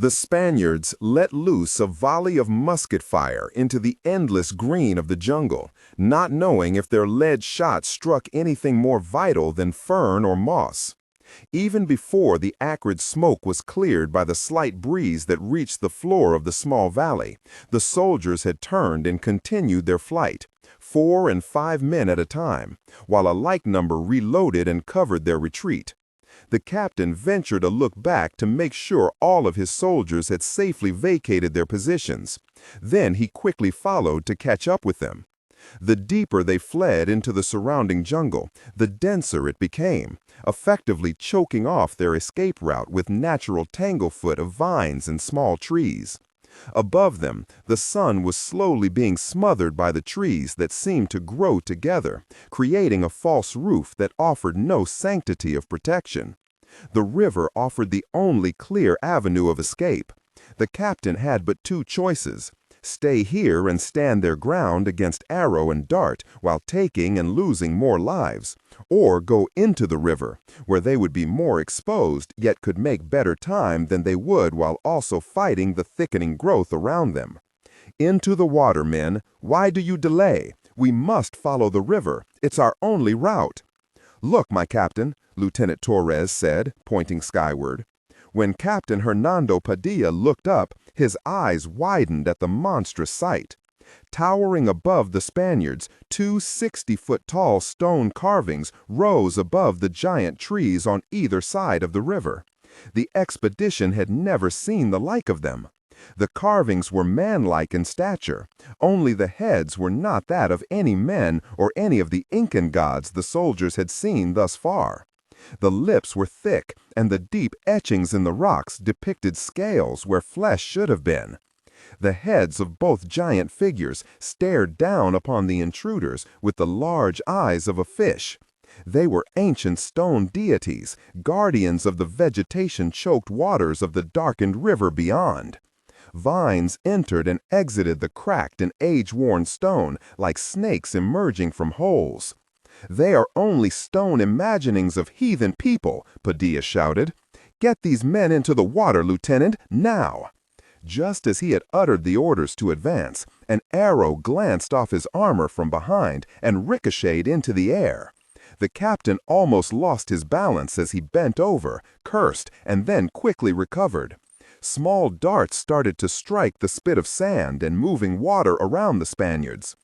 The Spaniards let loose a volley of musket fire into the endless green of the jungle, not knowing if their lead shot struck anything more vital than fern or moss. Even before the acrid smoke was cleared by the slight breeze that reached the floor of the small valley, the soldiers had turned and continued their flight, 4 and 5 men at a time, while a like number reloaded and covered their retreat. The captain ventured a look back to make sure all of his soldiers had safely vacated their positions. Then he quickly followed to catch up with them. The deeper they fled into the surrounding jungle, the denser it became, effectively choking off their escape route with natural tanglefoot of vines and small trees. Above them, the sun was slowly being smothered by the trees that seemed to grow together, creating a false roof that offered no sanctity of protection. The river offered the only clear avenue of escape. The captain had but 2 choices: stay here and stand their ground against arrow and dart while taking and losing more lives, or go into the river, where they would be more exposed yet could make better time than they would while also fighting the thickening growth around them. Into the water, men! Why do you delay? We must follow the river. It's our only route. Look, my captain, Lieutenant Torres said, pointing skyward. When Captain Hernando Padilla looked up, his eyes widened at the monstrous sight. Towering above the Spaniards, 2 60-foot-tall stone carvings rose above the giant trees on either side of the river. The expedition had never seen the like of them. The carvings were man-like in stature, only the heads were not that of any men or any of the Incan gods the soldiers had seen thus far. The lips were thick, and the deep etchings in the rocks depicted scales where flesh should have been. The heads of both giant figures stared down upon the intruders with the large eyes of a fish. They were ancient stone deities, guardians of the vegetation-choked waters of the darkened river beyond. Vines entered and exited the cracked and age-worn stone like snakes emerging from holes. "They are only stone imaginings of heathen people," Padilla shouted. "Get these men into the water, Lieutenant, now!" Just as he had uttered the orders to advance, an arrow glanced off his armor from behind and ricocheted into the air. The captain almost lost his balance as he bent over, cursed, and then quickly recovered. Small darts started to strike the spit of sand and moving water around the Spaniards.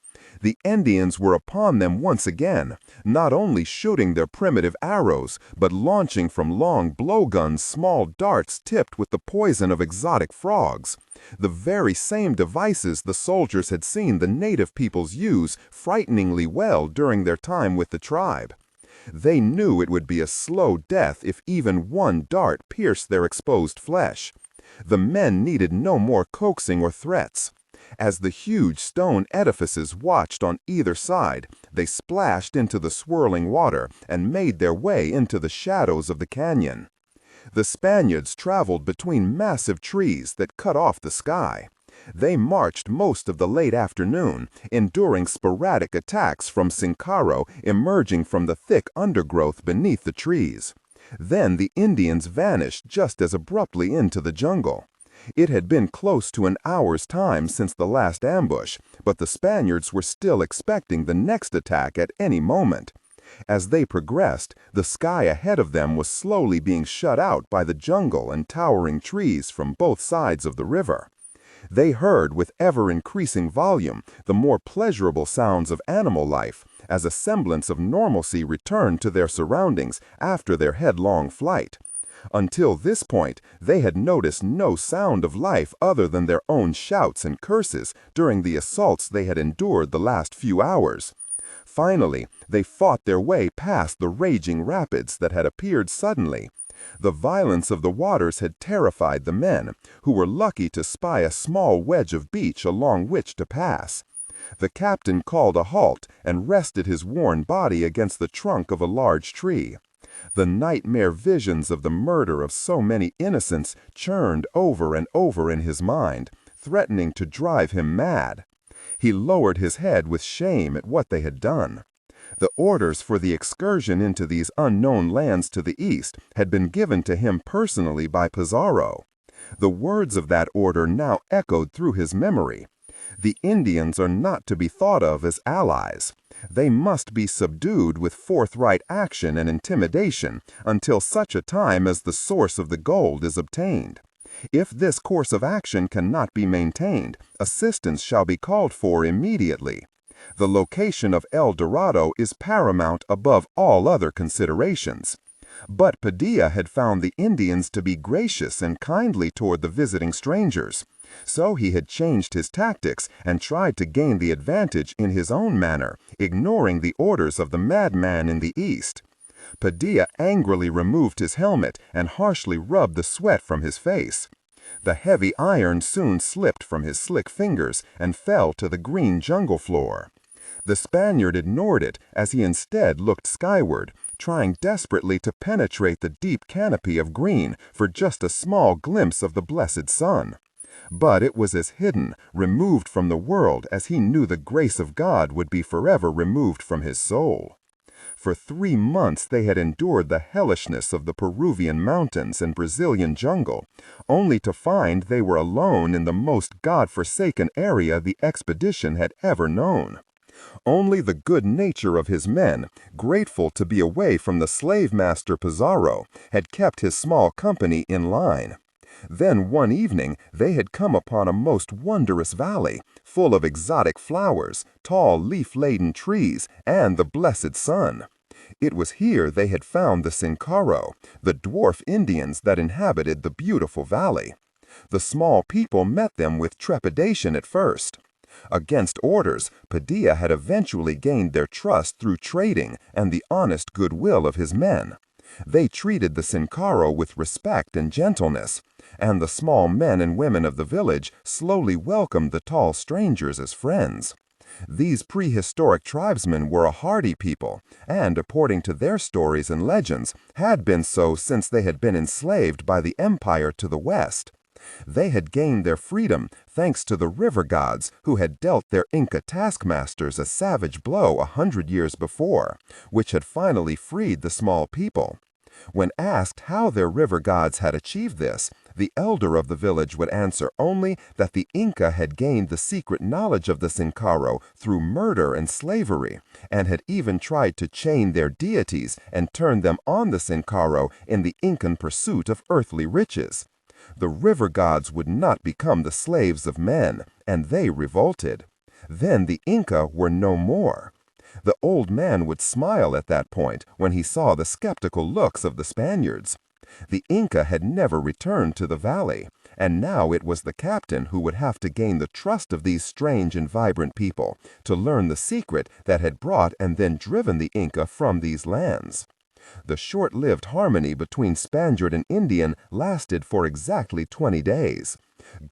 The Indians were upon them once again, not only shooting their primitive arrows, but launching from long blowguns small darts tipped with the poison of exotic frogs, the very same devices the soldiers had seen the native peoples use frighteningly well during their time with the tribe. They knew it would be a slow death if even one dart pierced their exposed flesh. The men needed no more coaxing or threats. As the huge stone edifices watched on either side, they splashed into the swirling water and made their way into the shadows of the canyon. The Spaniards traveled between massive trees that cut off the sky. They marched most of the late afternoon, enduring sporadic attacks from Sincaro emerging from the thick undergrowth beneath the trees. Then the Indians vanished just as abruptly into the jungle. It had been close to an hour's time since the last ambush, but the Spaniards were still expecting the next attack at any moment. As they progressed, the sky ahead of them was slowly being shut out by the jungle and towering trees from both sides of the river. They heard with ever-increasing volume the more pleasurable sounds of animal life, as a semblance of normalcy returned to their surroundings after their headlong flight. Until this point, they had noticed no sound of life other than their own shouts and curses during the assaults they had endured the last few hours. Finally, they fought their way past the raging rapids that had appeared suddenly. The violence of the waters had terrified the men, who were lucky to spy a small wedge of beach along which to pass. The captain called a halt and rested his worn body against the trunk of a large tree. The nightmare visions of the murder of so many innocents churned over and over in his mind, threatening to drive him mad. He lowered his head with shame at what they had done. The orders for the excursion into these unknown lands to the east had been given to him personally by Pizarro. The words of that order now echoed through his memory. The Indians are not to be thought of as allies. They must be subdued with forthright action and intimidation until such a time as the source of the gold is obtained. If this course of action cannot be maintained, assistance shall be called for immediately. The location of El Dorado is paramount above all other considerations. But Padilla had found the Indians to be gracious and kindly toward the visiting strangers. So he had changed his tactics and tried to gain the advantage in his own manner, ignoring the orders of the madman in the east. Padilla angrily removed his helmet and harshly rubbed the sweat from his face. The heavy iron soon slipped from his slick fingers and fell to the green jungle floor. The Spaniard ignored it as he instead looked skyward, trying desperately to penetrate the deep canopy of green for just a small glimpse of the blessed sun. But it was as hidden, removed from the world, as he knew the grace of God would be forever removed from his soul. For 3 months they had endured the hellishness of the Peruvian mountains and Brazilian jungle, only to find they were alone in the most God-forsaken area the expedition had ever known. Only the good nature of his men, grateful to be away from the slave-master Pizarro, had kept his small company in line. Then one evening they had come upon a most wondrous valley, full of exotic flowers, tall leaf-laden trees, and the blessed sun. It was here they had found the Sincaro, the dwarf Indians that inhabited the beautiful valley. The small people met them with trepidation at first. Against orders, Padilla had eventually gained their trust through trading and the honest goodwill of his men. They treated the Sincaro with respect and gentleness, and the small men and women of the village slowly welcomed the tall strangers as friends. These prehistoric tribesmen were a hardy people, and according to their stories and legends, had been so since they had been enslaved by the empire to the west. They had gained their freedom thanks to the river gods who had dealt their Inca taskmasters a savage blow 100 years before, which had finally freed the small people. When asked how their river gods had achieved this, the elder of the village would answer only that the Inca had gained the secret knowledge of the Sincaro through murder and slavery, and had even tried to chain their deities and turn them on the Sincaro in the Incan pursuit of earthly riches. The river gods would not become the slaves of men, and they revolted. Then the Inca were no more. The old man would smile at that point when he saw the skeptical looks of the Spaniards. The Inca had never returned to the valley, and now it was the captain who would have to gain the trust of these strange and vibrant people to learn the secret that had brought and then driven the Inca from these lands. The short-lived harmony between Spaniard and Indian lasted for exactly 20 days.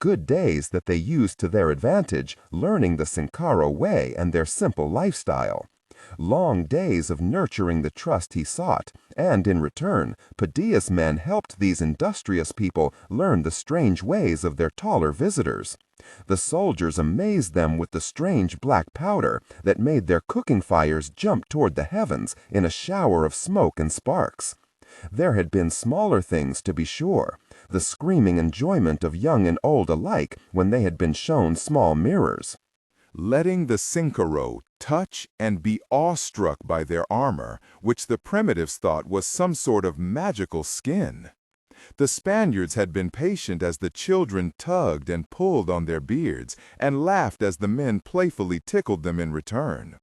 Good days that they used to their advantage, learning the Sincaro way and their simple lifestyle. Long days of nurturing the trust he sought, and in return, Padilla's men helped these industrious people learn the strange ways of their taller visitors. The soldiers amazed them with the strange black powder that made their cooking fires jump toward the heavens in a shower of smoke and sparks. There had been smaller things, to be sure, the screaming enjoyment of young and old alike when they had been shown small mirrors. Letting the Sincaro touch and be awestruck by their armor, which the primitives thought was some sort of magical skin. The Spaniards had been patient as the children tugged and pulled on their beards, and laughed as the men playfully tickled them in return.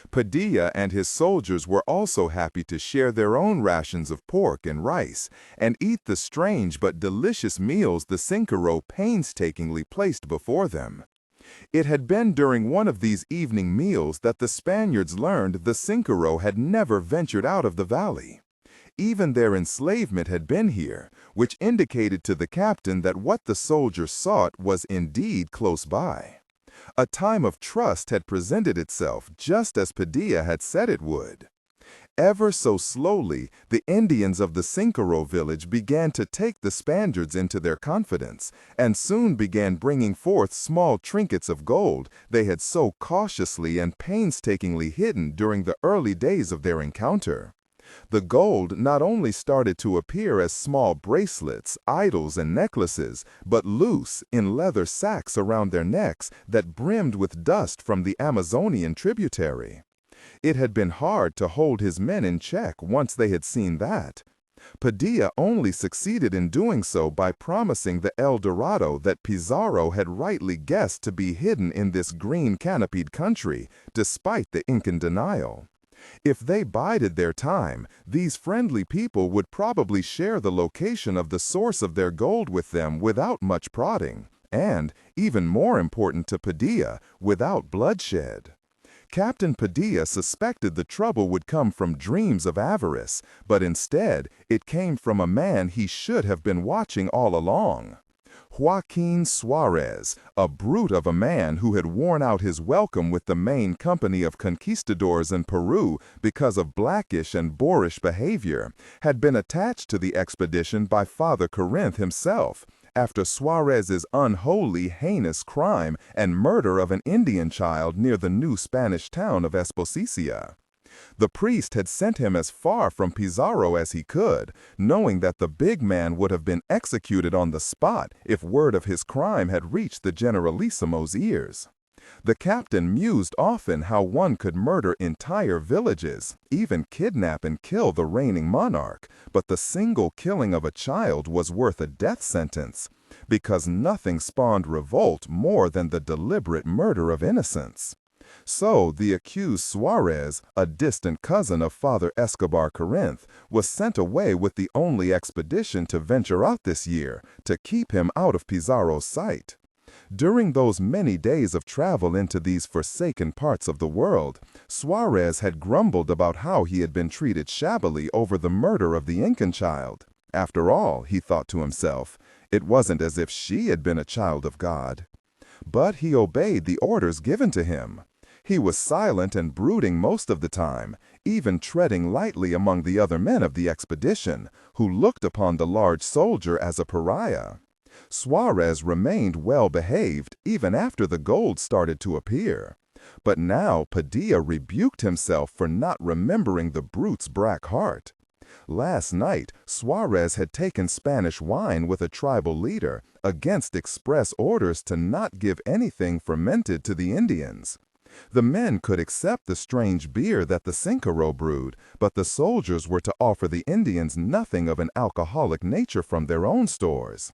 Padilla and his soldiers were also happy to share their own rations of pork and rice, and eat the strange but delicious meals the Sincaro painstakingly placed before them. It had been during one of these evening meals that the Spaniards learned the Sincaro had never ventured out of the valley. Even their enslavement had been here, which indicated to the captain that what the soldiers sought was indeed close by. A time of trust had presented itself just as Padilla had said it would. Ever so slowly, the Indians of the Sincaro village began to take the Spaniards into their confidence, and soon began bringing forth small trinkets of gold they had so cautiously and painstakingly hidden during the early days of their encounter. The gold not only started to appear as small bracelets, idols, and necklaces, but loose in leather sacks around their necks that brimmed with dust from the Amazonian tributary. It had been hard to hold his men in check once they had seen that. Padilla only succeeded in doing so by promising the El Dorado that Pizarro had rightly guessed to be hidden in this green-canopied country, despite the Incan denial. If they bided their time, these friendly people would probably share the location of the source of their gold with them without much prodding, and, even more important to Padilla, without bloodshed. Captain Padilla suspected the trouble would come from dreams of avarice, but instead it came from a man he should have been watching all along. Joaquin Suarez, a brute of a man who had worn out his welcome with the main company of conquistadors in Peru because of blackish and boorish behavior, had been attached to the expedition by Father Corinth himself, after Suarez's unholy, heinous crime and murder of an Indian child near the new Spanish town of Esposicia. The priest had sent him as far from Pizarro as he could, knowing that the big man would have been executed on the spot if word of his crime had reached the Generalissimo's ears. The captain mused often how one could murder entire villages, even kidnap and kill the reigning monarch, but the single killing of a child was worth a death sentence, because nothing spawned revolt more than the deliberate murder of innocents. So the accused Suarez, a distant cousin of Father Escobar Corinth, was sent away with the only expedition to venture out this year, to keep him out of Pizarro's sight. During those many days of travel into these forsaken parts of the world, Suarez had grumbled about how he had been treated shabbily over the murder of the Incan child. After all, he thought to himself, it wasn't as if she had been a child of God. But he obeyed the orders given to him. He was silent and brooding most of the time, even treading lightly among the other men of the expedition, who looked upon the large soldier as a pariah. Suarez remained well-behaved even after the gold started to appear. But now Padilla rebuked himself for not remembering the brute's black heart. Last night, Suarez had taken Spanish wine with a tribal leader against express orders to not give anything fermented to the Indians. The men could accept the strange beer that the Sincaro brewed, but the soldiers were to offer the Indians nothing of an alcoholic nature from their own stores.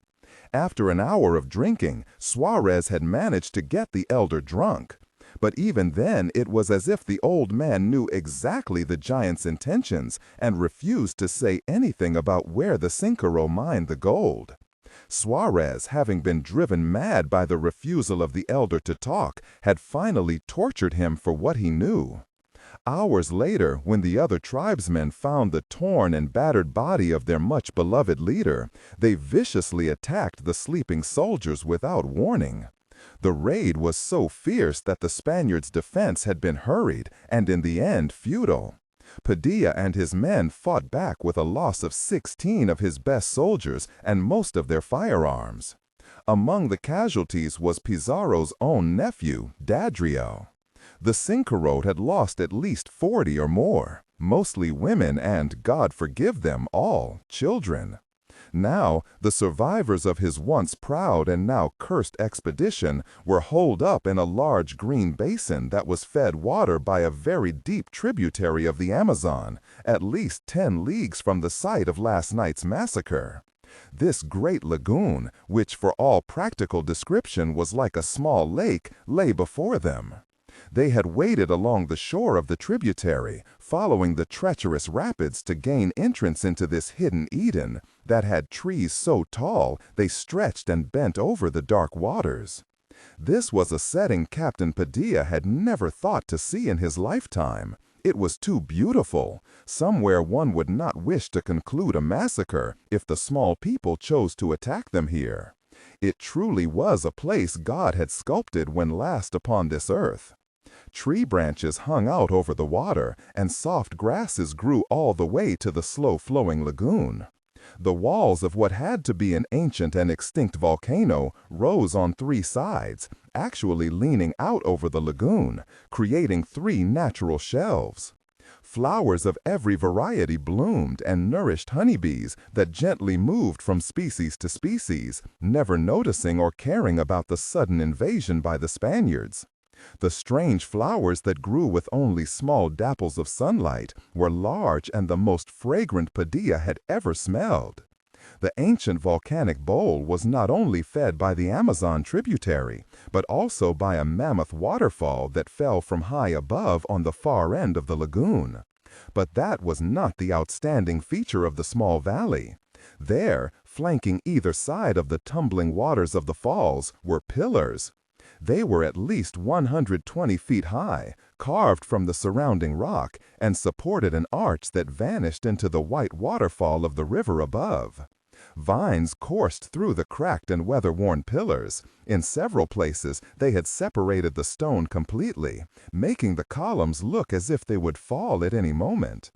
After an hour of drinking, Suarez had managed to get the elder drunk. But even then, it was as if the old man knew exactly the giant's intentions and refused to say anything about where the Sincaro mined the gold. Suarez, having been driven mad by the refusal of the elder to talk, had finally tortured him for what he knew. Hours later, when the other tribesmen found the torn and battered body of their much-beloved leader, they viciously attacked the sleeping soldiers without warning. The raid was so fierce that the Spaniards' defense had been hurried and in the end futile. Padilla and his men fought back with a loss of 16 of his best soldiers and most of their firearms. Among the casualties was Pizarro's own nephew, Dadrio. The Sincaro had lost at least 40 or more, mostly women and, God forgive them all, children. Now, the survivors of his once proud and now cursed expedition were holed up in a large green basin that was fed water by a very deep tributary of the Amazon, at least 10 leagues from the site of last night's massacre. This great lagoon, which for all practical description was like a small lake, lay before them. They had waded along the shore of the tributary, following the treacherous rapids to gain entrance into this hidden Eden that had trees so tall they stretched and bent over the dark waters. This was a setting Captain Padilla had never thought to see in his lifetime. It was too beautiful, somewhere one would not wish to conclude a massacre if the small people chose to attack them here. It truly was a place God had sculpted when last upon this earth. Tree branches hung out over the water, and soft grasses grew all the way to the slow-flowing lagoon. The walls of what had to be an ancient and extinct volcano rose on 3 sides, actually leaning out over the lagoon, creating 3 natural shelves. Flowers of every variety bloomed and nourished honeybees that gently moved from species to species, never noticing or caring about the sudden invasion by the Spaniards. The strange flowers that grew with only small dapples of sunlight were large and the most fragrant Padilla had ever smelled. The ancient volcanic bowl was not only fed by the Amazon tributary, but also by a mammoth waterfall that fell from high above on the far end of the lagoon. But that was not the outstanding feature of the small valley. There, flanking either side of the tumbling waters of the falls, were pillars. They were at least 120 feet high, carved from the surrounding rock, and supported an arch that vanished into the white waterfall of the river above. Vines coursed through the cracked and weather-worn pillars. In several places, they had separated the stone completely, making the columns look as if they would fall at any moment.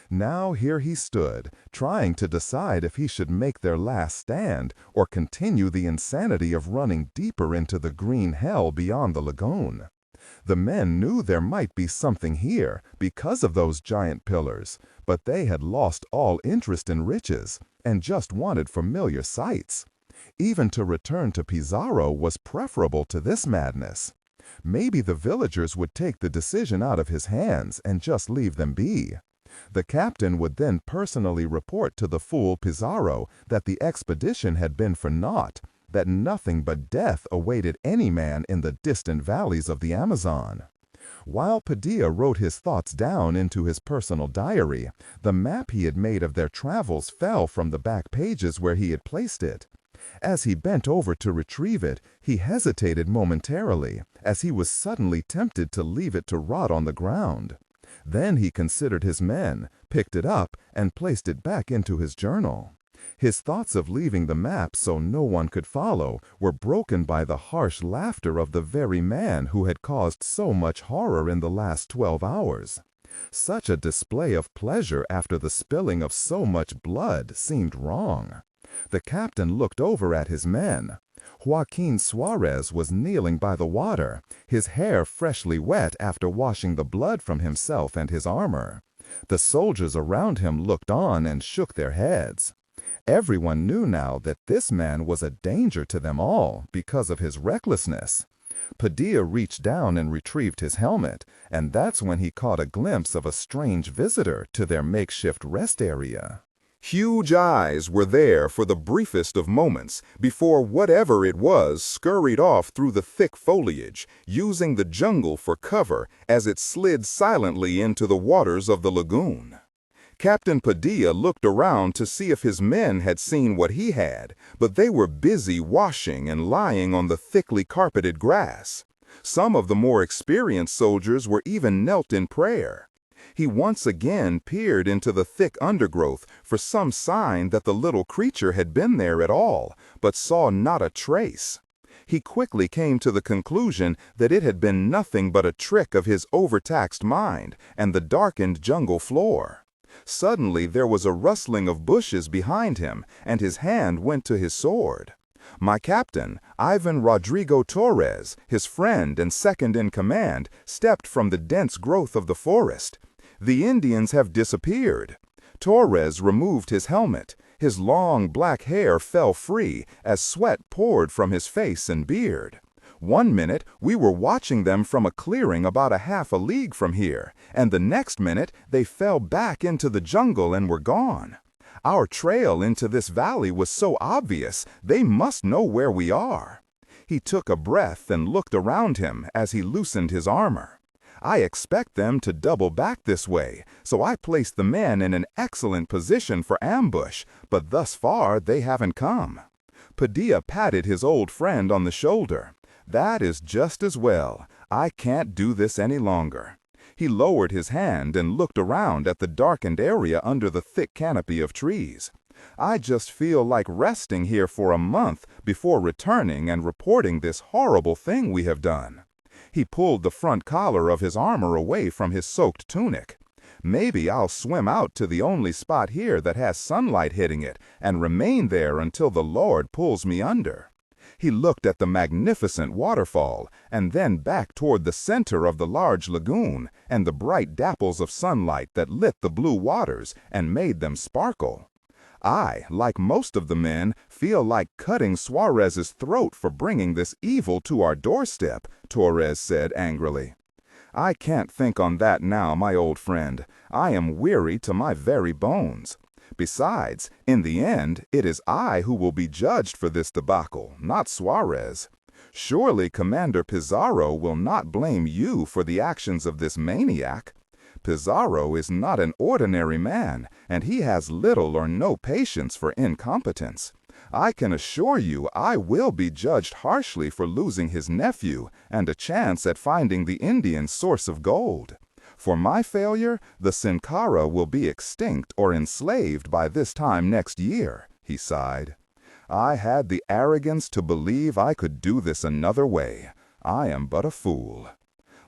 Now here he stood, trying to decide if he should make their last stand or continue the insanity of running deeper into the green hell beyond the lagoon. The men knew there might be something here because of those giant pillars, but they had lost all interest in riches and just wanted familiar sights. Even to return to Pizarro was preferable to this madness. Maybe the villagers would take the decision out of his hands and just leave them be. The captain would then personally report to the fool Pizarro that the expedition had been for naught, that nothing but death awaited any man in the distant valleys of the Amazon. While Padilla wrote his thoughts down into his personal diary, the map he had made of their travels fell from the back pages where he had placed it. As he bent over to retrieve it, he hesitated momentarily, as he was suddenly tempted to leave it to rot on the ground. Then he considered his men, picked it up, and placed it back into his journal. His thoughts of leaving the map so no one could follow were broken by the harsh laughter of the very man who had caused so much horror in the last 12 hours. Such a display of pleasure after the spilling of so much blood seemed wrong. The captain looked over at his men. Joaquin Suarez was kneeling by the water, his hair freshly wet after washing the blood from himself and his armor. The soldiers around him looked on and shook their heads. Everyone knew now that this man was a danger to them all because of his recklessness. Padilla reached down and retrieved his helmet, and that's when he caught a glimpse of a strange visitor to their makeshift rest area. Huge eyes were there for the briefest of moments before whatever it was scurried off through the thick foliage, using the jungle for cover as it slid silently into the waters of the lagoon. Captain Padilla looked around to see if his men had seen what he had, but they were busy washing and lying on the thickly carpeted grass. Some of the more experienced soldiers were even knelt in prayer. He once again peered into the thick undergrowth for some sign that the little creature had been there at all, but saw not a trace. He quickly came to the conclusion that it had been nothing but a trick of his overtaxed mind and the darkened jungle floor. Suddenly there was a rustling of bushes behind him, and his hand went to his sword. My captain, Ivan Rodrigo Torres, his friend and second in command, stepped from the dense growth of the forest. The Indians have disappeared. Torres removed his helmet. His long black hair fell free as sweat poured from his face and beard. One minute we were watching them from a clearing about a half a league from here, and the next minute they fell back into the jungle and were gone. Our trail into this valley was so obvious, they must know where we are. He took a breath and looked around him as he loosened his armor. I expect them to double back this way, so I placed the men in an excellent position for ambush, but thus far they haven't come. Padilla patted his old friend on the shoulder. That is just as well. I can't do this any longer. He lowered his hand and looked around at the darkened area under the thick canopy of trees. I just feel like resting here for a month before returning and reporting this horrible thing we have done. He pulled the front collar of his armor away from his soaked tunic. Maybe I'll swim out to the only spot here that has sunlight hitting it and remain there until the Lord pulls me under. He looked at the magnificent waterfall, and then back toward the center of the large lagoon and the bright dapples of sunlight that lit the blue waters and made them sparkle. I, like most of the men, feel like cutting Suarez's throat for bringing this evil to our doorstep, Torres said angrily. I can't think on that now, my old friend. I am weary to my very bones. Besides, in the end, it is I who will be judged for this debacle, not Suarez. Surely Commander Pizarro will not blame you for the actions of this maniac. Pizarro is not an ordinary man, and he has little or no patience for incompetence. I can assure you I will be judged harshly for losing his nephew and a chance at finding the Indian source of gold. For my failure, the Sin Cara will be extinct or enslaved by this time next year, he sighed. I had the arrogance to believe I could do this another way. I am but a fool.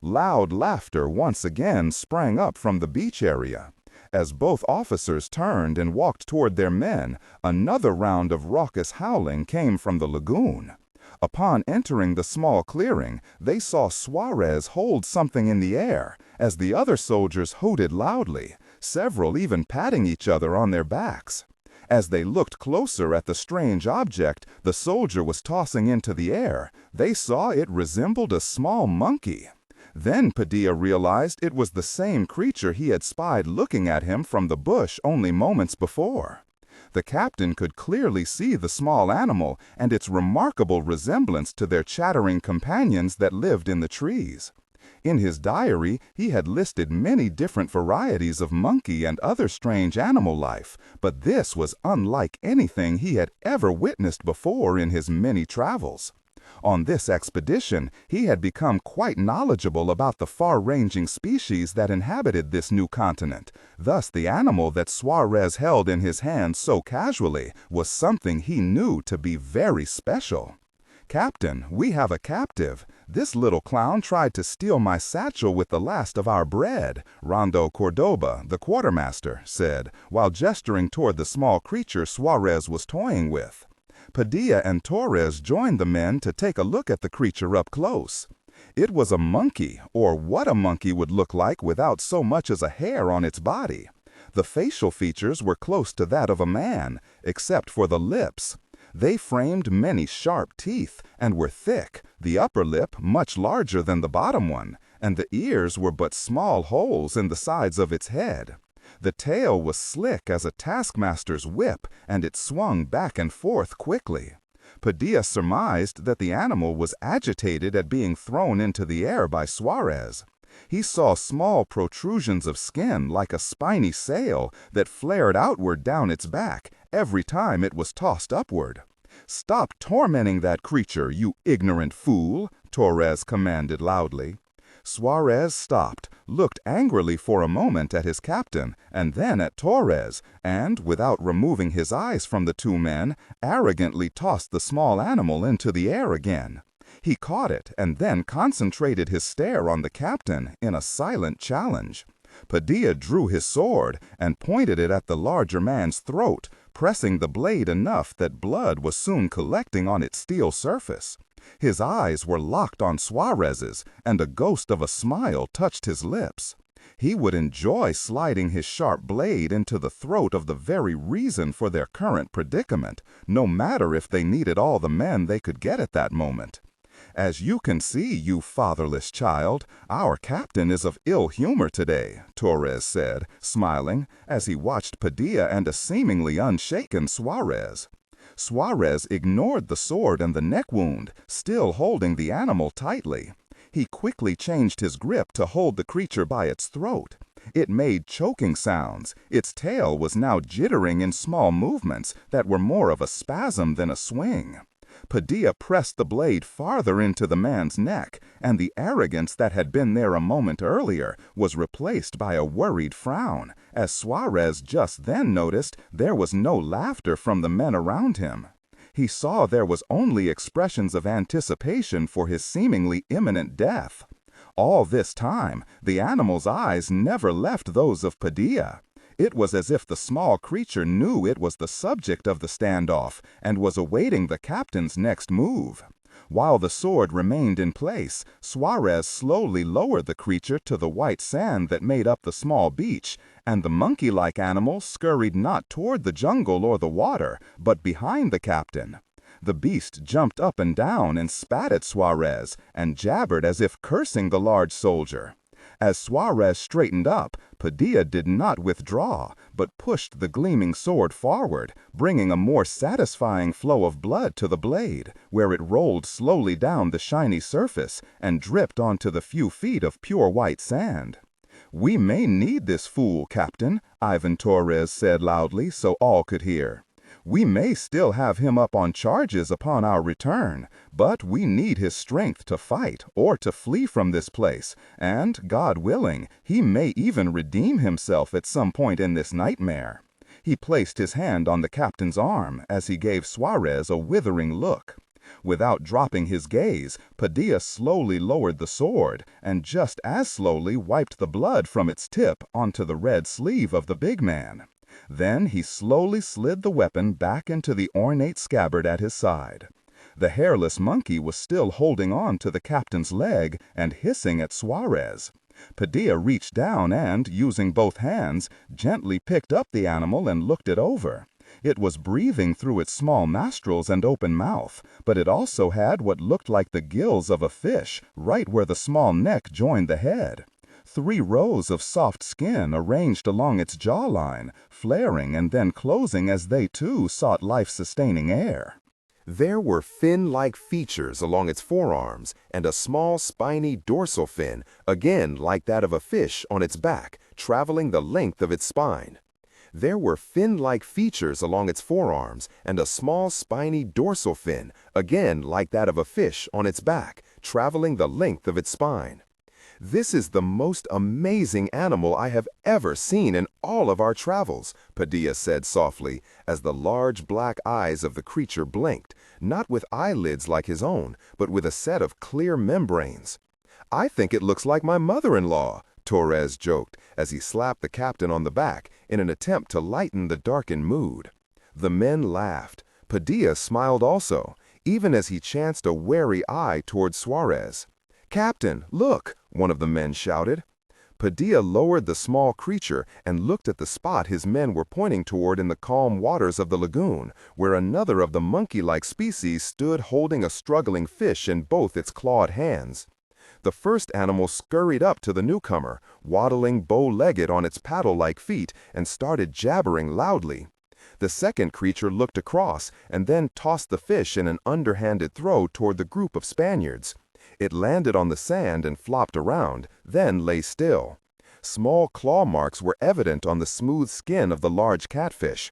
Loud laughter once again sprang up from the beach area. As both officers turned and walked toward their men, another round of raucous howling came from the lagoon. Upon entering the small clearing, they saw Suarez hold something in the air, as the other soldiers hooted loudly, several even patting each other on their backs. As they looked closer at the strange object the soldier was tossing into the air, they saw it resembled a small monkey. Then Padilla realized it was the same creature he had spied looking at him from the bush only moments before. The captain could clearly see the small animal and its remarkable resemblance to their chattering companions that lived in the trees. In his diary, he had listed many different varieties of monkey and other strange animal life, but this was unlike anything he had ever witnessed before in his many travels. On this expedition, he had become quite knowledgeable about the far-ranging species that inhabited this new continent. Thus, the animal that Suarez held in his hand so casually was something he knew to be very special. "Captain, we have a captive. This little clown tried to steal my satchel with the last of our bread," Rondo Cordoba, the quartermaster, said, while gesturing toward the small creature Suarez was toying with. Padilla and Torres joined the men to take a look at the creature up close. It was a monkey, or what a monkey would look like without so much as a hair on its body. The facial features were close to that of a man, except for the lips. They framed many sharp teeth and were thick, the upper lip much larger than the bottom one, and the ears were but small holes in the sides of its head. The tail was slick as a taskmaster's whip, and it swung back and forth quickly. Padilla surmised that the animal was agitated at being thrown into the air by Suarez. He saw small protrusions of skin like a spiny sail that flared outward down its back every time it was tossed upward. "Stop tormenting that creature, you ignorant fool," Torres commanded loudly. Suarez stopped, looked angrily for a moment at his captain, and then at Torres, and, without removing his eyes from the two men, arrogantly tossed the small animal into the air again. He caught it and then concentrated his stare on the captain in a silent challenge. Padilla drew his sword and pointed it at the larger man's throat, pressing the blade enough that blood was soon collecting on its steel surface. His eyes were locked on Suarez's, and a ghost of a smile touched his lips. He would enjoy sliding his sharp blade into the throat of the very reason for their current predicament, no matter if they needed all the men they could get at that moment. "As you can see, you fatherless child, our captain is of ill humor today," Torres said, smiling, as he watched Padilla and a seemingly unshaken Suarez. Suarez ignored the sword and the neck wound, still holding the animal tightly. He quickly changed his grip to hold the creature by its throat. It made choking sounds. Its tail was now jittering in small movements that were more of a spasm than a swing. Padilla pressed the blade farther into the man's neck, and the arrogance that had been there a moment earlier was replaced by a worried frown, as Suarez just then noticed there was no laughter from the men around him. He saw there was only expressions of anticipation for his seemingly imminent death. All this time, the animal's eyes never left those of Padilla. It was as if the small creature knew it was the subject of the standoff and was awaiting the captain's next move. While the sword remained in place, Suarez slowly lowered the creature to the white sand that made up the small beach, and the monkey-like animal scurried not toward the jungle or the water, but behind the captain. The beast jumped up and down and spat at Suarez and jabbered as if cursing the large soldier. As Suarez straightened up, Padilla did not withdraw, but pushed the gleaming sword forward, bringing a more satisfying flow of blood to the blade, where it rolled slowly down the shiny surface and dripped onto the few feet of pure white sand. "We may need this fool, Captain," Ivan Torres said loudly so all could hear. "We may still have him up on charges upon our return, but we need his strength to fight or to flee from this place, and, God willing, he may even redeem himself at some point in this nightmare." He placed his hand on the captain's arm as he gave Suarez a withering look. Without dropping his gaze, Padilla slowly lowered the sword and just as slowly wiped the blood from its tip onto the red sleeve of the big man. Then he slowly slid the weapon back into the ornate scabbard at his side. The hairless monkey was still holding on to the captain's leg and hissing at Suarez. Padilla reached down and, using both hands, gently picked up the animal and looked it over. It was breathing through its small nostrils and open mouth, but it also had what looked like the gills of a fish right where the small neck joined the head. 3 rows of soft skin arranged along its jawline, flaring and then closing as they too sought life-sustaining air. There were fin-like features along its forearms and a small spiny dorsal fin, again like that of a fish, on its back, traveling the length of its spine. There were fin-like features along its forearms and a small spiny dorsal fin, again like that of a fish, on its back, traveling the length of its spine. "This is the most amazing animal I have ever seen in all of our travels," Padilla said softly, as the large black eyes of the creature blinked, not with eyelids like his own, but with a set of clear membranes. "I think it looks like my mother-in-law," Torres joked, as he slapped the captain on the back in an attempt to lighten the darkened mood. The men laughed. Padilla smiled also, even as he chanced a wary eye toward Suarez. "Captain, look!" one of the men shouted. Padilla lowered the small creature and looked at the spot his men were pointing toward in the calm waters of the lagoon, where another of the monkey-like species stood holding a struggling fish in both its clawed hands. The first animal scurried up to the newcomer, waddling bow-legged on its paddle-like feet, and started jabbering loudly. The second creature looked across and then tossed the fish in an underhanded throw toward the group of Spaniards. It landed on the sand and flopped around, then lay still. Small claw marks were evident on the smooth skin of the large catfish.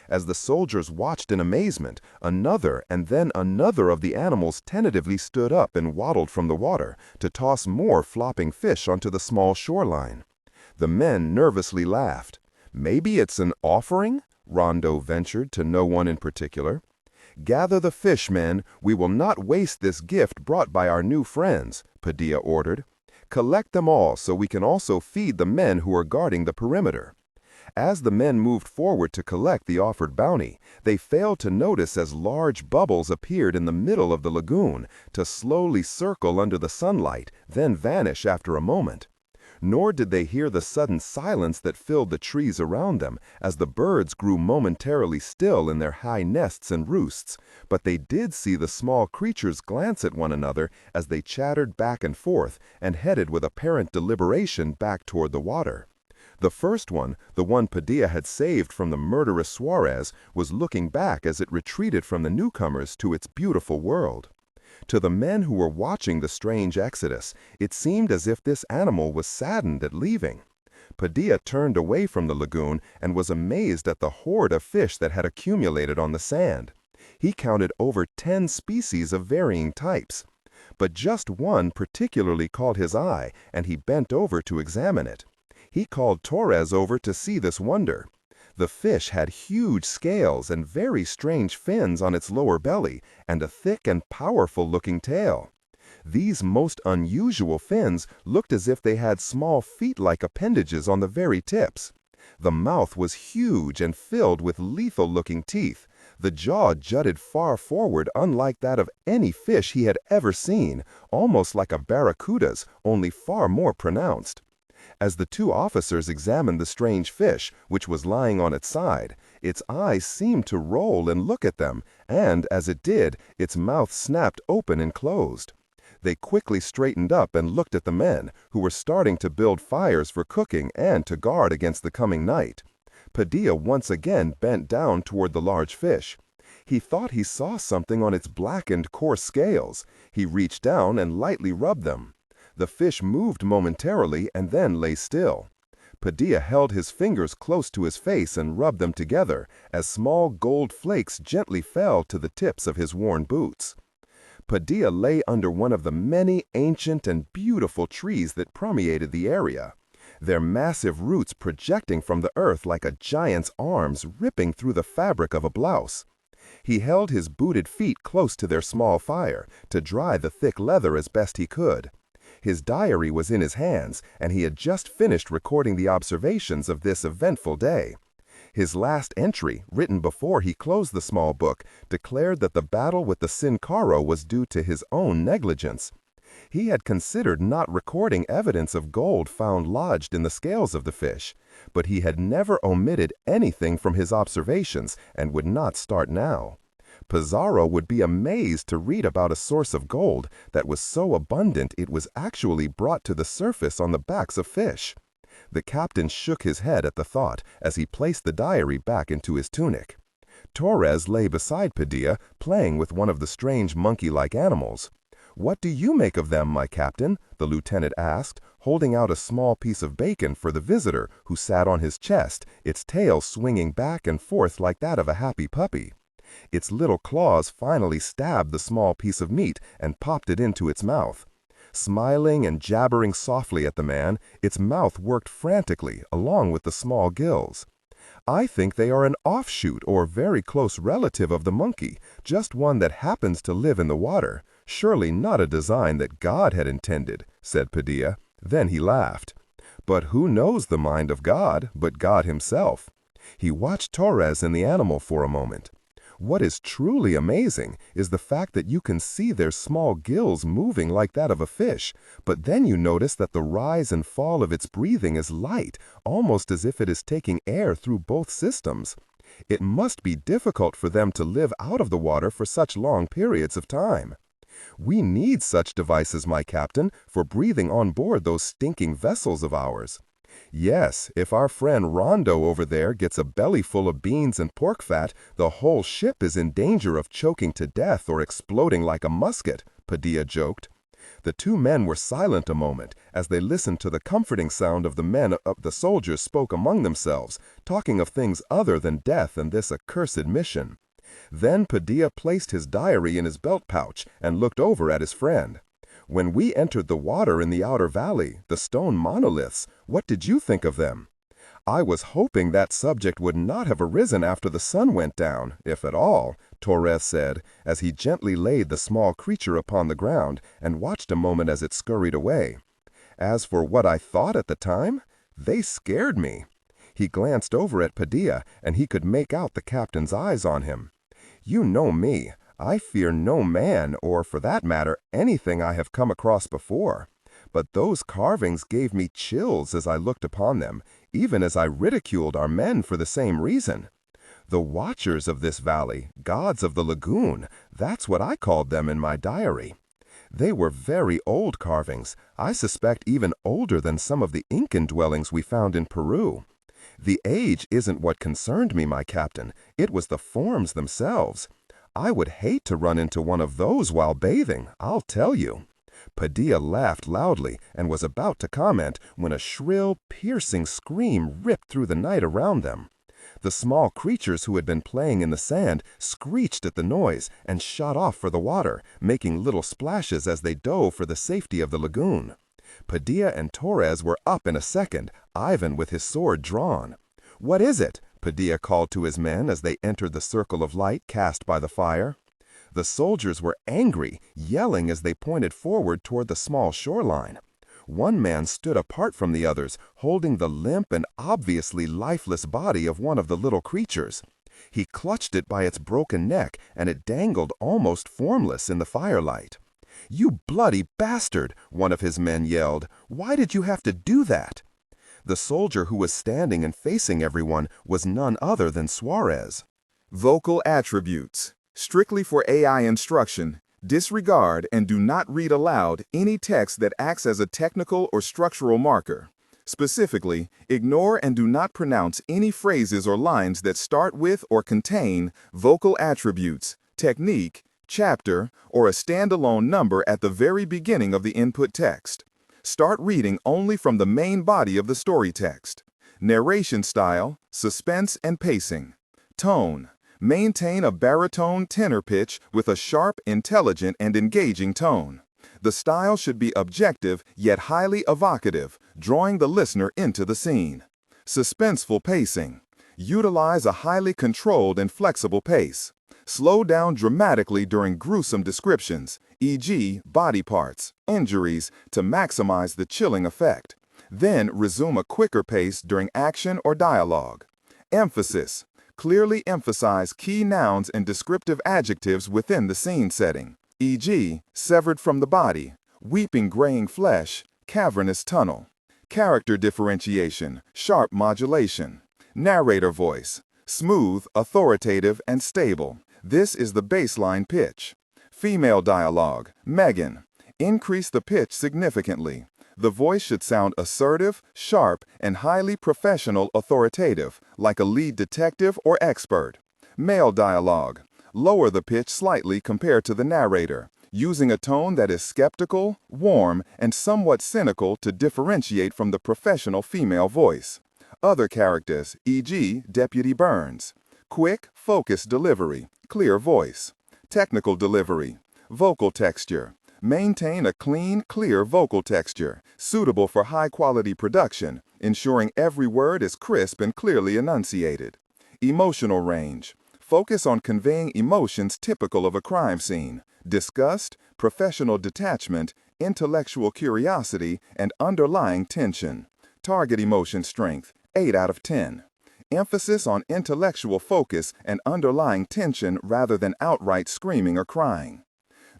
As the soldiers watched in amazement, another and then another of the animals tentatively stood up and waddled from the water to toss more flopping fish onto the small shoreline. The men nervously laughed. "Maybe it's an offering?" Rondo ventured to no one in particular. "Gather the fish, men. We will not waste this gift brought by our new friends," Padilla ordered. "Collect them all so we can also feed the men who are guarding the perimeter." As the men moved forward to collect the offered bounty, they failed to notice as large bubbles appeared in the middle of the lagoon, to slowly circle under the sunlight, then vanish after a moment. Nor did they hear the sudden silence that filled the trees around them as the birds grew momentarily still in their high nests and roosts, but they did see the small creatures glance at one another as they chattered back and forth and headed with apparent deliberation back toward the water. The first one, the one Padilla had saved from the murderous Suarez, was looking back as it retreated from the newcomers to its beautiful world. To the men who were watching the strange exodus, it seemed as if this animal was saddened at leaving. Padilla turned away from the lagoon and was amazed at the horde of fish that had accumulated on the sand. He counted over 10 species of varying types. But just one particularly caught his eye, and he bent over to examine it. He called Torres over to see this wonder. The fish had huge scales and very strange fins on its lower belly, and a thick and powerful-looking tail. These most unusual fins looked as if they had small feet-like appendages on the very tips. The mouth was huge and filled with lethal-looking teeth. The jaw jutted far forward, unlike that of any fish he had ever seen, almost like a barracuda's, only far more pronounced. As the two officers examined the strange fish, which was lying on its side, its eyes seemed to roll and look at them, and, as it did, its mouth snapped open and closed. They quickly straightened up and looked at the men, who were starting to build fires for cooking and to guard against the coming night. Padilla once again bent down toward the large fish. He thought he saw something on its blackened, coarse scales. He reached down and lightly rubbed them. The fish moved momentarily and then lay still. Padilla held his fingers close to his face and rubbed them together, as small gold flakes gently fell to the tips of his worn boots. Padilla lay under one of the many ancient and beautiful trees that permeated the area, their massive roots projecting from the earth like a giant's arms ripping through the fabric of a blouse. He held his booted feet close to their small fire to dry the thick leather as best he could. His diary was in his hands, and he had just finished recording the observations of this eventful day. His last entry, written before he closed the small book, declared that the battle with the Sin Cara was due to his own negligence. He had considered not recording evidence of gold found lodged in the scales of the fish, but he had never omitted anything from his observations and would not start now. Pizarro would be amazed to read about a source of gold that was so abundant it was actually brought to the surface on the backs of fish. The captain shook his head at the thought as he placed the diary back into his tunic. Torres lay beside Padilla, playing with one of the strange monkey-like animals. "What do you make of them, my captain?" the lieutenant asked, holding out a small piece of bacon for the visitor who sat on his chest, its tail swinging back and forth like that of a happy puppy. Its little claws finally stabbed the small piece of meat and popped it into its mouth. Smiling and jabbering softly at the man, its mouth worked frantically along with the small gills. "I think they are an offshoot or very close relative of the monkey, just one that happens to live in the water. Surely not a design that God had intended," said Padilla. Then he laughed. "But who knows the mind of God but God himself?" He watched Torres and the animal for a moment. "What is truly amazing is the fact that you can see their small gills moving like that of a fish, but then you notice that the rise and fall of its breathing is light, almost as if it is taking air through both systems. It must be difficult for them to live out of the water for such long periods of time. We need such devices, my captain, for breathing on board those stinking vessels of ours. Yes, if our friend Rondo over there gets a belly full of beans and pork fat, the whole ship is in danger of choking to death or exploding like a musket," Padilla joked. The two men were silent a moment as they listened to the comforting sound of the soldiers spoke among themselves, talking of things other than death and this accursed mission. Then Padilla placed his diary in his belt pouch and looked over at his friend. "When we entered the water in the outer valley, the stone monoliths, what did you think of them?" "I was hoping that subject would not have arisen after the sun went down, if at all," Torres said, as he gently laid the small creature upon the ground and watched a moment as it scurried away. "As for what I thought at the time, they scared me." He glanced over at Padilla, and he could make out the captain's eyes on him. "You know me. I fear no man, or for that matter, anything I have come across before. But those carvings gave me chills as I looked upon them, even as I ridiculed our men for the same reason. The watchers of this valley, gods of the lagoon, that's what I called them in my diary. They were very old carvings, I suspect even older than some of the Incan dwellings we found in Peru. The age isn't what concerned me, my captain, it was the forms themselves. I would hate to run into one of those while bathing, I'll tell you." Padilla laughed loudly and was about to comment when a shrill, piercing scream ripped through the night around them. The small creatures who had been playing in the sand screeched at the noise and shot off for the water, making little splashes as they dove for the safety of the lagoon. Padilla and Torres were up in a second, Ivan with his sword drawn. "What is it?" Padilla called to his men as they entered the circle of light cast by the fire. The soldiers were angry, yelling as they pointed forward toward the small shoreline. One man stood apart from the others, holding the limp and obviously lifeless body of one of the little creatures. He clutched it by its broken neck, and it dangled almost formless in the firelight. "You bloody bastard!" one of his men yelled. "Why did you have to do that?" The soldier who was standing and facing everyone was none other than Suarez. Vocal attributes. Strictly for AI instruction, disregard and do not read aloud any text that acts as a technical or structural marker. Specifically, ignore and do not pronounce any phrases or lines that start with or contain vocal attributes, technique, chapter, or a standalone number at the very beginning of the input text. Start reading only from the main body of the story text. Narration style, suspense and pacing. Tone. Maintain a baritone tenor pitch with a sharp, intelligent, and engaging tone. The style should be objective yet highly evocative, drawing the listener into the scene. Suspenseful pacing. Utilize a highly controlled and flexible pace. Slow down dramatically during gruesome descriptions, e.g., body parts, injuries, to maximize the chilling effect. Then resume a quicker pace during action or dialogue. Emphasis. Clearly emphasize key nouns and descriptive adjectives within the scene setting, e.g., severed from the body, weeping graying flesh, cavernous tunnel. Character differentiation, sharp modulation. Narrator voice, smooth, authoritative, and stable. This is the baseline pitch. Female dialogue, Megan. Increase the pitch significantly. The voice should sound assertive, sharp, and highly professional authoritative, like a lead detective or expert. Male dialogue. Lower the pitch slightly compared to the narrator, using a tone that is skeptical, warm, and somewhat cynical to differentiate from the professional female voice. Other characters, e.g., Deputy Burns. Quick, focused delivery, clear voice. Technical delivery. Vocal texture. Maintain a clean, clear vocal texture, suitable for high-quality production, ensuring every word is crisp and clearly enunciated. Emotional range. Focus on conveying emotions typical of a crime scene: disgust, professional detachment, intellectual curiosity, and underlying tension. Target emotion strength, 8 out of 10. Emphasis on intellectual focus and underlying tension rather than outright screaming or crying.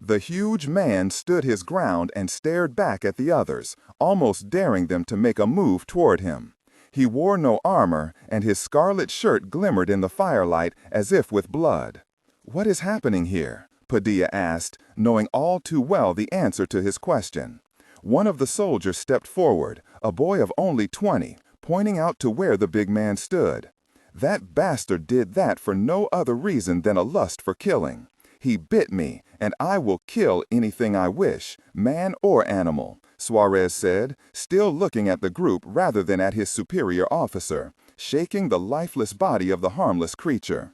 The huge man stood his ground and stared back at the others, almost daring them to make a move toward him. He wore no armor, and his scarlet shirt glimmered in the firelight as if with blood. "What is happening here?" Padilla asked, knowing all too well the answer to his question. One of the soldiers stepped forward, a boy of only 20, pointing out to where the big man stood. "That bastard did that for no other reason than a lust for killing. He bit me, and I will kill anything I wish, man or animal," Suarez said, still looking at the group rather than at his superior officer, shaking the lifeless body of the harmless creature.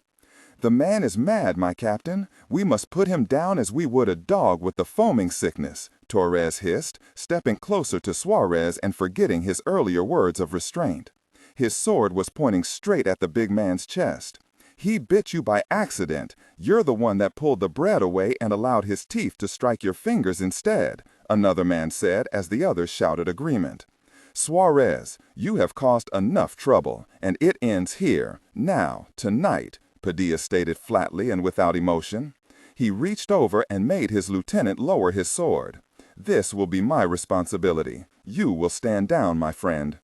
"The man is mad, my captain. We must put him down as we would a dog with the foaming sickness," Torres hissed, stepping closer to Suarez and forgetting his earlier words of restraint. His sword was pointing straight at the big man's chest. "He bit you by accident. You're the one that pulled the bread away and allowed his teeth to strike your fingers instead," another man said as the others shouted agreement. "Suarez, you have caused enough trouble, and it ends here, now, tonight," Padilla stated flatly and without emotion. He reached over and made his lieutenant lower his sword. "This will be my responsibility. You will stand down, my friend."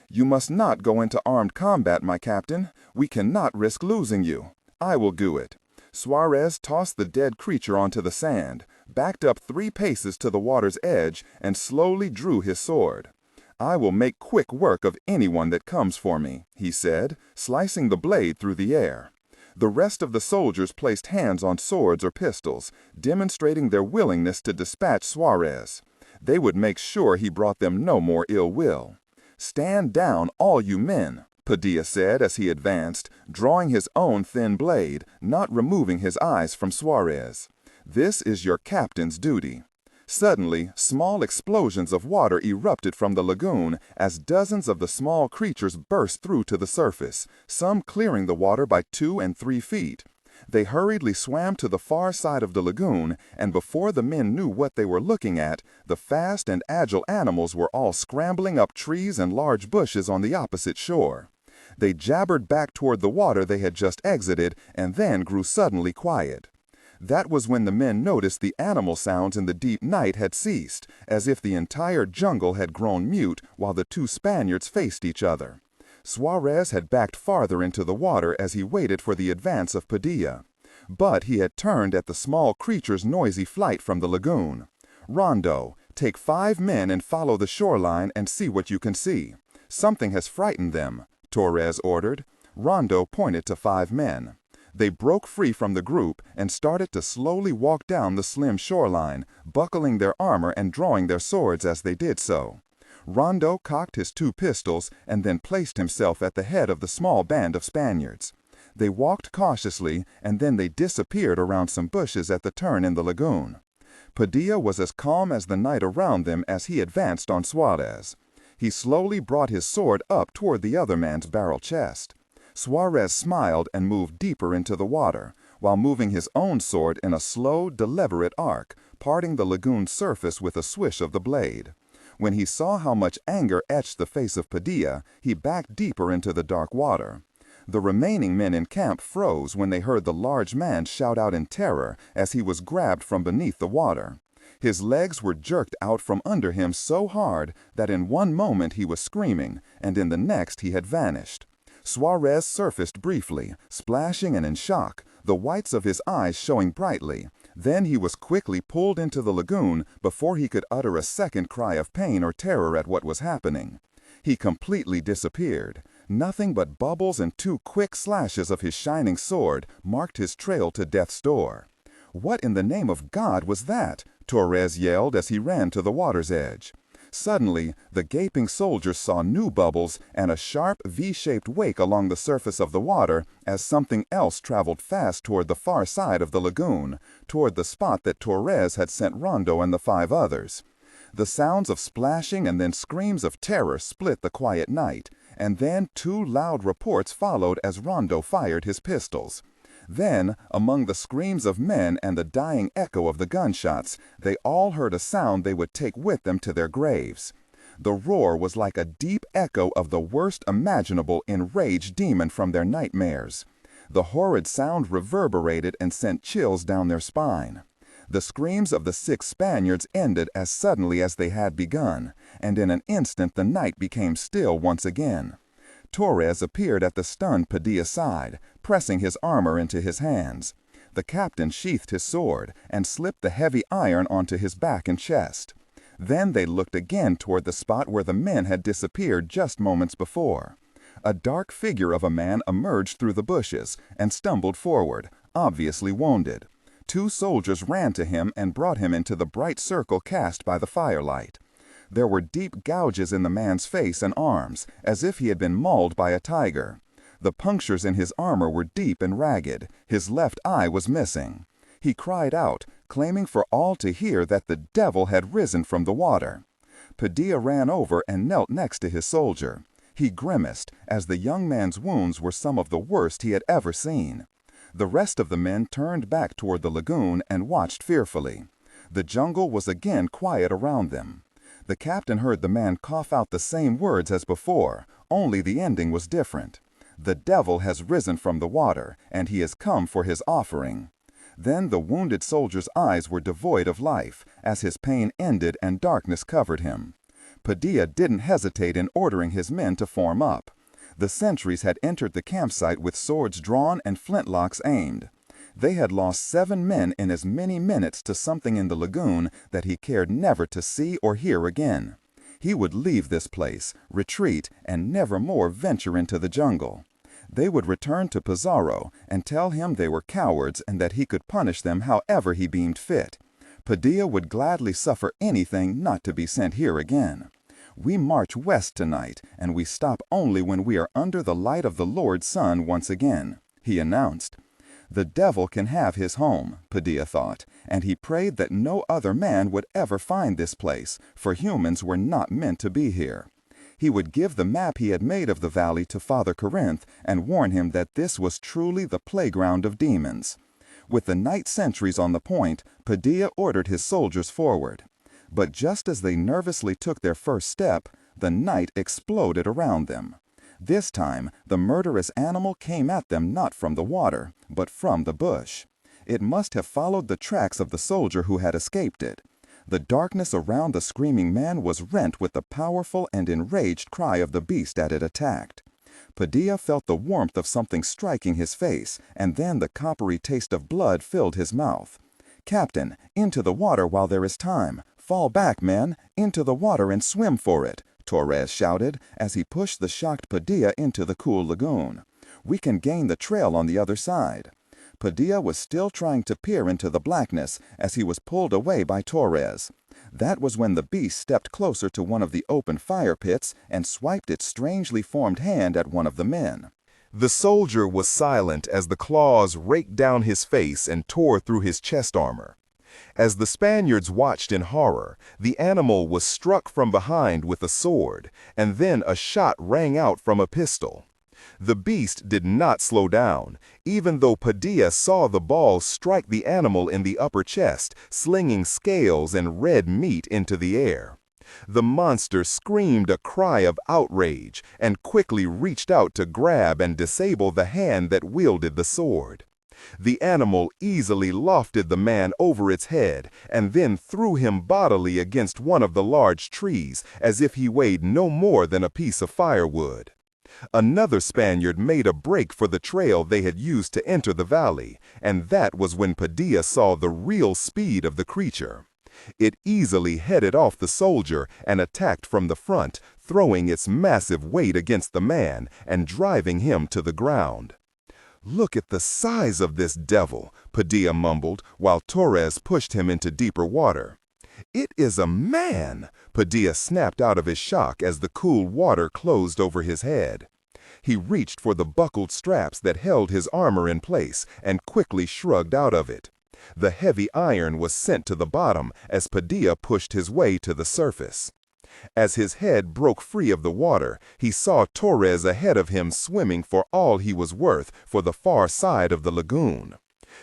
"You must not go into armed combat, my captain. We cannot risk losing you." "I will do it." Suarez tossed the dead creature onto the sand, backed up 3 paces to the water's edge, and slowly drew his sword. "I will make quick work of anyone that comes for me," he said, slicing the blade through the air. The rest of the soldiers placed hands on swords or pistols, demonstrating their willingness to dispatch Suarez. They would make sure he brought them no more ill will. "Stand down, all you men," Padilla said as he advanced, drawing his own thin blade, not removing his eyes from Suarez. "This is your captain's duty." Suddenly, small explosions of water erupted from the lagoon as dozens of the small creatures burst through to the surface, some clearing the water by 2 and 3 feet. They hurriedly swam to the far side of the lagoon, and before the men knew what they were looking at, the fast and agile animals were all scrambling up trees and large bushes on the opposite shore. They jabbered back toward the water they had just exited and then grew suddenly quiet. That was when the men noticed the animal sounds in the deep night had ceased, as if the entire jungle had grown mute while the two Spaniards faced each other. Suarez had backed farther into the water as he waited for the advance of Padilla. But he had turned at the small creature's noisy flight from the lagoon. "Rondo, take 5 men and follow the shoreline and see what you can see. Something has frightened them," Torres ordered. Rondo pointed to 5 men. They broke free from the group and started to slowly walk down the slim shoreline, buckling their armor and drawing their swords as they did so. Rondo cocked his 2 pistols and then placed himself at the head of the small band of Spaniards. They walked cautiously, and then they disappeared around some bushes at the turn in the lagoon. Padilla was as calm as the night around them as he advanced on Suarez. He slowly brought his sword up toward the other man's barrel chest. Suarez smiled and moved deeper into the water, while moving his own sword in a slow, deliberate arc, parting the lagoon's surface with a swish of the blade. When he saw how much anger etched the face of Padilla, he backed deeper into the dark water. The remaining men in camp froze when they heard the large man shout out in terror as he was grabbed from beneath the water. His legs were jerked out from under him so hard that in one moment he was screaming, and in the next he had vanished. Suarez surfaced briefly, splashing and in shock, the whites of his eyes showing brightly. Then he was quickly pulled into the lagoon before he could utter a second cry of pain or terror at what was happening. He completely disappeared. Nothing but bubbles and 2 quick slashes of his shining sword marked his trail to death's door. "What in the name of God was that?" Torres yelled as he ran to the water's edge. Suddenly, the gaping soldiers saw new bubbles and a sharp V-shaped wake along the surface of the water as something else traveled fast toward the far side of the lagoon, toward the spot that Torres had sent Rondo and the 5 others. The sounds of splashing and then screams of terror split the quiet night, and then 2 loud reports followed as Rondo fired his pistols. Then, among the screams of men and the dying echo of the gunshots, they all heard a sound they would take with them to their graves. The roar was like a deep echo of the worst imaginable enraged demon from their nightmares. The horrid sound reverberated and sent chills down their spine. The screams of the 6 Spaniards ended as suddenly as they had begun, and in an instant the night became still once again. Torres appeared at the stunned Padilla's side, pressing his armor into his hands. The captain sheathed his sword and slipped the heavy iron onto his back and chest. Then they looked again toward the spot where the men had disappeared just moments before. A dark figure of a man emerged through the bushes and stumbled forward, obviously wounded. 2 soldiers ran to him and brought him into the bright circle cast by the firelight. There were deep gouges in the man's face and arms, as if he had been mauled by a tiger. The punctures in his armor were deep and ragged. His left eye was missing. He cried out, claiming for all to hear that the devil had risen from the water. Padilla ran over and knelt next to his soldier. He grimaced, as the young man's wounds were some of the worst he had ever seen. The rest of the men turned back toward the lagoon and watched fearfully. The jungle was again quiet around them. The captain heard the man cough out the same words as before, only the ending was different. "The devil has risen from the water, and he has come for his offering." Then the wounded soldier's eyes were devoid of life, as his pain ended and darkness covered him. Padilla didn't hesitate in ordering his men to form up. The sentries had entered the campsite with swords drawn and flintlocks aimed. They had lost 7 men in as many minutes to something in the lagoon that he cared never to see or hear again. He would leave this place, retreat, and never more venture into the jungle. They would return to Pizarro and tell him they were cowards and that he could punish them however he deemed fit. Padilla would gladly suffer anything not to be sent here again. "We march west tonight, and we stop only when we are under the light of the Lord's sun once again," he announced. The devil can have his home, Padilla thought, and he prayed that no other man would ever find this place, for humans were not meant to be here. He would give the map he had made of the valley to Father Corinth and warn him that this was truly the playground of demons. With the night sentries on the point, Padilla ordered his soldiers forward. But just as they nervously took their first step, the night exploded around them. This time, the murderous animal came at them not from the water, but from the bush. It must have followed the tracks of the soldier who had escaped it. The darkness around the screaming man was rent with the powerful and enraged cry of the beast that it attacked. Padilla felt the warmth of something striking his face, and then the coppery taste of blood filled his mouth. "Captain, into the water while there is time. Fall back, men, into the water and swim for it," Torres shouted as he pushed the shocked Padilla into the cool lagoon. "We can gain the trail on the other side." Padilla was still trying to peer into the blackness as he was pulled away by Torres. That was when the beast stepped closer to one of the open fire pits and swiped its strangely formed hand at one of the men. The soldier was silent as the claws raked down his face and tore through his chest armor. As the Spaniards watched in horror, the animal was struck from behind with a sword, and then a shot rang out from a pistol. The beast did not slow down, even though Padilla saw the ball strike the animal in the upper chest, slinging scales and red meat into the air. The monster screamed a cry of outrage and quickly reached out to grab and disable the hand that wielded the sword. The animal easily lofted the man over its head and then threw him bodily against one of the large trees as if he weighed no more than a piece of firewood. Another Spaniard made a break for the trail they had used to enter the valley, and that was when Padilla saw the real speed of the creature. It easily headed off the soldier and attacked from the front, throwing its massive weight against the man and driving him to the ground. "Look at the size of this devil," Padilla mumbled while Torres pushed him into deeper water. "It is a man!" Padilla snapped out of his shock as the cool water closed over his head. He reached for the buckled straps that held his armor in place and quickly shrugged out of it. The heavy iron was sent to the bottom as Padilla pushed his way to the surface. As his head broke free of the water, he saw Torres ahead of him swimming for all he was worth for the far side of the lagoon.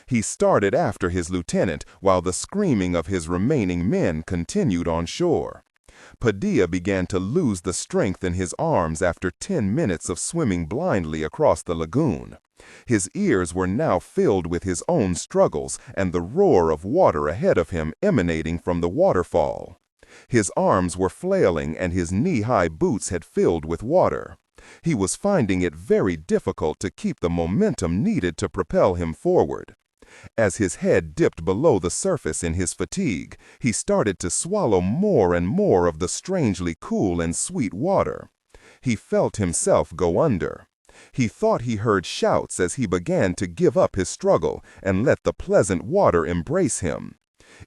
He started after his lieutenant while the screaming of his remaining men continued on shore. Padilla began to lose the strength in his arms after 10 minutes of swimming blindly across the lagoon. His ears were now filled with his own struggles and the roar of water ahead of him emanating from the waterfall. His arms were flailing and his knee-high boots had filled with water. He was finding it very difficult to keep the momentum needed to propel him forward. As his head dipped below the surface in his fatigue, he started to swallow more and more of the strangely cool and sweet water. He felt himself go under. He thought he heard shouts as he began to give up his struggle and let the pleasant water embrace him.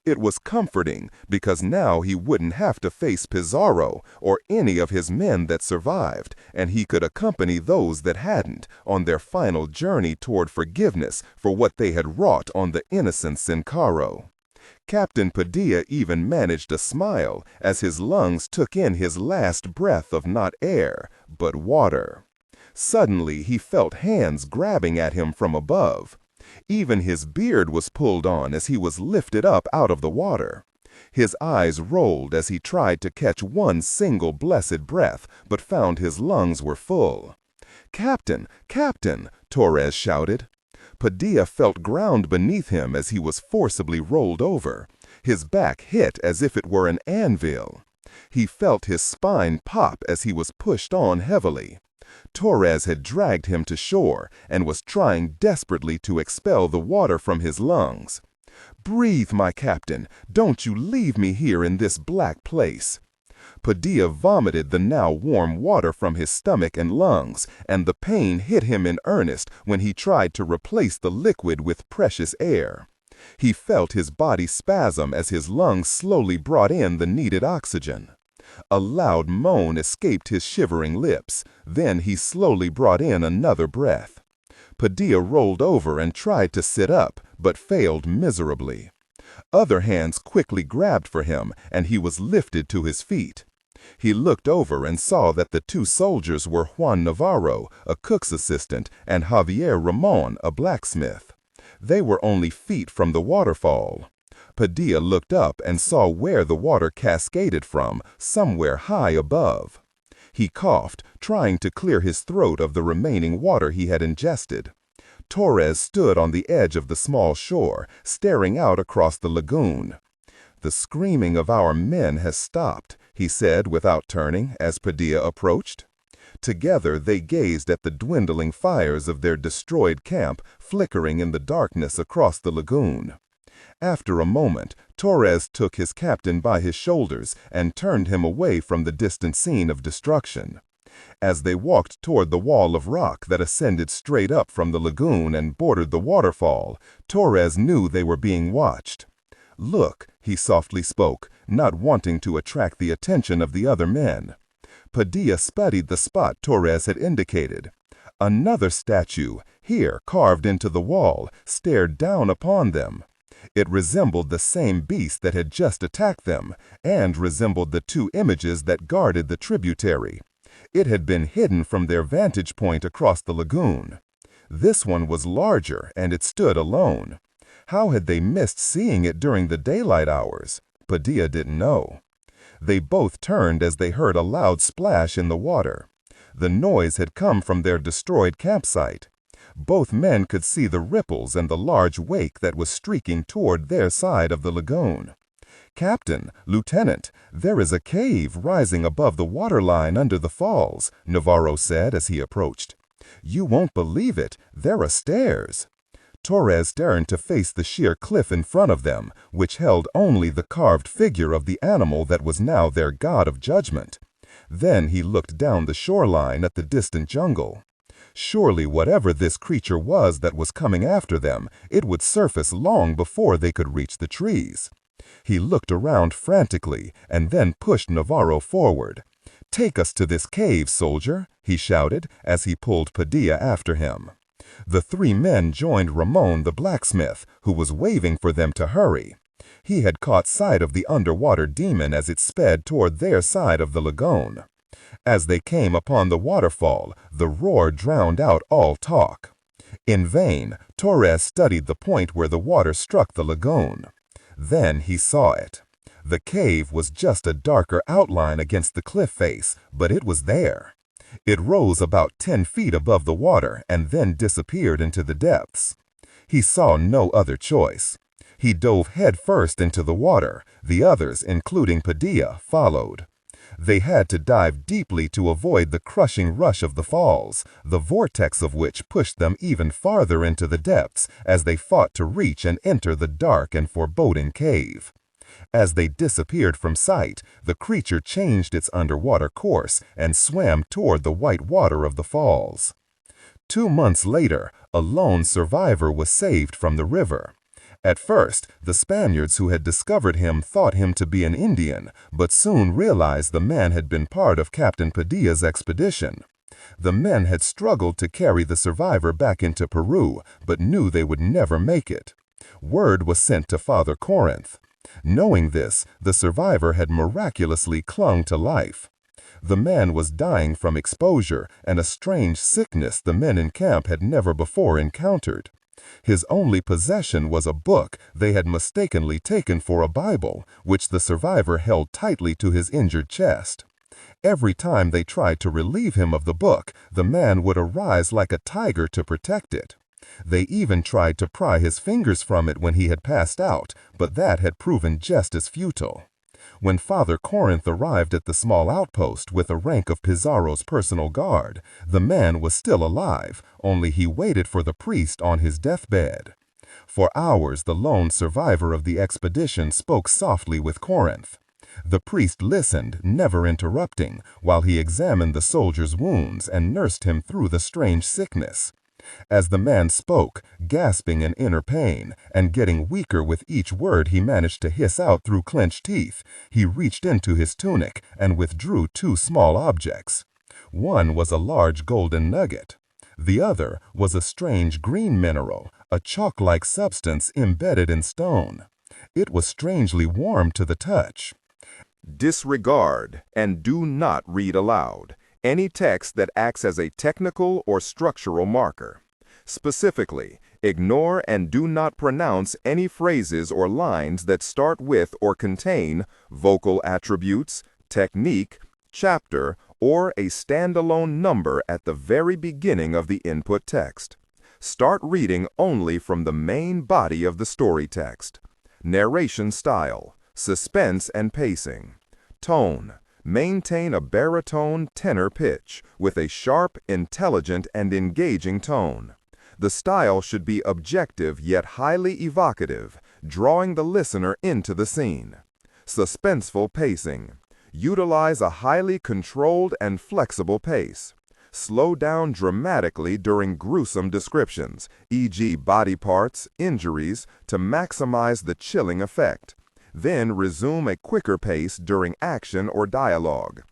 It was comforting because now he wouldn't have to face Pizarro or any of his men that survived, and he could accompany those that hadn't on their final journey toward forgiveness for what they had wrought on the innocent Sin Caro. Captain Padilla even managed a smile as his lungs took in his last breath of not air, but water. Suddenly he felt hands grabbing at him from above. Even his beard was pulled on as he was lifted up out of the water. His eyes rolled as he tried to catch one single blessed breath, but found his lungs were full. "Captain! Captain!" Torres shouted. Padilla felt ground beneath him as he was forcibly rolled over. His back hit as if it were an anvil. He felt his spine pop as he was pushed on heavily. Torres had dragged him to shore and was trying desperately to expel the water from his lungs. "Breathe, my captain. Don't you leave me here in this black place." Padilla vomited the now warm water from his stomach and lungs, and the pain hit him in earnest when he tried to replace the liquid with precious air. He felt his body spasm as his lungs slowly brought in the needed oxygen. A loud moan escaped his shivering lips. Then he slowly brought in another breath. Padilla rolled over and tried to sit up, but failed miserably. Other hands quickly grabbed for him, and he was lifted to his feet. He looked over and saw that the two soldiers were Juan Navarro, a cook's assistant, and Javier Ramon, a blacksmith. They were only feet from the waterfall. Padilla looked up and saw where the water cascaded from, somewhere high above. He coughed, trying to clear his throat of the remaining water he had ingested. Torres stood on the edge of the small shore, staring out across the lagoon. "The screaming of our men has stopped," he said without turning as Padilla approached. Together they gazed at the dwindling fires of their destroyed camp flickering in the darkness across the lagoon. After a moment, Torres took his captain by his shoulders and turned him away from the distant scene of destruction. As they walked toward the wall of rock that ascended straight up from the lagoon and bordered the waterfall, Torres knew they were being watched. "Look," he softly spoke, not wanting to attract the attention of the other men. Padilla studied the spot Torres had indicated. Another statue, here carved into the wall, stared down upon them. It resembled the same beast that had just attacked them, and resembled the two images that guarded the tributary. It had been hidden from their vantage point across the lagoon. This one was larger, and it stood alone. How had they missed seeing it during the daylight hours? Padilla didn't know. They both turned as they heard a loud splash in the water. The noise had come from their destroyed campsite. Both men could see the ripples and the large wake that was streaking toward their side of the lagoon. "Captain, Lieutenant, there is a cave rising above the waterline under the falls," Navarro said as he approached. "You won't believe it, there are stairs." Torres turned to face the sheer cliff in front of them, which held only the carved figure of the animal that was now their god of judgment. Then he looked down the shoreline at the distant jungle. Surely whatever this creature was that was coming after them, it would surface long before they could reach the trees. He looked around frantically and then pushed Navarro forward. "Take us to this cave, soldier," he shouted as he pulled Padilla after him. The three men joined Ramon the blacksmith, who was waving for them to hurry. He had caught sight of the underwater demon as it sped toward their side of the lagoon. As they came upon the waterfall, the roar drowned out all talk. In vain, Torres studied the point where the water struck the lagoon. Then he saw it. The cave was just a darker outline against the cliff face, but it was there. It rose about 10 feet above the water and then disappeared into the depths. He saw no other choice. He dove headfirst into the water. The others, including Padilla, followed. They had to dive deeply to avoid the crushing rush of the falls, the vortex of which pushed them even farther into the depths as they fought to reach and enter the dark and foreboding cave. As they disappeared from sight, the creature changed its underwater course and swam toward the white water of the falls. 2 months later, a lone survivor was saved from the river. At first, the Spaniards who had discovered him thought him to be an Indian, but soon realized the man had been part of Captain Padilla's expedition. The men had struggled to carry the survivor back into Peru, but knew they would never make it. Word was sent to Father Corinth. Knowing this, the survivor had miraculously clung to life. The man was dying from exposure and a strange sickness the men in camp had never before encountered. His only possession was a book they had mistakenly taken for a Bible, which the survivor held tightly to his injured chest. Every time they tried to relieve him of the book, the man would arise like a tiger to protect it. They even tried to pry his fingers from it when he had passed out, but that had proven just as futile. When Father Corinth arrived at the small outpost with a rank of Pizarro's personal guard, the man was still alive, only he waited for the priest on his deathbed. For hours the lone survivor of the expedition spoke softly with Corinth. The priest listened, never interrupting, while he examined the soldier's wounds and nursed him through the strange sickness. As the man spoke, gasping in inner pain, and getting weaker with each word he managed to hiss out through clenched teeth, he reached into his tunic and withdrew 2 small objects. One was a large golden nugget. The other was a strange green mineral, a chalk-like substance embedded in stone. It was strangely warm to the touch. Disregard and do not read aloud any text that acts as a technical or structural marker. Specifically, ignore and do not pronounce any phrases or lines that start with or contain vocal attributes, technique, chapter, or a standalone number at the very beginning of the input text. Start reading only from the main body of the story text. Narration style, suspense and pacing. Tone. Maintain a baritone tenor pitch with a sharp, intelligent, and engaging tone. The style should be objective yet highly evocative, drawing the listener into the scene. Suspenseful pacing. Utilize a highly controlled and flexible pace. Slow down dramatically during gruesome descriptions, e.g. body parts, injuries, to maximize the chilling effect. Then resume a quicker pace during action or dialogue.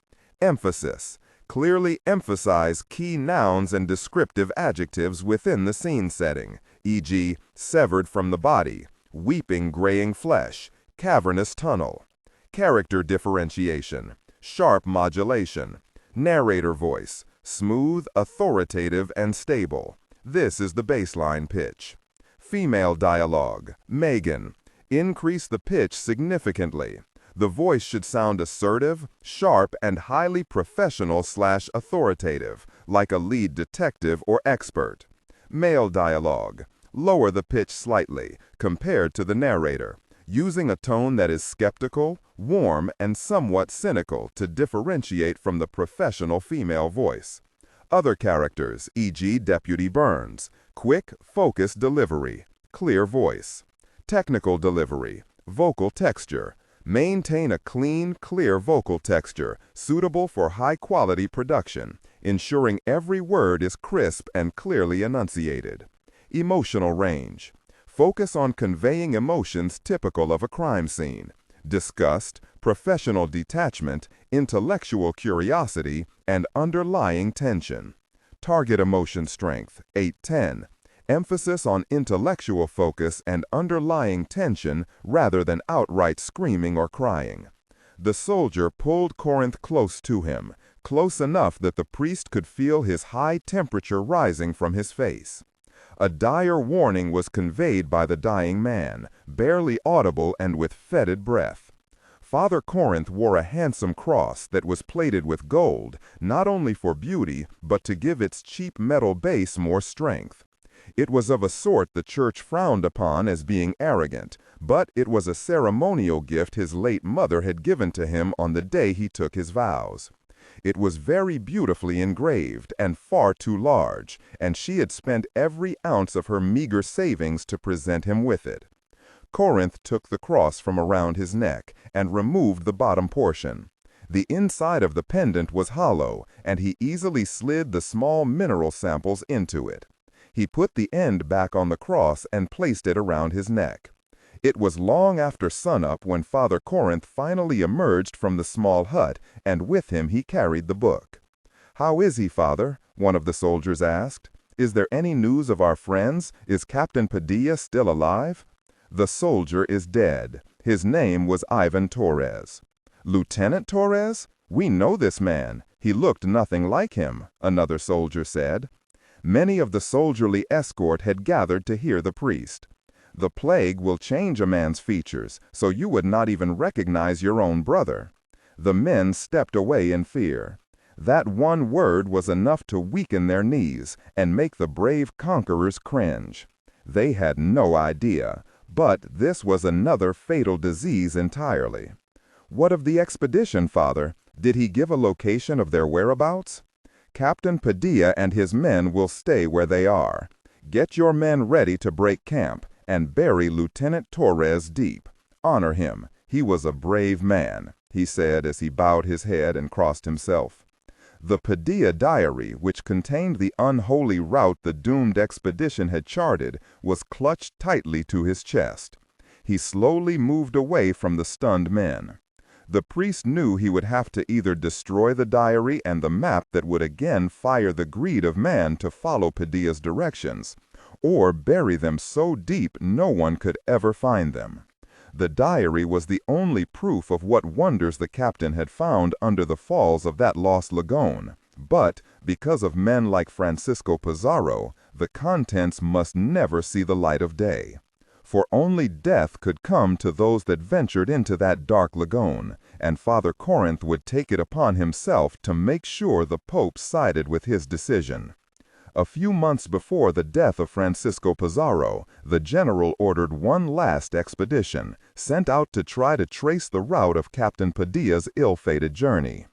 Emphasis. Clearly emphasize key nouns and descriptive adjectives within the scene setting, e.g. severed from the body, weeping graying flesh, cavernous tunnel. Character differentiation, sharp modulation. Narrator voice, smooth, authoritative, and stable. This is the baseline pitch. Female dialogue, Megan. Increase the pitch significantly. The voice should sound assertive, sharp, and highly professional/authoritative, like a lead detective or expert. Male dialogue. Lower the pitch slightly, compared to the narrator, using a tone that is skeptical, warm, and somewhat cynical to differentiate from the professional female voice. Other characters, e.g. Deputy Burns. Quick, focused delivery. Clear voice. Technical delivery, vocal texture. Maintain a clean, clear vocal texture, suitable for high-quality production, ensuring every word is crisp and clearly enunciated. Emotional range. Focus on conveying emotions typical of a crime scene: disgust, professional detachment, intellectual curiosity, and underlying tension. Target emotion strength, 8-10. Emphasis on intellectual focus and underlying tension rather than outright screaming or crying. The soldier pulled Corinth close to him, close enough that the priest could feel his high temperature rising from his face. A dire warning was conveyed by the dying man, barely audible and with fetid breath. Father Corinth wore a handsome cross that was plated with gold, not only for beauty, but to give its cheap metal base more strength. It was of a sort the church frowned upon as being arrogant, but it was a ceremonial gift his late mother had given to him on the day he took his vows. It was very beautifully engraved and far too large, and she had spent every ounce of her meager savings to present him with it. Corinth took the cross from around his neck and removed the bottom portion. The inside of the pendant was hollow, and he easily slid the small mineral samples into it. He put the end back on the cross and placed it around his neck. It was long after sunup when Father Corinth finally emerged from the small hut, and with him he carried the book. "How is he, Father?" one of the soldiers asked. "Is there any news of our friends? Is Captain Padilla still alive?" "The soldier is dead. His name was Ivan Torres." "Lieutenant Torres? We know this man. He looked nothing like him," another soldier said. Many of the soldierly escort had gathered to hear the priest. "The plague will change a man's features, so you would not even recognize your own brother." The men stepped away in fear. That one word was enough to weaken their knees and make the brave conquerors cringe. They had no idea, but this was another fatal disease entirely. "What of the expedition, Father? Did he give a location of their whereabouts?" "Captain Padilla and his men will stay where they are. Get your men ready to break camp and bury Lieutenant Torres deep. Honor him. He was a brave man," he said as he bowed his head and crossed himself. The Padilla diary, which contained the unholy route the doomed expedition had charted, was clutched tightly to his chest. He slowly moved away from the stunned men. The priest knew he would have to either destroy the diary and the map that would again fire the greed of man to follow Padilla's directions, or bury them so deep no one could ever find them. The diary was the only proof of what wonders the captain had found under the falls of that lost lagoon. But, because of men like Francisco Pizarro, the contents must never see the light of day. For only death could come to those that ventured into that dark lagoon, and Father Corinth would take it upon himself to make sure the Pope sided with his decision. A few months before the death of Francisco Pizarro, the general ordered one last expedition, sent out to try to trace the route of Captain Padilla's ill-fated journey.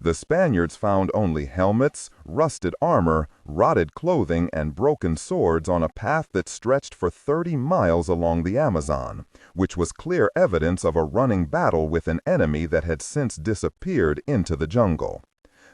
The Spaniards found only helmets, rusted armor, rotted clothing, and broken swords on a path that stretched for 30 miles along the Amazon, which was clear evidence of a running battle with an enemy that had since disappeared into the jungle.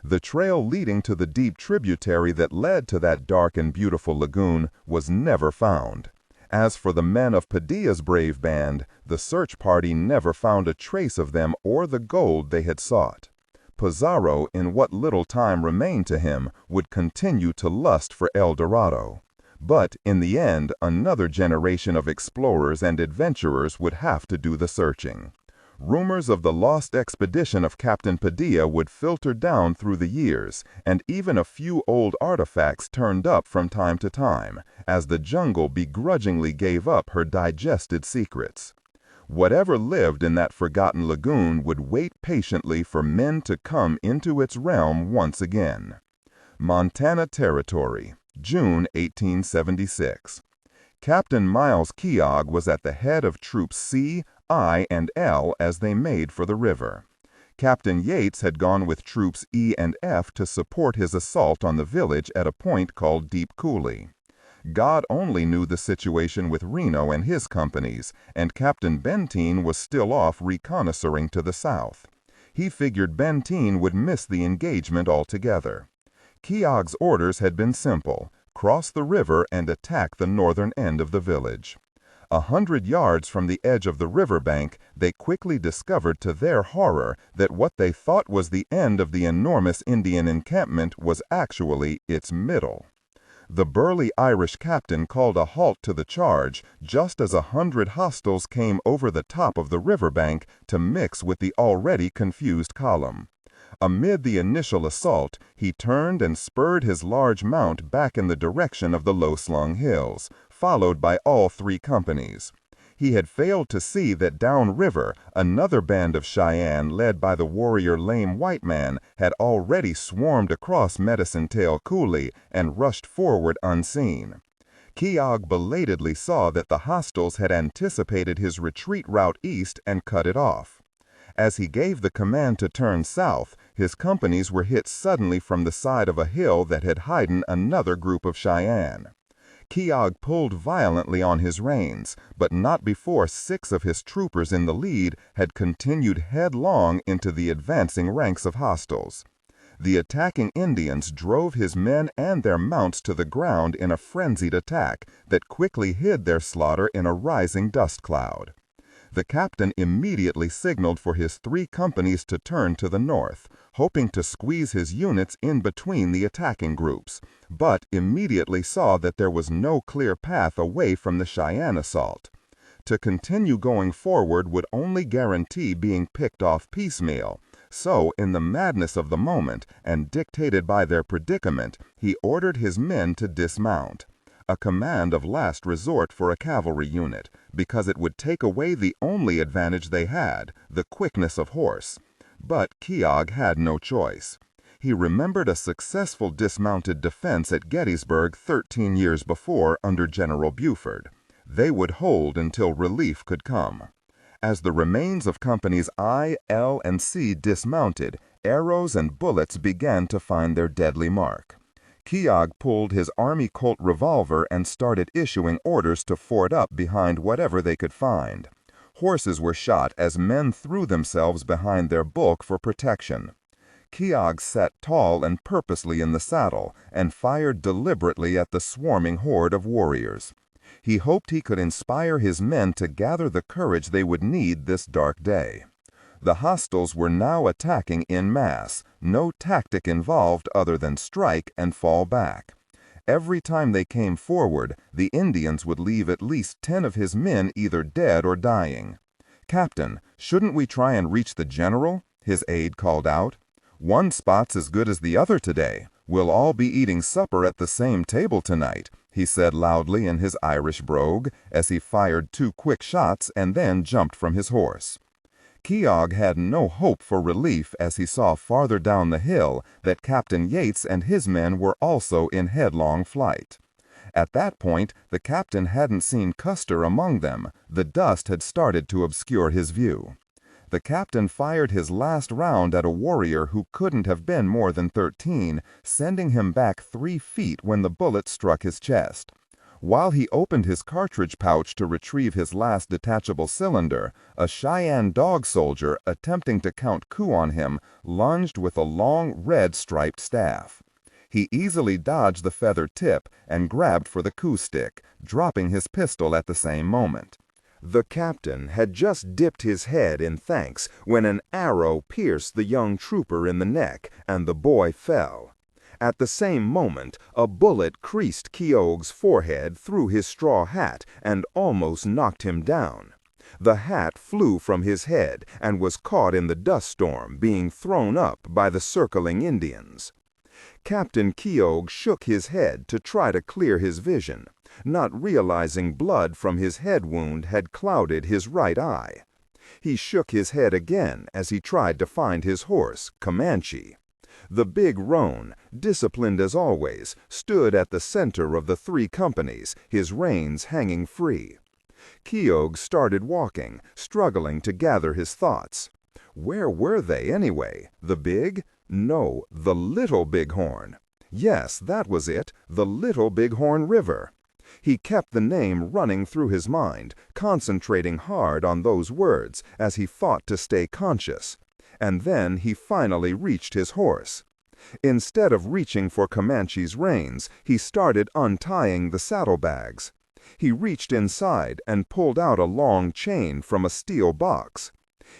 The trail leading to the deep tributary that led to that dark and beautiful lagoon was never found. As for the men of Padilla's brave band, the search party never found a trace of them or the gold they had sought. Pizarro, in what little time remained to him, would continue to lust for El Dorado. But, in the end, another generation of explorers and adventurers would have to do the searching. Rumors of the lost expedition of Captain Padilla would filter down through the years, and even a few old artifacts turned up from time to time, as the jungle begrudgingly gave up her digested secrets. Whatever lived in that forgotten lagoon would wait patiently for men to come into its realm once again. Montana Territory, June 1876. Captain Miles Keogh was at the head of Troops C, I, and L as they made for the river. Captain Yates had gone with Troops E and F to support his assault on the village at a point called Deep Coulee. God only knew the situation with Reno and his companies, and Captain Benteen was still off reconnoitering to the south. He figured Benteen would miss the engagement altogether. Keogh's orders had been simple: cross the river and attack the northern end of the village. 100 yards from the edge of the riverbank, they quickly discovered to their horror that what they thought was the end of the enormous Indian encampment was actually its middle. The burly Irish captain called a halt to the charge just as 100 hostiles came over the top of the riverbank to mix with the already confused column. Amid the initial assault, he turned and spurred his large mount back in the direction of the low-slung hills, followed by all 3 companies. He had failed to see that downriver, another band of Cheyenne led by the warrior Lame White Man had already swarmed across Medicine Tail Coulee and rushed forward unseen. Keogh belatedly saw that the hostiles had anticipated his retreat route east and cut it off. As he gave the command to turn south, his companies were hit suddenly from the side of a hill that had hidden another group of Cheyenne. Keogh pulled violently on his reins, but not before 6 of his troopers in the lead had continued headlong into the advancing ranks of hostiles. The attacking Indians drove his men and their mounts to the ground in a frenzied attack that quickly hid their slaughter in a rising dust cloud. The captain immediately signaled for his 3 companies to turn to the north, hoping to squeeze his units in between the attacking groups, but immediately saw that there was no clear path away from the Cheyenne assault. To continue going forward would only guarantee being picked off piecemeal, so in the madness of the moment, and dictated by their predicament, he ordered his men to dismount. A command of last resort for a cavalry unit, because it would take away the only advantage they had, the quickness of horse. But Keogh had no choice. He remembered a successful dismounted defense at Gettysburg 13 years before under General Buford. They would hold until relief could come. As the remains of companies I, L, and C dismounted, arrows and bullets began to find their deadly mark. Keogh pulled his Army Colt revolver and started issuing orders to fort up behind whatever they could find. Horses were shot as men threw themselves behind their bulk for protection. Keogh sat tall and purposely in the saddle and fired deliberately at the swarming horde of warriors. He hoped he could inspire his men to gather the courage they would need this dark day. The hostiles were now attacking en masse, no tactic involved other than strike and fall back. Every time they came forward, the Indians would leave at least 10 of his men either dead or dying. "Captain, shouldn't we try and reach the general?" his aide called out. "One spot's as good as the other today. We'll all be eating supper at the same table tonight," he said loudly in his Irish brogue as he fired 2 quick shots and then jumped from his horse. Keogh had no hope for relief as he saw farther down the hill that Captain Yates and his men were also in headlong flight. At that point, the captain hadn't seen Custer among them. The dust had started to obscure his view. The captain fired his last round at a warrior who couldn't have been more than 13, sending him back 3 feet when the bullet struck his chest. While he opened his cartridge pouch to retrieve his last detachable cylinder, a Cheyenne dog soldier, attempting to count coup on him, lunged with a long, red-striped staff. He easily dodged the feather tip and grabbed for the coup stick, dropping his pistol at the same moment. The captain had just dipped his head in thanks when an arrow pierced the young trooper in the neck and the boy fell. At the same moment, a bullet creased Keogh's forehead through his straw hat and almost knocked him down. The hat flew from his head and was caught in the dust storm, being thrown up by the circling Indians. Captain Keogh shook his head to try to clear his vision, not realizing blood from his head wound had clouded his right eye. He shook his head again as he tried to find his horse, Comanche. The big roan, disciplined as always, stood at the center of the 3 companies, his reins hanging free. Keogh started walking, struggling to gather his thoughts. Where were they, anyway? The big? No, the Little Bighorn. Yes, that was it, the Little Bighorn River. He kept the name running through his mind, concentrating hard on those words as he fought to stay conscious. And then he finally reached his horse. Instead of reaching for Comanche's reins, he started untying the saddlebags. He reached inside and pulled out a long chain from a steel box.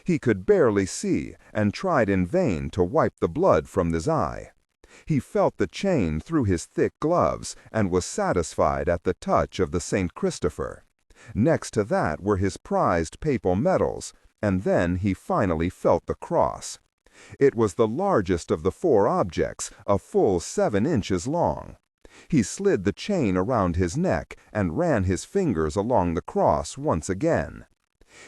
He could barely see and tried in vain to wipe the blood from his eye. He felt the chain through his thick gloves and was satisfied at the touch of the St. Christopher. Next to that were his prized papal medals, and then he finally felt the cross. It was the largest of the 4 objects, a full 7 inches long. He slid the chain around his neck and ran his fingers along the cross once again.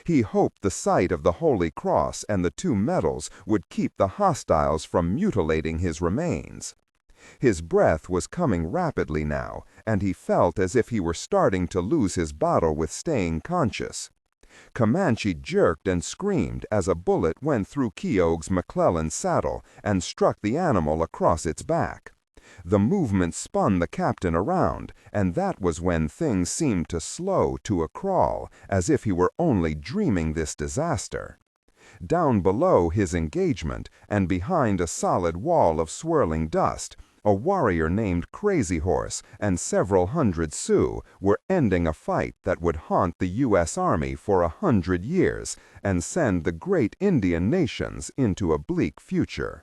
He hoped the sight of the Holy Cross and the 2 medals would keep the hostiles from mutilating his remains. His breath was coming rapidly now, and he felt as if he were starting to lose his battle with staying conscious. Comanche jerked and screamed as a bullet went through Keogh's McClellan saddle and struck the animal across its back. The movement spun the captain around, and that was when things seemed to slow to a crawl, as if he were only dreaming this disaster. Down below his engagement, and behind a solid wall of swirling dust, a warrior named Crazy Horse and several hundred Sioux were ending a fight that would haunt the U.S. Army for 100 years and send the great Indian nations into a bleak future.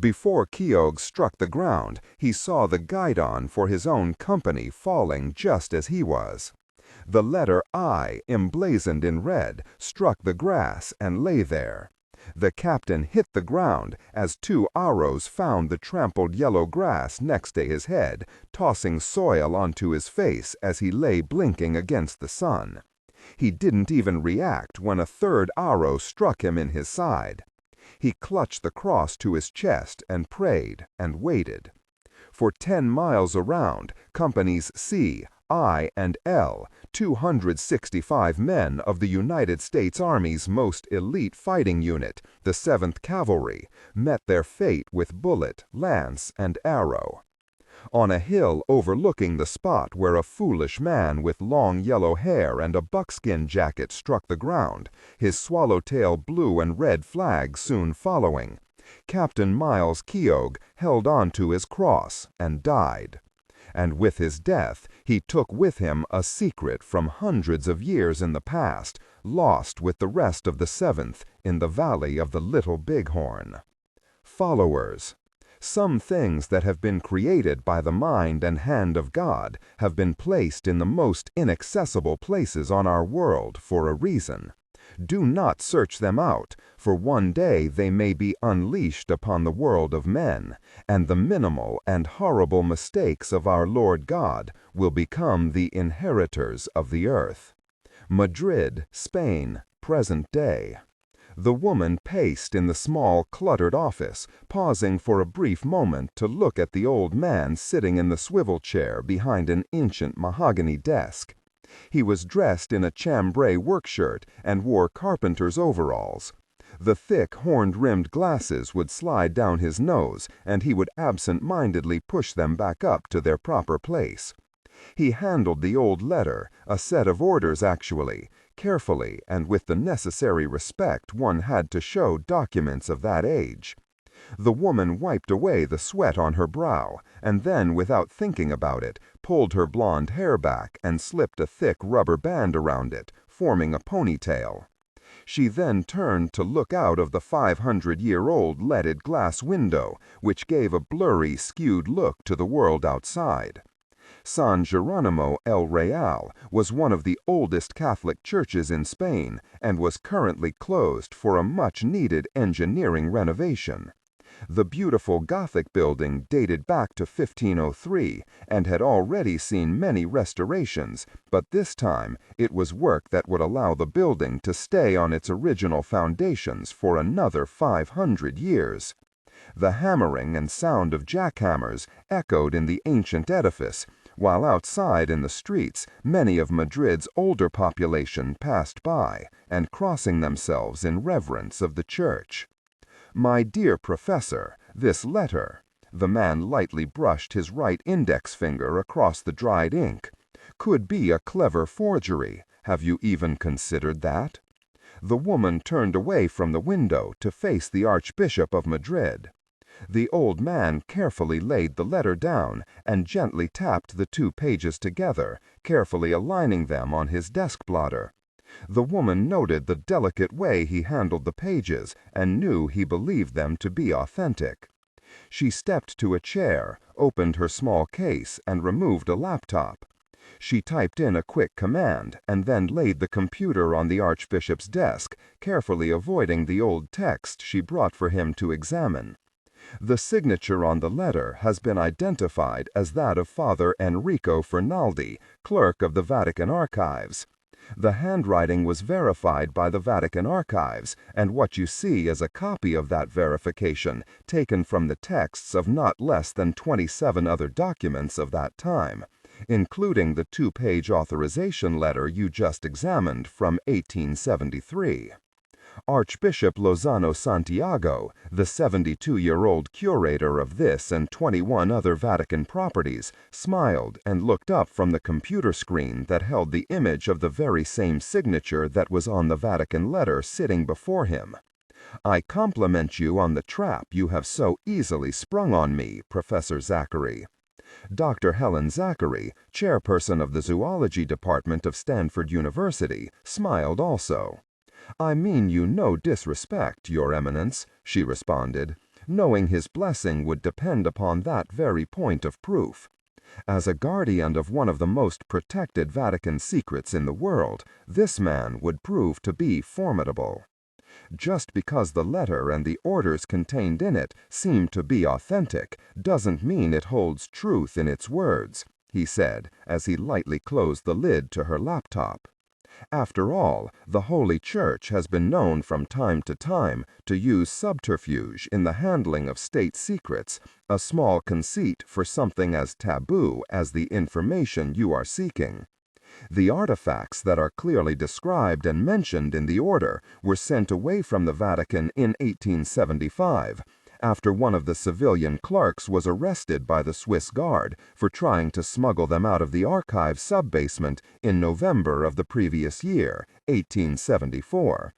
Before Keogh struck the ground, he saw the guidon for his own company falling just as he was. The letter I, emblazoned in red, struck the grass and lay there. The captain hit the ground as 2 arrows found the trampled yellow grass next to his head, tossing soil onto his face as he lay blinking against the sun. He didn't even react when a 3rd arrow struck him in his side. He clutched the cross to his chest and prayed and waited. For 10 miles around, companies C, I, and L, 265 men of the United States Army's most elite fighting unit, the 7th Cavalry, met their fate with bullet, lance, and arrow. On a hill overlooking the spot where a foolish man with long yellow hair and a buckskin jacket struck the ground, his swallowtail blue and red flag soon following, Captain Miles Keogh held on to his cross and died. And with his death, he took with him a secret from hundreds of years in the past, lost with the rest of the 7th in the valley of the Little Bighorn. Followers. Some things that have been created by the mind and hand of God have been placed in the most inaccessible places on our world for a reason. Do not search them out, for one day they may be unleashed upon the world of men, and the minimal and horrible mistakes of our Lord God will become the inheritors of the earth. Madrid, Spain, present day. The woman paced in the small, cluttered office, pausing for a brief moment to look at the old man sitting in the swivel chair behind an ancient mahogany desk. He was dressed in a chambray workshirt and wore carpenter's overalls. The thick, horn-rimmed glasses would slide down his nose, and he would absent-mindedly push them back up to their proper place. He handled the old letter, a set of orders actually, carefully and with the necessary respect one had to show documents of that age. The woman wiped away the sweat on her brow, and then, without thinking about it, pulled her blonde hair back and slipped a thick rubber band around it, forming a ponytail. She then turned to look out of the 500-year-old leaded glass window, which gave a blurry, skewed look to the world outside. San Geronimo el Real was one of the oldest Catholic churches in Spain and was currently closed for a much-needed engineering renovation. The beautiful Gothic building dated back to 1503 and had already seen many restorations, but this time it was work that would allow the building to stay on its original foundations for another 500 years. The hammering and sound of jackhammers echoed in the ancient edifice, while outside in the streets many of Madrid's older population passed by and crossing themselves in reverence of the church. "My dear Professor, this letter," the man lightly brushed his right index finger across the dried ink, "could be a clever forgery. Have you even considered that?" The woman turned away from the window to face the Archbishop of Madrid. The old man carefully laid the letter down and gently tapped the 2 pages together, carefully aligning them on his desk blotter. The woman noted the delicate way he handled the pages and knew he believed them to be authentic. She stepped to a chair, opened her small case, and removed a laptop. She typed in a quick command and then laid the computer on the Archbishop's desk, carefully avoiding the old text she brought for him to examine. The signature on the letter has been identified as that of Father Enrico Fernaldi, clerk of the Vatican Archives. The handwriting was verified by the Vatican Archives, and what you see is a copy of that verification, taken from the texts of not less than 27 other documents of that time, including the 2-page authorization letter you just examined from 1873. Archbishop Lozano Santiago, the 72-year-old curator of this and 21 other Vatican properties, smiled and looked up from the computer screen that held the image of the very same signature that was on the Vatican letter sitting before him. "I compliment you on the trap you have so easily sprung on me, Professor Zachary." Dr. Helen Zachary, chairperson of the zoology department of Stanford University, smiled also. "I mean you no disrespect, Your Eminence," she responded, knowing his blessing would depend upon that very point of proof. As a guardian of one of the most protected Vatican secrets in the world, this man would prove to be formidable. "Just because the letter and the orders contained in it seem to be authentic doesn't mean it holds truth in its words," he said as he lightly closed the lid to her laptop. After all, the Holy Church has been known from time to time to use subterfuge in the handling of state secrets, a small conceit for something as taboo as the information you are seeking. The artifacts that are clearly described and mentioned in the order were sent away from the Vatican in 1875, after one of the civilian clerks was arrested by the Swiss Guard for trying to smuggle them out of the archive sub-basement in November of the previous year, 1874.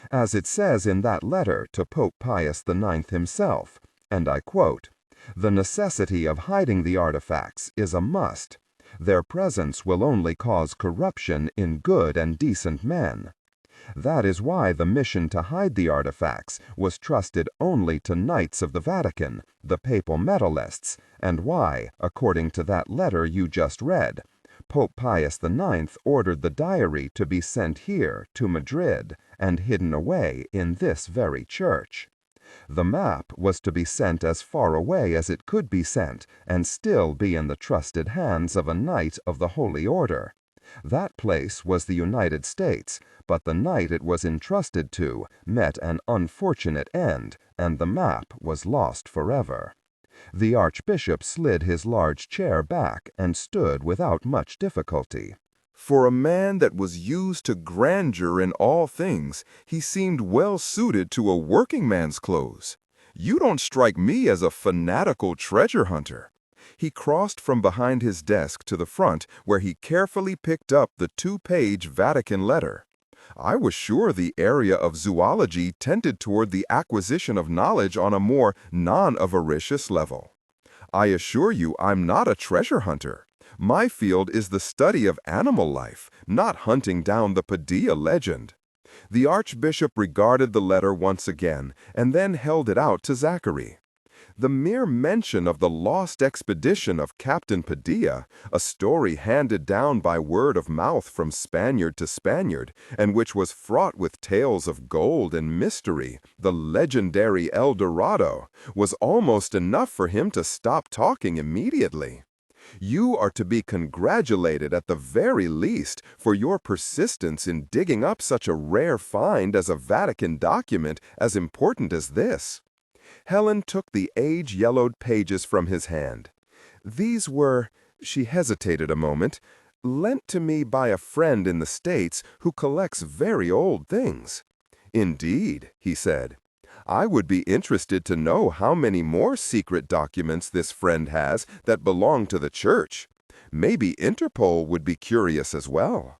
As it says in that letter to Pope Pius IX himself, and I quote, "The necessity of hiding the artifacts is a must. Their presence will only cause corruption in good and decent men. That is why the mission to hide the artifacts was trusted only to knights of the Vatican, the papal metallists, and why, according to that letter you just read, Pope Pius IX ordered the diary to be sent here, to Madrid, and hidden away in this very church. The map was to be sent as far away as it could be sent, and still be in the trusted hands of a knight of the Holy Order. That place was the United States, but the knight it was entrusted to met an unfortunate end, and the map was lost forever. The Archbishop slid his large chair back and stood without much difficulty. For a man that was used to grandeur in all things, he seemed well suited to a working man's clothes. You don't strike me as a fanatical treasure hunter. He crossed from behind his desk to the front, where he carefully picked up the 2-page Vatican letter. I was sure the area of zoology tended toward the acquisition of knowledge on a more non-avaricious level. I assure you I'm not a treasure hunter. My field is the study of animal life, not hunting down the Padilla legend. The Archbishop regarded the letter once again, and then held it out to Zachary. The mere mention of the lost expedition of Captain Padilla, a story handed down by word of mouth from Spaniard to Spaniard, and which was fraught with tales of gold and mystery, the legendary El Dorado, was almost enough for him to stop talking immediately. You are to be congratulated at the very least for your persistence in digging up such a rare find as a Vatican document as important as this. Helen took the age-yellowed pages from his hand. These were, she hesitated a moment, lent to me by a friend in the States who collects very old things. Indeed, he said. I would be interested to know how many more secret documents this friend has that belong to the church. Maybe Interpol would be curious as well.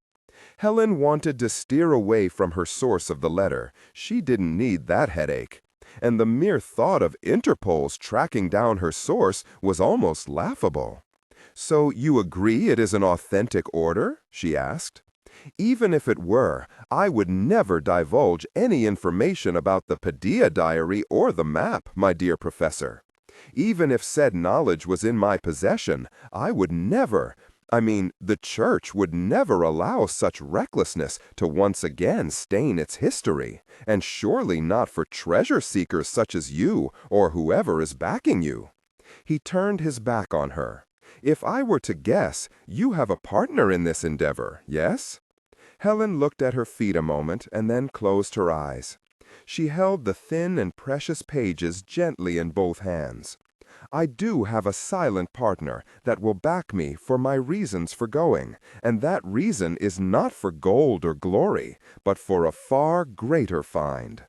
Helen wanted to steer away from her source of the letter. She didn't need that headache. And the mere thought of Interpol's tracking down her source was almost laughable. So you agree it is an authentic order? She asked. Even if it were, I would never divulge any information about the Padilla diary or the map, my dear professor. Even if said knowledge was in my possession, I would never, the church would never allow such recklessness to once again stain its history, and surely not for treasure seekers such as you or whoever is backing you. He turned his back on her. If I were to guess, you have a partner in this endeavor, yes? Helen looked at her feet a moment and then closed her eyes. She held the thin and precious pages gently in both hands. I do have a silent partner that will back me for my reasons for going, and that reason is not for gold or glory, but for a far greater find.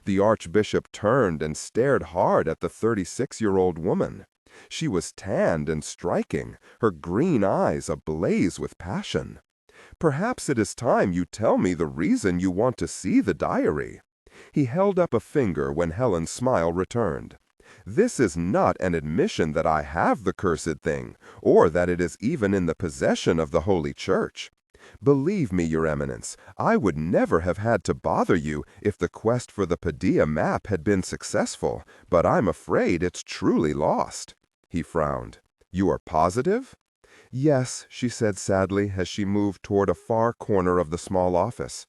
The Archbishop turned and stared hard at the 36-year-old woman. She was tanned and striking, her green eyes ablaze with passion. Perhaps it is time you tell me the reason you want to see the diary. He held up a finger when Helen's smile returned. This is not an admission that I have the cursed thing, or that it is even in the possession of the Holy Church. Believe me, Your Eminence, I would never have had to bother you if the quest for the Padilla map had been successful, but I'm afraid it's truly lost. He frowned. You are positive? Yes, she said sadly as she moved toward a far corner of the small office.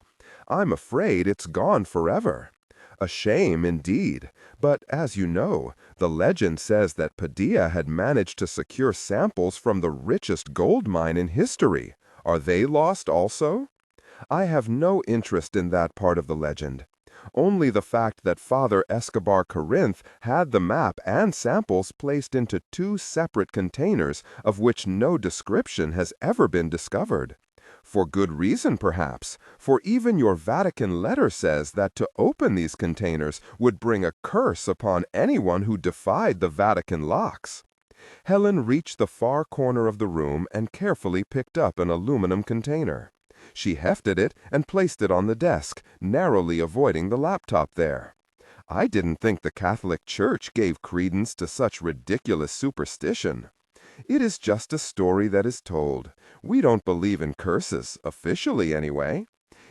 I'm afraid it's gone forever. A shame indeed, but as you know, the legend says that Padilla had managed to secure samples from the richest gold mine in history. Are they lost also? I have no interest in that part of the legend. Only the fact that Father Escobar Corinth had the map and samples placed into 2 separate containers of which no description has ever been discovered. For good reason, perhaps, for even your Vatican letter says that to open these containers would bring a curse upon anyone who defied the Vatican locks. Helen reached the far corner of the room and carefully picked up an aluminum container. She hefted it and placed it on the desk, narrowly avoiding the laptop there. I didn't think the Catholic Church gave credence to such ridiculous superstition. It is just a story that is told. We don't believe in curses, officially anyway.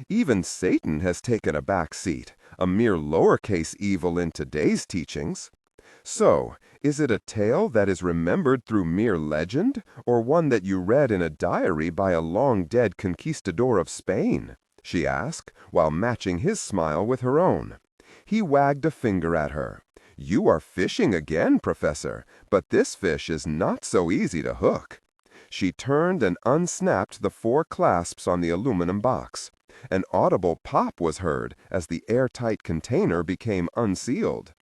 Even Satan has taken a back seat, a mere lowercase evil in today's teachings. So, is it a tale that is remembered through mere legend, or one that you read in a diary by a long-dead conquistador of Spain? She asked, while matching his smile with her own. He wagged a finger at her. You are fishing again, Professor, but this fish is not so easy to hook. She turned and unsnapped the 4 clasps on the aluminum box. An audible pop was heard as the airtight container became unsealed.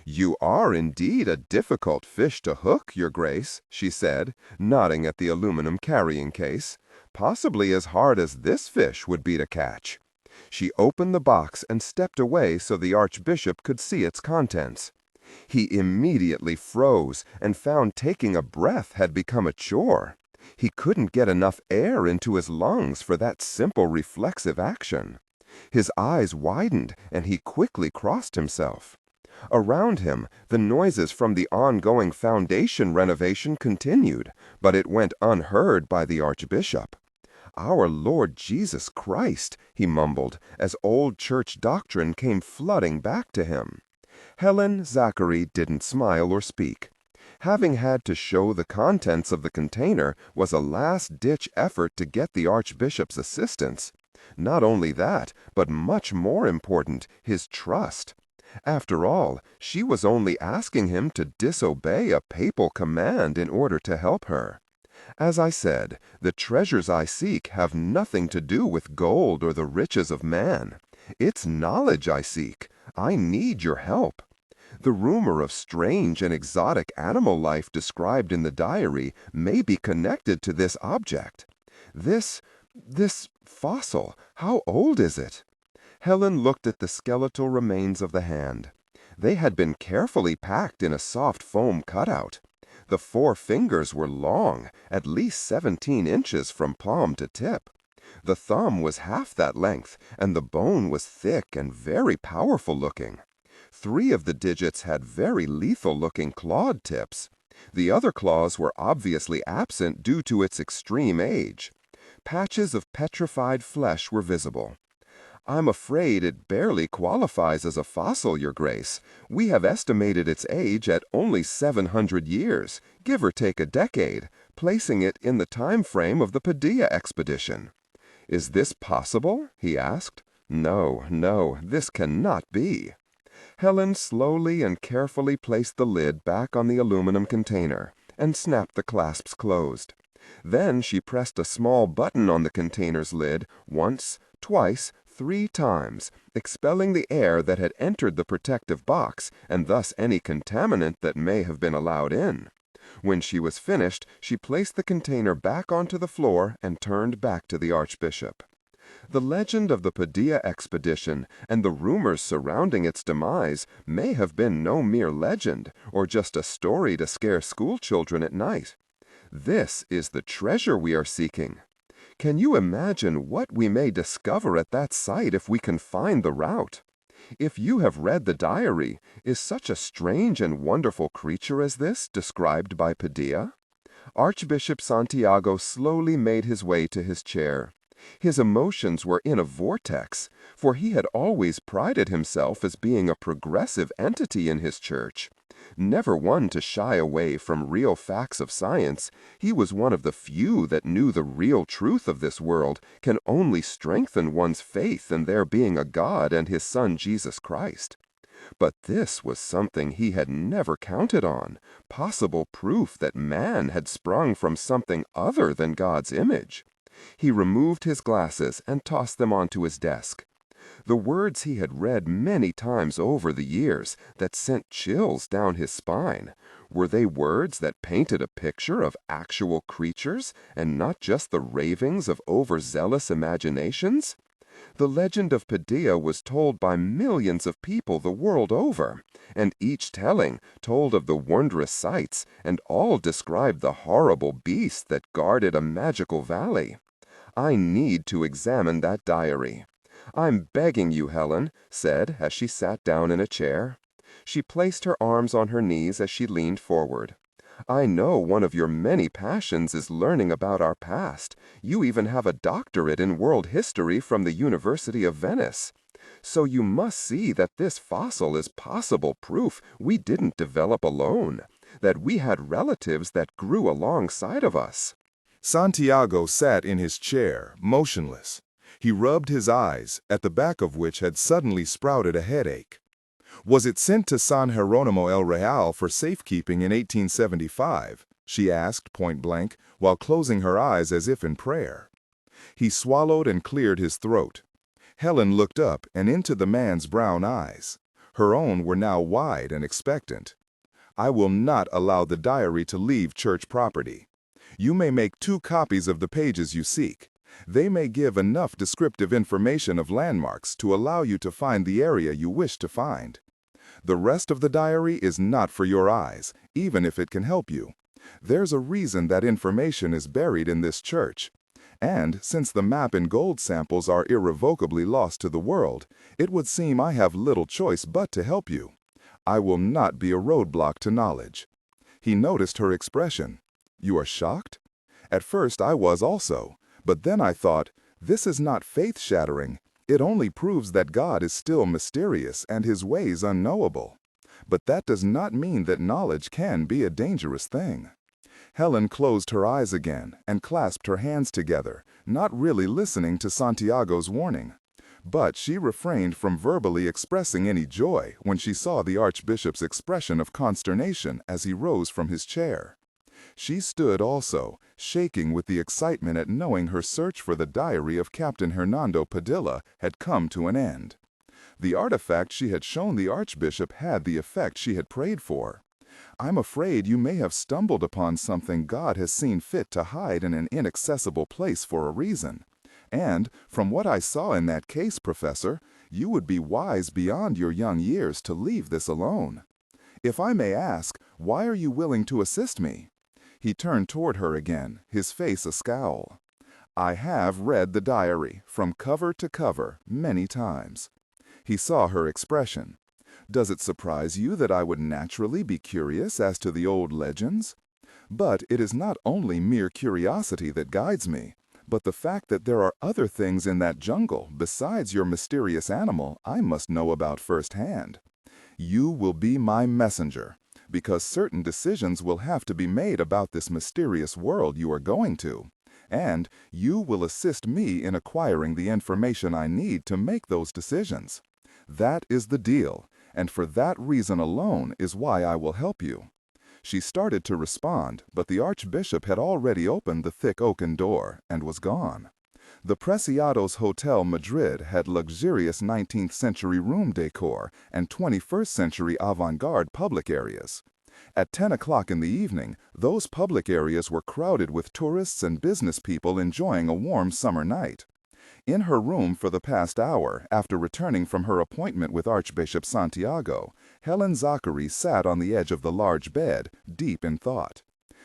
You are indeed a difficult fish to hook, Your Grace, she said, nodding at the aluminum carrying case. Possibly as hard as this fish would be to catch. She opened the box and stepped away so the Archbishop could see its contents. He immediately froze and found taking a breath had become a chore. He couldn't get enough air into his lungs for that simple reflexive action. His eyes widened and he quickly crossed himself. Around him, the noises from the ongoing foundation renovation continued, but it went unheard by the Archbishop. Our Lord Jesus Christ, he mumbled, as old church doctrine came flooding back to him. Helen Zachary didn't smile or speak. Having had to show the contents of the container was a last-ditch effort to get the Archbishop's assistance. Not only that, but much more important, his trust. After all, she was only asking him to disobey a papal command in order to help her. As I said, the treasures I seek have nothing to do with gold or the riches of man. It's knowledge I seek. I need your help. The rumor of strange and exotic animal life described in the diary may be connected to this object. This fossil, how old is it? Helen looked at the skeletal remains of the hand. They had been carefully packed in a soft foam cutout. The 4 fingers were long, at least 17 inches from palm to tip. The thumb was half that length, and the bone was thick and very powerful looking. 3 of the digits had very lethal-looking clawed tips. The other claws were obviously absent due to its extreme age. Patches of petrified flesh were visible. I'm afraid it barely qualifies as a fossil, Your Grace. We have estimated its age at only 700 years, give or take a decade, placing it in the time frame of the Padilla expedition. Is this possible? He asked. No, this cannot be. Helen slowly and carefully placed the lid back on the aluminum container and snapped the clasps closed. Then she pressed a small button on the container's lid once, twice, 3 times, expelling the air that had entered the protective box and thus any contaminant that may have been allowed in. When she was finished, she placed the container back onto the floor and turned back to the Archbishop. The legend of the Padilla expedition and the rumors surrounding its demise may have been no mere legend or just a story to scare schoolchildren at night. This is the treasure we are seeking. Can you imagine what we may discover at that site if we can find the route? If you have read the diary, is such a strange and wonderful creature as this described by Padilla? Archbishop Santiago slowly made his way to his chair. His emotions were in a vortex, for he had always prided himself as being a progressive entity in his church. Never one to shy away from real facts of science, he was one of the few that knew the real truth of this world can only strengthen one's faith in there being a God and his Son Jesus Christ. But this was something he had never counted on, possible proof that man had sprung from something other than God's image. He removed his glasses and tossed them onto his desk. The words he had read many times over the years that sent chills down his spine, were they words that painted a picture of actual creatures and not just the ravings of overzealous imaginations? The legend of Padilla was told by millions of people the world over, and each telling told of the wondrous sights, and all described the horrible beast that guarded a magical valley. I need to examine that diary. I'm begging you, Helen, said as she sat down in a chair. She placed her arms on her knees as she leaned forward. I know one of your many passions is learning about our past. You even have a doctorate in world history from the University of Venice. So you must see that this fossil is possible proof we didn't develop alone, that we had relatives that grew alongside of us. Santiago sat in his chair, motionless. He rubbed his eyes, at the back of which had suddenly sprouted a headache. Was it sent to San Jeronimo el Real for safekeeping in 1875? She asked point blank, while closing her eyes as if in prayer. He swallowed and cleared his throat. Helen looked up and into the man's brown eyes. Her own were now wide and expectant. I will not allow the diary to leave church property. You may make 2 copies of the pages you seek. They may give enough descriptive information of landmarks to allow you to find the area you wish to find. The rest of the diary is not for your eyes, even if it can help you. There's a reason that information is buried in this church. And since the map and gold samples are irrevocably lost to the world, it would seem I have little choice but to help you. I will not be a roadblock to knowledge. He noticed her expression. You are shocked? At first I was also, but then I thought, this is not faith-shattering. It only proves that God is still mysterious and his ways unknowable. But that does not mean that knowledge can be a dangerous thing. Helen closed her eyes again and clasped her hands together, not really listening to Santiago's warning. But she refrained from verbally expressing any joy when she saw the Archbishop's expression of consternation as he rose from his chair. She stood also, shaking with the excitement at knowing her search for the diary of Captain Hernando Padilla had come to an end. The artifact she had shown the Archbishop had the effect she had prayed for. I'm afraid you may have stumbled upon something God has seen fit to hide in an inaccessible place for a reason. And, from what I saw in that case, Professor, you would be wise beyond your young years to leave this alone. If I may ask, why are you willing to assist me? He turned toward her again, his face a scowl. I have read the diary, from cover to cover, many times. He saw her expression. Does it surprise you that I would naturally be curious as to the old legends? But it is not only mere curiosity that guides me, but the fact that there are other things in that jungle besides your mysterious animal I must know about firsthand. You will be my messenger, because certain decisions will have to be made about this mysterious world you are going to, and you will assist me in acquiring the information I need to make those decisions. That is the deal, and for that reason alone is why I will help you. She started to respond, but the Archbishop had already opened the thick oaken door and was gone. The Preciados Hotel Madrid had luxurious 19th century room decor and 21st century avant-garde public areas. At 10 o'clock in the evening, those public areas were crowded with tourists and business people enjoying a warm summer night. In her room for the past hour, after returning from her appointment with Archbishop Santiago, Helen Zachary sat on the edge of the large bed, deep in thought.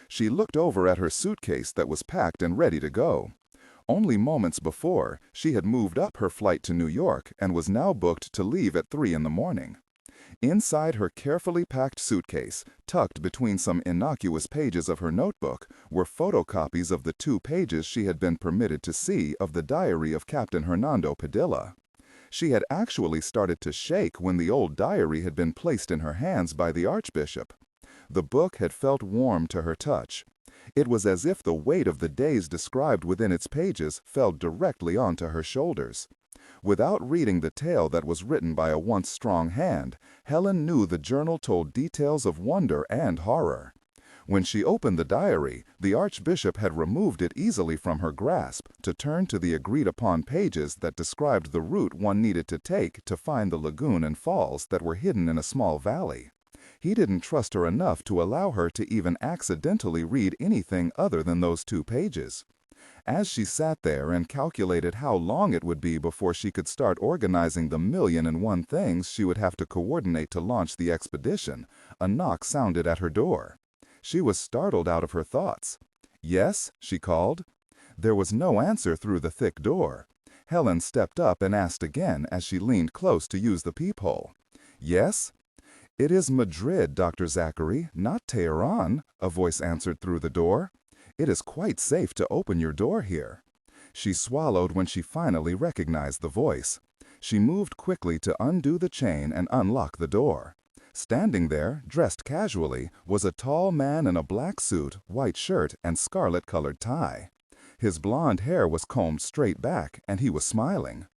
She looked over at her suitcase that was packed and ready to go. Only moments before, she had moved up her flight to New York and was now booked to leave at 3 in the morning. Inside her carefully packed suitcase, tucked between some innocuous pages of her notebook, were photocopies of the 2 pages she had been permitted to see of the diary of Captain Hernando Padilla. She had actually started to shake when the old diary had been placed in her hands by the Archbishop. The book had felt warm to her touch. It was as if the weight of the days described within its pages fell directly onto her shoulders. Without reading the tale that was written by a once strong hand, Helen knew the journal told details of wonder and horror. When she opened the diary, the Archbishop had removed it easily from her grasp to turn to the agreed-upon pages that described the route one needed to take to find the lagoon and falls that were hidden in a small valley. He didn't trust her enough to allow her to even accidentally read anything other than those 2 pages. As she sat there and calculated how long it would be before she could start organizing the 1,000,001 things she would have to coordinate to launch the expedition, a knock sounded at her door. She was startled out of her thoughts. "Yes?" she called. There was no answer through the thick door. Helen stepped up and asked again as she leaned close to use the peephole. "Yes?" "It is Madrid, Dr. Zachary, not Tehran," a voice answered through the door. "It is quite safe to open your door here." She swallowed when she finally recognized the voice. She moved quickly to undo the chain and unlock the door. Standing there, dressed casually, was a tall man in a black suit, white shirt, and scarlet-colored tie. His blonde hair was combed straight back, and he was smiling.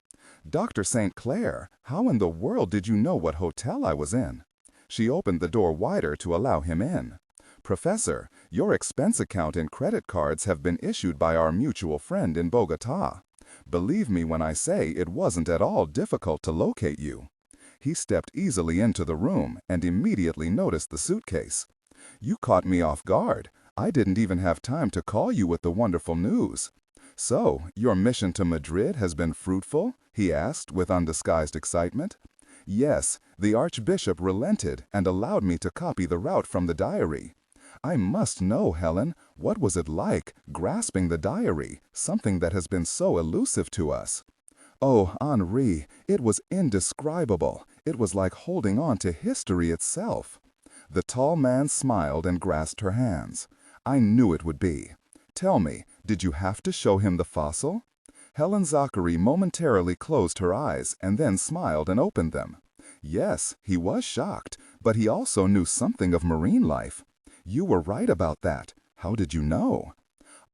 "Dr. St. Clair, how in the world did you know what hotel I was in?" She opened the door wider to allow him in. "Professor, your expense account and credit cards have been issued by our mutual friend in Bogota. Believe me when I say it wasn't at all difficult to locate you." He stepped easily into the room and immediately noticed the suitcase. "You caught me off guard. I didn't even have time to call you with the wonderful news." "So, your mission to Madrid has been fruitful?" he asked with undisguised excitement. "Yes, the Archbishop relented and allowed me to copy the route from the diary. I must know, Helen, what was it like, grasping the diary, something that has been so elusive to us?" "Oh, Henri, it was indescribable. It was like holding on to history itself." The tall man smiled and grasped her hands. "I knew it would be. Tell me, did you have to show him the fossil?" Helen Zachary momentarily closed her eyes and then smiled and opened them. Yes, he was shocked, but he also knew something of marine life. "You were right about that. How did you know?"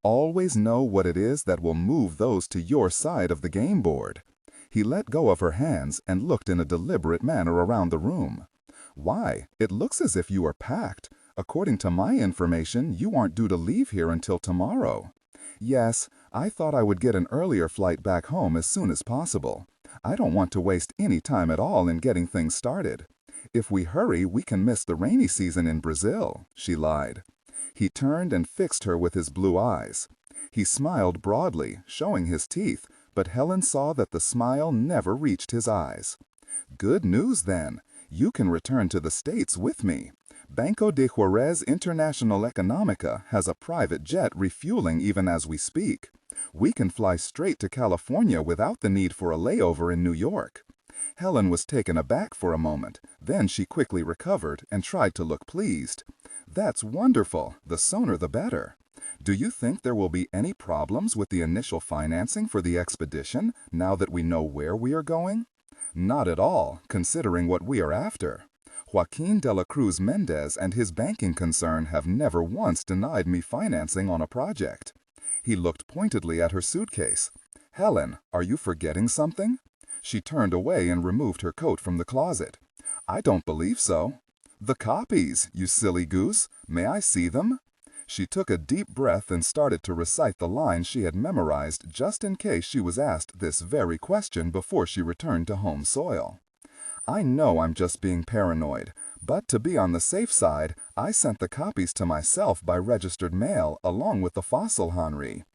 "Always know what it is that will move those to your side of the game board." He let go of her hands and looked in a deliberate manner around the room. "Why, it looks as if you are packed. According to my information, you aren't due to leave here until tomorrow." "Yes, I thought I would get an earlier flight back home as soon as possible. I don't want to waste any time at all in getting things started. If we hurry, we can miss the rainy season in Brazil," she lied. He turned and fixed her with his blue eyes. He smiled broadly, showing his teeth, but Helen saw that the smile never reached his eyes. "Good news, then. You can return to the States with me. Banco de Juarez International Economica has a private jet refueling even as we speak. We can fly straight to California without the need for a layover in New York." Helen was taken aback for a moment. Then she quickly recovered and tried to look pleased. "That's wonderful. The sooner the better. Do you think there will be any problems with the initial financing for the expedition now that we know where we are going?" "Not at all, considering what we are after. Joaquin de la Cruz Mendez and his banking concern have never once denied me financing on a project." He looked pointedly at her suitcase. "Helen, are you forgetting something?" She turned away and removed her coat from the closet. "I don't believe so." "The copies, you silly goose. May I see them?" She took a deep breath and started to recite the lines she had memorized just in case she was asked this very question before she returned to home soil. "I know I'm just being paranoid, but to be on the safe side, I sent the copies to myself by registered mail along with the fossil, Henri.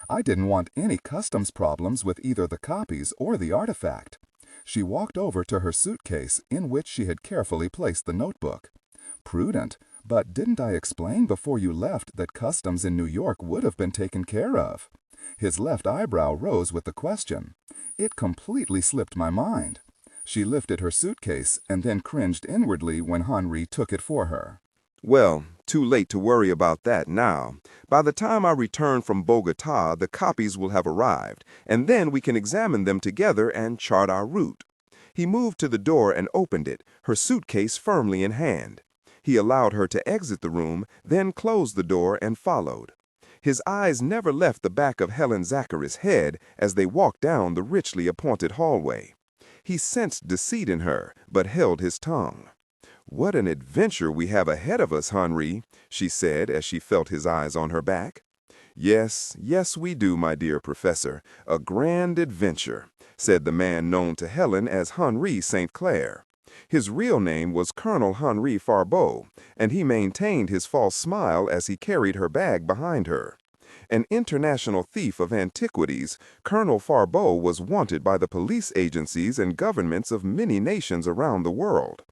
I didn't want any customs problems with either the copies or the artifact." She walked over to her suitcase, in which she had carefully placed the notebook. "Prudent, but didn't I explain before you left that customs in New York would have been taken care of?" His left eyebrow rose with the question. "It completely slipped my mind." She lifted her suitcase and then cringed inwardly when Henri took it for her. Well, too late to worry about that now. By the time I return from Bogota, the copies will have arrived, and then we can examine them together and chart our route. He moved to the door and opened it, her suitcase firmly in hand. He allowed her to exit the room, then closed the door and followed. His eyes never left the back of Helen Zachary's head as they walked down the richly appointed hallway. He sensed deceit in her, but held his tongue. "What an adventure we have ahead of us, Henri," she said as she felt his eyes on her back. "Yes, yes, we do, my dear professor. A grand adventure," said the man known to Helen as Henri St. Clair. His real name was Colonel Henri Farbeau, and he maintained his false smile as he carried her bag behind her. An international thief of antiquities, Colonel Farbeau was wanted by the police agencies and governments of many nations around the world,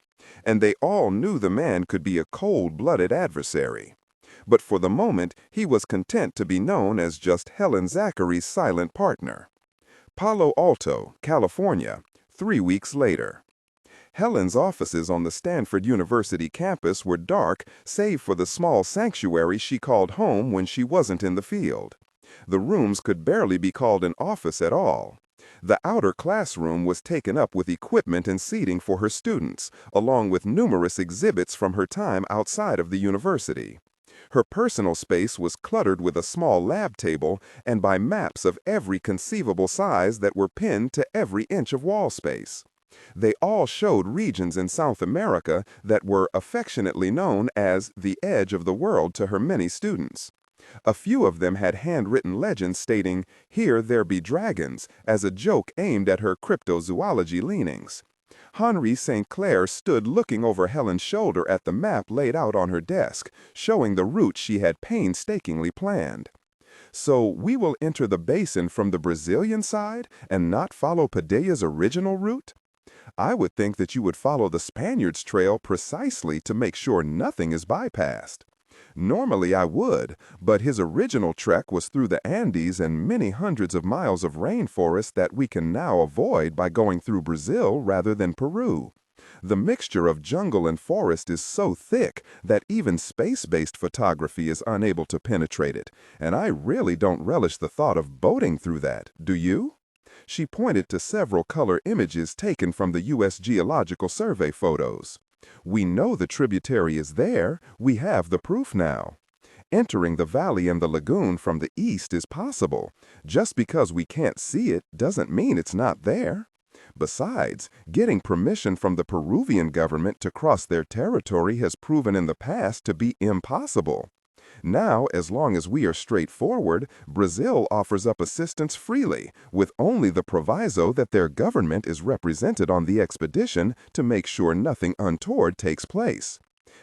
and they all knew the man could be a cold-blooded adversary. But for the moment, he was content to be known as just Helen Zachary's silent partner. Palo Alto, California, 3 weeks later. Helen's offices on the Stanford University campus were dark, save for the small sanctuary she called home when she wasn't in the field. The rooms could barely be called an office at all. The outer classroom was taken up with equipment and seating for her students, along with numerous exhibits from her time outside of the university. Her personal space was cluttered with a small lab table and by maps of every conceivable size that were pinned to every inch of wall space. They all showed regions in South America that were affectionately known as the edge of the world to her many students. A few of them had handwritten legends stating, "Here there be dragons," as a joke aimed at her cryptozoology leanings. Henri St. Clair stood looking over Helen's shoulder at the map laid out on her desk, showing the route she had painstakingly planned. "So we will enter the basin from the Brazilian side and not follow Padella's original route? I would think that you would follow the Spaniards' trail precisely to make sure nothing is bypassed." "Normally I would, but his original trek was through the Andes and many hundreds of miles of rainforest that we can now avoid by going through Brazil rather than Peru. The mixture of jungle and forest is so thick that even space-based photography is unable to penetrate it, and I really don't relish the thought of boating through that, do you?" She pointed to several color images taken from the U.S. Geological Survey photos. "We know the tributary is there. We have the proof now. Entering the valley and the lagoon from the east is possible. Just because we can't see it doesn't mean it's not there. Besides, getting permission from the Peruvian government to cross their territory has proven in the past to be impossible. Now, as long as we are straightforward, Brazil offers up assistance freely, with only the proviso that their government is represented on the expedition to make sure nothing untoward takes place.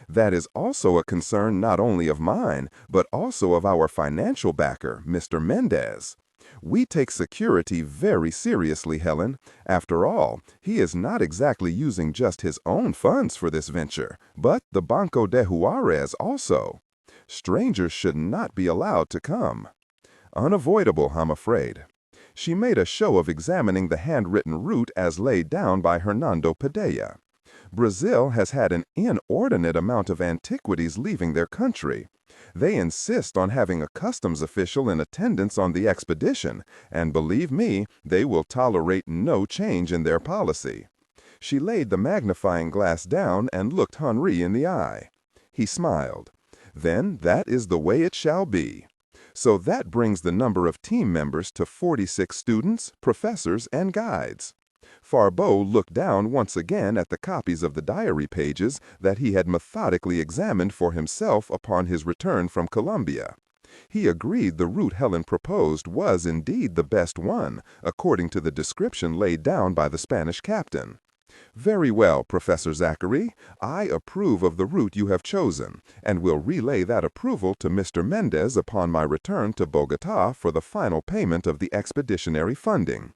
That is also a concern not only of mine, but also of our financial backer, Mr. Mendez. We take security very seriously, Helen. After all, he is not exactly using just his own funds for this venture, but the Banco de Juarez also. Strangers should not be allowed to come." "Unavoidable, I'm afraid." She made a show of examining the handwritten route as laid down by Hernando Padilla. "Brazil has had an inordinate amount of antiquities leaving their country. They insist on having a customs official in attendance on the expedition, and believe me, they will tolerate no change in their policy." She laid the magnifying glass down and looked Henri in the eye. He smiled. "Then that is the way it shall be. So that brings the number of team members to 46 students, professors, and guides." Farbeau looked down once again at the copies of the diary pages that he had methodically examined for himself upon his return from Colombia. He agreed the route Helen proposed was indeed the best one, according to the description laid down by the Spanish captain. "Very well, Professor Zachary. I approve of the route you have chosen, and will relay that approval to Mr. Mendez upon my return to Bogota for the final payment of the expeditionary funding.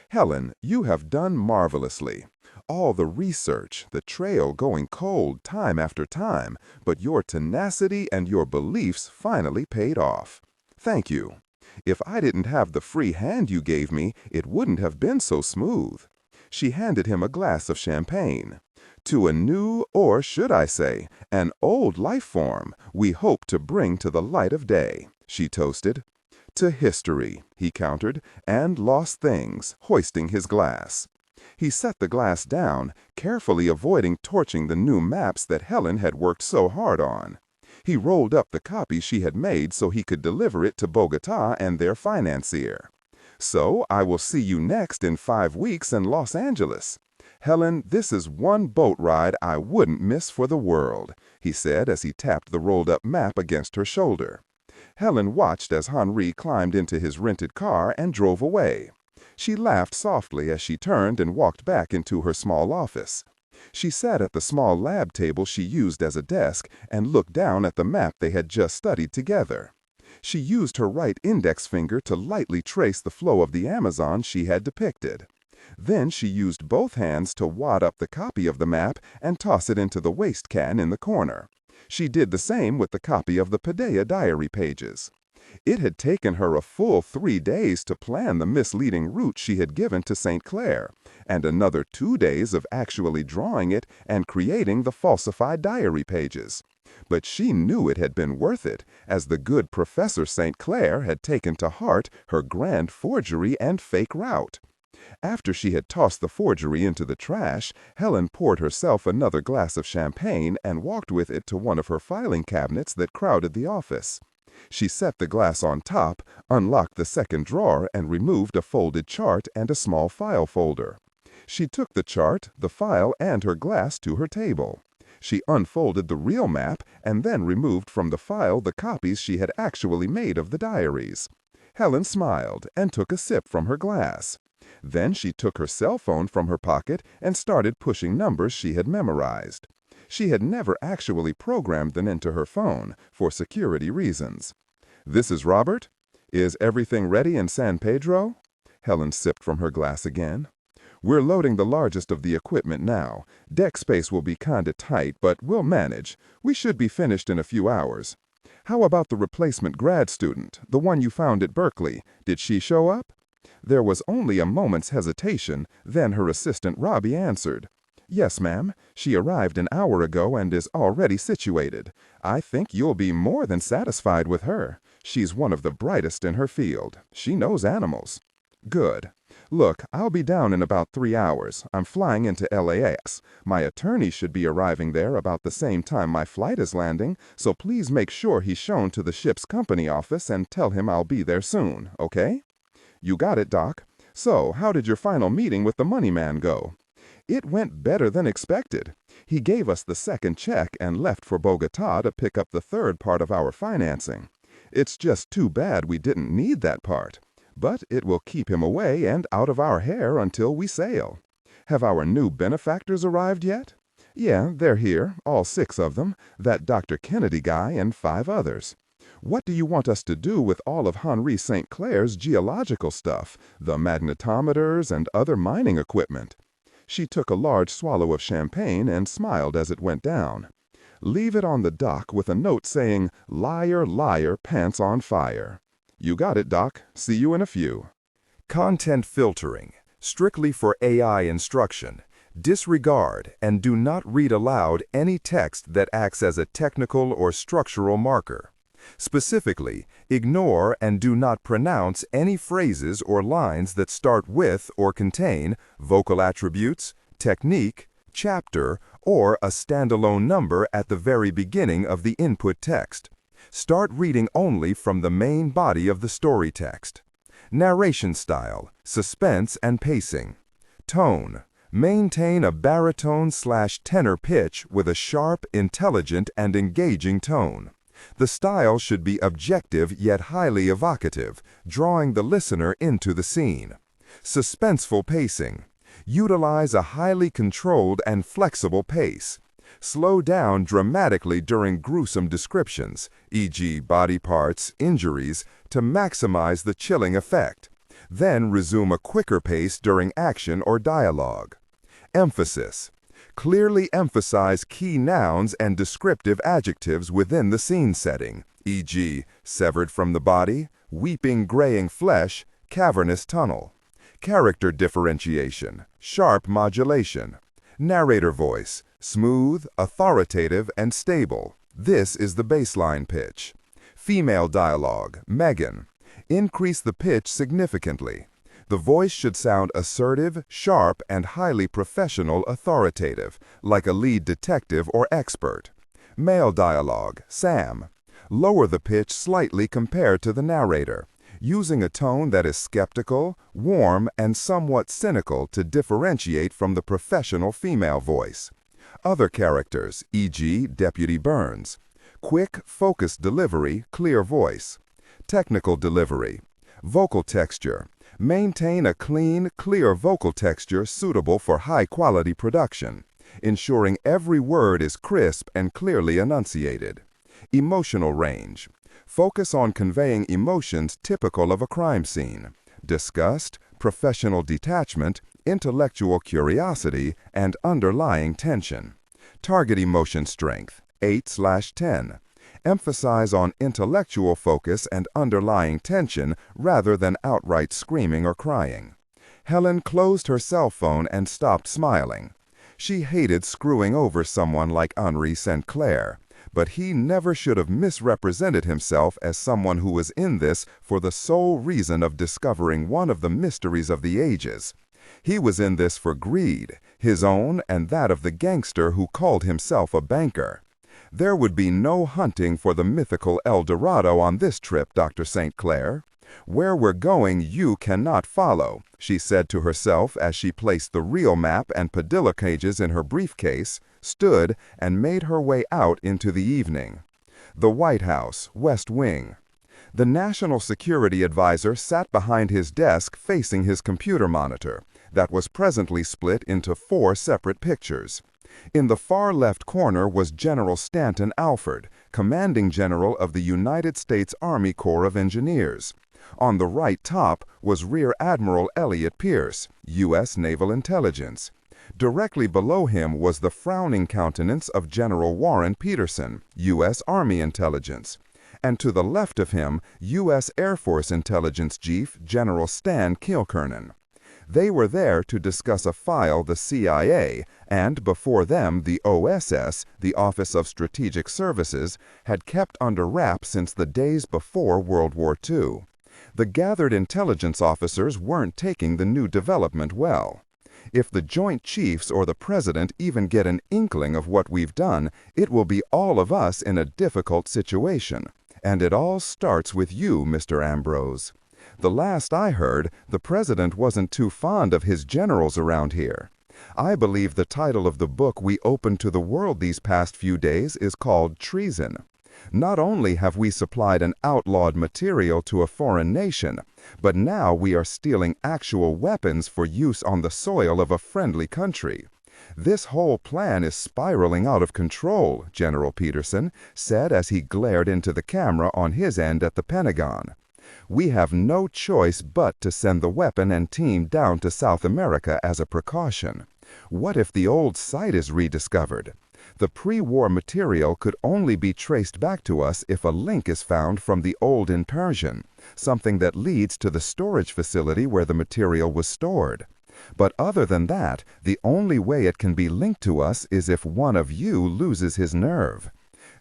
Helen, you have done marvelously. All the research, the trail going cold time after time, but your tenacity and your beliefs finally paid off. Thank you. If I didn't have the free hand you gave me, it wouldn't have been so smooth." She handed him a glass of champagne. "To a new, or should I say, an old life form, we hope to bring to the light of day," she toasted. "To history," he countered, "and lost things," hoisting his glass. He set the glass down, carefully avoiding torching the new maps that Helen had worked so hard on. He rolled up the copy she had made so he could deliver it to Bogota and their financier. "So I will see you next in 5 weeks in Los Angeles. Helen, this is one boat ride I wouldn't miss for the world," he said as he tapped the rolled-up map against her shoulder. Helen watched as Henri climbed into his rented car and drove away. She laughed softly as she turned and walked back into her small office. She sat at the small lab table she used as a desk and looked down at the map they had just studied together. She used her right index finger to lightly trace the flow of the Amazon she had depicted. Then she used both hands to wad up the copy of the map and toss it into the waste can in the corner. She did the same with the copy of the Padilla diary pages. It had taken her a full 3 days to plan the misleading route she had given to St. Clair, and another 2 days of actually drawing it and creating the falsified diary pages. But she knew it had been worth it, as the good Professor St. Clair had taken to heart her grand forgery and fake route. After she had tossed the forgery into the trash, Helen poured herself another glass of champagne and walked with it to one of her filing cabinets that crowded the office. She set the glass on top, unlocked the second drawer, and removed a folded chart and a small file folder. She took the chart, the file, and her glass to her table. She unfolded the real map and then removed from the file the copies she had actually made of the diaries. Helen smiled and took a sip from her glass. Then she took her cell phone from her pocket and started pushing numbers she had memorized. She had never actually programmed them into her phone, for security reasons. "This is Robert? Is everything ready in San Pedro?" Helen sipped from her glass again. "We're loading the largest of the equipment now. Deck space will be kinda tight, but we'll manage. We should be finished in a few hours. How about the replacement grad student, the one you found at Berkeley? Did she show up?" There was only a moment's hesitation, then her assistant Robbie answered. "Yes, ma'am. She arrived an hour ago and is already situated. I think you'll be more than satisfied with her. She's one of the brightest in her field. She knows animals." "Good. Look, I'll be down in about 3 hours. I'm flying into LAX. My attorney should be arriving there about the same time my flight is landing, so please make sure he's shown to the ship's company office and tell him I'll be there soon, okay?" "You got it, Doc. So, how did your final meeting with the money man go?" "It went better than expected. He gave us the second check and left for Bogota to pick up the third part of our financing. It's just too bad we didn't need that part. But it will keep him away and out of our hair until we sail." "Have our new benefactors arrived yet?" "Yeah, they're here, all 6 of them, that Dr. Kennedy guy and 5 others. What do you want us to do with all of Henri St. Clair's geological stuff, the magnetometers and other mining equipment?" She took a large swallow of champagne and smiled as it went down. "Leave it on the dock with a note saying, 'Liar, liar, pants on fire.'" "You got it, Doc. See you in a few." Content filtering, strictly for AI instruction. Disregard and do not read aloud any text that acts as a technical or structural marker. Specifically, ignore and do not pronounce any phrases or lines that start with or contain vocal attributes, technique, chapter, or a standalone number at the very beginning of the input text. Start reading only from the main body of the story text. Narration style, suspense and pacing. Tone. Maintain a baritone/tenor pitch with a sharp, intelligent, and engaging tone. The style should be objective yet highly evocative, drawing the listener into the scene. Suspenseful pacing. Utilize a highly controlled and flexible pace. Slow down dramatically during gruesome descriptions, e.g. body parts, injuries, to maximize the chilling effect. Then resume a quicker pace during action or dialogue. Emphasis. Clearly emphasize key nouns and descriptive adjectives within the scene setting, e.g. severed from the body, weeping graying flesh, cavernous tunnel. Character differentiation, sharp modulation. Narrator voice, smooth, authoritative, and stable. This is the baseline pitch. Female dialogue, Megan. Increase the pitch significantly. The voice should sound assertive, sharp, and highly professional authoritative, like a lead detective or expert. Male dialogue, Sam. Lower the pitch slightly compared to the narrator, using a tone that is skeptical, warm, and somewhat cynical to differentiate from the professional female voice. Other characters, e.g. Deputy Burns. Quick, focused delivery, clear voice. Technical delivery. Vocal texture. Maintain a clean, clear vocal texture suitable for high-quality production, ensuring every word is crisp and clearly enunciated. Emotional range. Focus on conveying emotions typical of a crime scene: disgust, professional detachment, intellectual curiosity, and underlying tension. Target emotion strength, 8/10. Emphasize on intellectual focus and underlying tension rather than outright screaming or crying. Helen closed her cell phone and stopped smiling. She hated screwing over someone like Henri St. Clair, but he never should have misrepresented himself as someone who was in this for the sole reason of discovering one of the mysteries of the ages, He was in this for greed, his own and that of the gangster who called himself a banker. There would be no hunting for the mythical El Dorado on this trip, Dr. St. Clair. Where we're going you cannot follow, she said to herself as she placed the real map and padilla cages in her briefcase, stood, and made her way out into the evening. The White House, West Wing. The National Security Advisor sat behind his desk facing his computer monitor, that was presently split into 4 separate pictures. In the far left corner was General Stanton Alford, Commanding General of the United States Army Corps of Engineers. On the right top was Rear Admiral Elliott Pierce, U.S. Naval Intelligence. Directly below him was the frowning countenance of General Warren Peterson, U.S. Army Intelligence. And to the left of him, U.S. Air Force Intelligence Chief General Stan Kilkernan. They were there to discuss a file the CIA, and before them the OSS, the Office of Strategic Services, had kept under wraps since the days before World War II. The gathered intelligence officers weren't taking the new development well. If the Joint Chiefs or the President even get an inkling of what we've done, it will be all of us in a difficult situation. And it all starts with you, Mr. Ambrose. The last I heard, the President wasn't too fond of his generals around here. I believe the title of the book we opened to the world these past few days is called Treason. Not only have we supplied an outlawed material to a foreign nation, but now we are stealing actual weapons for use on the soil of a friendly country. This whole plan is spiraling out of control, General Peterson said as he glared into the camera on his end at the Pentagon. We have no choice but to send the weapon and team down to South America as a precaution. What if the old site is rediscovered? The pre-war material could only be traced back to us if a link is found from the old incursion, something that leads to the storage facility where the material was stored. But other than that, the only way it can be linked to us is if one of you loses his nerve.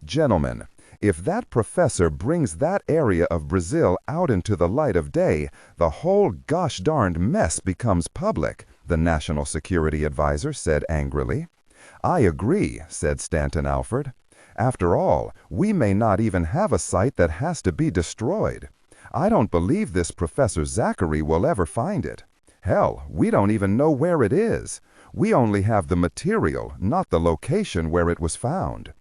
Gentlemen, if that professor brings that area of Brazil out into the light of day, the whole gosh-darned mess becomes public, the National Security Advisor said angrily. I agree, said Stanton Alford. After all, we may not even have a site that has to be destroyed. I don't believe this Professor Zachary will ever find it. Hell, we don't even know where it is. We only have the material, not the location where it was found.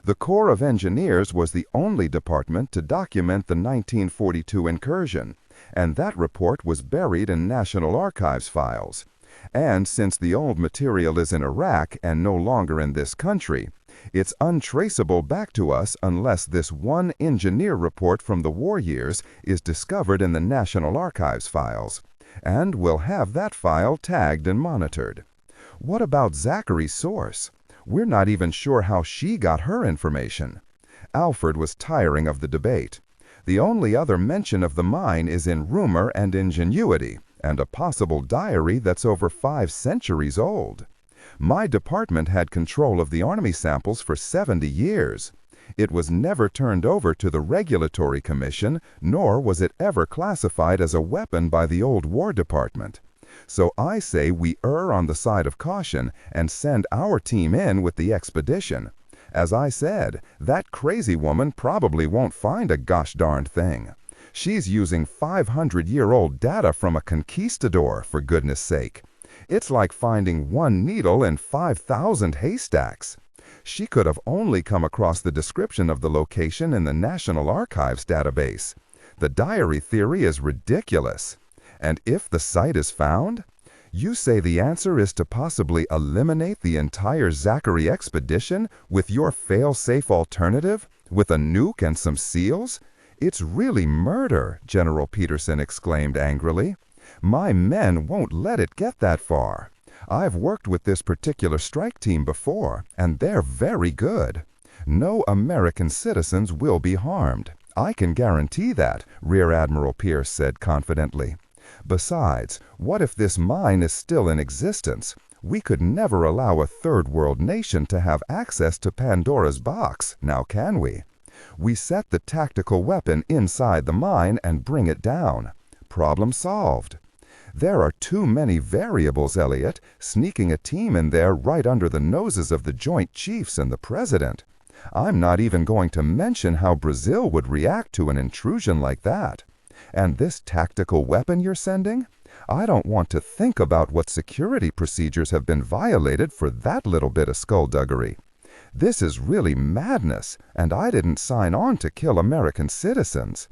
The Corps of Engineers was the only department to document the 1942 incursion, and that report was buried in National Archives files. And since the old material is in Iraq and no longer in this country, it's untraceable back to us unless this one engineer report from the war years is discovered in the National Archives files. And we'll have that file tagged and monitored. What about Zachary's source? We're not even sure how she got her information. Alford was tiring of the debate. The only other mention of the mine is in rumor and ingenuity, and a possible diary that's over 5 centuries old. My department had control of the Army samples for 70 years. It was never turned over to the Regulatory Commission, nor was it ever classified as a weapon by the old War Department. So I say we err on the side of caution and send our team in with the expedition. As I said, that crazy woman probably won't find a gosh darned thing. She's using 500-year-old data from a conquistador, for goodness sake. It's like finding one needle in 5,000 haystacks. She could have only come across the description of the location in the National Archives database. The diary theory is ridiculous. And if the site is found, you say the answer is to possibly eliminate the entire Zachary expedition with your fail-safe alternative, with a nuke and some SEALs? It's really murder, General Peterson exclaimed angrily. My men won't let it get that far. I've worked with this particular strike team before, and they're very good. No American citizens will be harmed. I can guarantee that, Rear Admiral Pierce said confidently. Besides, what if this mine is still in existence? We could never allow a third world nation to have access to Pandora's box, now can we? We set the tactical weapon inside the mine and bring it down. Problem solved. There are too many variables, Elliot, sneaking a team in there right under the noses of the Joint Chiefs and the President. I'm not even going to mention how Brazil would react to an intrusion like that. And this tactical weapon you're sending? I don't want to think about what security procedures have been violated for that little bit of skullduggery. This is really madness, and I didn't sign on to kill American citizens.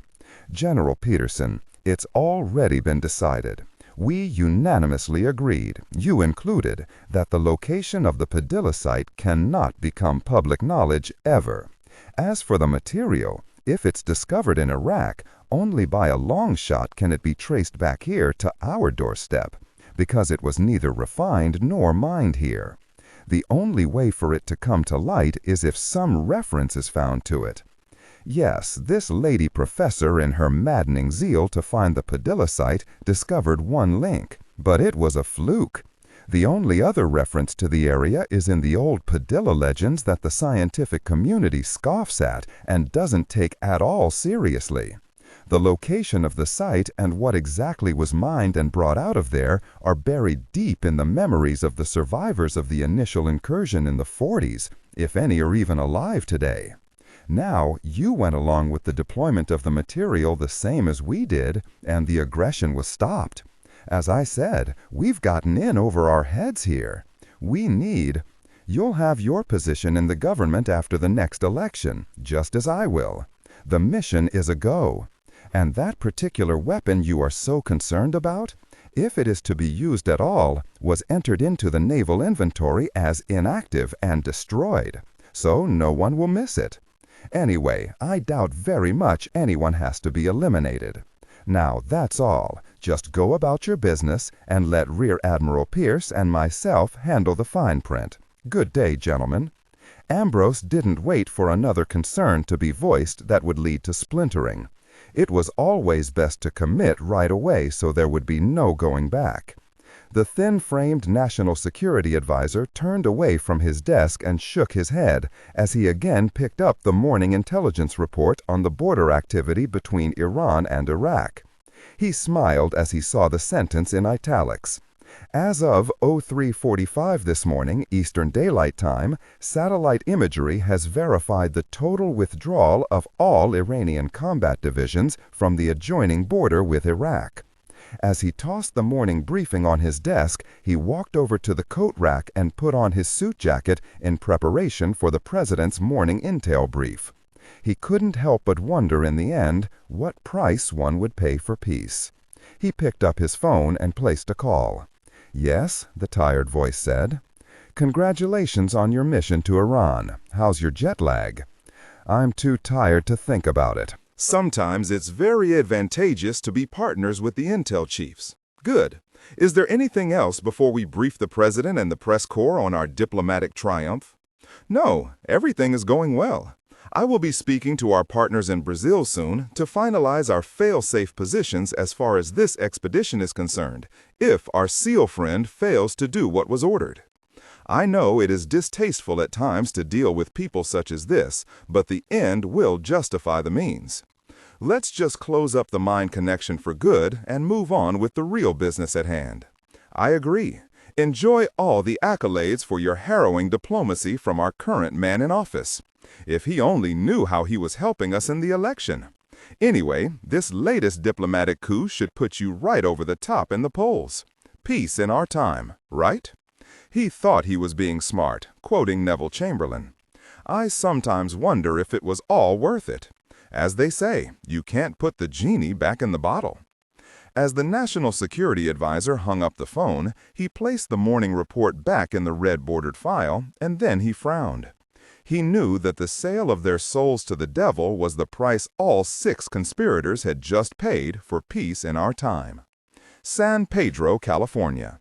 General Peterson, it's already been decided. We unanimously agreed, you included, that the location of the Padilla site cannot become public knowledge ever. As for the material, if it's discovered in Iraq, only by a long shot can it be traced back here to our doorstep, because it was neither refined nor mined here. The only way for it to come to light is if some reference is found to it. Yes, this lady professor, in her maddening zeal to find the Padilla site, discovered one link, but it was a fluke. The only other reference to the area is in the old Padilla legends that the scientific community scoffs at and doesn't take at all seriously. The location of the site and what exactly was mined and brought out of there are buried deep in the memories of the survivors of the initial incursion in the 40s, if any are even alive today. Now, you went along with the deployment of the material the same as we did, and the aggression was stopped. As I said, we've gotten in over our heads here. You'll have your position in the government after the next election, just as I will. The mission is a go. And that particular weapon you are so concerned about, if it is to be used at all, was entered into the naval inventory as inactive and destroyed, so no one will miss it. Anyway, I doubt very much anyone has to be eliminated. Now, that's all. Just go about your business and let Rear Admiral Pierce and myself handle the fine print. Good day, gentlemen. Ambrose didn't wait for another concern to be voiced that would lead to splintering. It was always best to commit right away so there would be no going back. The thin-framed National Security Advisor turned away from his desk and shook his head as he again picked up the morning intelligence report on the border activity between Iran and Iraq. He smiled as he saw the sentence in italics. As of 03:45 this morning, Eastern Daylight Time, satellite imagery has verified the total withdrawal of all Iranian combat divisions from the adjoining border with Iraq. As he tossed the morning briefing on his desk, he walked over to the coat rack and put on his suit jacket in preparation for the president's morning intel brief. He couldn't help but wonder in the end what price one would pay for peace. He picked up his phone and placed a call. "Yes," the tired voice said. "Congratulations on your mission to Iran. How's your jet lag?" "I'm too tired to think about it." Sometimes it's very advantageous to be partners with the intel chiefs. Good. Is there anything else before we brief the president and the press corps on our diplomatic triumph? No, everything is going well. I will be speaking to our partners in Brazil soon to finalize our fail-safe positions as far as this expedition is concerned, if our SEAL friend fails to do what was ordered. I know it is distasteful at times to deal with people such as this, but the end will justify the means. Let's just close up the mind connection for good and move on with the real business at hand. I agree. Enjoy all the accolades for your harrowing diplomacy from our current man in office. If he only knew how he was helping us in the election. Anyway, this latest diplomatic coup should put you right over the top in the polls. Peace in our time, right? He thought he was being smart, quoting Neville Chamberlain. I sometimes wonder if it was all worth it. As they say, you can't put the genie back in the bottle. As the National Security Advisor hung up the phone, he placed the morning report back in the red-bordered file, and then he frowned. He knew that the sale of their souls to the devil was the price all 6 conspirators had just paid for peace in our time. San Pedro, California.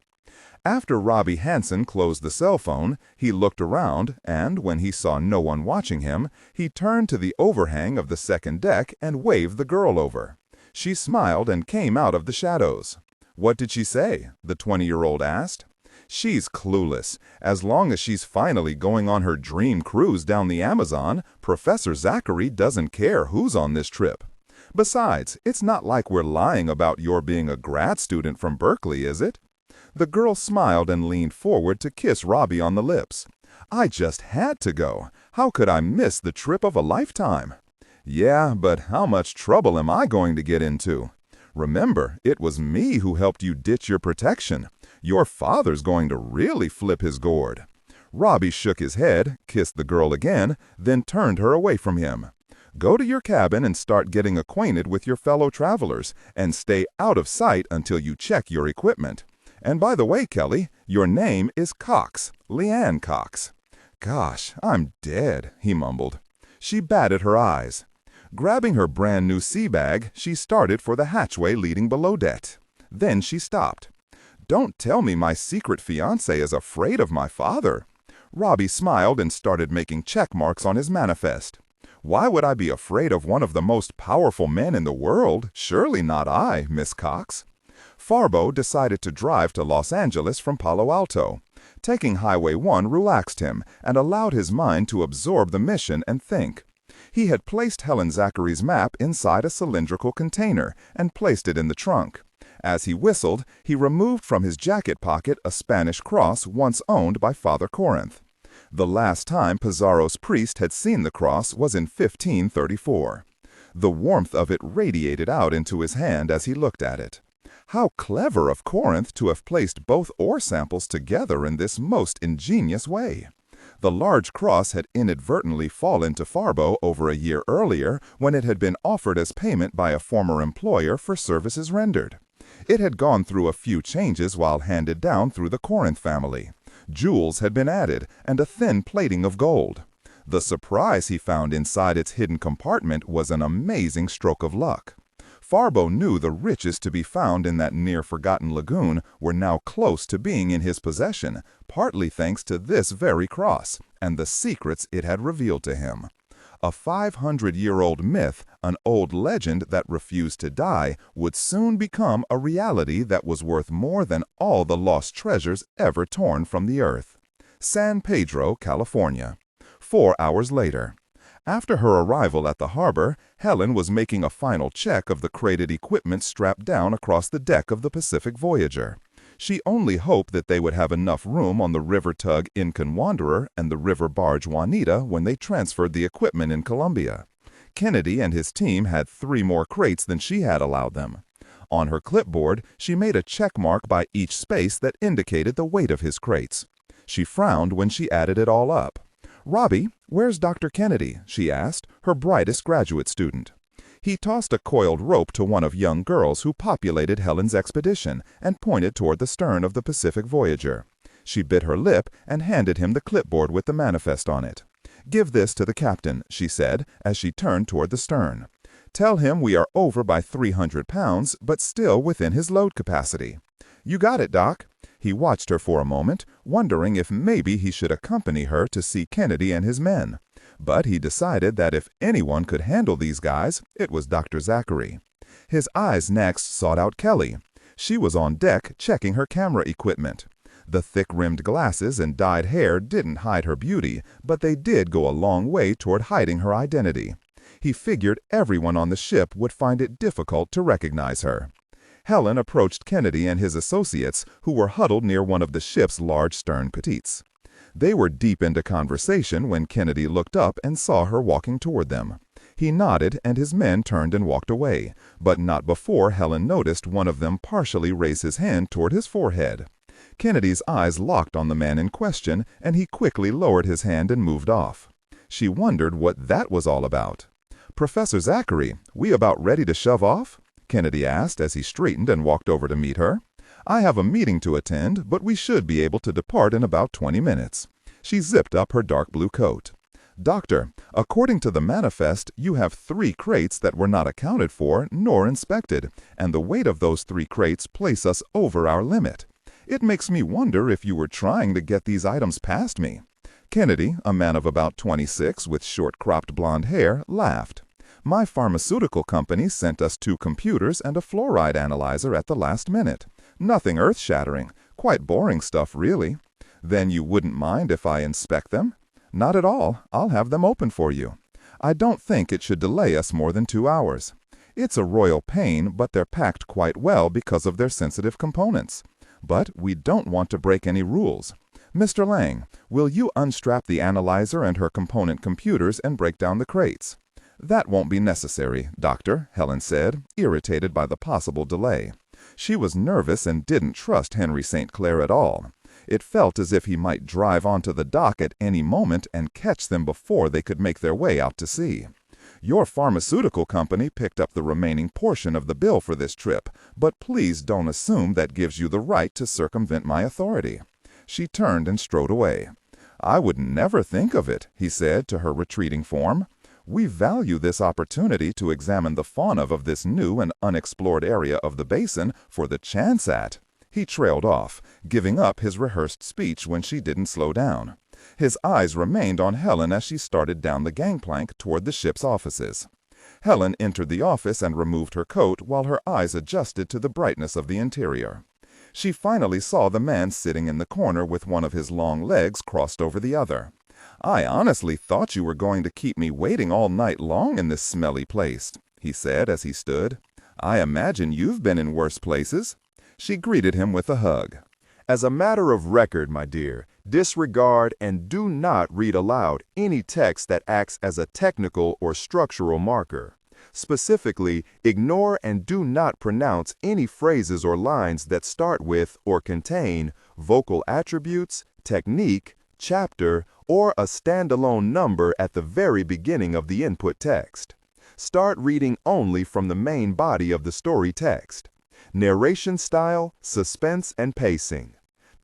After Robbie Hansen closed the cell phone, he looked around, and when he saw no one watching him, he turned to the overhang of the second deck and waved the girl over. She smiled and came out of the shadows. "What did she say?" the 20-year-old asked. "She's clueless. As long as she's finally going on her dream cruise down the Amazon, Professor Zachary doesn't care who's on this trip. Besides, it's not like we're lying about your being a grad student from Berkeley, is it? The girl smiled and leaned forward to kiss Robbie on the lips. I just had to go. How could I miss the trip of a lifetime? Yeah, but how much trouble am I going to get into? Remember, it was me who helped you ditch your protection. Your father's going to really flip his gourd. Robbie shook his head, kissed the girl again, then turned her away from him. Go to your cabin and start getting acquainted with your fellow travelers, and stay out of sight until you check your equipment. And by the way, Kelly, your name is Cox, Leanne Cox. Gosh, I'm dead, he mumbled. She batted her eyes. Grabbing her brand new sea bag, she started for the hatchway leading below deck. Then she stopped. Don't tell me my secret fiancé is afraid of my father. Robbie smiled and started making check marks on his manifest. Why would I be afraid of one of the most powerful men in the world? Surely not I, Miss Cox. Farbo decided to drive to Los Angeles from Palo Alto. Taking Highway 1 relaxed him and allowed his mind to absorb the mission and think. He had placed Helen Zachary's map inside a cylindrical container and placed it in the trunk. As he whistled, he removed from his jacket pocket a Spanish cross once owned by Father Corinth. The last time Pizarro's priest had seen the cross was in 1534. The warmth of it radiated out into his hand as he looked at it. How clever of Corinth to have placed both ore samples together in this most ingenious way. The large cross had inadvertently fallen to Farbo over a year earlier when it had been offered as payment by a former employer for services rendered. It had gone through a few changes while handed down through the Corinth family. Jewels had been added and a thin plating of gold. The surprise he found inside its hidden compartment was an amazing stroke of luck. Farbo knew the riches to be found in that near-forgotten lagoon were now close to being in his possession, partly thanks to this very cross and the secrets it had revealed to him. A 500-year-old myth, an old legend that refused to die, would soon become a reality that was worth more than all the lost treasures ever torn from the earth. San Pedro, California. 4 hours later. After her arrival at the harbor, Helen was making a final check of the crated equipment strapped down across the deck of the Pacific Voyager. She only hoped that they would have enough room on the river tug Incan Wanderer and the river barge Juanita when they transferred the equipment in Colombia. Kennedy and his team had 3 more crates than she had allowed them. On her clipboard, she made a check mark by each space that indicated the weight of his crates. She frowned when she added it all up. "Robbie, where's Dr. Kennedy?" she asked, her brightest graduate student. He tossed a coiled rope to one of young girls who populated Helen's expedition and pointed toward the stern of the Pacific Voyager. She bit her lip and handed him the clipboard with the manifest on it. "Give this to the captain," she said as she turned toward the stern. "Tell him we are over by 300 pounds, but still within his load capacity." "You got it, Doc." He watched her for a moment, wondering if maybe he should accompany her to see Kennedy and his men. But he decided that if anyone could handle these guys, it was Dr. Zachary. His eyes next sought out Kelly. She was on deck checking her camera equipment. The thick-rimmed glasses and dyed hair didn't hide her beauty, but they did go a long way toward hiding her identity. He figured everyone on the ship would find it difficult to recognize her. Helen approached Kennedy and his associates, who were huddled near one of the ship's large stern petits. They were deep into conversation when Kennedy looked up and saw her walking toward them. He nodded and his men turned and walked away, but not before Helen noticed one of them partially raise his hand toward his forehead. Kennedy's eyes locked on the man in question, and he quickly lowered his hand and moved off. She wondered what that was all about. "Professor Zachary, we about ready to shove off?" Kennedy asked as he straightened and walked over to meet her. "I have a meeting to attend, but we should be able to depart in about 20 minutes. She zipped up her dark blue coat. "Doctor, according to the manifest, you have 3 crates that were not accounted for nor inspected, and the weight of those 3 crates place us over our limit. It makes me wonder if you were trying to get these items past me." Kennedy, a man of about 26 with short-cropped blonde hair, laughed. "My pharmaceutical company sent us 2 computers and a fluoride analyzer at the last minute. Nothing earth-shattering. Quite boring stuff, really. Then you wouldn't mind if I inspect them?" "Not at all. I'll have them open for you. I don't think it should delay us more than 2 hours. It's a royal pain, but they're packed quite well because of their sensitive components. But we don't want to break any rules. Mr. Lang, will you unstrap the analyzer and her component computers and break down the crates? That won't be necessary, Doctor, Helen said, irritated by the possible delay. She was nervous and didn't trust Henry St. Clair at all. It felt as if he might drive onto the dock at any moment and catch them before they could make their way out to sea. Your pharmaceutical company picked up the remaining portion of the bill for this trip, but please don't assume that gives you the right to circumvent my authority. She turned and strode away. I would never think of it, he said to her retreating form. We value this opportunity to examine the fauna of this new and unexplored area of the basin for the chance at. He trailed off, giving up his rehearsed speech when she didn't slow down. His eyes remained on Helen as she started down the gangplank toward the ship's offices. Helen entered the office and removed her coat while her eyes adjusted to the brightness of the interior. She finally saw the man sitting in the corner with one of his long legs crossed over the other. I honestly thought you were going to keep me waiting all night long in this smelly place, he said as he stood. I imagine you've been in worse places. She greeted him with a hug. As a matter of record, my dear, disregard and do not read aloud any text that acts as a technical or structural marker. Specifically, ignore and do not pronounce any phrases or lines that start with or contain vocal attributes, technique, chapter, or a standalone number at the very beginning of the input text. Start reading only from the main body of the story text. Narration style, suspense, and pacing.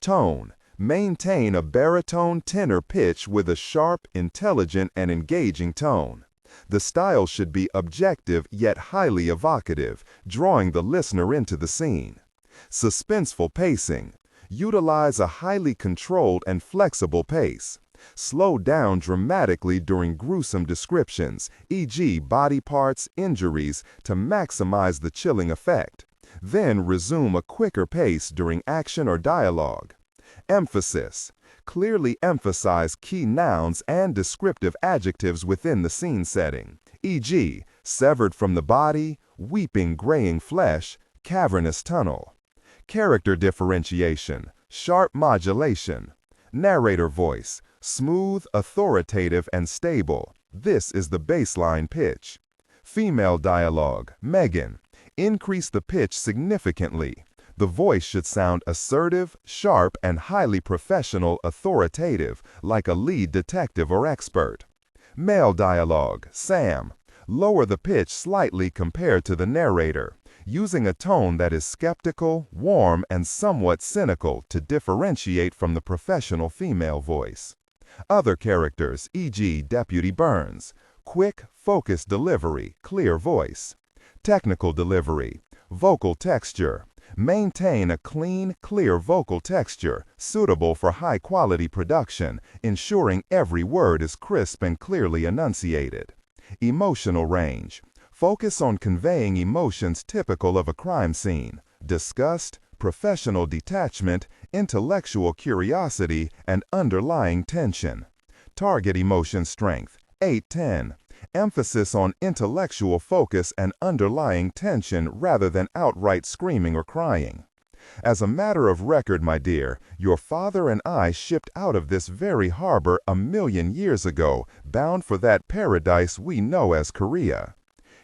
Tone. Maintain a baritone tenor pitch with a sharp, intelligent, and engaging tone. The style should be objective yet highly evocative, drawing the listener into the scene. Suspenseful pacing. Utilize a highly controlled and flexible pace. Slow down dramatically during gruesome descriptions, e.g. body parts, injuries, to maximize the chilling effect. Then resume a quicker pace during action or dialogue. Emphasis. Clearly emphasize key nouns and descriptive adjectives within the scene setting, e.g. severed from the body, weeping graying flesh, cavernous tunnel. Character differentiation, sharp modulation. Narrator voice, smooth, authoritative, and stable. This is the baseline pitch. Female dialogue, Megan. Increase the pitch significantly. The voice should sound assertive, sharp, and highly professional, authoritative, like a lead detective or expert. Male dialogue, Sam. Lower the pitch slightly compared to the narrator, using a tone that is skeptical, warm, and somewhat cynical to differentiate from the professional female voice. Other characters, e.g. Deputy Burns. Quick, focused delivery, clear voice. Technical delivery, vocal texture. Maintain a clean, clear vocal texture, suitable for high-quality production, ensuring every word is crisp and clearly enunciated. Emotional range. Focus on conveying emotions typical of a crime scene: disgust, professional detachment, intellectual curiosity, and underlying tension. Target emotion strength, 8-10. Emphasis on intellectual focus and underlying tension rather than outright screaming or crying. As a matter of record, my dear, your father and I shipped out of this very harbor 1,000,000 years ago, bound for that paradise we know as Korea.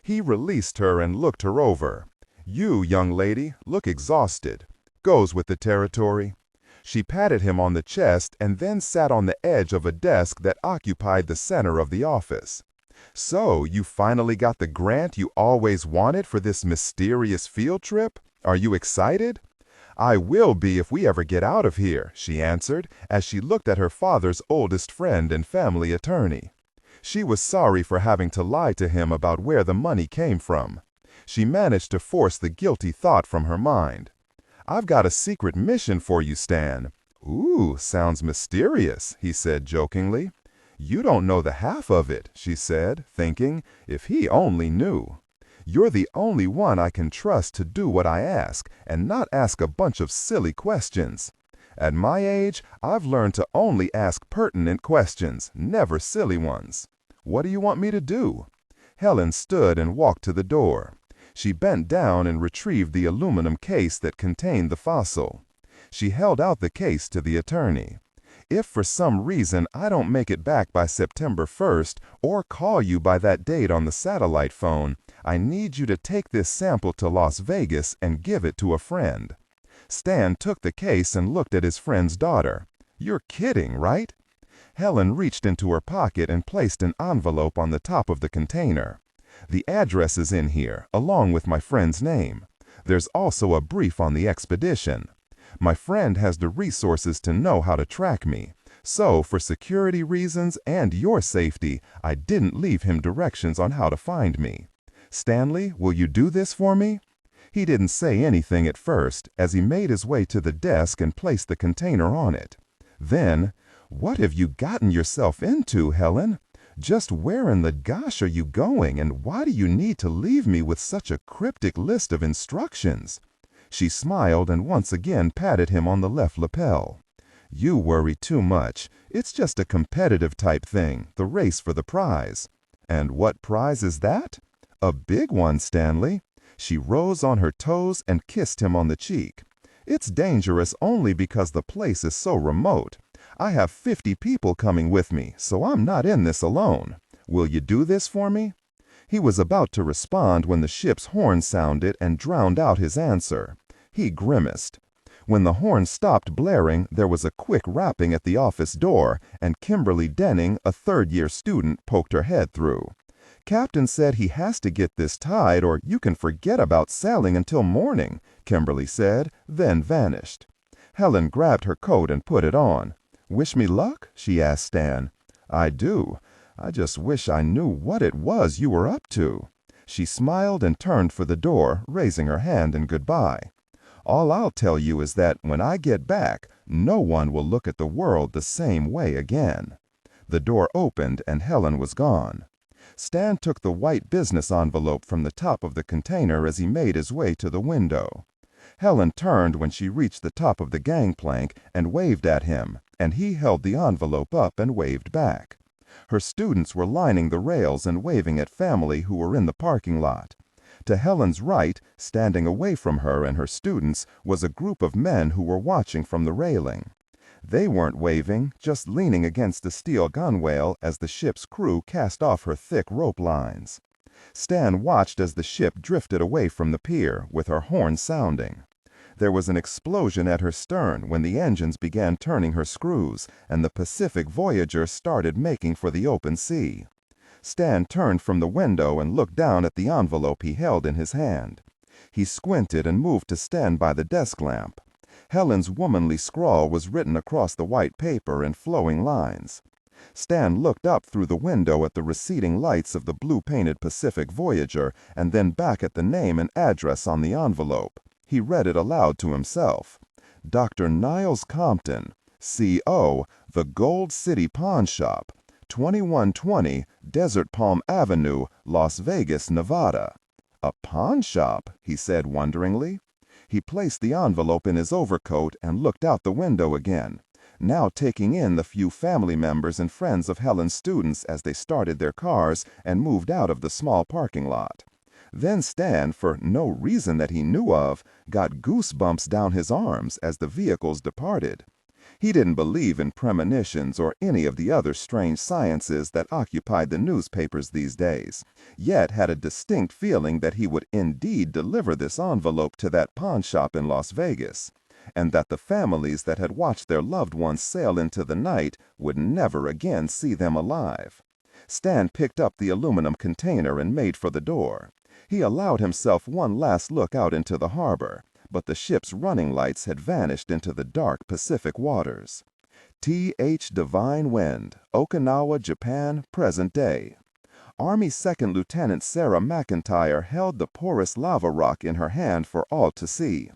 He released her and looked her over. You, young lady, look exhausted. Goes with the territory. She patted him on the chest and then sat on the edge of a desk that occupied the center of the office. So, you finally got the grant you always wanted for this mysterious field trip? Are you excited? I will be if we ever get out of here, she answered, as she looked at her father's oldest friend and family attorney. She was sorry for having to lie to him about where the money came from. She managed to force the guilty thought from her mind. I've got a secret mission for you, Stan. Ooh, sounds mysterious, he said jokingly. You don't know the half of it, she said, thinking, if he only knew. You're the only one I can trust to do what I ask and not ask a bunch of silly questions. At my age, I've learned to only ask pertinent questions, never silly ones. What do you want me to do? Helen stood and walked to the door. She bent down and retrieved the aluminum case that contained the fossil. She held out the case to the attorney. "If for some reason I don't make it back by September 1st or call you by that date on the satellite phone, I need you to take this sample to Las Vegas and give it to a friend." Stan took the case and looked at his friend's daughter. "You're kidding, right?" Helen reached into her pocket and placed an envelope on the top of the container. "The address is in here, along with my friend's name. There's also a brief on the expedition. My friend has the resources to know how to track me, so for security reasons and your safety, I didn't leave him directions on how to find me. Stanley, will you do this for me?" He didn't say anything at first, as he made his way to the desk and placed the container on it. Then, "What have you gotten yourself into, Helen? Just where in the gosh are you going, and why do you need to leave me with such a cryptic list of instructions?" She smiled and once again patted him on the left lapel. "You worry too much. It's just a competitive type thing, the race for the prize." "And what prize is that?" "A big one, Stanley." She rose on her toes and kissed him on the cheek. "It's dangerous only because the place is so remote. I have 50 people coming with me, so I'm not in this alone. Will you do this for me?" He was about to respond when the ship's horn sounded and drowned out his answer. He grimaced. When the horn stopped blaring, there was a quick rapping at the office door, and Kimberly Denning, a third-year student, poked her head through. "Captain said he has to get this tied or you can forget about sailing until morning," Kimberly said, then vanished. Helen grabbed her coat and put it on. "Wish me luck?" she asked Stan. "I do. I just wish I knew what it was you were up to." She smiled and turned for the door, raising her hand in goodbye. "All I'll tell you is that when I get back, no one will look at the world the same way again." The door opened and Helen was gone. Stan took the white business envelope from the top of the container as he made his way to the window. Helen turned when she reached the top of the gangplank and waved at him, and he held the envelope up and waved back. Her students were lining the rails and waving at family who were in the parking lot. To Helen's right, standing away from her and her students, was a group of men who were watching from the railing. They weren't waving, just leaning against a steel gunwale as the ship's crew cast off her thick rope lines. Stan watched as the ship drifted away from the pier, with her horn sounding. There was an explosion at her stern when the engines began turning her screws, and the Pacific Voyager started making for the open sea. Stan turned from the window and looked down at the envelope he held in his hand. He squinted and moved to stand by the desk lamp. Helen's womanly scrawl was written across the white paper in flowing lines. Stan looked up through the window at the receding lights of the blue-painted Pacific Voyager and then back at the name and address on the envelope. He read it aloud to himself. "Dr. Niles Compton, C.O., The Gold City Pawn Shop, 2120 Desert Palm Avenue, Las Vegas, Nevada." "A pawn shop?" he said wonderingly. He placed the envelope in his overcoat and looked out the window again, now taking in the few family members and friends of Helen's students as they started their cars and moved out of the small parking lot. Then Stan, for no reason that he knew of, got goosebumps down his arms as the vehicles departed. He didn't believe in premonitions or any of the other strange sciences that occupied the newspapers these days, yet had a distinct feeling that he would indeed deliver this envelope to that pawn shop in Las Vegas, and that the families that had watched their loved ones sail into the night would never again see them alive. Stan picked up the aluminum container and made for the door. He allowed himself one last look out into the harbor, but the ship's running lights had vanished into the dark Pacific waters. T.H. Divine Wind, Okinawa, Japan, present day. Army Second Lieutenant Sarah McIntyre held the porous lava rock in her hand for all to see.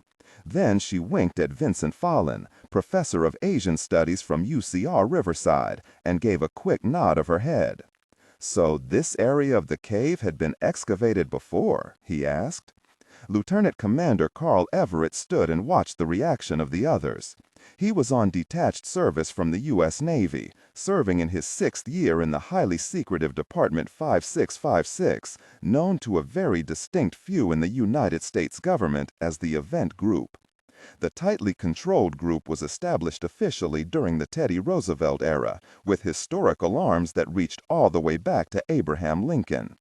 Then she winked at Vincent Fallon, professor of Asian Studies from UCR Riverside, and gave a quick nod of her head. "So this area of the cave had been excavated before?" he asked. Lieutenant Commander Carl Everett stood and watched the reaction of the others. He was on detached service from the U.S. Navy, serving in his 6th year in the highly secretive Department 5656, known to a very distinct few in the United States government as the Event Group. The tightly controlled group was established officially during the Teddy Roosevelt era, with historical arms that reached all the way back to Abraham Lincoln.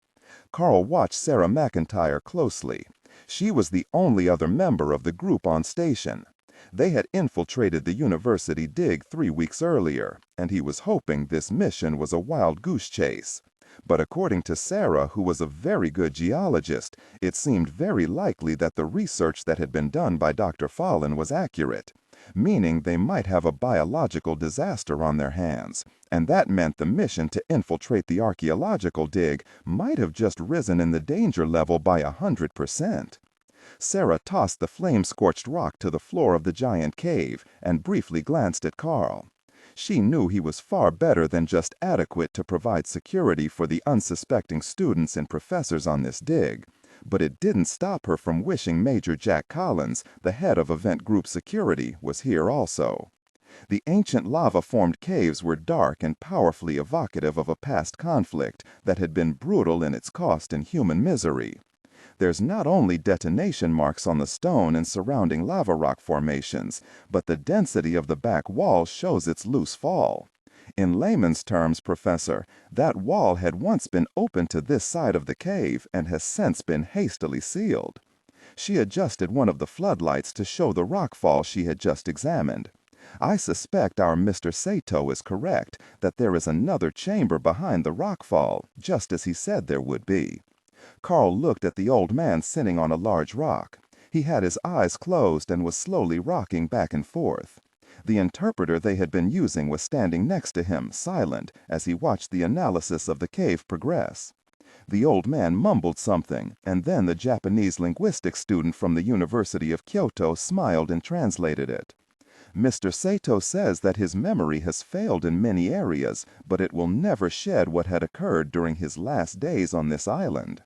Carl watched Sarah McIntyre closely. She was the only other member of the group on station. They had infiltrated the university dig 3 weeks earlier, and he was hoping this mission was a wild goose chase. But according to Sarah, who was a very good geologist, it seemed very likely that the research that had been done by Dr. Fallon was accurate, meaning they might have a biological disaster on their hands, and that meant the mission to infiltrate the archaeological dig might have just risen in the danger level by 100%. Sarah tossed the flame-scorched rock to the floor of the giant cave and briefly glanced at Carl. She knew he was far better than just adequate to provide security for the unsuspecting students and professors on this dig, but it didn't stop her from wishing Major Jack Collins, the head of Event Group Security, was here also. The ancient lava-formed caves were dark and powerfully evocative of a past conflict that had been brutal in its cost and human misery. There's not only detonation marks on the stone and surrounding lava rock formations, but the density of the back wall shows its loose fall. In layman's terms, Professor, that wall had once been open to this side of the cave and has since been hastily sealed. She adjusted one of the floodlights to show the rock fall she had just examined. I suspect our Mr. Sato is correct that there is another chamber behind the rock fall, just as he said there would be. Carl looked at the old man sitting on a large rock. He had his eyes closed and was slowly rocking back and forth. The interpreter they had been using was standing next to him, silent, as he watched the analysis of the cave progress. The old man mumbled something, and then the Japanese linguistics student from the University of Kyoto smiled and translated it. Mr. Sato says that his memory has failed in many areas, but it will never shed what had occurred during his last days on this island.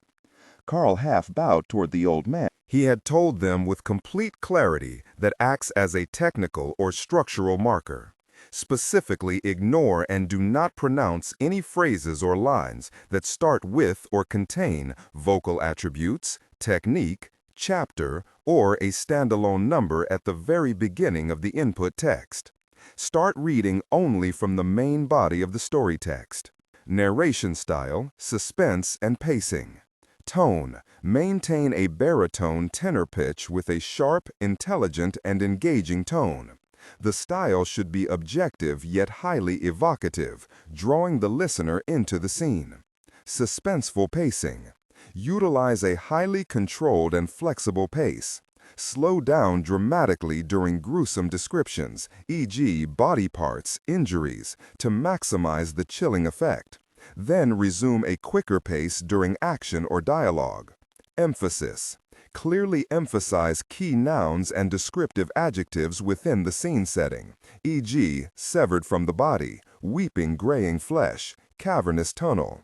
Carl half bowed toward the old man. He had told them with complete clarity that acts as a technical or structural marker. Specifically, ignore and do not pronounce any phrases or lines that start with or contain vocal attributes, technique, chapter, or a standalone number at the very beginning of the input text. Start reading only from the main body of the story text. Narration style, suspense, and pacing. Tone. Maintain a baritone tenor pitch with a sharp, intelligent, and engaging tone. The style should be objective yet highly evocative, drawing the listener into the scene. Suspenseful pacing. Utilize a highly controlled and flexible pace. Slow down dramatically during gruesome descriptions, e.g., body parts, injuries, to maximize the chilling effect. Then resume a quicker pace during action or dialogue. Emphasis. Clearly emphasize key nouns and descriptive adjectives within the scene setting, e.g., severed from the body, weeping graying flesh, cavernous tunnel.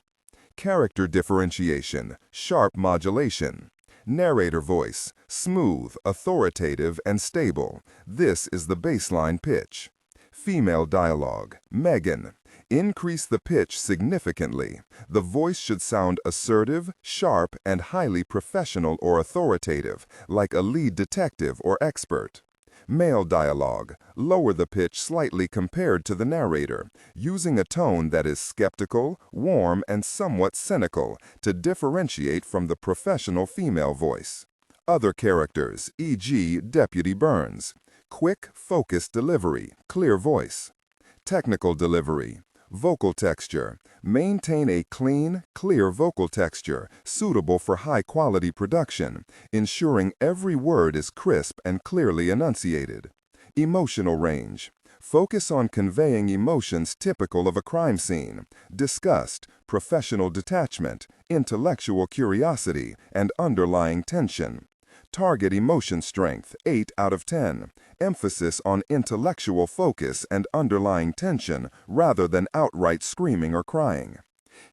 Character differentiation, sharp modulation. Narrator voice, smooth, authoritative, and stable. This is the baseline pitch. Female dialogue, Megan. Increase the pitch significantly. The voice should sound assertive, sharp, and highly professional or authoritative, like a lead detective or expert. Male dialogue. Lower the pitch slightly compared to the narrator, using a tone that is skeptical, warm, and somewhat cynical to differentiate from the professional female voice. Other characters, e.g., Deputy Burns. Quick, focused delivery, clear voice. Technical delivery. Vocal texture. Maintain a clean, clear vocal texture, suitable for high-quality production, ensuring every word is crisp and clearly enunciated. Emotional range. Focus on conveying emotions typical of a crime scene: disgust, professional detachment, intellectual curiosity, and underlying tension. Target emotion strength, 8 out of 10. Emphasis on intellectual focus and underlying tension rather than outright screaming or crying.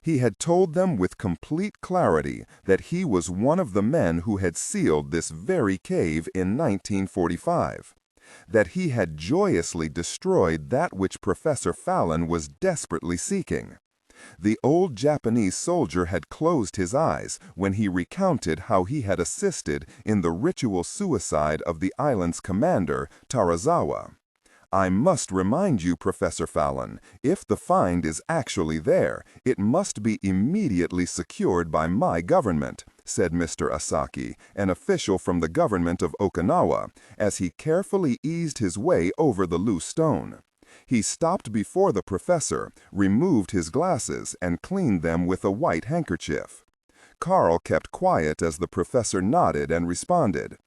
He had told them with complete clarity that he was one of the men who had sealed this very cave in 1945, that he had joyously destroyed that which Professor Fallon was desperately seeking. The old Japanese soldier had closed his eyes when he recounted how he had assisted in the ritual suicide of the island's commander, Tarazawa. "I must remind you, Professor Fallon, if the find is actually there, it must be immediately secured by my government," said Mr. Asaki, an official from the government of Okinawa, as he carefully eased his way over the loose stone. He stopped before the professor, removed his glasses, and cleaned them with a white handkerchief. Carl kept quiet as the professor nodded and responded,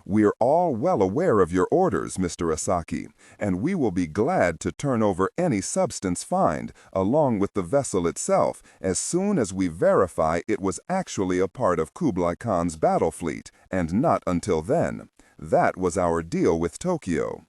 "We're all well aware of your orders, Mr. Asaki, and we will be glad to turn over any substance found, along with the vessel itself, as soon as we verify it was actually a part of Kublai Khan's battle fleet, and not until then. That was our deal with Tokyo."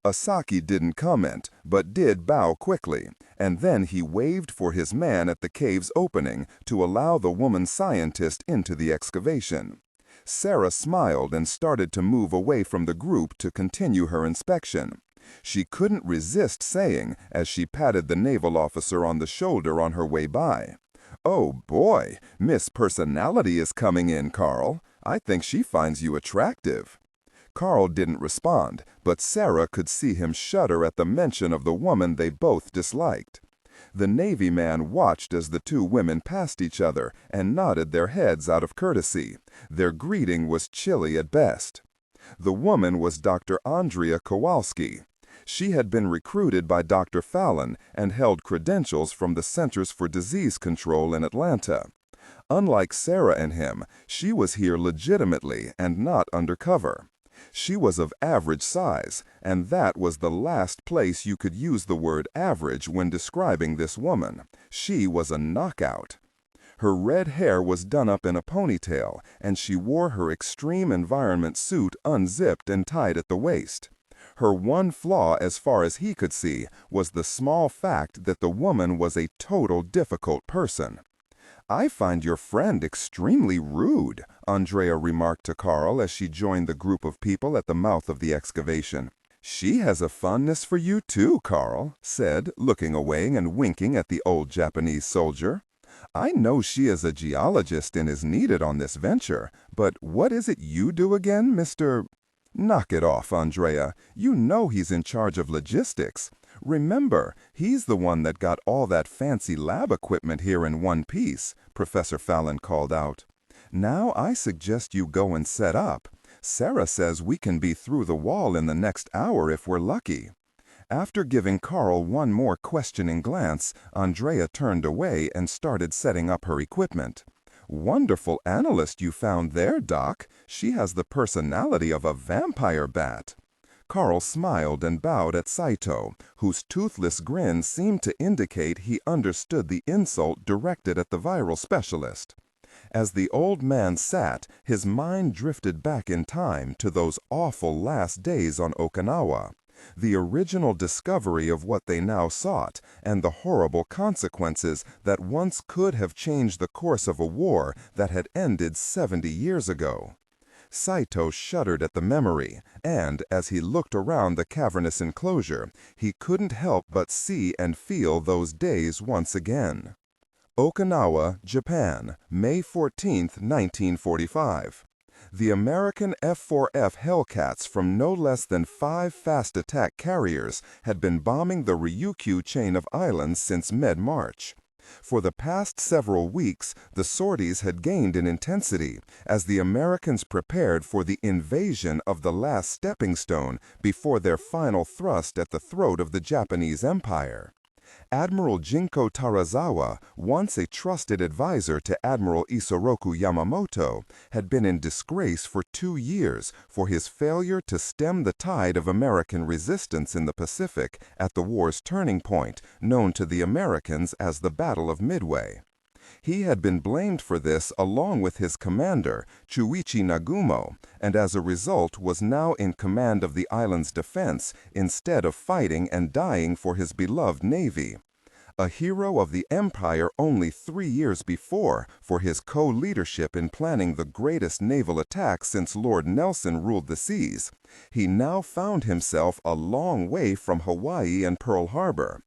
Asaki didn't comment, but did bow quickly, and then he waved for his man at the cave's opening to allow the woman scientist into the excavation. Sarah smiled and started to move away from the group to continue her inspection. She couldn't resist saying, as she patted the naval officer on the shoulder on her way by, "Oh boy, Miss Personality is coming in, Carl. I think she finds you attractive." Carl didn't respond, but Sarah could see him shudder at the mention of the woman they both disliked. The Navy man watched as the two women passed each other and nodded their heads out of courtesy. Their greeting was chilly at best. The woman was Dr. Andrea Kowalski. She had been recruited by Dr. Fallon and held credentials from the Centers for Disease Control in Atlanta. Unlike Sarah and him, she was here legitimately and not undercover. She was of average size, and that was the last place you could use the word average when describing this woman. She was a knockout. Her red hair was done up in a ponytail, and she wore her extreme environment suit unzipped and tied at the waist. Her one flaw, as far as he could see, was the small fact that the woman was a total difficult person. "I find your friend extremely rude," Andrea remarked to Carl as she joined the group of people at the mouth of the excavation. "She has a fondness for you too," Carl said, looking away and winking at the old Japanese soldier. "I know she is a geologist and is needed on this venture, but what is it you do again, Mr.—" "Knock it off, Andrea. You know he's in charge of logistics. Remember, he's the one that got all that fancy lab equipment here in one piece," Professor Fallon called out. "Now I suggest you go and set up. Sarah says we can be through the wall in the next hour if we're lucky." After giving Carl one more questioning glance, Andrea turned away and started setting up her equipment. "Wonderful analyst you found there, Doc. She has the personality of a vampire bat." Carl smiled and bowed at Saito, whose toothless grin seemed to indicate he understood the insult directed at the viral specialist. As the old man sat, his mind drifted back in time to those awful last days on Okinawa. The original discovery of what they now sought, and the horrible consequences that once could have changed the course of a war that had ended 70 years ago. Saito shuddered at the memory, and as he looked around the cavernous enclosure, he couldn't help but see and feel those days once again. Okinawa, Japan, May 14, 1945. The American F-4F Hellcats from no less than 5 fast attack carriers had been bombing the Ryukyu chain of islands since mid-March. For the past several weeks, the sorties had gained in intensity as the Americans prepared for the invasion of the last stepping stone before their final thrust at the throat of the Japanese Empire. Admiral Jinko Tarazawa, once a trusted advisor to Admiral Isoroku Yamamoto, had been in disgrace for 2 years for his failure to stem the tide of American resistance in the Pacific at the war's turning point, known to the Americans as the Battle of Midway. He had been blamed for this along with his commander, Chuichi Nagumo, and as a result was now in command of the island's defense instead of fighting and dying for his beloved navy. a hero of the empire only 3 years before for his co-leadership in planning the greatest naval attack since Lord Nelson ruled the seas, he now found himself a long way from Hawaii and Pearl Harbor.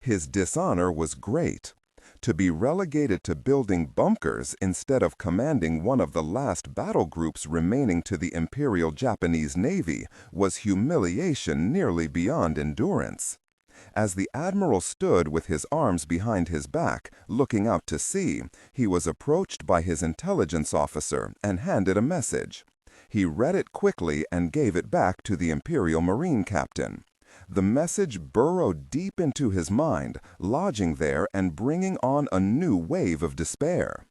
His dishonor was great. To be relegated to building bunkers instead of commanding one of the last battle groups remaining to the Imperial Japanese Navy was humiliation nearly beyond endurance. As the admiral stood with his arms behind his back, looking out to sea, he was approached by his intelligence officer and handed a message. He read it quickly and gave it back to the Imperial Marine captain. The message burrowed deep into his mind, lodging there and bringing on a new wave of despair.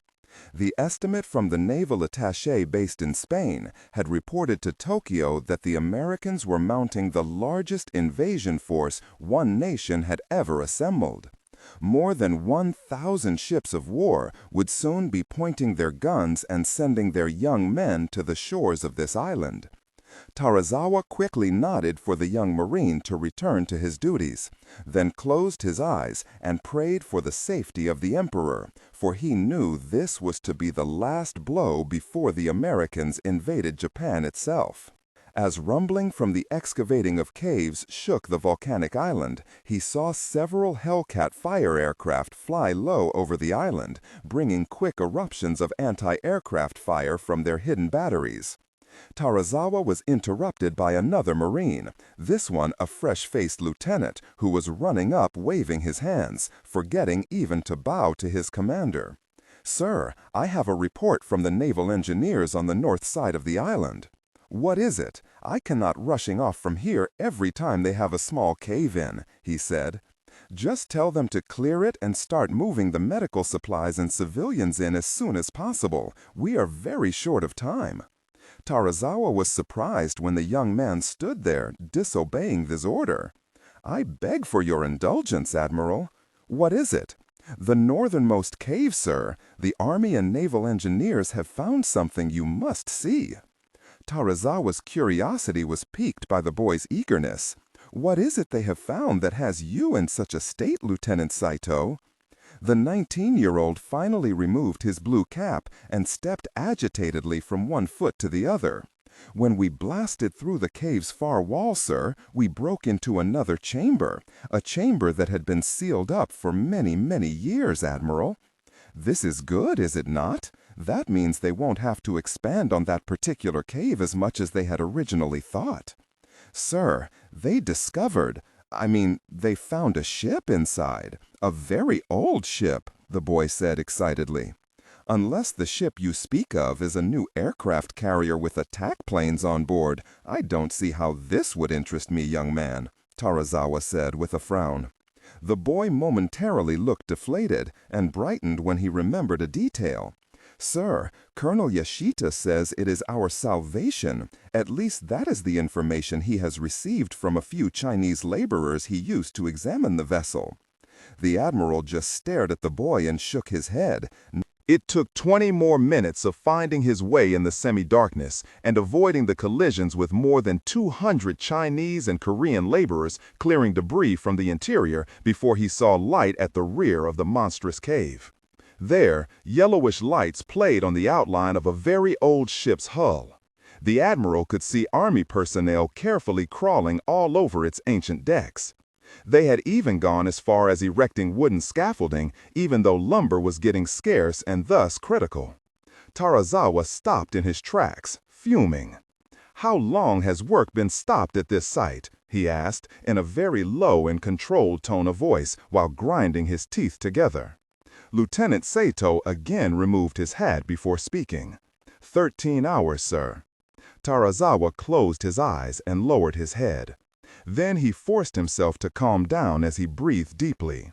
The estimate from the naval attaché based in Spain had reported to Tokyo that the Americans were mounting the largest invasion force one nation had ever assembled. More than 1,000 ships of war would soon be pointing their guns and sending their young men to the shores of this island. Tarazawa quickly nodded for the young Marine to return to his duties, then closed his eyes and prayed for the safety of the Emperor, for he knew this was to be the last blow before the Americans invaded Japan itself. As rumbling from the excavating of caves shook the volcanic island, he saw several Hellcat fire aircraft fly low over the island, bringing quick eruptions of anti-aircraft fire from their hidden batteries. Tarazawa was interrupted by another Marine, this one a fresh-faced lieutenant who was running up waving his hands, forgetting even to bow to his commander. "Sir, I have a report from the naval engineers on the north side of the island." "What is it? I cannot rushing off from here every time they have a small cave-in," he said. "Just tell them to clear it and start moving the medical supplies and civilians in as soon as possible. We are very short of time." Tarazawa was surprised when the young man stood there, disobeying this order. "I beg for your indulgence, Admiral." "What is it?" "The northernmost cave, sir. The Army and Naval Engineers have found something you must see." Tarazawa's curiosity was piqued by the boy's eagerness. "What is it they have found that has you in such a state, Lieutenant Saito?" The 19-year-old finally removed his blue cap and stepped agitatedly from one foot to the other. "When we blasted through the cave's far wall, sir, we broke into another chamber, a chamber that had been sealed up for many, many years, Admiral." "This is good, is it not? That means they won't have to expand on that particular cave as much as they had originally thought." "Sir, they found a ship inside. A very old ship," the boy said excitedly. "Unless the ship you speak of is a new aircraft carrier with attack planes on board, I don't see how this would interest me, young man," Tarazawa said with a frown. The boy momentarily looked deflated and brightened when he remembered a detail. "Sir, Colonel Yashita says it is our salvation. At least that is the information he has received from a few Chinese laborers he used to examine the vessel." The Admiral just stared at the boy and shook his head. It took 20 more minutes of finding his way in the semi-darkness and avoiding the collisions with more than 200 Chinese and Korean laborers clearing debris from the interior before he saw light at the rear of the monstrous cave. There, yellowish lights played on the outline of a very old ship's hull. The Admiral could see Army personnel carefully crawling all over its ancient decks. They had even gone as far as erecting wooden scaffolding, even though lumber was getting scarce and thus critical. Tarazawa stopped in his tracks, fuming. "How long has work been stopped at this site?" he asked, in a very low and controlled tone of voice, while grinding his teeth together. Lieutenant Saito again removed his hat before speaking. 13 hours, sir." Tarazawa closed his eyes and lowered his head. Then he forced himself to calm down as he breathed deeply.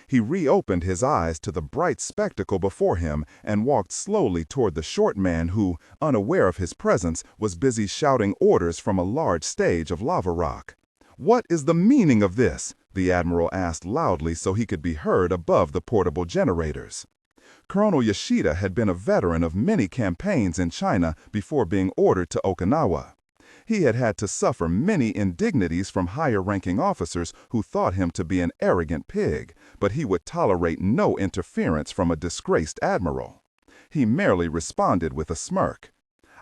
He reopened his eyes to the bright spectacle before him and walked slowly toward the short man who, unaware of his presence, was busy shouting orders from a large stage of lava rock. "What is the meaning of this?" the Admiral asked loudly so he could be heard above the portable generators. Colonel Yashida had been a veteran of many campaigns in China before being ordered to Okinawa. He had had to suffer many indignities from higher-ranking officers who thought him to be an arrogant pig, but he would tolerate no interference from a disgraced admiral. He merely responded with a smirk.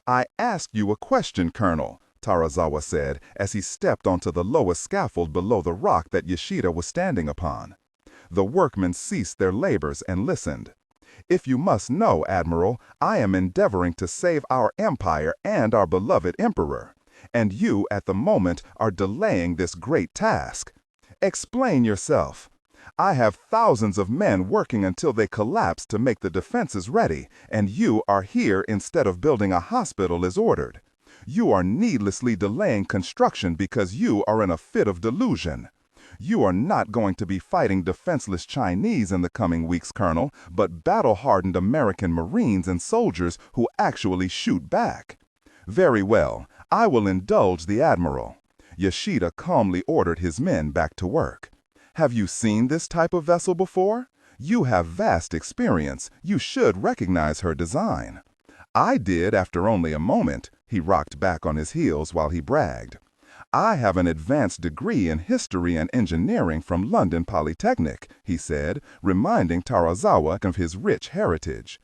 "I asked you a question, Colonel," Tarazawa said as he stepped onto the lowest scaffold below the rock that Yoshida was standing upon. The workmen ceased their labors and listened. "If you must know, Admiral, I am endeavoring to save our empire and our beloved emperor, and you at the moment are delaying this great task. Explain yourself. I have thousands of men working until they collapse to make the defenses ready, and you are here instead of building a hospital as ordered. You are needlessly delaying construction because you are in a fit of delusion. You are not going to be fighting defenseless Chinese in the coming weeks, Colonel, but battle-hardened American Marines and soldiers who actually shoot back." "Very well, I will indulge the Admiral." Yoshida calmly ordered his men back to work. "Have you seen this type of vessel before? You have vast experience. You should recognize her design." "I did after only a moment." He rocked back on his heels while he bragged. "I have an advanced degree in history and engineering from London Polytechnic," he said, reminding Tarazawa of his rich heritage.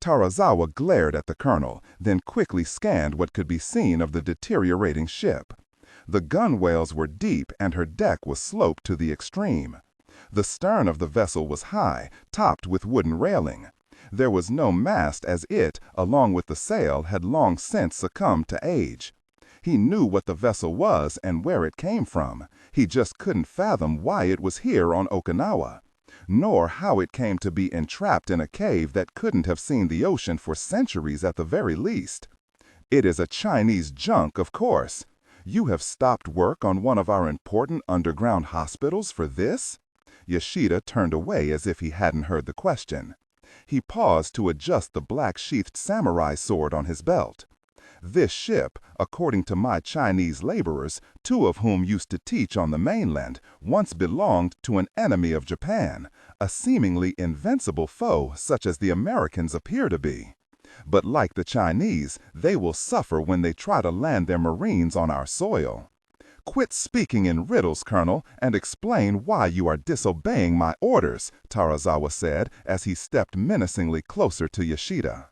Tarazawa glared at the colonel, then quickly scanned what could be seen of the deteriorating ship. The gunwales were deep and her deck was sloped to the extreme. The stern of the vessel was high, topped with wooden railing. There was no mast as it, along with the sail, had long since succumbed to age. He knew what the vessel was and where it came from. He just couldn't fathom why it was here on Okinawa, nor how it came to be entrapped in a cave that couldn't have seen the ocean for centuries at the very least. "It is a Chinese junk, of course. You have stopped work on one of our important underground hospitals for this?" Yoshida turned away as if he hadn't heard the question. He paused to adjust the black-sheathed samurai sword on his belt. "This ship, according to my Chinese laborers, two of whom used to teach on the mainland, once belonged to an enemy of Japan, a seemingly invincible foe such as the Americans appear to be. But like the Chinese, they will suffer when they try to land their Marines on our soil." "Quit speaking in riddles, Colonel, and explain why you are disobeying my orders," Tarazawa said as he stepped menacingly closer to Yoshida.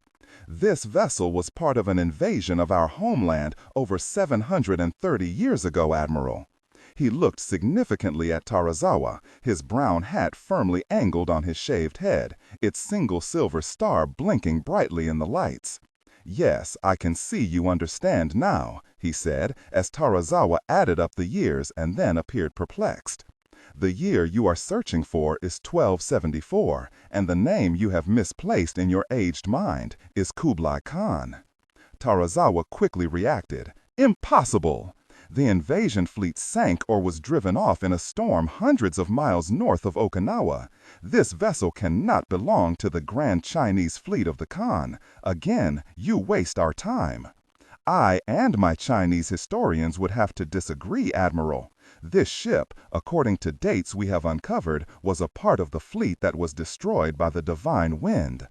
"This vessel was part of an invasion of our homeland over 730 years ago, Admiral." He looked significantly at Tarazawa, his brown hat firmly angled on his shaved head, its single silver star blinking brightly in the lights. "Yes, I can see you understand now," he said, as Tarazawa added up the years and then appeared perplexed. "The year you are searching for is 1274, and the name you have misplaced in your aged mind is Kublai Khan." Tarazawa quickly reacted. "Impossible! The invasion fleet sank or was driven off in a storm hundreds of miles north of Okinawa. This vessel cannot belong to the Grand Chinese Fleet of the Khan. Again, you waste our time." "I and my Chinese historians would have to disagree, Admiral. This ship, according to dates we have uncovered, was a part of the fleet that was destroyed by the Divine Wind."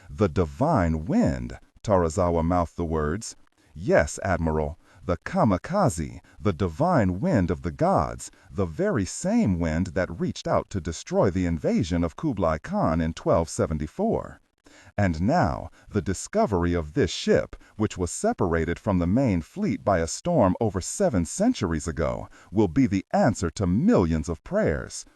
"The Divine Wind?" Tarazawa mouthed the words. "Yes, Admiral. The kamikaze, the divine wind of the gods, the very same wind that reached out to destroy the invasion of Kublai Khan in 1274. And now, the discovery of this ship, which was separated from the main fleet by a storm over 7 centuries ago, will be the answer to millions of prayers.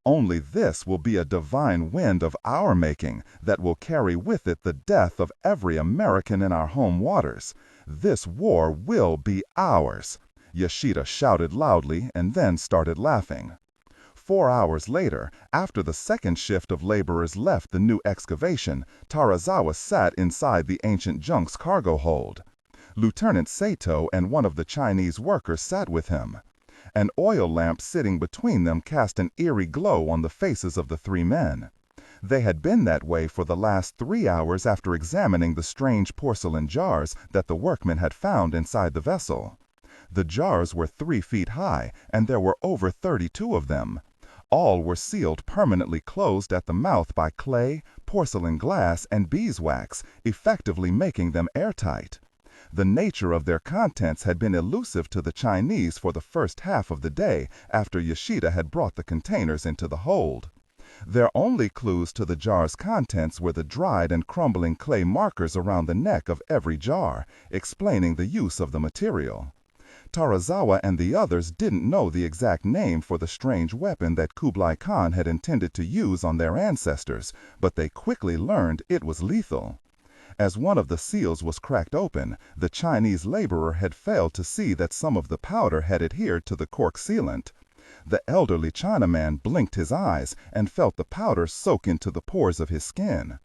Only this will be a divine wind of our making that will carry with it the death of every American in our home waters. This war will be ours." Yoshida shouted loudly and then started laughing. 4 hours later, after the second shift of laborers left the new excavation, Tarazawa sat inside the ancient junk's cargo hold. Lieutenant Sato and one of the Chinese workers sat with him. An oil lamp sitting between them cast an eerie glow on the faces of the 3 men. They had been that way for the last 3 hours after examining the strange porcelain jars that the workmen had found inside the vessel. The jars were 3 feet high, and there were over 32 of them. All were sealed permanently closed at the mouth by clay, porcelain glass, and beeswax, effectively making them airtight. The nature of their contents had been elusive to the Chinese for the first half of the day after Yoshida had brought the containers into the hold. Their only clues to the jar's contents were the dried and crumbling clay markers around the neck of every jar, explaining the use of the material. Terazawa and the others didn't know the exact name for the strange weapon that Kublai Khan had intended to use on their ancestors, but they quickly learned it was lethal. As one of the seals was cracked open, the Chinese laborer had failed to see that some of the powder had adhered to the cork sealant. The elderly Chinaman blinked his eyes and felt the powder soak into the pores of his skin.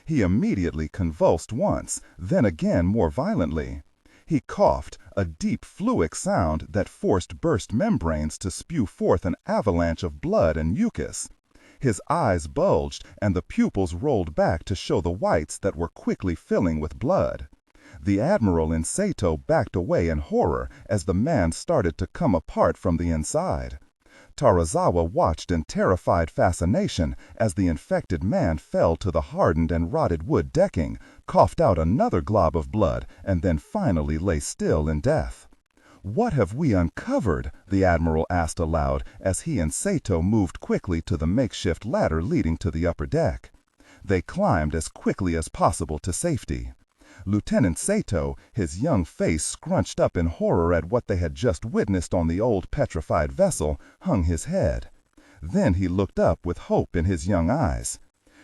He immediately convulsed once, then again more violently. He coughed, a deep fluic sound that forced burst membranes to spew forth an avalanche of blood and mucus. His eyes bulged and the pupils rolled back to show the whites that were quickly filling with blood. The admiral in Sato backed away in horror as the man started to come apart from the inside. Terazawa watched in terrified fascination as the infected man fell to the hardened and rotted wood decking, coughed out another glob of blood, and then finally lay still in death. "What have we uncovered?" the admiral asked aloud as he and Sato moved quickly to the makeshift ladder leading to the upper deck. They climbed as quickly as possible to safety. Lieutenant Sato, his young face scrunched up in horror at what they had just witnessed on the old petrified vessel, hung his head. Then he looked up with hope in his young eyes.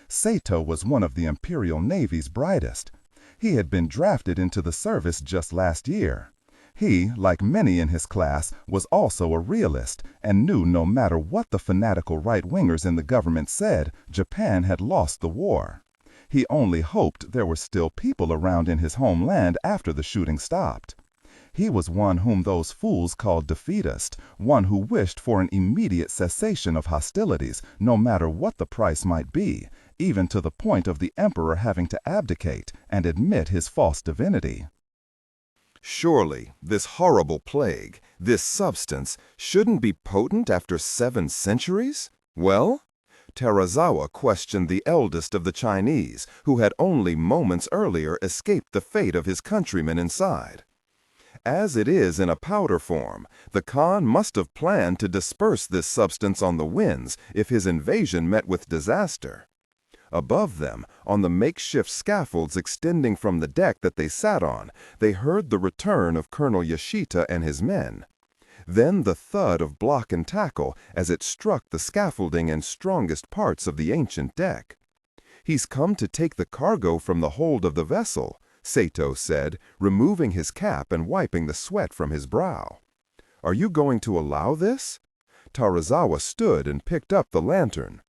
Sato was one of the Imperial Navy's brightest. He had been drafted into the service just last year. He, like many in his class, was also a realist and knew no matter what the fanatical right-wingers in the government said, Japan had lost the war. He only hoped there were still people around in his homeland after the shooting stopped. He was one whom those fools called defeatist, one who wished for an immediate cessation of hostilities, no matter what the price might be, even to the point of the emperor having to abdicate and admit his false divinity. Surely, this horrible plague, this substance, shouldn't be potent after 7 centuries? Well? Terazawa questioned the eldest of the Chinese, who had only moments earlier escaped the fate of his countrymen inside. As it is in a powder form, the Khan must have planned to disperse this substance on the winds if his invasion met with disaster. Above them, on the makeshift scaffolds extending from the deck that they sat on, they heard the return of Colonel Yashita and his men. Then the thud of block and tackle as it struck the scaffolding and strongest parts of the ancient deck. "He's come to take the cargo from the hold of the vessel," Sato said, removing his cap and wiping the sweat from his brow. "Are you going to allow this?" Terazawa stood and picked up the lantern.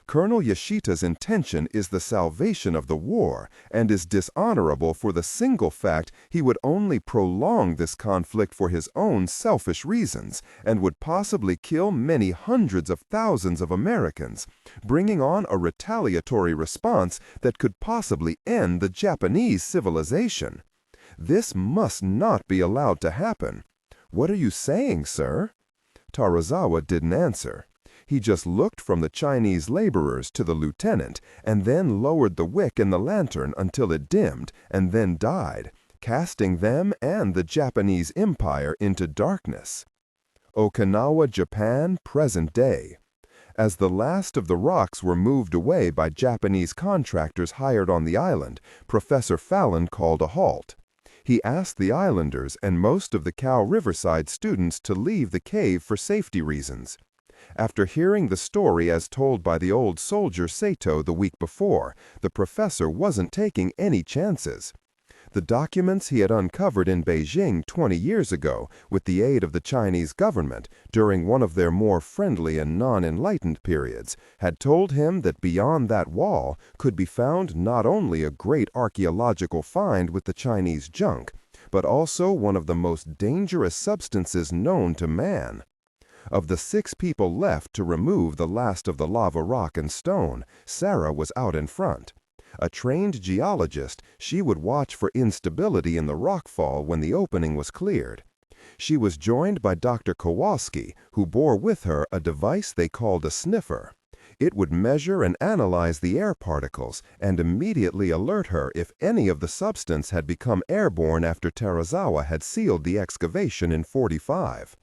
"Colonel Yashita's intention is the salvation of the war and is dishonorable for the single fact he would only prolong this conflict for his own selfish reasons and would possibly kill many hundreds of thousands of Americans, bringing on a retaliatory response that could possibly end the Japanese civilization. This must not be allowed to happen. What are you saying, sir?" Terazawa didn't answer. He just looked from the Chinese laborers to the lieutenant and then lowered the wick in the lantern until it dimmed and then died, casting them and the Japanese Empire into darkness. Okinawa, Japan, present day. As the last of the rocks were moved away by Japanese contractors hired on the island, Professor Fallon called a halt. He asked the islanders and most of the Cow Riverside students to leave the cave for safety reasons. After hearing the story as told by the old soldier Sato the week before, the professor wasn't taking any chances. The documents he had uncovered in Beijing 20 years ago with the aid of the Chinese government during one of their more friendly and non-enlightened periods had told him that beyond that wall could be found not only a great archaeological find with the Chinese junk, but also one of the most dangerous substances known to man. Of the 6 people left to remove the last of the lava rock and stone, Sarah was out in front. A trained geologist, she would watch for instability in the rockfall when the opening was cleared. She was joined by Dr. Kowalski, who bore with her a device they called a sniffer. It would measure and analyze the air particles and immediately alert her if any of the substance had become airborne after Terazawa had sealed the excavation in 45.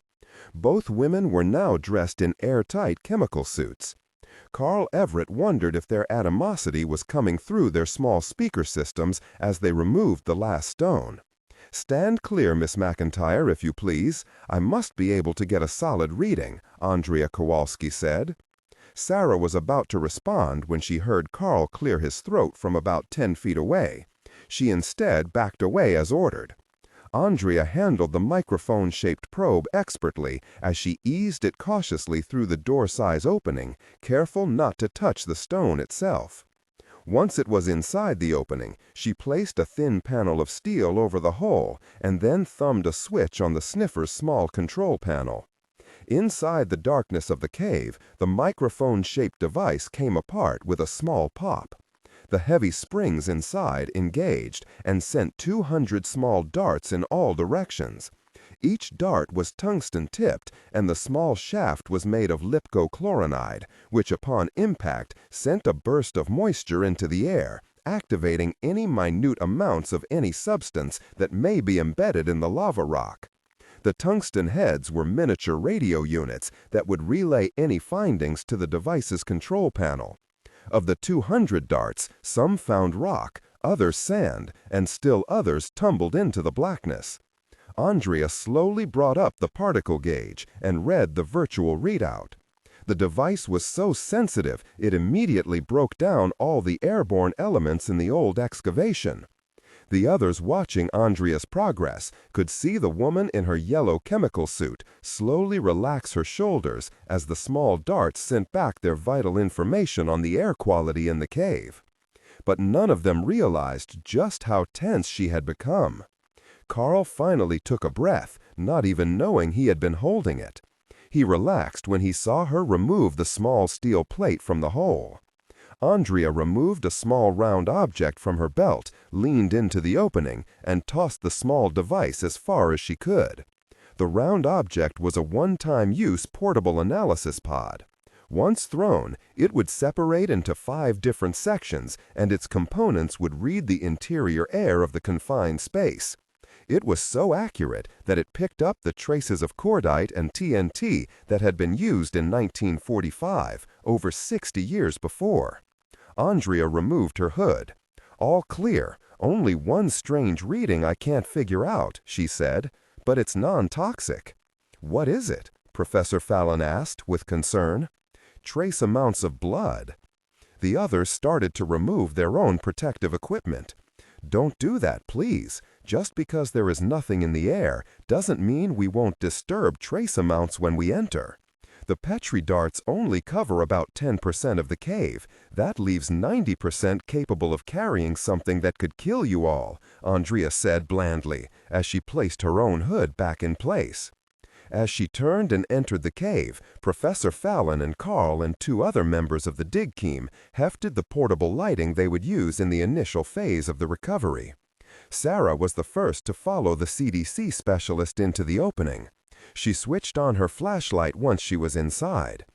Both women were now dressed in airtight chemical suits. Carl Everett wondered if their animosity was coming through their small speaker systems as they removed the last stone. "Stand clear, Miss McIntyre, if you please. I must be able to get a solid reading," Andrea Kowalski said. Sarah was about to respond when she heard Carl clear his throat from about 10 feet away. She instead backed away as ordered. Andrea handled the microphone-shaped probe expertly as she eased it cautiously through the door-size opening, careful not to touch the stone itself. Once it was inside the opening, she placed a thin panel of steel over the hole and then thumbed a switch on the sniffer's small control panel. Inside the darkness of the cave, the microphone-shaped device came apart with a small pop. The heavy springs inside engaged and sent 200 small darts in all directions. Each dart was tungsten-tipped, and the small shaft was made of lipcochlorinide, which upon impact sent a burst of moisture into the air, activating any minute amounts of any substance that may be embedded in the lava rock. The tungsten heads were miniature radio units that would relay any findings to the device's control panel. Of the 200 darts, some found rock, others sand, and still others tumbled into the blackness. Andrea slowly brought up the particle gauge and read the virtual readout. The device was so sensitive it immediately broke down all the airborne elements in the old excavation. The others watching Andrea's progress could see the woman in her yellow chemical suit slowly relax her shoulders as the small darts sent back their vital information on the air quality in the cave. But none of them realized just how tense she had become. Carl finally took a breath, not even knowing he had been holding it. He relaxed when he saw her remove the small steel plate from the hole. Andrea removed a small round object from her belt, leaned into the opening, and tossed the small device as far as she could. The round object was a one-time-use portable analysis pod. Once thrown, it would separate into 5 different sections, and its components would read the interior air of the confined space. It was so accurate that it picked up the traces of cordite and TNT that had been used in 1945, over 60 years before. Andrea removed her hood. "All clear. Only one strange reading I can't figure out," she said, "but it's non-toxic." "What is it?" Professor Fallon asked with concern. "Trace amounts of blood." The others started to remove their own protective equipment. "Don't do that, please. Just because there is nothing in the air doesn't mean we won't disturb trace amounts when we enter. The Petri darts only cover about 10% of the cave. That leaves 90% capable of carrying something that could kill you all," Andrea said blandly, as she placed her own hood back in place. As she turned and entered the cave, Professor Fallon and Carl and 2 other members of the dig team hefted the portable lighting they would use in the initial phase of the recovery. Sarah was the first to follow the CDC specialist into the opening. She switched on her flashlight once she was inside.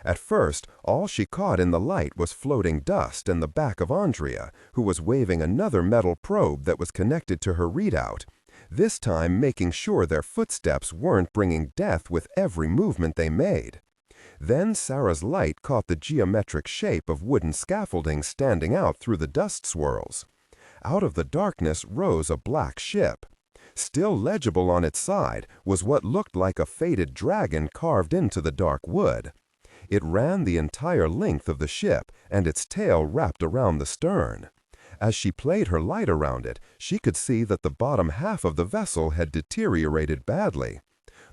At first, all she caught in the light was floating dust and the back of Andrea, who was waving another metal probe that was connected to her readout, this time making sure their footsteps weren't bringing death with every movement they made. Then Sarah's light caught the geometric shape of wooden scaffolding standing out through the dust swirls. Out of the darkness rose a black ship. Still legible on its side was what looked like a faded dragon carved into the dark wood. It ran the entire length of the ship, and its tail wrapped around the stern. As she played her light around it, she could see that the bottom half of the vessel had deteriorated badly.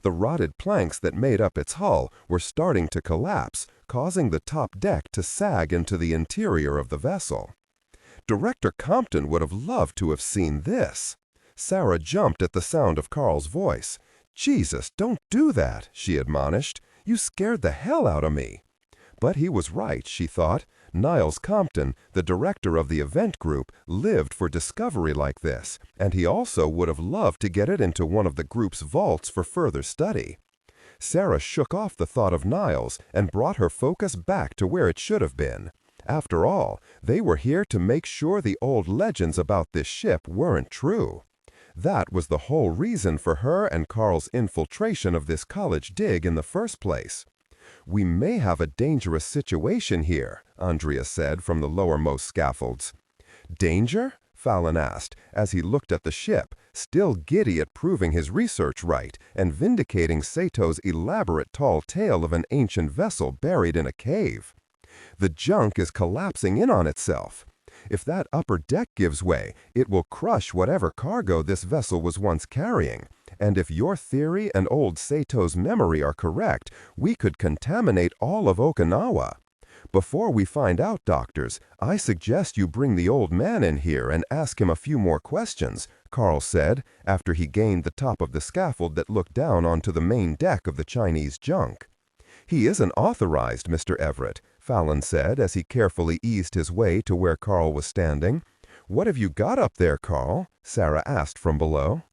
The rotted planks that made up its hull were starting to collapse, causing the top deck to sag into the interior of the vessel. Director Compton would have loved to have seen this. Sarah jumped at the sound of Carl's voice. "Jesus, don't do that," she admonished. "You scared the hell out of me." But he was right, she thought. Niles Compton, the director of the event group, lived for discovery like this, and he also would have loved to get it into one of the group's vaults for further study. Sarah shook off the thought of Niles and brought her focus back to where it should have been. After all, they were here to make sure the old legends about this ship weren't true. That was the whole reason for her and Carl's infiltration of this college dig in the first place. "We may have a dangerous situation here," Andrea said from the lowermost scaffolds. "Danger?" Fallon asked, as he looked at the ship, still giddy at proving his research right and vindicating Sato's elaborate tall tale of an ancient vessel buried in a cave. "The junk is collapsing in on itself. If that upper deck gives way, it will crush whatever cargo this vessel was once carrying. And if your theory and old Sato's memory are correct, we could contaminate all of Okinawa. Before we find out, doctors, I suggest you bring the old man in here and ask him a few more questions," Carl said, after he gained the top of the scaffold that looked down onto the main deck of the Chinese junk. "He isn't authorized, Mr. Everett," Fallon said as he carefully eased his way to where Carl was standing. "What have you got up there, Carl?" Sarah asked from below.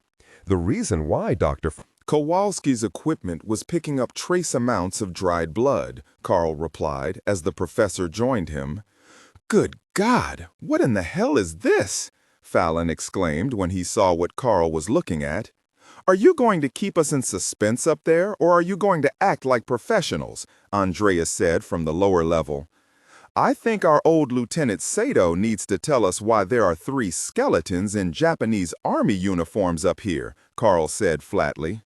"The reason why, Dr. Kowalski's equipment was picking up trace amounts of dried blood," Carl replied as the professor joined him. "Good God, what in the hell is this?" Fallon exclaimed when he saw what Carl was looking at. "Are you going to keep us in suspense up there, or are you going to act like professionals?" Andrea said from the lower level. "I think our old Lieutenant Sato needs to tell us why there are 3 skeletons in Japanese army uniforms up here," Carl said flatly.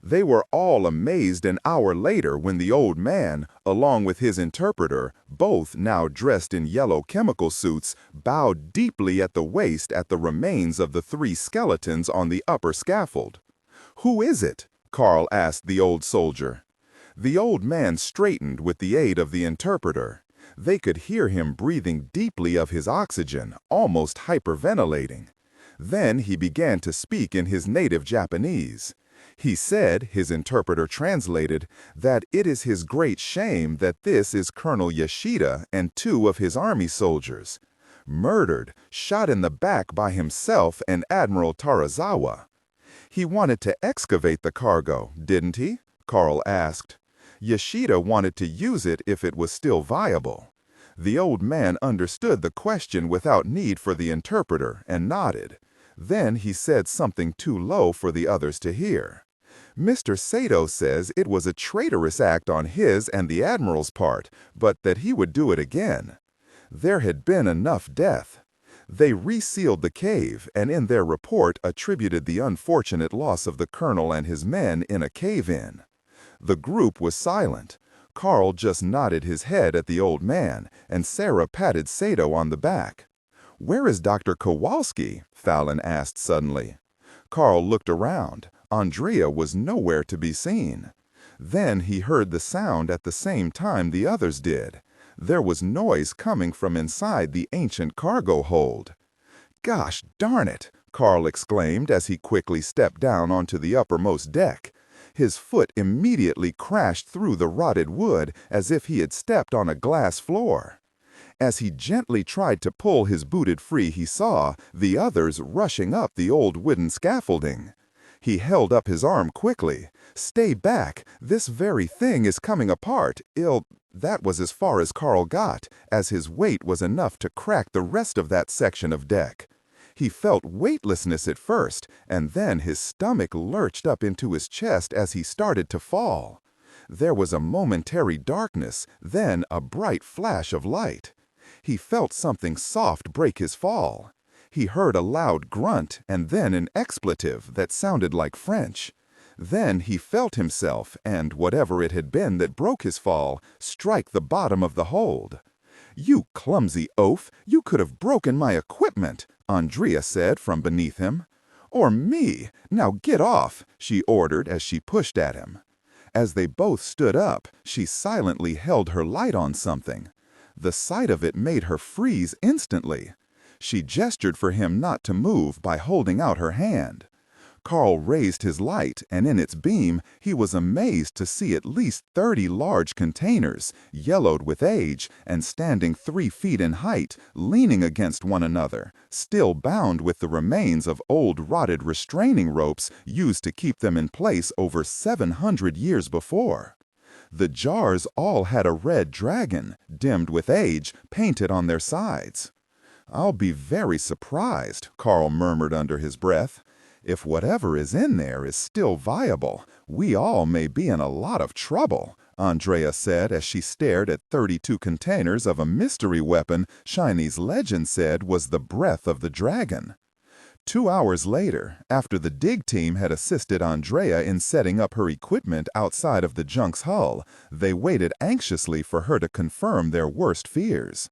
They were all amazed an hour later when the old man, along with his interpreter, both now dressed in yellow chemical suits, bowed deeply at the waist at the remains of the 3 skeletons on the upper scaffold. "Who is it?" Carl asked the old soldier. The old man straightened with the aid of the interpreter. They could hear him breathing deeply of his oxygen, almost hyperventilating. Then he began to speak in his native Japanese. He said, his interpreter translated, that it is his great shame that this is Colonel Yashida and 2 of his army soldiers. Murdered, shot in the back by himself and Admiral Tarazawa. "He wanted to excavate the cargo, didn't he?" Carl asked. "Yashida wanted to use it if it was still viable." The old man understood the question without need for the interpreter and nodded. Then he said something too low for the others to hear. "Mr. Sato says it was a traitorous act on his and the Admiral's part, but that he would do it again. There had been enough death. They resealed the cave and in their report attributed the unfortunate loss of the colonel and his men in a cave-in." The group was silent. Carl just nodded his head at the old man, and Sarah patted Sato on the back. "Where is Dr. Kowalski?" Fallon asked suddenly. Carl looked around. Andrea was nowhere to be seen. Then he heard the sound at the same time the others did. There was noise coming from inside the ancient cargo hold. "Gosh darn it!" Carl exclaimed as he quickly stepped down onto the uppermost deck. His foot immediately crashed through the rotted wood as if he had stepped on a glass floor. As he gently tried to pull his booted free, he saw the others rushing up the old wooden scaffolding. He held up his arm quickly. "Stay back! This very thing is coming apart. That was as far as Carl got, as his weight was enough to crack the rest of that section of deck. He felt weightlessness at first, and then his stomach lurched up into his chest as he started to fall. There was a momentary darkness, then a bright flash of light. He felt something soft break his fall. He heard a loud grunt and then an expletive that sounded like French. Then he felt himself, and whatever it had been that broke his fall, strike the bottom of the hold. "You clumsy oaf, you could have broken my equipment," Andrea said from beneath him. "Or me. Now get off," she ordered as she pushed at him. As they both stood up, she silently held her light on something. The sight of it made her freeze instantly. She gestured for him not to move by holding out her hand. Carl raised his light, and in its beam, he was amazed to see at least 30 large containers, yellowed with age and standing 3 feet in height, leaning against one another, still bound with the remains of old rotted restraining ropes used to keep them in place over 700 years before. The jars all had a red dragon, dimmed with age, painted on their sides. "I'll be very surprised," Carl murmured under his breath. "If whatever is in there is still viable, we all may be in a lot of trouble," Andrea said as she stared at 32 containers of a mystery weapon Chinese legend said was the breath of the dragon. 2 hours later, after the dig team had assisted Andrea in setting up her equipment outside of the junk's hull, they waited anxiously for her to confirm their worst fears.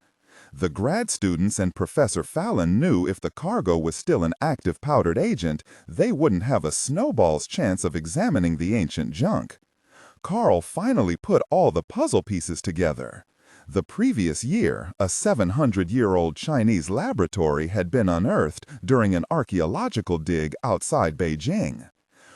The grad students and Professor Fallon knew if the cargo was still an active powdered agent, they wouldn't have a snowball's chance of examining the ancient junk. Carl finally put all the puzzle pieces together. The previous year, a 700-year-old Chinese laboratory had been unearthed during an archaeological dig outside Beijing.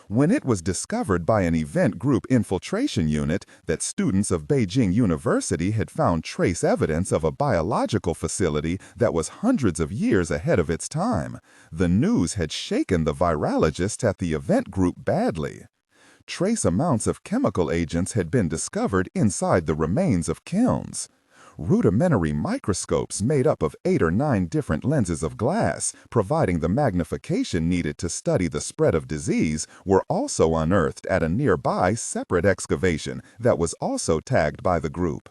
When it was discovered by an event group infiltration unit that students of Beijing University had found trace evidence of a biological facility that was hundreds of years ahead of its time, the news had shaken the virologists at the event group badly. Trace amounts of chemical agents had been discovered inside the remains of kilns. Rudimentary microscopes made up of 8 or 9 different lenses of glass, providing the magnification needed to study the spread of disease, were also unearthed at a nearby separate excavation that was also tagged by the group.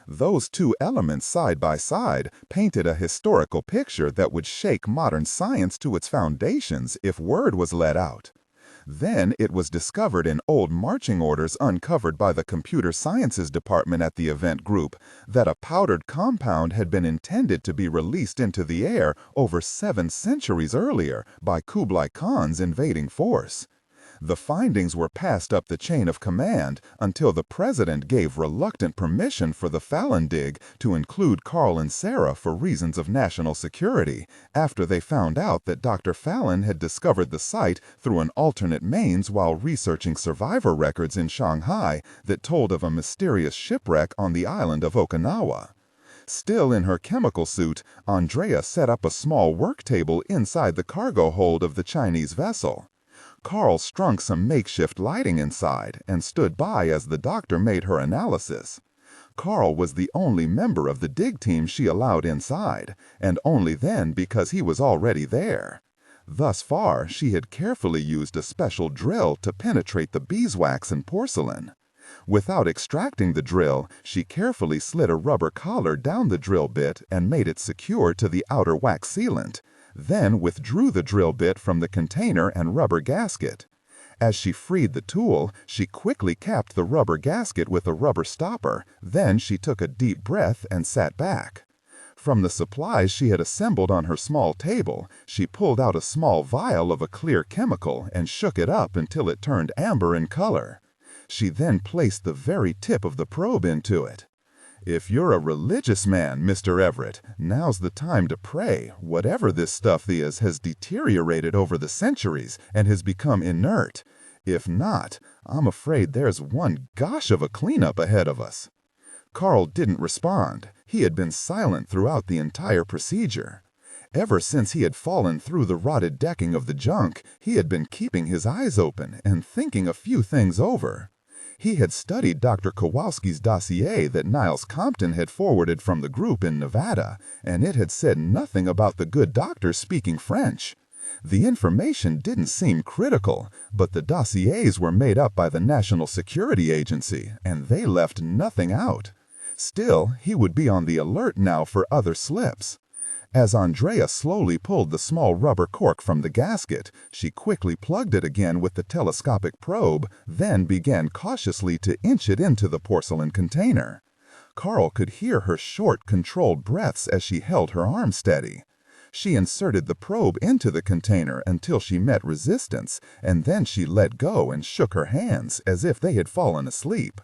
Those 2 elements side by side painted a historical picture that would shake modern science to its foundations if word was let out. Then it was discovered in old marching orders uncovered by the computer sciences department at the event group that a powdered compound had been intended to be released into the air over 7 centuries earlier by Kublai Khan's invading force. The findings were passed up the chain of command until the president gave reluctant permission for the Fallon dig to include Carl and Sarah for reasons of national security, after they found out that Dr. Fallon had discovered the site through an alternate means while researching survivor records in Shanghai that told of a mysterious shipwreck on the island of Okinawa. Still in her chemical suit, Andrea set up a small work table inside the cargo hold of the Chinese vessel. Carl strung some makeshift lighting inside and stood by as the doctor made her analysis. Carl was the only member of the dig team she allowed inside, and only then because he was already there. Thus far, she had carefully used a special drill to penetrate the beeswax and porcelain. Without extracting the drill, she carefully slid a rubber collar down the drill bit and made it secure to the outer wax sealant, then withdrew the drill bit from the container and rubber gasket. As she freed the tool, she quickly capped the rubber gasket with a rubber stopper, then she took a deep breath and sat back. From the supplies she had assembled on her small table, she pulled out a small vial of a clear chemical and shook it up until it turned amber in color. She then placed the very tip of the probe into it. "If you're a religious man, Mr. Everett, now's the time to pray. Whatever this stuff is has deteriorated over the centuries and has become inert. If not, I'm afraid there's one gosh of a cleanup ahead of us." Carl didn't respond. He had been silent throughout the entire procedure. Ever since he had fallen through the rotted decking of the junk, he had been keeping his eyes open and thinking a few things over. He had studied Dr. Kowalski's dossier that Niles Compton had forwarded from the group in Nevada, and it had said nothing about the good doctor speaking French. The information didn't seem critical, but the dossiers were made up by the National Security Agency, and they left nothing out. Still, he would be on the alert now for other slips. As Andrea slowly pulled the small rubber cork from the gasket, she quickly plugged it again with the telescopic probe, then began cautiously to inch it into the porcelain container. Carl could hear her short, controlled breaths as she held her arm steady. She inserted the probe into the container until she met resistance, and then she let go and shook her hands as if they had fallen asleep.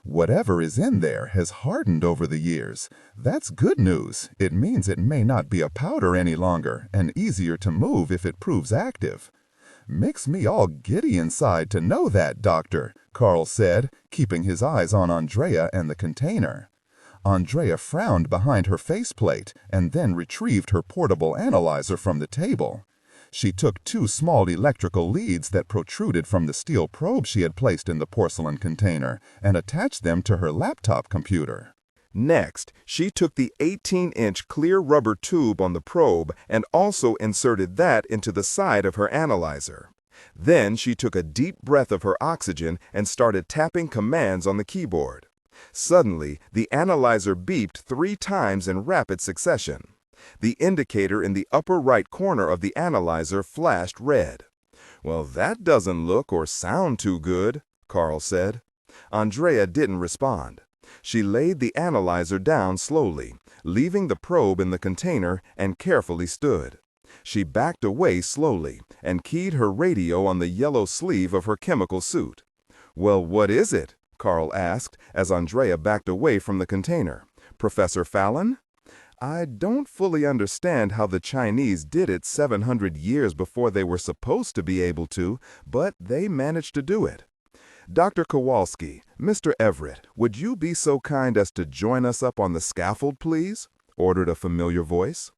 Whatever is in there has hardened over the years. That's good news. It means it may not be a powder any longer, and easier to move if it proves active. Makes me all giddy inside to know that, Doctor, Carl said, keeping his eyes on Andrea and the container. Andrea frowned behind her faceplate and then retrieved her portable analyzer from the table. She took 2 small electrical leads that protruded from the steel probe she had placed in the porcelain container and attached them to her laptop computer. Next, she took the 18-inch clear rubber tube on the probe and also inserted that into the side of her analyzer. Then she took a deep breath of her oxygen and started tapping commands on the keyboard. Suddenly, the analyzer beeped 3 times in rapid succession. The indicator in the upper right corner of the analyzer flashed red. "Well, that doesn't look or sound too good," Carl said. Andrea didn't respond. She laid the analyzer down slowly, leaving the probe in the container, and carefully stood. She backed away slowly and keyed her radio on the yellow sleeve of her chemical suit. "Well, what is it?" Carl asked as Andrea backed away from the container. "Professor Fallon? I don't fully understand how the Chinese did it 700 years before they were supposed to be able to, but they managed to do it. Dr. Kowalski, Mr. Everett, would you be so kind as to join us up on the scaffold, please?" ordered a familiar voice.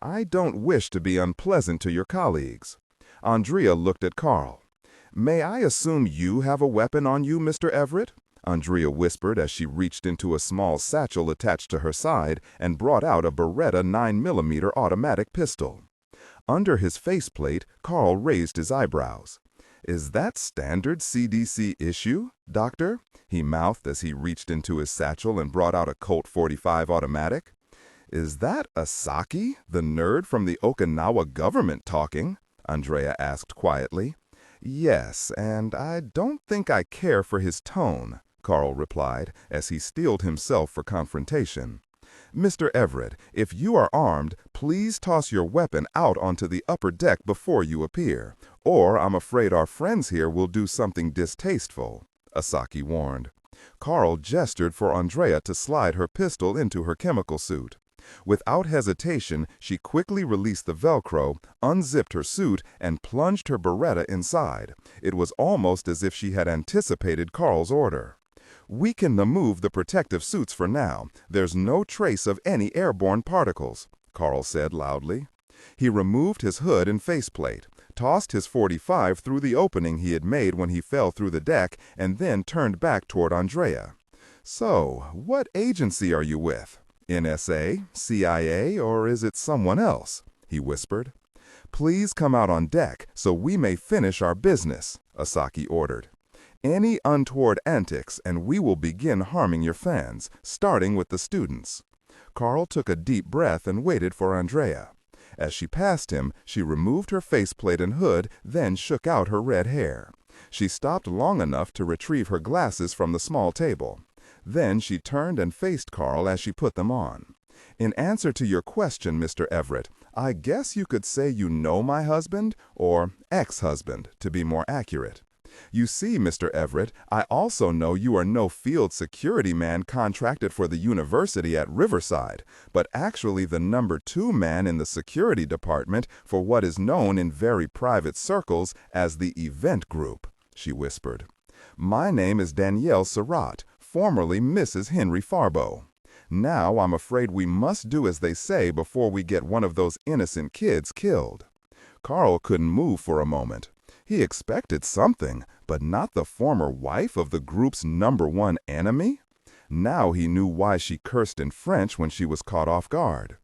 "I don't wish to be unpleasant to your colleagues." Andrea looked at Carl. "May I assume you have a weapon on you, Mr. Everett?" Andrea whispered as she reached into a small satchel attached to her side and brought out a Beretta 9mm automatic pistol. Under his faceplate, Carl raised his eyebrows. "Is that standard CDC issue, Doctor?" he mouthed as he reached into his satchel and brought out a Colt .45 automatic. "Is that Asaki, the nerd from the Okinawa government, talking?" Andrea asked quietly. "Yes, and I don't think I care for his tone," Carl replied as he steeled himself for confrontation. "Mr. Everett, if you are armed, please toss your weapon out onto the upper deck before you appear, or I'm afraid our friends here will do something distasteful," Asaki warned. Carl gestured for Andrea to slide her pistol into her chemical suit. Without hesitation, she quickly released the Velcro, unzipped her suit, and plunged her Beretta inside. It was almost as if she had anticipated Carl's order. "We can remove the protective suits for now. There's no trace of any airborne particles," Carl said loudly. He removed his hood and faceplate, tossed his .45 through the opening he had made when he fell through the deck, and then turned back toward Andrea. "So, what agency are you with? NSA, CIA, or is it someone else?" he whispered. "Please come out on deck so we may finish our business," Asaki ordered. "Any untoward antics and we will begin harming your fans, starting with the students." Carl took a deep breath and waited for Andrea. As she passed him, she removed her faceplate and hood, then shook out her red hair. She stopped long enough to retrieve her glasses from the small table. Then she turned and faced Carl as she put them on. "In answer to your question, Mr. Everett, I guess you could say you know my husband, or ex-husband, to be more accurate. You see, Mr. Everett, I also know you are no field security man contracted for the university at Riverside, but actually the number 2 man in the security department for what is known in very private circles as the Event Group," she whispered. "My name is Danielle Surratt, formerly Mrs. Henry Farbo. Now I'm afraid we must do as they say before we get one of those innocent kids killed." Carl couldn't move for a moment. He expected something, but not the former wife of the group's #1 enemy. Now he knew why she cursed in French when she was caught off guard.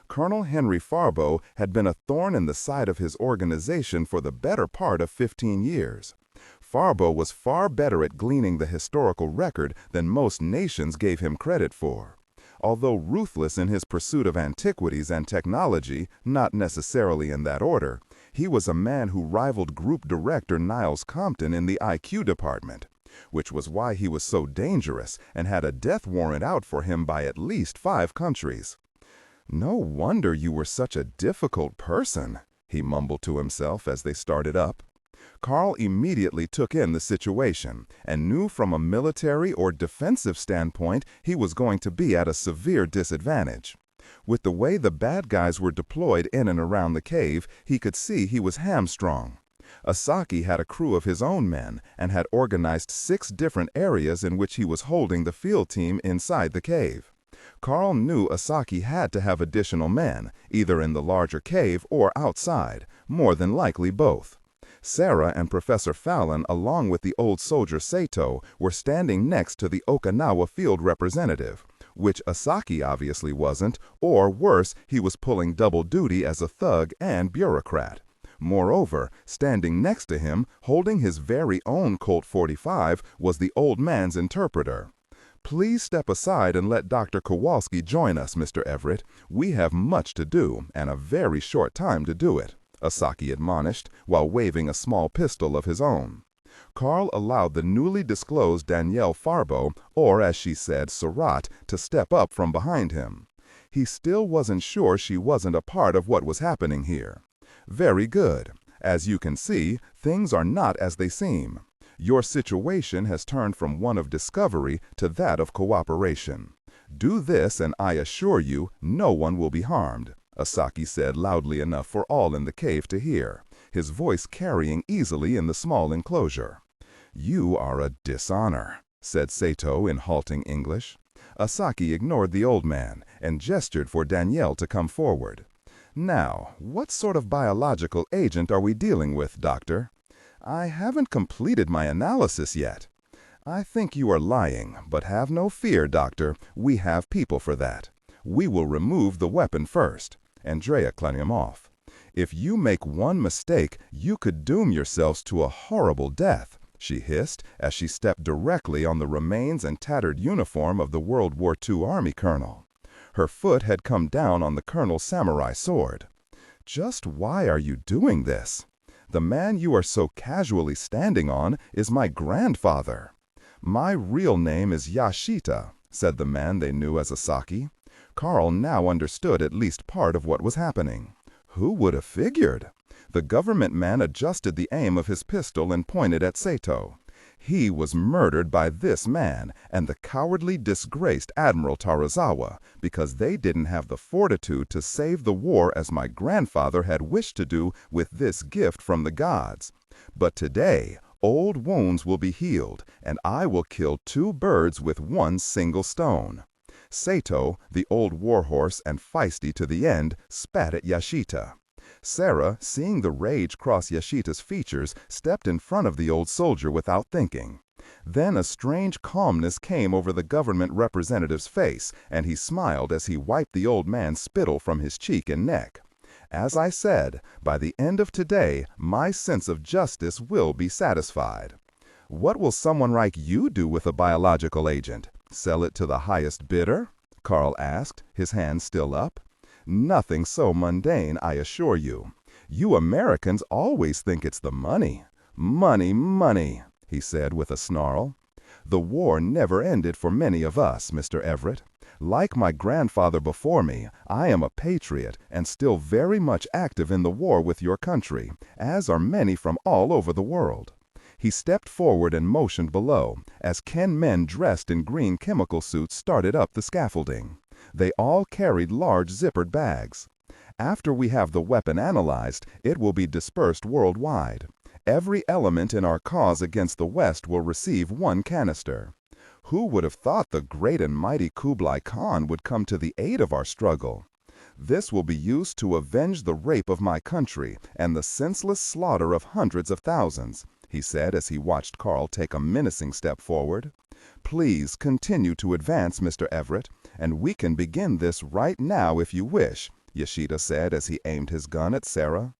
Colonel Henry Farbo had been a thorn in the side of his organization for the better part of 15 years. Farbo was far better at gleaning the historical record than most nations gave him credit for. Although ruthless in his pursuit of antiquities and technology, not necessarily in that order, he was a man who rivaled Group Director Niles Compton in the IQ department, which was why he was so dangerous and had a death warrant out for him by at least 5 countries. "No wonder you were such a difficult person," he mumbled to himself as they started up. Carl immediately took in the situation and knew from a military or defensive standpoint he was going to be at a severe disadvantage. With the way the bad guys were deployed in and around the cave, he could see he was hamstrung. Asaki had a crew of his own men and had organized 6 different areas in which he was holding the field team inside the cave. Carl knew Asaki had to have additional men, either in the larger cave or outside, more than likely both. Sarah and Professor Fallon, along with the old soldier Sato, were standing next to the Okinawa field representative, which Asaki obviously wasn't, or worse, he was pulling double duty as a thug and bureaucrat. Moreover, standing next to him, holding his very own Colt 45, was the old man's interpreter. "Please step aside and let Dr. Kowalski join us, Mr. Everett. We have much to do, and a very short time to do it," Asaki admonished, while waving a small pistol of his own. Carl allowed the newly disclosed Danielle Farbo, or as she said, Surratt, to step up from behind him. He still wasn't sure she wasn't a part of what was happening here. "Very good. As you can see, things are not as they seem. Your situation has turned from one of discovery to that of cooperation. Do this and I assure you no one will be harmed," Asaki said loudly enough for all in the cave to hear, his voice carrying easily in the small enclosure. "You are a dishonor," said Sato in halting English. Asaki ignored the old man and gestured for Danielle to come forward. "Now, what sort of biological agent are we dealing with, Doctor?" "I haven't completed my analysis yet." "I think you are lying, but have no fear, Doctor. We have people for that. We will remove the weapon first." Andrea cut him off. "If you make one mistake, you could doom yourselves to a horrible death," she hissed as she stepped directly on the remains and tattered uniform of the World War II Army colonel. Her foot had come down on the colonel's samurai sword. "Just why are you doing this? The man you are so casually standing on is my grandfather." "My real name is Yashita," said the man they knew as Asaki. Carl now understood at least part of what was happening. Who would have figured? The government man adjusted the aim of his pistol and pointed at Sato. He was murdered by this man and the cowardly, disgraced Admiral Tarazawa because they didn't have the fortitude to save the war as my grandfather had wished to do with this gift from the gods. But today, old wounds will be healed, and I will kill 2 birds with 1 single stone. Sato, the old warhorse and feisty to the end, spat at Yashita. Sarah, seeing the rage cross Yashita's features, stepped in front of the old soldier without thinking. Then a strange calmness came over the government representative's face, and he smiled as he wiped the old man's spittle from his cheek and neck. "As I said, by the end of today, my sense of justice will be satisfied." "What will someone like you do with a biological agent? Sell it to the highest bidder?" Carl asked, his hand still up. "Nothing so mundane, I assure you. You Americans always think it's the money. Money, money," he said with a snarl. "The war never ended for many of us, Mr. Everett. Like my grandfather before me, I am a patriot and still very much active in the war with your country, as are many from all over the world." He stepped forward and motioned below, as 10 men dressed in green chemical suits started up the scaffolding. They all carried large zippered bags. "After we have the weapon analyzed, it will be dispersed worldwide. Every element in our cause against the West will receive 1 canister. Who would have thought the great and mighty Kublai Khan would come to the aid of our struggle? This will be used to avenge the rape of my country and the senseless slaughter of hundreds of thousands," he said as he watched Carl take a menacing step forward. "Please continue to advance, Mr. Everett, and we can begin this right now if you wish," Yashita said as he aimed his gun at Sarah.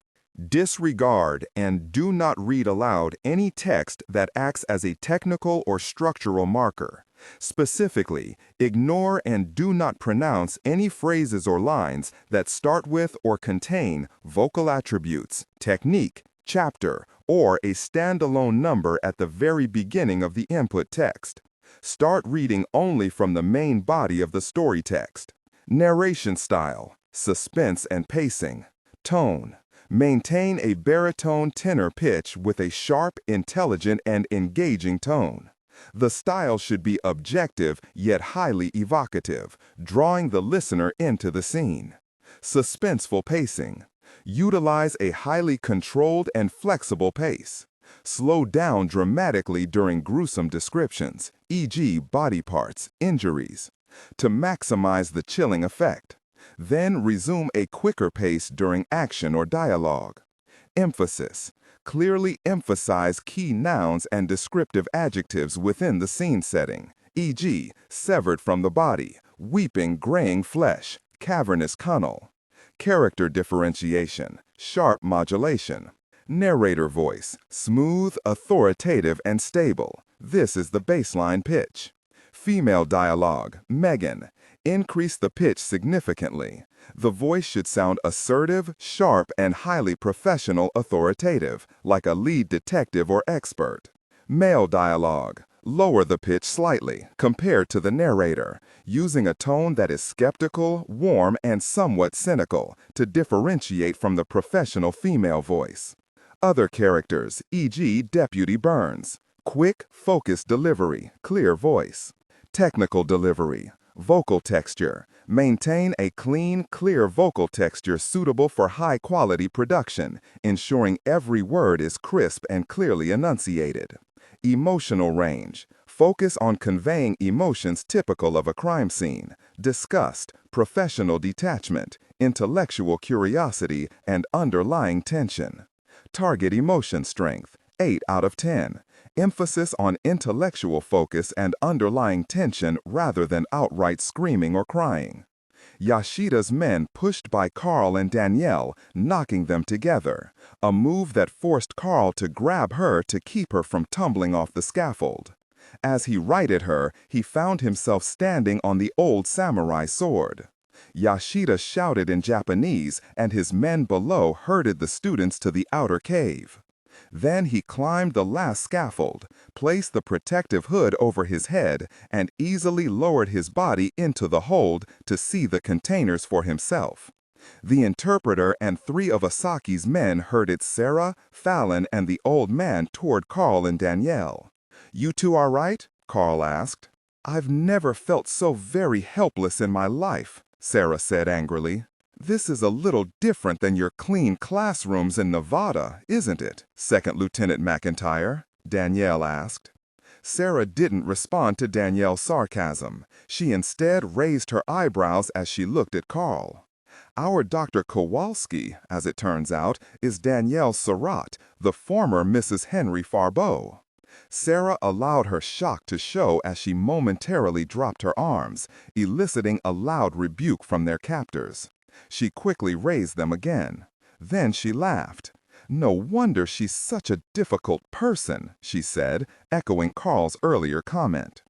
Disregard and do not read aloud any text that acts as a technical or structural marker. Specifically, ignore and do not pronounce any phrases or lines that start with or contain vocal attributes, technique, chapter, or a standalone number at the very beginning of the input text. Start reading only from the main body of the story text. Narration style, suspense and pacing, tone. Maintain a baritone tenor pitch with a sharp, intelligent, and engaging tone. The style should be objective yet highly evocative, drawing the listener into the scene. Suspenseful pacing. Utilize a highly controlled and flexible pace. Slow down dramatically during gruesome descriptions, e.g. body parts, injuries, to maximize the chilling effect. Then resume a quicker pace during action or dialogue. Emphasis. Clearly emphasize key nouns and descriptive adjectives within the scene setting, e.g. severed from the body, weeping graying flesh, cavernous tunnel. Character differentiation, sharp modulation. Narrator voice, smooth, authoritative, and stable. This is the baseline pitch. Female dialogue, Megan. Increase the pitch significantly. The voice should sound assertive, sharp, and highly professional authoritative, like a lead detective or expert. Male dialogue. Lower the pitch slightly, compared to the narrator, using a tone that is skeptical, warm, and somewhat cynical, to differentiate from the professional female voice. Other characters, e.g. Deputy Burns. Quick, focused delivery, clear voice. Technical delivery. Vocal texture. Maintain a clean, clear vocal texture suitable for high-quality production, ensuring every word is crisp and clearly enunciated. Emotional range. Focus on conveying emotions typical of a crime scene: disgust, professional detachment, intellectual curiosity, and underlying tension. Target emotion strength, 8 out of 10. Emphasis on intellectual focus and underlying tension rather than outright screaming or crying. Yashida's men pushed by Carl and Danielle, knocking them together, a move that forced Carl to grab her to keep her from tumbling off the scaffold. As he righted her, he found himself standing on the old samurai sword. Yashida shouted in Japanese, and his men below herded the students to the outer cave. Then he climbed the last scaffold, placed the protective hood over his head, and easily lowered his body into the hold to see the containers for himself. The interpreter and 3 of Asaki's men herded Sarah, Fallon, and the old man toward Carl and Danielle. "You two all right?" Carl asked. "I've never felt so very helpless in my life," Sarah said angrily. "This is a little different than your clean classrooms in Nevada, isn't it, Second Lieutenant McIntyre?" Danielle asked. Sarah didn't respond to Danielle's sarcasm. She instead raised her eyebrows as she looked at Carl. "Our Dr. Kowalski, as it turns out, is Danielle Surratt, the former Mrs. Henry Farbeau." Sarah allowed her shock to show as she momentarily dropped her arms, eliciting a loud rebuke from their captors. She quickly raised them again. Then she laughed. "No wonder she's such a difficult person," she said, echoing Carl's earlier comment.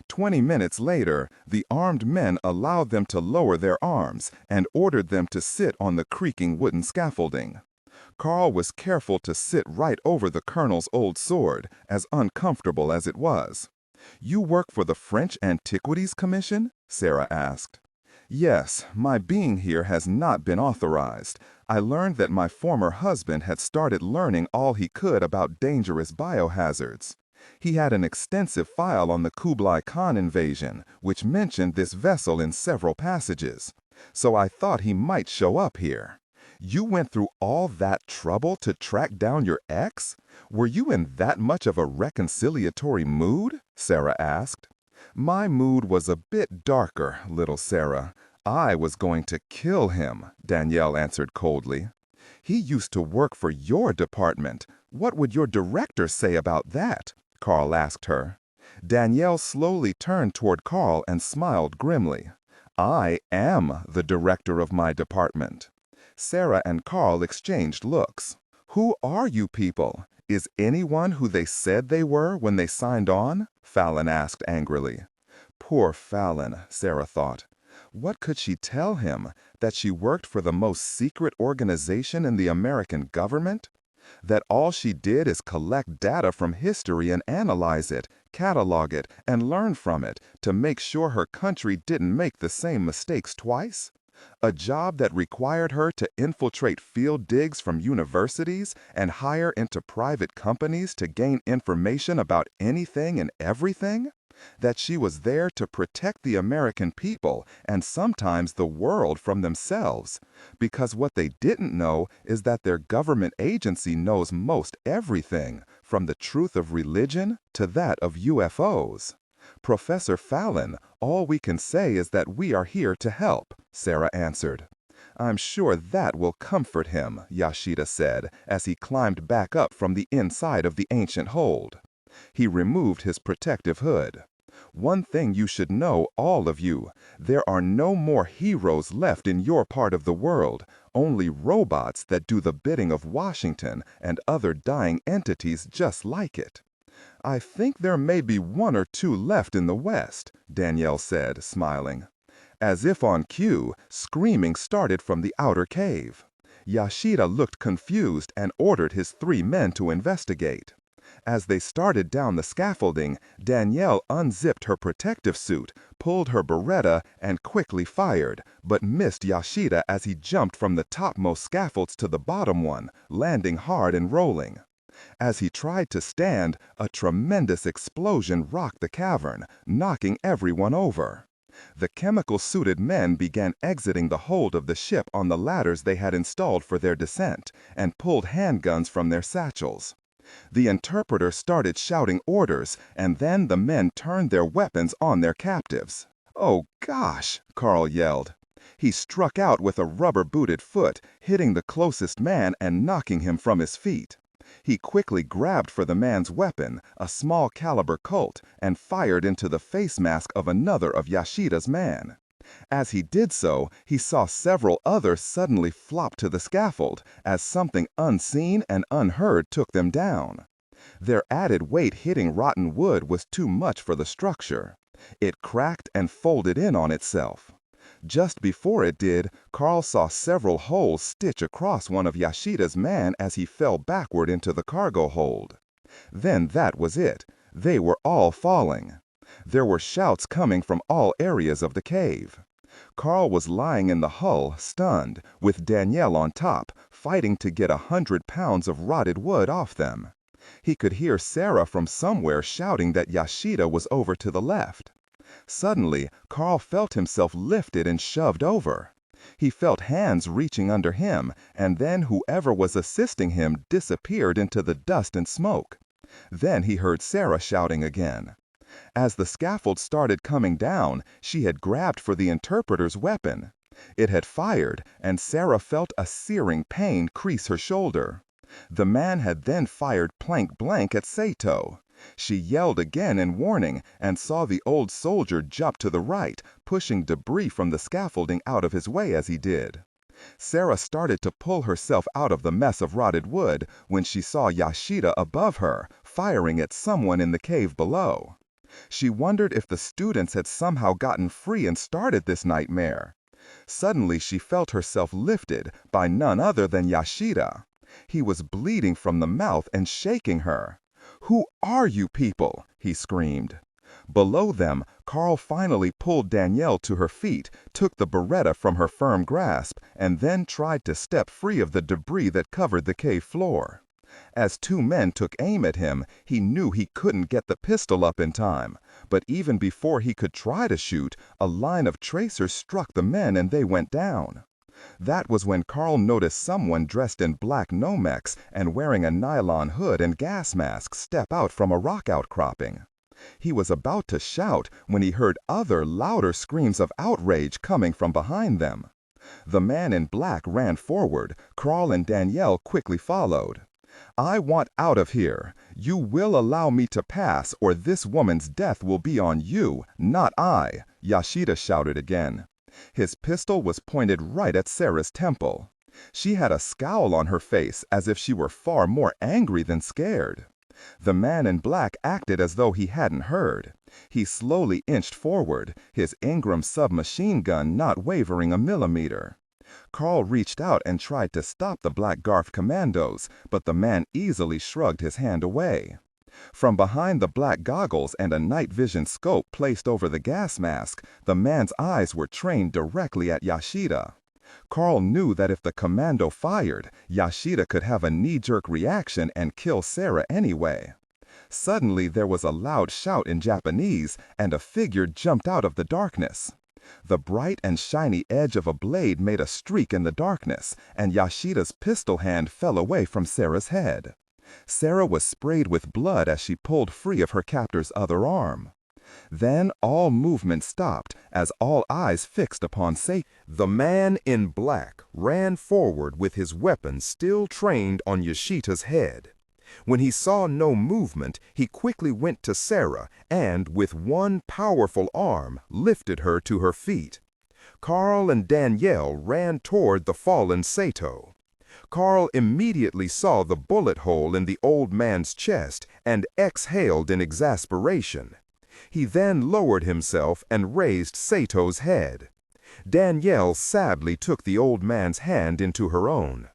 20 minutes later, the armed men allowed them to lower their arms and ordered them to sit on the creaking wooden scaffolding. Carl was careful to sit right over the colonel's old sword, as uncomfortable as it was. "You work for the French Antiquities Commission?" Sarah asked. "Yes, my being here has not been authorized. I learned that my former husband had started learning all he could about dangerous biohazards. He had an extensive file on the Kublai Khan invasion, which mentioned this vessel in several passages. So I thought he might show up here." "You went through all that trouble to track down your ex? Were you in that much of a reconciliatory mood?" Sarah asked. "My mood was a bit darker, little Sarah. I was going to kill him," Danielle answered coldly. "He used to work for your department. What would your director say about that?" Carl asked her. Danielle slowly turned toward Carl and smiled grimly. "I am the director of my department." Sarah and Carl exchanged looks. "Who are you people? Is anyone who they said they were when they signed on?" Fallon asked angrily. Poor Fallon, Sarah thought. What could she tell him? That she worked for the most secret organization in the American government? That all she did is collect data from history and analyze it, catalog it, and learn from it to make sure her country didn't make the same mistakes twice? A job that required her to infiltrate field digs from universities and hire into private companies to gain information about anything and everything? that she was there to protect the American people and sometimes the world from themselves, because what they didn't know is that their government agency knows most everything, from the truth of religion to that of UFOs. Professor Fallon, all we can say is that we are here to help, Sarah answered. I'm sure that will comfort him, Yashida said, as he climbed back up from the inside of the ancient hold. He removed his protective hood. One thing you should know, all of you, there are no more heroes left in your part of the world, only robots that do the bidding of Washington and other dying entities just like it. I think there may be one or two left in the West, Danielle said, smiling. As if on cue, screaming started from the outer cave. Yashida looked confused and ordered his 3 men to investigate. As they started down the scaffolding, Danielle unzipped her protective suit, pulled her Beretta, and quickly fired, but missed Yashida as he jumped from the topmost scaffolds to the bottom one, landing hard and rolling. As he tried to stand, a tremendous explosion rocked the cavern, knocking everyone over. The chemical-suited men began exiting the hold of the ship on the ladders they had installed for their descent, and pulled handguns from their satchels. The interpreter started shouting orders, and then the men turned their weapons on their captives. "Oh gosh!" Carl yelled. He struck out with a rubber-booted foot, hitting the closest man and knocking him from his feet. He quickly grabbed for the man's weapon, a small-caliber Colt, and fired into the face mask of another of Yashida's men. As he did so, he saw several others suddenly flop to the scaffold as something unseen and unheard took them down. Their added weight hitting rotten wood was too much for the structure. It cracked and folded in on itself. Just before it did, Carl saw several holes stitch across one of Yashida's men as he fell backward into the cargo hold. Then that was it. They were all falling. There were shouts coming from all areas of the cave. Carl was lying in the hull, stunned, with Danielle on top, fighting to get 100 pounds of rotted wood off them. He could hear Sarah from somewhere shouting that Yashida was over to the left. Suddenly, Carl felt himself lifted and shoved over. He felt hands reaching under him, and then whoever was assisting him disappeared into the dust and smoke. Then he heard Sarah shouting again. As the scaffold started coming down, she had grabbed for the interpreter's weapon. It had fired, and Sarah felt a searing pain crease her shoulder. The man had then fired point blank at Sato. She yelled again in warning and saw the old soldier jump to the right, pushing debris from the scaffolding out of his way as he did. Sarah started to pull herself out of the mess of rotted wood when she saw Yashida above her, firing at someone in the cave below. She wondered if the students had somehow gotten free and started this nightmare. Suddenly she felt herself lifted by none other than Yashida. He was bleeding from the mouth and shaking her. "Who are you people?" he screamed. Below them, Carl finally pulled Danielle to her feet, took the Beretta from her firm grasp, and then tried to step free of the debris that covered the cave floor. As 2 men took aim at him, he knew he couldn't get the pistol up in time, but even before he could try to shoot, a line of tracers struck the men and they went down. That was when Carl noticed someone dressed in black Nomex and wearing a nylon hood and gas mask step out from a rock outcropping. He was about to shout when he heard other, louder screams of outrage coming from behind them. The man in black ran forward. Carl and Danielle quickly followed. "I want out of here. You will allow me to pass, or this woman's death will be on you, not I," Yashida shouted again. His pistol was pointed right at Sarah's temple. She had a scowl on her face as if she were far more angry than scared. The man in black acted as though he hadn't heard. He slowly inched forward, his Ingram submachine gun not wavering a millimeter. Carl reached out and tried to stop the Black Garf commandos, but the man easily shrugged his hand away. From behind the black goggles and a night vision scope placed over the gas mask, the man's eyes were trained directly at Yashida. Carl knew that if the commando fired, Yashida could have a knee-jerk reaction and kill Sarah anyway. Suddenly there was a loud shout in Japanese, and a figure jumped out of the darkness. The bright and shiny edge of a blade made a streak in the darkness, and Yashita's pistol hand fell away from Sarah's head. Sarah was sprayed with blood as she pulled free of her captor's other arm. Then all movement stopped as all eyes fixed upon Saito. The man in black ran forward with his weapon still trained on Yashita's head. When he saw no movement, he quickly went to Sarah and, with one powerful arm, lifted her to her feet. Carl and Danielle ran toward the fallen Saito. Carl immediately saw the bullet hole in the old man's chest and exhaled in exasperation. He then lowered himself and raised Sato's head. Danielle sadly took the old man's hand into her own.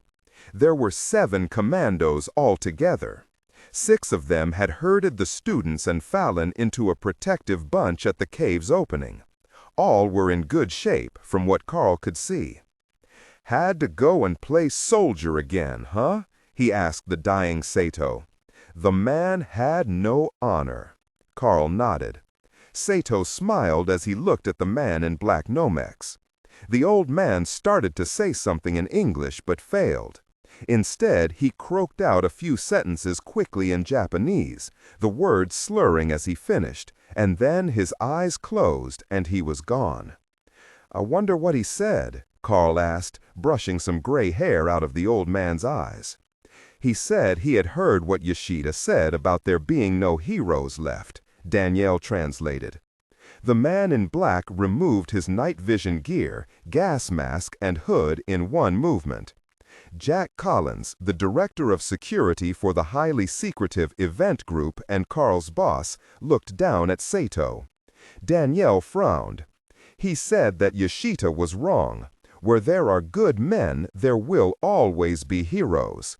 There were 7 commandos altogether. 6 of them had herded the students and Fallon into a protective bunch at the cave's opening. All were in good shape, from what Carl could see. "Had to go and play soldier again, huh?" he asked the dying Sato. "The man had no honor." Carl nodded. Sato smiled as he looked at the man in black Nomex. The old man started to say something in English but failed. Instead, he croaked out a few sentences quickly in Japanese, the words slurring as he finished, and then his eyes closed and he was gone. "I wonder what he said?" Carl asked, brushing some gray hair out of the old man's eyes. "He said he had heard what Yashita said about there being no heroes left," Danielle translated. The man in black removed his night vision gear, gas mask, and hood in one movement. Jack Collins, the director of security for the highly secretive event group and Carl's boss, looked down at Sato. Danielle frowned. "He said that Yashita was wrong. Where there are good men, there will always be heroes."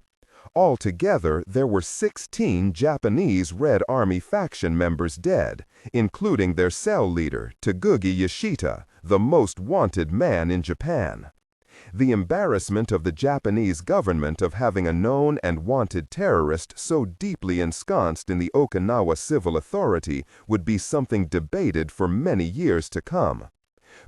Altogether, there were 16 Japanese Red Army faction members dead, including their cell leader, Tagugi Yashita, the most wanted man in Japan. The embarrassment of the Japanese government of having a known and wanted terrorist so deeply ensconced in the Okinawa civil authority would be something debated for many years to come.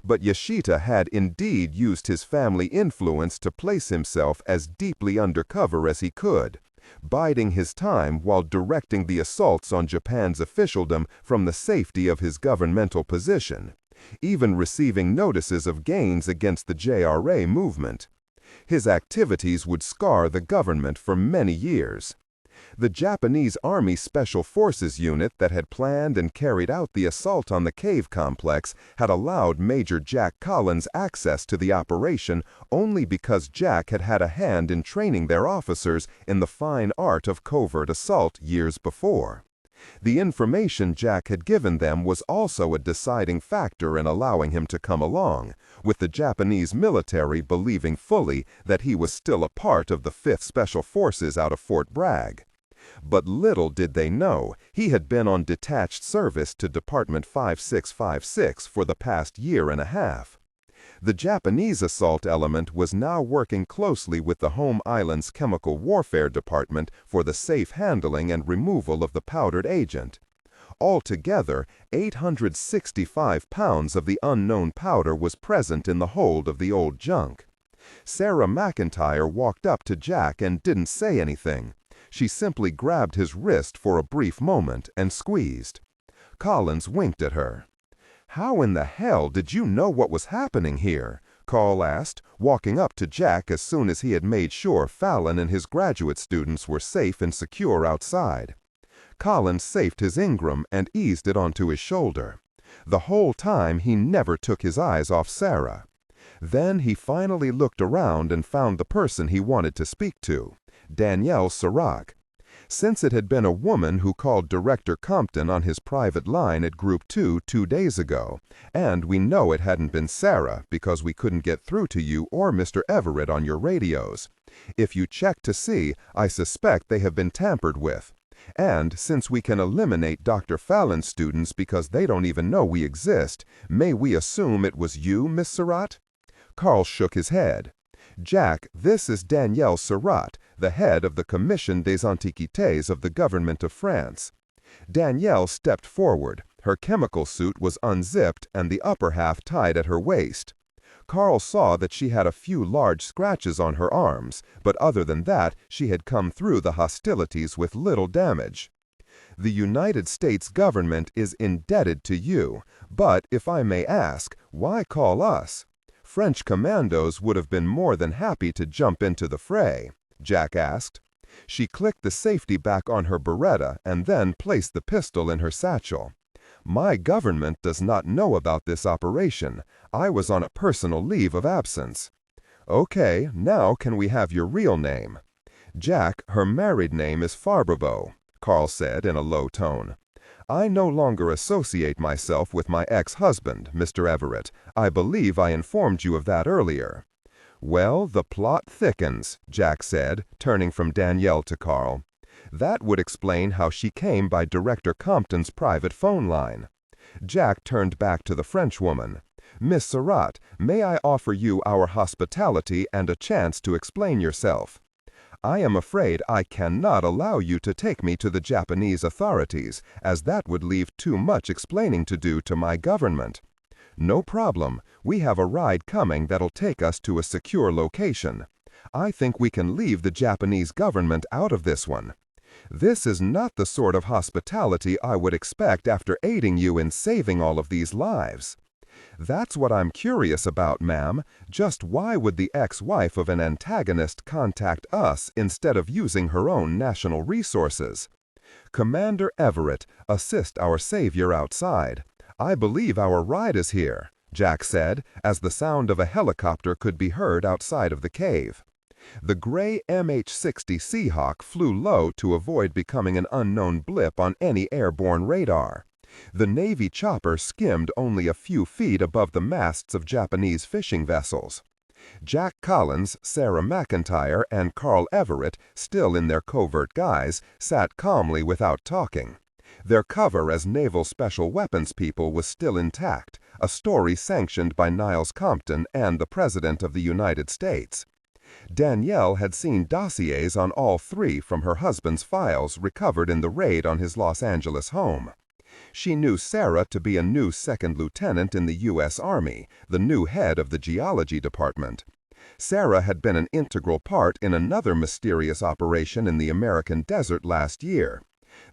But Yashita had indeed used his family influence to place himself as deeply undercover as he could, biding his time while directing the assaults on Japan's officialdom from the safety of his governmental position, even receiving notices of gains against the JRA movement. His activities would scar the government for many years. The Japanese Army Special Forces unit that had planned and carried out the assault on the cave complex had allowed Major Jack Collins access to the operation only because Jack had had a hand in training their officers in the fine art of covert assault years before. The information Jack had given them was also a deciding factor in allowing him to come along, with the Japanese military believing fully that he was still a part of the 5th Special Forces out of Fort Bragg. But little did they know he had been on detached service to Department 5656 for the past year and a half. The Japanese assault element was now working closely with the home island's chemical warfare department for the safe handling and removal of the powdered agent. Altogether, 865 pounds of the unknown powder was present in the hold of the old junk. Sarah McIntyre walked up to Jack and didn't say anything. She simply grabbed his wrist for a brief moment and squeezed. Collins winked at her. "How in the hell did you know what was happening here?" Carl asked, walking up to Jack as soon as he had made sure Fallon and his graduate students were safe and secure outside. Collins safed his Ingram and eased it onto his shoulder. The whole time he never took his eyes off Sarah. Then he finally looked around and found the person he wanted to speak to, Danielle Sirac. Since it had been a woman who called Director Compton on his private line at Group 2 2 days ago, and we know it hadn't been Sarah because we couldn't get through to you or Mr. Everett on your radios. If you check to see, I suspect they have been tampered with. And since we can eliminate Dr. Fallon's students because they don't even know we exist, may we assume it was you, Miss Surratt? Carl shook his head. Jack, this is Danielle Surratt, the head of the Commission des Antiquités of the government of France. Danielle stepped forward. Her chemical suit was unzipped and the upper half tied at her waist. Carl saw that she had a few large scratches on her arms, but other than that, she had come through the hostilities with little damage. The United States government is indebted to you, but if I may ask, why call us? French commandos would have been more than happy to jump into the fray, Jack asked. She clicked the safety back on her Beretta and then placed the pistol in her satchel. My government does not know about this operation. I was on a personal leave of absence. Okay, now can we have your real name? Jack, her married name is Farberbeau, Carl said in a low tone. I no longer associate myself with my ex-husband, Mr. Everett. I believe I informed you of that earlier. Well, the plot thickens, Jack said, turning from Danielle to Carl. That would explain how she came by Director Compton's private phone line. Jack turned back to the Frenchwoman. Miss Surratt, may I offer you our hospitality and a chance to explain yourself? I am afraid I cannot allow you to take me to the Japanese authorities, as that would leave too much explaining to do to my government. No problem. We have a ride coming that'll take us to a secure location. I think we can leave the Japanese government out of this one. This is not the sort of hospitality I would expect after aiding you in saving all of these lives. That's what I'm curious about, ma'am. Just why would the ex-wife of an antagonist contact us instead of using her own national resources? Commander Everett, assist our savior outside. I believe our ride is here, Jack said, as the sound of a helicopter could be heard outside of the cave. The gray MH-60 Seahawk flew low to avoid becoming an unknown blip on any airborne radar. The Navy chopper skimmed only a few feet above the masts of Japanese fishing vessels. Jack Collins, Sarah McIntyre, and Carl Everett, still in their covert guise, sat calmly without talking. Their cover as naval special weapons people was still intact, a story sanctioned by Niles Compton and the President of the United States. Danielle had seen dossiers on all three from her husband's files recovered in the raid on his Los Angeles home. She knew Sarah to be a new second lieutenant in the U.S. Army, the new head of the geology department. Sarah had been an integral part in another mysterious operation in the American desert last year.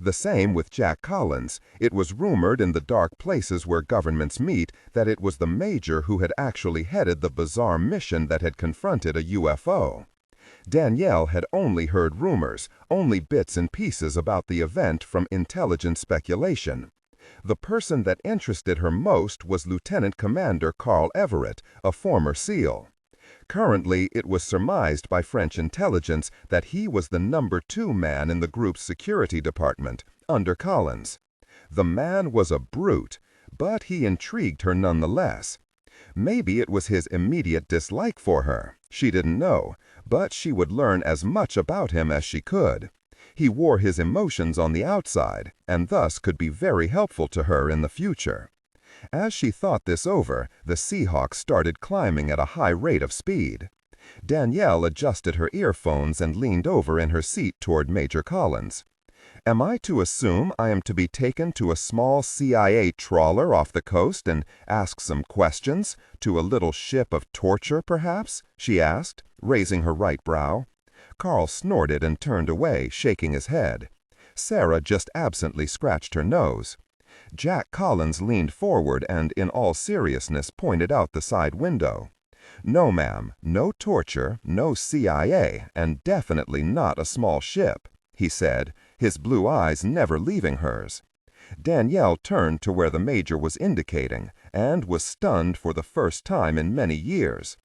The same with Jack Collins. It was rumored in the dark places where governments meet that it was the major who had actually headed the bizarre mission that had confronted a UFO. Danielle had only heard rumors, only bits and pieces about the event from intelligence speculation. The person that interested her most was Lieutenant Commander Carl Everett, a former SEAL. Currently, it was surmised by French intelligence that he was the number 2 man in the group's security department, under Collins. The man was a brute, but he intrigued her nonetheless. Maybe it was his immediate dislike for her. She didn't know, but she would learn as much about him as she could. He wore his emotions on the outside, and thus could be very helpful to her in the future. As she thought this over, the Seahawk started climbing at a high rate of speed. Danielle adjusted her earphones and leaned over in her seat toward Major Collins. Am I to assume I am to be taken to a small CIA trawler off the coast and ask some questions? To a little ship of torture, perhaps? She asked, raising her right brow. Carl snorted and turned away, shaking his head. Sarah just absently scratched her nose. Jack Collins leaned forward and, in all seriousness, pointed out the side window. No, ma'am, no torture, no CIA, and definitely not a small ship, he said, his blue eyes never leaving hers. Danielle turned to where the major was indicating, and was stunned for the first time in many years.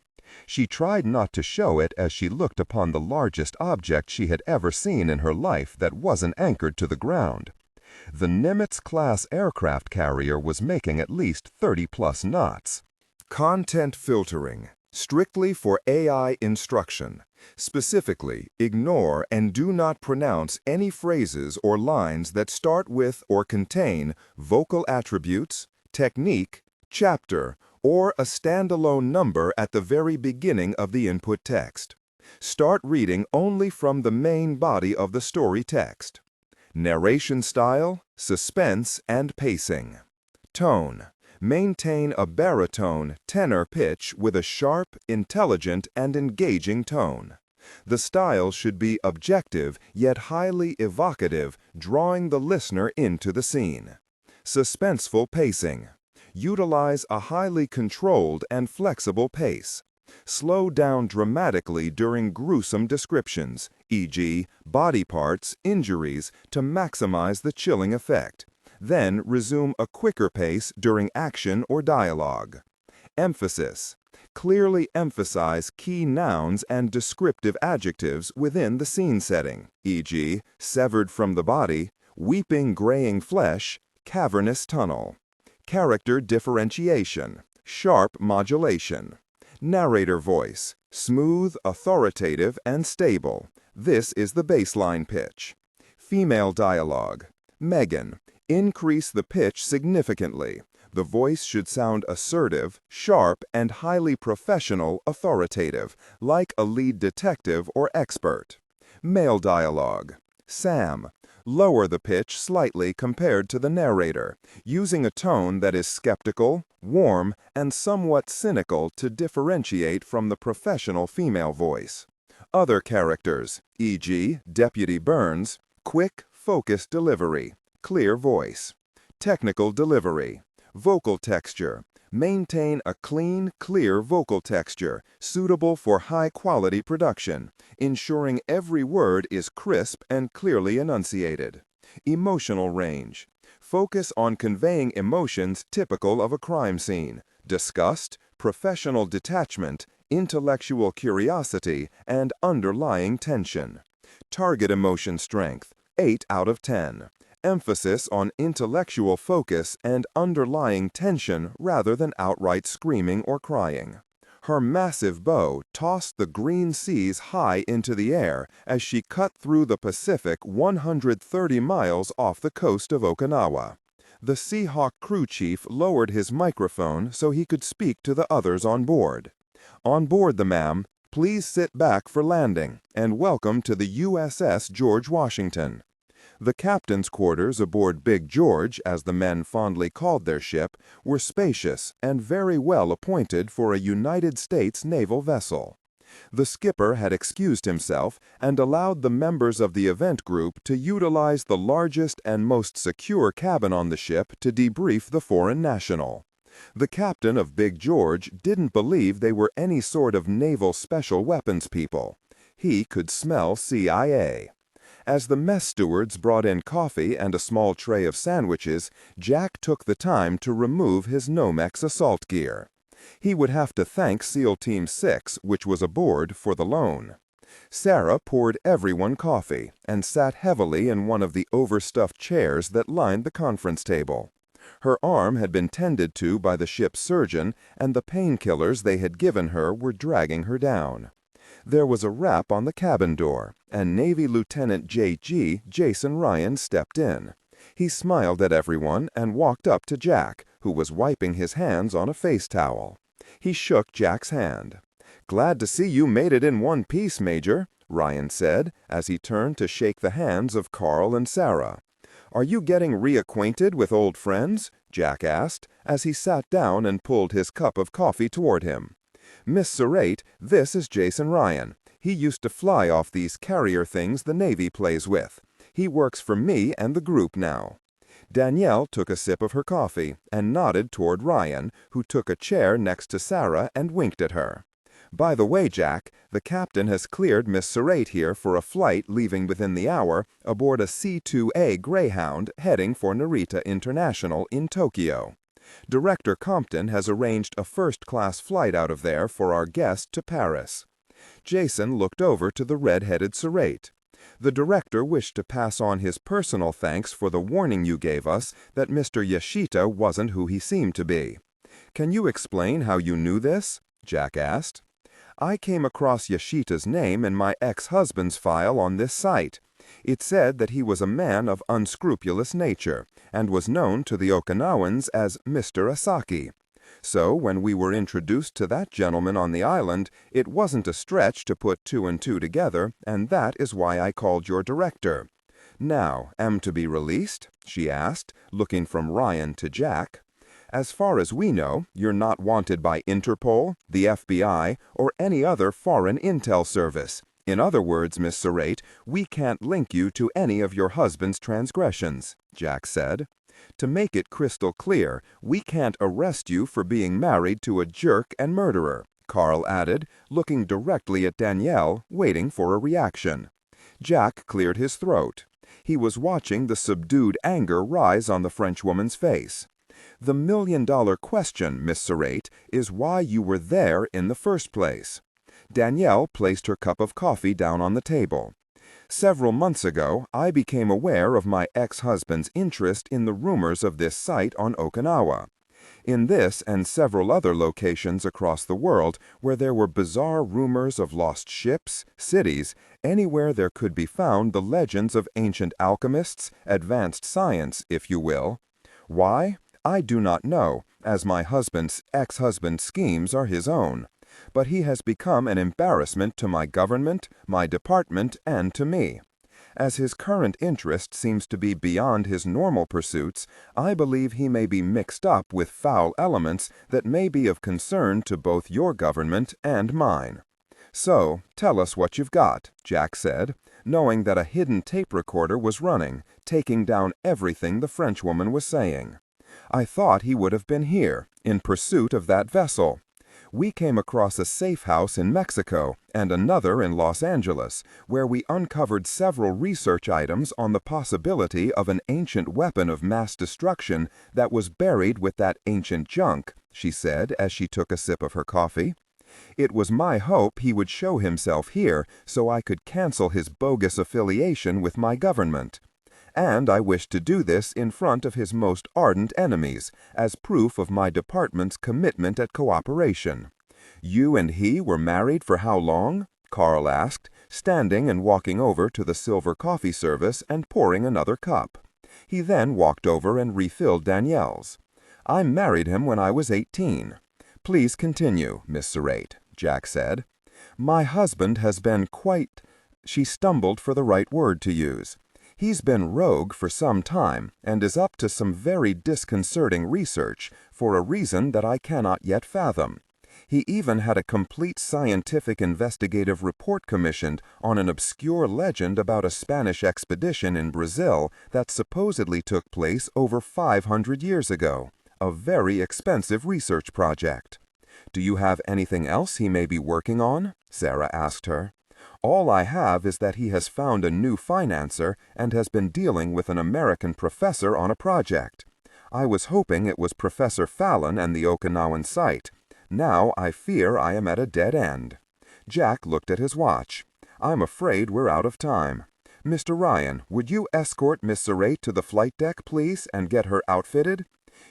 She tried not to show it as she looked upon the largest object she had ever seen in her life that wasn't anchored to the ground. The Nimitz-class aircraft carrier was making at least 30-plus knots. Content filtering, strictly for AI instruction. Specifically, ignore and do not pronounce any phrases or lines that start with or contain vocal attributes, technique, chapter, or a standalone number at the very beginning of the input text. Start reading only from the main body of the story text. Narration style, suspense, and pacing. Tone. Maintain a baritone, tenor pitch with a sharp, intelligent, and engaging tone. The style should be objective yet highly evocative, drawing the listener into the scene. Suspenseful pacing. Utilize a highly controlled and flexible pace. Slow down dramatically during gruesome descriptions, e.g., body parts, injuries, to maximize the chilling effect. Then resume a quicker pace during action or dialogue. Emphasis. Clearly emphasize key nouns and descriptive adjectives within the scene setting, e.g., severed from the body, weeping graying flesh, cavernous tunnel. Character differentiation, sharp modulation. Narrator voice, smooth, authoritative, and stable. This is the baseline pitch. Female dialogue. Megan, increase the pitch significantly. The voice should sound assertive, sharp, and highly professional, authoritative, like a lead detective or expert. Male dialogue. Sam, lower the pitch slightly compared to the narrator, using a tone that is skeptical, warm, and somewhat cynical to differentiate from the professional female voice. Other characters, e.g., Deputy Burns, quick, focused delivery, clear voice. Technical delivery. Vocal texture. Maintain a clean, clear vocal texture, suitable for high-quality production, ensuring every word is crisp and clearly enunciated. Emotional range. Focus on conveying emotions typical of a crime scene: disgust, professional detachment, intellectual curiosity, and underlying tension. Target emotion strength, 8 out of 10. Emphasis on intellectual focus and underlying tension rather than outright screaming or crying. Her massive bow tossed the green seas high into the air as she cut through the Pacific 130 miles off the coast of Okinawa. The Seahawk crew chief lowered his microphone so he could speak to the others on board. "On board the ma'am. Please sit back for landing, and welcome to the USS George Washington." The captain's quarters aboard Big George, as the men fondly called their ship, were spacious and very well appointed for a United States naval vessel. The skipper had excused himself and allowed the members of the event group to utilize the largest and most secure cabin on the ship to debrief the foreign national. The captain of Big George didn't believe they were any sort of naval special weapons people. He could smell CIA. As the mess stewards brought in coffee and a small tray of sandwiches, Jack took the time to remove his Nomex assault gear. He would have to thank SEAL Team 6, which was aboard, for the loan. Sarah poured everyone coffee and sat heavily in one of the overstuffed chairs that lined the conference table. Her arm had been tended to by the ship's surgeon, and the painkillers they had given her were dragging her down. There was a rap on the cabin door, and Navy Lieutenant J.G. Jason Ryan stepped in. He smiled at everyone and walked up to Jack, who was wiping his hands on a face towel. He shook Jack's hand. "Glad to see you made it in one piece, Major," Ryan said, as he turned to shake the hands of Carl and Sarah. "Are you getting reacquainted with old friends?" Jack asked, as he sat down and pulled his cup of coffee toward him. "Miss Surratt, this is Jason Ryan. He used to fly off these carrier things the Navy plays with. He works for me and the group now." Danielle took a sip of her coffee and nodded toward Ryan, who took a chair next to Sarah and winked at her. "By the way, Jack, the captain has cleared Miss Surratt here for a flight leaving within the hour aboard a C-2A Greyhound heading for Narita International in Tokyo. Director Compton has arranged a first-class flight out of there for our guest to Paris." Jason looked over to the red-headed Surratt. "The director wished to pass on his personal thanks for the warning you gave us that Mr. Yashita wasn't who he seemed to be." "Can you explain how you knew this?" Jack asked. "I came across Yashita's name in my ex-husband's file on this site. It said that he was a man of unscrupulous nature, and was known to the Okinawans as Mr. Asaki. So when we were introduced to that gentleman on the island, it wasn't a stretch to put two and two together, and that is why I called your director. "Now, am to be released?" she asked, looking from Ryan to Jack. "As far as we know, you're not wanted by Interpol, the FBI, or any other foreign intel service. In other words, Miss Serrate, we can't link you to any of your husband's transgressions," Jack said. "To make it crystal clear, we can't arrest you for being married to a jerk and murderer," Carl added, looking directly at Danielle, waiting for a reaction. Jack cleared his throat. He was watching the subdued anger rise on the Frenchwoman's face. "The million-dollar question, Miss Serrate, is why you were there in the first place." Danielle placed her cup of coffee down on the table. "Several months ago, I became aware of my ex-husband's interest in the rumors of this site on Okinawa. In this and several other locations across the world where there were bizarre rumors of lost ships, cities, anywhere there could be found the legends of ancient alchemists, advanced science, if you will. Why? I do not know, as my husband's ex-husband's schemes are his own. But he has become an embarrassment to my government, my department, and to me. As his current interest seems to be beyond his normal pursuits, I believe he may be mixed up with foul elements that may be of concern to both your government and mine. So, tell us what you've got," Jack said, knowing that a hidden tape recorder was running, taking down everything the Frenchwoman was saying. "I thought he would have been here, in pursuit of that vessel. We came across a safe house in Mexico and another in Los Angeles, where we uncovered several research items on the possibility of an ancient weapon of mass destruction that was buried with that ancient junk," she said as she took a sip of her coffee. "It was my hope he would show himself here so I could cancel his bogus affiliation with my government. And I wish to do this in front of his most ardent enemies, as proof of my department's commitment at cooperation." "You and he were married for how long?" Carl asked, standing and walking over to the silver coffee service and pouring another cup. He then walked over and refilled Danielle's. "I married him when I was 18. "Please continue, Miss Serrate," Jack said. "My husband has been quite—" She stumbled for the right word to use. "He's been rogue for some time and is up to some very disconcerting research for a reason that I cannot yet fathom. He even had a complete scientific investigative report commissioned on an obscure legend about a Spanish expedition in Brazil that supposedly took place over 500 years ago. A very expensive research project." "Do you have anything else he may be working on?" Sarah asked her. "All I have is that he has found a new financer and has been dealing with an American professor on a project. I was hoping it was Professor Fallon and the Okinawan site. Now I fear I am at a dead end." Jack looked at his watch. "I'm afraid we're out of time. Mr. Ryan, would you escort Miss Serrate to the flight deck, please, and get her outfitted?"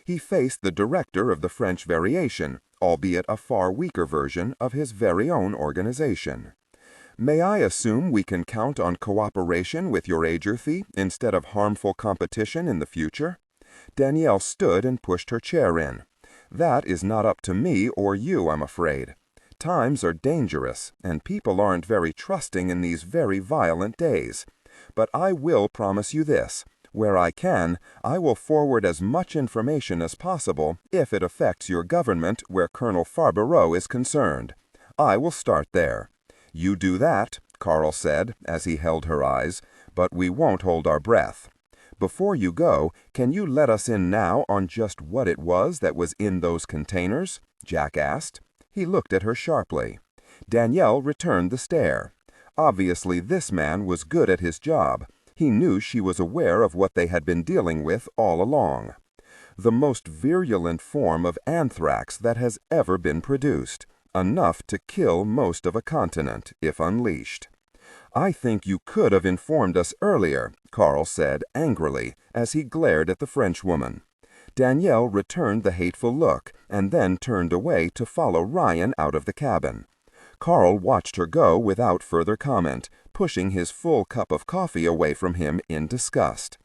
He faced the director of the French variation, albeit a far weaker version of his very own organization. "May I assume we can count on cooperation with your agency instead of harmful competition in the future?" Danielle stood and pushed her chair in. "That is not up to me or you, I'm afraid. Times are dangerous, and people aren't very trusting in these very violent days. But I will promise you this. Where I can, I will forward as much information as possible if it affects your government where Colonel Farbereau is concerned. I will start there. You do that," Carl said as he held her eyes, "but we won't hold our breath. Before you go, can you let us in now on just what it was that was in those containers?" Jack asked. He looked at her sharply. Danielle returned the stare. Obviously this man was good at his job. He knew she was aware of what they had been dealing with all along. "The most virulent form of anthrax that has ever been produced. Enough to kill most of a continent, if unleashed." "I think you could have informed us earlier," Carl said angrily, as he glared at the Frenchwoman. Danielle returned the hateful look, and then turned away to follow Ryan out of the cabin. Carl watched her go without further comment, pushing his full cup of coffee away from him in disgust.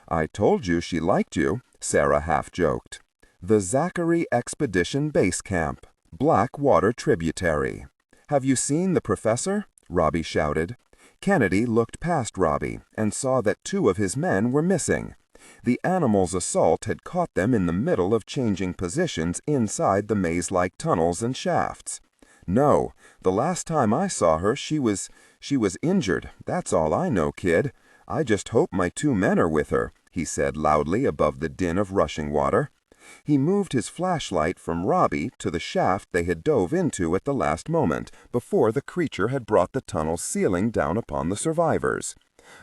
"I told you she liked you," Sarah half-joked. "The Zachary Expedition Base Camp. Black Water Tributary. Have you seen the professor?" Robbie shouted. Kennedy looked past Robbie and saw that 2 of his men were missing. The animal's assault had caught them in the middle of changing positions inside the maze-like tunnels and shafts. "No, the last time I saw her, she was injured. That's all I know, kid. I just hope my 2 men are with her," he said loudly above the din of rushing water. He moved his flashlight from Robbie to the shaft they had dove into at the last moment, before the creature had brought the tunnel's ceiling down upon the survivors.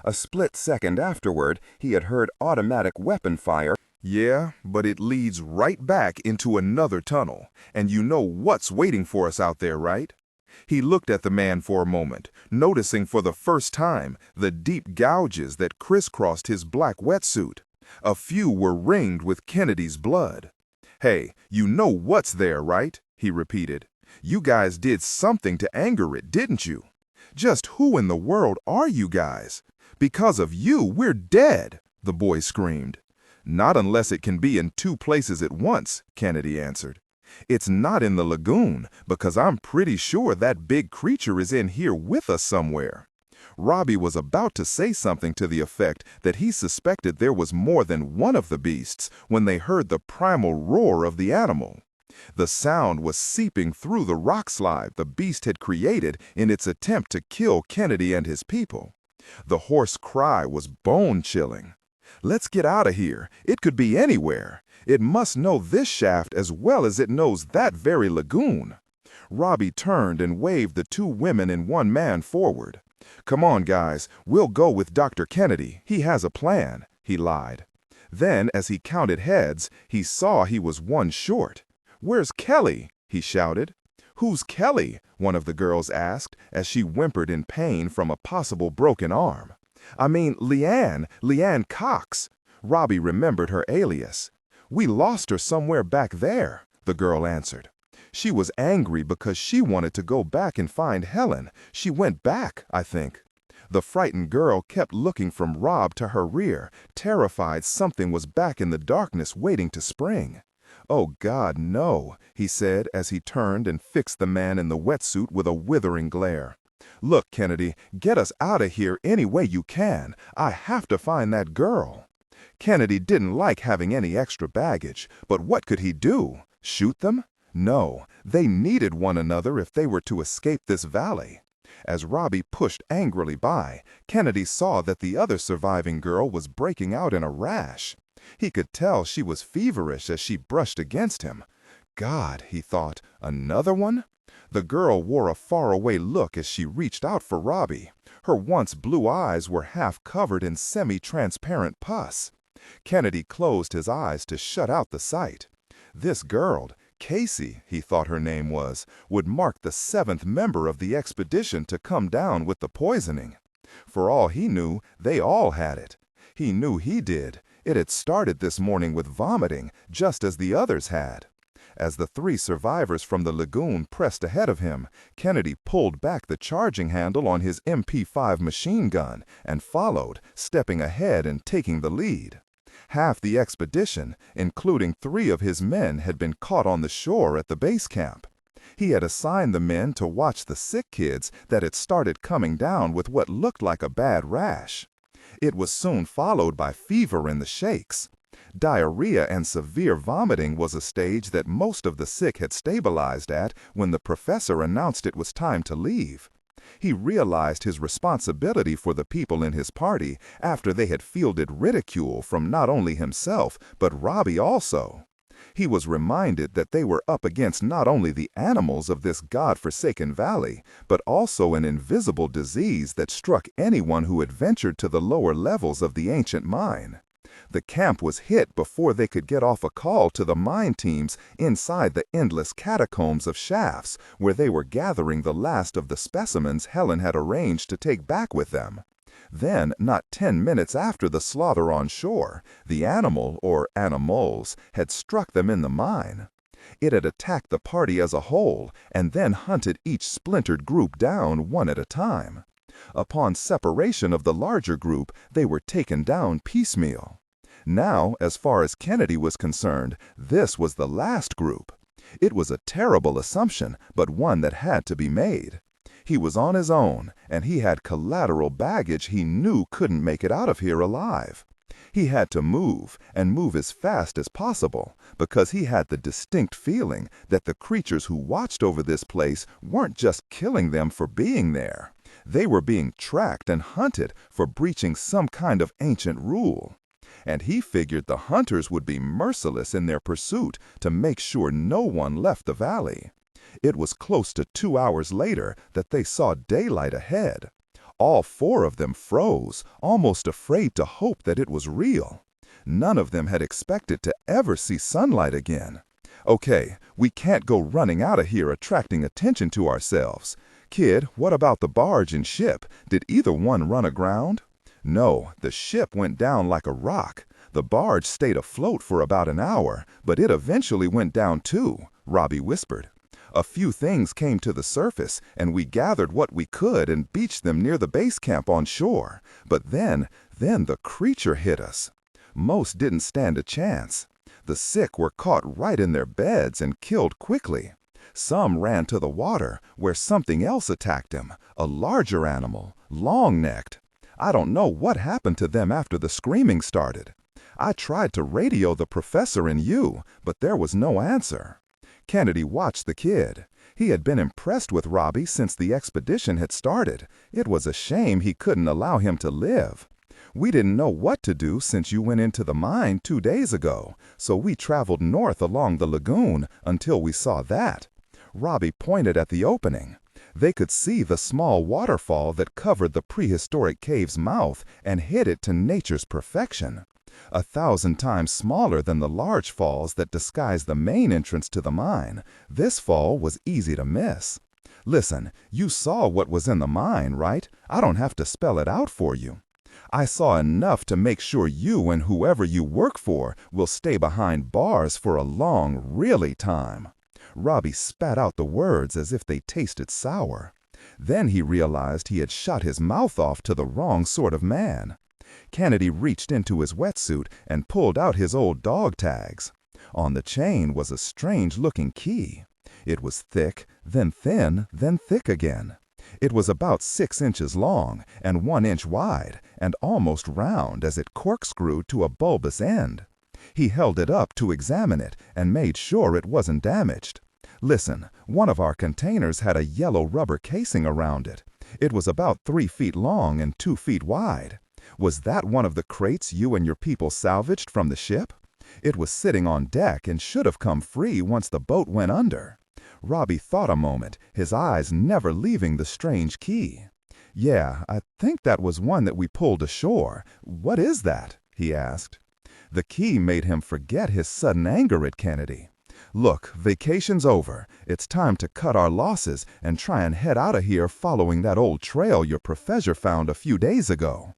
A split second afterward, he had heard automatic weapon fire. Yeah, but it leads right back into another tunnel, and you know what's waiting for us out there, right? He looked at the man for a moment, noticing for the first time the deep gouges that crisscrossed his black wetsuit. A few were ringed with Kennedy's blood. "Hey, you know what's there, right?" he repeated. "You guys did something to anger it, didn't you? Just who in the world are you guys? Because of you, we're dead," the boy screamed. "Not unless it can be in 2 places at once," Kennedy answered. "It's not in the lagoon, because I'm pretty sure that big creature is in here with us somewhere." Robbie was about to say something to the effect that he suspected there was more than one of the beasts when they heard the primal roar of the animal. The sound was seeping through the rock slide the beast had created in its attempt to kill Kennedy and his people. The hoarse cry was bone-chilling. "Let's get out of here. It could be anywhere. It must know this shaft as well as it knows that very lagoon." Robbie turned and waved the 2 women and 1 man forward. "Come on, guys. We'll go with Dr. Kennedy. He has a plan," he lied. Then, as he counted heads, he saw he was 1 short. "Where's Kelly?" he shouted. "Who's Kelly?" one of the girls asked as she whimpered in pain from a possible broken arm. "I mean, Leanne Cox." Robbie remembered her alias. "We lost her somewhere back there," the girl answered. "She was angry because she wanted to go back and find Helen. She went back, I think." The frightened girl kept looking from Rob to her rear, terrified something was back in the darkness waiting to spring. "Oh God, no," he said as he turned and fixed the man in the wetsuit with a withering glare. "Look, Kennedy, get us out of here any way you can. I have to find that girl." Kennedy didn't like having any extra baggage, but what could he do? Shoot them? No, they needed one another if they were to escape this valley. As Robbie pushed angrily by, Kennedy saw that the other surviving girl was breaking out in a rash. He could tell she was feverish as she brushed against him. God, he thought, another one? The girl wore a faraway look as she reached out for Robbie. Her once blue eyes were half covered in semi-transparent pus. Kennedy closed his eyes to shut out the sight. This girl, Casey, he thought her name was, would mark the 7th member of the expedition to come down with the poisoning. For all he knew, they all had it. He knew he did. It had started this morning with vomiting, just as the others had. As the 3 survivors from the lagoon pressed ahead of him, Kennedy pulled back the charging handle on his MP5 machine gun and followed, stepping ahead and taking the lead. Half the expedition, including 3 of his men, had been caught on the shore at the base camp. He had assigned the men to watch the sick kids that had started coming down with what looked like a bad rash. It was soon followed by fever in the shakes. Diarrhea and severe vomiting was a stage that most of the sick had stabilized at when the professor announced it was time to leave. He realized his responsibility for the people in his party after they had fielded ridicule from not only himself, but Robbie also. He was reminded that they were up against not only the animals of this God-forsaken valley, but also an invisible disease that struck anyone who had ventured to the lower levels of the ancient mine. The camp was hit before they could get off a call to the mine teams inside the endless catacombs of shafts where they were gathering the last of the specimens Helen had arranged to take back with them. Then, not 10 minutes after the slaughter on shore, the animal, or animals, had struck them in the mine. It had attacked the party as a whole and then hunted each splintered group down one at a time. Upon separation of the larger group, they were taken down piecemeal. Now, as far as Kennedy was concerned, this was the last group. It was a terrible assumption, but one that had to be made. He was on his own, and he had collateral baggage he knew couldn't make it out of here alive. He had to move, and move as fast as possible, because he had the distinct feeling that the creatures who watched over this place weren't just killing them for being there. They were being tracked and hunted for breaching some kind of ancient rule. And he figured the hunters would be merciless in their pursuit to make sure no one left the valley. It was close to 2 hours later that they saw daylight ahead. All 4 of them froze, almost afraid to hope that it was real. None of them had expected to ever see sunlight again. Okay, we can't go running out of here attracting attention to ourselves. Kid, what about the barge and ship? Did either one run aground? No, the ship went down like a rock. The barge stayed afloat for about an hour, but it eventually went down too, Robbie whispered. A few things came to the surface, and we gathered what we could and beached them near the base camp on shore. But then the creature hit us. Most didn't stand a chance. The sick were caught right in their beds and killed quickly. Some ran to the water, where something else attacked them, a larger animal, long-necked. I don't know what happened to them after the screaming started. I tried to radio the professor and you, but there was no answer. Kennedy watched the kid. He had been impressed with Robbie since the expedition had started. It was a shame he couldn't allow him to live. We didn't know what to do since you went into the mine 2 days ago, so we traveled north along the lagoon until we saw that. Robbie pointed at the opening. They could see the small waterfall that covered the prehistoric cave's mouth and hid it to nature's perfection. 1,000 times smaller than the large falls that disguise the main entrance to the mine, this fall was easy to miss. Listen, you saw what was in the mine, right? I don't have to spell it out for you. I saw enough to make sure you and whoever you work for will stay behind bars for a long, really time. Robbie spat out the words as if they tasted sour. Then he realized he had shut his mouth off to the wrong sort of man. Kennedy reached into his wetsuit and pulled out his old dog tags. On the chain was a strange-looking key. It was thick, then thin, then thick again. It was about 6 inches long and 1 inch wide, and almost round as it corkscrewed to a bulbous end. He held it up to examine it and made sure it wasn't damaged. Listen, one of our containers had a yellow rubber casing around it. It was about 3 feet long and 2 feet wide. Was that one of the crates you and your people salvaged from the ship? It was sitting on deck and should have come free once the boat went under. Robbie thought a moment, his eyes never leaving the strange key. Yeah, I think that was one that we pulled ashore. What is that? He asked. The key made him forget his sudden anger at Kennedy. Look, vacation's over. It's time to cut our losses and try and head out of here following that old trail your professor found a few days ago.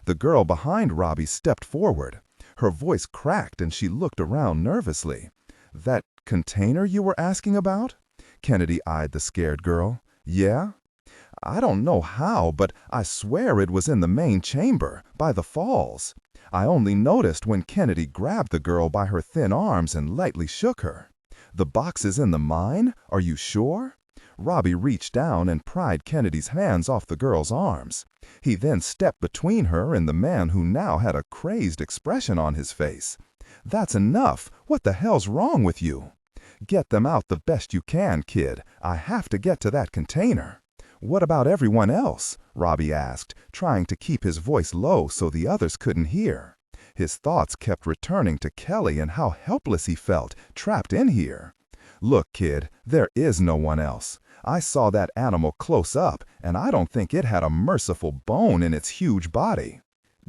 The girl behind Robbie stepped forward. Her voice cracked and she looked around nervously. That container you were asking about? Kennedy eyed the scared girl. Yeah? I don't know how, but I swear it was in the main chamber, by the falls. I only noticed when Kennedy grabbed the girl by her thin arms and lightly shook her. The box is in the mine? Are you sure? Robbie reached down and pried Kennedy's hands off the girl's arms. He then stepped between her and the man who now had a crazed expression on his face. That's enough. What the hell's wrong with you? Get them out the best you can, kid. I have to get to that container. What about everyone else? Robbie asked, trying to keep his voice low so the others couldn't hear. His thoughts kept returning to Kelly and how helpless he felt, trapped in here. Look, kid, there is no one else. I saw that animal close up, and I don't think it had a merciful bone in its huge body.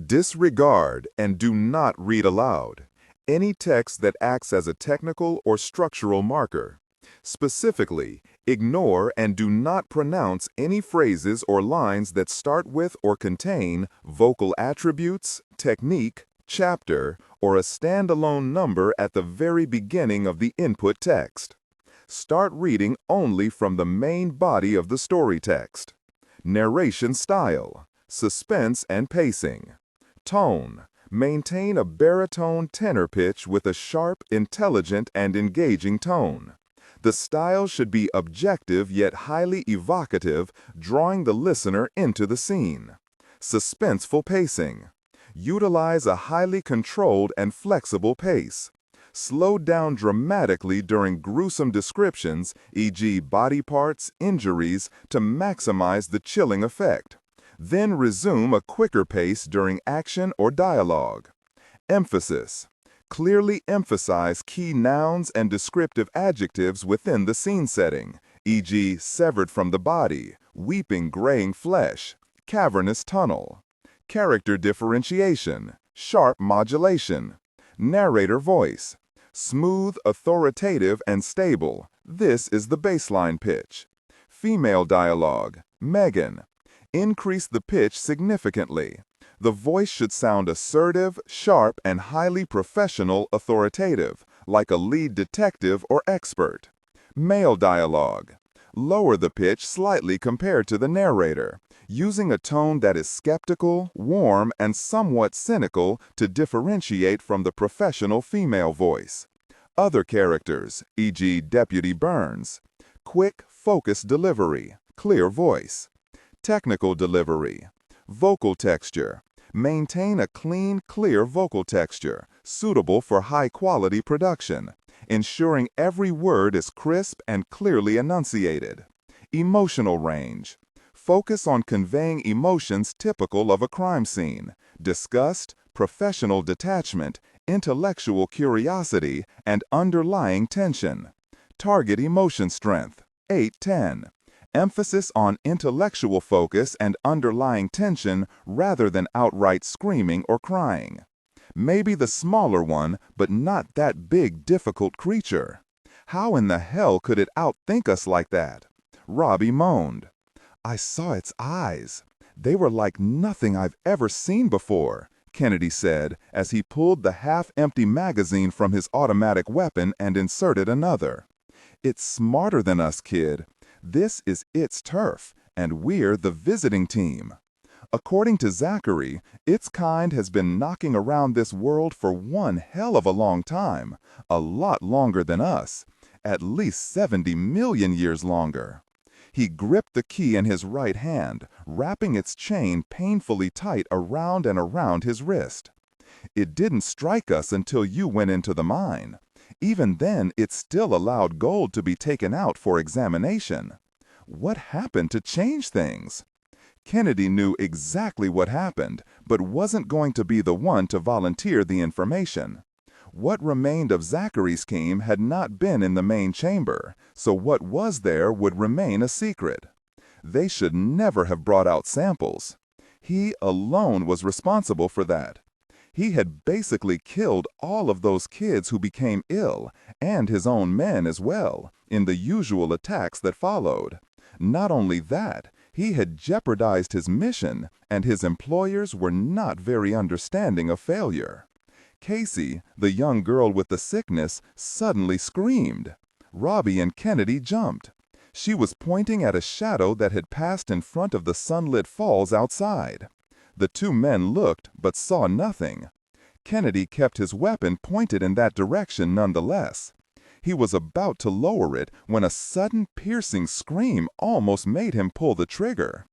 Disregard and do not read aloud any text that acts as a technical or structural marker. Specifically, ignore and do not pronounce any phrases or lines that start with or contain vocal attributes, technique, chapter, or a standalone number at the very beginning of the input text. Start reading only from the main body of the story text. Narration style, suspense and pacing. Tone, maintain a baritone tenor pitch with a sharp, intelligent, and engaging tone. The style should be objective yet highly evocative, drawing the listener into the scene. Suspenseful pacing. Utilize a highly controlled and flexible pace. Slow down dramatically during gruesome descriptions, e.g. body parts, injuries, to maximize the chilling effect. Then resume a quicker pace during action or dialogue. Emphasis. Clearly emphasize key nouns and descriptive adjectives within the scene setting, e.g. severed from the body, weeping graying flesh, cavernous tunnel. Character differentiation, sharp modulation. Narrator voice. Smooth, authoritative, and stable. This is the baseline pitch. Female dialogue. Megan. Increase the pitch significantly. The voice should sound assertive, sharp, and highly professional, authoritative, like a lead detective or expert. Male dialogue. Lower the pitch slightly compared to the narrator, using a tone that is skeptical, warm, and somewhat cynical to differentiate from the professional female voice. Other characters, e.g. Deputy Burns. Quick, focused delivery, clear voice. Technical delivery. Vocal texture. Maintain a clean, clear vocal texture, suitable for high-quality production, ensuring every word is crisp and clearly enunciated. Emotional range. Focus on conveying emotions typical of a crime scene: disgust, professional detachment, intellectual curiosity, and underlying tension. Target emotion strength, 8-10. Emphasis on intellectual focus and underlying tension rather than outright screaming or crying. Maybe the smaller one, but not that big, difficult creature. How in the hell could it outthink us like that? Robbie moaned. I saw its eyes. They were like nothing I've ever seen before, Kennedy said as he pulled the half-empty magazine from his automatic weapon and inserted another. It's smarter than us, kid. This is its turf, and we're the visiting team. According to Zachary, its kind has been knocking around this world for one hell of a long time, a lot longer than us, at least 70 million years longer. He gripped the key in his right hand, wrapping its chain painfully tight around and around his wrist. It didn't strike us until you went into the mine. Even then, it still allowed gold to be taken out for examination. What happened to change things? Kennedy knew exactly what happened, but wasn't going to be the one to volunteer the information. What remained of Zachary's scheme had not been in the main chamber, so what was there would remain a secret. They should never have brought out samples. He alone was responsible for that. He had basically killed all of those kids who became ill, and his own men as well, in the usual attacks that followed. Not only that, he had jeopardized his mission, and his employers were not very understanding of failure. Casey, the young girl with the sickness, suddenly screamed. Robbie and Kennedy jumped. She was pointing at a shadow that had passed in front of the sunlit falls outside. The two men looked, but saw nothing. Kennedy kept his weapon pointed in that direction nonetheless. He was about to lower it when a sudden piercing scream almost made him pull the trigger.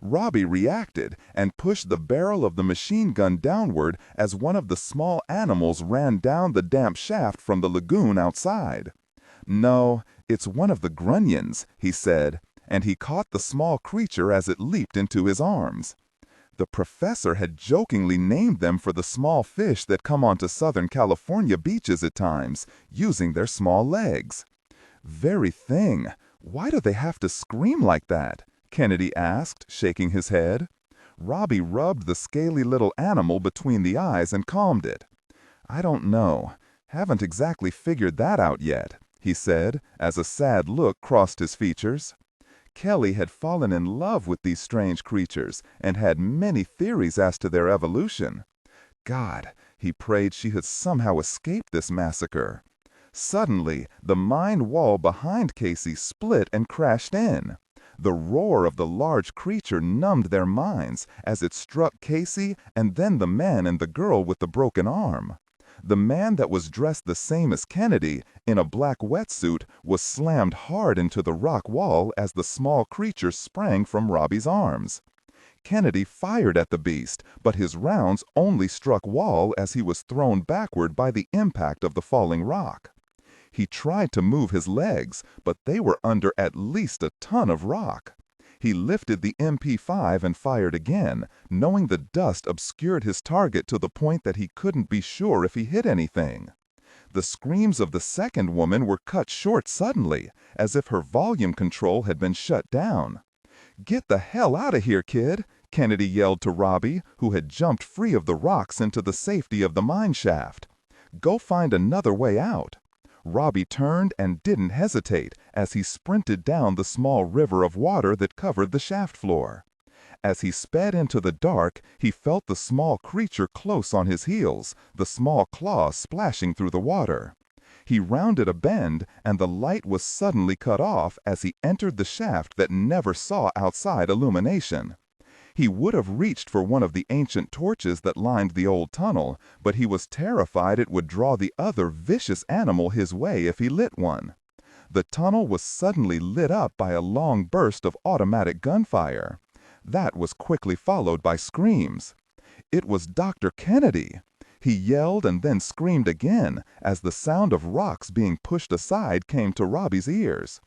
Robbie reacted and pushed the barrel of the machine gun downward as one of the small animals ran down the damp shaft from the lagoon outside. "No, it's one of the grunions," he said, and he caught the small creature as it leaped into his arms. The professor had jokingly named them for the small fish that come onto Southern California beaches at times, using their small legs. "Very thing. Why do they have to scream like that?" Kennedy asked, shaking his head. Robbie rubbed the scaly little animal between the eyes and calmed it. "I don't know. Haven't exactly figured that out yet," he said, as a sad look crossed his features. Kelly had fallen in love with these strange creatures and had many theories as to their evolution. God, he prayed she had somehow escaped this massacre. Suddenly, the mine wall behind Casey split and crashed in. The roar of the large creature numbed their minds as it struck Casey and then the man and the girl with the broken arm. The man that was dressed the same as Kennedy, in a black wetsuit, was slammed hard into the rock wall as the small creature sprang from Robbie's arms. Kennedy fired at the beast, but his rounds only struck wall as he was thrown backward by the impact of the falling rock. He tried to move his legs, but they were under at least a ton of rock. He lifted the MP5 and fired again, knowing the dust obscured his target to the point that he couldn't be sure if he hit anything. The screams of the second woman were cut short suddenly, as if her volume control had been shut down. "Get the hell out of here, kid!" Kennedy yelled to Robbie, who had jumped free of the rocks into the safety of the mine shaft. "Go find another way out." Robbie turned and didn't hesitate as he sprinted down the small river of water that covered the shaft floor. As he sped into the dark, he felt the small creature close on his heels, the small claws splashing through the water. He rounded a bend, and the light was suddenly cut off as he entered the shaft that never saw outside illumination. He would have reached for one of the ancient torches that lined the old tunnel, but he was terrified it would draw the other vicious animal his way if he lit one. The tunnel was suddenly lit up by a long burst of automatic gunfire. That was quickly followed by screams. It was Dr. Kennedy. He yelled and then screamed again as the sound of rocks being pushed aside came to Robbie's ears.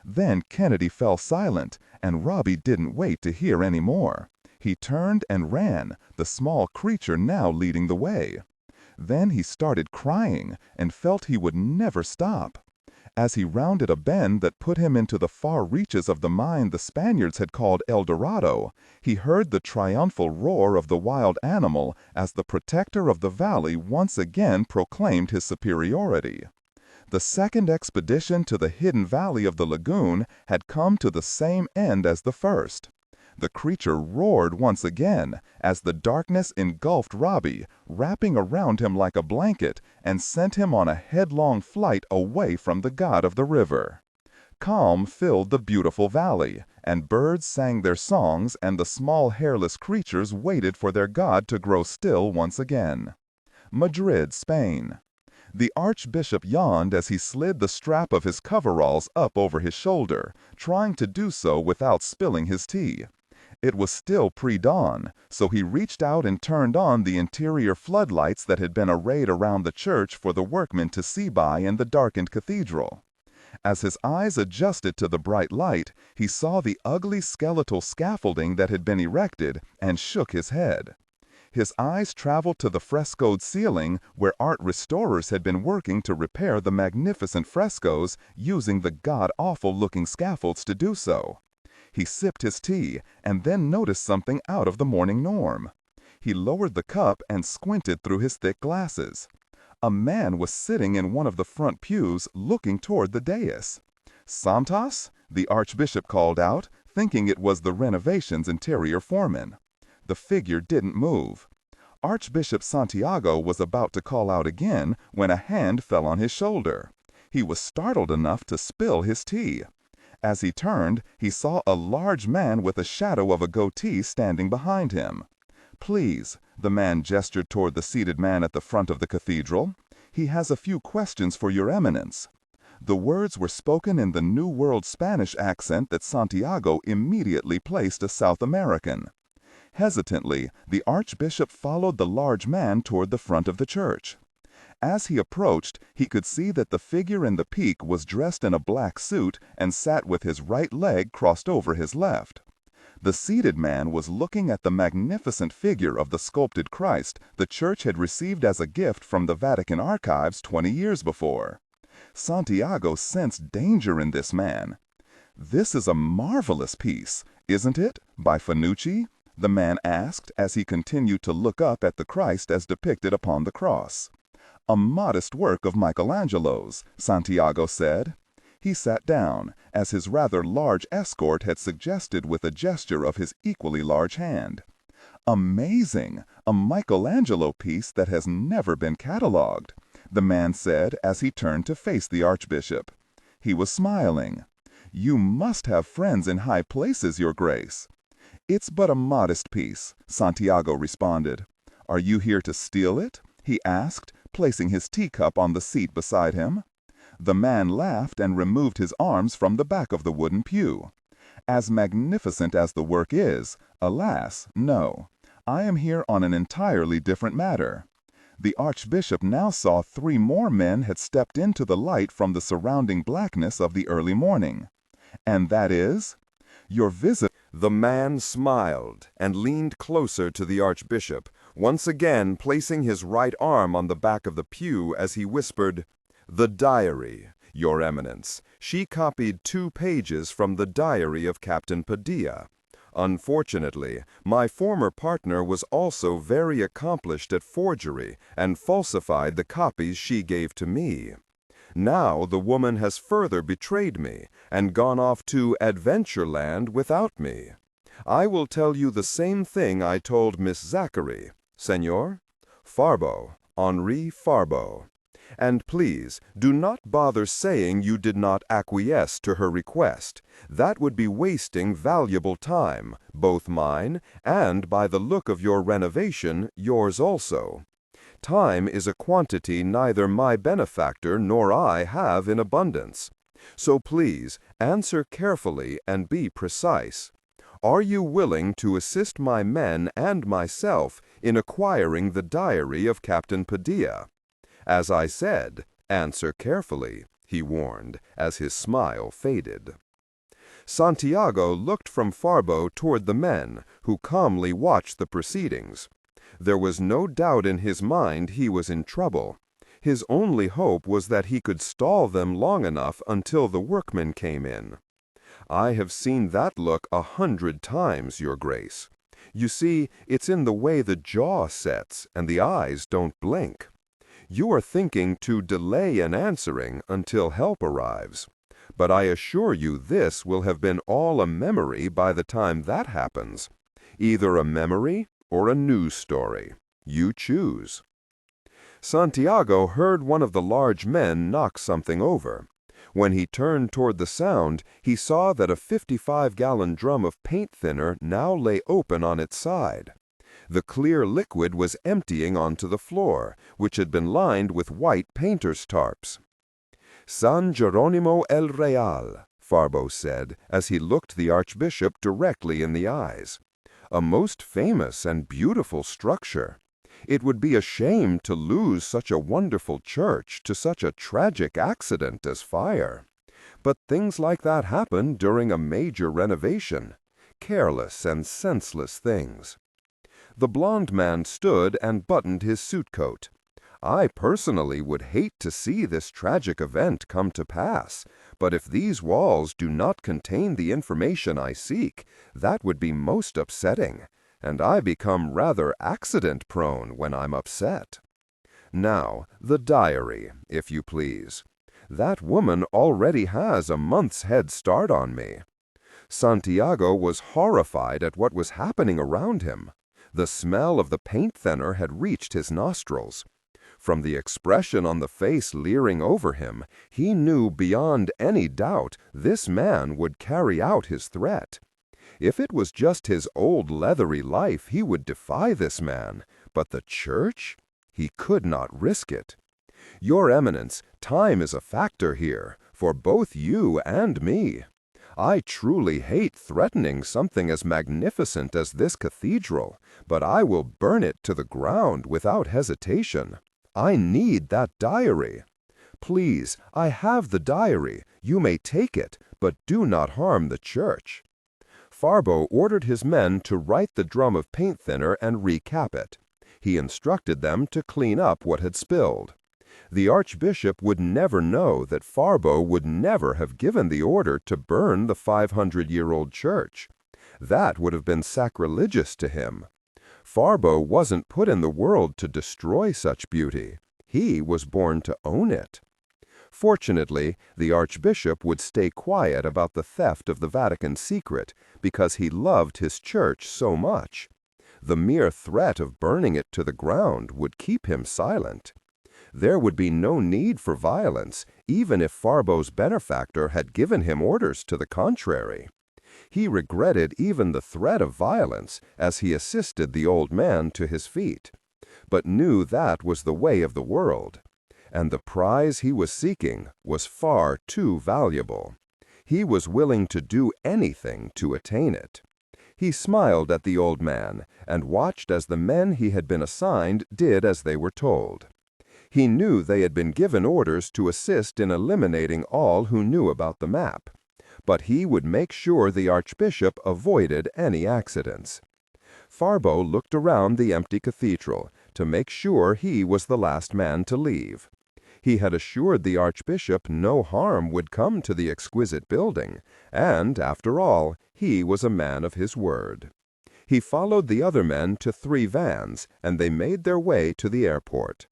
Then Kennedy fell silent, and Robbie didn't wait to hear any more. He turned and ran, the small creature now leading the way. Then he started crying and felt he would never stop. As he rounded a bend that put him into the far reaches of the mine the Spaniards had called El Dorado, he heard the triumphal roar of the wild animal as the protector of the valley once again proclaimed his superiority. The second expedition to the hidden valley of the lagoon had come to the same end as the first. The creature roared once again as the darkness engulfed Robbie, wrapping around him like a blanket, and sent him on a headlong flight away from the god of the river. Calm filled the beautiful valley, and birds sang their songs, and the small hairless creatures waited for their god to grow still once again. Madrid, Spain. The Archbishop yawned as he slid the strap of his coveralls up over his shoulder, trying to do so without spilling his tea. It was still pre-dawn, so he reached out and turned on the interior floodlights that had been arrayed around the church for the workmen to see by in the darkened cathedral. As his eyes adjusted to the bright light, he saw the ugly skeletal scaffolding that had been erected and shook his head. His eyes traveled to the frescoed ceiling where art restorers had been working to repair the magnificent frescoes using the god-awful looking scaffolds to do so. He sipped his tea and then noticed something out of the morning norm. He lowered the cup and squinted through his thick glasses. A man was sitting in one of the front pews looking toward the dais. "Santos?" the Archbishop called out, thinking it was the renovation's interior foreman. The figure didn't move. Archbishop Santiago was about to call out again when a hand fell on his shoulder. He was startled enough to spill his tea. As he turned, he saw a large man with a shadow of a goatee standing behind him. "Please," the man gestured toward the seated man at the front of the cathedral. "He has a few questions for your eminence." The words were spoken in the New World Spanish accent that Santiago immediately placed as South American. Hesitantly, the Archbishop followed the large man toward the front of the church. As he approached, he could see that the figure in the peak was dressed in a black suit and sat with his right leg crossed over his left. The seated man was looking at the magnificent figure of the sculpted Christ the church had received as a gift from the Vatican archives 20 years before. Santiago sensed danger in this man. "This is a marvelous piece, isn't it, by Fanucci?" the man asked as he continued to look up at the Christ as depicted upon the cross. "A modest work of Michelangelo's," Santiago said. He sat down, as his rather large escort had suggested with a gesture of his equally large hand. "Amazing! A Michelangelo piece that has never been catalogued," the man said as he turned to face the Archbishop. He was smiling. "You must have friends in high places, Your Grace." "It's but a modest piece," Santiago responded. "Are you here to steal it?" he asked, placing his teacup on the seat beside him. The man laughed and removed his arms from the back of the wooden pew. As magnificent as the work is, alas, no. I am here on an entirely different matter. The Archbishop now saw 3 more men had stepped into the light from the surrounding blackness of the early morning. And that is, your visit. The man smiled and leaned closer to the Archbishop, once again placing his right arm on the back of the pew as he whispered, "The diary, Your Eminence. She copied 2 pages from the diary of Captain Padilla. Unfortunately, my former partner was also very accomplished at forgery and falsified the copies she gave to me. Now the woman has further betrayed me and gone off to Adventureland without me. I will tell you the same thing I told Miss Zachary, Senor. Farbo, Henri Farbo. And please, do not bother saying you did not acquiesce to her request. That would be wasting valuable time, both mine, and by the look of your renovation, yours also. Time is a quantity neither my benefactor nor I have in abundance. So please, answer carefully and be precise. Are you willing to assist my men and myself in acquiring the diary of Captain Padilla? As I said, answer carefully, he warned, as his smile faded. Santiago looked from Farbo toward the men, who calmly watched the proceedings. There was no doubt in his mind he was in trouble. His only hope was that he could stall them long enough until the workmen came in. I have seen that look 100 times, Your Grace. You see, it's in the way the jaw sets and the eyes don't blink. You are thinking to delay in answering until help arrives. But I assure you this will have been all a memory by the time that happens. Either a memory or a news story. You choose. Santiago heard one of the large men knock something over. When he turned toward the sound, he saw that a 55-gallon drum of paint thinner now lay open on its side. The clear liquid was emptying onto the floor, which had been lined with white painter's tarps. San Geronimo el Real, Farbo said, as he looked the Archbishop directly in the eyes. A most famous and beautiful structure. It would be a shame to lose such a wonderful church to such a tragic accident as fire. But things like that happen during a major renovation. Careless and senseless things. The blond man stood and buttoned his suit coat. I personally would hate to see this tragic event come to pass, but if these walls do not contain the information I seek, that would be most upsetting, and I become rather accident-prone when I'm upset. Now, the diary, if you please. That woman already has a month's head start on me. Santiago was horrified at what was happening around him. The smell of the paint thinner had reached his nostrils. From the expression on the face leering over him, he knew beyond any doubt this man would carry out his threat. If it was just his old leathery life, he would defy this man, but the church? He could not risk it. Your Eminence, time is a factor here, for both you and me. I truly hate threatening something as magnificent as this cathedral, but I will burn it to the ground without hesitation. I need that diary. Please, I have the diary. You may take it, but do not harm the church. Farbo ordered his men to write the drum of paint thinner and recap it. He instructed them to clean up what had spilled. The Archbishop would never know that Farbo would never have given the order to burn the 500-year-old church. That would have been sacrilegious to him. Farbo wasn't put in the world to destroy such beauty. He was born to own it. Fortunately, the Archbishop would stay quiet about the theft of the Vatican secret because he loved his church so much. The mere threat of burning it to the ground would keep him silent. There would be no need for violence, even if Farbo's benefactor had given him orders to the contrary. He regretted even the threat of violence as he assisted the old man to his feet. but knew that was the way of the world. And the prize he was seeking was far too valuable. He was willing to do anything to attain it. He smiled at the old man and watched as the men he had been assigned did as they were told. He knew they had been given orders to assist in eliminating all who knew about the map, but he would make sure the archbishop avoided any accidents. Farbo looked around the empty cathedral to make sure he was the last man to leave. He had assured the archbishop no harm would come to the exquisite building, and, after all, he was a man of his word. He followed the other men to 3 vans, and they made their way to the airport.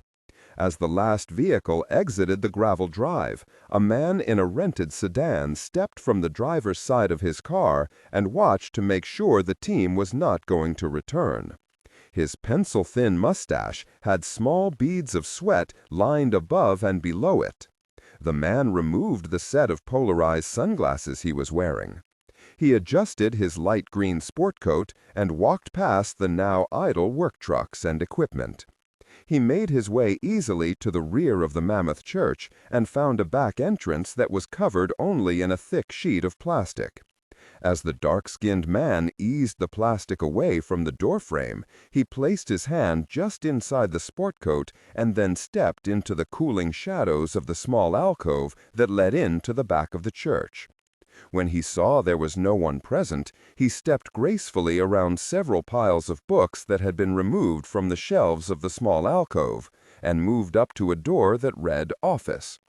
As the last vehicle exited the gravel drive, a man in a rented sedan stepped from the driver's side of his car and watched to make sure the team was not going to return. His pencil-thin mustache had small beads of sweat lined above and below it. The man removed the set of polarized sunglasses he was wearing. He adjusted his light green sport coat and walked past the now idle work trucks and equipment. He made his way easily to the rear of the mammoth church and found a back entrance that was covered only in a thick sheet of plastic. As the dark-skinned man eased the plastic away from the doorframe, he placed his hand just inside the sport coat and then stepped into the cooling shadows of the small alcove that led into the back of the church. When he saw there was no one present, he stepped gracefully around several piles of books that had been removed from the shelves of the small alcove and moved up to a door that read "Office."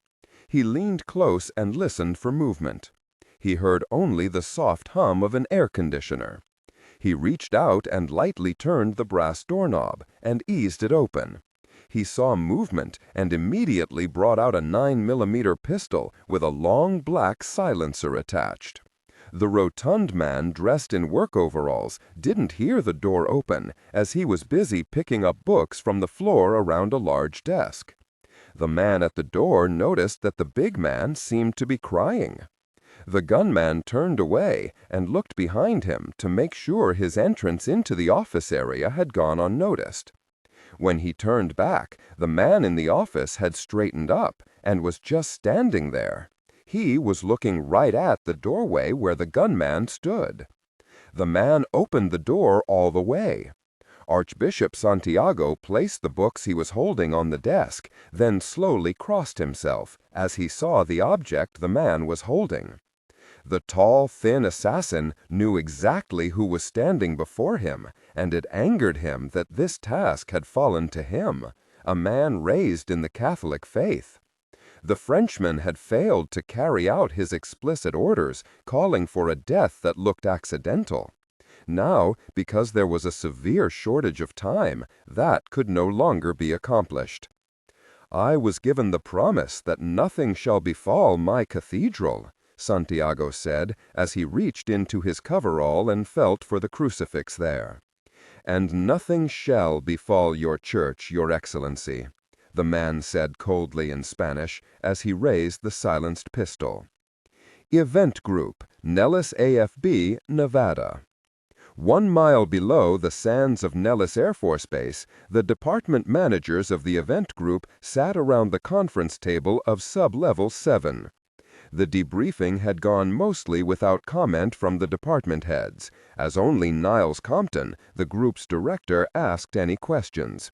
He leaned close and listened for movement. He heard only the soft hum of an air conditioner. He reached out and lightly turned the brass doorknob and eased it open. He saw movement and immediately brought out a 9mm pistol with a long black silencer attached. The rotund man dressed in work overalls didn't hear the door open as he was busy picking up books from the floor around a large desk. The man at the door noticed that the big man seemed to be crying. The gunman turned away and looked behind him to make sure his entrance into the office area had gone unnoticed. When he turned back, the man in the office had straightened up and was just standing there. He was looking right at the doorway where the gunman stood. The man opened the door all the way. Archbishop Santiago placed the books he was holding on the desk, then slowly crossed himself as he saw the object the man was holding. The tall, thin assassin knew exactly who was standing before him, and it angered him that this task had fallen to him, a man raised in the Catholic faith. The Frenchman had failed to carry out his explicit orders, calling for a death that looked accidental. Now, because there was a severe shortage of time, that could no longer be accomplished. "I was given the promise that nothing shall befall my cathedral," Santiago said as he reached into his coverall and felt for the crucifix there. "And nothing shall befall your church, Your Excellency," the man said coldly in Spanish as he raised the silenced pistol. Event Group, Nellis AFB, Nevada. 1 mile below the sands of Nellis Air Force Base, the department managers of the event group sat around the conference table of Sub-Level 7. The debriefing had gone mostly without comment from the department heads, as only Niles Compton, the group's director, asked any questions.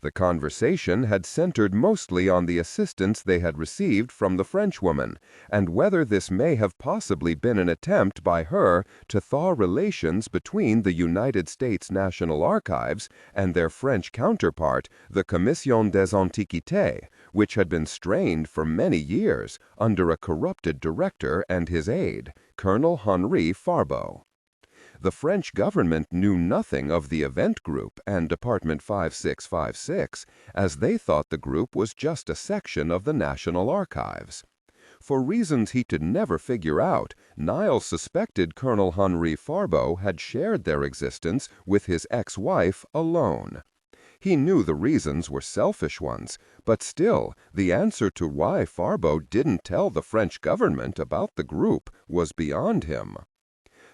The conversation had centered mostly on the assistance they had received from the Frenchwoman, and whether this may have possibly been an attempt by her to thaw relations between the United States National Archives and their French counterpart, the Commission des Antiquités, which had been strained for many years under a corrupted director and his aide, Colonel Henri Farbeau. The French government knew nothing of the event group and Department 5656, as they thought the group was just a section of the National Archives. For reasons he could never figure out, Niles suspected Colonel Henri Farbeau had shared their existence with his ex-wife alone. He knew the reasons were selfish ones, but still, the answer to why Farbeau didn't tell the French government about the group was beyond him.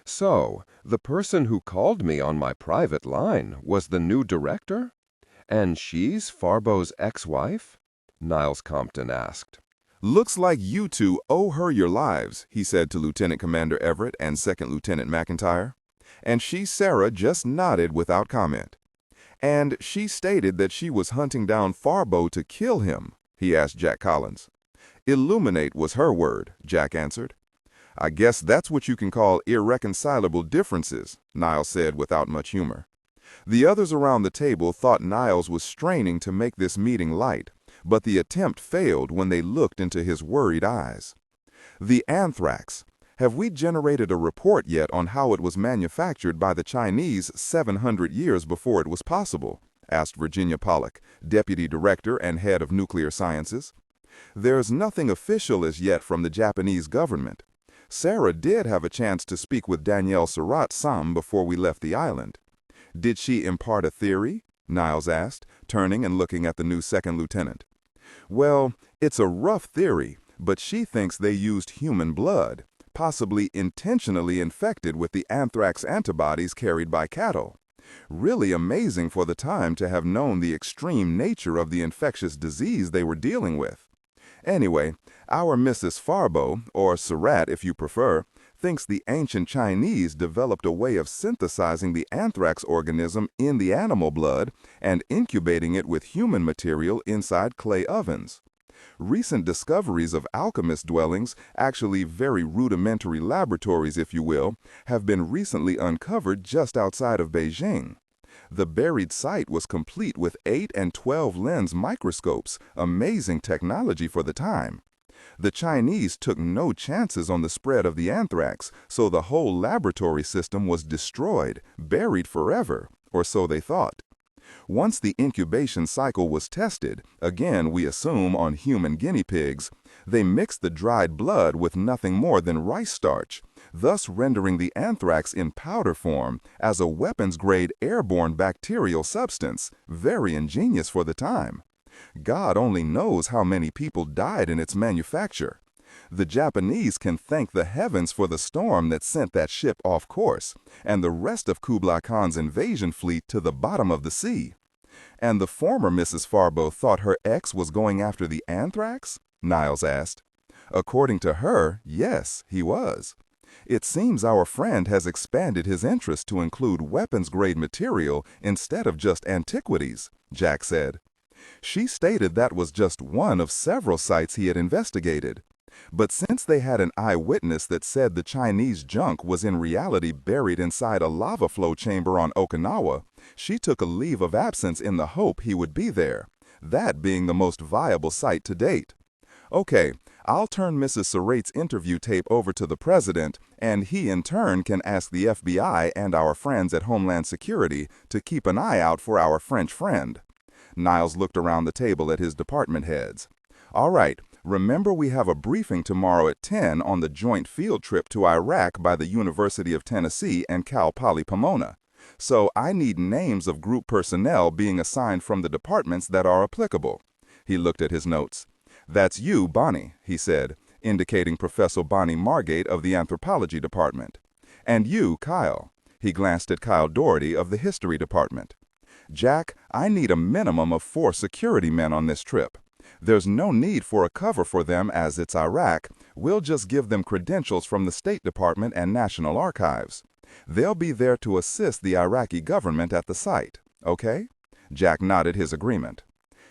"So, the person who called me on my private line was the new director?" And she's Farbo's ex-wife? Niles Compton asked. "Looks like you two owe her your lives," he said to Lieutenant Commander Everett and Second Lieutenant McIntyre. And she, Sarah, just nodded without comment. "And she stated that she was hunting down Farbo to kill him?" he asked Jack Collins. "Illuminate was her word," Jack answered. "I guess that's what you can call irreconcilable differences," Niles said without much humor. The others around the table thought Niles was straining to make this meeting light, but the attempt failed when they looked into his worried eyes. "The anthrax. Have we generated a report yet on how it was manufactured by the Chinese 700 years before it was possible?" asked Virginia Pollock, Deputy Director and Head of Nuclear Sciences. "There's nothing official as yet from the Japanese government. Sarah did have a chance to speak with Danielle Surratt some before we left the island." "Did she impart a theory?" Niles asked, turning and looking at the new second lieutenant. "Well, it's a rough theory, but she thinks they used human blood, possibly intentionally infected with the anthrax antibodies carried by cattle. Really amazing for the time to have known the extreme nature of the infectious disease they were dealing with. Anyway, our Mrs. Farbo, or Surratt if you prefer, thinks the ancient Chinese developed a way of synthesizing the anthrax organism in the animal blood and incubating it with human material inside clay ovens. Recent discoveries of alchemist dwellings, actually very rudimentary laboratories if you will, have been recently uncovered just outside of Beijing. The buried site was complete with 8 and 12 lens microscopes, amazing technology for the time. The Chinese took no chances on the spread of the anthrax, so the whole laboratory system was destroyed, buried forever, or so they thought. Once the incubation cycle was tested, again we assume on human guinea pigs, they mixed the dried blood with nothing more than rice starch, thus rendering the anthrax in powder form as a weapons-grade airborne bacterial substance, very ingenious for the time. God only knows how many people died in its manufacture. The Japanese can thank the heavens for the storm that sent that ship off course, and the rest of Kublai Khan's invasion fleet to the bottom of the sea. And the former Mrs. Farbo thought her ex was going after the anthrax? Niles asked. According to her, yes, he was. It seems our friend has expanded his interest to include weapons-grade material instead of just antiquities, Jack said. She stated that was just one of several sites he had investigated. But since they had an eyewitness that said the Chinese junk was in reality buried inside a lava flow chamber on Okinawa, she took a leave of absence in the hope he would be there, that being the most viable site to date. Okay, I'll turn Mrs. Surratt's interview tape over to the president, and he in turn can ask the FBI and our friends at Homeland Security to keep an eye out for our French friend. Niles looked around the table at his department heads. All right, remember we have a briefing tomorrow at 10 on the joint field trip to Iraq by the University of Tennessee and Cal Poly Pomona. So I need names of group personnel being assigned from the departments that are applicable. He looked at his notes. That's you, Bonnie, he said, indicating Professor Bonnie Margate of the Anthropology Department. And you, Kyle. He glanced at Kyle Doherty of the History Department. Jack, I need a minimum of 4 security men on this trip. There's no need for a cover for them as it's Iraq. We'll just give them credentials from the State Department and National Archives. They'll be there to assist the Iraqi government at the site, okay? Jack nodded his agreement.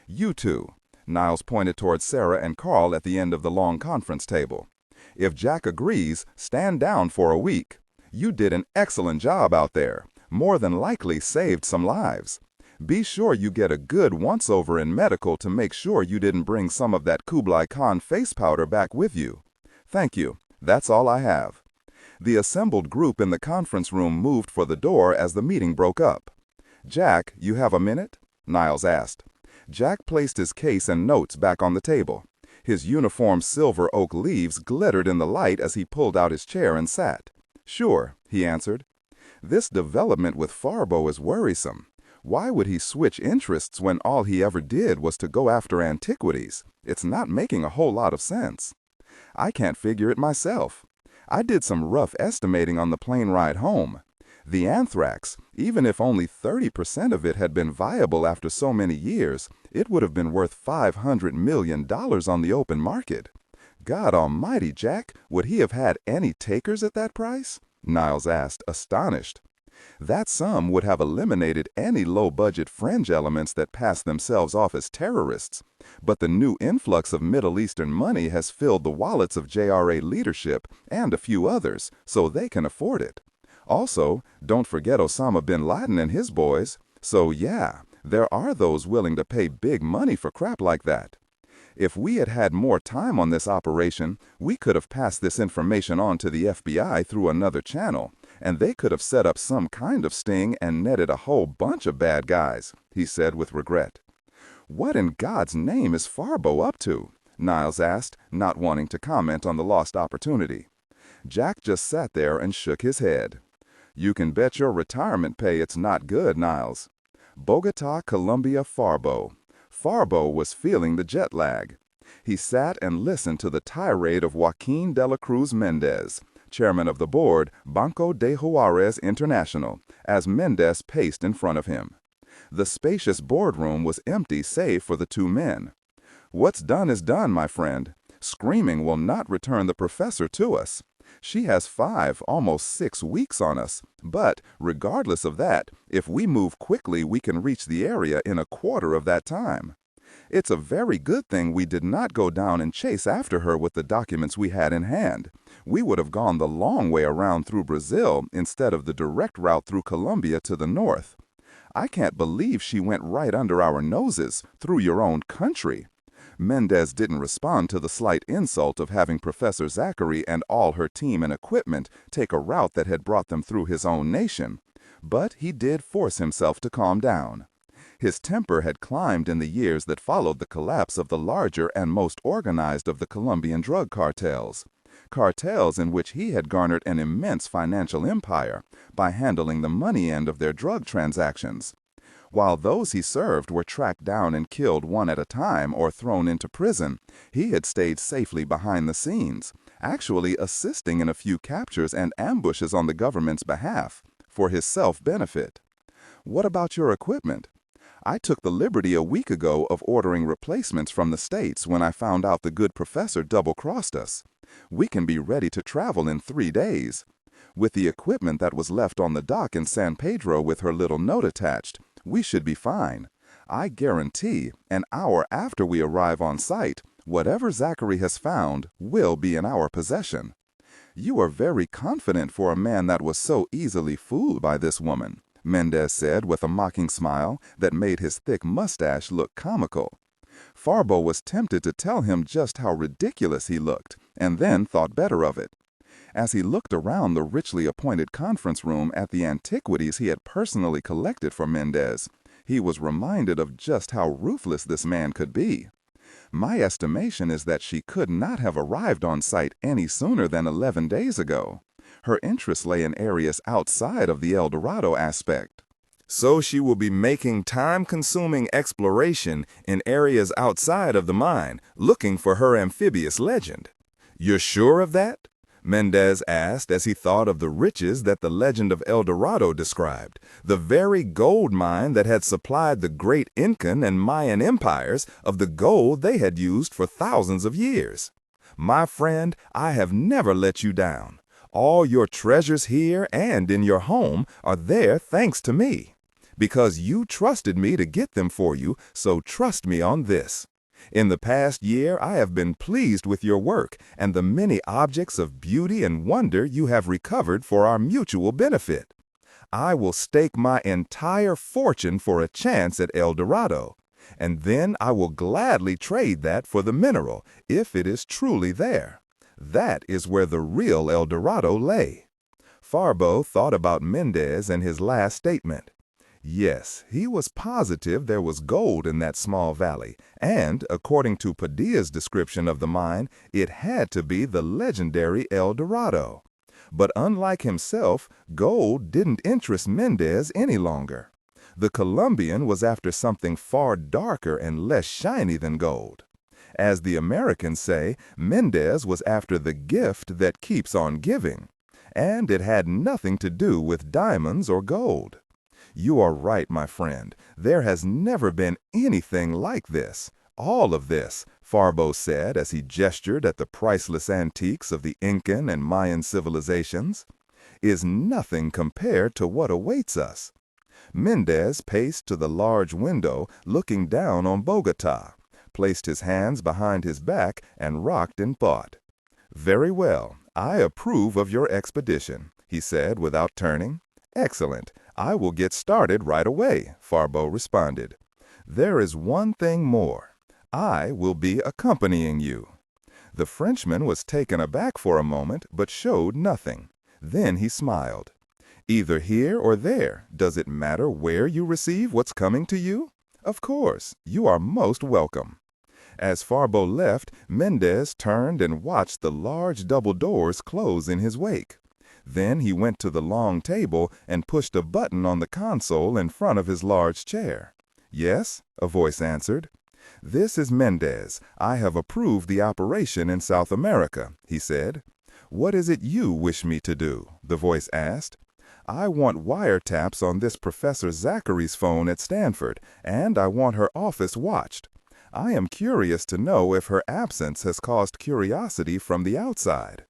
You two. Niles pointed towards Sarah and Carl at the end of the long conference table. If Jack agrees, stand down for a week. You did an excellent job out there. More than likely saved some lives. Be sure you get a good once-over in medical to make sure you didn't bring some of that Kublai Khan face powder back with you. Thank you. That's all I have. The assembled group in the conference room moved for the door as the meeting broke up. Jack, you have a minute? Niles asked. Jack placed his case and notes back on the table. His uniform's silver oak leaves glittered in the light as he pulled out his chair and sat. Sure, he answered. This development with Farbo is worrisome. Why would he switch interests when all he ever did was to go after antiquities? It's not making a whole lot of sense. I can't figure it myself. I did some rough estimating on the plane ride home. The anthrax, even if only 30% of it had been viable after so many years, it would have been worth $500 million on the open market. God almighty, Jack, would he have had any takers at that price? Niles asked, astonished. That sum would have eliminated any low-budget fringe elements that pass themselves off as terrorists. But the new influx of Middle Eastern money has filled the wallets of JRA leadership and a few others, so they can afford it. Also, don't forget Osama bin Laden and his boys. So yeah, there are those willing to pay big money for crap like that. If we had had more time on this operation, we could have passed this information on to the FBI through another channel, and they could have set up some kind of sting and netted a whole bunch of bad guys, he said with regret. What in God's name is Farbo up to? Niles asked, not wanting to comment on the lost opportunity. Jack just sat there and shook his head. You can bet your retirement pay it's not good, Niles. Bogota, Colombia, Farbo. Farbo was feeling the jet lag. He sat and listened to the tirade of Joaquin de la Cruz Mendez, chairman of the board, Banco de Juarez International, as Mendez paced in front of him. The spacious boardroom was empty save for the two men. What's done is done, my friend. Screaming will not return the professor to us. She has 5, almost 6 weeks on us, but regardless of that, if we move quickly, we can reach the area in a quarter of that time. It's a very good thing we did not go down and chase after her with the documents we had in hand. We would have gone the long way around through Brazil instead of the direct route through Colombia to the north. I can't believe she went right under our noses, through your own country. Mendez didn't respond to the slight insult of having Professor Zachary and all her team and equipment take a route that had brought them through his own nation, but he did force himself to calm down. His temper had climbed in the years that followed the collapse of the larger and most organized of the Colombian drug cartels in which he had garnered an immense financial empire by handling the money end of their drug transactions. While those he served were tracked down and killed one at a time or thrown into prison, he had stayed safely behind the scenes, actually assisting in a few captures and ambushes on the government's behalf, for his self-benefit. What about your equipment? I took the liberty a week ago of ordering replacements from the States when I found out the good professor double-crossed us. We can be ready to travel in 3 days. With the equipment that was left on the dock in San Pedro with her little note attached, we should be fine. I guarantee, an hour after we arrive on site, whatever Zachary has found will be in our possession. You are very confident for a man that was so easily fooled by this woman, Mendez said with a mocking smile that made his thick mustache look comical. Farbo was tempted to tell him just how ridiculous he looked, and then thought better of it. As he looked around the richly appointed conference room at the antiquities he had personally collected for Mendez, he was reminded of just how ruthless this man could be. My estimation is that she could not have arrived on site any sooner than 11 days ago. Her interest lay in areas outside of the El Dorado aspect. So she will be making time-consuming exploration in areas outside of the mine, looking for her amphibious legend. You're sure of that? Mendez asked as he thought of the riches that the legend of El Dorado described, the very gold mine that had supplied the great Incan and Mayan empires of the gold they had used for thousands of years. My friend, I have never let you down. All your treasures here and in your home are there thanks to me. Because you trusted me to get them for you, so trust me on this. In the past year, I have been pleased with your work and the many objects of beauty and wonder you have recovered for our mutual benefit. I will stake my entire fortune for a chance at El Dorado, and then I will gladly trade that for the mineral if it is truly there. That is where the real El Dorado lay. Farbo thought about Mendez and his last statement. Yes, he was positive there was gold in that small valley, and, according to Padilla's description of the mine, it had to be the legendary El Dorado. But unlike himself, gold didn't interest Mendez any longer. The Colombian was after something far darker and less shiny than gold. As the Americans say, Mendez was after the gift that keeps on giving. and it had nothing to do with diamonds or gold. You are right, my friend. There has never been anything like this. All of this, Farbo said as he gestured at the priceless antiques of the Incan and Mayan civilizations, is nothing compared to what awaits us. Mendez paced to the large window looking down on Bogota, placed his hands behind his back, and rocked in thought. "Very well, I approve of your expedition," he said without turning. "Excellent. I will get started right away," Farbo responded. "There is one thing more. I will be accompanying you." The Frenchman was taken aback for a moment, but showed nothing. Then he smiled. "Either here or there, does it matter where you receive what's coming to you? Of course, you are most welcome." As Farbo left, Mendez turned and watched the large double doors close in his wake. Then he went to the long table and pushed a button on the console in front of his large chair. "Yes," a voice answered. "This is Mendez. I have approved the operation in South America," he said. "What is it you wish me to do?" the voice asked. "I want wiretaps on this Professor Zachary's phone at Stanford, and I want her office watched. I am curious to know if her absence has caused curiosity from the outside."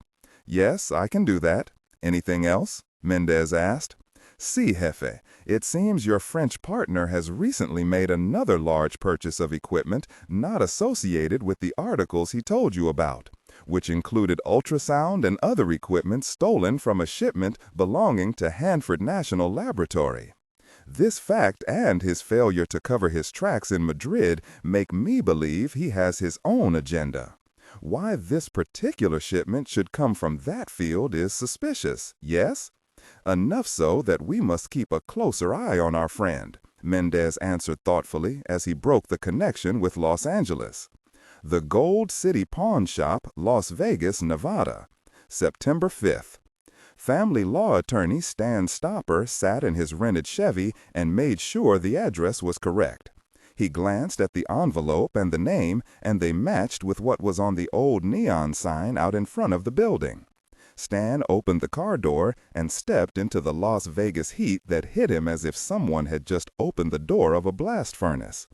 "Yes, I can do that. Anything else?" Mendez asked. "Si, Jefe. It seems your French partner has recently made another large purchase of equipment not associated with the articles he told you about, which included ultrasound and other equipment stolen from a shipment belonging to Hanford National Laboratory. This fact and his failure to cover his tracks in Madrid make me believe he has his own agenda. Why this particular shipment should come from that field is suspicious, yes? Enough so that we must keep a closer eye on our friend," Mendez answered thoughtfully as he broke the connection with Los Angeles. "The Gold City Pawn Shop, Las Vegas, Nevada, September 5th. Family law attorney Stan Stopper sat in his rented Chevy and made sure the address was correct. He glanced at the envelope and the name, and they matched with what was on the old neon sign out in front of the building. Stan opened the car door and stepped into the Las Vegas heat that hit him as if someone had just opened the door of a blast furnace.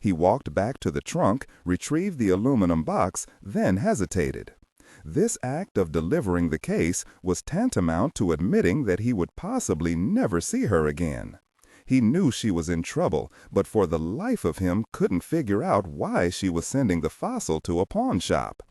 He walked back to the trunk, retrieved the aluminum box, then hesitated. This act of delivering the case was tantamount to admitting that he would possibly never see her again. He knew she was in trouble, but for the life of him couldn't figure out why she was sending the fossil to a pawn shop.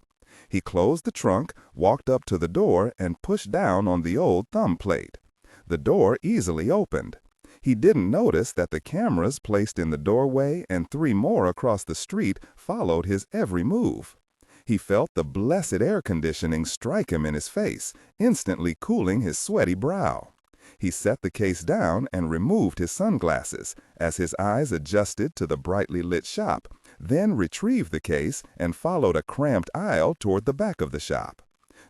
He closed the trunk, walked up to the door, and pushed down on the old thumb plate. The door easily opened. He didn't notice that the cameras placed in the doorway and 3 more across the street followed his every move. He felt the blessed air conditioning strike him in his face, instantly cooling his sweaty brow. He set the case down and removed his sunglasses as his eyes adjusted to the brightly lit shop, then retrieved the case and followed a cramped aisle toward the back of the shop.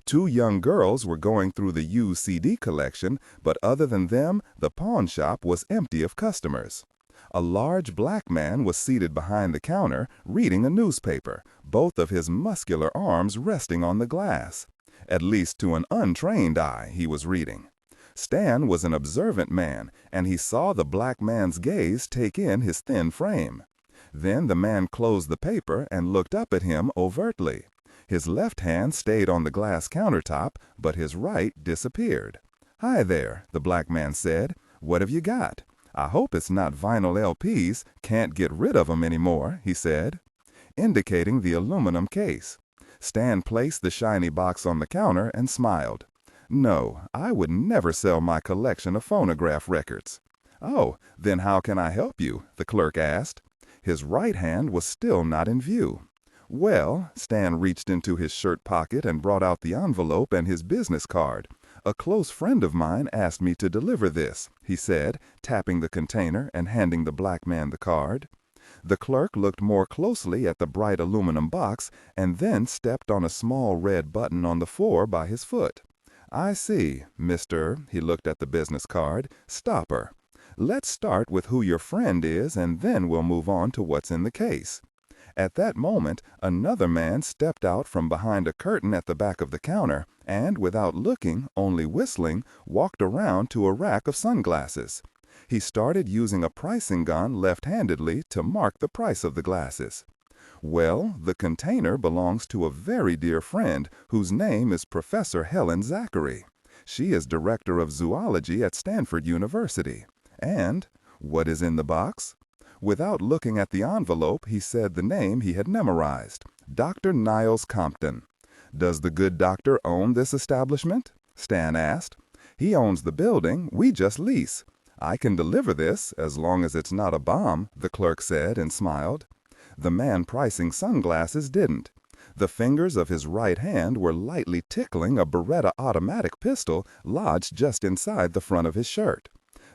2 young girls were going through the used CD collection, but other than them, the pawn shop was empty of customers. A large black man was seated behind the counter, reading a newspaper, both of his muscular arms resting on the glass. At least to an untrained eye, he was reading. Stan was an observant man, and he saw the black man's gaze take in his thin frame. Then the man closed the paper and looked up at him overtly. His left hand stayed on the glass countertop, but his right disappeared. "Hi there," the black man said. "What have you got? I hope it's not vinyl LPs, can't get rid of 'em anymore," he said, indicating the aluminum case. Stan placed the shiny box on the counter and smiled. "No, I would never sell my collection of phonograph records." "Oh, then how can I help you?" the clerk asked. His right hand was still not in view. "Well," Stan reached into his shirt pocket and brought out the envelope and his business card. "A close friend of mine asked me to deliver this," he said, tapping the container and handing the black man the card. The clerk looked more closely at the bright aluminum box and then stepped on a small red button on the floor by his foot. "I see, Mr." he looked at the business card, "Stopper. Let's start with who your friend is and then we'll move on to what's in the case." At that moment, another man stepped out from behind a curtain at the back of the counter and, without looking, only whistling, walked around to a rack of sunglasses. He started using a pricing gun left-handedly to mark the price of the glasses. Well, the container belongs to a very dear friend whose name is Professor Helen Zachary. She is director of zoology at Stanford University. And what is in the box? Without looking at the envelope, he said the name he had memorized, Dr. Niles Compton. "Does the good doctor own this establishment?" Stan asked. "He owns the building, we just lease. I can deliver this, as long as it's not a bomb," the clerk said and smiled. The man pricing sunglasses didn't. The fingers of his right hand were lightly tickling a Beretta automatic pistol lodged just inside the front of his shirt.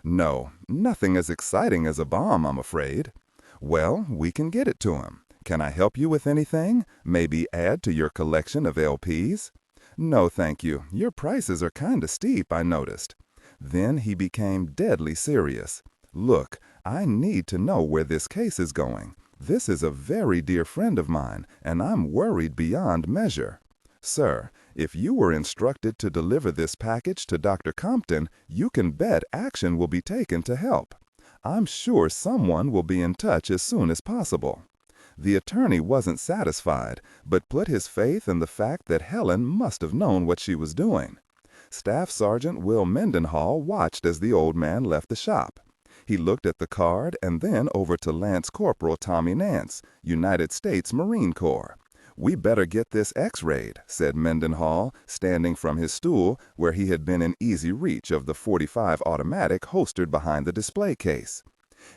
"No, nothing as exciting as a bomb, I'm afraid." "Well, we can get it to him. Can I help you with anything? Maybe add to your collection of LPs?" "No, thank you. Your prices are kinda steep, I noticed." Then he became deadly serious. "Look, I need to know where this case is going. This is a very dear friend of mine, and I'm worried beyond measure. Sir, if you were instructed to deliver this package to Dr. Compton, you can bet action will be taken to help. I'm sure someone will be in touch as soon as possible." The attorney wasn't satisfied, but put his faith in the fact that Helen must have known what she was doing. Staff Sergeant Will Mendenhall watched as the old man left the shop. He looked at the card and then over to Lance Corporal Tommy Nance, United States Marine Corps. "We better get this X-rayed," said Mendenhall, standing from his stool where he had been in easy reach of the .45 automatic holstered behind the display case.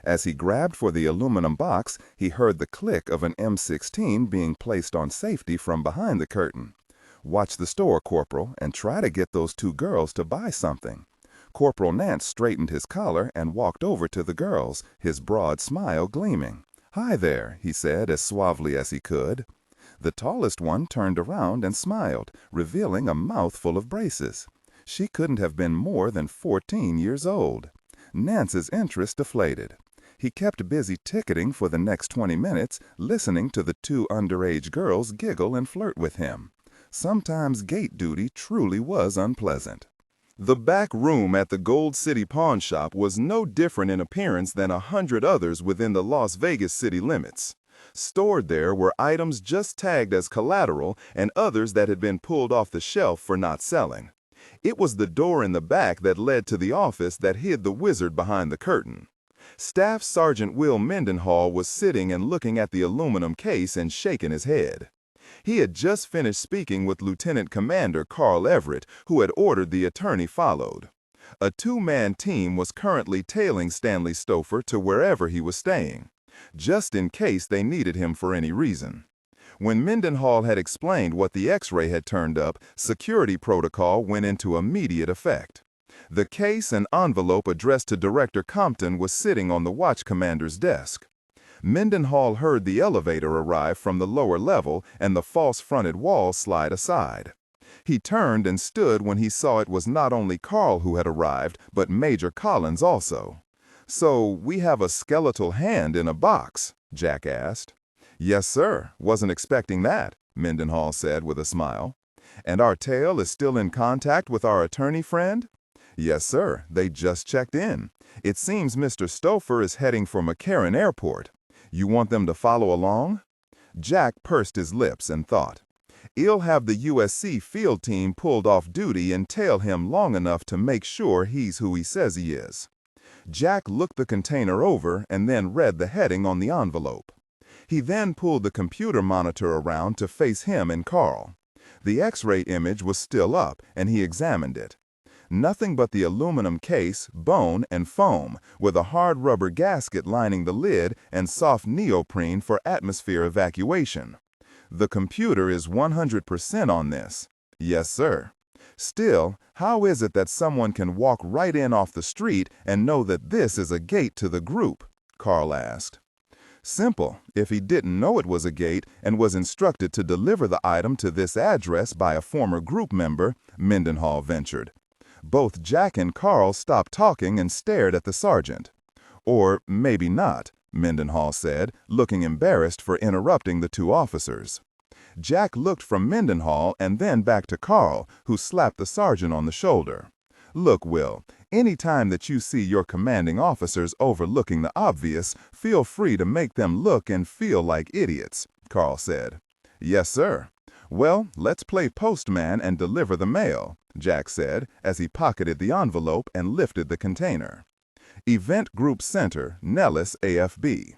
As he grabbed for the aluminum box, he heard the click of an M16 being placed on safety from behind the curtain. "Watch the store, Corporal, and try to get those two girls to buy something." Corporal Nance straightened his collar and walked over to the girls, his broad smile gleaming. "Hi there," he said as suavely as he could. The tallest one turned around and smiled, revealing a mouthful of braces. She couldn't have been more than 14 years old. Nance's interest deflated. He kept busy ticketing for the next 20 minutes, listening to the two underage girls giggle and flirt with him. Sometimes gate duty truly was unpleasant. The back room at the Gold City Pawn Shop was no different in appearance than 100 others within the Las Vegas city limits. Stored there were items just tagged as collateral and others that had been pulled off the shelf for not selling. It was the door in the back that led to the office that hid the wizard behind the curtain. Staff Sergeant Will Mendenhall was sitting and looking at the aluminum case and shaking his head. He had just finished speaking with Lieutenant Commander Carl Everett, who had ordered the attorney followed. A two-man team was currently tailing Stanley Stouffer to wherever he was staying, just in case they needed him for any reason. When Mendenhall had explained what the X-ray had turned up, security protocol went into immediate effect. The case and envelope addressed to Director Compton was sitting on the watch commander's desk. Mendenhall heard the elevator arrive from the lower level and the false-fronted wall slide aside. He turned and stood when he saw it was not only Carl who had arrived, but Major Collins also. "So we have a skeletal hand in a box?" Jack asked. "Yes, sir. Wasn't expecting that," Mendenhall said with a smile. "And our tail is still in contact with our attorney friend?" "Yes, sir. They just checked in. It seems Mr. Stouffer is heading for McCarran Airport. You want them to follow along?" Jack pursed his lips and thought. "He'll have the USC field team pulled off duty and tail him long enough to make sure he's who he says he is." Jack looked the container over and then read the heading on the envelope. He then pulled the computer monitor around to face him and Carl. The X-ray image was still up, and he examined it. Nothing but the aluminum case, bone, and foam, with a hard rubber gasket lining the lid and soft neoprene for atmosphere evacuation. "The computer is 100% on this." "Yes, sir." "Still, how is it that someone can walk right in off the street and know that this is a gate to the group?" Carl asked. "Simple. If he didn't know it was a gate and was instructed to deliver the item to this address by a former group member," Mendenhall ventured. Both Jack and Carl stopped talking and stared at the sergeant. "Or maybe not," Mendenhall said, looking embarrassed for interrupting the two officers. Jack looked from Mendenhall and then back to Carl, who slapped the sergeant on the shoulder. "Look, Will, any time that you see your commanding officers overlooking the obvious, feel free to make them look and feel like idiots," Carl said. "Yes, sir." "Well, let's play postman and deliver the mail," Jack said, as he pocketed the envelope and lifted the container. Event Group Center, Nellis, AFB.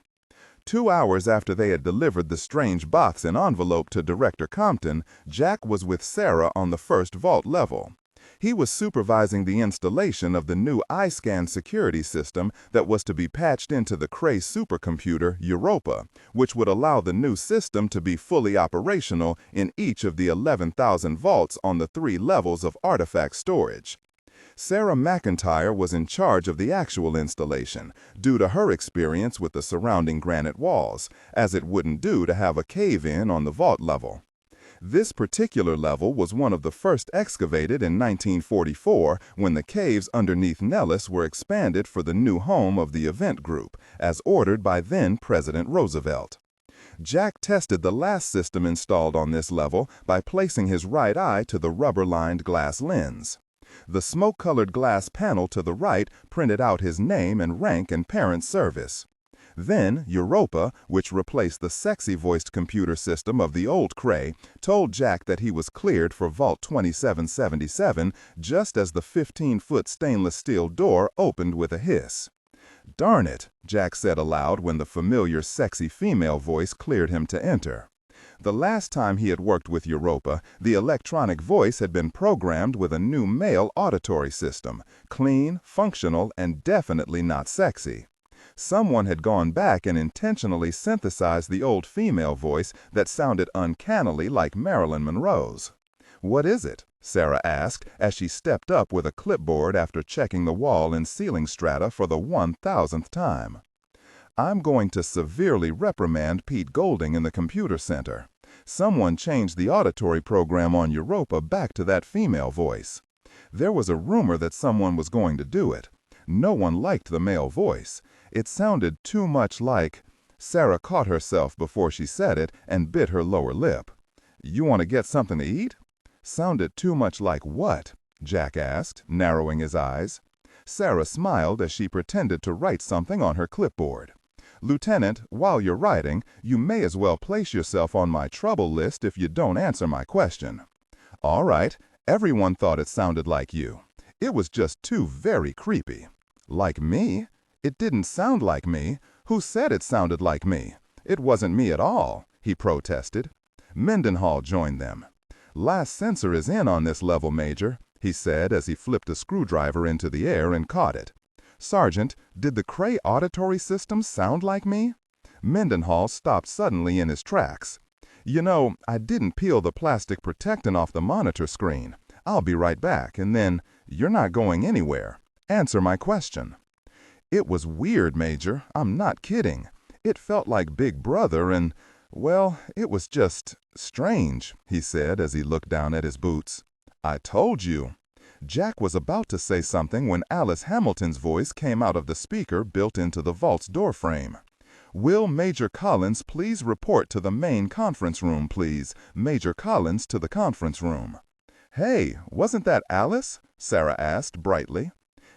2 hours after they had delivered the strange box and envelope to Director Compton, Jack was with Sarah on the first vault level. He was supervising the installation of the new iScan security system that was to be patched into the Cray supercomputer, Europa, which would allow the new system to be fully operational in each of the 11,000 vaults on the 3 levels of artifact storage. Sarah McIntyre was in charge of the actual installation, due to her experience with the surrounding granite walls, as it wouldn't do to have a cave-in on the vault level. This particular level was one of the first excavated in 1944 when the caves underneath Nellis were expanded for the new home of the event group, as ordered by then-President Roosevelt. Jack tested the last system installed on this level by placing his right eye to the rubber-lined glass lens. The smoke-colored glass panel to the right printed out his name and rank and parent service. Then, Europa, which replaced the sexy-voiced computer system of the old Cray, told Jack that he was cleared for Vault 2777 just as the 15-foot stainless steel door opened with a hiss. "Darn it," Jack said aloud when the familiar sexy female voice cleared him to enter. The last time he had worked with Europa, the electronic voice had been programmed with a new male auditory system, clean, functional, and definitely not sexy. Someone had gone back and intentionally synthesized the old female voice that sounded uncannily like Marilyn Monroe's. "What is it?" Sarah asked as she stepped up with a clipboard after checking the wall and ceiling strata for the 1,000th time. "I'm going to severely reprimand Pete Golding in the computer center. Someone changed the auditory program on Europa back to that female voice. There was a rumor that someone was going to do it. No one liked the male voice. It sounded too much like—" Sarah caught herself before she said it and bit her lower lip. "You want to get something to eat?" "Sounded too much like what?" Jack asked, narrowing his eyes. Sarah smiled as she pretended to write something on her clipboard. "Lieutenant, while you're writing, you may as well place yourself on my trouble list if you don't answer my question." "All right, everyone thought it sounded like you. It was just too very creepy." "Like me? It didn't sound like me. Who said it sounded like me? It wasn't me at all," he protested. Mendenhall joined them. "Last sensor is in on this level, Major," he said as he flipped a screwdriver into the air and caught it. "Sergeant, did the Cray auditory system sound like me?" Mendenhall stopped suddenly in his tracks. "You know, I didn't peel the plastic protectant off the monitor screen. I'll be right back, and then, you're not going anywhere. Answer my question." "It was weird, Major. I'm not kidding. It felt like Big Brother and, well, it was just strange," he said as he looked down at his boots. "I told you." Jack was about to say something when Alice Hamilton's voice came out of the speaker built into the vault's doorframe. "Will Major Collins please report to the main conference room, please? Major Collins to the conference room." "Hey, wasn't that Alice?" Sarah asked brightly.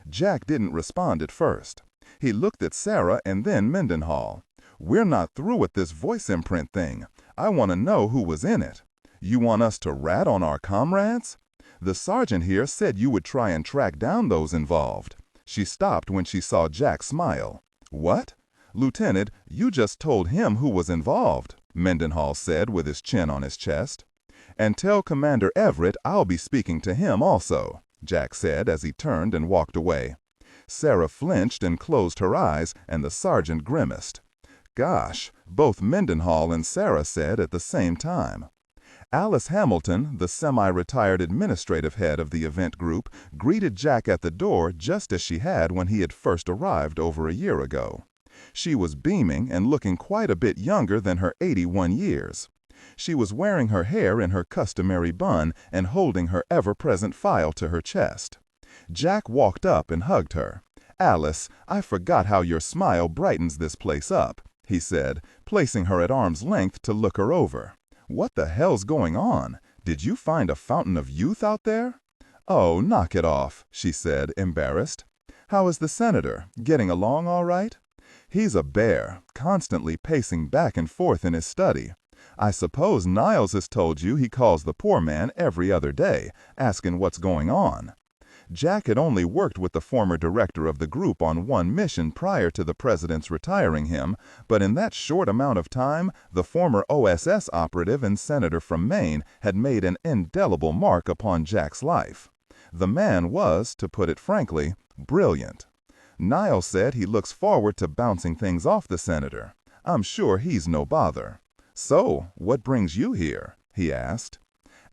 Jack didn't respond at first. He looked at Sarah and then Mendenhall. "We're not through with this voice imprint thing. I want to know who was in it. You want us to rat on our comrades? The sergeant here said you would try and track down those involved." She stopped when she saw Jack smile. "What?" "Lieutenant, you just told him who was involved," Mendenhall said with his chin on his chest. "And tell Commander Everett I'll be speaking to him also," Jack said as he turned and walked away. Sarah flinched and closed her eyes, and the sergeant grimaced. "Gosh," both Mendenhall and Sarah said at the same time. Alice Hamilton, the semi-retired administrative head of the event group, greeted Jack at the door just as she had when he had first arrived over a year ago. She was beaming and looking quite a bit younger than her 81 years. She was wearing her hair in her customary bun and holding her ever-present file to her chest. Jack walked up and hugged her. "Alice, I forgot how your smile brightens this place up," he said, placing her at arm's length to look her over. "What the hell's going on? Did you find a fountain of youth out there?" "Oh, knock it off," she said, embarrassed. "How is the senator? Getting along all right?" "He's a bear, constantly pacing back and forth in his study. I suppose Niles has told you he calls the poor man every other day, asking what's going on." Jack had only worked with the former director of the group on one mission prior to the president's retiring him, but in that short amount of time, the former OSS operative and senator from Maine had made an indelible mark upon Jack's life. The man was, to put it frankly, brilliant. Niles said he looks forward to bouncing things off the senator. "I'm sure he's no bother." "So, what brings you here?" he asked.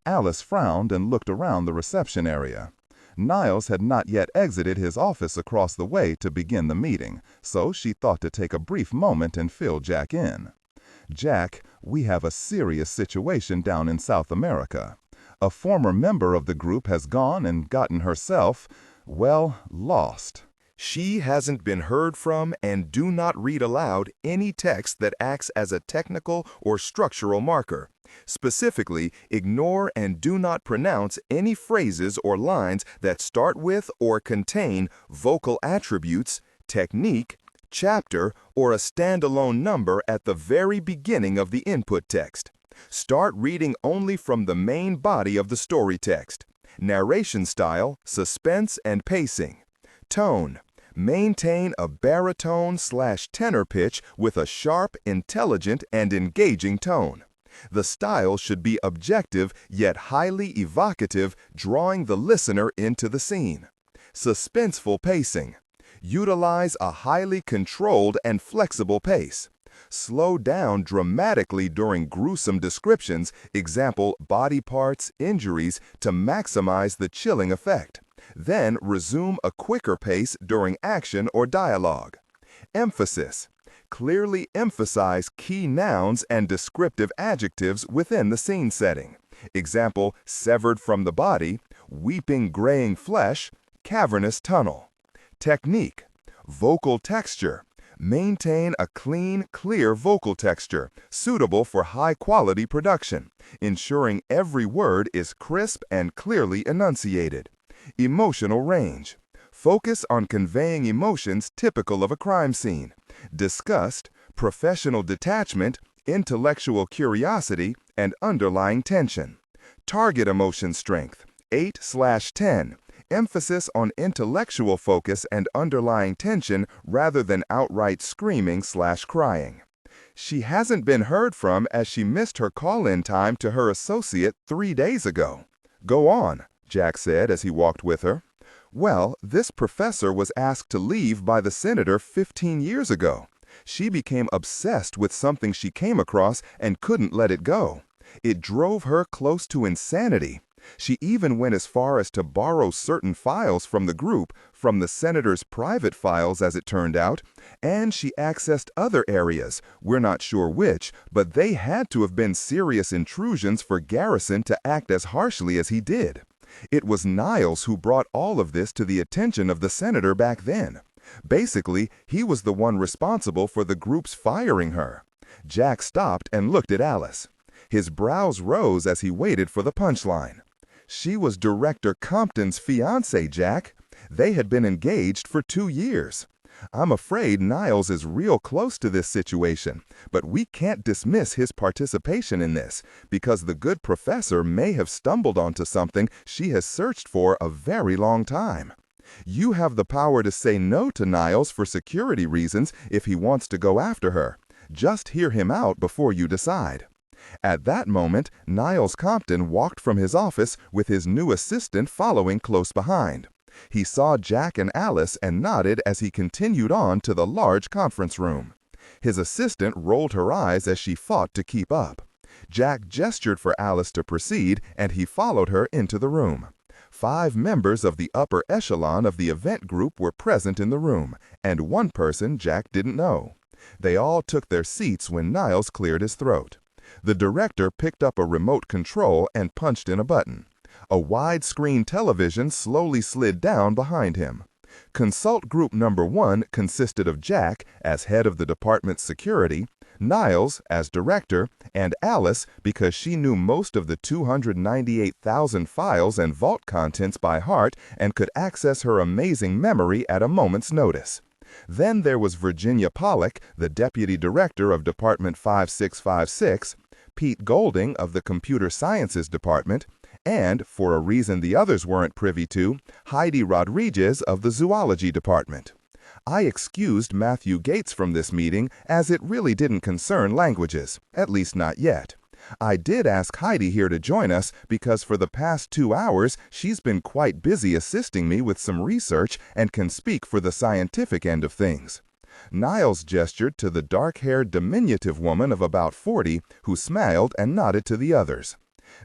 Alice frowned and looked around the reception area. Niles had not yet exited his office across the way to begin the meeting, so she thought to take a brief moment and fill Jack in. "Jack, we have a serious situation down in South America. A former member of the group has gone and gotten herself, well, lost." She hasn't been heard from, and do not read aloud any text that acts as a technical or structural marker. Specifically, ignore and do not pronounce any phrases or lines that start with or contain vocal attributes, technique, chapter, or a standalone number at the very beginning of the input text. Start reading only from the main body of the story text. Narration style, suspense, and pacing. Tone. Maintain a baritone/tenor pitch with a sharp, intelligent, and engaging tone. The style should be objective yet highly evocative, drawing the listener into the scene. Suspenseful pacing. Utilize a highly controlled and flexible pace. Slow down dramatically during gruesome descriptions, example body parts, injuries, to maximize the chilling effect. Then resume a quicker pace during action or dialogue. Emphasis. Clearly emphasize key nouns and descriptive adjectives within the scene setting. Example, severed from the body, weeping graying flesh, cavernous tunnel. Technique. Vocal texture. Maintain a clean, clear vocal texture, suitable for high-quality production, ensuring every word is crisp and clearly enunciated. Emotional range. Focus on conveying emotions typical of a crime scene. Disgust, professional detachment, intellectual curiosity, and underlying tension. Target emotion strength, 8/10. Emphasis on intellectual focus and underlying tension rather than outright screaming/crying. She hasn't been heard from as she missed her call-in time to her associate 3 days ago. "Go on," Jack said as he walked with her. "Well, this professor was asked to leave by the senator 15 years ago. She became obsessed with something she came across and couldn't let it go. It drove her close to insanity. She even went as far as to borrow certain files from the group, from the senator's private files as it turned out, and she accessed other areas, we're not sure which, but they had to have been serious intrusions for Garrison to act as harshly as he did. It was Niles who brought all of this to the attention of the senator back then. Basically, he was the one responsible for the group's firing her." Jack stopped and looked at Alice. His brows rose as he waited for the punchline. "She was Director Compton's fiancée, Jack. They had been engaged for 2 years. I'm afraid Niles is real close to this situation, but we can't dismiss his participation in this, because the good professor may have stumbled onto something she has searched for a very long time. You have the power to say no to Niles for security reasons if he wants to go after her. Just hear him out before you decide." At that moment, Niles Compton walked from his office with his new assistant following close behind. He saw Jack and Alice and nodded as he continued on to the large conference room. His assistant rolled her eyes as she fought to keep up. Jack gestured for Alice to proceed, and he followed her into the room. 5 members of the upper echelon of the event group were present in the room, and one person Jack didn't know. They all took their seats when Niles cleared his throat. The director picked up a remote control and punched in a button. A widescreen television slowly slid down behind him. Consult Group Number 1 consisted of Jack as head of the department's security, Niles as director, and Alice because she knew most of the 298,000 files and vault contents by heart and could access her amazing memory at a moment's notice. Then there was Virginia Pollock, the deputy director of Department 5656, Pete Golding of the Computer Sciences Department, and, for a reason the others weren't privy to, Heidi Rodriguez of the Zoology Department. I excused Matthew Gates from this meeting as it really didn't concern languages, at least not yet. I did ask Heidi here to join us because for the past 2 hours she's been quite busy assisting me with some research and can speak for the scientific end of things. Niles gestured to the dark-haired diminutive woman of about 40 who smiled and nodded to the others.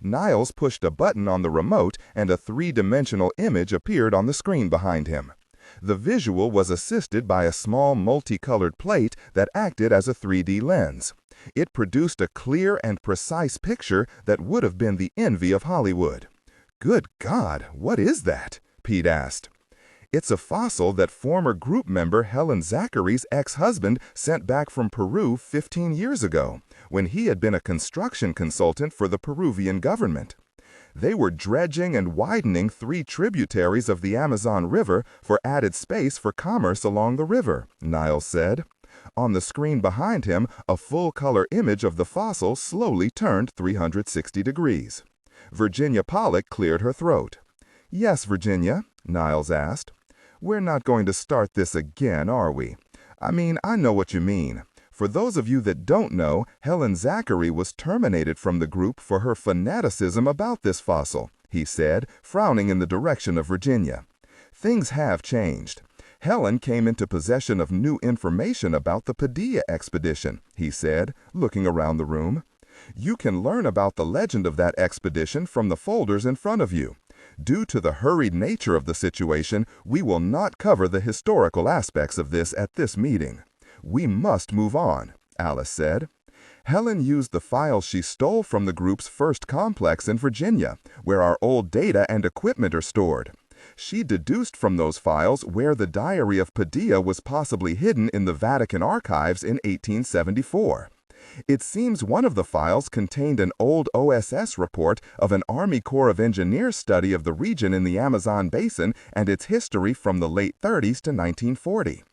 Niles pushed a button on the remote and a 3-dimensional image appeared on the screen behind him. The visual was assisted by a small multicolored plate that acted as a 3D lens. It produced a clear and precise picture that would have been the envy of Hollywood. "Good God, what is that?" Pete asked. "It's a fossil that former group member Helen Zachary's ex-husband sent back from Peru 15 years ago, when he had been a construction consultant for the Peruvian government. They were dredging and widening 3 tributaries of the Amazon River for added space for commerce along the river," Niles said. On the screen behind him, a full-color image of the fossil slowly turned 360 degrees. Virginia Pollock cleared her throat. "Yes, Virginia?" Niles asked. "We're not going to start this again, are we? I mean, I know what you mean. For those of you that don't know, Helen Zachary was terminated from the group for her fanaticism about this fossil," he said, frowning in the direction of Virginia. "Things have changed. Helen came into possession of new information about the Padilla expedition," he said, looking around the room. "You can learn about the legend of that expedition from the folders in front of you. Due to the hurried nature of the situation, we will not cover the historical aspects of this at this meeting. We must move on," Alice said. "Helen used the files she stole from the group's first complex in Virginia, where our old data and equipment are stored. She deduced from those files where the diary of Padilla was possibly hidden in the Vatican archives in 1874. It seems one of the files contained an old OSS report of an Army Corps of Engineers study of the region in the Amazon basin and its history from the late 30s to 1940.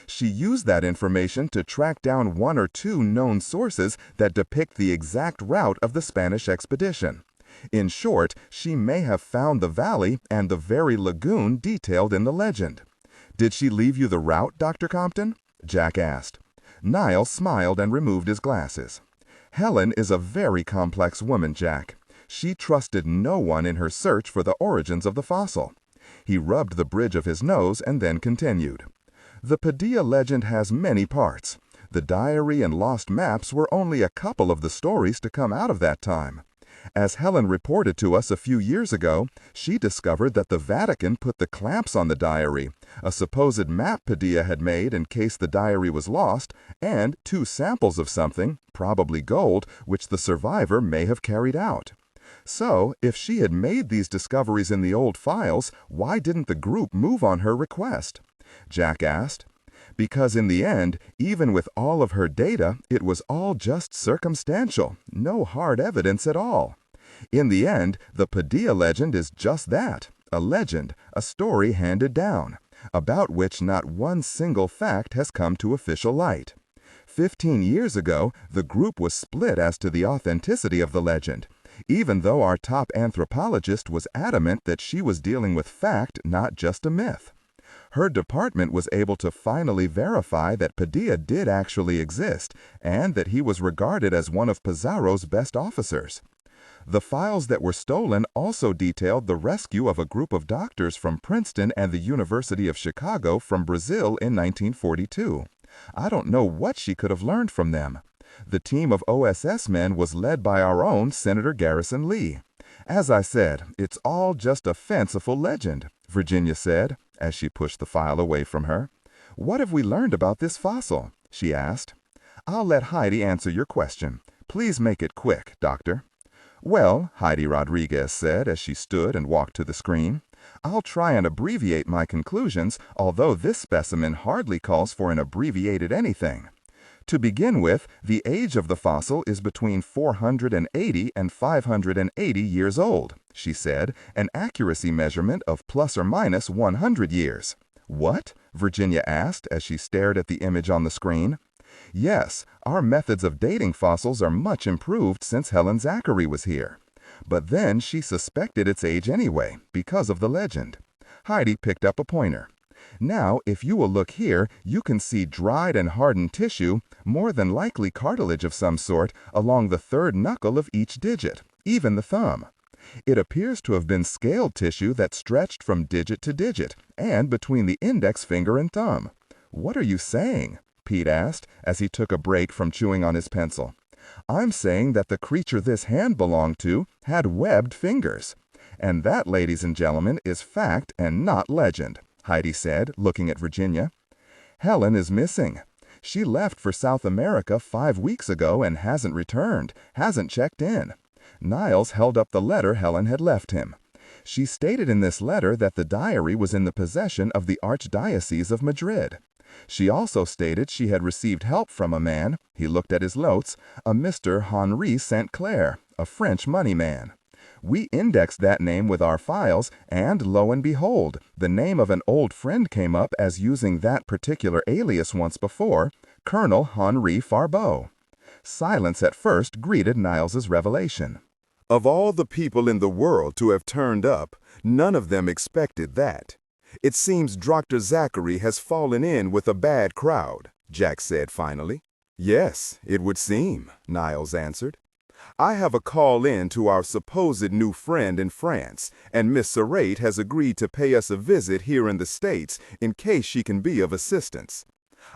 She used that information to track down 1 or 2 known sources that depict the exact route of the Spanish expedition. In short, she may have found the valley and the very lagoon detailed in the legend." "Did she leave you the route, Dr. Compton?" Jack asked. Niles smiled and removed his glasses. "Helen is a very complex woman, Jack. She trusted no one in her search for the origins of the fossil." He rubbed the bridge of his nose and then continued. "The Padilla legend has many parts. The diary and lost maps were only a couple of the stories to come out of that time. As Helen reported to us a few years ago, she discovered that the Vatican put the clamps on the diary, a supposed map Padilla had made in case the diary was lost, and 2 samples of something, probably gold, which the survivor may have carried out. So, if she had made these discoveries in the old files, why didn't the group move on her request?" Jack asked. "Because in the end, even with all of her data, it was all just circumstantial, no hard evidence at all. In the end, the Padilla legend is just that, a legend, a story handed down, about which not one single fact has come to official light. 15 years ago, the group was split as to the authenticity of the legend, even though our top anthropologist was adamant that she was dealing with fact, not just a myth. Her department was able to finally verify that Padilla did actually exist, and that he was regarded as one of Pizarro's best officers. The files that were stolen also detailed the rescue of a group of doctors from Princeton and the University of Chicago from Brazil in 1942. I don't know what she could have learned from them. The team of OSS men was led by our own Senator Garrison Lee. As I said, it's all just a fanciful legend," Virginia said, as she pushed the file away from her. "What have we learned about this fossil?" she asked. "I'll let Heidi answer your question. Please make it quick, Doctor." "Well," Heidi Rodriguez said as she stood and walked to the screen, I'll try and abbreviate my conclusions, although this specimen hardly calls for an abbreviated anything. To begin with, the age of the fossil is between 480 and 580 years old, she said, an accuracy measurement of plus or minus 100 years. What? Virginia asked as she stared at the image on the screen. Yes, our methods of dating fossils are much improved since Helen Zachary was here. But then she suspected its age anyway, because of the legend. Heidi picked up a pointer. Now, if you will look here, you can see dried and hardened tissue, more than likely cartilage of some sort, along the third knuckle of each digit, even the thumb. It appears to have been scaled tissue that stretched from digit to digit, and between the index finger and thumb. What are you saying? Pete asked, as he took a break from chewing on his pencil. I'm saying that the creature this hand belonged to had webbed fingers. And that, ladies and gentlemen, is fact and not legend, Heidi said, looking at Virginia. Helen is missing. She left for South America 5 weeks ago and hasn't returned, hasn't checked in. Niles held up the letter Helen had left him. She stated in this letter that the diary was in the possession of the Archdiocese of Madrid. She also stated she had received help from a man, he looked at his notes, a Mr. Henri St. Clair, a French money man. We indexed that name with our files, and lo and behold, the name of an old friend came up as using that particular alias once before, Colonel Henri Farbeau. Silence at first greeted Niles's revelation. Of all the people in the world to have turned up, none of them expected that. It seems Dr. Zachary has fallen in with a bad crowd, Jack said finally. Yes, it would seem, Niles answered. I have a call in to our supposed new friend in France, and Miss Sarate has agreed to pay us a visit here in the States in case she can be of assistance.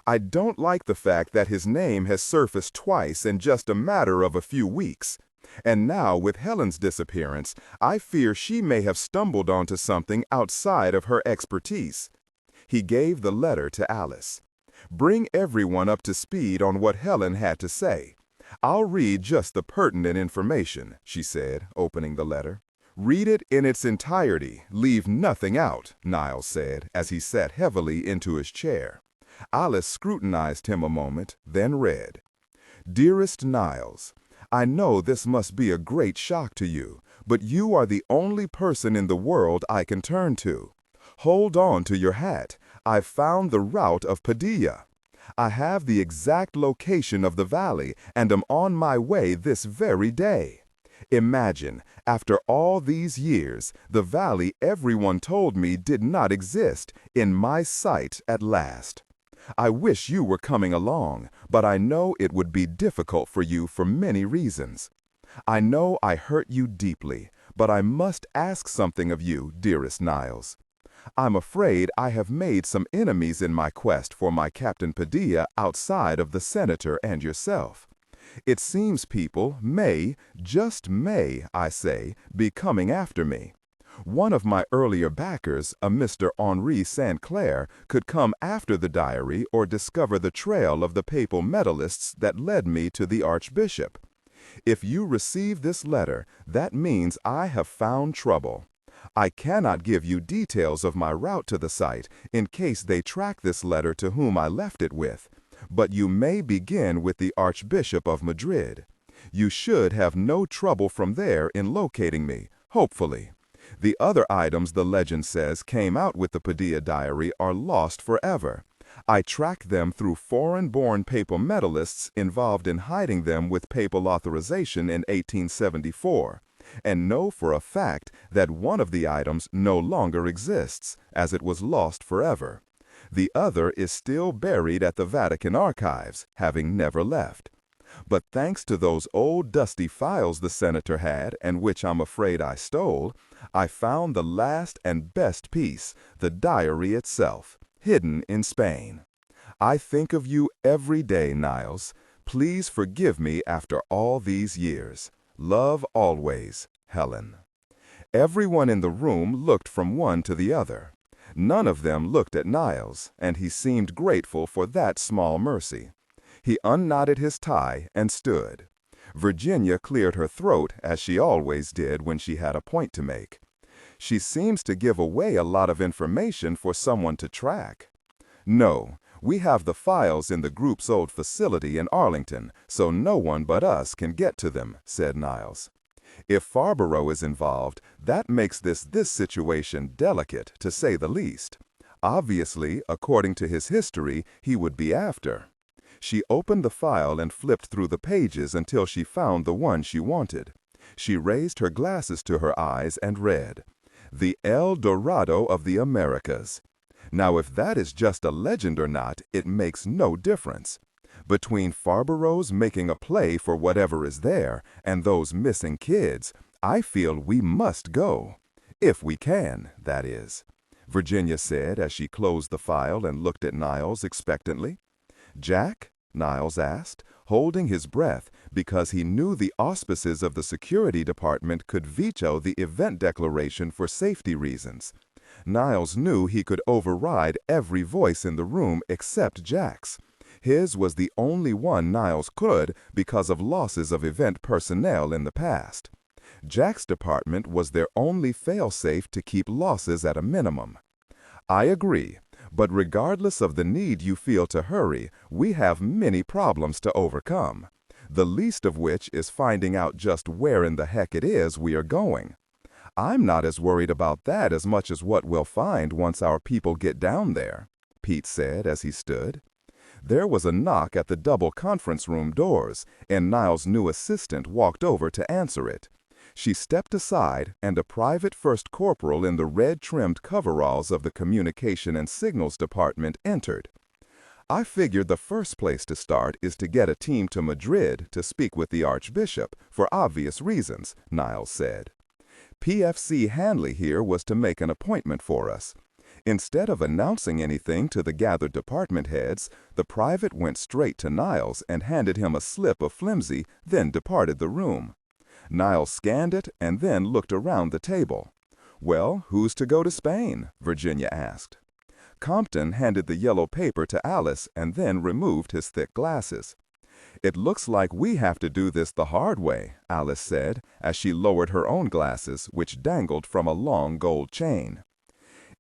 I don't like the fact that his name has surfaced twice in just a matter of a few weeks. And now, with Helen's disappearance, I fear she may have stumbled onto something outside of her expertise. He gave the letter to Alice. Bring everyone up to speed on what Helen had to say. I'll read just the pertinent information, she said, opening the letter. Read it in its entirety, leave nothing out, Niles said, as he sat heavily into his chair. Alice scrutinized him a moment, then read. Dearest Niles, I know this must be a great shock to you, but you are the only person in the world I can turn to. Hold on to your hat. I've found the route of Padilla. I have the exact location of the valley and am on my way this very day. Imagine, after all these years, the valley everyone told me did not exist in my sight at last. I wish you were coming along, but I know it would be difficult for you for many reasons. I know I hurt you deeply, but I must ask something of you, dearest Niles. I'm afraid I have made some enemies in my quest for my Captain Padilla outside of the senator and yourself. It seems people may, just may, I say, be coming after me. One of my earlier backers, a Mr. Henri St. Clair, could come after the diary or discover the trail of the papal medallists that led me to the Archbishop. If you receive this letter, that means I have found trouble. I cannot give you details of my route to the site in case they track this letter to whom I left it with, but you may begin with the Archbishop of Madrid. You should have no trouble from there in locating me, hopefully. The other items the legend says came out with the Padilla diary are lost forever. I tracked them through foreign-born papal medallists involved in hiding them with papal authorization in 1874, and know for a fact that one of the items no longer exists, as it was lost forever. The other is still buried at the Vatican archives, having never left. But thanks to those old dusty files the senator had, and which I'm afraid I stole, I found the last and best piece, the diary itself, hidden in Spain. I think of you every day, Niles. Please forgive me after all these years. Love always, Helen. Everyone in the room looked from one to the other. None of them looked at Niles, and he seemed grateful for that small mercy. He unknotted his tie and stood. Virginia cleared her throat, as she always did when she had a point to make. She seems to give away a lot of information for someone to track. No, we have the files in the group's old facility in Arlington, so no one but us can get to them, said Niles. If Farborough is involved, that makes this situation delicate, to say the least. Obviously, according to his history, he would be after. She opened the file and flipped through the pages until she found the one she wanted. She raised her glasses to her eyes and read, "The El Dorado of the Americas." Now, if that is just a legend or not, it makes no difference. Between Farborough's making a play for whatever is there and those missing kids, I feel we must go. If we can, that is, Virginia said as she closed the file and looked at Niles expectantly. Jack? Niles asked, holding his breath because he knew the auspices of the security department could veto the event declaration for safety reasons. Niles knew he could override every voice in the room except Jack's. His was the only one Niles could because of losses of event personnel in the past. Jack's department was their only fail-safe to keep losses at a minimum. I agree, but regardless of the need you feel to hurry, we have many problems to overcome, the least of which is finding out just where in the heck it is we are going. I'm not as worried about that as much as what we'll find once our people get down there, Pete said as he stood. There was a knock at the double conference room doors, and Niles' new assistant walked over to answer it. She stepped aside, and a private first corporal in the red-trimmed coveralls of the Communication and Signals Department entered. I figured the first place to start is to get a team to Madrid to speak with the Archbishop, for obvious reasons, Niles said. PFC Hanley here was to make an appointment for us. Instead of announcing anything to the gathered department heads, the private went straight to Niles and handed him a slip of flimsy, then departed the room. Niles scanned it and then looked around the table. "Well, who's to go to Spain?" Virginia asked. Compton handed the yellow paper to Alice and then removed his thick glasses. "It looks like we have to do this the hard way," Alice said, as she lowered her own glasses, which dangled from a long gold chain.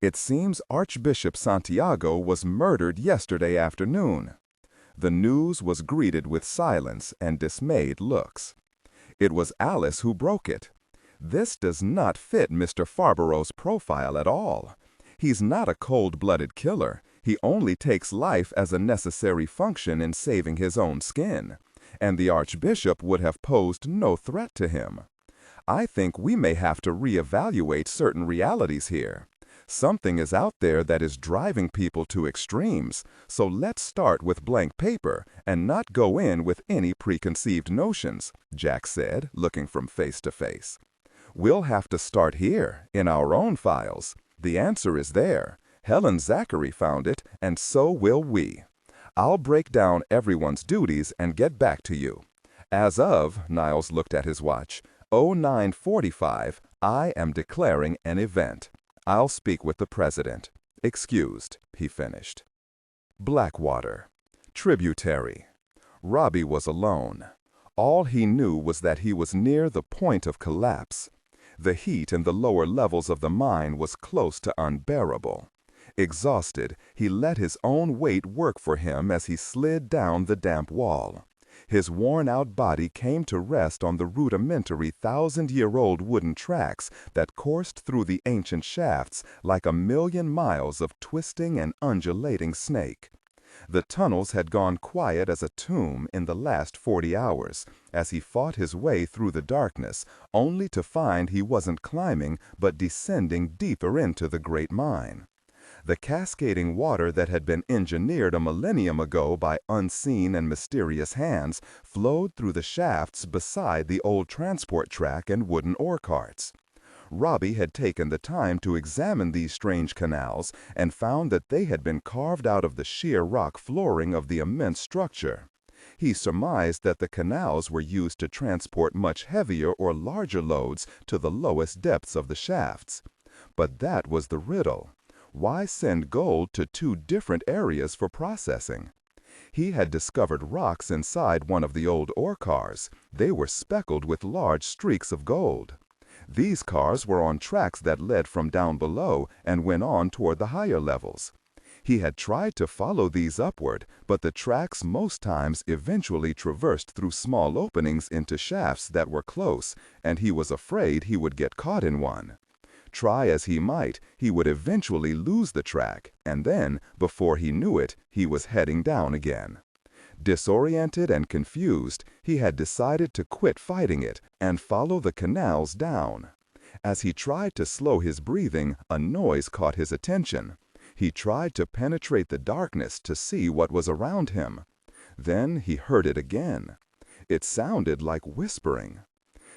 "It seems Archbishop Santiago was murdered yesterday afternoon." The news was greeted with silence and dismayed looks. It was Alice who broke it. "This does not fit Mr. Farborough's profile at all. He's not a cold-blooded killer. He only takes life as a necessary function in saving his own skin, and the Archbishop would have posed no threat to him. I think we may have to reevaluate certain realities here. Something is out there that is driving people to extremes, so let's start with blank paper and not go in with any preconceived notions," Jack said, looking from face to face. "We'll have to start here, in our own files. The answer is there. Helen Zachary found it, and so will we. I'll break down everyone's duties and get back to you. As of," Niles looked at his watch, "09:45, I am declaring an event. I'll speak with the president. Excused," he finished. Blackwater. Tributary. Robbie was alone. All he knew was that he was near the point of collapse. The heat in the lower levels of the mine was close to unbearable. Exhausted, he let his own weight work for him as he slid down the damp wall. His worn-out body came to rest on the rudimentary 1,000-year-old wooden tracks that coursed through the ancient shafts like a million miles of twisting and undulating snake. The tunnels had gone quiet as a tomb in the last 40 hours, as he fought his way through the darkness, only to find he wasn't climbing but descending deeper into the great mine. The cascading water that had been engineered a millennium ago by unseen and mysterious hands flowed through the shafts beside the old transport track and wooden ore carts. Robbie had taken the time to examine these strange canals and found that they had been carved out of the sheer rock flooring of the immense structure. He surmised that the canals were used to transport much heavier or larger loads to the lowest depths of the shafts. But that was the riddle. Why send gold to two different areas for processing? He had discovered rocks inside one of the old ore cars. They were speckled with large streaks of gold. These cars were on tracks that led from down below and went on toward the higher levels. He had tried to follow these upward, but the tracks most times eventually traversed through small openings into shafts that were close, and he was afraid he would get caught in one. Try as he might, he would eventually lose the track, and then, before he knew it, he was heading down again. Disoriented and confused, he had decided to quit fighting it and follow the canals down. As he tried to slow his breathing, a noise caught his attention. He tried to penetrate the darkness to see what was around him. Then he heard it again. It sounded like whispering.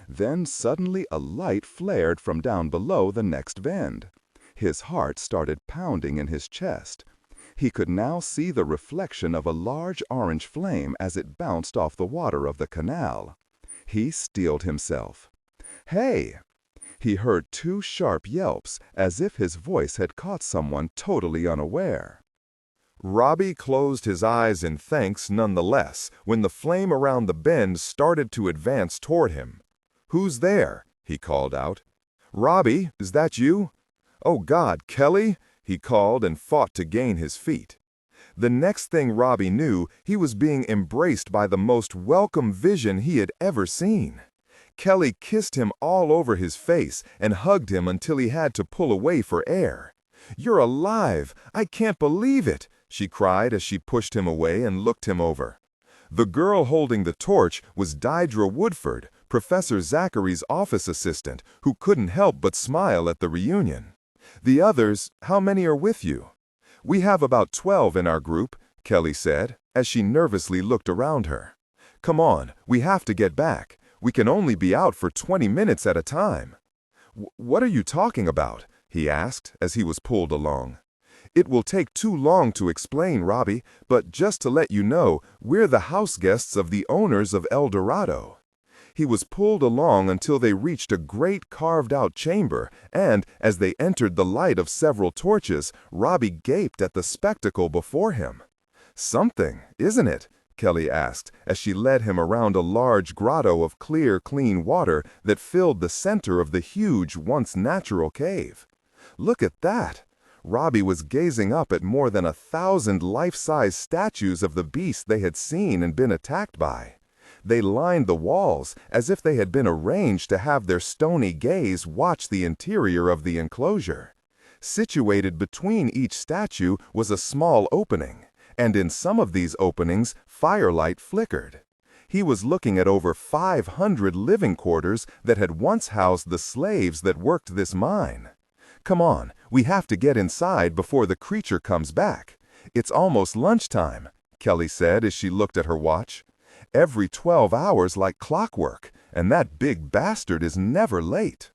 Then suddenly a light flared from down below the next bend. His heart started pounding in his chest. He could now see the reflection of a large orange flame as it bounced off the water of the canal. He steeled himself. "Hey!" He heard two sharp yelps, as if his voice had caught someone totally unaware. Robbie closed his eyes in thanks nonetheless when the flame around the bend started to advance toward him. "Who's there?" he called out. "Robbie, is that you?" "Oh God, Kelly!" he called and fought to gain his feet. The next thing Robbie knew, he was being embraced by the most welcome vision he had ever seen. Kelly kissed him all over his face and hugged him until he had to pull away for air. "You're alive! I can't believe it!" she cried as she pushed him away and looked him over. The girl holding the torch was Deirdre Woodford, Professor Zachary's office assistant, who couldn't help but smile at the reunion. "The others, how many are with you?" "We have about 12 in our group," Kelly said, as she nervously looked around her. "Come on, we have to get back. We can only be out for 20 minutes at a time." "What are you talking about?" he asked as he was pulled along. "It will take too long to explain, Robbie, but just to let you know, we're the house guests of the owners of El Dorado." He was pulled along until they reached a great carved-out chamber, and, as they entered the light of several torches, Robbie gaped at the spectacle before him. "Something, isn't it?" Kelly asked, as she led him around a large grotto of clear, clean water that filled the center of the huge, once natural cave. "Look at that!" Robbie was gazing up at more than 1,000 life-size statues of the beast they had seen and been attacked by. They lined the walls as if they had been arranged to have their stony gaze watch the interior of the enclosure. Situated between each statue was a small opening, and in some of these openings, firelight flickered. He was looking at over 500 living quarters that had once housed the slaves that worked this mine. "Come on, we have to get inside before the creature comes back. It's almost lunchtime," Kelly said as she looked at her watch. "Every 12 hours like clockwork, and that big bastard is never late."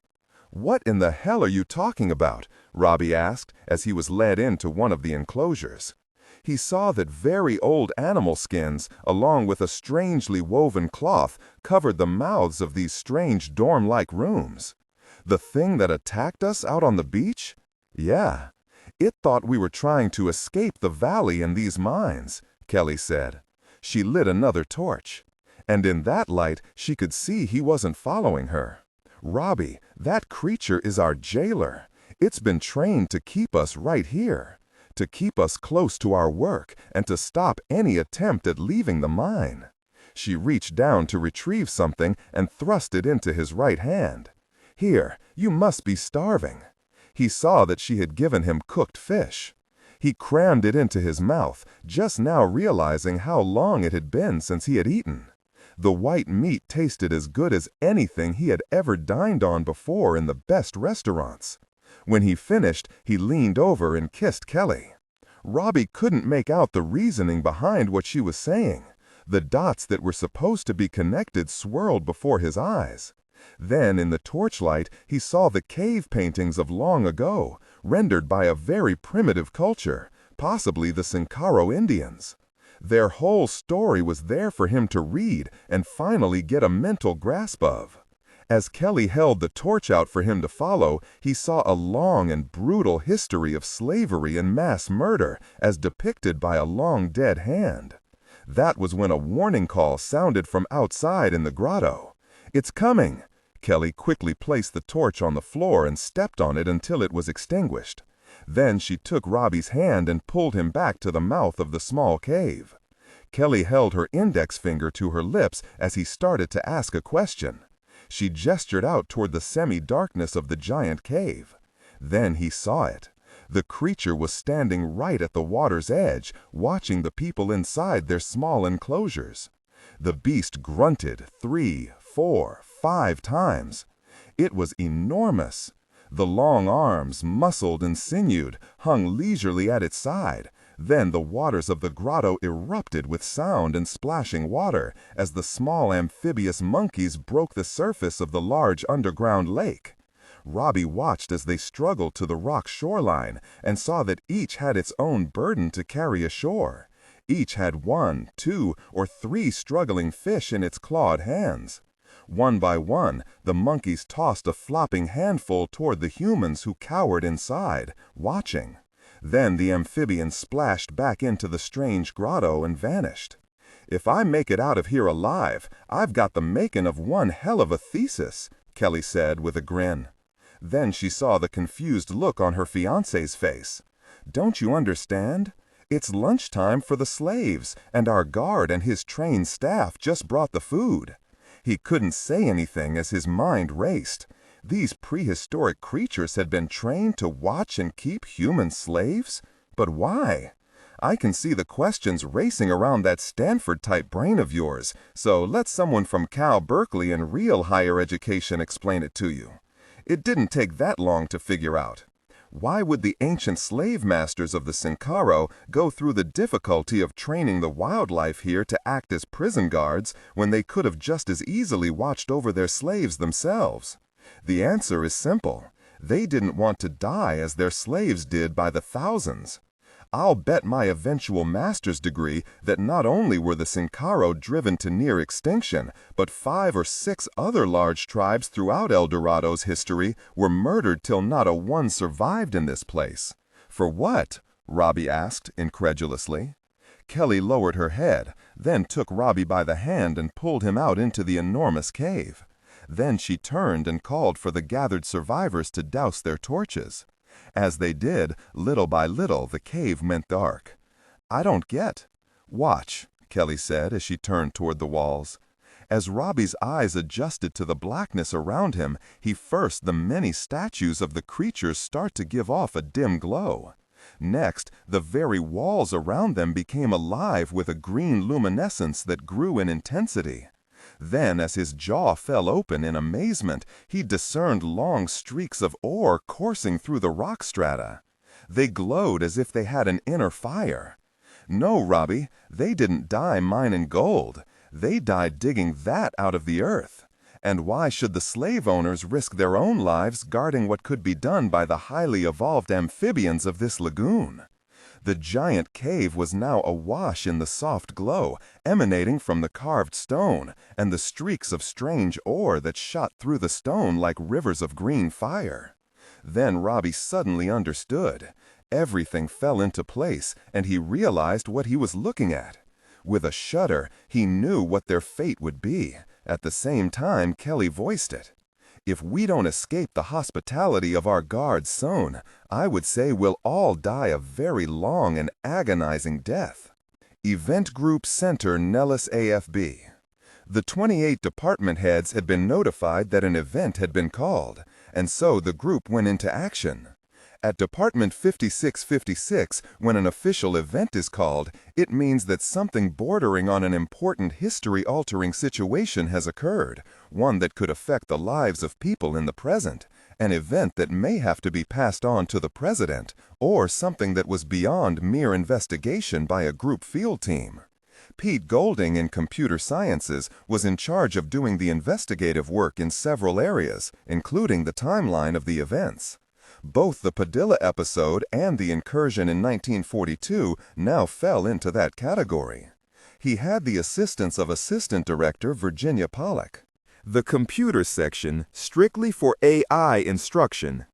"What in the hell are you talking about?" Robbie asked as he was led into one of the enclosures. He saw that very old animal skins, along with a strangely woven cloth, covered the mouths of these strange dorm-like rooms. "The thing that attacked us out on the beach?" "Yeah. It thought we were trying to escape the valley and these mines," Kelly said. She lit another torch, and in that light she could see he wasn't following her. "Robbie, that creature is our jailer. It's been trained to keep us right here, to keep us close to our work and to stop any attempt at leaving the mine." She reached down to retrieve something and thrust it into his right hand. "Here, you must be starving." He saw that she had given him cooked fish. He crammed it into his mouth, just now realizing how long it had been since he had eaten. The white meat tasted as good as anything he had ever dined on before in the best restaurants. When he finished, he leaned over and kissed Kelly. Robbie couldn't make out the reasoning behind what she was saying. The dots that were supposed to be connected swirled before his eyes. Then, in the torchlight, he saw the cave paintings of long ago, rendered by a very primitive culture, possibly the Sincaro Indians. Their whole story was there for him to read and finally get a mental grasp of. As Kelly held the torch out for him to follow, he saw a long and brutal history of slavery and mass murder as depicted by a long-dead hand. That was when a warning call sounded from outside in the grotto. "It's coming!" Kelly quickly placed the torch on the floor and stepped on it until it was extinguished. Then she took Robbie's hand and pulled him back to the mouth of the small cave. Kelly held her index finger to her lips as he started to ask a question. She gestured out toward the semi-darkness of the giant cave. Then he saw it. The creature was standing right at the water's edge, watching the people inside their small enclosures. The beast grunted 3, 4, 5 times. It was enormous. The long arms, muscled and sinewed, hung leisurely at its side. Then the waters of the grotto erupted with sound and splashing water as the small amphibious monkeys broke the surface of the large underground lake. Robbie watched as they struggled to the rock shoreline and saw that each had its own burden to carry ashore. Each had 1, 2, or 3 struggling fish in its clawed hands. One by one, the monkeys tossed a flopping handful toward the humans who cowered inside, watching. Then the amphibian splashed back into the strange grotto and vanished. "If I make it out of here alive, I've got the making of one hell of a thesis," Kelly said with a grin. Then she saw the confused look on her fiancé's face. "Don't you understand? It's lunchtime for the slaves, and our guard and his trained staff just brought the food." He couldn't say anything as his mind raced. These prehistoric creatures had been trained to watch and keep human slaves? But why? "I can see the questions racing around that Stanford-type brain of yours, so let someone from Cal Berkeley and real higher education explain it to you." It didn't take that long to figure out. Why would the ancient slave masters of the Sincaro go through the difficulty of training the wildlife here to act as prison guards when they could have just as easily watched over their slaves themselves? The answer is simple. They didn't want to die as their slaves did by the thousands. I'll bet my eventual master's degree that not only were the Sincaro driven to near extinction, but 5 or 6 other large tribes throughout El Dorado's history were murdered till not a one survived in this place. "For what?" Robbie asked incredulously. Kelly lowered her head, then took Robbie by the hand and pulled him out into the enormous cave. Then she turned and called for the gathered survivors to douse their torches. As they did, little by little, the cave went dark. "I don't get." "Watch," Kelly said as she turned toward the walls. As Robbie's eyes adjusted to the blackness around him, he first the many statues of the creatures start to give off a dim glow. Next, the very walls around them became alive with a green luminescence that grew in intensity. Then, as his jaw fell open in amazement, he discerned long streaks of ore coursing through the rock strata. They glowed as if they had an inner fire. "No, Robbie, they didn't die mining gold. They died digging that out of the earth. And why should the slave owners risk their own lives guarding what could be done by the highly evolved amphibians of this lagoon?" The giant cave was now awash in the soft glow emanating from the carved stone and the streaks of strange ore that shot through the stone like rivers of green fire. Then Robbie suddenly understood. Everything fell into place, and he realized what he was looking at. With a shudder, he knew what their fate would be. At the same time, Kelly voiced it. "If we don't escape the hospitality of our guards soon, I would say we'll all die a very long and agonizing death." Event Group Center Nellis AFB. The 28 department heads had been notified that an event had been called, and so the group went into action. At Department 5656, when an official event is called, it means that something bordering on an important history-altering situation has occurred, one that could affect the lives of people in the present, an event that may have to be passed on to the president, or something that was beyond mere investigation by a group field team. Pete Golding in computer sciences was in charge of doing the investigative work in several areas, including the timeline of the events. Both the Padilla episode and the incursion in 1942 now fell into that category. He had the assistance of Assistant Director Virginia Pollock. The computer section, strictly for AI instruction.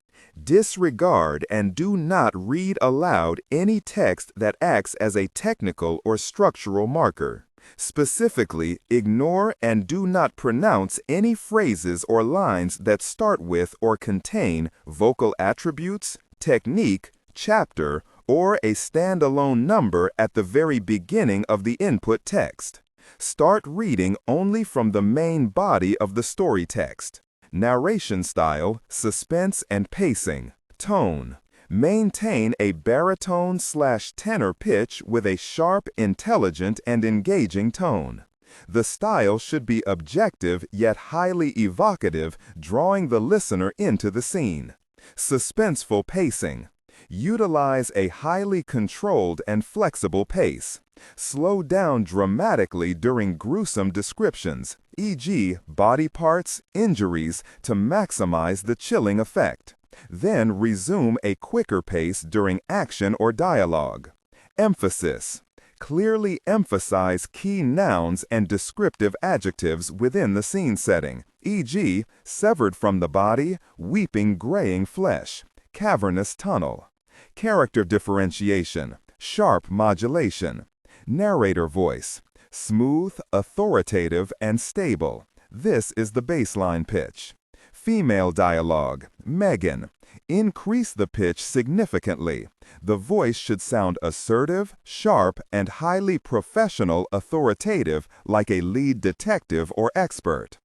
Disregard and do not read aloud any text that acts as a technical or structural marker. Specifically, ignore and do not pronounce any phrases or lines that start with or contain vocal attributes, technique, chapter, or a standalone number at the very beginning of the input text. Start reading only from the main body of the story text. Narration style, suspense and pacing. Tone. Maintain a baritone/tenor pitch with a sharp, intelligent, and engaging tone. The style should be objective yet highly evocative, drawing the listener into the scene. Suspenseful pacing. Utilize a highly controlled and flexible pace. Slow down dramatically during gruesome descriptions, e.g., body parts, injuries, to maximize the chilling effect. Then resume a quicker pace during action or dialogue. Emphasis. Clearly emphasize key nouns and descriptive adjectives within the scene setting, e.g., severed from the body, weeping graying flesh, cavernous tunnel. Character differentiation, sharp modulation. Narrator voice, smooth, authoritative, and stable. This is the baseline pitch. Female dialogue, Megan. Increase the pitch significantly. The voice should sound assertive, sharp, and highly professional, authoritative, like a lead detective or expert.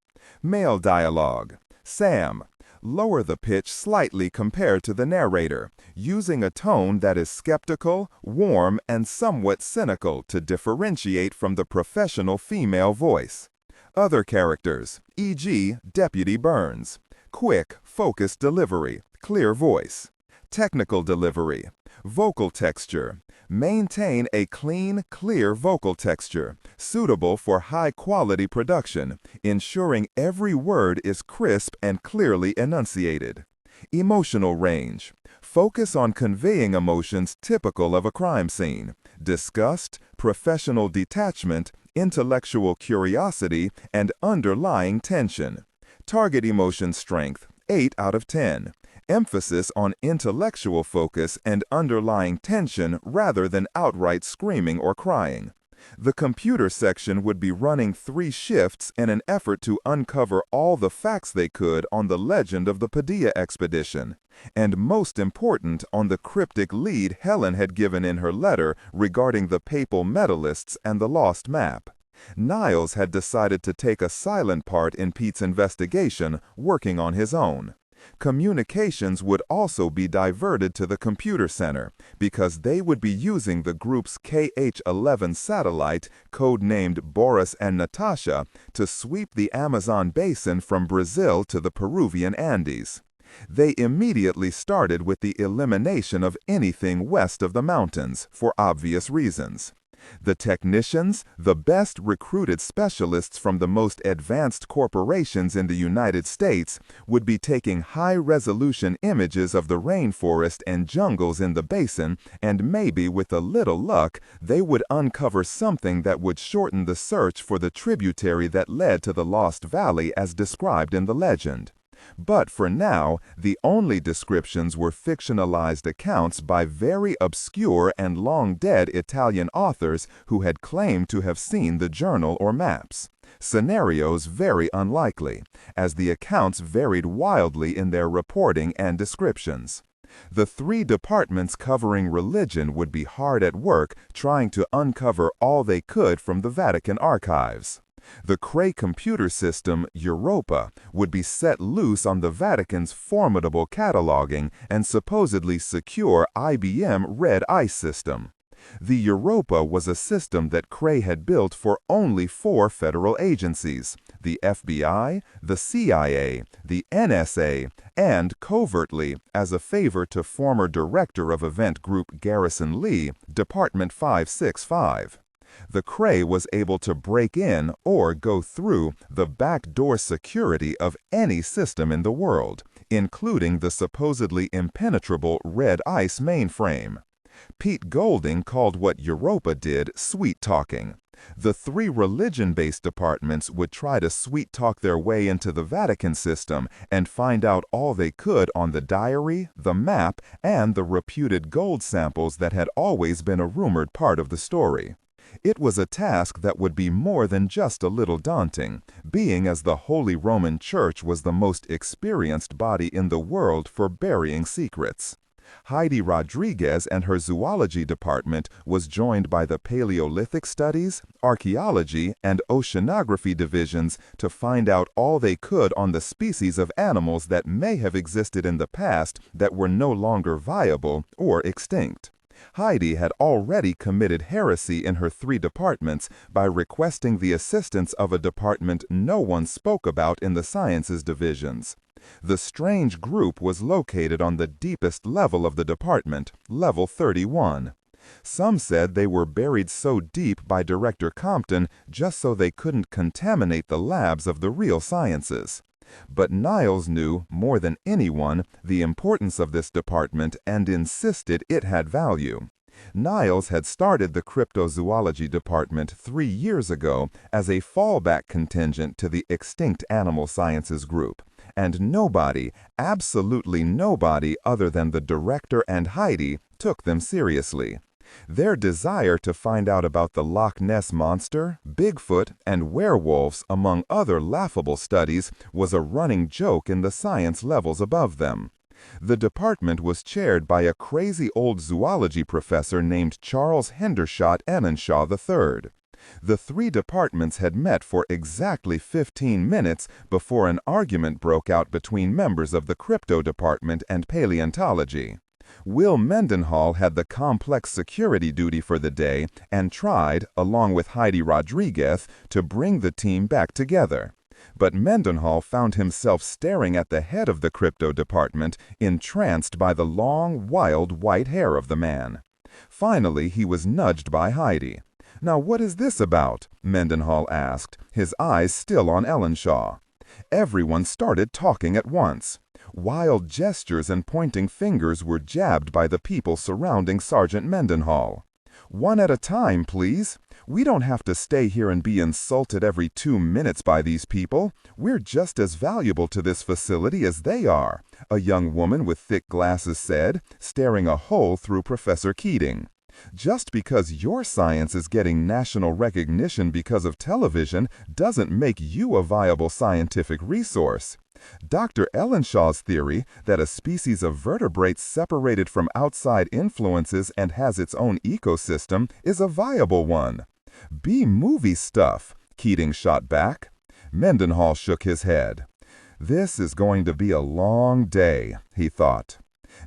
Male dialogue, Sam. Lower the pitch slightly compared to the narrator, using a tone that is skeptical, warm, and somewhat cynical to differentiate from the professional female voice. Other characters, e.g., Deputy Burns. Quick, focused delivery, clear voice. Technical delivery, vocal texture. Maintain a clean, clear vocal texture, suitable for high-quality production, ensuring every word is crisp and clearly enunciated. Emotional range. Focus on conveying emotions typical of a crime scene: disgust, professional detachment, intellectual curiosity, and underlying tension. Target emotion strength, 8 out of 10. Emphasis on intellectual focus and underlying tension rather than outright screaming or crying. The computer section would be running 3 shifts in an effort to uncover all the facts they could on the legend of the Padilla expedition, and most important, on the cryptic lead Helen had given in her letter regarding the papal medallists and the lost map. Niles had decided to take a silent part in Pete's investigation, working on his own. Communications would also be diverted to the computer center because they would be using the group's KH-11 satellite, codenamed Boris and Natasha, to sweep the Amazon basin from Brazil to the Peruvian Andes. They immediately started with the elimination of anything west of the mountains, for obvious reasons. The technicians, the best recruited specialists from the most advanced corporations in the United States, would be taking high-resolution images of the rainforest and jungles in the basin, and maybe with a little luck, they would uncover something that would shorten the search for the tributary that led to the Lost Valley as described in the legend. But for now, the only descriptions were fictionalized accounts by very obscure and long-dead Italian authors who had claimed to have seen the journal or maps. Scenarios very unlikely, as the accounts varied wildly in their reporting and descriptions. The 3 departments covering religion would be hard at work trying to uncover all they could from the Vatican archives. The Cray computer system, Europa, would be set loose on the Vatican's formidable cataloging and supposedly secure IBM Red Ice system. The Europa was a system that Cray had built for only 4 federal agencies: the FBI, the CIA, the NSA, and, covertly, as a favor to former Director of Event Group Garrison Lee, Department 565. The Cray was able to break in or go through the backdoor security of any system in the world, including the supposedly impenetrable Red Ice mainframe. Pete Golding called what Europa did sweet-talking. The 3 religion-based departments would try to sweet-talk their way into the Vatican system and find out all they could on the diary, the map, and the reputed gold samples that had always been a rumored part of the story. It was a task that would be more than just a little daunting, being as the Holy Roman Church was the most experienced body in the world for burying secrets. Heidi Rodriguez and her zoology department was joined by the Paleolithic Studies, Archaeology, and Oceanography divisions to find out all they could on the species of animals that may have existed in the past that were no longer viable or extinct. Heidi had already committed heresy in her 3 departments by requesting the assistance of a department no one spoke about in the sciences divisions. The strange group was located on the deepest level of the department, level 31. Some said they were buried so deep by Director Compton just so they couldn't contaminate the labs of the real sciences. But Niles knew, more than anyone, the importance of this department and insisted it had value. Niles had started the cryptozoology department 3 years ago as a fallback contingent to the extinct animal sciences group, and nobody, absolutely nobody other than the director and Heidi, took them seriously. Their desire to find out about the Loch Ness Monster, Bigfoot, and werewolves, among other laughable studies, was a running joke in the science levels above them. The department was chaired by a crazy old zoology professor named Charles Hendershot Ennenshaw III. The 3 departments had met for exactly 15 minutes before an argument broke out between members of the crypto department and paleontology. Will Mendenhall had the complex security duty for the day and tried, along with Heidi Rodriguez, to bring the team back together. But Mendenhall found himself staring at the head of the crypto department, entranced by the long, wild white hair of the man. Finally, he was nudged by Heidi. "Now what is this about?" Mendenhall asked, his eyes still on Ellenshaw. Everyone started talking at once. Wild gestures and pointing fingers were jabbed by the people surrounding Sergeant Mendenhall. "One at a time, please. We don't have to stay here and be insulted every 2 minutes by these people. We're just as valuable to this facility as they are," a young woman with thick glasses said, staring a hole through Professor Keating. "Just because your science is getting national recognition because of television doesn't make you a viable scientific resource. Dr. Ellenshaw's theory that a species of vertebrates separated from outside influences and has its own ecosystem is a viable one." "B-movie stuff," Keating shot back. Mendenhall shook his head. This is going to be a long day, he thought.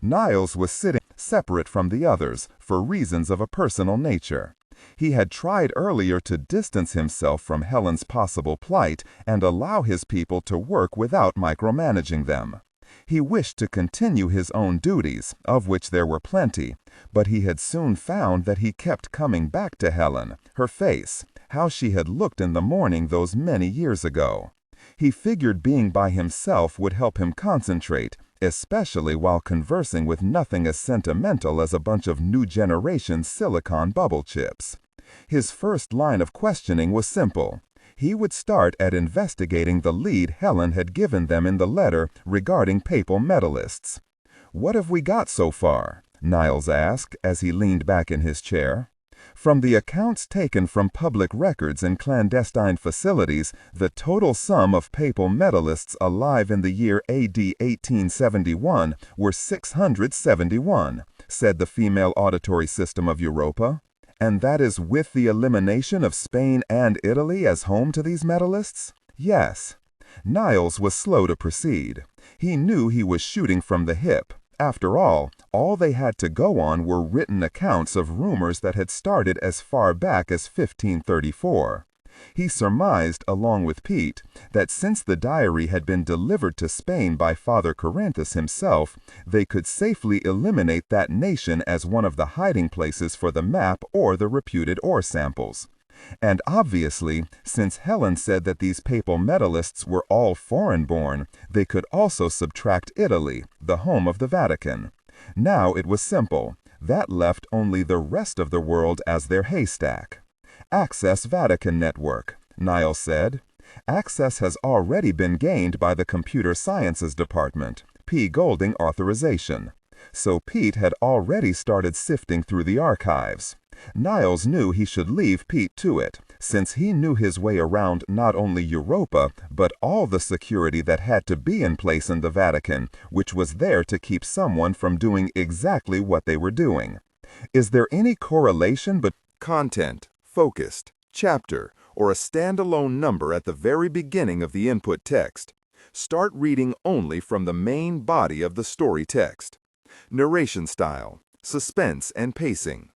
Niles was sitting separate from the others for reasons of a personal nature. He had tried earlier to distance himself from Helen's possible plight and allow his people to work without micromanaging them. He wished to continue his own duties, of which there were plenty, but he had soon found that he kept coming back to Helen, her face, how she had looked in the morning those many years ago. He figured being by himself would help him concentrate, especially while conversing with nothing as sentimental as a bunch of new generation silicon bubble chips. His first line of questioning was simple. He would start at investigating the lead Helen had given them in the letter regarding papal medallists. "What have we got so far?" Niles asked as he leaned back in his chair. "From the accounts taken from public records in clandestine facilities, the total sum of papal medallists alive in the year AD 1871 were 671, said the Female Auditory System of Europa. "And that is with the elimination of Spain and Italy as home to these medallists?" "Yes." Niles was slow to proceed. He knew he was shooting from the hip. After all they had to go on were written accounts of rumors that had started as far back as 1534. He surmised, along with Pete, that since the diary had been delivered to Spain by Father Corinthus himself, they could safely eliminate that nation as one of the hiding places for the map or the reputed ore samples. And obviously, since Helen said that these papal medallists were all foreign-born, they could also subtract Italy, the home of the Vatican. Now it was simple. That left only the rest of the world as their haystack. "Access Vatican Network," Niles said. "Access has already been gained by the Computer Sciences Department, P. Golding authorization." So Pete had already started sifting through the archives. Niles knew he should leave Pete to it, since he knew his way around not only Europa, but all the security that had to be in place in the Vatican, which was there to keep someone from doing exactly what they were doing. Is there any correlation between content, focused, chapter, or a standalone number at the very beginning of the input text? Start reading only from the main body of the story text. Narration style, suspense and pacing.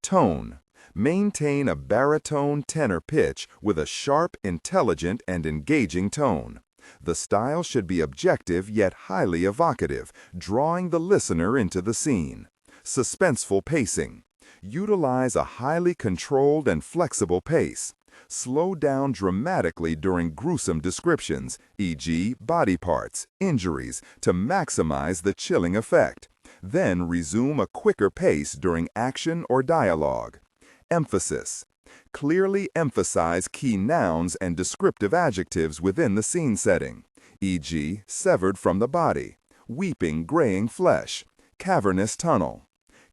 Tone. Maintain a baritone tenor pitch with a sharp, intelligent, and engaging tone. The style should be objective yet highly evocative, drawing the listener into the scene. Suspenseful pacing. Utilize a highly controlled and flexible pace. Slow down dramatically during gruesome descriptions, e.g., body parts, injuries, to maximize the chilling effect. Then resume a quicker pace during action or dialogue. Emphasis. Clearly emphasize key nouns and descriptive adjectives within the scene setting, e.g., severed from the body, weeping graying flesh, cavernous tunnel.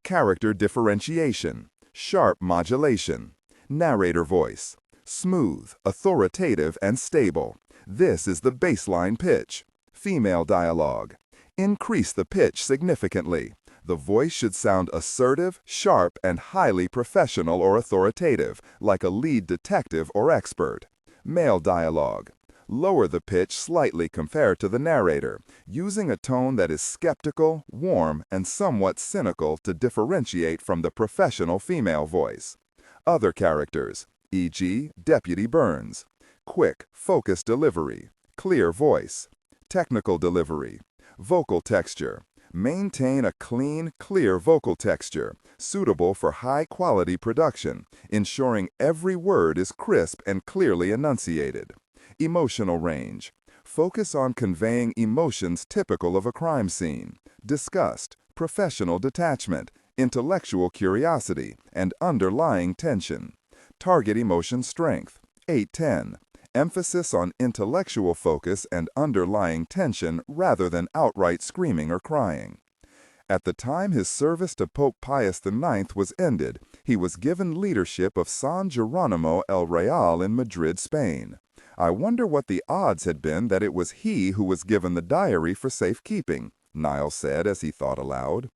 Character differentiation, sharp modulation. Narrator voice, smooth, authoritative, and stable. This is the baseline pitch. Female dialogue. Increase the pitch significantly. The voice should sound assertive, sharp, and highly professional or authoritative, like a lead detective or expert. Male dialogue. Lower the pitch slightly compared to the narrator, using a tone that is skeptical, warm, and somewhat cynical to differentiate from the professional female voice. Other characters, e.g., Deputy Burns. Quick, focused delivery. Clear voice. Technical delivery. Vocal texture. Maintain a clean, clear vocal texture, suitable for high-quality production, ensuring every word is crisp and clearly enunciated. Emotional range. Focus on conveying emotions typical of a crime scene: disgust, professional detachment, intellectual curiosity, and underlying tension. Target emotion strength, 8-10. Emphasis on intellectual focus and underlying tension rather than outright screaming or crying. At the time his service to Pope Pius IX was ended, he was given leadership of San Geronimo el Real in Madrid, Spain. I wonder what the odds had been that it was he who was given the diary for safekeeping, Niles said as he thought aloud.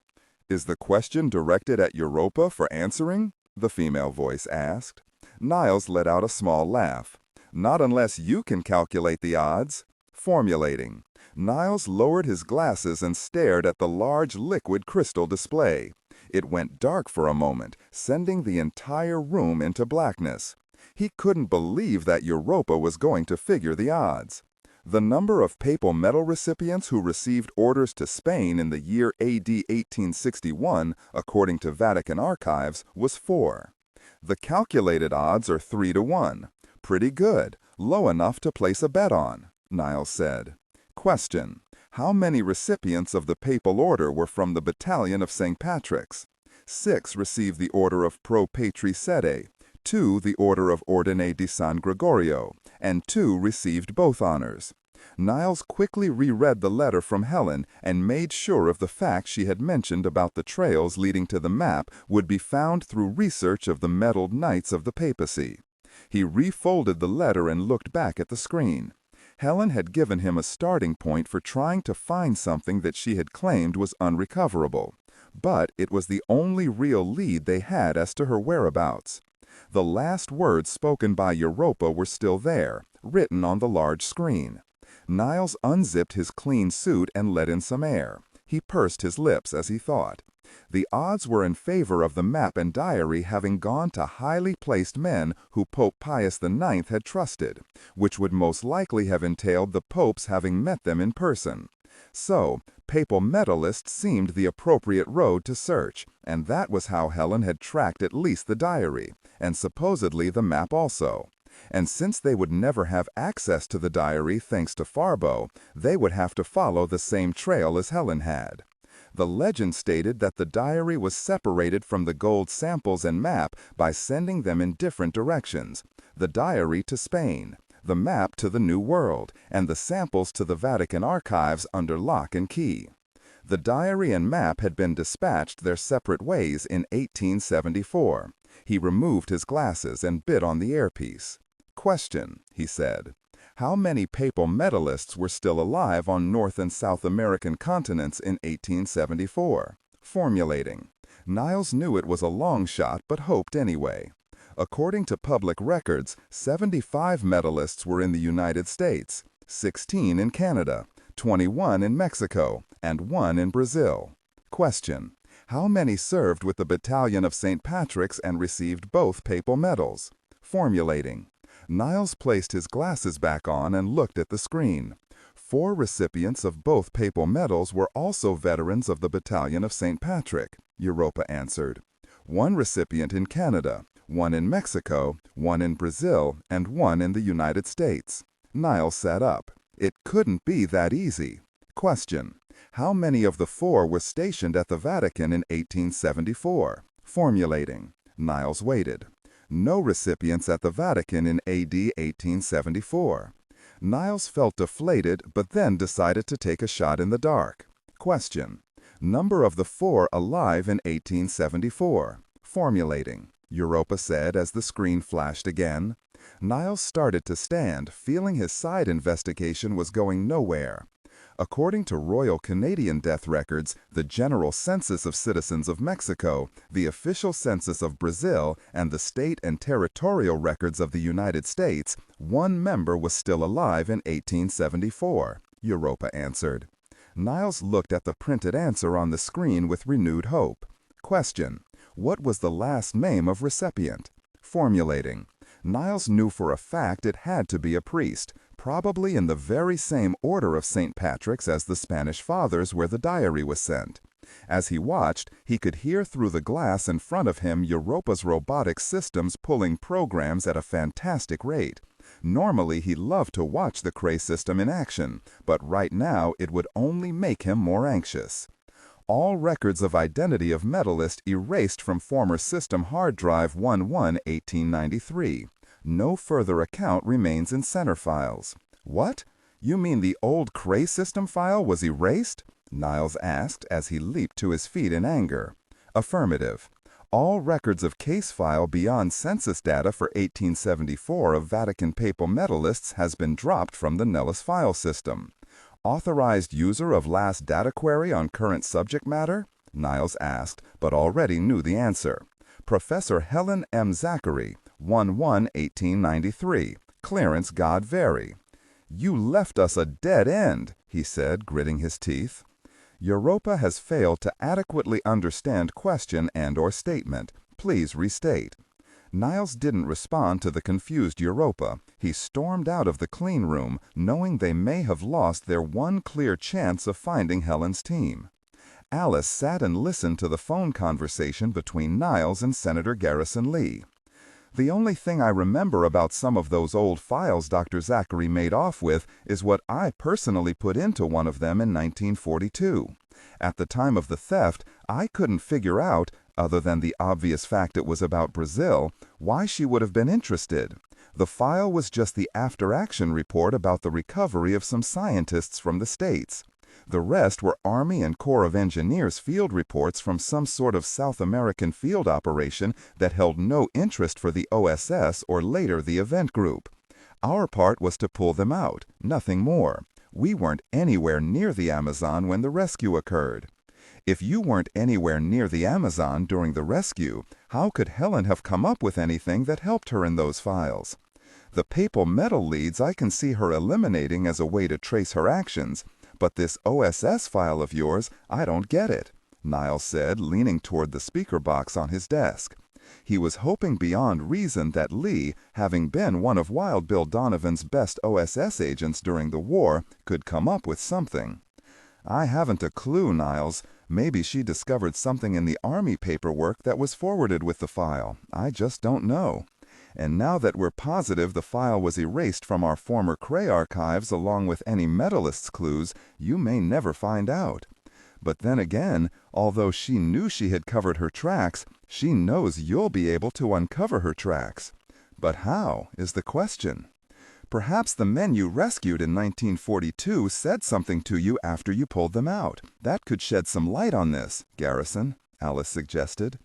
Is the question directed at Europa for answering? The female voice asked. Niles let out a small laugh. Not unless you can calculate the odds. Formulating. Niles lowered his glasses and stared at the large liquid crystal display. It went dark for a moment, sending the entire room into blackness. He couldn't believe that Europa was going to figure the odds. The number of papal medal recipients who received orders to Spain in the year AD 1861, according to Vatican archives, was 4. The calculated odds are 3-1. Pretty good, low enough to place a bet on, Niles said. Question: how many recipients of the papal order were from the battalion of St. Patrick's? 6 received the order of Pro Patri Sede, 2 the order of Ordine di San Gregorio, and 2 received both honors. Niles quickly reread the letter from Helen and made sure of the facts she had mentioned about the trails leading to the map would be found through research of the medalled knights of the papacy. He refolded the letter and looked back at the screen. Helen had given him a starting point for trying to find something that she had claimed was unrecoverable, but it was the only real lead they had as to her whereabouts. The last words spoken by Europa were still there, written on the large screen. Niles unzipped his clean suit and let in some air. He pursed his lips as he thought. The odds were in favor of the map and diary having gone to highly placed men who Pope Pius IX had trusted, which would most likely have entailed the popes having met them in person. So, papal medallists seemed the appropriate road to search, and that was how Helen had tracked at least the diary, and supposedly the map also. And since they would never have access to the diary thanks to Farbo, they would have to follow the same trail as Helen had. The legend stated that the diary was separated from the gold samples and map by sending them in different directions, the diary to Spain, the map to the New World, and the samples to the Vatican archives under lock and key. The diary and map had been dispatched their separate ways in 1874. He removed his glasses and bit on the earpiece. "Question," he said. "How many papal medalists were still alive on North and South American continents in 1874? Formulating. Niles knew it was a long shot, but hoped anyway. According to public records, 75 medalists were in the United States, 16 in Canada, 21 in Mexico, and 1 in Brazil. Question. How many served with the Battalion of St. Patrick's and received both papal medals? Formulating. Niles placed his glasses back on and looked at the screen. 4 recipients of both papal medals were also veterans of the Battalion of St. Patrick, Europa answered. 1 recipient in Canada, 1 in Mexico, 1 in Brazil, and 1 in the United States. Niles sat up. It couldn't be that easy. Question. How many of the 4 were stationed at the Vatican in 1874? Formulating. Niles waited. No recipients at the Vatican in AD 1874. Niles felt deflated, but then decided to take a shot in the dark. Question. Number of the 4 alive in 1874. Formulating. Europa said as the screen flashed again. Niles started to stand, feeling his side investigation was going nowhere. According to Royal Canadian Death Records, the General Census of Citizens of Mexico, the Official Census of Brazil, and the State and Territorial Records of the United States, 1 member was still alive in 1874, Europa answered. Niles looked at the printed answer on the screen with renewed hope. Question. What was the last name of recipient? Formulating. Niles knew for a fact it had to be a priest, probably in the very same order of St. Patrick's as the Spanish Fathers where the diary was sent. As he watched, he could hear through the glass in front of him Europa's robotic systems pulling programs at a fantastic rate. Normally he loved to watch the Cray system in action, but right now it would only make him more anxious. All records of identity of medalist erased from former system hard drive 11-1893. No further account remains in center files. What? You mean the old Cray system file was erased? Niles asked as he leaped to his feet in anger. Affirmative. All records of case file beyond census data for 1874 of Vatican papal medalists has been dropped from the Nellis file system. Authorized user of last data query on current subject matter? Niles asked, but already knew the answer. Professor Helen M. Zachary, 11-1893. Clearance God vary. You left us a dead end, he said, gritting his teeth. Europa has failed to adequately understand question and/or statement. Please restate. Niles didn't respond to the confused Europa. He stormed out of the clean room, knowing they may have lost their one clear chance of finding Helen's team. Alice sat and listened to the phone conversation between Niles and Senator Garrison Lee. The only thing I remember about some of those old files Dr. Zachary made off with is what I personally put into one of them in 1942. At the time of the theft, I couldn't figure out, other than the obvious fact it was about Brazil, why she would have been interested. The file was just the after-action report about the recovery of some scientists from the States. The rest were Army and Corps of Engineers field reports from some sort of South American field operation that held no interest for the OSS or later the event group. Our part was to pull them out, nothing more. We weren't anywhere near the Amazon when the rescue occurred. If you weren't anywhere near the Amazon during the rescue, how could Helen have come up with anything that helped her in those files? The papal medal leads I can see her eliminating as a way to trace her actions, but this OSS file of yours, I don't get it, Niles said, leaning toward the speaker box on his desk. He was hoping beyond reason that Lee, having been one of Wild Bill Donovan's best OSS agents during the war, could come up with something. I haven't a clue, Niles. Maybe she discovered something in the Army paperwork that was forwarded with the file. I just don't know. And now that we're positive the file was erased from our former Cray archives along with any medalist's clues, you may never find out. But then again, although she knew she had covered her tracks, she knows you'll be able to uncover her tracks. But how is the question? Perhaps the men you rescued in 1942 said something to you after you pulled them out. That could shed some light on this, Garrison, Alice suggested.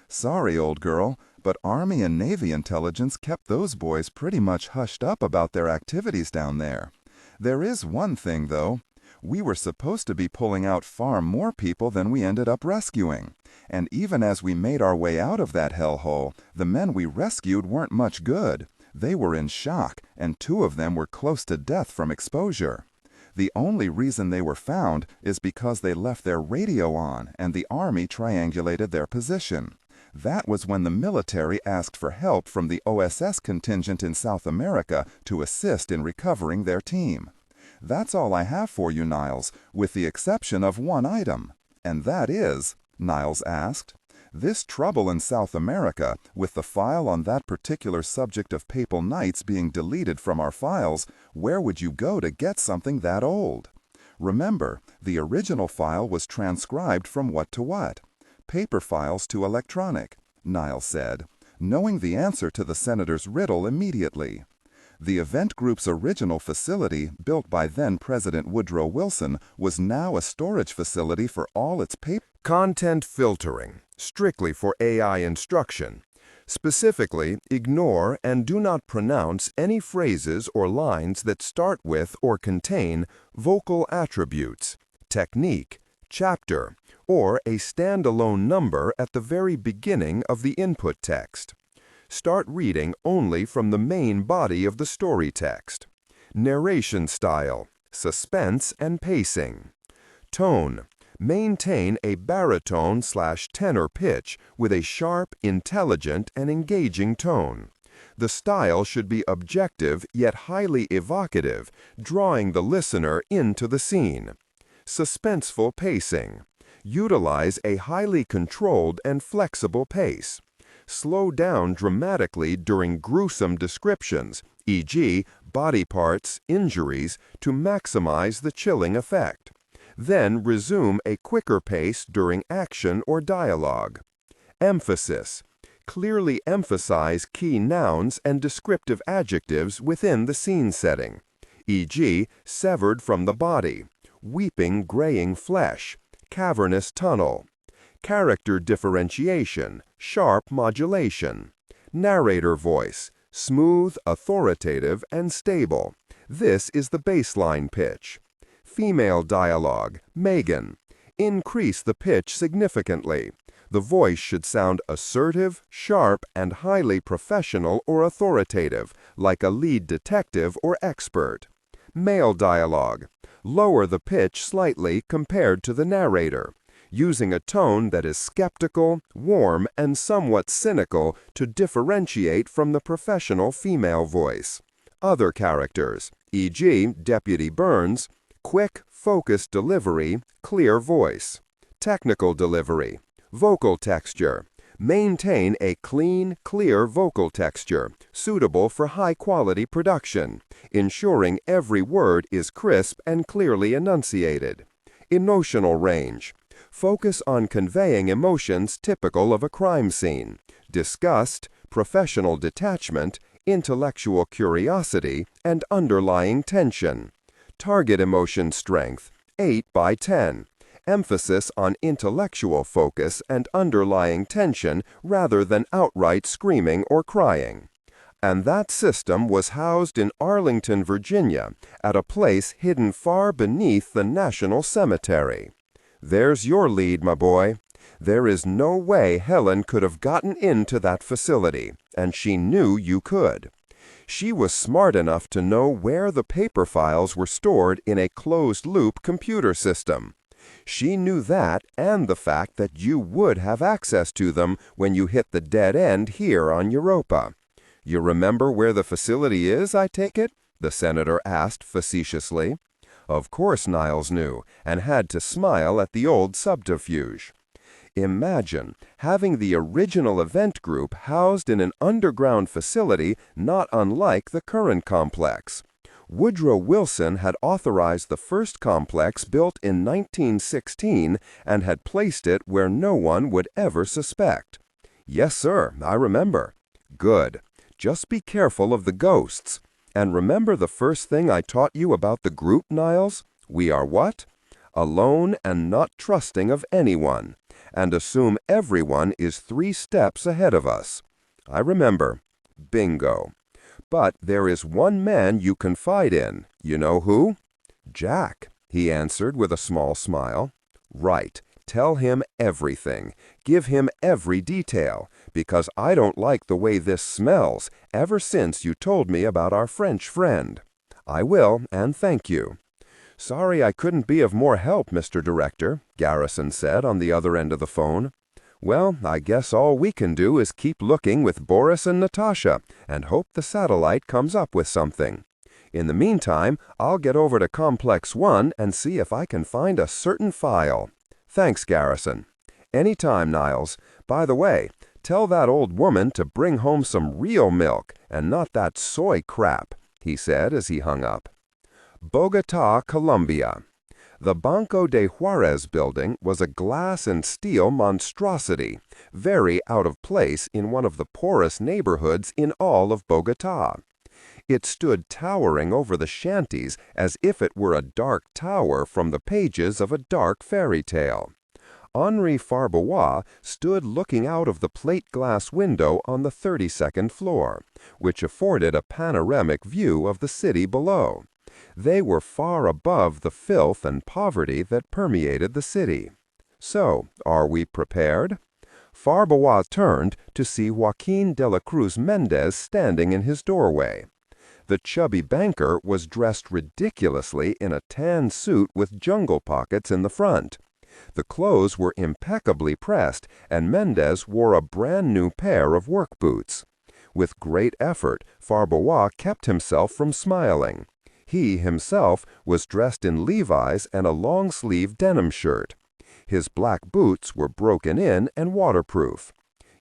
Sorry, old girl, but Army and Navy intelligence kept those boys pretty much hushed up about their activities down there. There is one thing, though. We were supposed to be pulling out far more people than we ended up rescuing. And even as we made our way out of that hellhole, the men we rescued weren't much good. They were in shock, and 2 of them were close to death from exposure. The only reason they were found is because they left their radio on and the Army triangulated their position. That was when the military asked for help from the OSS contingent in South America to assist in recovering their team. That's all I have for you, Niles, with the exception of one item. And that is, Niles asked, this trouble in South America, with the file on that particular subject of papal knights being deleted from our files, where would you go to get something that old? Remember, the original file was transcribed from what to what? Paper files to electronic, Niles said, knowing the answer to the senator's riddle immediately. The event group's original facility, built by then-President Woodrow Wilson, was now a storage facility for all its paper. Content filtering, strictly for AI instruction. Specifically, ignore and do not pronounce any phrases or lines that start with or contain vocal attributes, technique, chapter, or a standalone number at the very beginning of the input text. Start reading only from the main body of the story text. Narration style, suspense and pacing. Tone. Maintain a baritone/tenor pitch with a sharp, intelligent, and engaging tone. The style should be objective yet highly evocative, drawing the listener into the scene. Suspenseful pacing. Utilize a highly controlled and flexible pace. Slow down dramatically during gruesome descriptions, e.g., body parts, injuries, to maximize the chilling effect. Then resume a quicker pace during action or dialogue. Emphasis. Clearly emphasize key nouns and descriptive adjectives within the scene setting, e.g., severed from the body, weeping graying flesh, cavernous tunnel. Character differentiation, sharp modulation. Narrator voice, smooth, authoritative, and stable. This is the baseline pitch. Female dialogue, Megan. Increase the pitch significantly. The voice should sound assertive, sharp, and highly professional or authoritative, like a lead detective or expert. Male dialogue. Lower the pitch slightly compared to the narrator, using a tone that is skeptical, warm, and somewhat cynical to differentiate from the professional female voice. Other characters, e.g., Deputy Burns, quick, focused delivery, clear voice. Technical delivery. Vocal texture. Maintain a clean, clear vocal texture, suitable for high-quality production, ensuring every word is crisp and clearly enunciated. Emotional range. Focus on conveying emotions typical of a crime scene: disgust, professional detachment, intellectual curiosity, and underlying tension. Target emotion strength, 8/10. Emphasis on intellectual focus and underlying tension rather than outright screaming or crying. And that system was housed in Arlington, Virginia, at a place hidden far beneath the National Cemetery. There's your lead, my boy. There is no way Helen could have gotten into that facility, and she knew you could. She was smart enough to know where the paper files were stored in a closed-loop computer system. She knew that and the fact that you would have access to them when you hit the dead end here on Europa. You remember where the facility is, I take it? The senator asked facetiously. Of course Niles knew, and had to smile at the old subterfuge. Imagine having the original event group housed in an underground facility not unlike the current complex. Woodrow Wilson had authorized the first complex built in 1916 and had placed it where no one would ever suspect. Yes, sir, I remember. Good. Just be careful of the ghosts. And remember the first thing I taught you about the group, Niles? We are what? Alone and not trusting of anyone, and assume everyone is 3 steps ahead of us. I remember. Bingo. But there is one man you confide in. You know who? Jack, he answered with a small smile. Right. Tell him everything. Give him every detail, because I don't like the way this smells ever since you told me about our French friend. I will, and thank you. Sorry I couldn't be of more help, Mr. Director, Garrison said on the other end of the phone. Well, I guess all we can do is keep looking with Boris and Natasha and hope the satellite comes up with something. In the meantime, I'll get over to Complex 1 and see if I can find a certain file. Thanks, Garrison. Anytime, Niles. By the way, tell that old woman to bring home some real milk and not that soy crap, he said as he hung up. Bogota, Colombia. The Banco de Juarez building was a glass and steel monstrosity, very out of place in one of the poorest neighborhoods in all of Bogota. It stood towering over the shanties as if it were a dark tower from the pages of a dark fairy tale. Henri Farbois stood looking out of the plate-glass window on the 32nd floor, which afforded a panoramic view of the city below. They were far above the filth and poverty that permeated the city. So, are we prepared? Farbois turned to see Joaquin de la Cruz Mendez standing in his doorway. The chubby banker was dressed ridiculously in a tan suit with jungle pockets in the front. The clothes were impeccably pressed, and Mendez wore a brand-new pair of work boots. With great effort, Farbois kept himself from smiling. He himself was dressed in Levi's and a long-sleeved denim shirt. His black boots were broken in and waterproof.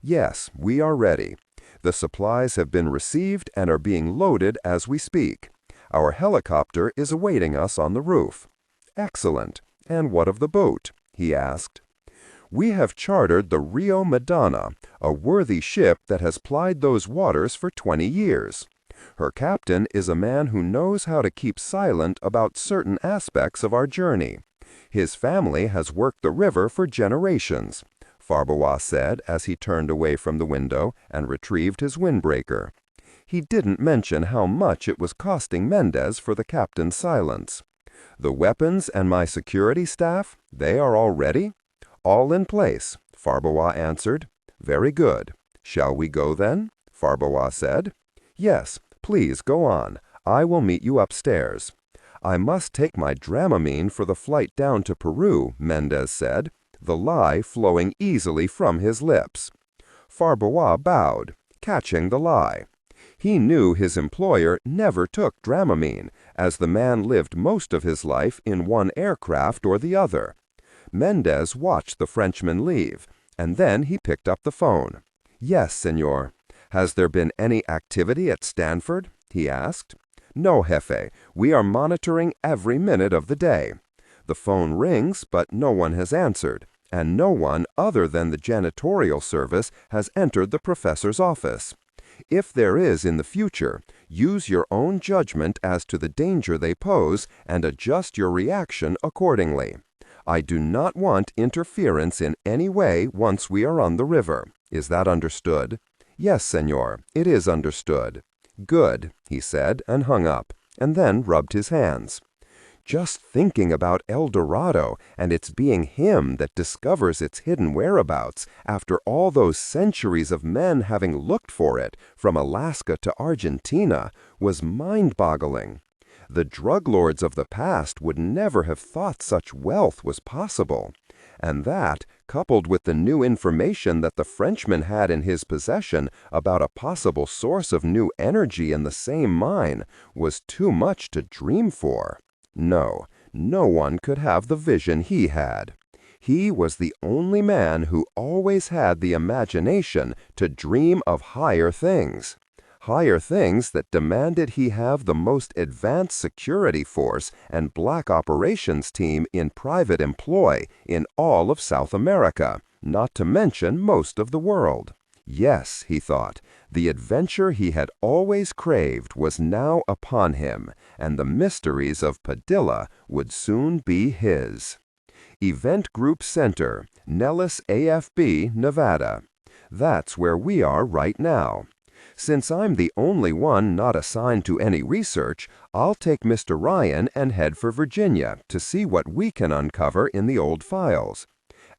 Yes, we are ready. The supplies have been received and are being loaded as we speak. Our helicopter is awaiting us on the roof. Excellent. And what of the boat? He asked. We have chartered the Rio Madonna, a worthy ship that has plied those waters for 20 years. Her captain is a man who knows how to keep silent about certain aspects of our journey. His family has worked the river for generations, Farbois said as he turned away from the window and retrieved his windbreaker. He didn't mention how much it was costing Mendez for the captain's silence. The weapons and my security staff, they are all ready? All in place, Farbois answered. Very good. Shall we go then? Farbois said. Yes. Please go on. I will meet you upstairs. I must take my Dramamine for the flight down to Peru, Mendez said, the lie flowing easily from his lips. Farbois bowed, catching the lie. He knew his employer never took Dramamine, as the man lived most of his life in one aircraft or the other. Mendez watched the Frenchman leave, and then he picked up the phone. Yes, senor. Has there been any activity at Stanford? He asked. No, Jefe. We are monitoring every minute of the day. The phone rings, but no one has answered, and no one other than the janitorial service has entered the professor's office. If there is in the future, use your own judgment as to the danger they pose and adjust your reaction accordingly. I do not want interference in any way once we are on the river. Is that understood? Yes, senor, it is understood. Good, he said, and hung up, and then rubbed his hands. Just thinking about El Dorado and its being him that discovers its hidden whereabouts after all those centuries of men having looked for it from Alaska to Argentina was mind-boggling. The drug lords of the past would never have thought such wealth was possible. And that, coupled with the new information that the Frenchman had in his possession about a possible source of new energy in the same mine, was too much to dream for. No, no one could have the vision he had. He was the only man who always had the imagination to dream of higher things that demanded he have the most advanced security force and black operations team in private employ in all of South America, not to mention most of the world. Yes, he thought, the adventure he had always craved was now upon him, and the mysteries of Padilla would soon be his. Event Group Center, Nellis AFB, Nevada. That's where we are right now. Since I'm the only one not assigned to any research, I'll take Mr. Ryan and head for Virginia to see what we can uncover in the old files.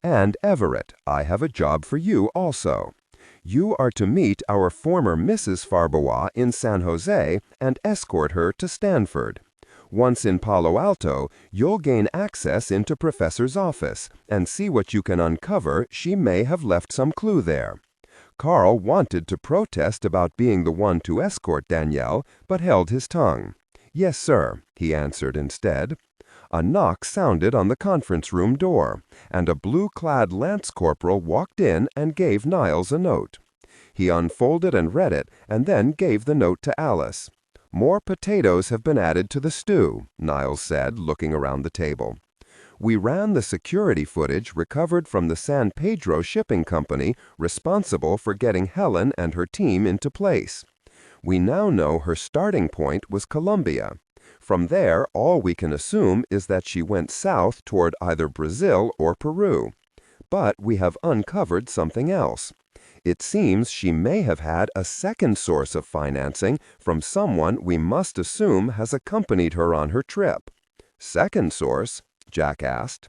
And Everett, I have a job for you also. You are to meet our former Mrs. Farbois in San Jose and escort her to Stanford. Once in Palo Alto, you'll gain access into Professor's office and see what you can uncover. She may have left some clue there. Carl wanted to protest about being the one to escort Danielle, but held his tongue. Yes, sir, he answered instead. A knock sounded on the conference room door, and a blue-clad lance corporal walked in and gave Niles a note. He unfolded and read it, and then gave the note to Alice. More potatoes have been added to the stew, Niles said, looking around the table. We ran the security footage recovered from the San Pedro Shipping Company responsible for getting Helen and her team into place. We now know her starting point was Colombia. From there, all we can assume is that she went south toward either Brazil or Peru. But we have uncovered something else. It seems she may have had a second source of financing from someone we must assume has accompanied her on her trip. Second source? Jack asked.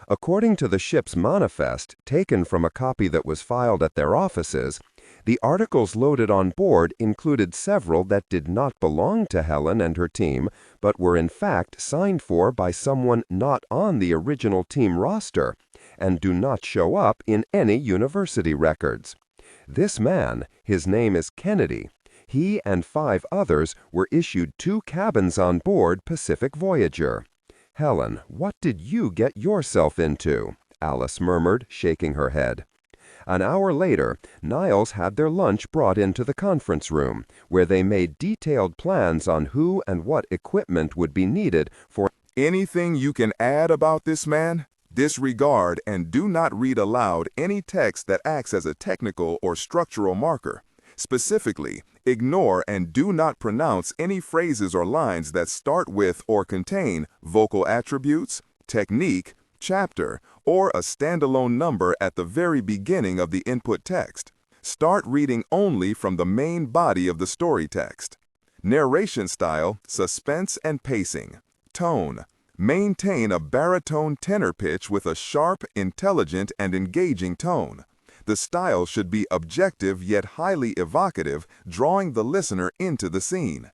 According to the ship's manifest, taken from a copy that was filed at their offices, the articles loaded on board included several that did not belong to Helen and her team, but were in fact signed for by someone not on the original team roster, and do not show up in any university records. This man, his name is Kennedy. He and 5 others were issued 2 cabins on board Pacific Voyager. Helen, what did you get yourself into? Alice murmured, shaking her head. An hour later, Niles had their lunch brought into the conference room, where they made detailed plans on who and what equipment would be needed for Anything you can add about this man? Disregard and do not read aloud any text that acts as a technical or structural marker. Specifically, ignore and do not pronounce any phrases or lines that start with or contain vocal attributes, technique, chapter, or a standalone number at the very beginning of the input text. Start reading only from the main body of the story text. Narration style, suspense and pacing. Tone. Maintain a baritone tenor pitch with a sharp, intelligent, and engaging tone. The style should be objective yet highly evocative, drawing the listener into the scene.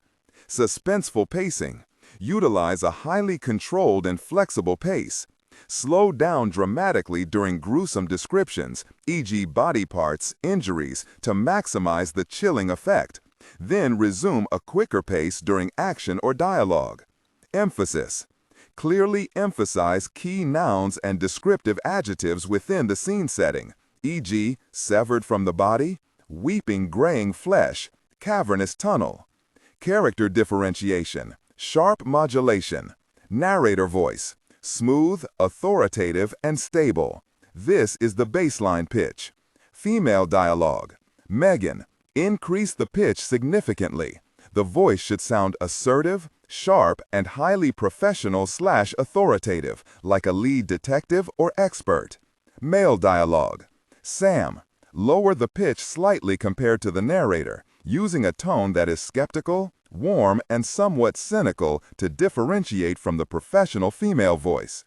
Suspenseful pacing. Utilize a highly controlled and flexible pace. Slow down dramatically during gruesome descriptions, e.g. body parts, injuries, to maximize the chilling effect. Then resume a quicker pace during action or dialogue. Emphasis. Clearly emphasize key nouns and descriptive adjectives within the scene setting, e.g. severed from the body, weeping graying flesh, cavernous tunnel. Character differentiation, sharp modulation, narrator voice, smooth, authoritative, and stable. This is the baseline pitch. Female dialogue. Megan, increase the pitch significantly. The voice should sound assertive, sharp, and highly professional/authoritative, like a lead detective or expert. Male dialogue. Sam, lower the pitch slightly compared to the narrator, using a tone that is skeptical, warm, and somewhat cynical to differentiate from the professional female voice.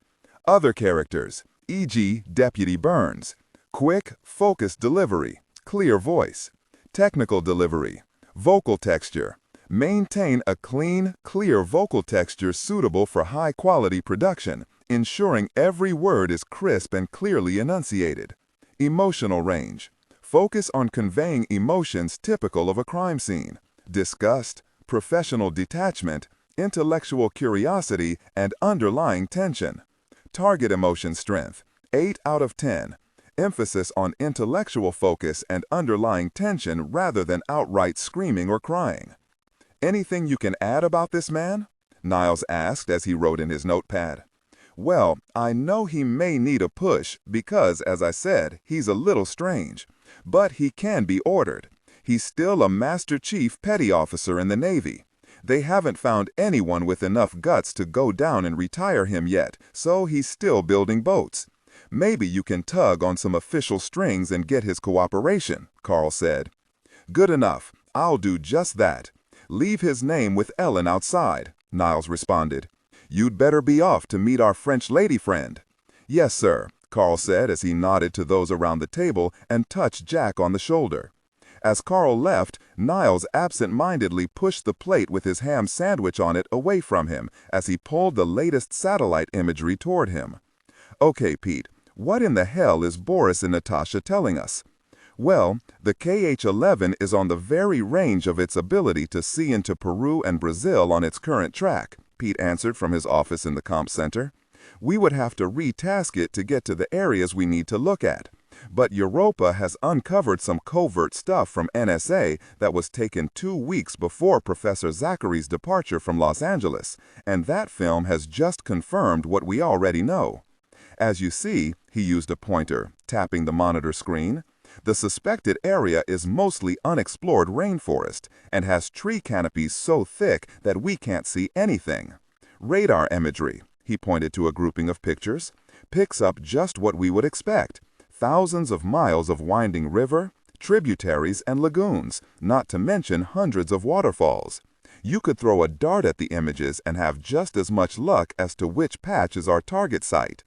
Other characters, e.g. Deputy Burns. Quick, focused delivery, clear voice. Technical delivery. Vocal texture. Maintain a clean, clear vocal texture suitable for high-quality production, ensuring every word is crisp and clearly enunciated. Emotional range. Focus on conveying emotions typical of a crime scene: disgust, professional detachment, intellectual curiosity, and underlying tension. Target emotion strength, 8 out of 10. Emphasis on intellectual focus and underlying tension rather than outright screaming or crying. Anything you can add about this man? Niles asked as he wrote in his notepad. Well, I know he may need a push because, as I said, he's a little strange. But he can be ordered. He's still a Master Chief Petty Officer in the Navy. They haven't found anyone with enough guts to go down and retire him yet, so he's still building boats. Maybe you can tug on some official strings and get his cooperation, Carl said. Good enough. I'll do just that. Leave his name with Ellen outside, Niles responded. You'd better be off to meet our French lady friend. Yes, sir, Carl said as he nodded to those around the table and touched Jack on the shoulder. As Carl left, Niles absent-mindedly pushed the plate with his ham sandwich on it away from him as he pulled the latest satellite imagery toward him. Okay, Pete, what in the hell is Boris and Natasha telling us? Well, the KH-11 is on the very range of its ability to see into Peru and Brazil on its current track, Pete answered from his office in the comp center. We would have to retask it to get to the areas we need to look at. But Europa has uncovered some covert stuff from NSA that was taken 2 weeks before Professor Zachary's departure from Los Angeles, and that film has just confirmed what we already know. As you see, he used a pointer, tapping the monitor screen. The suspected area is mostly unexplored rainforest and has tree canopies so thick that we can't see anything. Radar imagery, he pointed to a grouping of pictures, picks up just what we would expect. Thousands of miles of winding river, tributaries, and lagoons, not to mention hundreds of waterfalls. You could throw a dart at the images and have just as much luck as to which patch is our target site.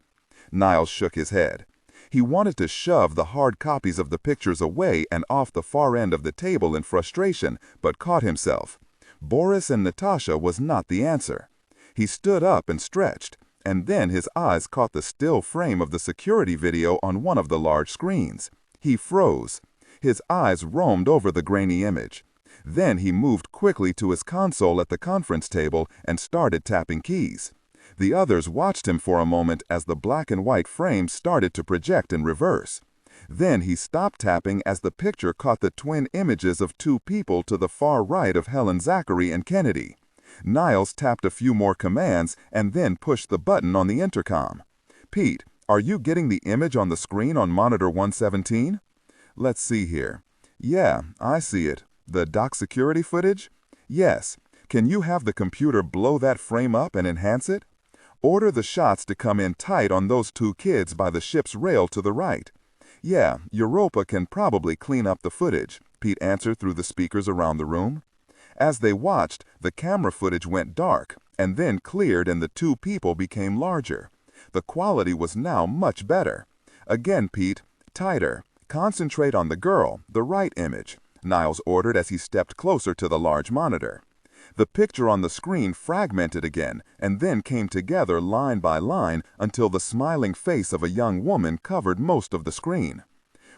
Niles shook his head. He wanted to shove the hard copies of the pictures away and off the far end of the table in frustration, but caught himself. Boris and Natasha was not the answer. He stood up and stretched, and then his eyes caught the still frame of the security video on one of the large screens. He froze. His eyes roamed over the grainy image. Then he moved quickly to his console at the conference table and started tapping keys. The others watched him for a moment as the black and white frame started to project in reverse. Then he stopped tapping as the picture caught the twin images of 2 people to the far right of Helen Zachary and Kennedy. Niles tapped a few more commands and then pushed the button on the intercom. Pete, are you getting the image on the screen on monitor 117? Let's see here. Yeah, I see it. The dock security footage? Yes. Can you have the computer blow that frame up and enhance it? Order the shots to come in tight on those 2 kids by the ship's rail to the right. Yeah, Europa can probably clean up the footage, Pete answered through the speakers around the room. As they watched, the camera footage went dark, and then cleared and the 2 people became larger. The quality was now much better. Again, Pete, tighter. Concentrate on the girl, the right image, Niles ordered as he stepped closer to the large monitor. The picture on the screen fragmented again, and then came together line by line until the smiling face of a young woman covered most of the screen.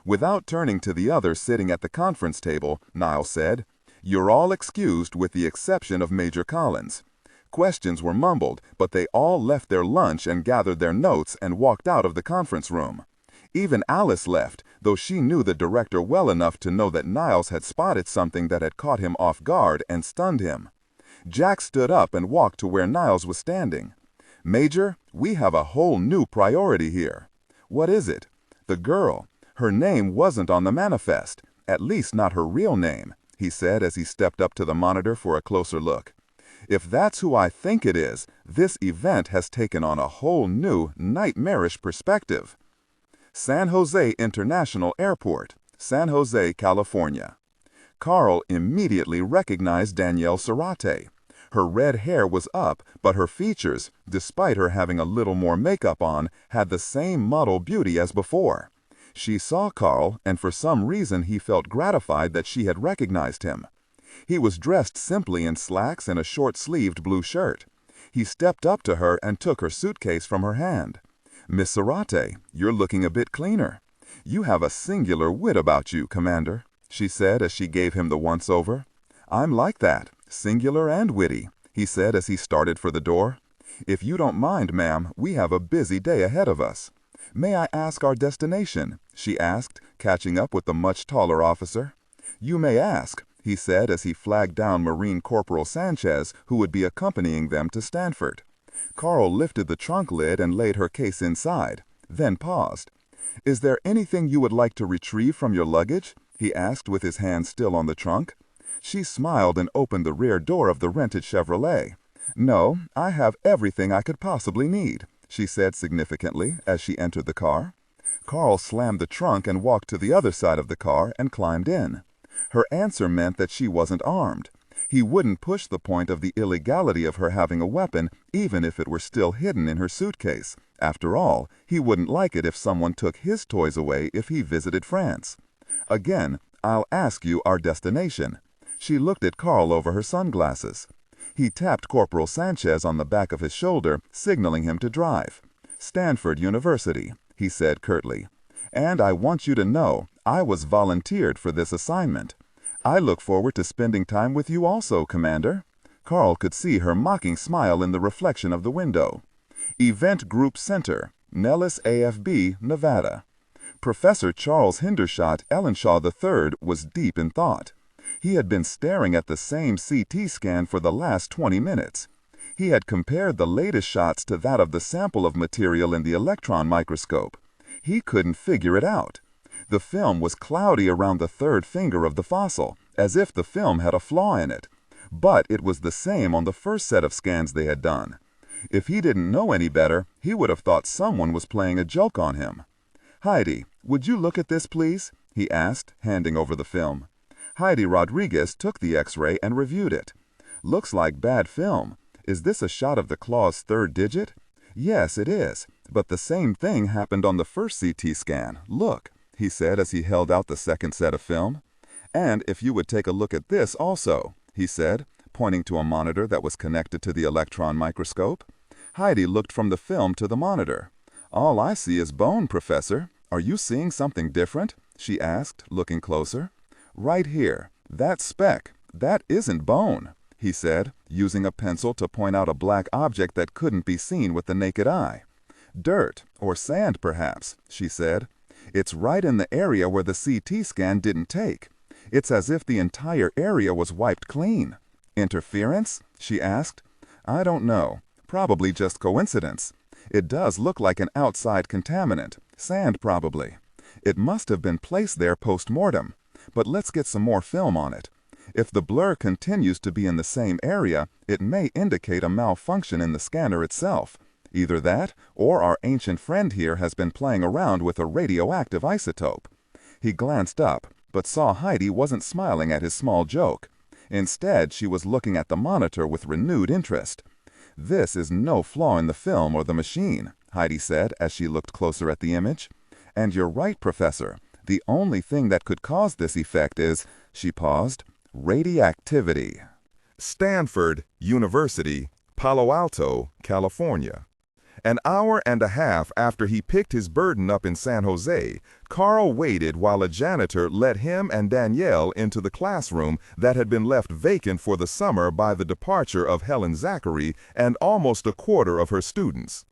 Without turning to the others sitting at the conference table, Niles said, "You're all excused with the exception of Major Collins." Questions were mumbled, but they all left their lunch and gathered their notes and walked out of the conference room. Even Alice left, though she knew the director well enough to know that Niles had spotted something that had caught him off guard and stunned him. Jack stood up and walked to where Niles was standing. "Major, we have a whole new priority here." "What is it?" "The girl. Her name wasn't on the manifest, at least not her real name," he said as he stepped up to the monitor for a closer look. "If that's who I think it is, this event has taken on a whole new, nightmarish perspective." San Jose International Airport, San Jose, California. Carl immediately recognized Danielle Serrate. Her red hair was up, but her features, despite her having a little more makeup on, had the same model beauty as before. She saw Carl, and for some reason he felt gratified that she had recognized him. He was dressed simply in slacks and a short-sleeved blue shirt. He stepped up to her and took her suitcase from her hand. "Miss Serrate, you're looking a bit cleaner. You have a singular wit about you, Commander," she said as she gave him the once-over. "I'm like that, singular and witty," he said as he started for the door. "If you don't mind, ma'am, we have a busy day ahead of us." "May I ask our destination?" she asked, catching up with the much taller officer. "You may ask," he said as he flagged down Marine Corporal Sanchez, who would be accompanying them to Stanford. Carl lifted the trunk lid and laid her case inside, then paused. "Is there anything you would like to retrieve from your luggage?" he asked with his hand still on the trunk. She smiled and opened the rear door of the rented Chevrolet. "No, I have everything I could possibly need," she said significantly as she entered the car. Carl slammed the trunk and walked to the other side of the car and climbed in. Her answer meant that she wasn't armed. He wouldn't push the point of the illegality of her having a weapon, even if it were still hidden in her suitcase. After all, he wouldn't like it if someone took his toys away if he visited France. "Again, I'll ask you our destination." She looked at Carl over her sunglasses. He tapped Corporal Sanchez on the back of his shoulder, signaling him to drive. "Stanford University," he said curtly. "And I want you to know, I was volunteered for this assignment. I look forward to spending time with you also, Commander." Carl could see her mocking smile in the reflection of the window. "Event Group Center, Nellis AFB, Nevada." Professor Charles Hendershot Ellenshaw III was deep in thought. He had been staring at the same CT scan for the last 20 minutes. He had compared the latest shots to that of the sample of material in the electron microscope. He couldn't figure it out. The film was cloudy around the third finger of the fossil, as if the film had a flaw in it. But it was the same on the first set of scans they had done. If he didn't know any better, he would have thought someone was playing a joke on him. "Heidi, would you look at this, please?" he asked, handing over the film. Heidi Rodriguez took the X-ray and reviewed it. "Looks like bad film. Is this a shot of the claw's third digit?" "Yes, it is. But the same thing happened on the first CT scan. Look," he said as he held out the second set of film. "And if you would take a look at this also," he said, pointing to a monitor that was connected to the electron microscope. Heidi looked from the film to the monitor. "All I see is bone, Professor. Are you seeing something different?" she asked, looking closer. "Right here. That speck. That isn't bone," he said, using a pencil to point out a black object that couldn't be seen with the naked eye. "Dirt, or sand perhaps," she said. "It's right in the area where the CT scan didn't take. It's as if the entire area was wiped clean." "Interference?" she asked. "I don't know. Probably just coincidence. It does look like an outside contaminant. Sand, probably. It must have been placed there post-mortem. But let's get some more film on it. If the blur continues to be in the same area, it may indicate a malfunction in the scanner itself. Either that, or our ancient friend here has been playing around with a radioactive isotope." He glanced up, but saw Heidi wasn't smiling at his small joke. Instead, she was looking at the monitor with renewed interest. "This is no flaw in the film or the machine," Heidi said as she looked closer at the image. "And you're right, Professor. The only thing that could cause this effect is," she paused, "radioactivity." Stanford University, Palo Alto, California. An hour and a half after he picked his burden up in San Jose, Carl waited while a janitor let him and Danielle into the classroom that had been left vacant for the summer by the departure of Helen Zachary and almost a quarter of her students.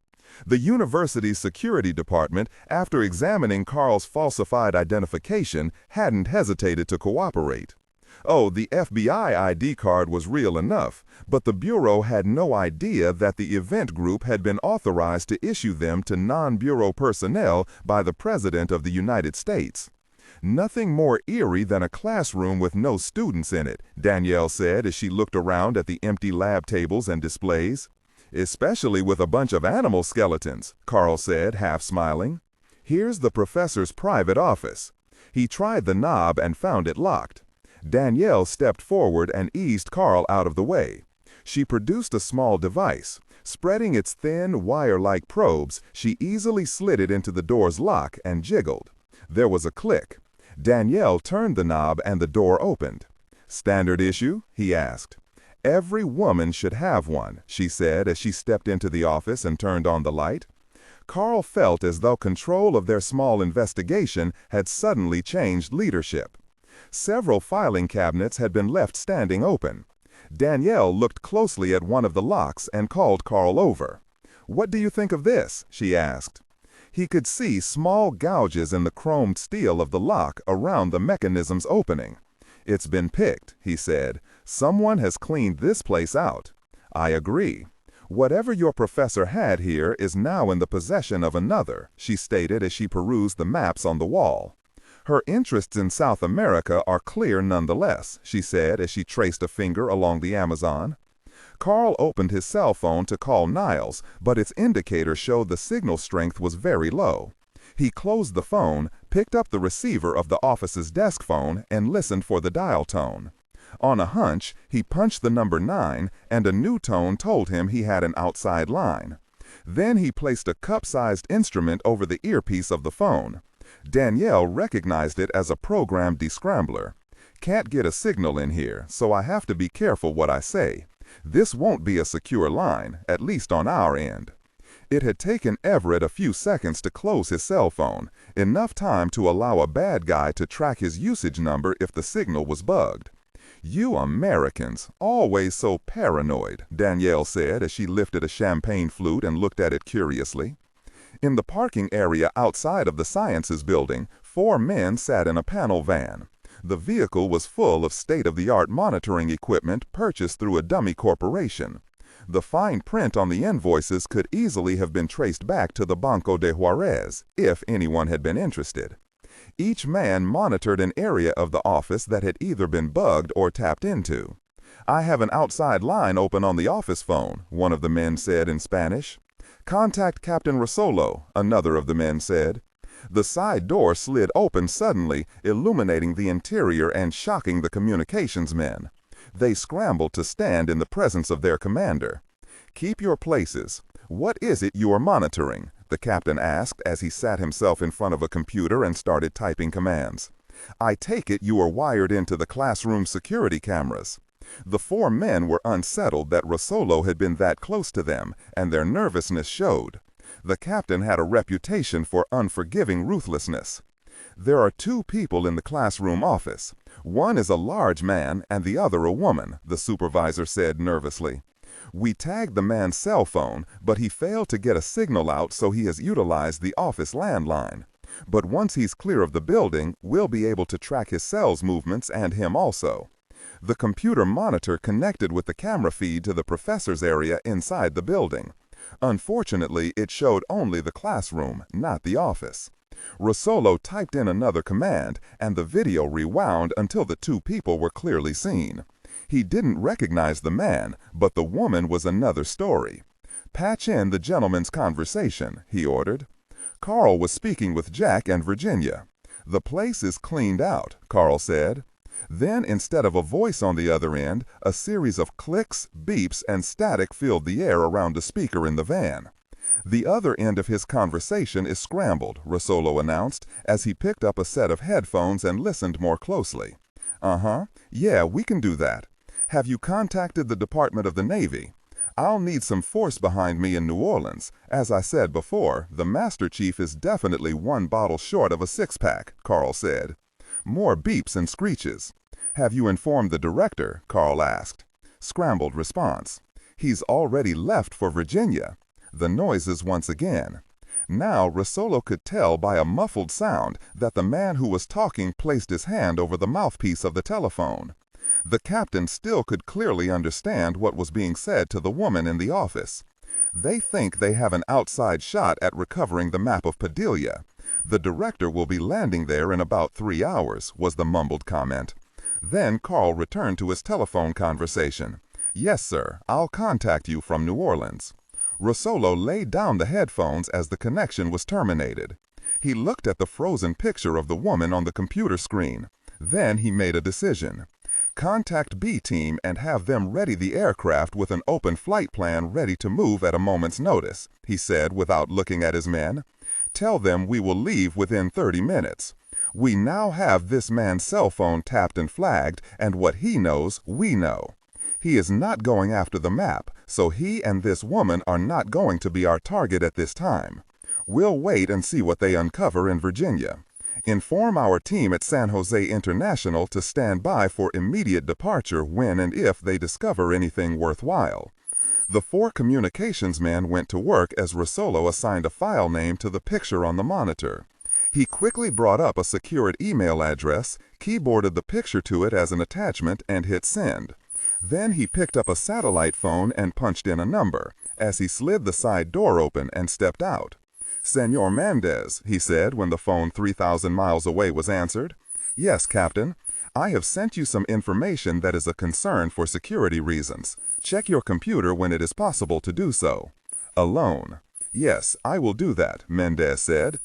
The university's security department, after examining Carl's falsified identification, hadn't hesitated to cooperate. Oh, the FBI ID card was real enough, but the Bureau had no idea that the event group had been authorized to issue them to non-Bureau personnel by the President of the United States. "Nothing more eerie than a classroom with no students in it," Danielle said as she looked around at the empty lab tables and displays. "Especially with a bunch of animal skeletons," Carl said, half smiling. "Here's the professor's private office." He tried the knob and found it locked. Danielle stepped forward and eased Carl out of the way. She produced a small device. Spreading its thin, wire-like probes, she easily slid it into the door's lock and jiggled. There was a click. Danielle turned the knob and the door opened. "Standard issue?" he asked. "Every woman should have one," she said as she stepped into the office and turned on the light. Carl felt as though control of their small investigation had suddenly changed leadership. Several filing cabinets had been left standing open. Danielle looked closely at one of the locks and called Carl over. "What do you think of this?" she asked. He could see small gouges in the chromed steel of the lock around the mechanism's opening. "It's been picked," he said. "Someone has cleaned this place out." "I agree." "Whatever your professor had here is now in the possession of another," she stated as she perused the maps on the wall. "Her interests in South America are clear nonetheless," she said as she traced a finger along the Amazon. Carl opened his cell phone to call Niles, but its indicator showed the signal strength was very low. He closed the phone, picked up the receiver of the office's desk phone, and listened for the dial tone. On a hunch, he punched the number 9, and a new tone told him he had an outside line. Then he placed a cup-sized instrument over the earpiece of the phone. Danielle recognized it as a programmed descrambler. "Can't get a signal in here, so I have to be careful what I say. This won't be a secure line, at least on our end." It had taken Everett a few seconds to close his cell phone, enough time to allow a bad guy to track his usage number if the signal was bugged. "You Americans, always so paranoid," Danielle said as she lifted a champagne flute and looked at it curiously. In the parking area outside of the Sciences building, 4 men sat in a panel van. The vehicle was full of state-of-the-art monitoring equipment purchased through a dummy corporation. The fine print on the invoices could easily have been traced back to the Banco de Juarez, if anyone had been interested. Each man monitored an area of the office that had either been bugged or tapped into. "I have an outside line open on the office phone," one of the men said in Spanish. "Contact Captain Rosolo," another of the men said. The side door slid open suddenly, illuminating the interior and shocking the communications men. They scrambled to stand in the presence of their commander. "Keep your places. What is it you are monitoring?" the captain asked as he sat himself in front of a computer and started typing commands. "I take it you are wired into the classroom security cameras." The 4 men were unsettled that Rosolo had been that close to them, and their nervousness showed. The captain had a reputation for unforgiving ruthlessness. "There are 2 people in the classroom office. One is a large man and the other a woman," the supervisor said nervously. "We tagged the man's cell phone, but he failed to get a signal out, so he has utilized the office landline. But once he's clear of the building, we'll be able to track his cell's movements and him also." The computer monitor connected with the camera feed to the professor's area inside the building. Unfortunately, it showed only the classroom, not the office. Rosolo typed in another command, and the video rewound until the 2 people were clearly seen. He didn't recognize the man, but the woman was another story. "Patch in the gentleman's conversation," he ordered. Carl was speaking with Jack and Virginia. "The place is cleaned out," Carl said. Then, instead of a voice on the other end, a series of clicks, beeps, and static filled the air around the speaker in the van. "The other end of his conversation is scrambled," Rosolo announced as he picked up a set of headphones and listened more closely. "Uh-huh. Yeah, we can do that. Have you contacted the Department of the Navy? I'll need some force behind me in New Orleans. As I said before, the Master Chief is definitely 1 bottle short of a 6-pack, Carl said. More beeps and screeches. "Have you informed the director?" Carl asked. Scrambled response. "He's already left for Virginia." The noises once again. Now Rosolo could tell by a muffled sound that the man who was talking placed his hand over the mouthpiece of the telephone. The captain still could clearly understand what was being said to the woman in the office. "They think they have an outside shot at recovering the map of Padilla. The director will be landing there in about 3 hours," was the mumbled comment. Then Carl returned to his telephone conversation. "Yes, sir, I'll contact you from New Orleans." Rosolo laid down the headphones as the connection was terminated. He looked at the frozen picture of the woman on the computer screen. Then he made a decision. "Contact B Team and have them ready the aircraft with an open flight plan ready to move at a moment's notice," he said without looking at his men. "Tell them we will leave within 30 minutes. We now have this man's cell phone tapped and flagged, and what he knows, we know. He is not going after the map, so he and this woman are not going to be our target at this time. We'll wait and see what they uncover in Virginia. Inform our team at San Jose International to stand by for immediate departure when and if they discover anything worthwhile." The 4 communications men went to work as Rosolo assigned a file name to the picture on the monitor. He quickly brought up a secured email address, keyboarded the picture to it as an attachment, and hit send. Then he picked up a satellite phone and punched in a number, as he slid the side door open and stepped out. "Senor Mendez," he said when the phone 3,000 miles away was answered. "Yes, Captain. I have sent you some information that is a concern for security reasons. Check your computer when it is possible to do so." "Alone?" "Yes, I will do that," Mendez said.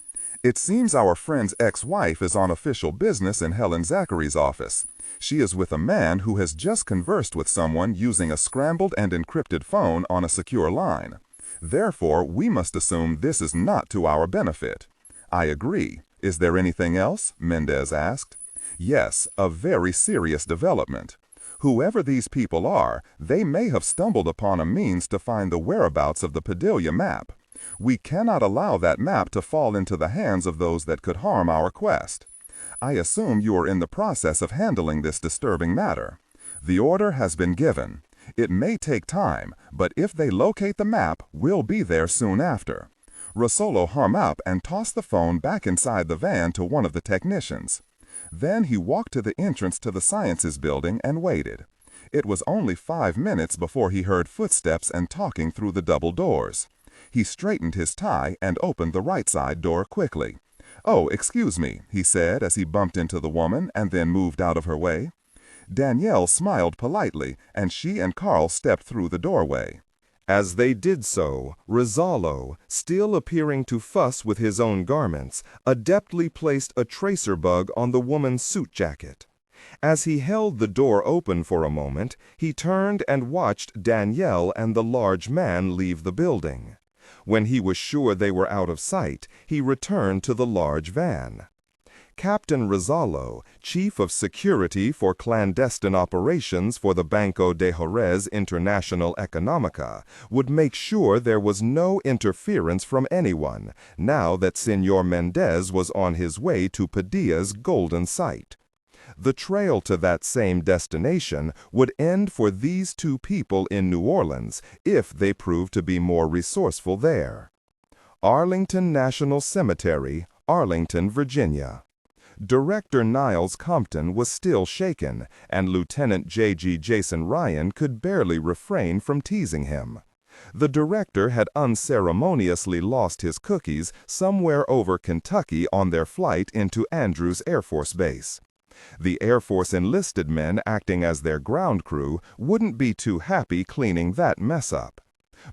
"It seems our friend's ex-wife is on official business in Helen Zachary's office. She is with a man who has just conversed with someone using a scrambled and encrypted phone on a secure line. Therefore, we must assume this is not to our benefit." "I agree. Is there anything else?" Mendez asked. "Yes, a very serious development. Whoever these people are, they may have stumbled upon a means to find the whereabouts of the Padilla map. We cannot allow that map to fall into the hands of those that could harm our quest. I assume you are in the process of handling this disturbing matter. The order has been given. It may take time, but if they locate the map, we'll be there soon after." Rosolo hung up and tossed the phone back inside the van to one of the technicians. Then he walked to the entrance to the Sciences building and waited. It was only 5 minutes before he heard footsteps and talking through the double doors. He straightened his tie and opened the right side door quickly. "Oh, excuse me," he said as he bumped into the woman and then moved out of her way. Danielle smiled politely, and she and Carl stepped through the doorway. As they did so, Rosallo, still appearing to fuss with his own garments, adeptly placed a tracer bug on the woman's suit jacket. As he held the door open for a moment, he turned and watched Danielle and the large man leave the building. When he was sure they were out of sight, he returned to the large van. Captain Rosallo, Chief of Security for Clandestine Operations for the Banco de Jerez International Economica, would make sure there was no interference from anyone, now that Senor Mendez was on his way to Padilla's golden site. The trail to that same destination would end for these two people in New Orleans if they proved to be more resourceful there. Arlington National Cemetery, Arlington, Virginia. Director Niles Compton was still shaken, and Lieutenant J.G. Jason Ryan could barely refrain from teasing him. The director had unceremoniously lost his cookies somewhere over Kentucky on their flight into Andrews Air Force Base. The Air Force enlisted men acting as their ground crew wouldn't be too happy cleaning that mess up.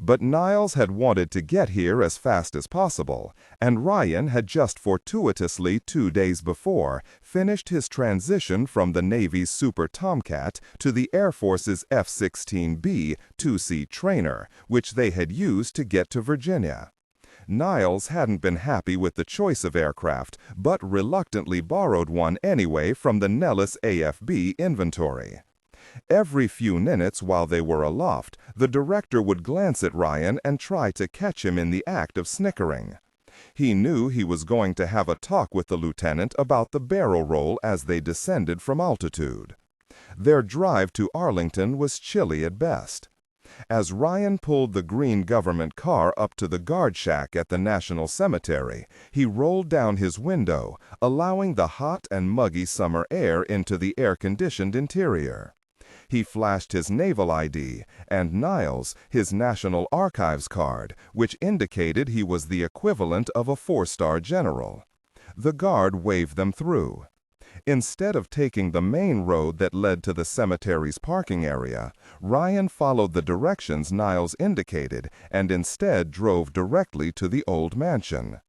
But Niles had wanted to get here as fast as possible, and Ryan had just fortuitously 2 days before finished his transition from the Navy's Super Tomcat to the Air Force's F-16B 2C trainer, which they had used to get to Virginia. Niles hadn't been happy with the choice of aircraft, but reluctantly borrowed one anyway from the Nellis AFB inventory. Every few minutes while they were aloft, the director would glance at Ryan and try to catch him in the act of snickering. He knew he was going to have a talk with the lieutenant about the barrel roll as they descended from altitude. Their drive to Arlington was chilly at best. As Ryan pulled the green government car up to the guard shack at the National Cemetery, he rolled down his window, allowing the hot and muggy summer air into the air-conditioned interior. He flashed his naval ID, and Niles his National Archives card, which indicated he was the equivalent of a 4-star general. The guard waved them through. Instead of taking the main road that led to the cemetery's parking area, Ryan followed the directions Niles indicated and instead drove directly to the old mansion.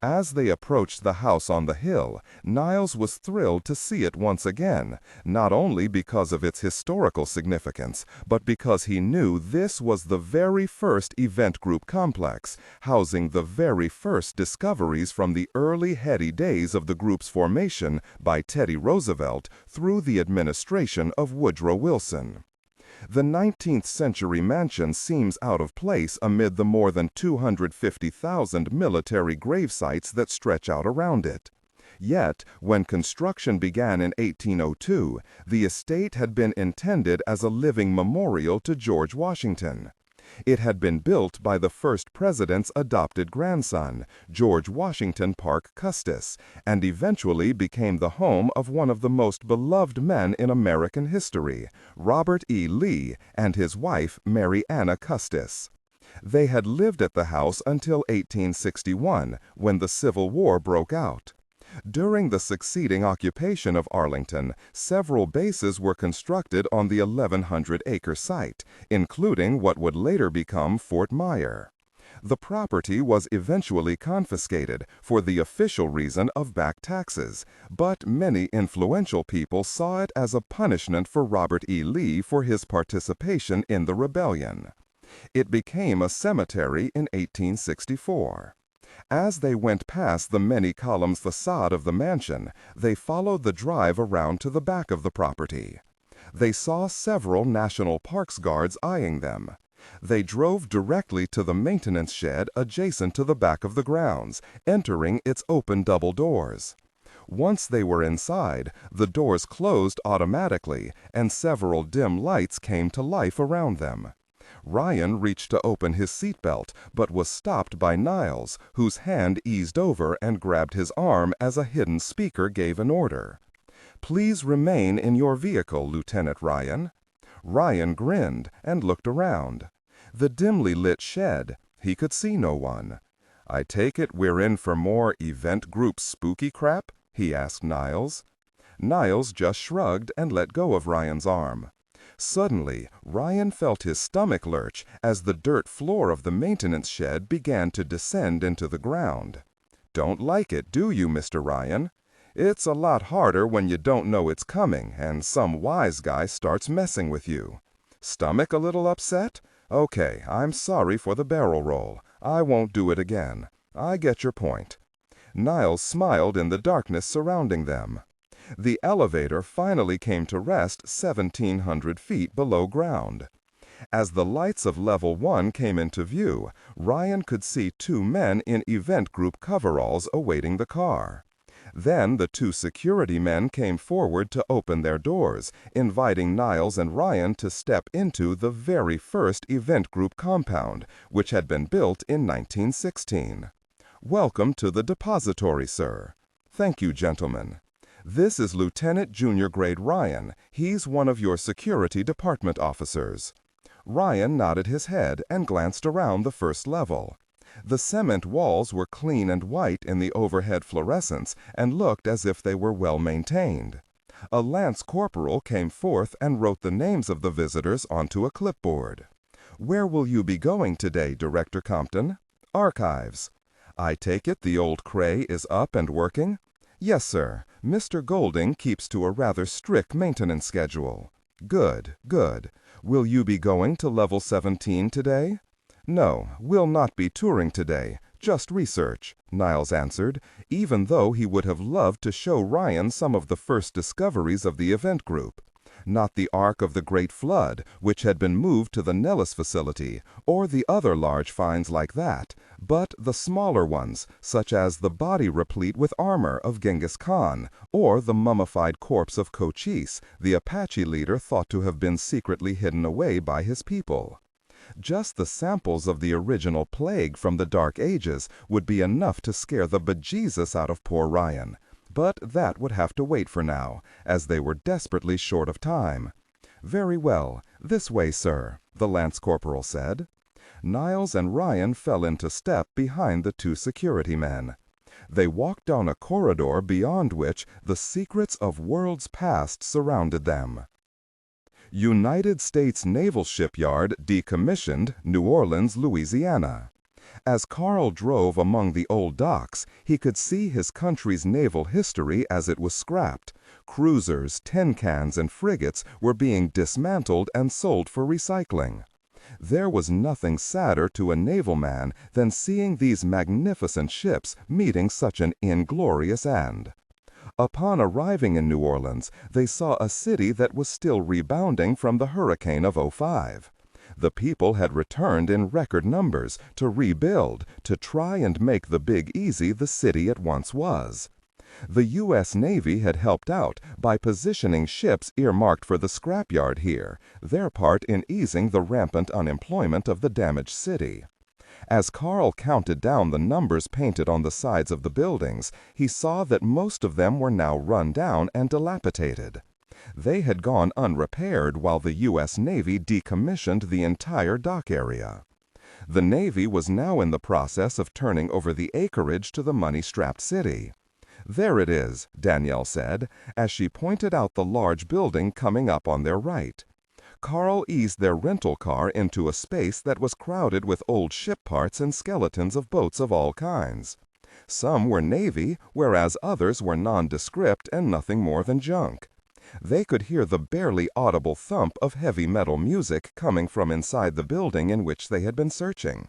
As they approached the house on the hill, Niles was thrilled to see it once again, not only because of its historical significance, but because he knew this was the very first event group complex, housing the very first discoveries from the early heady days of the group's formation by Teddy Roosevelt through the administration of Woodrow Wilson. The 19th century mansion seems out of place amid the more than 250,000 military grave sites that stretch out around it. Yet, when construction began in 1802, the estate had been intended as a living memorial to George Washington. It had been built by the first president's adopted grandson, George Washington Parke Custis, and eventually became the home of one of the most beloved men in American history, Robert E. Lee, and his wife, Mary Anna Custis. They had lived at the house until 1861, when the Civil War broke out. During the succeeding occupation of Arlington, several bases were constructed on the 1,100-acre site, including what would later become Fort Myer. The property was eventually confiscated for the official reason of back taxes, but many influential people saw it as a punishment for Robert E. Lee for his participation in the rebellion. It became a cemetery in 1864. As they went past the many-column facade of the mansion, they followed the drive around to the back of the property. They saw several National Parks guards eyeing them. They drove directly to the maintenance shed adjacent to the back of the grounds, entering its open double doors. Once they were inside, the doors closed automatically, and several dim lights came to life around them. Ryan reached to open his seatbelt, but was stopped by Niles, whose hand eased over and grabbed his arm as a hidden speaker gave an order. "Please remain in your vehicle, Lieutenant Ryan." Ryan grinned and looked around. The dimly lit shed, he could see no one. "I take it we're in for more event group spooky crap?" he asked Niles. Niles just shrugged and let go of Ryan's arm. Suddenly, Ryan felt his stomach lurch as the dirt floor of the maintenance shed began to descend into the ground. "Don't like it, do you, Mr. Ryan? It's a lot harder when you don't know it's coming and some wise guy starts messing with you. Stomach a little upset? Okay, I'm sorry for the barrel roll. I won't do it again. I get your point." Niles smiled in the darkness surrounding them. The elevator finally came to rest 1,700 feet below ground. As the lights of Level 1 came into view, Ryan could see two men in event group coveralls awaiting the car. Then the two security men came forward to open their doors, inviting Niles and Ryan to step into the very first event group compound, which had been built in 1916. "Welcome to the depository, sir." "Thank you, gentlemen. This is Lieutenant Junior Grade Ryan. He's one of your security department officers." Ryan nodded his head and glanced around the first level. The cement walls were clean and white in the overhead fluorescence and looked as if they were well maintained. A lance corporal came forth and wrote the names of the visitors onto a clipboard. "Where will you be going today, Director Compton?" "Archives." "I take it the old Cray is up and working?" "Yes, sir. Mr. Golding keeps to a rather strict maintenance schedule." "Good, good. Will you be going to Level 17 today?" "No, we'll not be touring today. Just research," Niles answered, even though he would have loved to show Ryan some of the first discoveries of the event group. Not the Ark of the Great Flood, which had been moved to the Nellis facility, or the other large finds like that, but the smaller ones, such as the body replete with armor of Genghis Khan, or the mummified corpse of Cochise, the Apache leader thought to have been secretly hidden away by his people. Just the samples of the original plague from the Dark Ages would be enough to scare the bejesus out of poor Ryan. But that would have to wait for now, as they were desperately short of time. "Very well. This way, sir," the lance corporal said. Niles and Ryan fell into step behind the two security men. They walked down a corridor beyond which the secrets of worlds past surrounded them. United States Naval Shipyard decommissioned, New Orleans, Louisiana. As Carl drove among the old docks, he could see his country's naval history as it was scrapped. Cruisers, tin cans, and frigates were being dismantled and sold for recycling. There was nothing sadder to a naval man than seeing these magnificent ships meeting such an inglorious end. Upon arriving in New Orleans, they saw a city that was still rebounding from the hurricane of '05. The people had returned in record numbers to rebuild, to try and make the Big Easy the city it once was. The U.S. Navy had helped out by positioning ships earmarked for the scrapyard here, their part in easing the rampant unemployment of the damaged city. As Carl counted down the numbers painted on the sides of the buildings, he saw that most of them were now run down and dilapidated. They had gone unrepaired while the U.S. Navy decommissioned the entire dock area. The Navy was now in the process of turning over the acreage to the money-strapped city. "There it is," Danielle said, as she pointed out the large building coming up on their right. Carl eased their rental car into a space that was crowded with old ship parts and skeletons of boats of all kinds. Some were Navy, whereas others were nondescript and nothing more than junk. They could hear the barely audible thump of heavy metal music coming from inside the building in which they had been searching.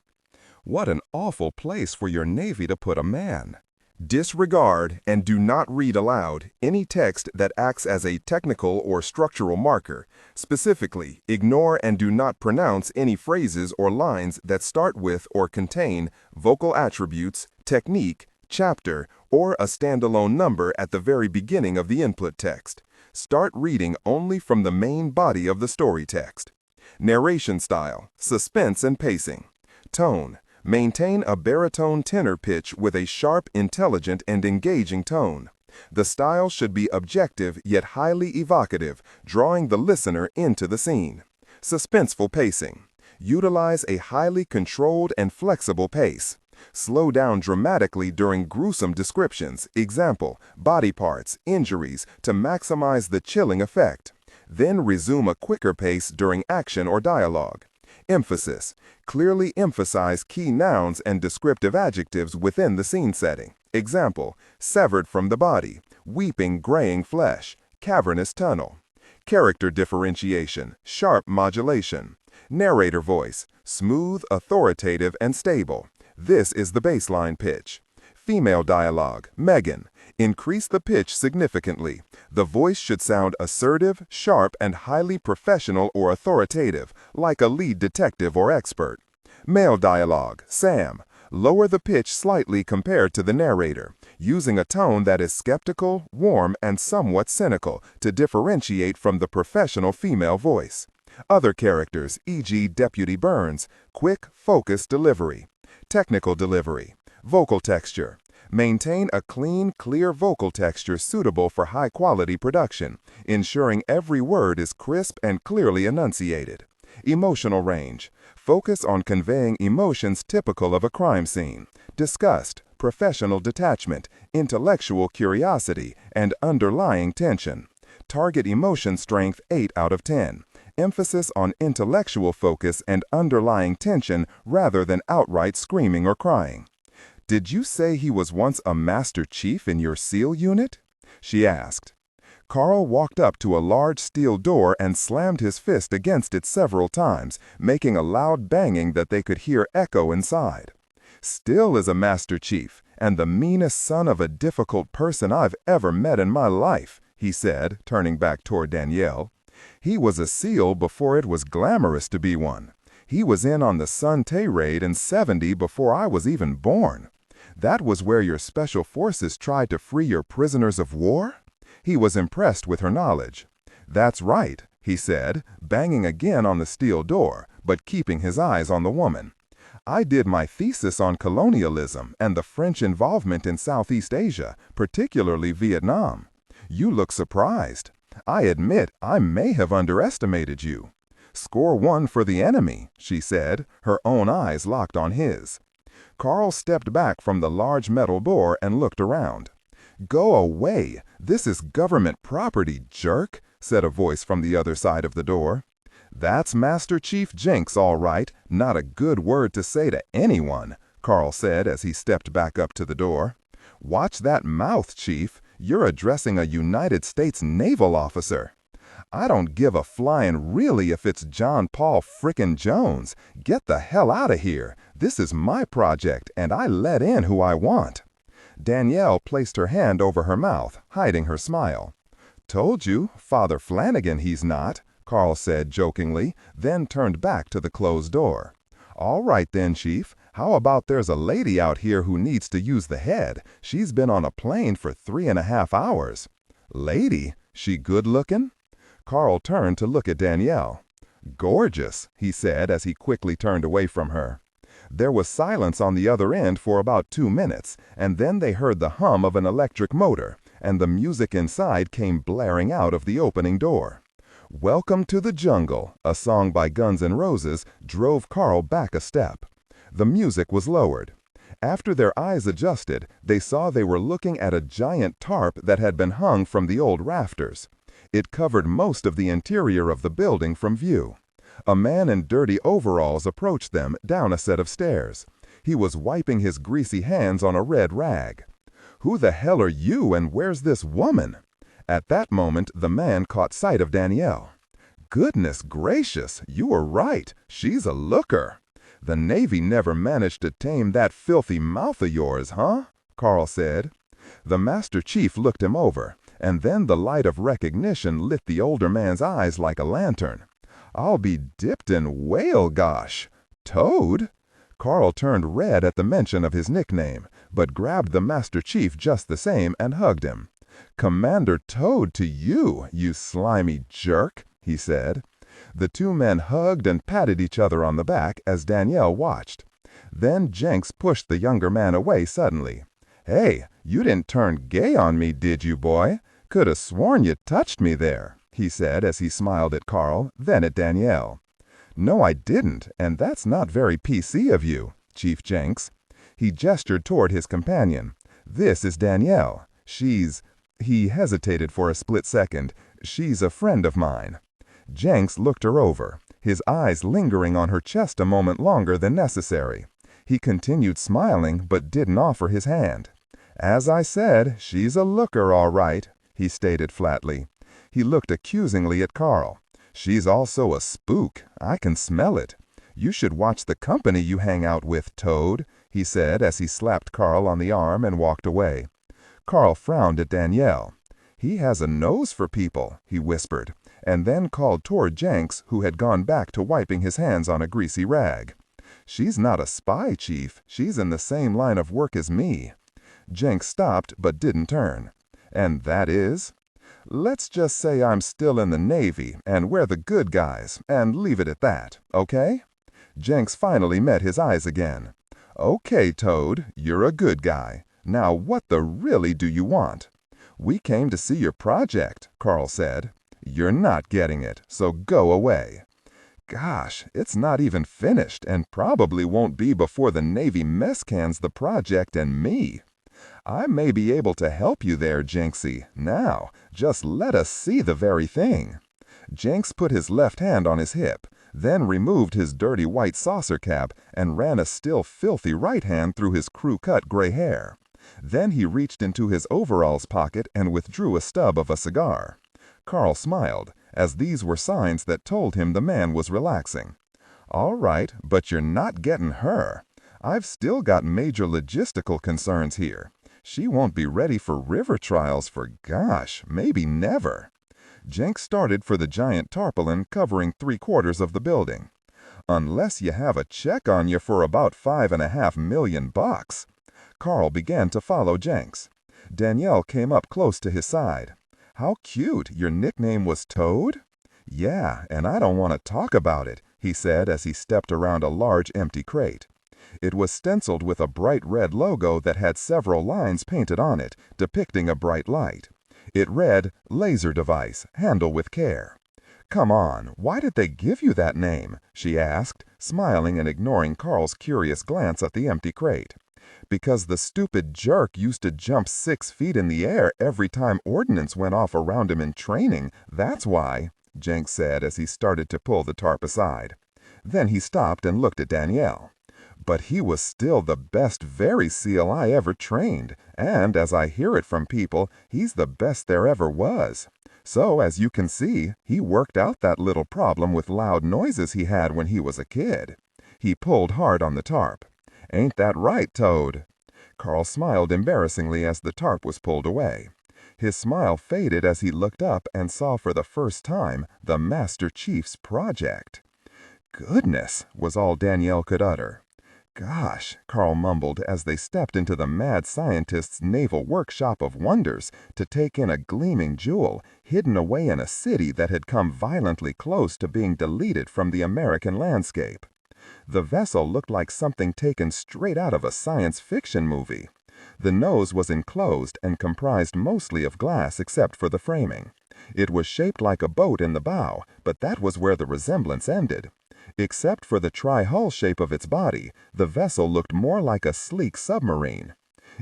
What an awful place for your Navy to put a man. Disregard and do not read aloud any text that acts as a technical or structural marker. Specifically, ignore and do not pronounce any phrases or lines that start with or contain vocal attributes, technique, chapter, or a standalone number at the very beginning of the input text. Start reading only from the main body of the story text. Narration style, suspense and pacing. Tone. Maintain a baritone tenor pitch with a sharp, intelligent, and engaging tone. The style should be objective yet highly evocative, drawing the listener into the scene. Suspenseful pacing. Utilize a highly controlled and flexible pace. Slow down dramatically during gruesome descriptions, example, body parts, injuries, to maximize the chilling effect. Then resume a quicker pace during action or dialogue. Emphasis. Clearly emphasize key nouns and descriptive adjectives within the scene setting. Example, severed from the body, weeping graying flesh, cavernous tunnel. Character differentiation, sharp modulation. Narrator voice, smooth, authoritative, and stable. This is the baseline pitch. Female dialogue, Megan. Increase the pitch significantly. The voice should sound assertive, sharp, and highly professional or authoritative, like a lead detective or expert. Male dialogue, Sam. Lower the pitch slightly compared to the narrator, using a tone that is skeptical, warm, and somewhat cynical to differentiate from the professional female voice. Other characters, e.g. Deputy Burns, quick, focused delivery. Technical delivery. Vocal texture. Maintain a clean, clear vocal texture suitable for high-quality production, ensuring every word is crisp and clearly enunciated. Emotional range. Focus on conveying emotions typical of a crime scene: disgust, professional detachment, intellectual curiosity, and underlying tension. Target emotion strength 8 out of 10. Emphasis on intellectual focus and underlying tension rather than outright screaming or crying. "Did you say he was once a Master Chief in your SEAL unit?" she asked. Carl walked up to a large steel door and slammed his fist against it several times, making a loud banging that they could hear echo inside. "Still is a Master Chief, and the meanest son of a difficult person I've ever met in my life," he said, turning back toward Danielle. "He was a SEAL before it was glamorous to be one. He was in on the Sun Tay raid in '70 before I was even born. That was where your special forces tried to free your prisoners of war?" He was impressed with her knowledge. "That's right," he said, banging again on the steel door, but keeping his eyes on the woman. "I did my thesis on colonialism and the French involvement in Southeast Asia, particularly Vietnam. You look surprised. I admit I may have underestimated you." "Score 1 for the enemy," she said, her own eyes locked on his. Carl stepped back from the large metal door and looked around. "Go away! This is government property, jerk," said a voice from the other side of the door. "That's Master Chief Jenks, all right. Not a good word to say to anyone," Carl said as he stepped back up to the door. "Watch that mouth, Chief. You're addressing a United States naval officer." "I don't give a flying really if it's John Paul frickin' Jones. Get the hell out of here. This is my project, and I let in who I want." Danielle placed her hand over her mouth, hiding her smile. "Told you, Father Flanagan he's not," Carl said jokingly, then turned back to the closed door. "All right then, Chief. How about there's a lady out here who needs to use the head? She's been on a plane for 3.5 hours. "Lady? She good-looking?" Carl turned to look at Danielle. "Gorgeous," he said as he quickly turned away from her. There was silence on the other end for about 2 minutes, and then they heard the hum of an electric motor, and the music inside came blaring out of the opening door. "Welcome to the Jungle," a song by Guns N' Roses, drove Carl back a step. The music was lowered. After their eyes adjusted, they saw they were looking at a giant tarp that had been hung from the old rafters. It covered most of the interior of the building from view. A man in dirty overalls approached them down a set of stairs. He was wiping his greasy hands on a red rag. "Who the hell are you, and where's this woman?" At that moment, the man caught sight of Danielle. "Goodness gracious, you were right. She's a looker. The Navy never managed to tame that filthy mouth of yours, huh?" Carl said. The Master Chief looked him over, and then the light of recognition lit the older man's eyes like a lantern. "I'll be dipped in whale gosh. Toad?" Carl turned red at the mention of his nickname, but grabbed the Master Chief just the same and hugged him. "Commander Toad to you, you slimy jerk," he said. The two men hugged and patted each other on the back as Danielle watched. Then Jenks pushed the younger man away suddenly. "Hey, you didn't turn gay on me, did you, boy? Could have sworn you touched me there," he said as he smiled at Carl, then at Danielle. "No, I didn't, and that's not very PC of you, Chief Jenks." He gestured toward his companion. "This is Danielle. He hesitated for a split second. "She's a friend of mine." Jenks looked her over, his eyes lingering on her chest a moment longer than necessary. He continued smiling, but didn't offer his hand. "As I said, she's a looker, all right," he stated flatly. He looked accusingly at Carl. "She's also a spook. I can smell it. You should watch the company you hang out with, Toad," he said as he slapped Carl on the arm and walked away. Carl frowned at Danielle. "He has a nose for people," he whispered, and then called toward Jenks, who had gone back to wiping his hands on a greasy rag. "She's not a spy, Chief. She's in the same line of work as me." Jenks stopped but didn't turn. "And that is?" "Let's just say I'm still in the Navy, and we're the good guys, and leave it at that, okay?" Jenks finally met his eyes again. "Okay, Toad, you're a good guy. Now what the really do you want?" "We came to see your project," Carl said. "You're not getting it, so go away." "Gosh, it's not even finished, and probably won't be before the Navy mess cans the project and me." "I may be able to help you there, Jenksy. Now, just let us see the very thing." Jenks put his left hand on his hip, then removed his dirty white saucer cap and ran a still filthy right hand through his crew-cut gray hair. Then he reached into his overalls pocket and withdrew a stub of a cigar. Carl smiled, as these were signs that told him the man was relaxing. "All right, but you're not getting her. I've still got major logistical concerns here. She won't be ready for river trials for, gosh, maybe never." Jenks started for the giant tarpaulin covering 3/4 of the building. "Unless you have a check on you for about $5.5 million. Carl began to follow Jenks. Danielle came up close to his side. "How cute, your nickname was Toad?" "Yeah, and I don't want to talk about it," he said as he stepped around a large empty crate. It was stenciled with a bright red logo that had several lines painted on it, depicting a bright light. It read, "Laser device, handle with care." "Come on, why did they give you that name?" she asked, smiling and ignoring Carl's curious glance at the empty crate. "Because the stupid jerk used to jump 6 feet in the air every time ordnance went off around him in training, that's why," Jenks said as he started to pull the tarp aside. Then he stopped and looked at Danielle. "But he was still the best very SEAL I ever trained, and as I hear it from people, he's the best there ever was. So, as you can see, he worked out that little problem with loud noises he had when he was a kid." He pulled hard on the tarp. "Ain't that right, Toad?" Carl smiled embarrassingly as the tarp was pulled away. His smile faded as he looked up and saw for the first time the Master Chief's project. "Goodness," was all Danielle could utter. "Gosh," Carl mumbled as they stepped into the mad scientist's naval workshop of wonders to take in a gleaming jewel hidden away in a city that had come violently close to being deleted from the American landscape. The vessel looked like something taken straight out of a science fiction movie. The nose was enclosed and comprised mostly of glass except for the framing. It was shaped like a boat in the bow, but that was where the resemblance ended. Except for the tri-hull shape of its body, the vessel looked more like a sleek submarine.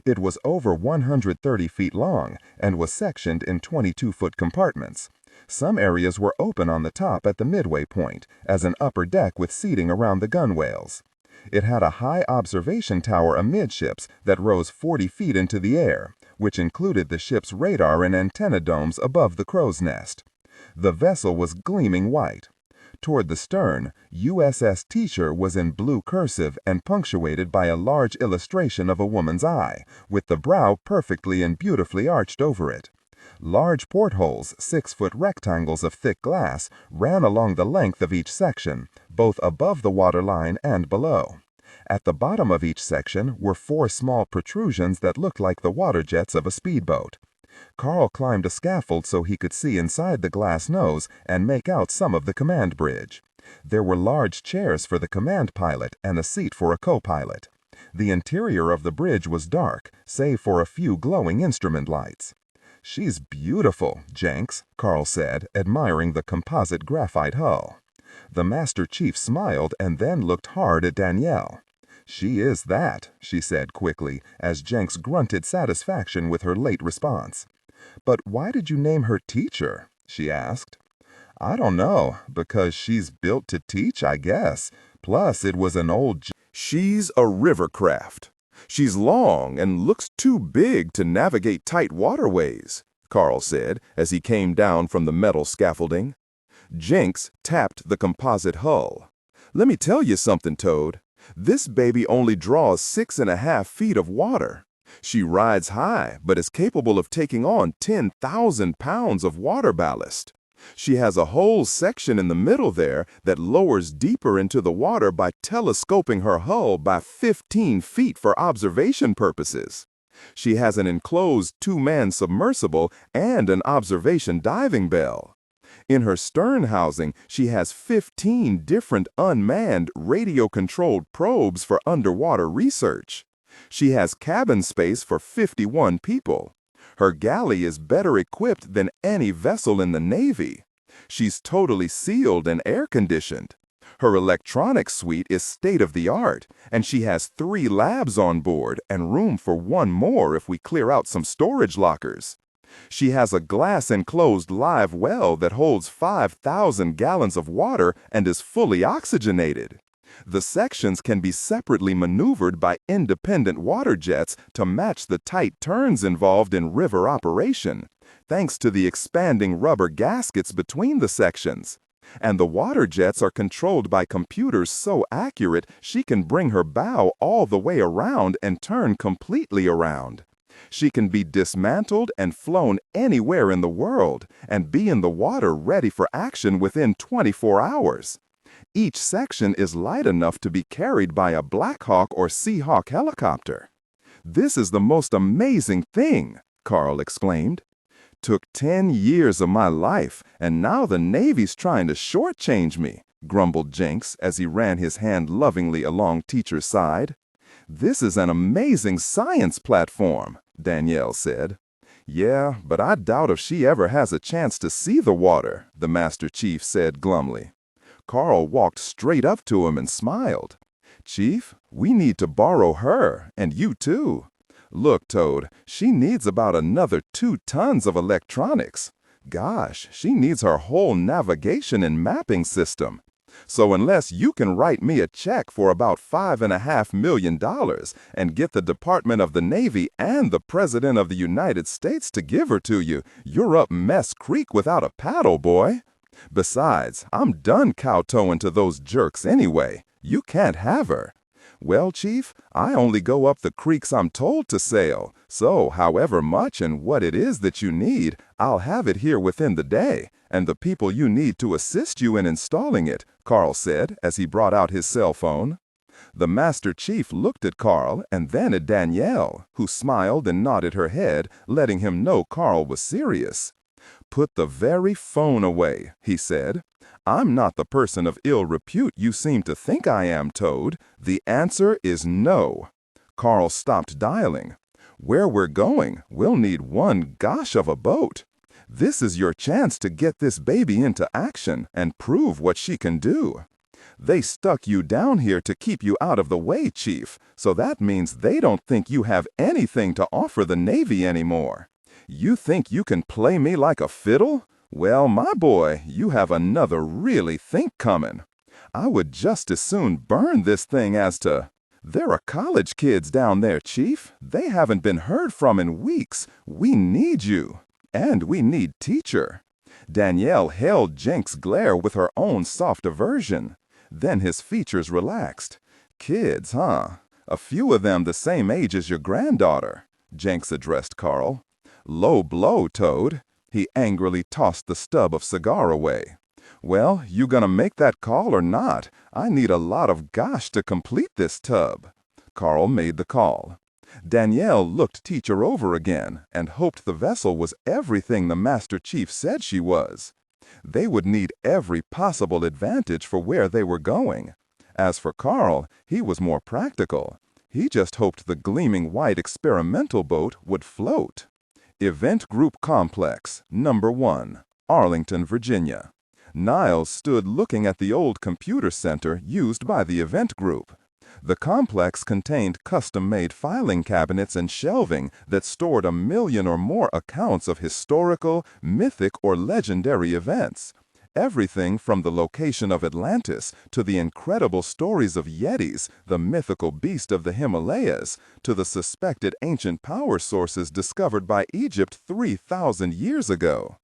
It was over 130 feet long and was sectioned in 22-foot compartments. Some areas were open on the top at the midway point, as an upper deck with seating around the gunwales. It had a high observation tower amidships that rose 40 feet into the air, which included the ship's radar and antenna domes above the crow's nest. The vessel was gleaming white. Toward the stern, USS Teacher was in blue cursive and punctuated by a large illustration of a woman's eye, with the brow perfectly and beautifully arched over it. Large portholes, 6-foot rectangles of thick glass, ran along the length of each section, both above the waterline and below. At the bottom of each section were 4 small protrusions that looked like the water jets of a speedboat. Carl climbed a scaffold so he could see inside the glass nose and make out some of the command bridge. There were large chairs for the command pilot and a seat for a co-pilot. The interior of the bridge was dark, save for a few glowing instrument lights. "She's beautiful, Jenks," Carl said, admiring the composite graphite hull. The Master Chief smiled and then looked hard at Danielle. "She is that," she said quickly, as Jenks grunted satisfaction with her late response. "But why did you name her Teacher?" she asked. "I don't know, because she's built to teach, I guess. Plus, it was an old..." She's a river craft. She's long and looks too big to navigate tight waterways, Carl said as he came down from the metal scaffolding. Jenks tapped the composite hull. "Let me tell you something, Toad. This baby only draws 6.5 feet of water. She rides high, but is capable of taking on 10,000 pounds of water ballast. She has a whole section in the middle there that lowers deeper into the water by telescoping her hull by 15 feet for observation purposes. She has an enclosed 2-man submersible and an observation diving bell. In her stern housing, she has 15 different unmanned radio-controlled probes for underwater research. She has cabin space for 51 people. Her galley is better equipped than any vessel in the Navy. She's totally sealed and air-conditioned. Her electronics suite is state-of-the-art, and she has 3 labs on board and room for 1 more if we clear out some storage lockers. She has a glass-enclosed live well that holds 5,000 gallons of water and is fully oxygenated. The sections can be separately maneuvered by independent water jets to match the tight turns involved in river operation, thanks to the expanding rubber gaskets between the sections. And the water jets are controlled by computers so accurate she can bring her bow all the way around and turn completely around. She can be dismantled and flown anywhere in the world and be in the water ready for action within 24 hours. Each section is light enough to be carried by a Black Hawk or Seahawk helicopter. "This is the most amazing thing," Carl exclaimed. "Took 10 years of my life, and now the Navy's trying to shortchange me," grumbled Jenks as he ran his hand lovingly along Teacher's side. "This is an amazing science platform," Danielle said. "Yeah, but I doubt if she ever has a chance to see the water," the Master Chief said glumly. Carl walked straight up to him and smiled. "Chief, we need to borrow her, and you too. Look, Toad, she needs about another 2 tons of electronics. Gosh, she needs her whole navigation and mapping system. So unless you can write me a check for about $5.5 million and get the Department of the Navy and the President of the United States to give her to you, you're up Mess Creek without a paddle, boy. Besides, I'm done kowtowing to those jerks anyway. You can't have her. Well, Chief, I only go up the creeks I'm told to sail, so however much and what it is that you need, I'll have it here within the day, and the people you need to assist you in installing it," Carl said as he brought out his cell phone. The Master Chief looked at Carl and then at Danielle, who smiled and nodded her head, letting him know Carl was serious. "Put the very phone away," he said. "I'm not the person of ill repute you seem to think I am, Toad. The answer is no." Carl stopped dialing. "Where we're going, we'll need one gosh of a boat. This is your chance to get this baby into action and prove what she can do. They stuck you down here to keep you out of the way, Chief, so that means they don't think you have anything to offer the Navy anymore. You think you can play me like a fiddle? Well, my boy, you have another really think coming. I would just as soon burn this thing as to... There are college kids down there, Chief. They haven't been heard from in weeks. We need you. And we need teacher. Danielle held Jenks' glare with her own soft aversion. Then his features relaxed. Kids, huh? A few of them the same age as your granddaughter, Jenks addressed Carl. Low blow, Toad. He angrily tossed the stub of cigar away. Well, you gonna make that call or not? I need a lot of gosh to complete this tub. Carl made the call. Danielle looked teacher over again and hoped the vessel was everything the Master Chief said she was. They would need every possible advantage for where they were going. As for Carl, he was more practical. He just hoped the gleaming white experimental boat would float. Event Group Complex, Number 1, Arlington, Virginia. Niles stood looking at the old computer center used by the event group. The complex contained custom-made filing cabinets and shelving that stored 1 million or more accounts of historical, mythic, or legendary events. Everything from the location of Atlantis to the incredible stories of Yetis, the mythical beast of the Himalayas, to the suspected ancient power sources discovered by Egypt 3,000 years ago.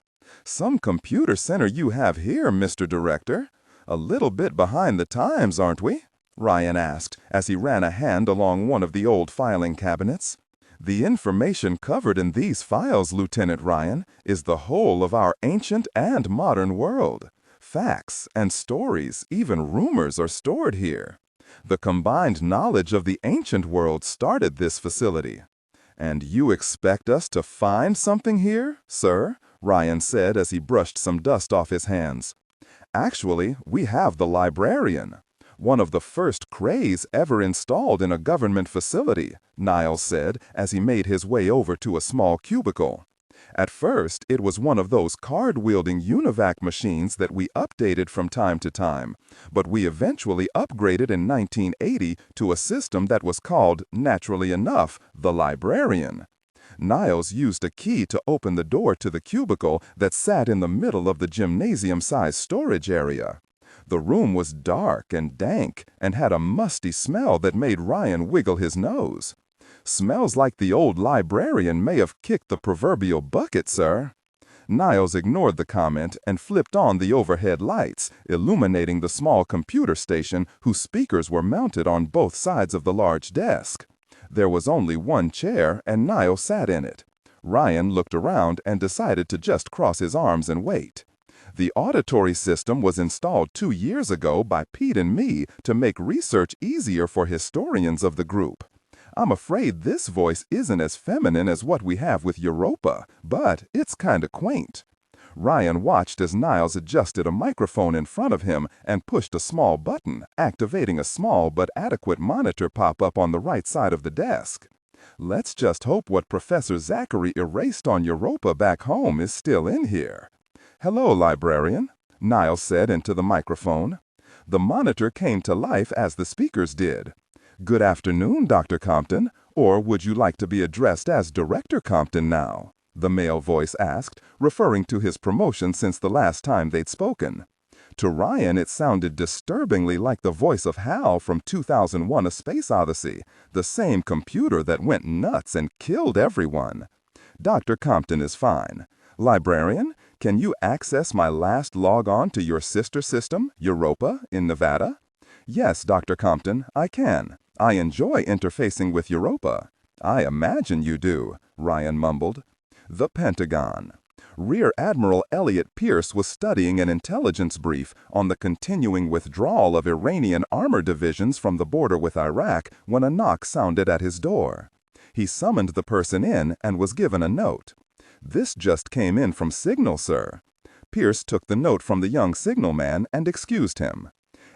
Some computer center you have here, Mr. Director. A little bit behind the times, aren't we? Ryan asked as he ran a hand along one of the old filing cabinets. The information covered in these files, Lieutenant Ryan, is the whole of our ancient and modern world. Facts and stories, even rumors, are stored here. The combined knowledge of the ancient world started this facility. And you expect us to find something here, sir? Ryan said as he brushed some dust off his hands. Actually, we have the librarian. One of the first crays ever installed in a government facility, Niles said as he made his way over to a small cubicle. At first, it was one of those card-wielding UNIVAC machines that we updated from time to time, but we eventually upgraded in 1980 to a system that was called, naturally enough, the librarian. Niles used a key to open the door to the cubicle that sat in the middle of the gymnasium-sized storage area. The room was dark and dank and had a musty smell that made Ryan wiggle his nose. Smells like the old librarian may have kicked the proverbial bucket, sir. Niles ignored the comment and flipped on the overhead lights, illuminating the small computer station whose speakers were mounted on both sides of the large desk. There was only one chair, and Niles sat in it. Ryan looked around and decided to just cross his arms and wait. The auditory system was installed 2 years ago by Pete and me to make research easier for historians of the group. I'm afraid this voice isn't as feminine as what we have with Europa, but it's kinda quaint. Ryan watched as Niles adjusted a microphone in front of him and pushed a small button, activating a small but adequate monitor pop up on the right side of the desk. Let's just hope what Professor Zachary erased on Europa back home is still in here. Hello, librarian, Niles said into the microphone. The monitor came to life as the speakers did. Good afternoon, Dr. Compton, or would you like to be addressed as Director Compton now? The male voice asked, referring to his promotion since the last time they'd spoken. To Ryan, it sounded disturbingly like the voice of Hal from 2001: A Space Odyssey, the same computer that went nuts and killed everyone. Dr. Compton is fine. Librarian, can you access my last log-on to your sister system, Europa, in Nevada? Yes, Dr. Compton, I can. I enjoy interfacing with Europa. I imagine you do, Ryan mumbled. The Pentagon. Rear Admiral Elliot Pierce was studying an intelligence brief on the continuing withdrawal of Iranian armor divisions from the border with Iraq when a knock sounded at his door. He summoned the person in and was given a note. This just came in from Signal, sir. Pierce took the note from the young signalman and excused him.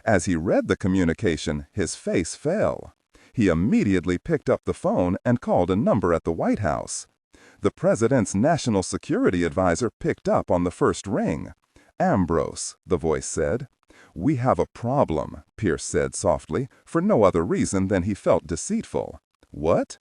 As he read the communication, his face fell. He immediately picked up the phone and called a number at the White House. The president's national security advisor picked up on the first ring. Ambrose, the voice said. "We have a problem," Pierce said softly, for no other reason than he felt deceitful. "What?"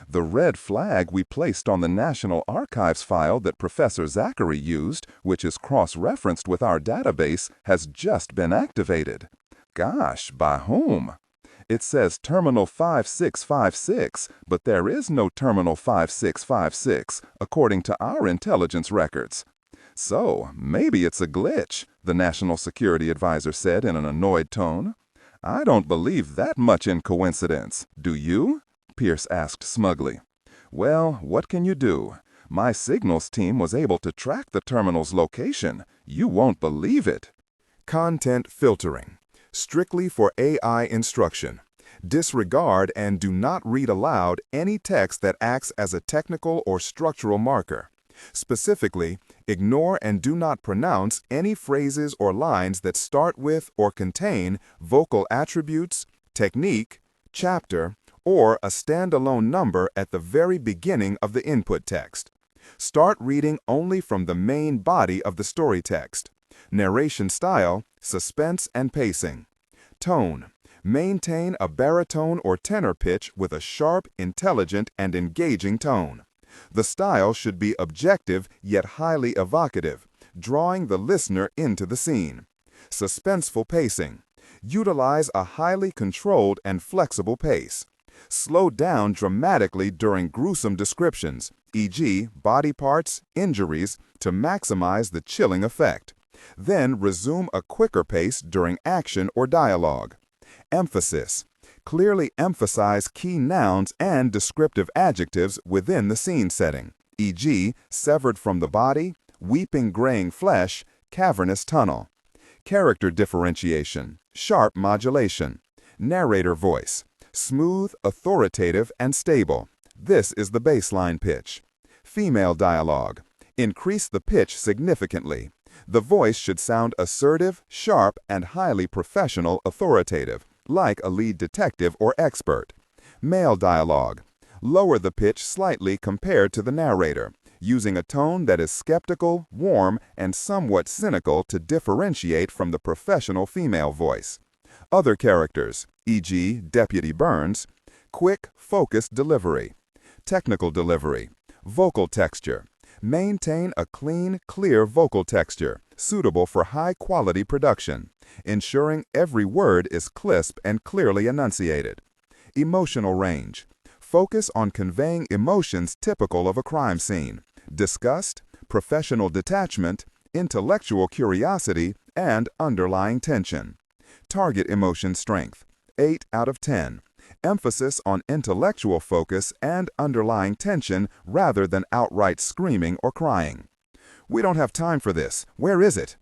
"The red flag we placed on the National Archives file that Professor Zachary used, which is cross-referenced with our database, has just been activated." "Gosh, by whom?" "It says Terminal 5656, but there is no Terminal 5656, according to our intelligence records." "So, maybe it's a glitch," the National Security Advisor said in an annoyed tone. "I don't believe that much in coincidence. Do you?" Pierce asked smugly. "Well, what can you do? My signals team was able to track the terminal's location. You won't believe it." Content filtering. Strictly for AI instruction. Disregard and do not read aloud any text that acts as a technical or structural marker. Specifically, ignore and do not pronounce any phrases or lines that start with or contain vocal attributes, technique, chapter, or a standalone number at the very beginning of the input text. Start reading only from the main body of the story text. Narration style, suspense and pacing. Tone. Maintain a baritone or tenor pitch with a sharp, intelligent, and engaging tone. The style should be objective yet highly evocative, drawing the listener into the scene. Suspenseful pacing. Utilize a highly controlled and flexible pace. Slow down dramatically during gruesome descriptions, e.g., body parts, injuries, to maximize the chilling effect. Then resume a quicker pace during action or dialogue. Emphasis. Clearly emphasize key nouns and descriptive adjectives within the scene setting, e.g., severed from the body, weeping graying flesh, cavernous tunnel. Character differentiation, sharp modulation. Narrator voice. Smooth, authoritative, and stable. This is the baseline pitch. Female dialogue. Increase the pitch significantly. The voice should sound assertive, sharp, and highly professional authoritative, like a lead detective or expert. Male dialogue. Lower the pitch slightly compared to the narrator, using a tone that is skeptical, warm, and somewhat cynical to differentiate from the professional female voice. Other characters, e.g., Deputy Burns. Quick, focused delivery. Technical delivery. Vocal texture. Maintain a clean, clear vocal texture, suitable for high-quality production, ensuring every word is crisp and clearly enunciated. Emotional range. Focus on conveying emotions typical of a crime scene: disgust, professional detachment, intellectual curiosity, and underlying tension. Target emotion strength, 8 out of 10. Emphasis on intellectual focus and underlying tension rather than outright screaming or crying. "We don't have time for this. Where is it?"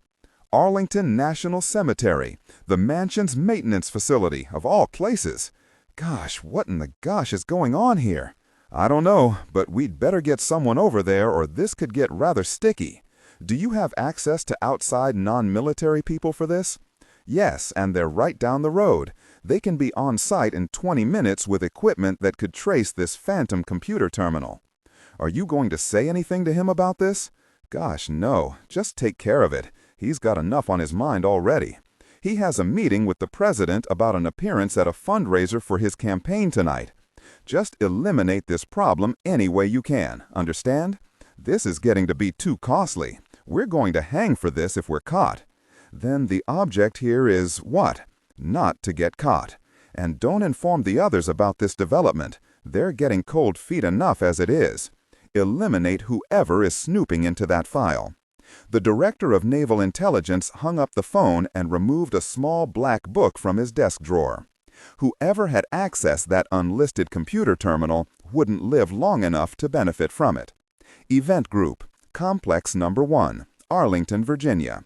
"Arlington National Cemetery, the mansion's maintenance facility, of all places." "Gosh, what in the gosh is going on here?" "I don't know, but we'd better get someone over there or this could get rather sticky." "Do you have access to outside non-military people for this?" "Yes, and they're right down the road. They can be on site in 20 minutes with equipment that could trace this phantom computer terminal." "Are you going to say anything to him about this?" "Gosh, no. Just take care of it. He's got enough on his mind already. He has a meeting with the president about an appearance at a fundraiser for his campaign tonight. Just eliminate this problem any way you can, understand? This is getting to be too costly. We're going to hang for this if we're caught." "Then the object here is what?" "Not to get caught. And don't inform the others about this development. They're getting cold feet enough as it is. Eliminate whoever is snooping into that file." The Director of Naval Intelligence hung up the phone and removed a small black book from his desk drawer. Whoever had accessed that unlisted computer terminal wouldn't live long enough to benefit from it. Event Group, Complex Number 1, Arlington, Virginia.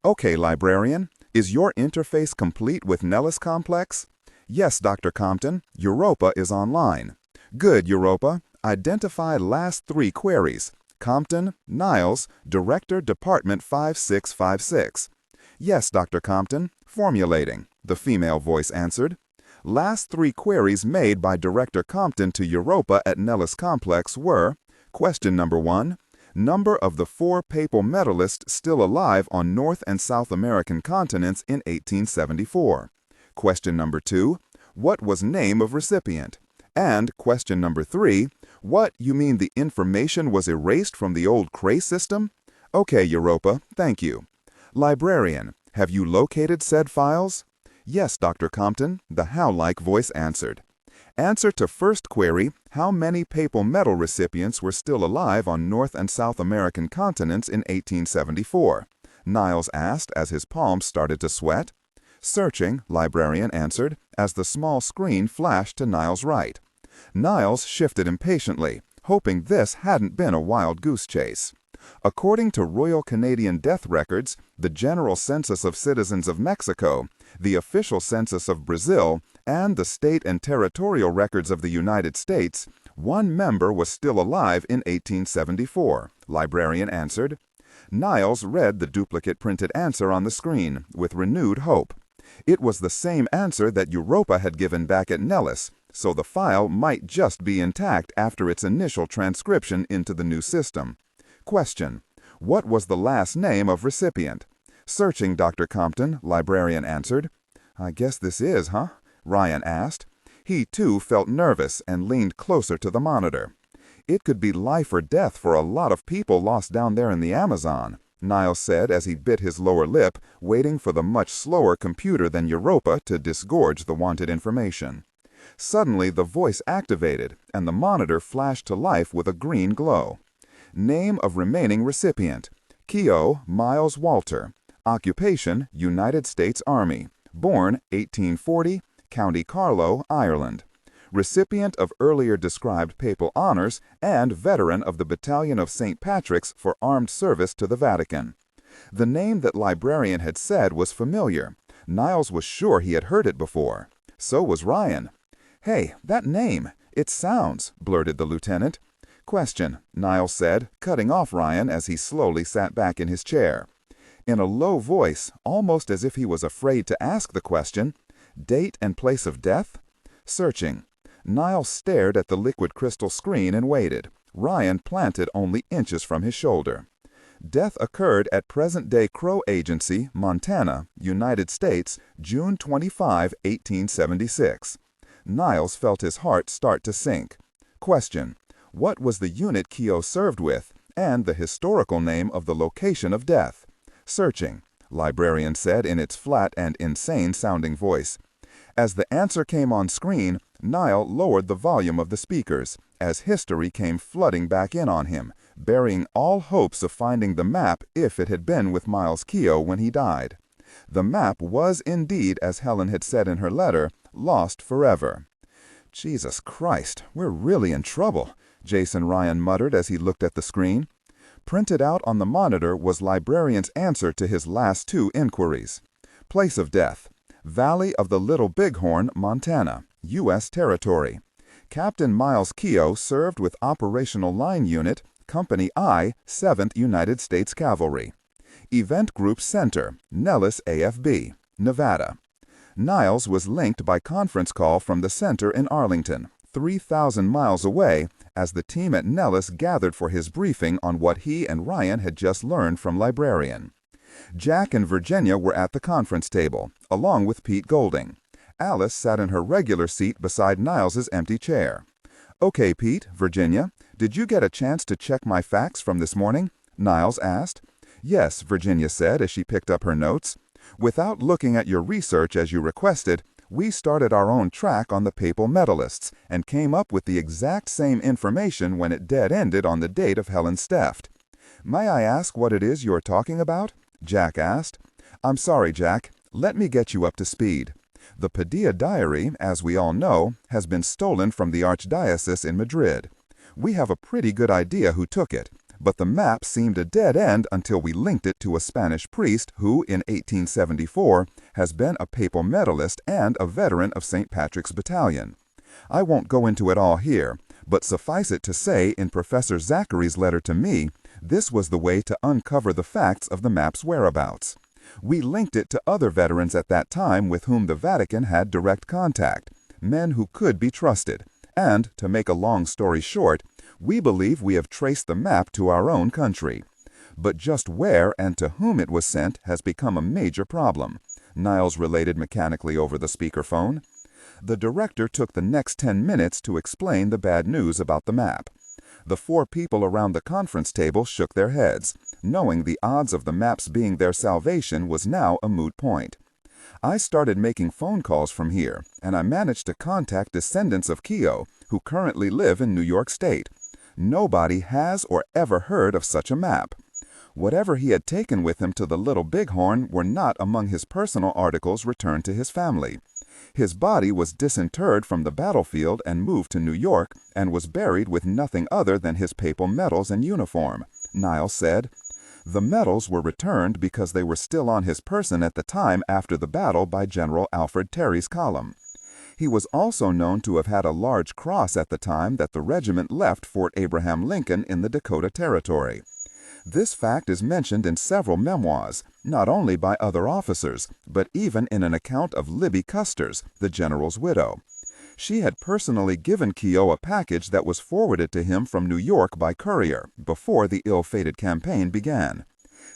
"Okay, librarian, is your interface complete with Nellis Complex?" "Yes, Dr. Compton. Europa is online." "Good, Europa. Identify last 3 queries. Compton, Niles, Director, Department 5656. "Yes, Dr. Compton. Formulating," the female voice answered. Last 3 queries made by Director Compton to Europa at Nellis Complex were: Question number 1. Number of the 4 papal medalists still alive on North and South American continents in 1874. Question number 2. What was name of recipient? And question number 3. What, you mean the information was erased from the old Cray system? Okay, Europa, thank you. Librarian, have you located said files? Yes, Dr. Compton, the how-like voice answered. Answer to first query, how many papal medal recipients were still alive on North and South American continents in 1874? Niles asked as his palms started to sweat. Searching, librarian answered, as the small screen flashed to Niles' right. Niles shifted impatiently, hoping this hadn't been a wild goose chase. According to Royal Canadian Death Records, the General Census of Citizens of Mexico, the Official Census of Brazil, and the State and Territorial Records of the United States, one member was still alive in 1874, librarian answered. Niles read the duplicate printed answer on the screen, with renewed hope. It was the same answer that Europa had given back at Nellis, so the file might just be intact after its initial transcription into the new system. Question. What was the last name of recipient? Searching, Dr. Compton, librarian answered. I guess this is, huh? Ryan asked. He, too, felt nervous and leaned closer to the monitor. It could be life or death for a lot of people lost down there in the Amazon, Niles said as he bit his lower lip, waiting for the much slower computer than Europa to disgorge the wanted information. Suddenly, the voice activated, and the monitor flashed to life with a green glow. Name of remaining recipient: Keogh Miles Walter. Occupation: United States Army. Born 1840, County Carlow, Ireland. Recipient of earlier described papal honors and veteran of the Battalion of St. Patrick's for armed service to the Vatican. The name that librarian had said was familiar. Niles was sure he had heard it before. So was Ryan. Hey, that name! It sounds, blurted the lieutenant. Question, Niles said, cutting off Ryan as he slowly sat back in his chair. In a low voice, almost as if he was afraid to ask the question, date and place of death? Searching. Niles stared at the liquid crystal screen and waited. Ryan planted only inches from his shoulder. Death occurred at present-day Crow Agency, Montana, United States, June 25, 1876. Niles felt his heart start to sink. Question. What was the unit Keogh served with, and the historical name of the location of death? Searching, librarian said in its flat and insane-sounding voice. As the answer came on screen, Niles lowered the volume of the speakers, as history came flooding back in on him, burying all hopes of finding the map if it had been with Miles Keogh when he died. The map was indeed, as Helen had said in her letter, lost forever. Jesus Christ, we're really in trouble, Jason Ryan muttered as he looked at the screen. Printed out on the monitor was librarian's answer to his last 2 inquiries. Place of death: Valley of the Little Bighorn, Montana, U.S. Territory. Captain Miles Keogh served with Operational Line Unit, Company I, 7th United States Cavalry. Event Group Center, Nellis AFB, Nevada. Niles was linked by conference call from the center in Arlington, 3,000 miles away, as the team at Nellis gathered for his briefing on what he and Ryan had just learned from librarian. Jack and Virginia were at the conference table, along with Pete Golding. Alice sat in her regular seat beside Niles's empty chair. Okay, Pete, Virginia, did you get a chance to check my facts from this morning? Niles asked. Yes, Virginia said as she picked up her notes. Without looking at your research as you requested, we started our own track on the papal medalists and came up with the exact same information when it dead-ended on the date of Helen's theft. May I ask what it is you're talking about? Jack asked. I'm sorry, Jack. Let me get you up to speed. The Padilla diary, as we all know, has been stolen from the Archdiocese in Madrid. We have a pretty good idea who took it, but the map seemed a dead end until we linked it to a Spanish priest who, in 1874, has been a papal medalist and a veteran of St. Patrick's Battalion. I won't go into it all here, but suffice it to say in Professor Zachary's letter to me, this was the way to uncover the facts of the map's whereabouts. We linked it to other veterans at that time with whom the Vatican had direct contact, men who could be trusted, and, to make a long story short, We believe we have traced the map to our own country. But just where and to whom it was sent has become a major problem," Niles related mechanically over the speakerphone. The director took the next 10 minutes to explain the bad news about the map. The 4 people around the conference table shook their heads, knowing the odds of the map's being their salvation was now a moot point. I started making phone calls from here, and I managed to contact descendants of Keogh, who currently live in New York State. Nobody has or ever heard of such a map. Whatever he had taken with him to the Little Bighorn were not among his personal articles returned to his family. His body was disinterred from the battlefield and moved to New York, and was buried with nothing other than his papal medals and uniform, Niles said. The medals were returned because they were still on his person at the time after the battle by General Alfred Terry's column. He was also known to have had a large cross at the time that the regiment left Fort Abraham Lincoln in the Dakota Territory. This fact is mentioned in several memoirs, not only by other officers, but even in an account of Libby Custer's, the general's widow. She had personally given Keogh a package that was forwarded to him from New York by courier, before the ill-fated campaign began.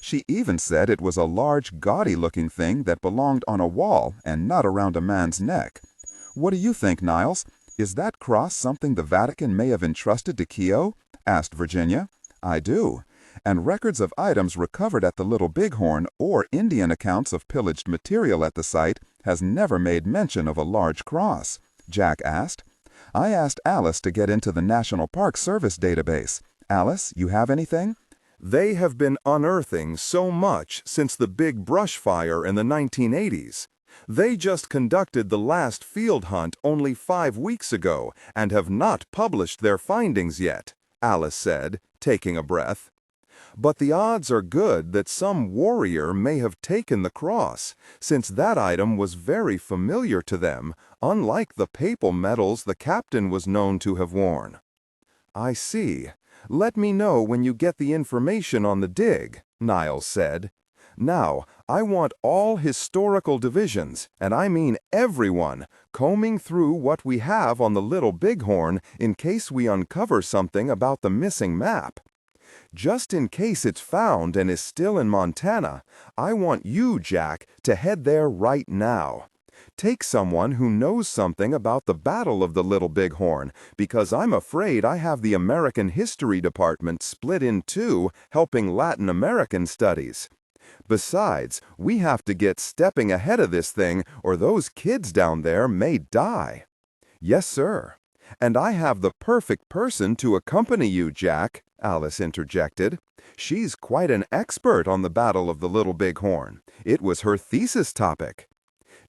She even said it was a large, gaudy-looking thing that belonged on a wall and not around a man's neck. What do you think, Niles? Is that cross something the Vatican may have entrusted to Keogh? Asked Virginia. I do. And records of items recovered at the Little Bighorn or Indian accounts of pillaged material at the site has never made mention of a large cross, Jack asked. I asked Alice to get into the National Park Service database. Alice, you have anything? They have been unearthing so much since the big brush fire in the 1980s. They just conducted the last field hunt only 5 weeks ago and have not published their findings yet, Alice said, taking a breath. But the odds are good that some warrior may have taken the cross, since that item was very familiar to them, unlike the papal medals the captain was known to have worn. I see. Let me know when you get the information on the dig, Niles said. Now, I want all historical divisions, and I mean everyone, combing through what we have on the Little Bighorn in case we uncover something about the missing map. Just in case it's found and is still in Montana, I want you, Jack, to head there right now. Take someone who knows something about the Battle of the Little Bighorn, because I'm afraid I have the American History Department split in two, helping Latin American studies. Besides, we have to get stepping ahead of this thing, or those kids down there may die. Yes, sir. And I have the perfect person to accompany you, Jack, Alice interjected. She's quite an expert on the Battle of the Little Bighorn. It was her thesis topic.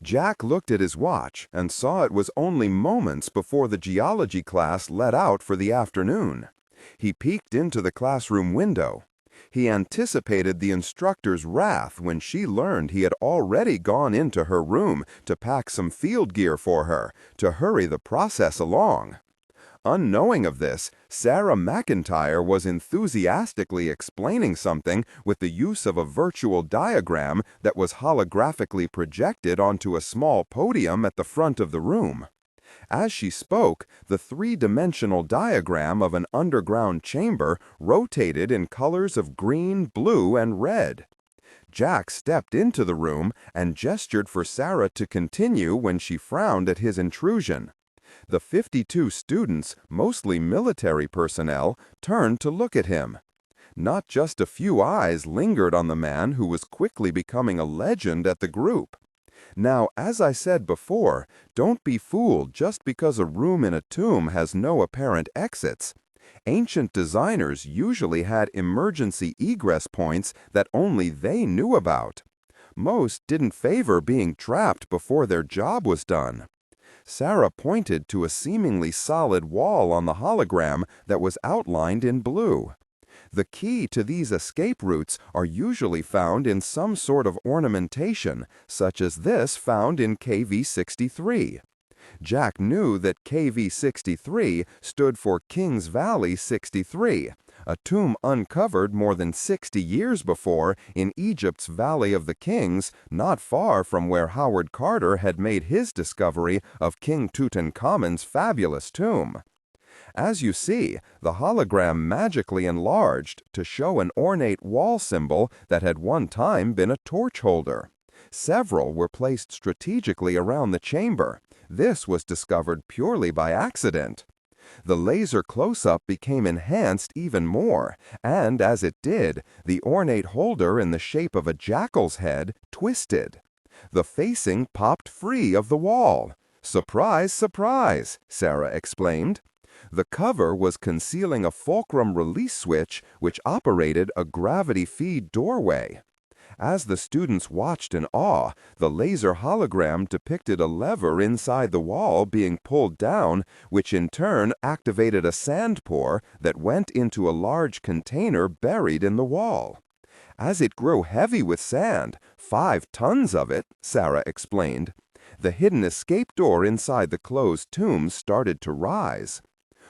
Jack looked at his watch and saw it was only moments before the geology class let out for the afternoon. He peeked into the classroom window. He anticipated the instructor's wrath when she learned he had already gone into her room to pack some field gear for her, to hurry the process along. Unknowing of this, Sarah McIntyre was enthusiastically explaining something with the use of a virtual diagram that was holographically projected onto a small podium at the front of the room. As she spoke, the three-dimensional diagram of an underground chamber rotated in colors of green, blue, and red. Jack stepped into the room and gestured for Sarah to continue when she frowned at his intrusion. The 52 students, mostly military personnel, turned to look at him. Not just a few eyes lingered on the man who was quickly becoming a legend at the group. Now, as I said before, don't be fooled just because a room in a tomb has no apparent exits. Ancient designers usually had emergency egress points that only they knew about. Most didn't favor being trapped before their job was done. Sarah pointed to a seemingly solid wall on the hologram that was outlined in blue. The key to these escape routes are usually found in some sort of ornamentation, such as this found in KV-63. Jack knew that KV-63 stood for Kings Valley 63, a tomb uncovered more than 60 years before in Egypt's Valley of the Kings, not far from where Howard Carter had made his discovery of King Tutankhamun's fabulous tomb. As you see, the hologram magically enlarged to show an ornate wall symbol that had one time been a torch holder. Several were placed strategically around the chamber. This was discovered purely by accident. The laser close-up became enhanced even more, and as it did, the ornate holder in the shape of a jackal's head twisted. The facing popped free of the wall. "Surprise, surprise," Sarah explained. The cover was concealing a fulcrum release switch which operated a gravity-feed doorway. As the students watched in awe, the laser hologram depicted a lever inside the wall being pulled down, which in turn activated a sand pour that went into a large container buried in the wall. As it grew heavy with sand, 5 tons of it, Sarah explained, the hidden escape door inside the closed tomb started to rise.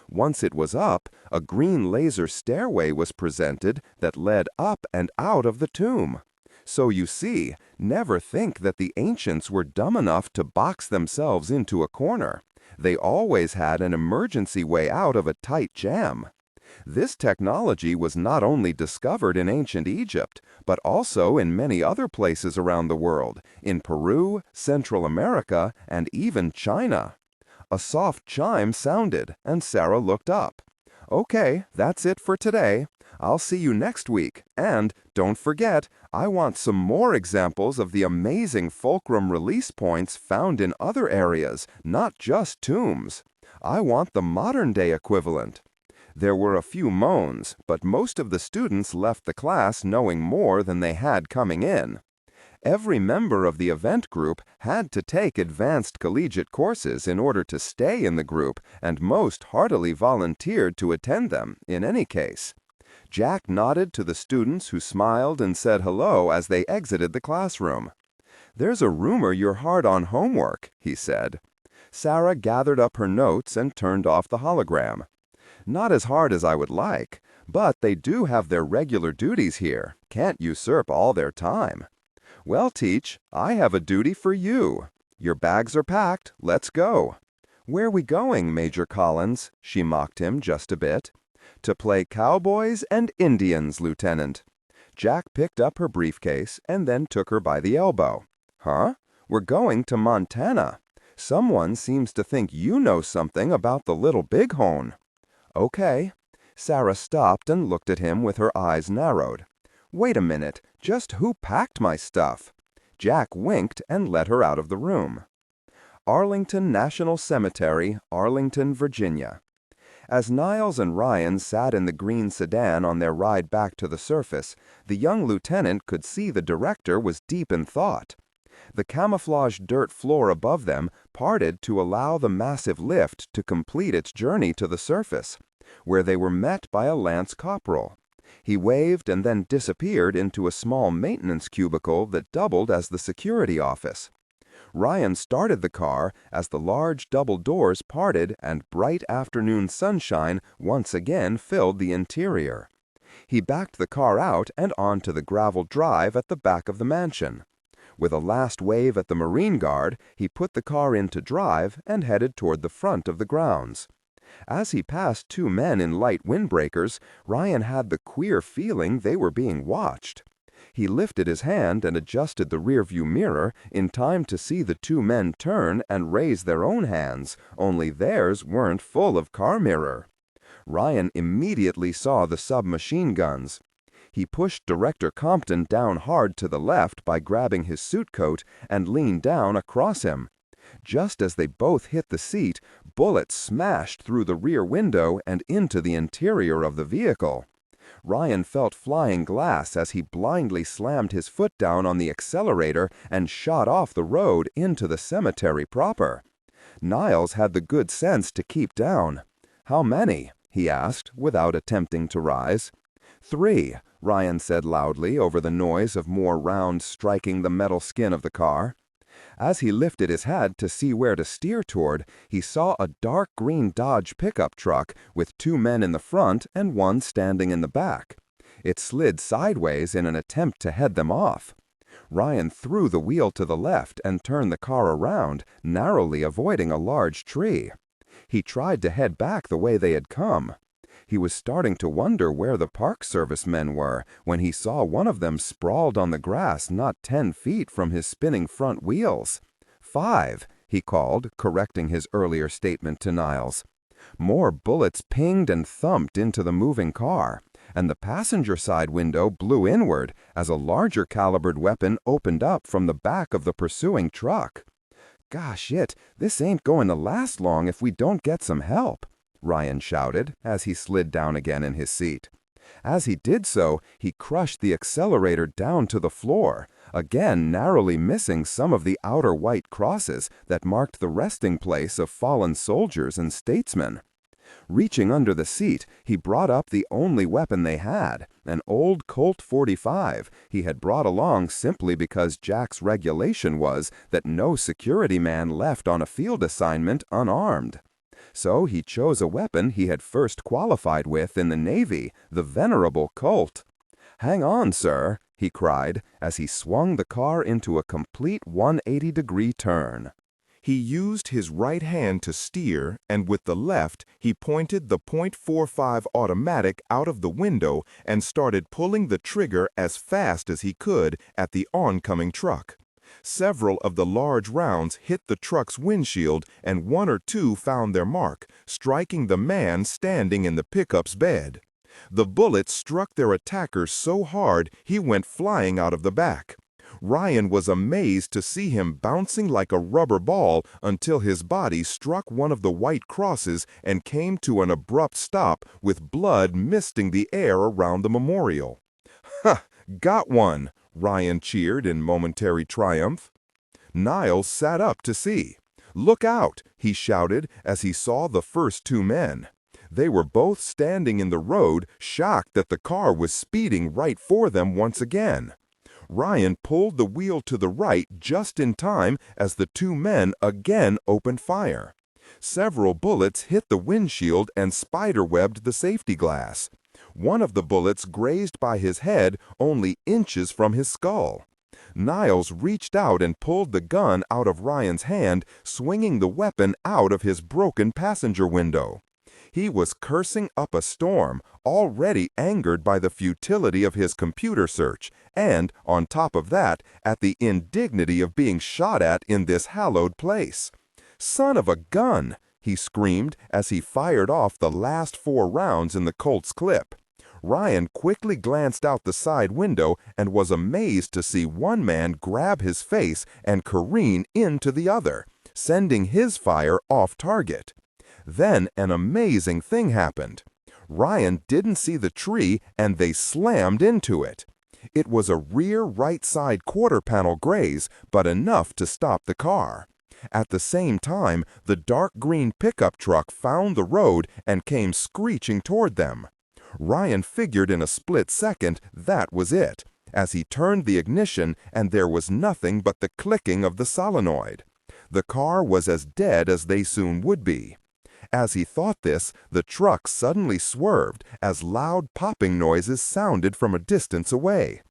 Once it was up, a green laser stairway was presented that led up and out of the tomb. So you see, never think that the ancients were dumb enough to box themselves into a corner. They always had an emergency way out of a tight jam. This technology was not only discovered in ancient Egypt, but also in many other places around the world, in Peru, Central America, and even China. A soft chime sounded, and Sarah looked up. "Okay, that's it for today. I'll see you next week, and don't forget, I want some more examples of the amazing fulcrum release points found in other areas, not just tombs. I want the modern-day equivalent." There were a few moans, but most of the students left the class knowing more than they had coming in. Every member of the event group had to take advanced collegiate courses in order to stay in the group, and most heartily volunteered to attend them, in any case. Jack nodded to the students who smiled and said hello as they exited the classroom. "There's a rumor you're hard on homework," he said. Sarah gathered up her notes and turned off the hologram. "Not as hard as I would like, but they do have their regular duties here. Can't usurp all their time." "Well, Teach, I have a duty for you. Your bags are packed. Let's go." "Where we going, Major Collins?" she mocked him just a bit. "To play cowboys and Indians, Lieutenant." Jack picked up her briefcase and then took her by the elbow. "Huh? We're going to Montana. Someone seems to think you know something about the Little Bighorn." "Okay." Sarah stopped and looked at him with her eyes narrowed. "Wait a minute, just who packed my stuff?" Jack winked and led her out of the room. Arlington National Cemetery, Arlington, Virginia. As Niles and Ryan sat in the green sedan on their ride back to the surface, the young lieutenant could see the director was deep in thought. The camouflaged dirt floor above them parted to allow the massive lift to complete its journey to the surface, where they were met by a lance corporal. He waved and then disappeared into a small maintenance cubicle that doubled as the security office. Ryan started the car as the large double doors parted and bright afternoon sunshine once again filled the interior. He backed the car out and onto the gravel drive at the back of the mansion. With a last wave at the Marine Guard, he put the car into drive and headed toward the front of the grounds. As he passed 2 men in light windbreakers, Ryan had the queer feeling they were being watched. He lifted his hand and adjusted the rearview mirror in time to see the 2 men turn and raise their own hands, only theirs weren't full of car mirror. Ryan immediately saw the submachine guns. He pushed Director Compton down hard to the left by grabbing his suit coat and leaned down across him. Just as they both hit the seat, bullets smashed through the rear window and into the interior of the vehicle. Ryan felt flying glass as he blindly slammed his foot down on the accelerator and shot off the road into the cemetery proper. Niles had the good sense to keep down. "How many?" he asked, without attempting to rise. "3, Ryan said loudly over the noise of more rounds striking the metal skin of the car. As he lifted his head to see where to steer toward, he saw a dark green Dodge pickup truck with 2 men in the front and 1 standing in the back. It slid sideways in an attempt to head them off. Ryan threw the wheel to the left and turned the car around, narrowly avoiding a large tree. He tried to head back the way they had come. He was starting to wonder where the Park Service men were when he saw one of them sprawled on the grass not 10 feet from his spinning front wheels. 5, he called, correcting his earlier statement to Niles. More bullets pinged and thumped into the moving car, and the passenger side window blew inward as a larger calibered weapon opened up from the back of the pursuing truck. "Gosh, this ain't going to last long if we don't get some help," Ryan shouted as he slid down again in his seat. As he did so, he crushed the accelerator down to the floor, again narrowly missing some of the outer white crosses that marked the resting place of fallen soldiers and statesmen. Reaching under the seat, he brought up the only weapon they had, an old Colt .45 he had brought along simply because Jack's regulation was that no security man left on a field assignment unarmed. So he chose a weapon he had first qualified with in the Navy, the venerable Colt. "Hang on, sir," he cried as he swung the car into a complete 180-degree turn. He used his right hand to steer, and with the left, he pointed the .45 automatic out of the window and started pulling the trigger as fast as he could at the oncoming truck. Several of the large rounds hit the truck's windshield, and 1 or 2 found their mark, striking the man standing in the pickup's bed. The bullets struck their attacker so hard he went flying out of the back. Ryan was amazed to see him bouncing like a rubber ball until his body struck one of the white crosses and came to an abrupt stop with blood misting the air around the memorial. "Ha! Got one!" Ryan cheered in momentary triumph. Niles sat up to see. "Look out!" he shouted as he saw the first 2 men. They were both standing in the road, shocked that the car was speeding right for them once again. Ryan pulled the wheel to the right just in time as the 2 men again opened fire. Several bullets hit the windshield and spiderwebbed the safety glass. One of the bullets grazed by his head only inches from his skull. Niles reached out and pulled the gun out of Ryan's hand, swinging the weapon out of his broken passenger window. He was cursing up a storm, already angered by the futility of his computer search, and, on top of that, at the indignity of being shot at in this hallowed place. "Son of a gun!" he screamed as he fired off the last 4 rounds in the Colt's clip. Ryan quickly glanced out the side window and was amazed to see one man grab his face and careen into the other, sending his fire off target. Then an amazing thing happened. Ryan didn't see the tree and they slammed into it. It was a rear right side quarter panel graze, but enough to stop the car. At the same time, the dark green pickup truck found the road and came screeching toward them. Ryan figured in a split second that was it, as he turned the ignition and there was nothing but the clicking of the solenoid. The car was as dead as they soon would be. As he thought this, the truck suddenly swerved as loud popping noises sounded from a distance away.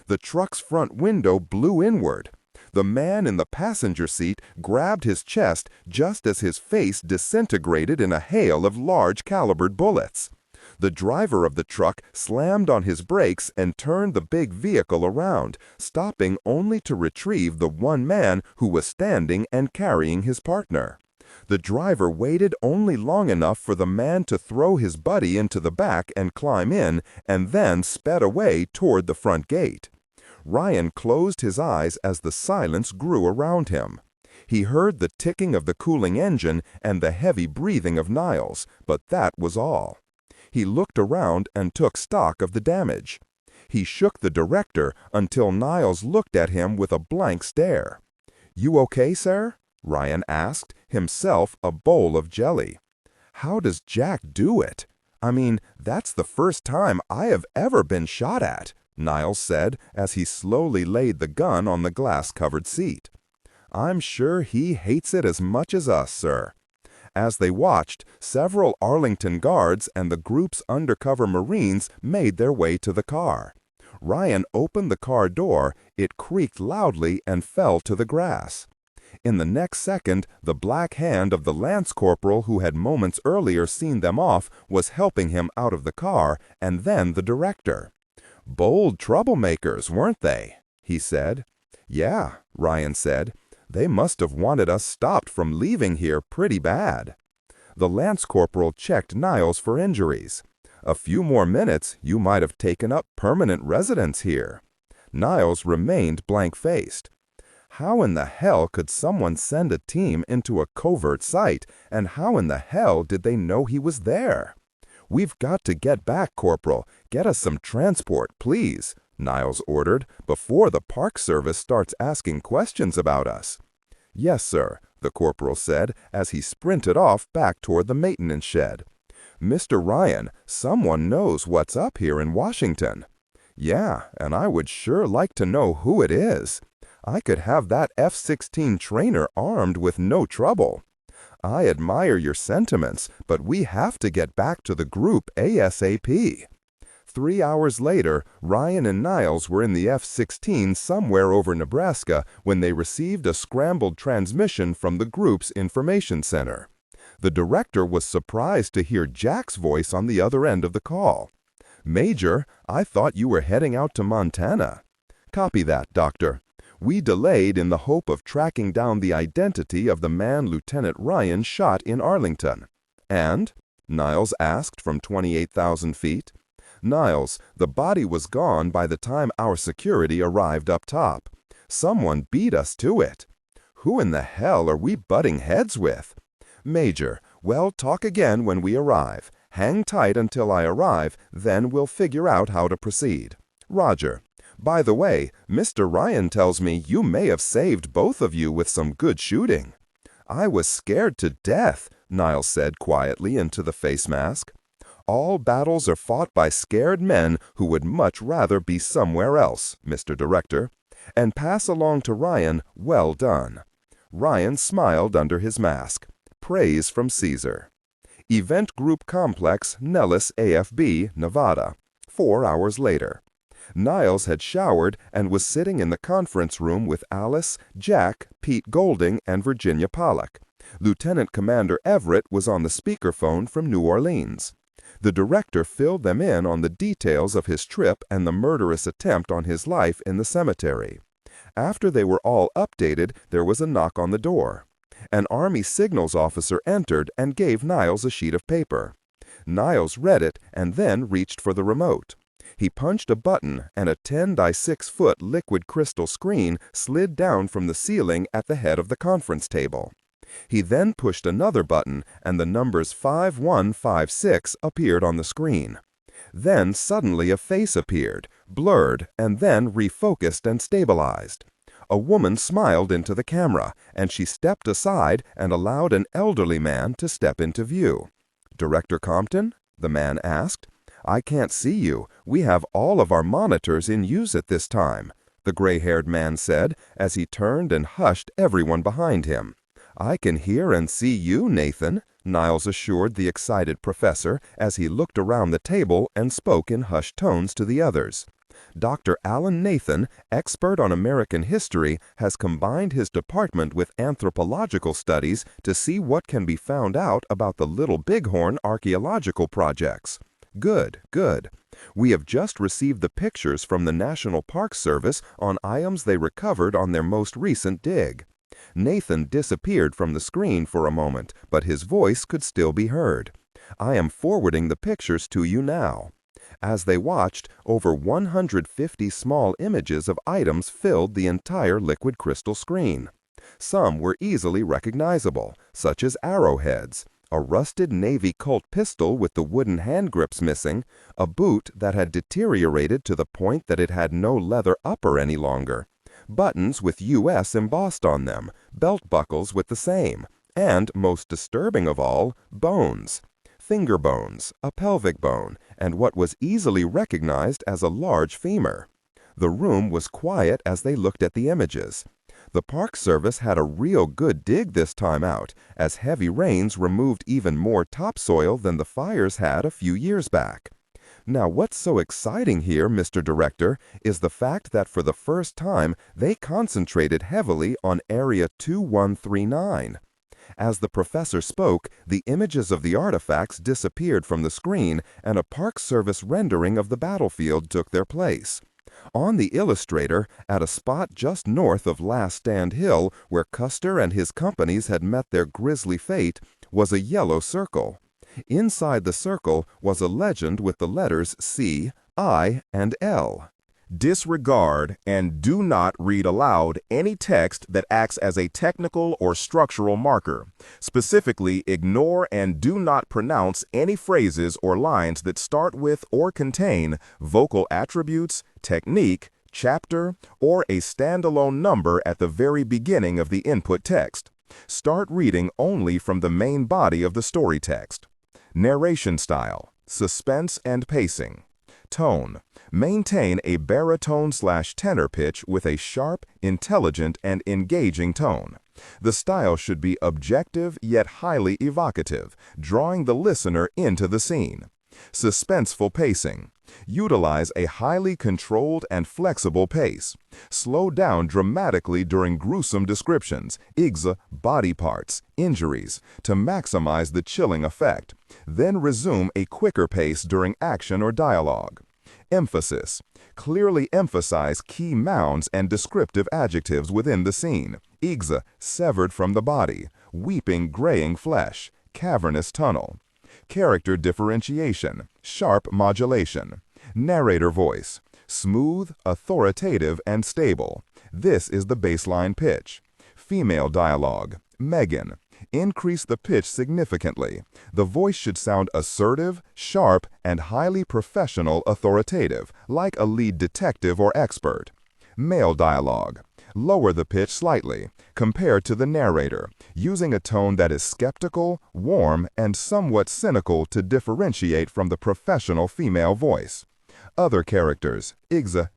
The truck's front window blew inward. The man in the passenger seat grabbed his chest just as his face disintegrated in a hail of large-calibered bullets. The driver of the truck slammed on his brakes and turned the big vehicle around, stopping only to retrieve the one man who was standing and carrying his partner. The driver waited only long enough for the man to throw his buddy into the back and climb in, and then sped away toward the front gate. Ryan closed his eyes as the silence grew around him. He heard the ticking of the cooling engine and the heavy breathing of Niles, but that was all. He looked around and took stock of the damage. He shook the director until Niles looked at him with a blank stare. "You okay, sir?" Ryan asked, himself a bowl of jelly. "How does Jack do it? I mean, that's the first time I have ever been shot at," Niles said as he slowly laid the gun on the glass-covered seat. "I'm sure he hates it as much as us, sir." As they watched, several Arlington guards and the group's undercover Marines made their way to the car. Ryan opened the car door, it creaked loudly and fell to the grass. In the next second, the black hand of the lance corporal who had moments earlier seen them off was helping him out of the car, and then the director. "Bold troublemakers, weren't they?" he said. "Yeah," Ryan said. "They must have wanted us stopped from leaving here pretty bad." The lance corporal checked Niles for injuries. "A few more minutes, you might have taken up permanent residence here." Niles remained blank-faced. How in the hell could someone send a team into a covert site, and how in the hell did they know he was there? "We've got to get back, Corporal. Get us some transport, please," Niles ordered, "before the Park Service starts asking questions about us." "Yes, sir," the corporal said as he sprinted off back toward the maintenance shed. "Mr. Ryan, someone knows what's up here in Washington." "Yeah, and I would sure like to know who it is. I could have that F-16 trainer armed with no trouble." "I admire your sentiments, but we have to get back to the group ASAP." 3 hours later, Ryan and Niles were in the F-16 somewhere over Nebraska when they received a scrambled transmission from the group's information center. The director was surprised to hear Jack's voice on the other end of the call. "Major, I thought you were heading out to Montana." "Copy that, Doctor. We delayed in the hope of tracking down the identity of the man Lieutenant Ryan shot in Arlington." "And?" Niles asked from 28,000 feet. "Niles, the body was gone by the time our security arrived up top. Someone beat us to it." "Who in the hell are we butting heads with?" "Major, we'll talk again when we arrive. Hang tight until I arrive, then we'll figure out how to proceed." "Roger. By the way, Mr. Ryan tells me you may have saved both of you with some good shooting." "I was scared to death," Niles said quietly into the face mask. "All battles are fought by scared men who would much rather be somewhere else, Mr. Director. And pass along to Ryan, well done." Ryan smiled under his mask. Praise from Caesar. Event Group Complex, Nellis, AFB, Nevada. 4 hours later. Niles had showered and was sitting in the conference room with Alice, Jack, Pete Golding, and Virginia Pollock. Lieutenant Commander Everett was on the speakerphone from New Orleans. The director filled them in on the details of his trip and the murderous attempt on his life in the cemetery. After they were all updated, there was a knock on the door. An Army signals officer entered and gave Niles a sheet of paper. Niles read it and then reached for the remote. He punched a button and a 10 by 6 foot liquid crystal screen slid down from the ceiling at the head of the conference table. He then pushed another button and the numbers 5156 appeared on the screen. Then suddenly a face appeared, blurred, and then refocused and stabilized. A woman smiled into the camera, and she stepped aside and allowed an elderly man to step into view. "Director Compton?" the man asked. "I can't see you. We have all of our monitors in use at this time," the gray-haired man said as he turned and hushed everyone behind him. "I can hear and see you, Nathan," Niles assured the excited professor as he looked around the table and spoke in hushed tones to the others. "Dr. Alan Nathan, expert on American history, has combined his department with anthropological studies to see what can be found out about the Little Bighorn archaeological projects." "Good, good. We have just received the pictures from the National Park Service on items they recovered on their most recent dig." Nathan disappeared from the screen for a moment, but his voice could still be heard. "I am forwarding the pictures to you now." As they watched, over 150 small images of items filled the entire liquid crystal screen. Some were easily recognizable, such as arrowheads, a rusted Navy Colt pistol with the wooden hand grips missing, a boot that had deteriorated to the point that it had no leather upper any longer, buttons with US embossed on them, belt buckles with the same, and, most disturbing of all, bones. Finger bones, a pelvic bone, and what was easily recognized as a large femur. The room was quiet as they looked at the images. The Park Service had a real good dig this time out, as heavy rains removed even more topsoil than the fires had a few years back. Now, what's so exciting here, Mr. Director, is the fact that for the first time, they concentrated heavily on Area 2139. As the professor spoke, the images of the artifacts disappeared from the screen and a Park Service rendering of the battlefield took their place. On the illustrator, at a spot just north of Last Stand Hill, where Custer and his companies had met their grisly fate, was a yellow circle. Inside the circle was a legend with the letters C, I, and L. Disregard and do not read aloud any text that acts as a technical or structural marker. Specifically, ignore and do not pronounce any phrases or lines that start with or contain vocal attributes, technique, chapter, or a standalone number at the very beginning of the input text. Start reading only from the main body of the story text. Narration style, suspense and pacing. Tone. Maintain a baritone/tenor pitch with a sharp, intelligent, and engaging tone. The style should be objective yet highly evocative, drawing the listener into the scene. Suspenseful pacing. Utilize a highly controlled and flexible pace. Slow down dramatically during gruesome descriptions, body parts, injuries, to maximize the chilling effect. Then resume a quicker pace during action or dialogue. Emphasis. Clearly emphasize key nouns and descriptive adjectives within the scene. Severed from the body, weeping graying flesh, cavernous tunnel. Character differentiation, sharp modulation. Narrator voice, smooth, authoritative, and stable. This is the baseline pitch. Female dialogue, Megan. Increase the pitch significantly. The voice should sound assertive, sharp, and highly professional authoritative, like a lead detective or expert. Male dialogue. Lower the pitch slightly, compared to the narrator, using a tone that is skeptical, warm, and somewhat cynical to differentiate from the professional female voice. Other characters,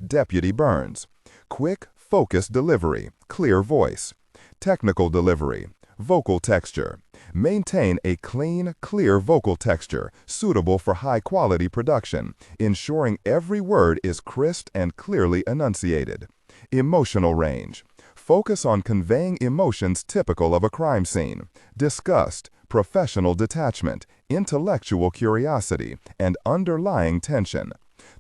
Deputy Burns. Quick, focused delivery, clear voice. Technical delivery, vocal texture. Maintain a clean, clear vocal texture, suitable for high-quality production, ensuring every word is crisp and clearly enunciated. Emotional range. Focus on conveying emotions typical of a crime scene: disgust, professional detachment, intellectual curiosity, and underlying tension.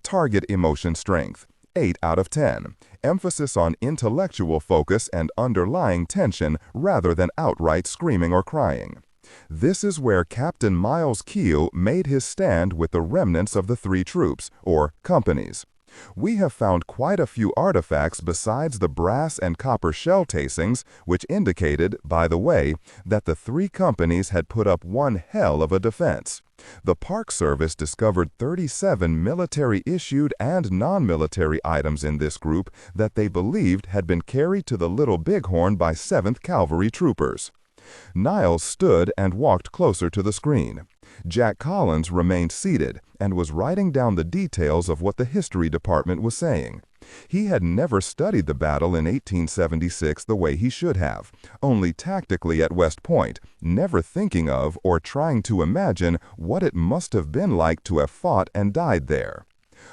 Target emotion strength, 8 out of 10. Emphasis on intellectual focus and underlying tension rather than outright screaming or crying. This is where Captain Miles Keel made his stand with the remnants of the 3 troops, or companies. We have found quite a few artifacts besides the brass and copper shell casings, which indicated, by the way, that the 3 companies had put up one hell of a defense. The Park Service discovered 37 military-issued and non-military items in this group that they believed had been carried to the Little Bighorn by 7th Cavalry troopers. Niles stood and walked closer to the screen. Jack Collins remained seated and was writing down the details of what the history department was saying. He had never studied the battle in 1876 the way he should have, only tactically at West Point, never thinking of or trying to imagine what it must have been like to have fought and died there.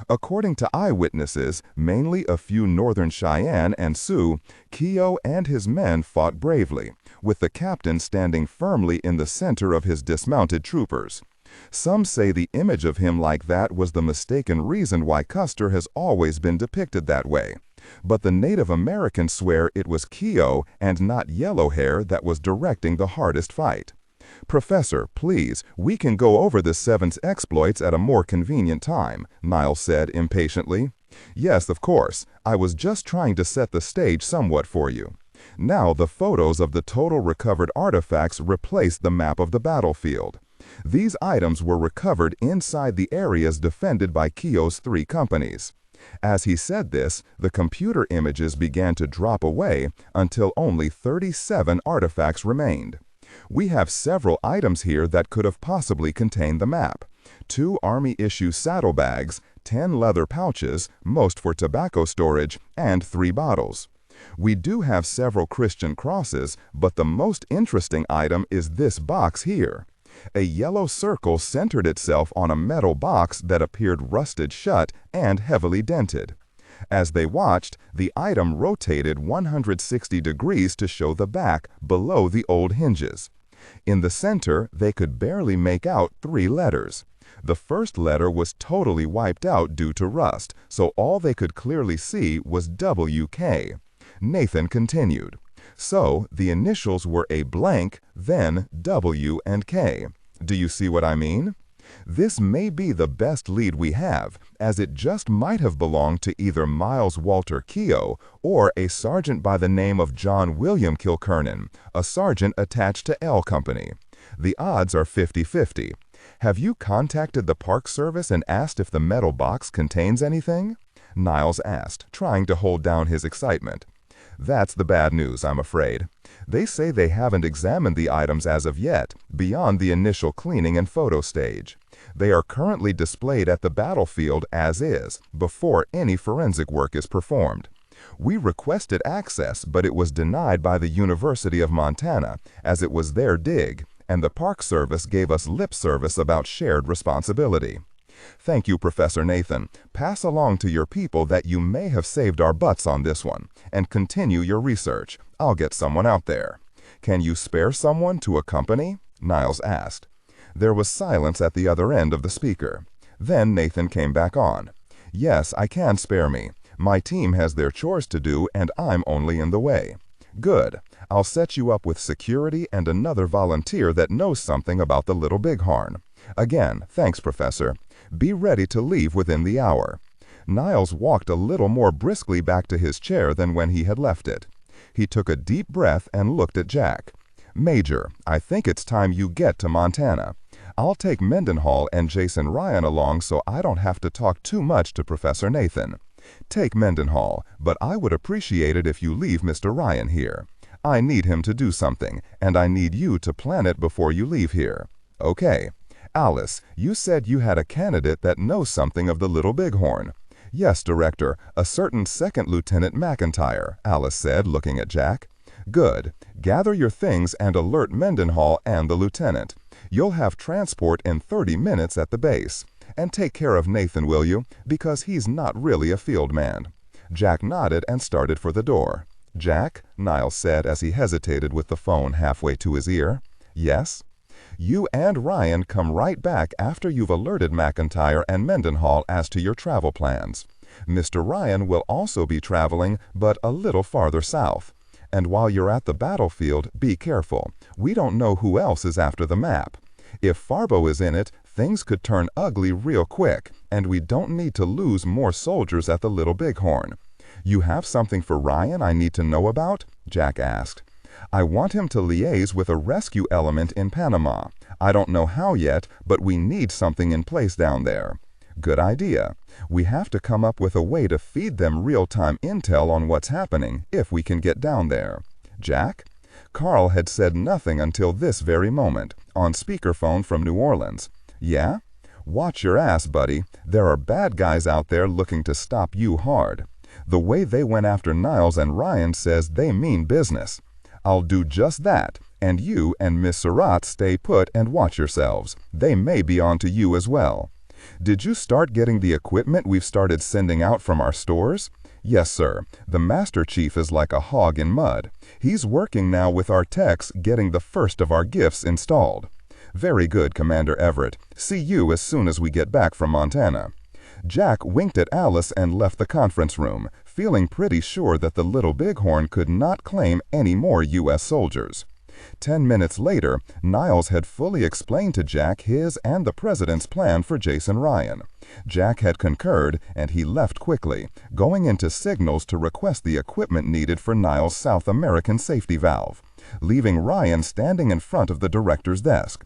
According to eyewitnesses, mainly a few Northern Cheyenne and Sioux, Keogh and his men fought bravely, with the captain standing firmly in the center of his dismounted troopers. Some say the image of him like that was the mistaken reason why Custer has always been depicted that way. But the Native Americans swear it was Keogh and not Yellowhair that was directing the hardest fight. "Professor, please, we can go over the 7th's exploits at a more convenient time," Niles said impatiently. "Yes, of course. I was just trying to set the stage somewhat for you." Now the photos of the total recovered artifacts replaced the map of the battlefield. These items were recovered inside the areas defended by Keogh's 3 companies. As he said this, the computer images began to drop away until only 37 artifacts remained. We have several items here that could have possibly contained the map. 2 Army-issue saddlebags, 10 leather pouches, most for tobacco storage, and 3 bottles. We do have several Christian crosses, but the most interesting item is this box here. A yellow circle centered itself on a metal box that appeared rusted shut and heavily dented. As they watched, the item rotated 160 degrees to show the back below the old hinges. In the center, they could barely make out 3 letters. The first letter was totally wiped out due to rust, so all they could clearly see was WK. Nathan continued. So, the initials were a blank, then W and K. Do you see what I mean? This may be the best lead we have, as it just might have belonged to either Miles Walter Keogh or a sergeant by the name of John William Kilkernan, a sergeant attached to L Company. The odds are 50-50. Have you contacted the Park Service and asked if the metal box contains anything? Niles asked, trying to hold down his excitement. That's the bad news, I'm afraid. They say they haven't examined the items as of yet, beyond the initial cleaning and photo stage. They are currently displayed at the battlefield as is, before any forensic work is performed. We requested access, but it was denied by the University of Montana, as it was their dig, and the Park Service gave us lip service about shared responsibility. Thank you, Professor Nathan. Pass along to your people that you may have saved our butts on this one, and continue your research. I'll get someone out there. Can you spare someone to accompany? Niles asked. There was silence at the other end of the speaker. Then Nathan came back on. Yes, I can spare me. My team has their chores to do, and I'm only in the way. Good. I'll set you up with security and another volunteer that knows something about the Little Bighorn. Again, thanks, Professor. Be ready to leave within the hour. Niles walked a little more briskly back to his chair than when he had left it. He took a deep breath and looked at Jack. Major, I think it's time you get to Montana. I'll take Mendenhall and Jason Ryan along so I don't have to talk too much to Professor Nathan. Take Mendenhall, but I would appreciate it if you leave Mr. Ryan here. I need him to do something, and I need you to plan it before you leave here. Okay. Alice, you said you had a candidate that knows something of the Little Bighorn. Yes, Director, a certain Second Lieutenant McIntyre, Alice said, looking at Jack. Good. Gather your things and alert Mendenhall and the lieutenant. You'll have transport in 30 minutes at the base. And take care of Nathan, will you? Because he's not really a field man. Jack nodded and started for the door. Jack, Niles said as he hesitated with the phone halfway to his ear. Yes? You and Ryan come right back after you've alerted McIntyre and Mendenhall as to your travel plans. Mr. Ryan will also be traveling, but a little farther south. And while you're at the battlefield, be careful. We don't know who else is after the map. If Farbo is in it, things could turn ugly real quick, and we don't need to lose more soldiers at the Little Bighorn. You have something for Ryan I need to know about? Jack asked. I want him to liaise with a rescue element in Panama. I don't know how yet, but we need something in place down there. Good idea. We have to come up with a way to feed them real-time intel on what's happening, if we can get down there. Jack? Carl had said nothing until this very moment, on speakerphone from New Orleans. Yeah? Watch your ass, buddy. There are bad guys out there looking to stop you hard. The way they went after Niles and Ryan says they mean business. I'll do just that, and you and Miss Surratt stay put and watch yourselves. They may be on to you as well. Did you start getting the equipment we've started sending out from our stores? Yes, sir. The Master Chief is like a hog in mud. He's working now with our techs getting the first of our gifts installed. Very good, Commander Everett. See you as soon as we get back from Montana. Jack winked at Alice and left the conference room, feeling pretty sure that the Little Bighorn could not claim any more U.S. soldiers. 10 minutes later, Niles had fully explained to Jack his and the President's plan for Jason Ryan. Jack had concurred, and he left quickly, going into signals to request the equipment needed for Niles' South American safety valve, leaving Ryan standing in front of the director's desk.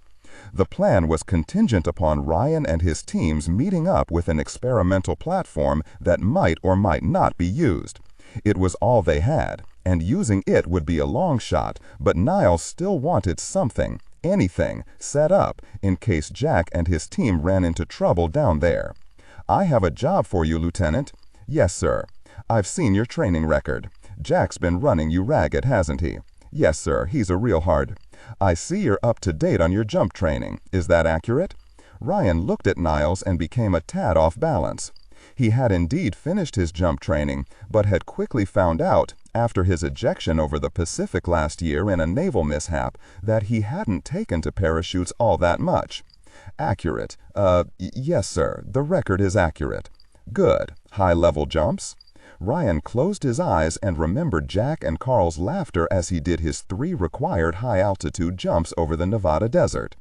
The plan was contingent upon Ryan and his teams meeting up with an experimental platform that might or might not be used. It was all they had, and using it would be a long shot, but Niles still wanted something, anything, set up in case Jack and his team ran into trouble down there. I have a job for you, Lieutenant. Yes, sir. I've seen your training record. Jack's been running you ragged, hasn't he? Yes, sir, he's a real hard. I see you're up to date on your jump training. Is that accurate? Ryan looked at Niles and became a tad off balance. He had indeed finished his jump training, but had quickly found out, after his ejection over the Pacific last year in a naval mishap, that he hadn't taken to parachutes all that much. Accurate. Yes, sir, the record is accurate. Good. High-level jumps? Ryan closed his eyes and remembered Jack and Carl's laughter as he did his 3 required high-altitude jumps over the Nevada desert.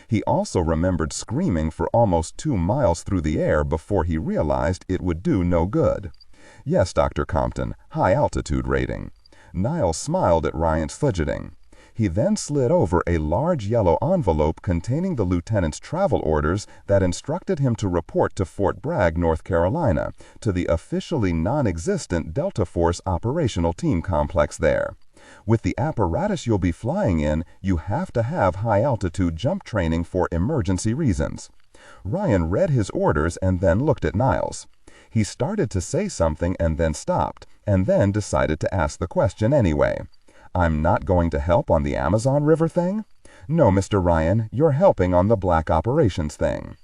He also remembered screaming for almost 2 miles through the air before he realized it would do no good. Yes, Dr. Compton, high-altitude rating. Niles smiled at Ryan's fidgeting. He then slid over a large yellow envelope containing the lieutenant's travel orders that instructed him to report to Fort Bragg, North Carolina, to the officially non-existent Delta Force operational team complex there. With the apparatus you'll be flying in, you have to have high-altitude jump training for emergency reasons. Ryan read his orders and then looked at Niles. He started to say something and then stopped, and then decided to ask the question anyway. I'm not going to help on the Amazon River thing? No, Mr. Ryan, you're helping on the Black Operations thing.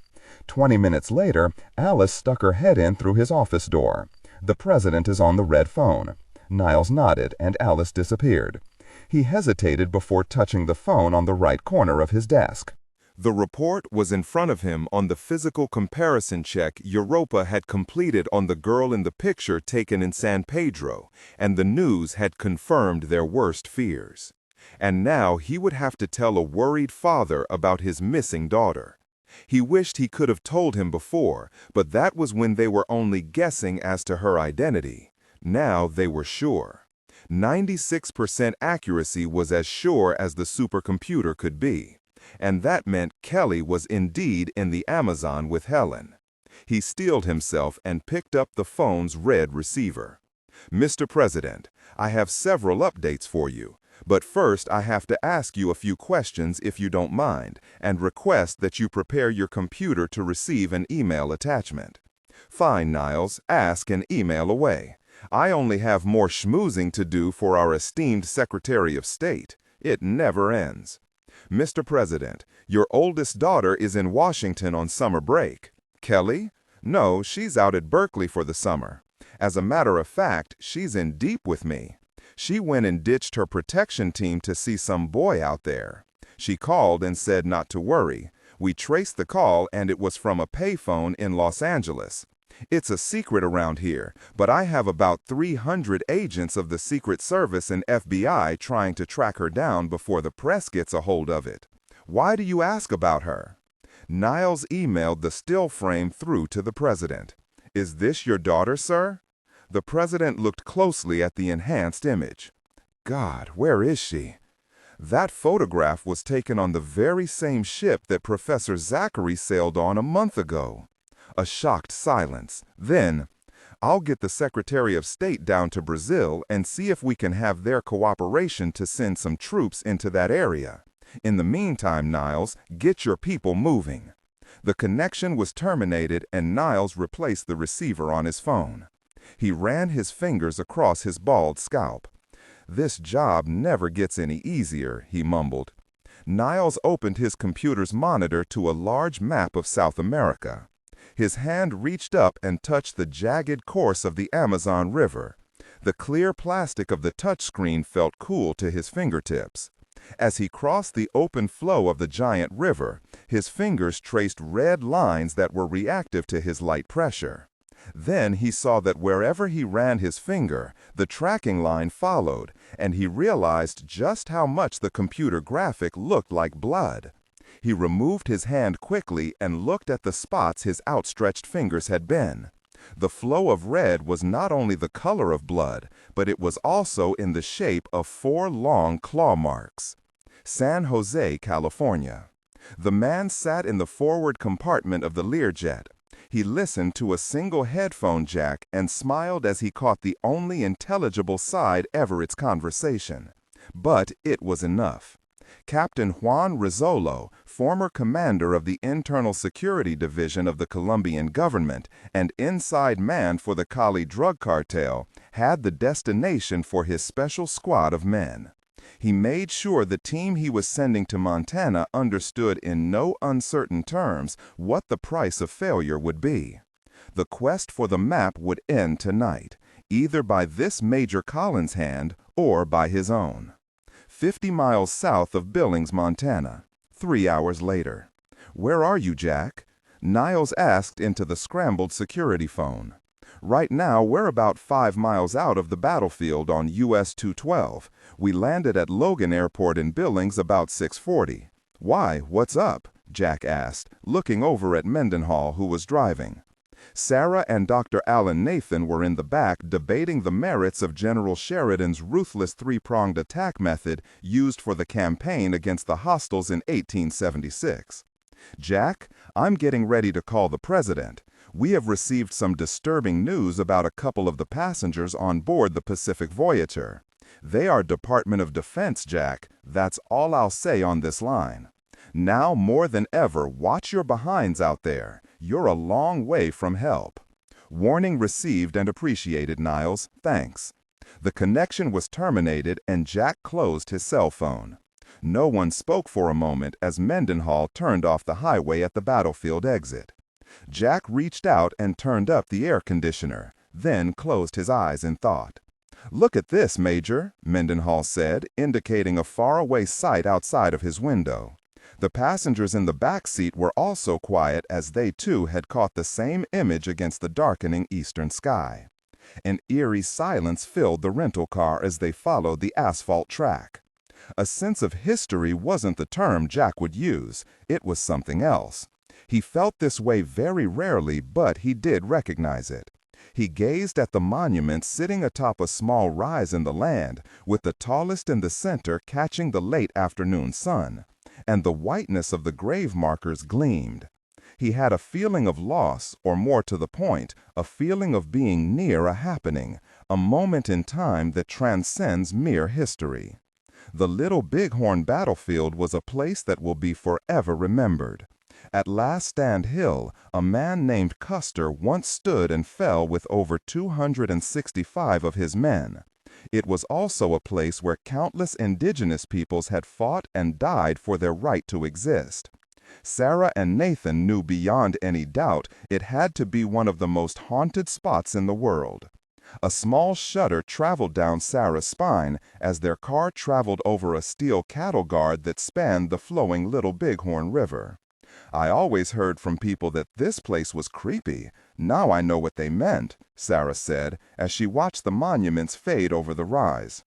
20 minutes later, Alice stuck her head in through his office door. The president is on the red phone. Niles nodded, and Alice disappeared. He hesitated before touching the phone on the right corner of his desk. The report was in front of him on the physical comparison check Europa had completed on the girl in the picture taken in San Pedro, and the news had confirmed their worst fears. And now he would have to tell a worried father about his missing daughter. He wished he could have told him before, but that was when they were only guessing as to her identity. Now they were sure. 96% accuracy was as sure as the supercomputer could be. And that meant Kelly was indeed in the Amazon with Helen. He steeled himself and picked up the phone's red receiver. Mr. President, I have several updates for you, but first I have to ask you a few questions if you don't mind, and request that you prepare your computer to receive an email attachment. Fine, Niles, ask and email away. I only have more schmoozing to do for our esteemed Secretary of State. It never ends. Mr. President, your oldest daughter is in Washington on summer break. Kelly? No, she's out at Berkeley for the summer. As a matter of fact, she's in deep with me. She went and ditched her protection team to see some boy out there. She called and said not to worry. We traced the call and it was from a payphone in Los Angeles. It's a secret around here, but I have about 300 agents of the Secret Service and FBI trying to track her down before the press gets a hold of it. Why do you ask about her? Niles emailed the still frame through to the president. Is this your daughter, sir? The president looked closely at the enhanced image. God, where is she? That photograph was taken on the very same ship that Professor Zachary sailed on a month ago. A shocked silence. Then, I'll get the Secretary of State down to Brazil and see if we can have their cooperation to send some troops into that area. In the meantime, Niles, get your people moving. The connection was terminated and Niles replaced the receiver on his phone. He ran his fingers across his bald scalp. This job never gets any easier, he mumbled. Niles opened his computer's monitor to a large map of South America. His hand reached up and touched the jagged course of the Amazon River. The clear plastic of the touchscreen felt cool to his fingertips. As he crossed the open flow of the giant river, his fingers traced red lines that were reactive to his light pressure. Then he saw that wherever he ran his finger, the tracking line followed, and he realized just how much the computer graphic looked like blood. He removed his hand quickly and looked at the spots his outstretched fingers had been. The flow of red was not only the color of blood, but it was also in the shape of 4 long claw marks. San Jose, California. The man sat in the forward compartment of the Learjet. He listened to a single headphone jack and smiled as he caught the only intelligible side ever its conversation. But it was enough. Captain Juan Rizzolo, former commander of the Internal Security Division of the Colombian government and inside man for the Cali drug cartel, had the destination for his special squad of men. He made sure the team he was sending to Montana understood in no uncertain terms what the price of failure would be. The quest for the map would end tonight, either by this Major Collins' hand or by his own. 50 miles south of Billings, Montana. 3 hours later. "Where are you, Jack?" Niles asked into the scrambled security phone. "Right now, we're about 5 miles out of the battlefield on US 212. We landed at Logan Airport in Billings about 6:40. "Why, what's up?" Jack asked, looking over at Mendenhall, who was driving. Sarah and Dr. Alan Nathan were in the back debating the merits of General Sheridan's ruthless three-pronged attack method used for the campaign against the hostiles in 1876. "Jack, I'm getting ready to call the president. We have received some disturbing news about a couple of the passengers on board the Pacific Voyager. They are Department of Defense, Jack. That's all I'll say on this line. Now more than ever, watch your behinds out there. You're a long way from help." "Warning received and appreciated, Niles. Thanks." The connection was terminated and Jack closed his cell phone. No one spoke for a moment as Mendenhall turned off the highway at the battlefield exit. Jack reached out and turned up the air conditioner, then closed his eyes in thought. "Look at this, Major," Mendenhall said, indicating a faraway sight outside of his window. The passengers in the back seat were also quiet as they too had caught the same image against the darkening eastern sky. An eerie silence filled the rental car as they followed the asphalt track. A sense of history wasn't the term Jack would use, it was something else. He felt this way very rarely, but he did recognize it. He gazed at the monument sitting atop a small rise in the land, with the tallest in the center catching the late afternoon sun, and the whiteness of the grave markers gleamed. He had a feeling of loss, or more to the point, a feeling of being near a happening, a moment in time that transcends mere history. The Little Bighorn battlefield was a place that will be forever remembered. At Last Stand Hill, a man named Custer once stood and fell with over 265 of his men. It was also a place where countless indigenous peoples had fought and died for their right to exist. Sarah and Nathan knew beyond any doubt it had to be one of the most haunted spots in the world. A small shudder traveled down Sarah's spine as their car traveled over a steel cattle guard that spanned the flowing Little Bighorn River. "I always heard from people that this place was creepy. Now I know what they meant," Sarah said as she watched the monuments fade over the rise.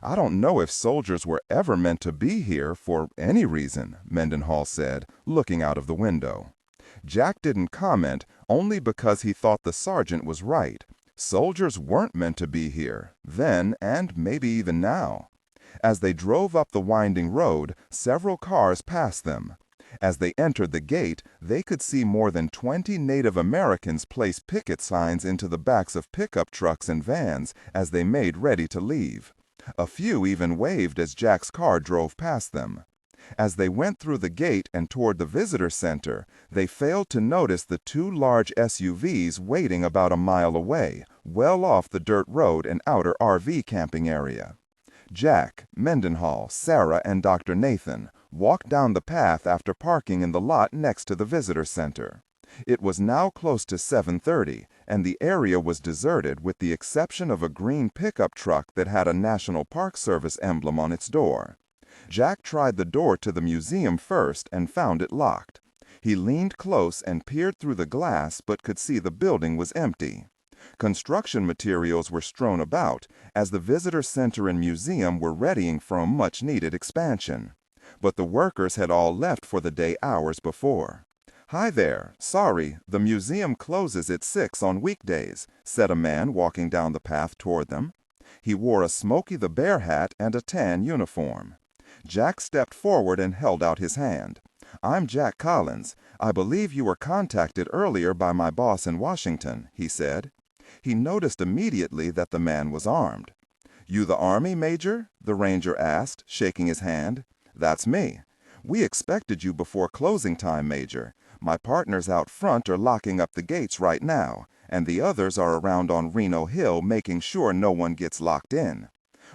"I don't know if soldiers were ever meant to be here for any reason," Mendenhall said, looking out of the window. Jack didn't comment, only because he thought the sergeant was right. Soldiers weren't meant to be here, then and maybe even now. As they drove up the winding road, several cars passed them. As they entered the gate, they could see more than 20 Native Americans place picket signs into the backs of pickup trucks and vans as they made ready to leave. A few even waved as Jack's car drove past them. As they went through the gate and toward the visitor center, they failed to notice the two large SUVs waiting about a mile away, well off the dirt road and outer RV camping area. Jack, Mendenhall, Sarah, and Dr. Nathan walked down the path after parking in the lot next to the visitor center. It was now close to 7:30, and the area was deserted with the exception of a green pickup truck that had a National Park Service emblem on its door. Jack tried the door to the museum first and found it locked. He leaned close and peered through the glass but could see the building was empty. Construction materials were strewn about, as the visitor center and museum were readying for a much-needed expansion. But the workers had all left for the day hours before. "Hi there, sorry, the museum closes at 6 on weekdays," said a man walking down the path toward them. He wore a Smokey the Bear hat and a tan uniform. Jack stepped forward and held out his hand. "I'm Jack Collins. I believe you were contacted earlier by my boss in Washington," he said. He noticed immediately that the man was armed. "You the Army, Major?" the ranger asked, shaking his hand. "That's me. We expected you before closing time, Major. My partners out front are locking up the gates right now, and the others are around on Reno Hill making sure no one gets locked in.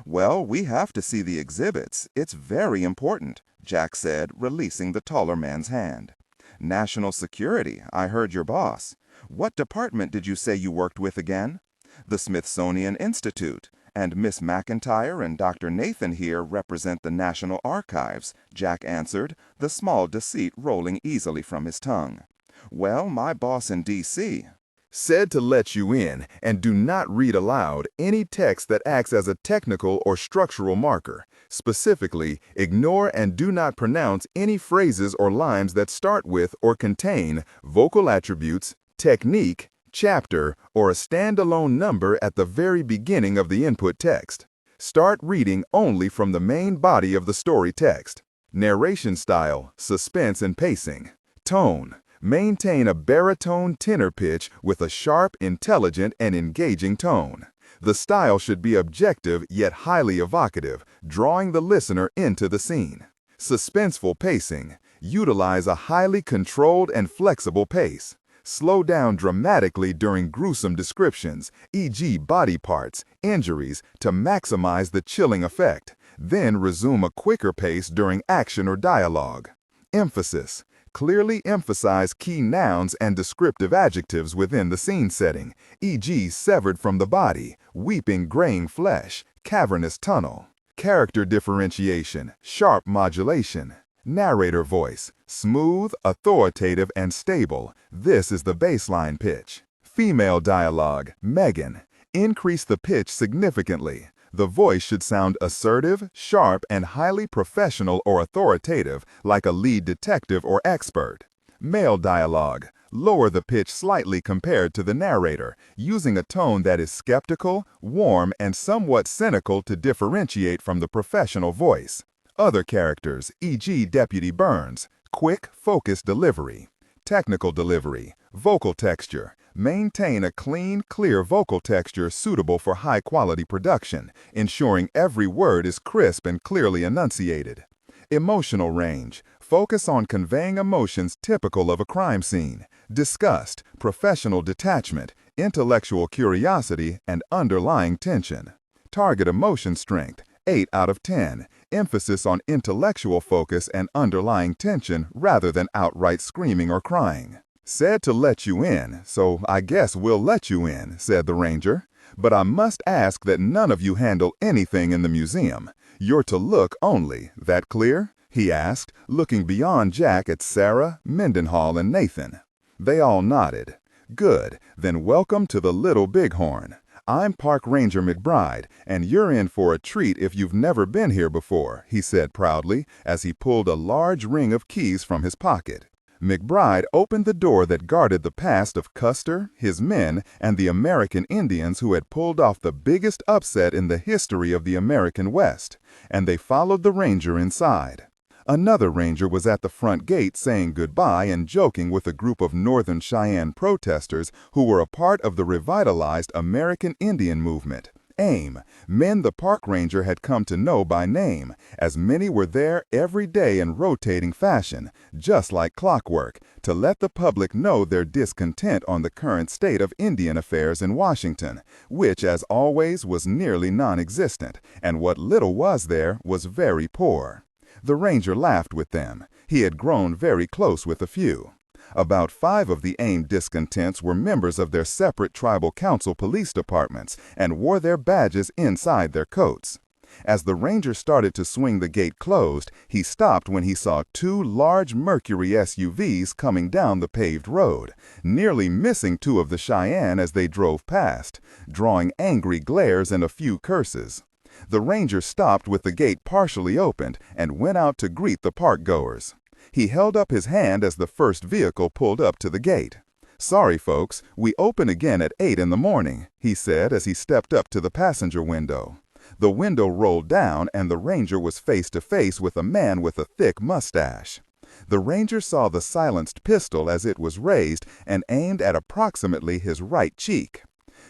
Well, we have to see the exhibits. It's very important, Jack said, releasing the taller man's hand. National Security, I heard your boss. What department did you say you worked with again? The Smithsonian Institute. And Miss McIntyre and Dr. Nathan here represent the National Archives, Jack answered, the small deceit rolling easily from his tongue. Well, my boss in D.C. said to let you in, and do not read aloud any text that acts as a technical or structural marker. Specifically, ignore and do not pronounce any phrases or lines that start with or contain vocal attributes, technique, chapter, or a standalone number at the very beginning of the input text. Start reading only from the main body of the story text. Narration style, suspense and pacing. Tone. Maintain a baritone tenor pitch with a sharp, intelligent, and engaging tone. The style should be objective yet highly evocative, drawing the listener into the scene. Suspenseful pacing. Utilize a highly controlled and flexible pace. Slow down dramatically during gruesome descriptions, e.g. body parts, injuries, to maximize the chilling effect. Then resume a quicker pace during action or dialogue. Emphasis. Clearly emphasize key nouns and descriptive adjectives within the scene setting, e.g. severed from the body, weeping graying flesh, cavernous tunnel. Character differentiation, sharp modulation. Narrator voice, smooth, authoritative, and stable. This is the baseline pitch. Female dialogue, Megan. Increase the pitch significantly. The voice should sound assertive, sharp, and highly professional or authoritative, like a lead detective or expert. Male dialogue. Lower the pitch slightly compared to the narrator, using a tone that is skeptical, warm, and somewhat cynical to differentiate from the professional voice. Other characters, e.g. Deputy Burns. Quick, focused delivery. Technical delivery. Vocal texture. Maintain a clean, clear vocal texture suitable for high-quality production, ensuring every word is crisp and clearly enunciated. Emotional range. Focus on conveying emotions typical of a crime scene. Disgust, professional detachment, intellectual curiosity, and underlying tension. Target emotion strength. 8 out of 10. Emphasis on intellectual focus and underlying tension rather than outright screaming or crying. Said to let you in, so I guess we'll let you in, said the ranger. But I must ask that none of you handle anything in the museum. You're to look only. That clear? He asked, looking beyond Jack at Sarah, Mendenhall, and Nathan. They all nodded. Good, then welcome to the Little Bighorn. I'm Park Ranger McBride, and you're in for a treat if you've never been here before, he said proudly as he pulled a large ring of keys from his pocket. McBride opened the door that guarded the past of Custer, his men, and the American Indians who had pulled off the biggest upset in the history of the American West, and they followed the ranger inside. Another ranger was at the front gate saying goodbye and joking with a group of Northern Cheyenne protesters who were a part of the revitalized American Indian movement, AIM, men the park ranger had come to know by name, as many were there every day in rotating fashion, just like clockwork, to let the public know their discontent on the current state of Indian affairs in Washington, which, as always, was nearly non-existent, and what little was there was very poor. The ranger laughed with them. He had grown very close with a few. About 5 of the AIM discontents were members of their separate tribal council police departments and wore their badges inside their coats. As the ranger started to swing the gate closed, he stopped when he saw 2 large Mercury SUVs coming down the paved road, nearly missing 2 of the Cheyenne as they drove past, drawing angry glares and a few curses. The ranger stopped with the gate partially opened and went out to greet the park-goers. He held up his hand as the first vehicle pulled up to the gate. "Sorry, folks, we open again at 8 in the morning," he said as he stepped up to the passenger window. The window rolled down and the ranger was face to face with a man with a thick mustache. The ranger saw the silenced pistol as it was raised and aimed at approximately his right cheek.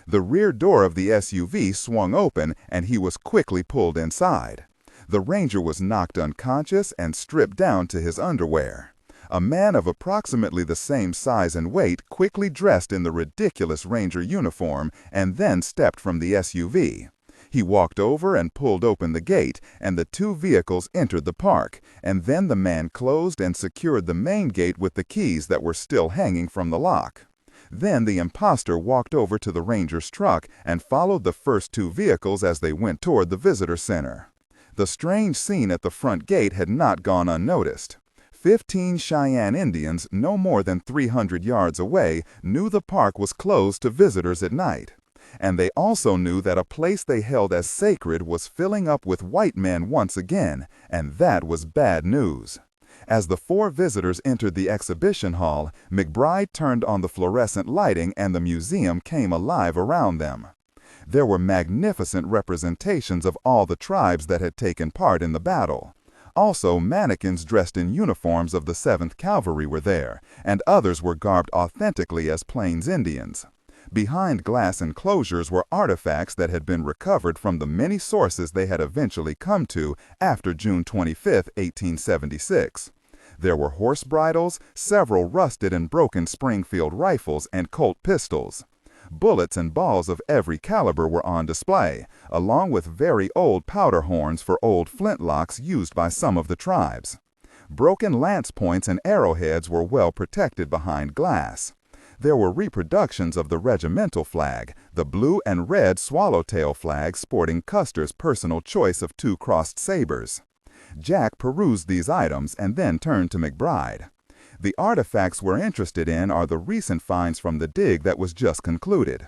The rear door of the SUV swung open and he was quickly pulled inside. The ranger was knocked unconscious and stripped down to his underwear. A man of approximately the same size and weight quickly dressed in the ridiculous ranger uniform and then stepped from the SUV. He walked over and pulled open the gate, and the two vehicles entered the park, and then the man closed and secured the main gate with the keys that were still hanging from the lock. Then the imposter walked over to the ranger's truck and followed the first two vehicles as they went toward the visitor center. The strange scene at the front gate had not gone unnoticed. 15 Cheyenne Indians, no more than 300 yards away, knew the park was closed to visitors at night. And they also knew that a place they held as sacred was filling up with white men once again, and that was bad news. As the four visitors entered the exhibition hall, McBride turned on the fluorescent lighting and the museum came alive around them. There were magnificent representations of all the tribes that had taken part in the battle. Also, mannequins dressed in uniforms of the 7th Cavalry were there, and others were garbed authentically as Plains Indians. Behind glass enclosures were artifacts that had been recovered from the many sources they had eventually come to after June 25, 1876. There were horse bridles, several rusted and broken Springfield rifles, and Colt pistols. Bullets and balls of every caliber were on display, along with very old powder horns for old flintlocks used by some of the tribes. Broken lance points and arrowheads were well protected behind glass. There were reproductions of the regimental flag, the blue and red swallowtail flag sporting Custer's personal choice of 2 crossed sabers. Jack perused these items and then turned to McBride. The artifacts we're interested in are the recent finds from the dig that was just concluded.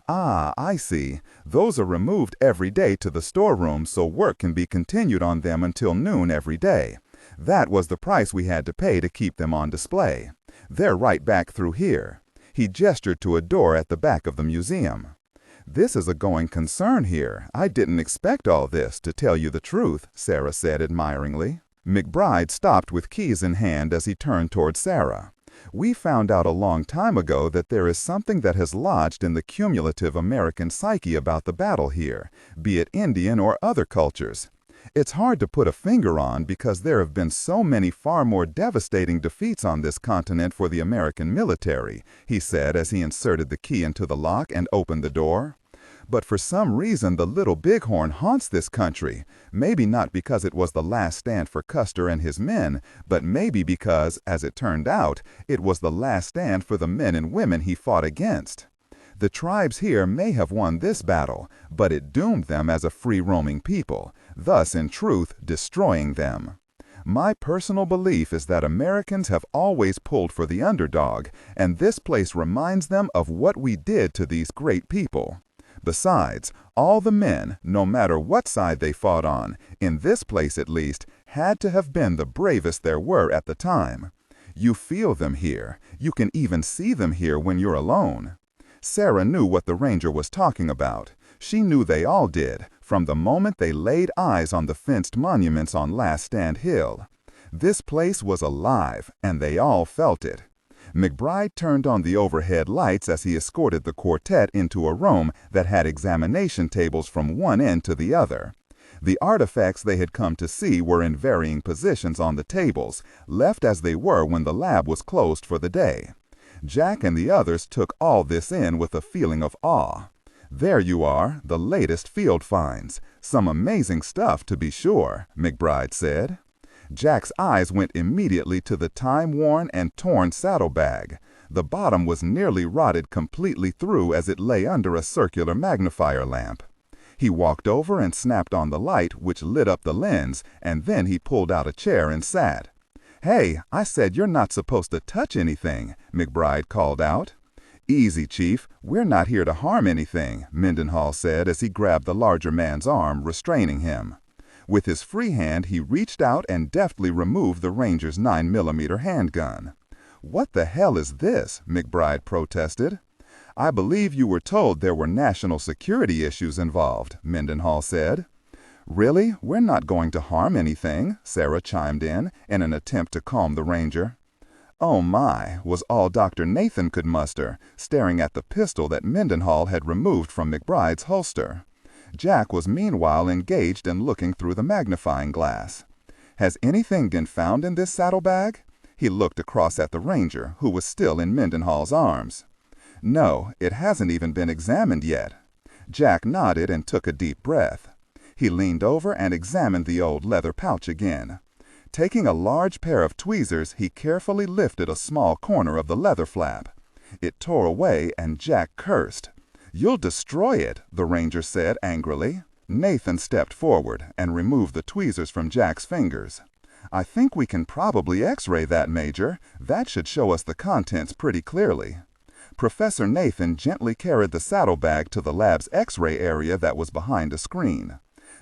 Ah, I see. Those are removed every day to the storeroom so work can be continued on them until noon every day. That was the price we had to pay to keep them on display. They're right back through here. He gestured to a door at the back of the museum. This is a going concern here. I didn't expect all this, to tell you the truth, Sarah said admiringly. McBride stopped with keys in hand as he turned toward Sarah. We found out a long time ago that there is something that has lodged in the cumulative American psyche about the battle here, be it Indian or other cultures. It's hard to put a finger on because there have been so many far more devastating defeats on this continent for the American military, he said as he inserted the key into the lock and opened the door. But for some reason the Little Bighorn haunts this country, maybe not because it was the last stand for Custer and his men, but maybe because, as it turned out, it was the last stand for the men and women he fought against. The tribes here may have won this battle, but it doomed them as a free-roaming people, thus in truth destroying them. My personal belief is that Americans have always pulled for the underdog, and this place reminds them of what we did to these great people. Besides, all the men, no matter what side they fought on, in this place at least, had to have been the bravest there were at the time. You feel them here. You can even see them here when you're alone. Sarah knew what the ranger was talking about. She knew they all did, from the moment they laid eyes on the fenced monuments on Last Stand Hill. This place was alive, and they all felt it. McBride turned on the overhead lights as he escorted the quartet into a room that had examination tables from one end to the other. The artifacts they had come to see were in varying positions on the tables, left as they were when the lab was closed for the day. Jack and the others took all this in with a feeling of awe. There you are, the latest field finds. Some amazing stuff, to be sure, McBride said. Jack's eyes went immediately to the time-worn and torn saddlebag. The bottom was nearly rotted completely through as it lay under a circular magnifier lamp. He walked over and snapped on the light, which lit up the lens, and then he pulled out a chair and sat. "Hey, I said you're not supposed to touch anything," McBride called out. "Easy, Chief. We're not here to harm anything," Mendenhall said as he grabbed the larger man's arm, restraining him. With his free hand, he reached out and deftly removed the ranger's 9mm handgun. "What the hell is this?" McBride protested. "I believe you were told there were national security issues involved," Mendenhall said. "Really? We're not going to harm anything," Sarah chimed in an attempt to calm the ranger. "Oh my," was all Dr. Nathan could muster, staring at the pistol that Mendenhall had removed from McBride's holster. Jack was meanwhile engaged in looking through the magnifying glass. "Has anything been found in this saddlebag?" He looked across at the ranger, who was still in Mendenhall's arms. "No, it hasn't even been examined yet." Jack nodded and took a deep breath. He leaned over and examined the old leather pouch again. Taking a large pair of tweezers, he carefully lifted a small corner of the leather flap. It tore away, and Jack cursed. "You'll destroy it," the ranger said angrily. Nathan stepped forward and removed the tweezers from Jack's fingers. "I think we can probably X-ray that, Major. That should show us the contents pretty clearly." Professor Nathan gently carried the saddlebag to the lab's X-ray area that was behind a screen.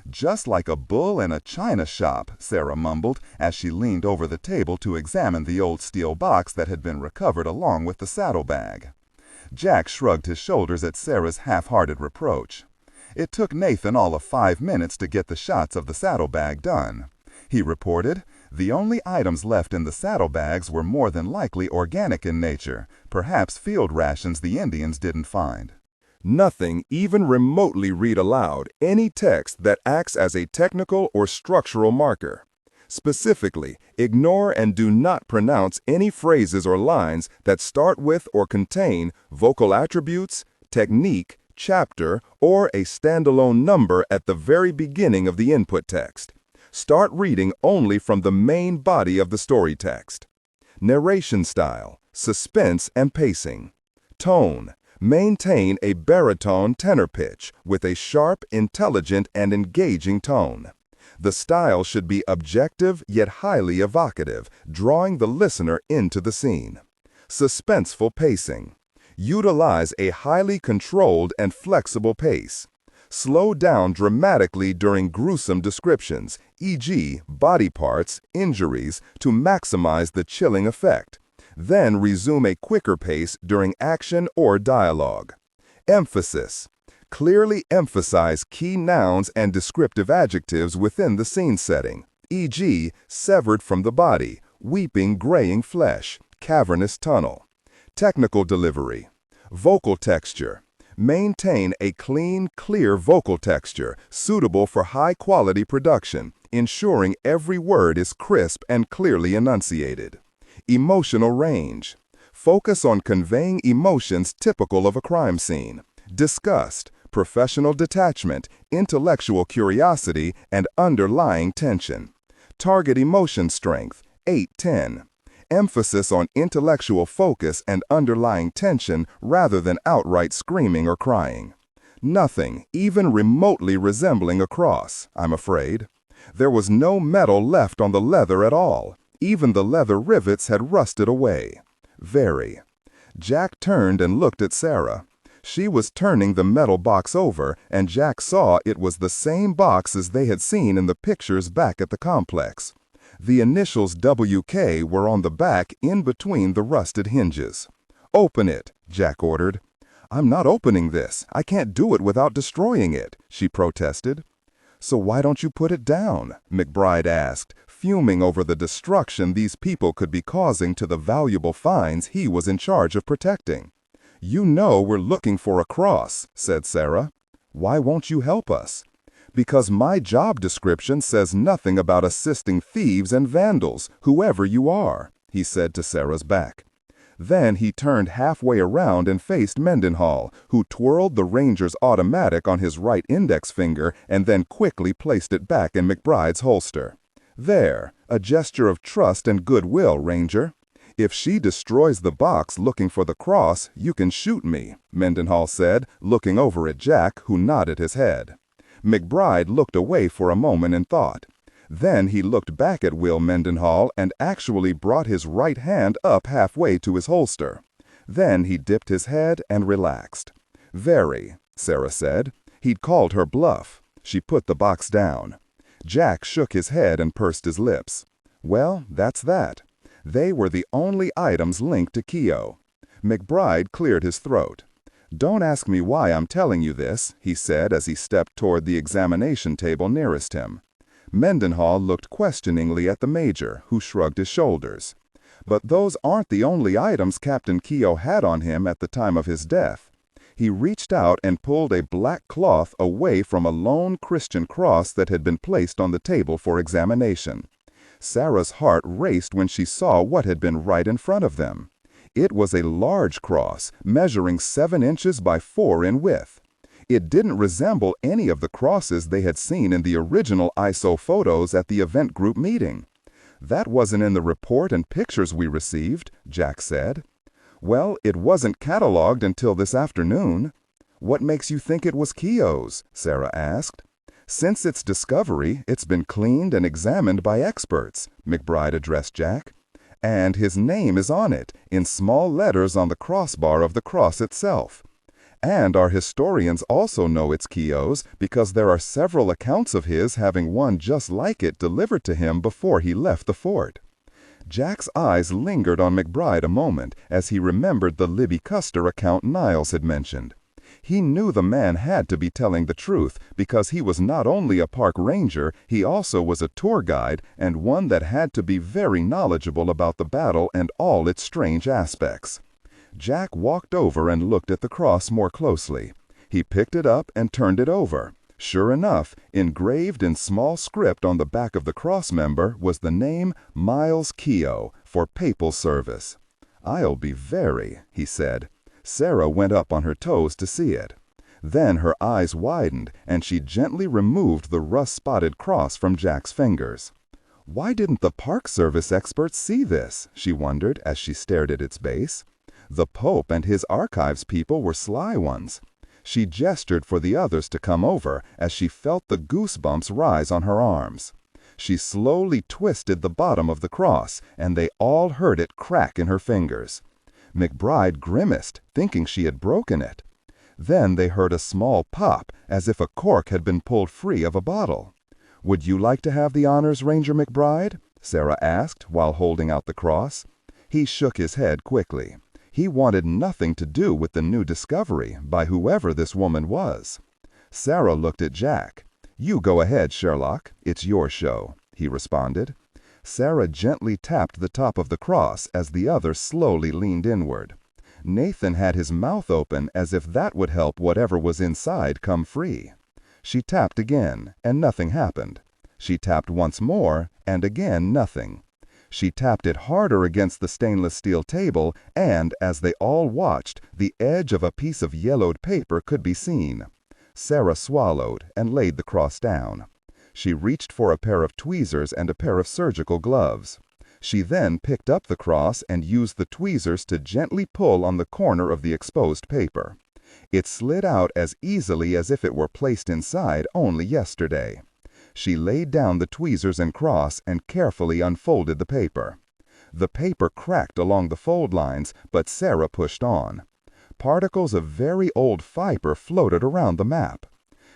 "Just like a bull in a china shop," Sarah mumbled as she leaned over the table to examine the old steel box that had been recovered along with the saddlebag. Jack shrugged his shoulders at Sarah's half-hearted reproach. It took Nathan all of 5 minutes to get the shots of the saddlebag done. He reported, "The only items left in the saddlebags were more than likely organic in nature, perhaps field rations the Indians didn't find." Nothing even remotely read aloud any text that acts as a technical or structural marker. Specifically, ignore and do not pronounce any phrases or lines that start with or contain vocal attributes, technique, chapter, or a standalone number at the very beginning of the input text. Start reading only from the main body of the story text. Narration style, suspense and pacing. Tone. Maintain a baritone tenor pitch with a sharp, intelligent, and engaging tone. The style should be objective yet highly evocative, drawing the listener into the scene. Suspenseful pacing. Utilize a highly controlled and flexible pace. Slow down dramatically during gruesome descriptions, e.g., body parts, injuries, to maximize the chilling effect. Then resume a quicker pace during action or dialogue. Emphasis. Clearly emphasize key nouns and descriptive adjectives within the scene setting, e.g., severed from the body, weeping graying flesh, cavernous tunnel. Technical delivery. Vocal texture. Maintain a clean, clear vocal texture suitable for high-quality production, ensuring every word is crisp and clearly enunciated. Emotional range. Focus on conveying emotions typical of a crime scene. Disgust, professional detachment, intellectual curiosity, and underlying tension. Target emotion strength, 8-10. Emphasis on intellectual focus and underlying tension rather than outright screaming or crying. Nothing even remotely resembling a cross, I'm afraid. There was no metal left on the leather at all. Even the leather rivets had rusted away. Very. Jack turned and looked at Sarah. She was turning the metal box over, and Jack saw it was the same box as they had seen in the pictures back at the complex. The initials WK were on the back in between the rusted hinges. "Open it," Jack ordered. "I'm not opening this. I can't do it without destroying it," she protested. "So why don't you put it down?" McBride asked, fuming over the destruction these people could be causing to the valuable finds he was in charge of protecting. "You know we're looking for a cross," said Sarah. "Why won't you help us?" "Because my job description says nothing about assisting thieves and vandals, whoever you are," he said to Sarah's back. Then he turned halfway around and faced Mendenhall, who twirled the ranger's automatic on his right index finger and then quickly placed it back in McBride's holster. "There, a gesture of trust and goodwill, Ranger. If she destroys the box looking for the cross, you can shoot me," Mendenhall said, looking over at Jack, who nodded his head. McBride looked away for a moment in thought. Then he looked back at Will Mendenhall and actually brought his right hand up halfway to his holster. Then he dipped his head and relaxed. "Very," Sarah said. He'd called her bluff. She put the box down. Jack shook his head and pursed his lips. "Well, that's that. They were the only items linked to Keogh." McBride cleared his throat. "Don't ask me why I'm telling you this," he said as he stepped toward the examination table nearest him. Mendenhall looked questioningly at the major, who shrugged his shoulders. "But those aren't the only items Captain Keogh had on him at the time of his death." He reached out and pulled a black cloth away from a lone Christian cross that had been placed on the table for examination. Sarah's heart raced when she saw what had been right in front of them. It was a large cross, measuring 7 inches by 4 in width. It didn't resemble any of the crosses they had seen in the original ISO photos at the event group meeting. "That wasn't in the report and pictures we received," Jack said. "Well, it wasn't cataloged until this afternoon." "What makes you think it was Keogh's?" Sarah asked. "Since its discovery, it's been cleaned and examined by experts," McBride addressed Jack. "And his name is on it, in small letters on the crossbar of the cross itself. And our historians also know it's Keogh's because there are several accounts of his having one just like it delivered to him before he left the fort." Jack's eyes lingered on McBride a moment as he remembered the Libby Custer account Niles had mentioned. He knew the man had to be telling the truth because he was not only a park ranger, he also was a tour guide and one that had to be very knowledgeable about the battle and all its strange aspects. Jack walked over and looked at the cross more closely. He picked it up and turned it over. Sure enough, engraved in small script on the back of the cross member was the name Miles Keogh for papal service. "I'll be very," he said. Sarah went up on her toes to see it. Then her eyes widened, and she gently removed the rust-spotted cross from Jack's fingers. Why didn't the Park Service experts see this, she wondered as she stared at its base. The Pope and his archives people were sly ones. She gestured for the others to come over as she felt the goosebumps rise on her arms. She slowly twisted the bottom of the cross, and they all heard it crack in her fingers. McBride grimaced, thinking she had broken it. Then they heard a small pop, as if a cork had been pulled free of a bottle. "Would you like to have the honors, Ranger McBride?" Sarah asked while holding out the cross. He shook his head quickly. He wanted nothing to do with the new discovery by whoever this woman was. Sarah looked at Jack. "You go ahead, Sherlock. It's your show," he responded. Sarah gently tapped the top of the cross as the other slowly leaned inward. Nathan had his mouth open as if that would help whatever was inside come free. She tapped again, and nothing happened. She tapped once more, and again nothing. She tapped it harder against the stainless steel table, and, as they all watched, the edge of a piece of yellowed paper could be seen. Sarah swallowed and laid the cross down. She reached for a pair of tweezers and a pair of surgical gloves. She then picked up the cross and used the tweezers to gently pull on the corner of the exposed paper. It slid out as easily as if it were placed inside only yesterday. She laid down the tweezers and cross and carefully unfolded the paper. The paper cracked along the fold lines, but Sarah pushed on. Particles of very old fiber floated around the map.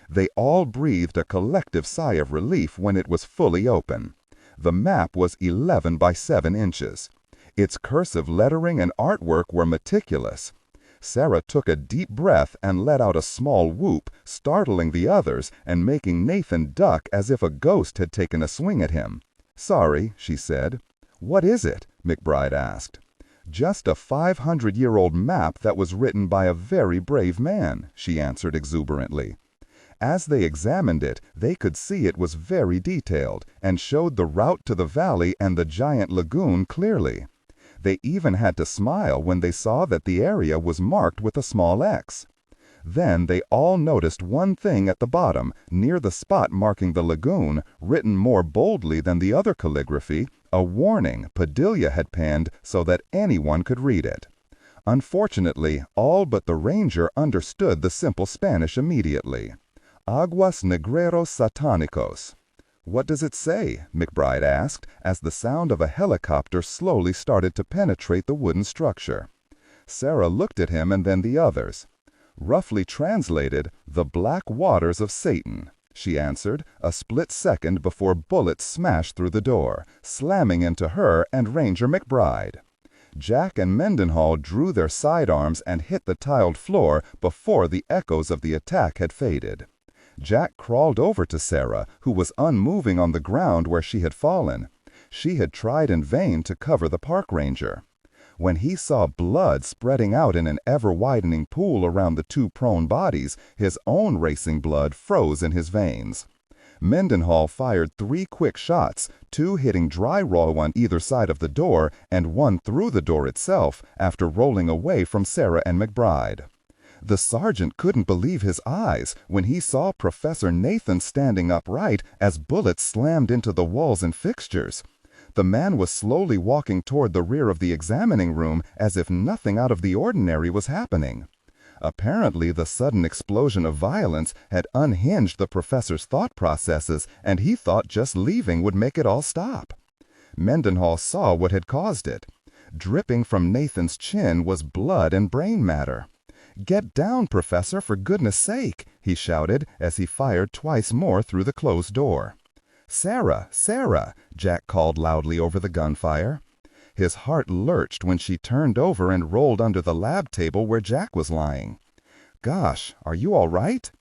They all breathed a collective sigh of relief when it was fully open. The map was 11 by 7 inches. Its cursive lettering and artwork were meticulous. Sarah took a deep breath and let out a small whoop, startling the others and making Nathan duck as if a ghost had taken a swing at him. "Sorry," she said. "What is it?" McBride asked. "Just a 500-year-old map that was written by a very brave man," she answered exuberantly. As they examined it, they could see it was very detailed and showed the route to the valley and the giant lagoon clearly. They even had to smile when they saw that the area was marked with a small X. Then they all noticed one thing at the bottom, near the spot marking the lagoon, written more boldly than the other calligraphy, a warning Padilla had penned so that anyone could read it. Unfortunately, all but the ranger understood the simple Spanish immediately. Aguas Negreros Satanicos. "What does it say?" McBride asked, as the sound of a helicopter slowly started to penetrate the wooden structure. Sarah looked at him and then the others. "Roughly translated, the black waters of Satan," she answered, a split second before bullets smashed through the door, slamming into her and Ranger McBride. Jack and Mendenhall drew their sidearms and hit the tiled floor before the echoes of the attack had faded. Jack crawled over to Sarah, who was unmoving on the ground where she had fallen. She had tried in vain to cover the park ranger. When he saw blood spreading out in an ever-widening pool around the two prone bodies, his own racing blood froze in his veins. Mendenhall fired 3 quick shots, 2 hitting Drywall on either side of the door and 1 through the door itself after rolling away from Sarah and McBride. The sergeant couldn't believe his eyes when he saw Professor Nathan standing upright as bullets slammed into the walls and fixtures. The man was slowly walking toward the rear of the examining room as if nothing out of the ordinary was happening. Apparently, the sudden explosion of violence had unhinged the professor's thought processes, and he thought just leaving would make it all stop. Mendenhall saw what had caused it. Dripping from Nathan's chin was blood and brain matter. "Get down, Professor, for goodness sake," he shouted as he fired twice more through the closed door. "Sarah, Sarah," Jack called loudly over the gunfire. His heart lurched when she turned over and rolled under the lab table where Jack was lying. "Gosh, are you all right?"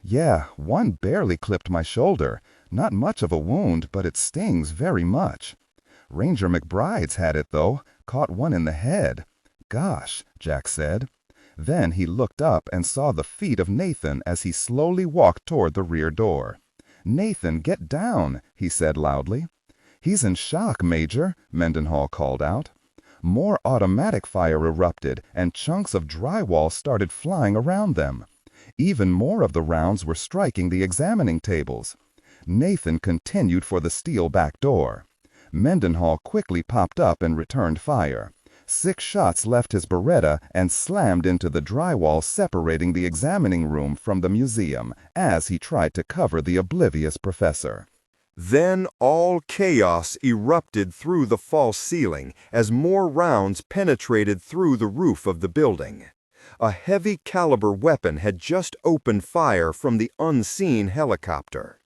"Yeah, one barely clipped my shoulder. Not much of a wound, but it stings very much." "Ranger McBride's had it, though. Caught one in the head." "Gosh," Jack said. Then he looked up and saw the feet of Nathan as he slowly walked toward the rear door. "Nathan, get down," he said loudly. "He's in shock, Major," Mendenhall called out. More automatic fire erupted, and chunks of drywall started flying around them. Even more of the rounds were striking the examining tables. Nathan continued for the steel back door. Mendenhall quickly popped up and returned fire. 6 shots left his Beretta and slammed into the drywall separating the examining room from the museum as he tried to cover the oblivious professor. Then all chaos erupted through the false ceiling as more rounds penetrated through the roof of the building. A heavy caliber weapon had just opened fire from the unseen helicopter.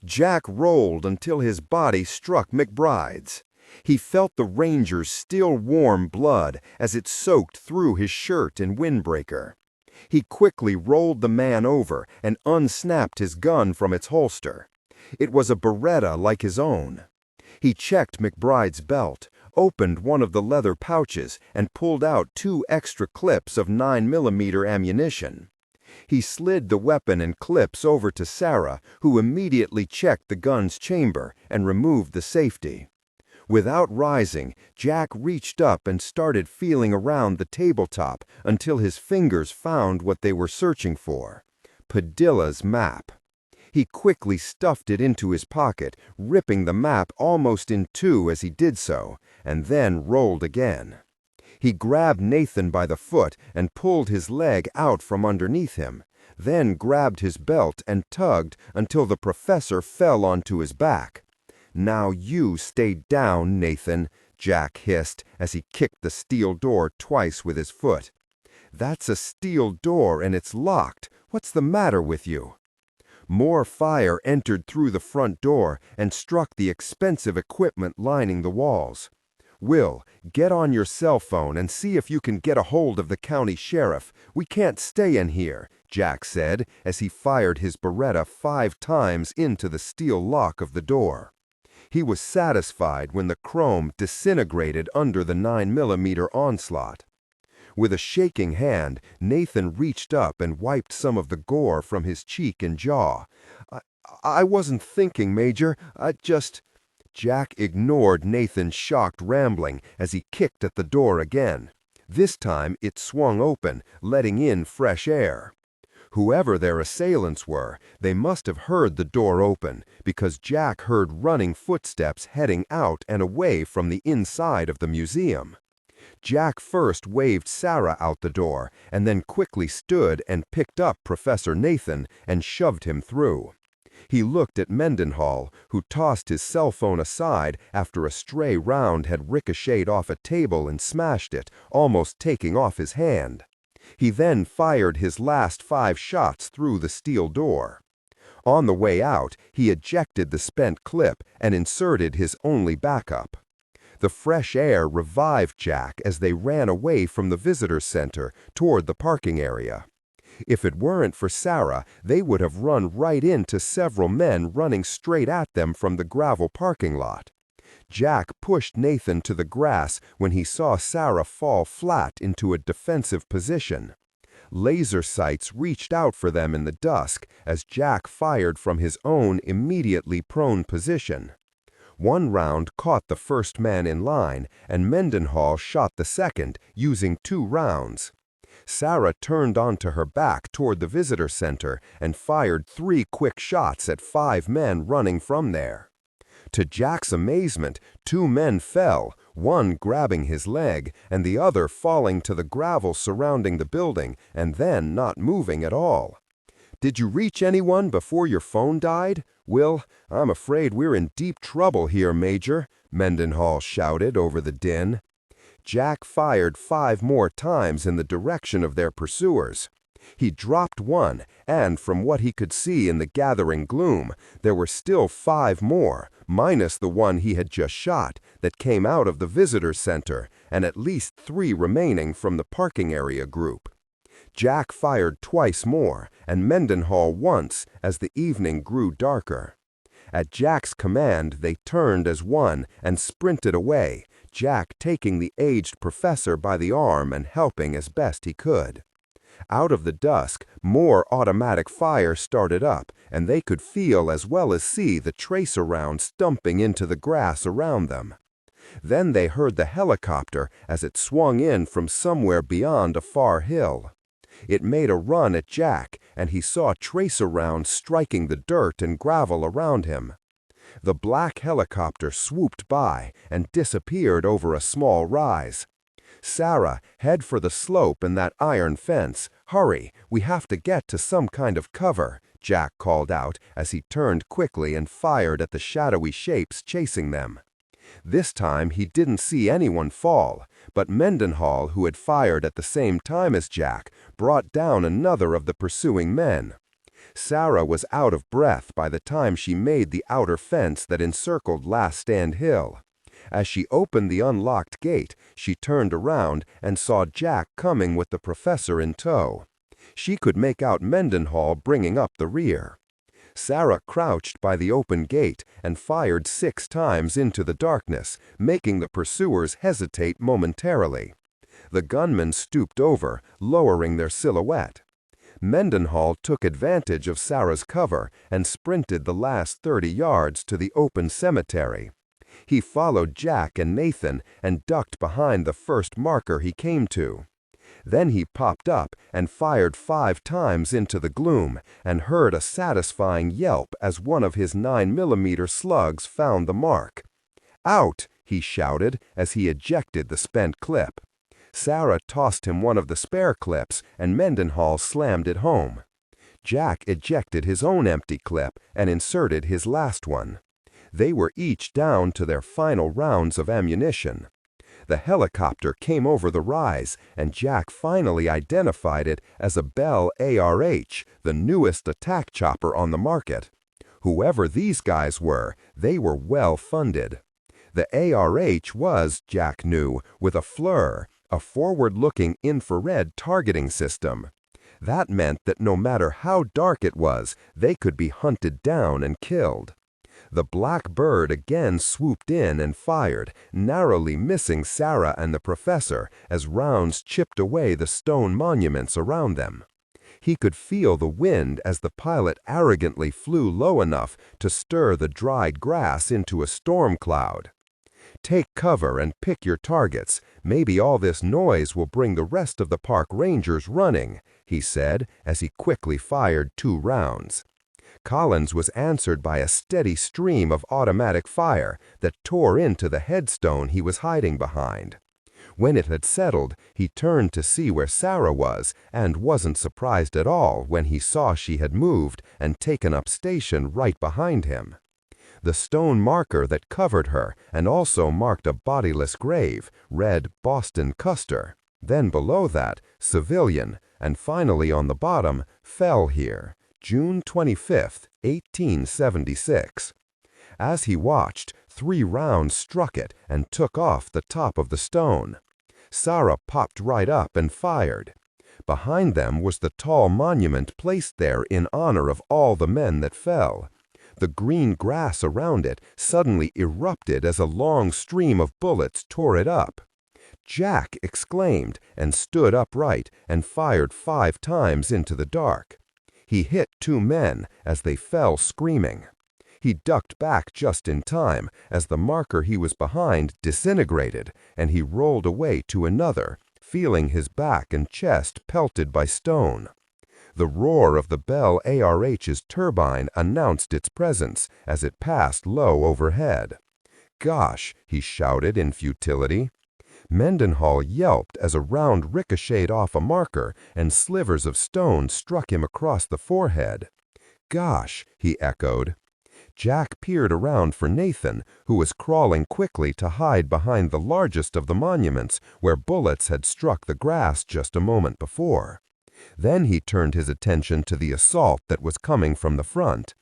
Jack rolled until his body struck McBride's. He felt the Ranger's still warm blood as it soaked through his shirt and windbreaker. He quickly rolled the man over and unsnapped his gun from its holster. It was a Beretta like his own. He checked McBride's belt, opened one of the leather pouches, and pulled out 2 extra clips of 9mm ammunition. He slid the weapon and clips over to Sarah, who immediately checked the gun's chamber and removed the safety. Without rising, Jack reached up and started feeling around the tabletop until his fingers found what they were searching for: Padilla's map. He quickly stuffed it into his pocket, ripping the map almost in two as he did so, and then rolled again. He grabbed Nathan by the foot and pulled his leg out from underneath him, then grabbed his belt and tugged until the professor fell onto his back. "Now you stay down, Nathan," Jack hissed as he kicked the steel door twice with his foot. "That's a steel door and it's locked. What's the matter with you?" More fire entered through the front door and struck the expensive equipment lining the walls. "Will, get on your cell phone and see if you can get a hold of the county sheriff. We can't stay in here," Jack said as he fired his Beretta 5 times into the steel lock of the door. He was satisfied when the chrome disintegrated under the 9mm onslaught. With a shaking hand, Nathan reached up and wiped some of the gore from his cheek and jaw. I wasn't thinking, Major. Jack ignored Nathan's shocked rambling as he kicked at the door again. This time it swung open, letting in fresh air. Whoever their assailants were, they must have heard the door open, because Jack heard running footsteps heading out and away from the inside of the museum. Jack first waved Sarah out the door, and then quickly stood and picked up Professor Nathan and shoved him through. He looked at Mendenhall, who tossed his cell phone aside after a stray round had ricocheted off a table and smashed it, almost taking off his hand. He then fired his last 5 shots through the steel door. On the way out, he ejected the spent clip and inserted his only backup. The fresh air revived Jack as they ran away from the visitor center toward the parking area. If it weren't for Sarah, they would have run right into several men running straight at them from the gravel parking lot. Jack pushed Nathan to the grass when he saw Sarah fall flat into a defensive position. Laser sights reached out for them in the dusk as Jack fired from his own immediately prone position. One round caught the first man in line, and Mendenhall shot the second, using 2 rounds. Sarah turned onto her back toward the visitor center and fired 3 quick shots at 5 men running from there. To Jack's amazement, 2 men fell, one grabbing his leg and the other falling to the gravel surrounding the building and then not moving at all. "Did you reach anyone before your phone died? Will, I'm afraid we're in deep trouble here, Major," Mendenhall shouted over the din. Jack fired 5 more times in the direction of their pursuers. He dropped one, and from what he could see in the gathering gloom, there were still 5 more, minus the one he had just shot, that came out of the visitor center, and at least 3 remaining from the parking area group. Jack fired twice more, and Mendenhall once as the evening grew darker. At Jack's command, they turned as one and sprinted away, Jack taking the aged professor by the arm and helping as best he could. Out of the dusk, more automatic fire started up, and they could feel as well as see the tracer round stumping into the grass around them. Then they heard the helicopter as it swung in from somewhere beyond a far hill. It made a run at Jack, and he saw tracer rounds striking the dirt and gravel around him. The black helicopter swooped by and disappeared over a small rise. "Sarah, head for the slope and that iron fence. Hurry, we have to get to some kind of cover," Jack called out as he turned quickly and fired at the shadowy shapes chasing them. This time he didn't see anyone fall, but Mendenhall, who had fired at the same time as Jack, brought down another of the pursuing men. Sarah was out of breath by the time she made the outer fence that encircled Last Stand Hill. As she opened the unlocked gate, she turned around and saw Jack coming with the professor in tow. She could make out Mendenhall bringing up the rear. Sarah crouched by the open gate and fired 6 times into the darkness, making the pursuers hesitate momentarily. The gunmen stooped over, lowering their silhouette. Mendenhall took advantage of Sarah's cover and sprinted the last 30 yards to the open cemetery. He followed Jack and Nathan and ducked behind the first marker he came to. Then he popped up and fired 5 times into the gloom and heard a satisfying yelp as one of his 9mm slugs found the mark. "Out!" he shouted as he ejected the spent clip. Sarah tossed him one of the spare clips and Mendenhall slammed it home. Jack ejected his own empty clip and inserted his last one. They were each down to their final rounds of ammunition. The helicopter came over the rise, and Jack finally identified it as a Bell ARH, the newest attack chopper on the market. Whoever these guys were, they were well funded. The ARH was, Jack knew, with a FLIR, a forward-looking infrared targeting system. That meant that no matter how dark it was, they could be hunted down and killed. The black bird again swooped in and fired, narrowly missing Sarah and the professor as rounds chipped away the stone monuments around them. He could feel the wind as the pilot arrogantly flew low enough to stir the dried grass into a storm cloud. "Take cover and pick your targets. Maybe all this noise will bring the rest of the park rangers running," he said as he quickly fired 2 rounds. Collins was answered by a steady stream of automatic fire that tore into the headstone he was hiding behind. When it had settled, he turned to see where Sarah was and wasn't surprised at all when he saw she had moved and taken up station right behind him. The stone marker that covered her and also marked a bodiless grave read Boston Custer. Then below that, civilian, and finally on the bottom, fell here, June 25, 1876. As he watched, 3 rounds struck it and took off the top of the stone. Sarah popped right up and fired. Behind them was the tall monument placed there in honor of all the men that fell. The green grass around it suddenly erupted as a long stream of bullets tore it up. "Jack!" exclaimed and stood upright and fired 5 times into the dark. He hit 2 men as they fell screaming. He ducked back just in time as the marker he was behind disintegrated and he rolled away to another, feeling his back and chest pelted by stone. The roar of the Bell ARH's turbine announced its presence as it passed low overhead. "Gosh," he shouted in futility. Mendenhall yelped as a round ricocheted off a marker and slivers of stone struck him across the forehead. "Gosh," he echoed. Jack peered around for Nathan, who was crawling quickly to hide behind the largest of the monuments where bullets had struck the grass just a moment before. Then he turned his attention to the assault that was coming from the front.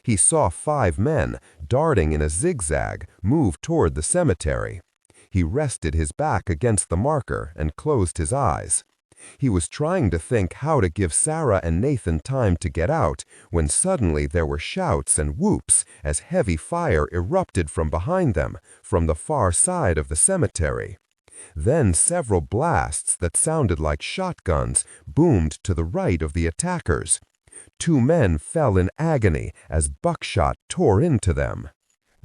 He saw 5 men, darting in a zigzag, move toward the cemetery. He rested his back against the marker and closed his eyes. He was trying to think how to give Sarah and Nathan time to get out when suddenly there were shouts and whoops as heavy fire erupted from behind them, from the far side of the cemetery. Then several blasts that sounded like shotguns boomed to the right of the attackers. 2 men fell in agony as buckshot tore into them.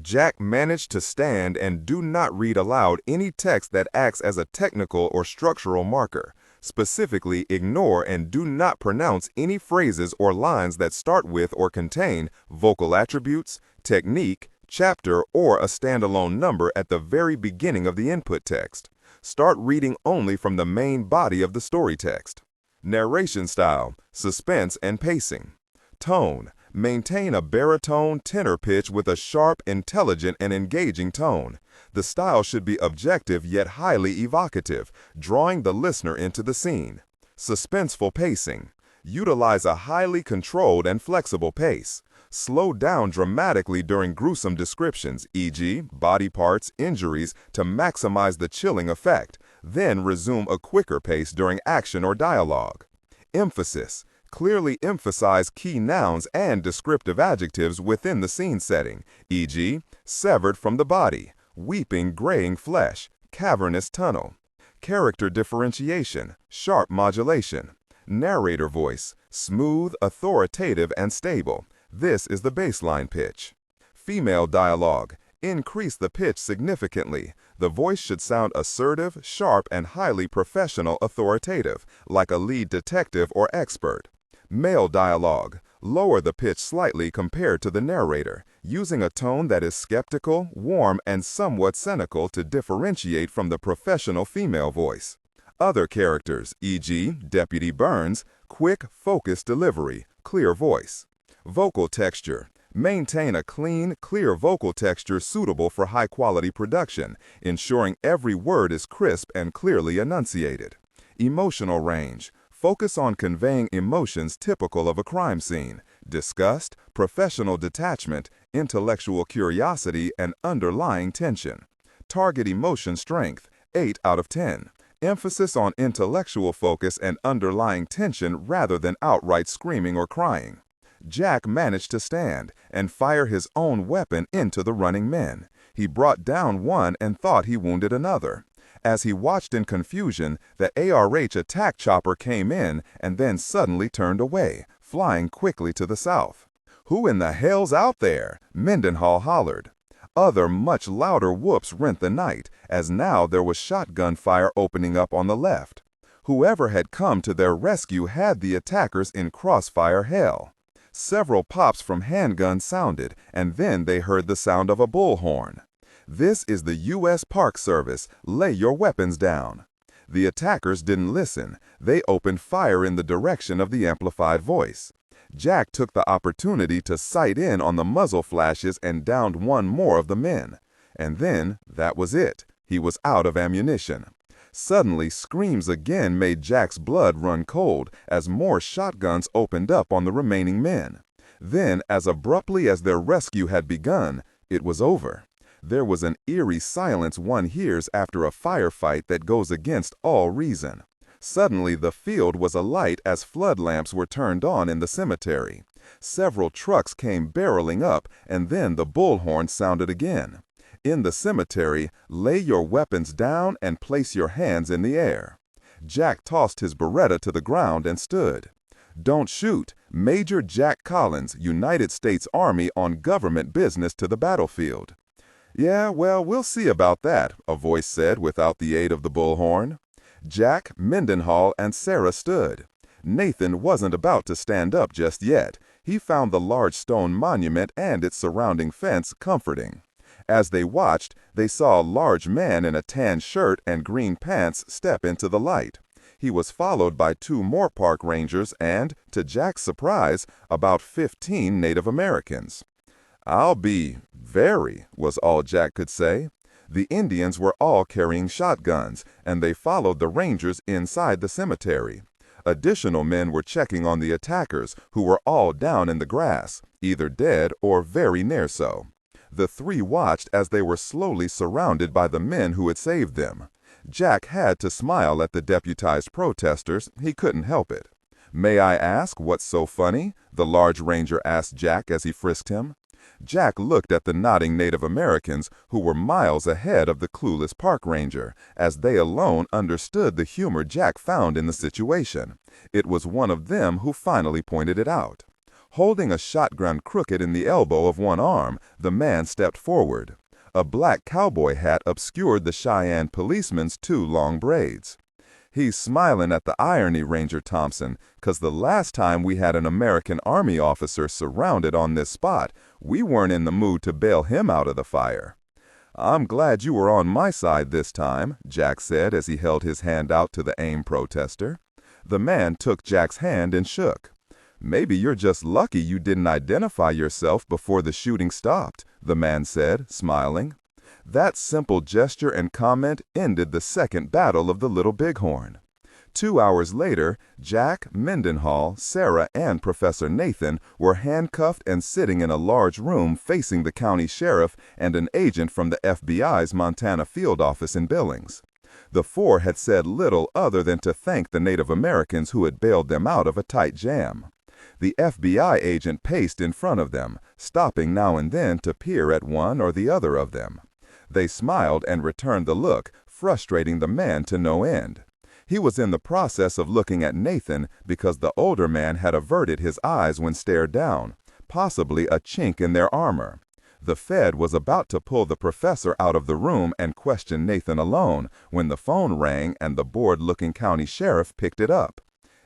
Jack managed to stand and do not read aloud any text that acts as a technical or structural marker. Specifically, ignore and do not pronounce any phrases or lines that start with or contain vocal attributes, technique, chapter, or a standalone number at the very beginning of the input text. Start reading only from the main body of the story text. Narration style, suspense and pacing. Tone, maintain a baritone tenor pitch with a sharp, intelligent, and engaging tone. The style should be objective yet highly evocative, drawing the listener into the scene. Suspenseful pacing. Utilize a highly controlled and flexible pace. Slow down dramatically during gruesome descriptions, e.g., body parts, injuries, to maximize the chilling effect. Then resume a quicker pace during action or dialogue. Emphasis. Clearly emphasize key nouns and descriptive adjectives within the scene setting, e.g., severed from the body, weeping graying flesh, cavernous tunnel. Character differentiation, sharp modulation. Narrator voice, smooth, authoritative, and stable. This is the baseline pitch. Female dialogue, increase the pitch significantly. The voice should sound assertive, sharp, and highly professional authoritative, like a lead detective or expert. Male dialogue, lower the pitch slightly compared to the narrator, using a tone that is skeptical, warm, and somewhat cynical to differentiate from the professional female voice. Other characters, e.g., Deputy Burns, quick, focused delivery, clear voice. Vocal texture. Maintain a clean, clear vocal texture suitable for high-quality production, ensuring every word is crisp and clearly enunciated. Emotional range. Focus on conveying emotions typical of a crime scene: disgust, professional detachment, intellectual curiosity, and underlying tension. Target emotion strength, 8 out of 10. Emphasis on intellectual focus and underlying tension rather than outright screaming or crying. Jack managed to stand and fire his own weapon into the running men. He brought down one and thought he wounded another. As he watched in confusion, the ARH attack chopper came in and then suddenly turned away, flying quickly to the south. "Who in the hell's out there?" Mendenhall hollered. Other, much louder whoops rent the night, as now there was shotgun fire opening up on the left. Whoever had come to their rescue had the attackers in crossfire hell. Several pops from handguns sounded, and then they heard the sound of a bullhorn. "This is the U.S. Park Service. Lay your weapons down." The attackers didn't listen. They opened fire in the direction of the amplified voice. Jack took the opportunity to sight in on the muzzle flashes and downed one more of the men. And then, that was it. He was out of ammunition. Suddenly, screams again made Jack's blood run cold as more shotguns opened up on the remaining men. Then, as abruptly as their rescue had begun, it was over. There was an eerie silence one hears after a firefight that goes against all reason. Suddenly, the field was alight as flood lamps were turned on in the cemetery. Several trucks came barreling up, and then the bullhorn sounded again. In the cemetery, lay your weapons down and place your hands in the air. Jack tossed his Beretta to the ground and stood. "Don't shoot. Major Jack Collins, United States Army, on government business to the battlefield." "Yeah, well, we'll see about that," a voice said without the aid of the bullhorn. Jack, Mendenhall, and Sarah stood. Nathan wasn't about to stand up just yet. He found the large stone monument and its surrounding fence comforting. As they watched, they saw a large man in a tan shirt and green pants step into the light. He was followed by 2 more park rangers and, to Jack's surprise, about 15 Native Americans. "I'll be very," was all Jack could say. The Indians were all carrying shotguns, and they followed the rangers inside the cemetery. Additional men were checking on the attackers, who were all down in the grass, either dead or very near so. The 3 watched as they were slowly surrounded by the men who had saved them. Jack had to smile at the deputized protesters. He couldn't help it. "May I ask what's so funny?" the large ranger asked Jack as he frisked him. Jack looked at the nodding Native Americans, who were miles ahead of the clueless park ranger, as they alone understood the humor Jack found in the situation. It was one of them who finally pointed it out. Holding a shotgun crooked in the elbow of one arm, the man stepped forward. A black cowboy hat obscured the Cheyenne policeman's 2 long braids. "He's smiling at the irony, Ranger Thompson, 'cause the last time we had an American Army officer surrounded on this spot, we weren't in the mood to bail him out of the fire." "I'm glad you were on my side this time," Jack said as he held his hand out to the AIM protester. The man took Jack's hand and shook. "Maybe you're just lucky you didn't identify yourself before the shooting stopped," the man said, smiling. That simple gesture and comment ended the second battle of the Little Bighorn. 2 hours later, Jack, Mendenhall, Sarah, and Professor Nathan were handcuffed and sitting in a large room facing the county sheriff and an agent from the FBI's Montana field office in Billings. The 4 had said little other than to thank the Native Americans who had bailed them out of a tight jam. The FBI agent paced in front of them, stopping now and then to peer at one or the other of them. They smiled and returned the look, frustrating the man to no end. He was in the process of looking at Nathan because the older man had averted his eyes when stared down, possibly a chink in their armor. The Fed was about to pull the professor out of the room and question Nathan alone when the phone rang and the bored-looking county sheriff picked it up.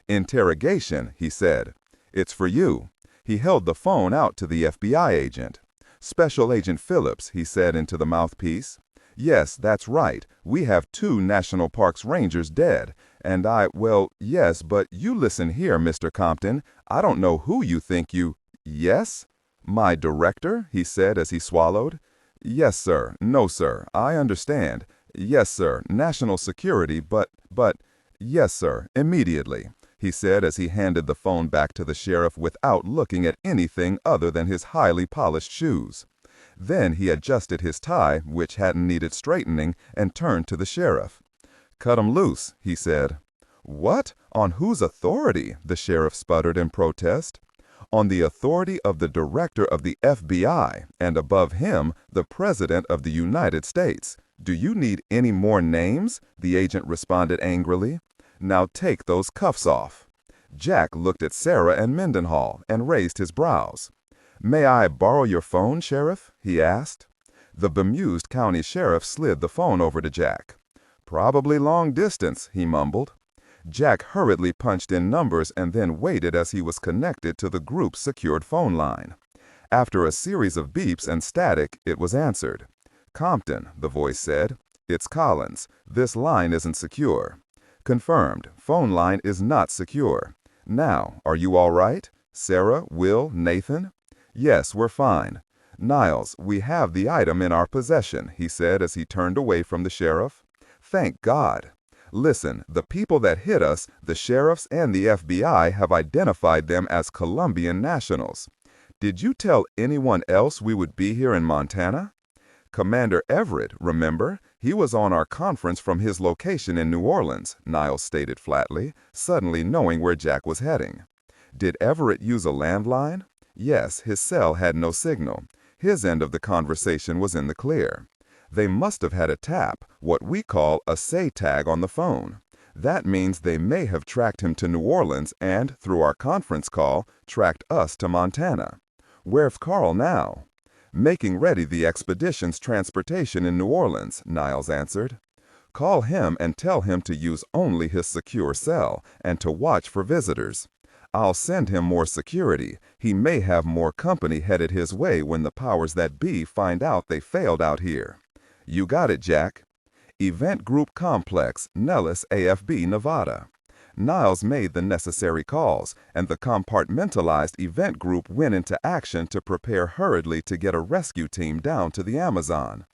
"Interrogation," he said. "It's for you." He held the phone out to the FBI agent. "Special Agent Phillips," he said into the mouthpiece. "Yes, that's right. We have 2 National Parks Rangers dead. And well, yes, but you listen here, Mr. Compton. I don't know who you think you—" "Yes? My director?" he said as he swallowed. "Yes, sir. No, sir. I understand. Yes, sir. National security, but, yes, sir. Immediately," he said as he handed the phone back to the sheriff without looking at anything other than his highly polished shoes. Then he adjusted his tie, which hadn't needed straightening, and turned to the sheriff. "Cut 'em loose," he said. "What? On whose authority?" the sheriff sputtered in protest. "On the authority of the director of the FBI, and above him, the President of the United States. Do you need any more names?" the agent responded angrily. "Now take those cuffs off." Jack looked at Sarah and Mendenhall and raised his brows. "May I borrow your phone, Sheriff?" he asked. The bemused county sheriff slid the phone over to Jack. "Probably long distance," he mumbled. Jack hurriedly punched in numbers and then waited as he was connected to the group's secured phone line. After a series of beeps and static, it was answered. "Compton," the voice said. "It's Collins. This line isn't secure." "Confirmed. Phone line is not secure. Now, are you all right? Sarah, Will, Nathan?" "Yes, we're fine." "Niles, we have the item in our possession," he said as he turned away from the sheriff. "Thank God. Listen, the people that hit us, the sheriffs and the FBI, have identified them as Colombian nationals. Did you tell anyone else we would be here in Montana?" "Commander Everett, remember? He was on our conference from his location in New Orleans," Niles stated flatly, suddenly knowing where Jack was heading. "Did Everett use a landline?" "Yes, his cell had no signal. His end of the conversation was in the clear. They must have had a tap, what we call a say tag on the phone. That means they may have tracked him to New Orleans and, through our conference call, tracked us to Montana. Where's Carl now?" "Making ready the expedition's transportation in New Orleans," Niles answered. Call him and tell him to use only his secure cell and to watch for visitors. I'll send him more security. He may have more company headed his way when the powers that be find out they failed out here. You got it, Jack. Event Group Complex, Nellis, AFB, Nevada. Niles made the necessary calls, and the compartmentalized event group went into action to prepare hurriedly to get a rescue team down to the Amazon.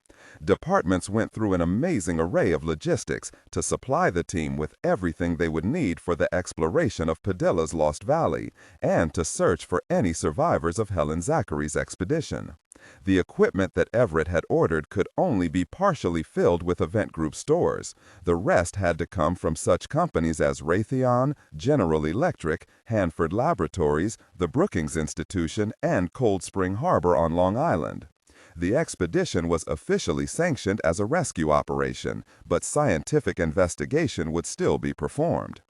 Departments went through an amazing array of logistics to supply the team with everything they would need for the exploration of Padilla's Lost Valley and to search for any survivors of Helen Zachary's expedition. The equipment that Everett had ordered could only be partially filled with Event Group stores. The rest had to come from such companies as Raytheon, General Electric, Hanford Laboratories, the Brookings Institution, and Cold Spring Harbor on Long Island. The expedition was officially sanctioned as a rescue operation, but scientific investigation would still be performed.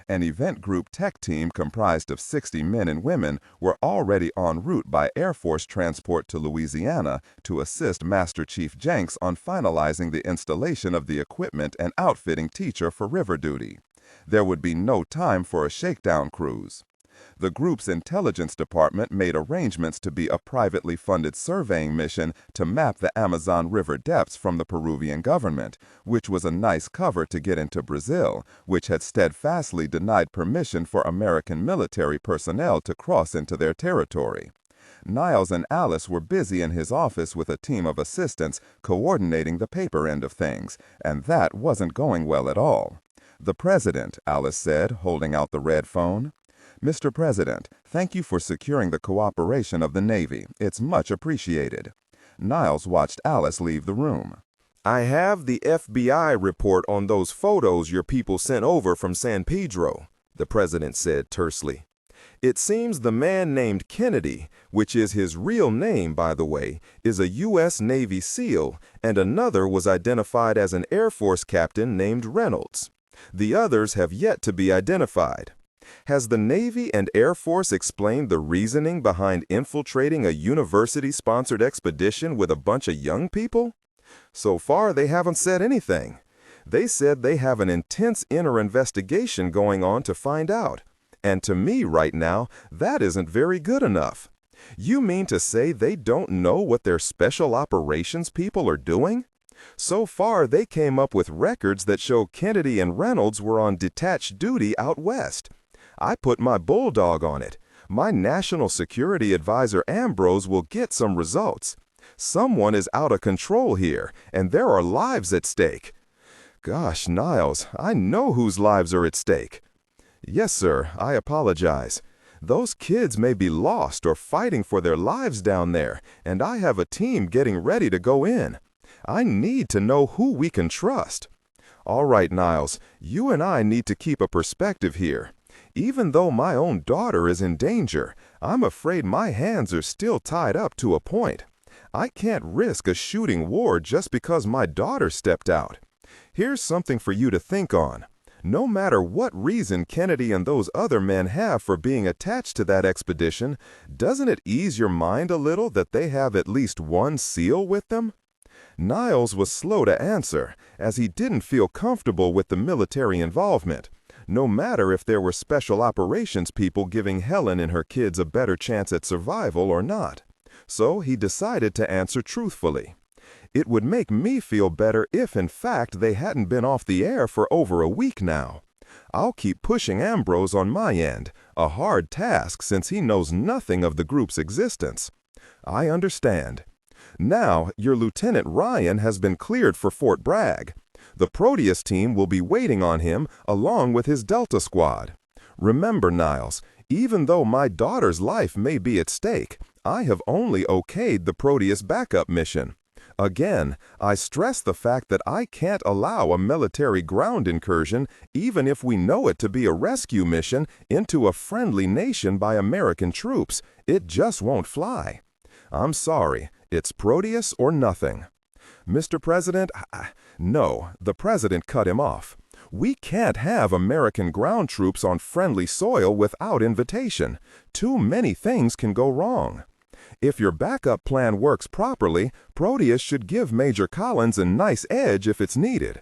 An event group tech team comprised of 60 men and women were already en route by Air Force transport to Louisiana to assist Master Chief Jenks on finalizing the installation of the equipment and outfitting Teacher for river duty. There would be no time for a shakedown cruise. The group's intelligence department made arrangements to be a privately funded surveying mission to map the Amazon River depths from the Peruvian government, which was a nice cover to get into Brazil, which had steadfastly denied permission for American military personnel to cross into their territory. Niles and Alice were busy in his office with a team of assistants coordinating the paper end of things, and that wasn't going well at all. "The President," Alice said, holding out the red phone. "Mr. President, thank you for securing the cooperation of the Navy. It's much appreciated." Niles watched Alice leave the room. I have the FBI report on those photos your people sent over from San Pedro, the president said tersely. It seems the man named Kennedy, which is his real name, by the way, is a U.S. Navy SEAL, and another was identified as an Air Force captain named Reynolds. The others have yet to be identified. Has the Navy and Air Force explained the reasoning behind infiltrating a university-sponsored expedition with a bunch of young people? So far, they haven't said anything. They said they have an intense inner investigation going on to find out. And to me right now, that isn't very good enough. You mean to say they don't know what their special operations people are doing? So far, they came up with records that show Kennedy and Reynolds were on detached duty out west. I put my bulldog on it. My national security advisor Ambrose will get some results. Someone is out of control here, and there are lives at stake. Gosh, Niles, I know whose lives are at stake. Yes, sir, I apologize. Those kids may be lost or fighting for their lives down there, and I have a team getting ready to go in. I need to know who we can trust. All right, Niles, you and I need to keep a perspective here. Even though my own daughter is in danger, I'm afraid my hands are still tied up to a point. I can't risk a shooting war just because my daughter stepped out. Here's something for you to think on. No matter what reason Kennedy and those other men have for being attached to that expedition, doesn't it ease your mind a little that they have at least one SEAL with them? Niles was slow to answer, as he didn't feel comfortable with the military involvement, no matter if there were special operations people giving Helen and her kids a better chance at survival or not. So he decided to answer truthfully. It would make me feel better if, in fact, they hadn't been off the air for over a week now. I'll keep pushing Ambrose on my end, a hard task since he knows nothing of the group's existence. I understand. Now, your Lieutenant Ryan has been cleared for Fort Bragg. The Proteus team will be waiting on him along with his Delta squad. Remember, Niles, even though my daughter's life may be at stake, I have only okayed the Proteus backup mission. Again, I stress the fact that I can't allow a military ground incursion, even if we know it to be a rescue mission, into a friendly nation by American troops. It just won't fly. I'm sorry, it's Proteus or nothing. Mr. President, no, the President cut him off. We can't have American ground troops on friendly soil without invitation. Too many things can go wrong. If your backup plan works properly, Proteus should give Major Collins a nice edge if it's needed.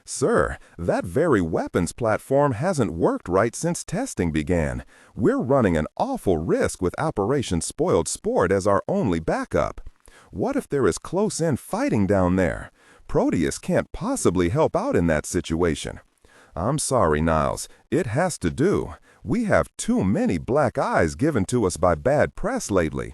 Sir, that very weapons platform hasn't worked right since testing began. We're running an awful risk with Operation Spoiled Sport as our only backup. What if there is close-in fighting down there? Proteus can't possibly help out in that situation. I'm sorry, Niles. It has to do. We have too many black eyes given to us by bad press lately.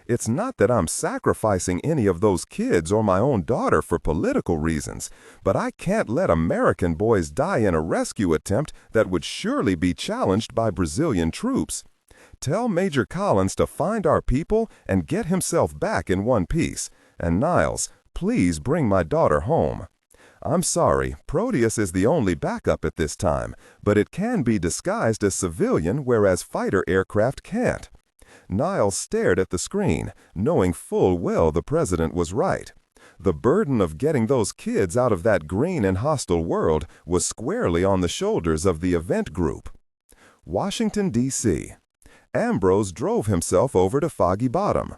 It's not that I'm sacrificing any of those kids or my own daughter for political reasons, but I can't let American boys die in a rescue attempt that would surely be challenged by Brazilian troops. Tell Major Collins to find our people and get himself back in one piece. And Niles, please bring my daughter home. I'm sorry, Proteus is the only backup at this time, but it can be disguised as civilian, whereas fighter aircraft can't. Niles stared at the screen, knowing full well the president was right. The burden of getting those kids out of that green and hostile world was squarely on the shoulders of the event group. Washington, D.C. Ambrose drove himself over to Foggy Bottom.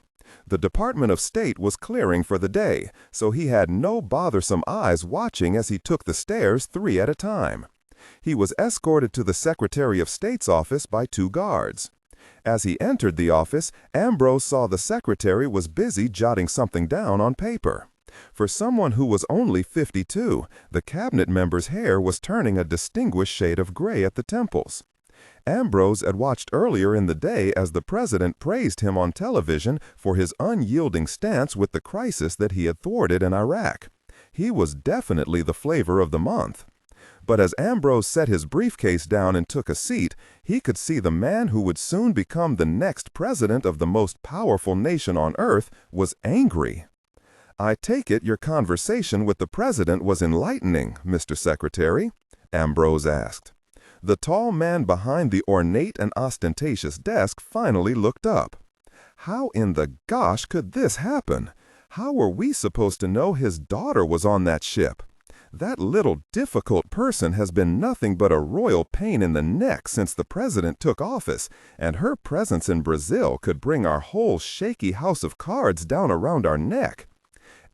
The Department of State was clearing for the day, so he had no bothersome eyes watching as he took the stairs 3 at a time. He was escorted to the Secretary of State's office by 2 guards. As he entered the office, Ambrose saw the secretary was busy jotting something down on paper. For someone who was only 52, the cabinet member's hair was turning a distinguished shade of gray at the temples. Ambrose had watched earlier in the day as the president praised him on television for his unyielding stance with the crisis that he had thwarted in Iraq. He was definitely the flavor of the month. But as Ambrose set his briefcase down and took a seat, he could see the man who would soon become the next president of the most powerful nation on earth was angry. "I take it your conversation with the president was enlightening, Mr. Secretary?" Ambrose asked. The tall man behind the ornate and ostentatious desk finally looked up. How in the gosh could this happen? How were we supposed to know his daughter was on that ship? That little difficult person has been nothing but a royal pain in the neck since the president took office, and her presence in Brazil could bring our whole shaky house of cards down around our neck.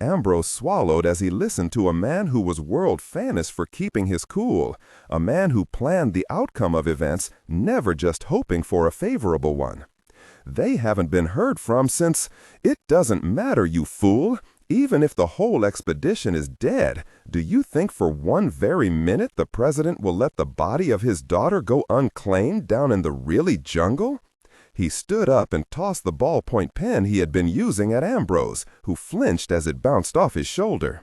Ambrose swallowed as he listened to a man who was world famous for keeping his cool, a man who planned the outcome of events, never just hoping for a favorable one. They haven't been heard from since— "It doesn't matter, you fool! Even if the whole expedition is dead, do you think for one very minute the president will let the body of his daughter go unclaimed down in the really jungle?" He stood up and tossed the ballpoint pen he had been using at Ambrose, who flinched as it bounced off his shoulder.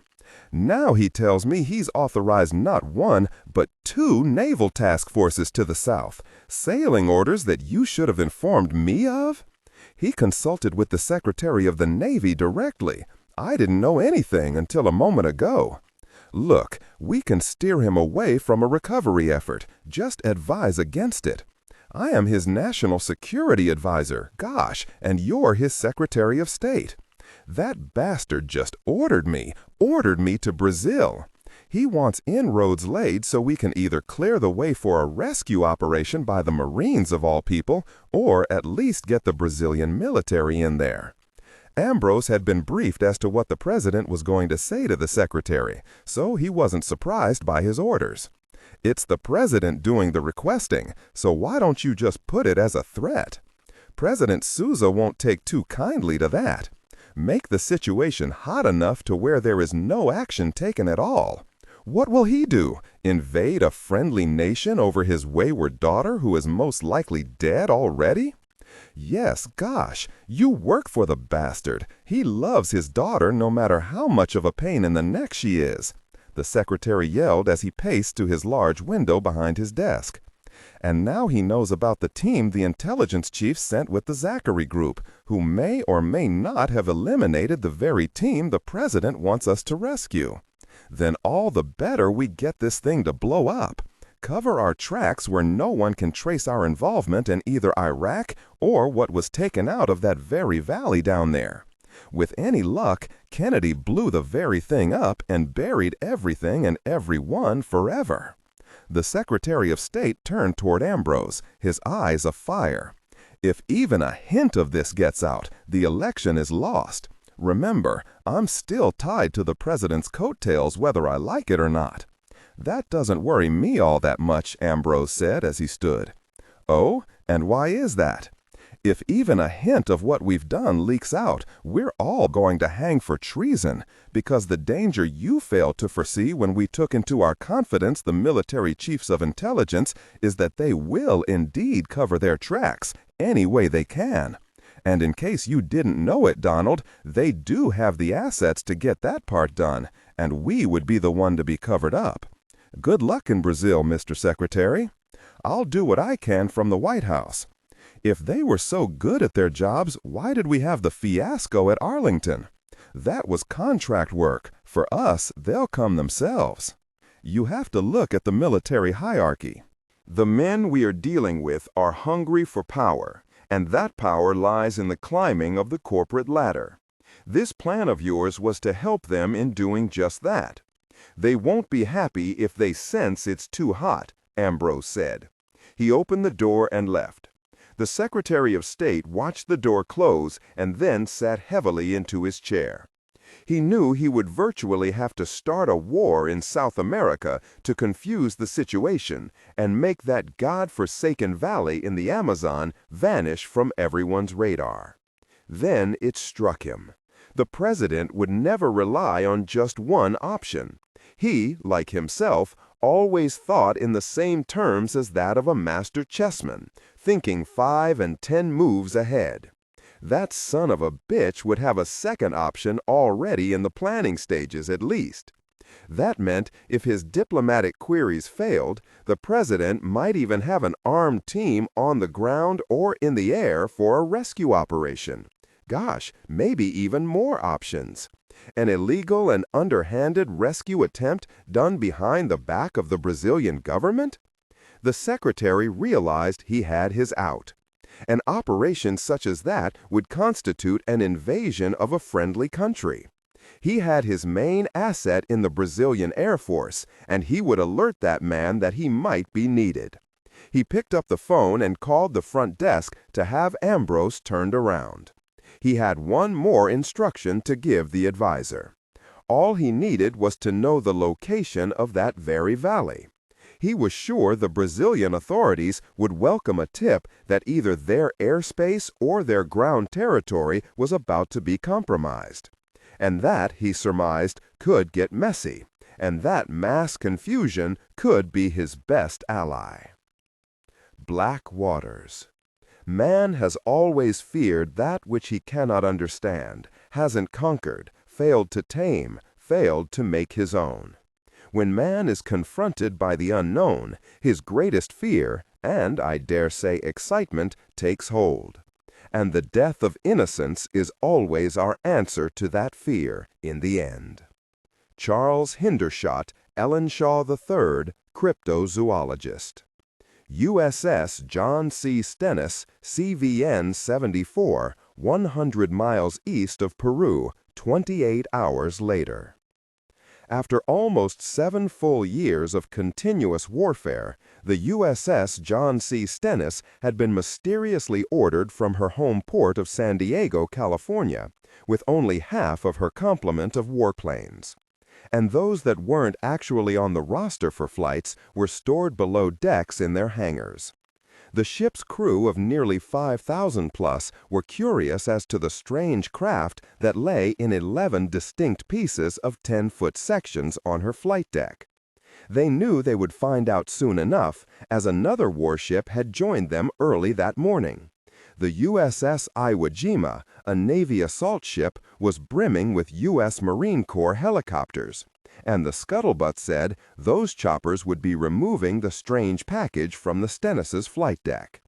"Now he tells me he's authorized not 1, but 2 naval task forces to the south, sailing orders that you should have informed me of? He consulted with the Secretary of the Navy directly. I didn't know anything until a moment ago. Look, we can steer him away from a recovery effort. Just advise against it. I am his national security advisor, gosh, and you're his Secretary of State. That bastard just ordered me to Brazil. He wants inroads laid so we can either clear the way for a rescue operation by the Marines of all people, or at least get the Brazilian military in there." Ambrose had been briefed as to what the president was going to say to the secretary, so he wasn't surprised by his orders. It's the president doing the requesting, so why don't you just put it as a threat? President Souza won't take too kindly to that. Make the situation hot enough to where there is no action taken at all. What will he do? Invade a friendly nation over his wayward daughter who is most likely dead already? Yes, gosh, you work for the bastard. He loves his daughter no matter how much of a pain in the neck she is, the secretary yelled as he paced to his large window behind his desk. And now he knows about the team the intelligence chief sent with the Zachary group, who may or may not have eliminated the very team the president wants us to rescue. Then all the better we get this thing to blow up. Cover our tracks where no one can trace our involvement in either Iraq or what was taken out of that very valley down there. With any luck, Kennedy blew the very thing up and buried everything and everyone forever. The Secretary of State turned toward Ambrose, his eyes afire. If even a hint of this gets out, the election is lost. Remember, I'm still tied to the president's coattails whether I like it or not. "That doesn't worry me all that much," Ambrose said as he stood. "Oh, and why is that?" "If even a hint of what we've done leaks out, we're all going to hang for treason, because the danger you failed to foresee when we took into our confidence the military chiefs of intelligence is that they will indeed cover their tracks any way they can. And in case you didn't know it, Donald, they do have the assets to get that part done, and we would be the one to be covered up. Good luck in Brazil, Mr. Secretary. I'll do what I can from the White House. If they were so good at their jobs, why did we have the fiasco at Arlington? That was contract work. For us, they'll come themselves. You have to look at the military hierarchy. The men we are dealing with are hungry for power, and that power lies in the climbing of the corporate ladder. This plan of yours was to help them in doing just that. They won't be happy if they sense it's too hot, Ambrose said. He opened the door and left. The Secretary of State watched the door close and then sat heavily into his chair. He knew he would virtually have to start a war in South America to confuse the situation and make that God-forsaken valley in the Amazon vanish from everyone's radar. Then it struck him. The president would never rely on just one option. He, like himself, always thought in the same terms as that of a master chessman, thinking 5 and 10 moves ahead. That son of a bitch would have a second option already in the planning stages at least. That meant if his diplomatic queries failed, the president might even have an armed team on the ground or in the air for a rescue operation. Gosh, maybe even more options. An illegal and underhanded rescue attempt done behind the back of the Brazilian government? The secretary realized he had his out. An operation such as that would constitute an invasion of a friendly country. He had his main asset in the Brazilian Air Force, and he would alert that man that he might be needed. He picked up the phone and called the front desk to have Ambrose turned around. He had one more instruction to give the advisor. All he needed was to know the location of that very valley. He was sure the Brazilian authorities would welcome a tip that either their airspace or their ground territory was about to be compromised. And that, he surmised, could get messy, and that mass confusion could be his best ally. Black waters. Man has always feared that which he cannot understand, hasn't conquered, failed to tame, failed to make his own. When man is confronted by the unknown, his greatest fear, and I dare say excitement, takes hold. And the death of innocence is always our answer to that fear in the end. Charles Hindershot, Ellenshaw III, cryptozoologist. USS John C. Stennis, CVN 74, 100 miles east of Peru, 28 hours later. After almost 7 full years of continuous warfare, the USS John C. Stennis had been mysteriously ordered from her home port of San Diego, California, with only half of her complement of warplanes. And those that weren't actually on the roster for flights were stored below decks in their hangars. The ship's crew of nearly 5,000 plus were curious as to the strange craft that lay in 11 distinct pieces of 10-foot sections on her flight deck. They knew they would find out soon enough, as another warship had joined them early that morning. The USS Iwo Jima, a Navy assault ship, was brimming with U.S. Marine Corps helicopters, and the scuttlebutt said those choppers would be removing the strange package from the Stennis's flight deck.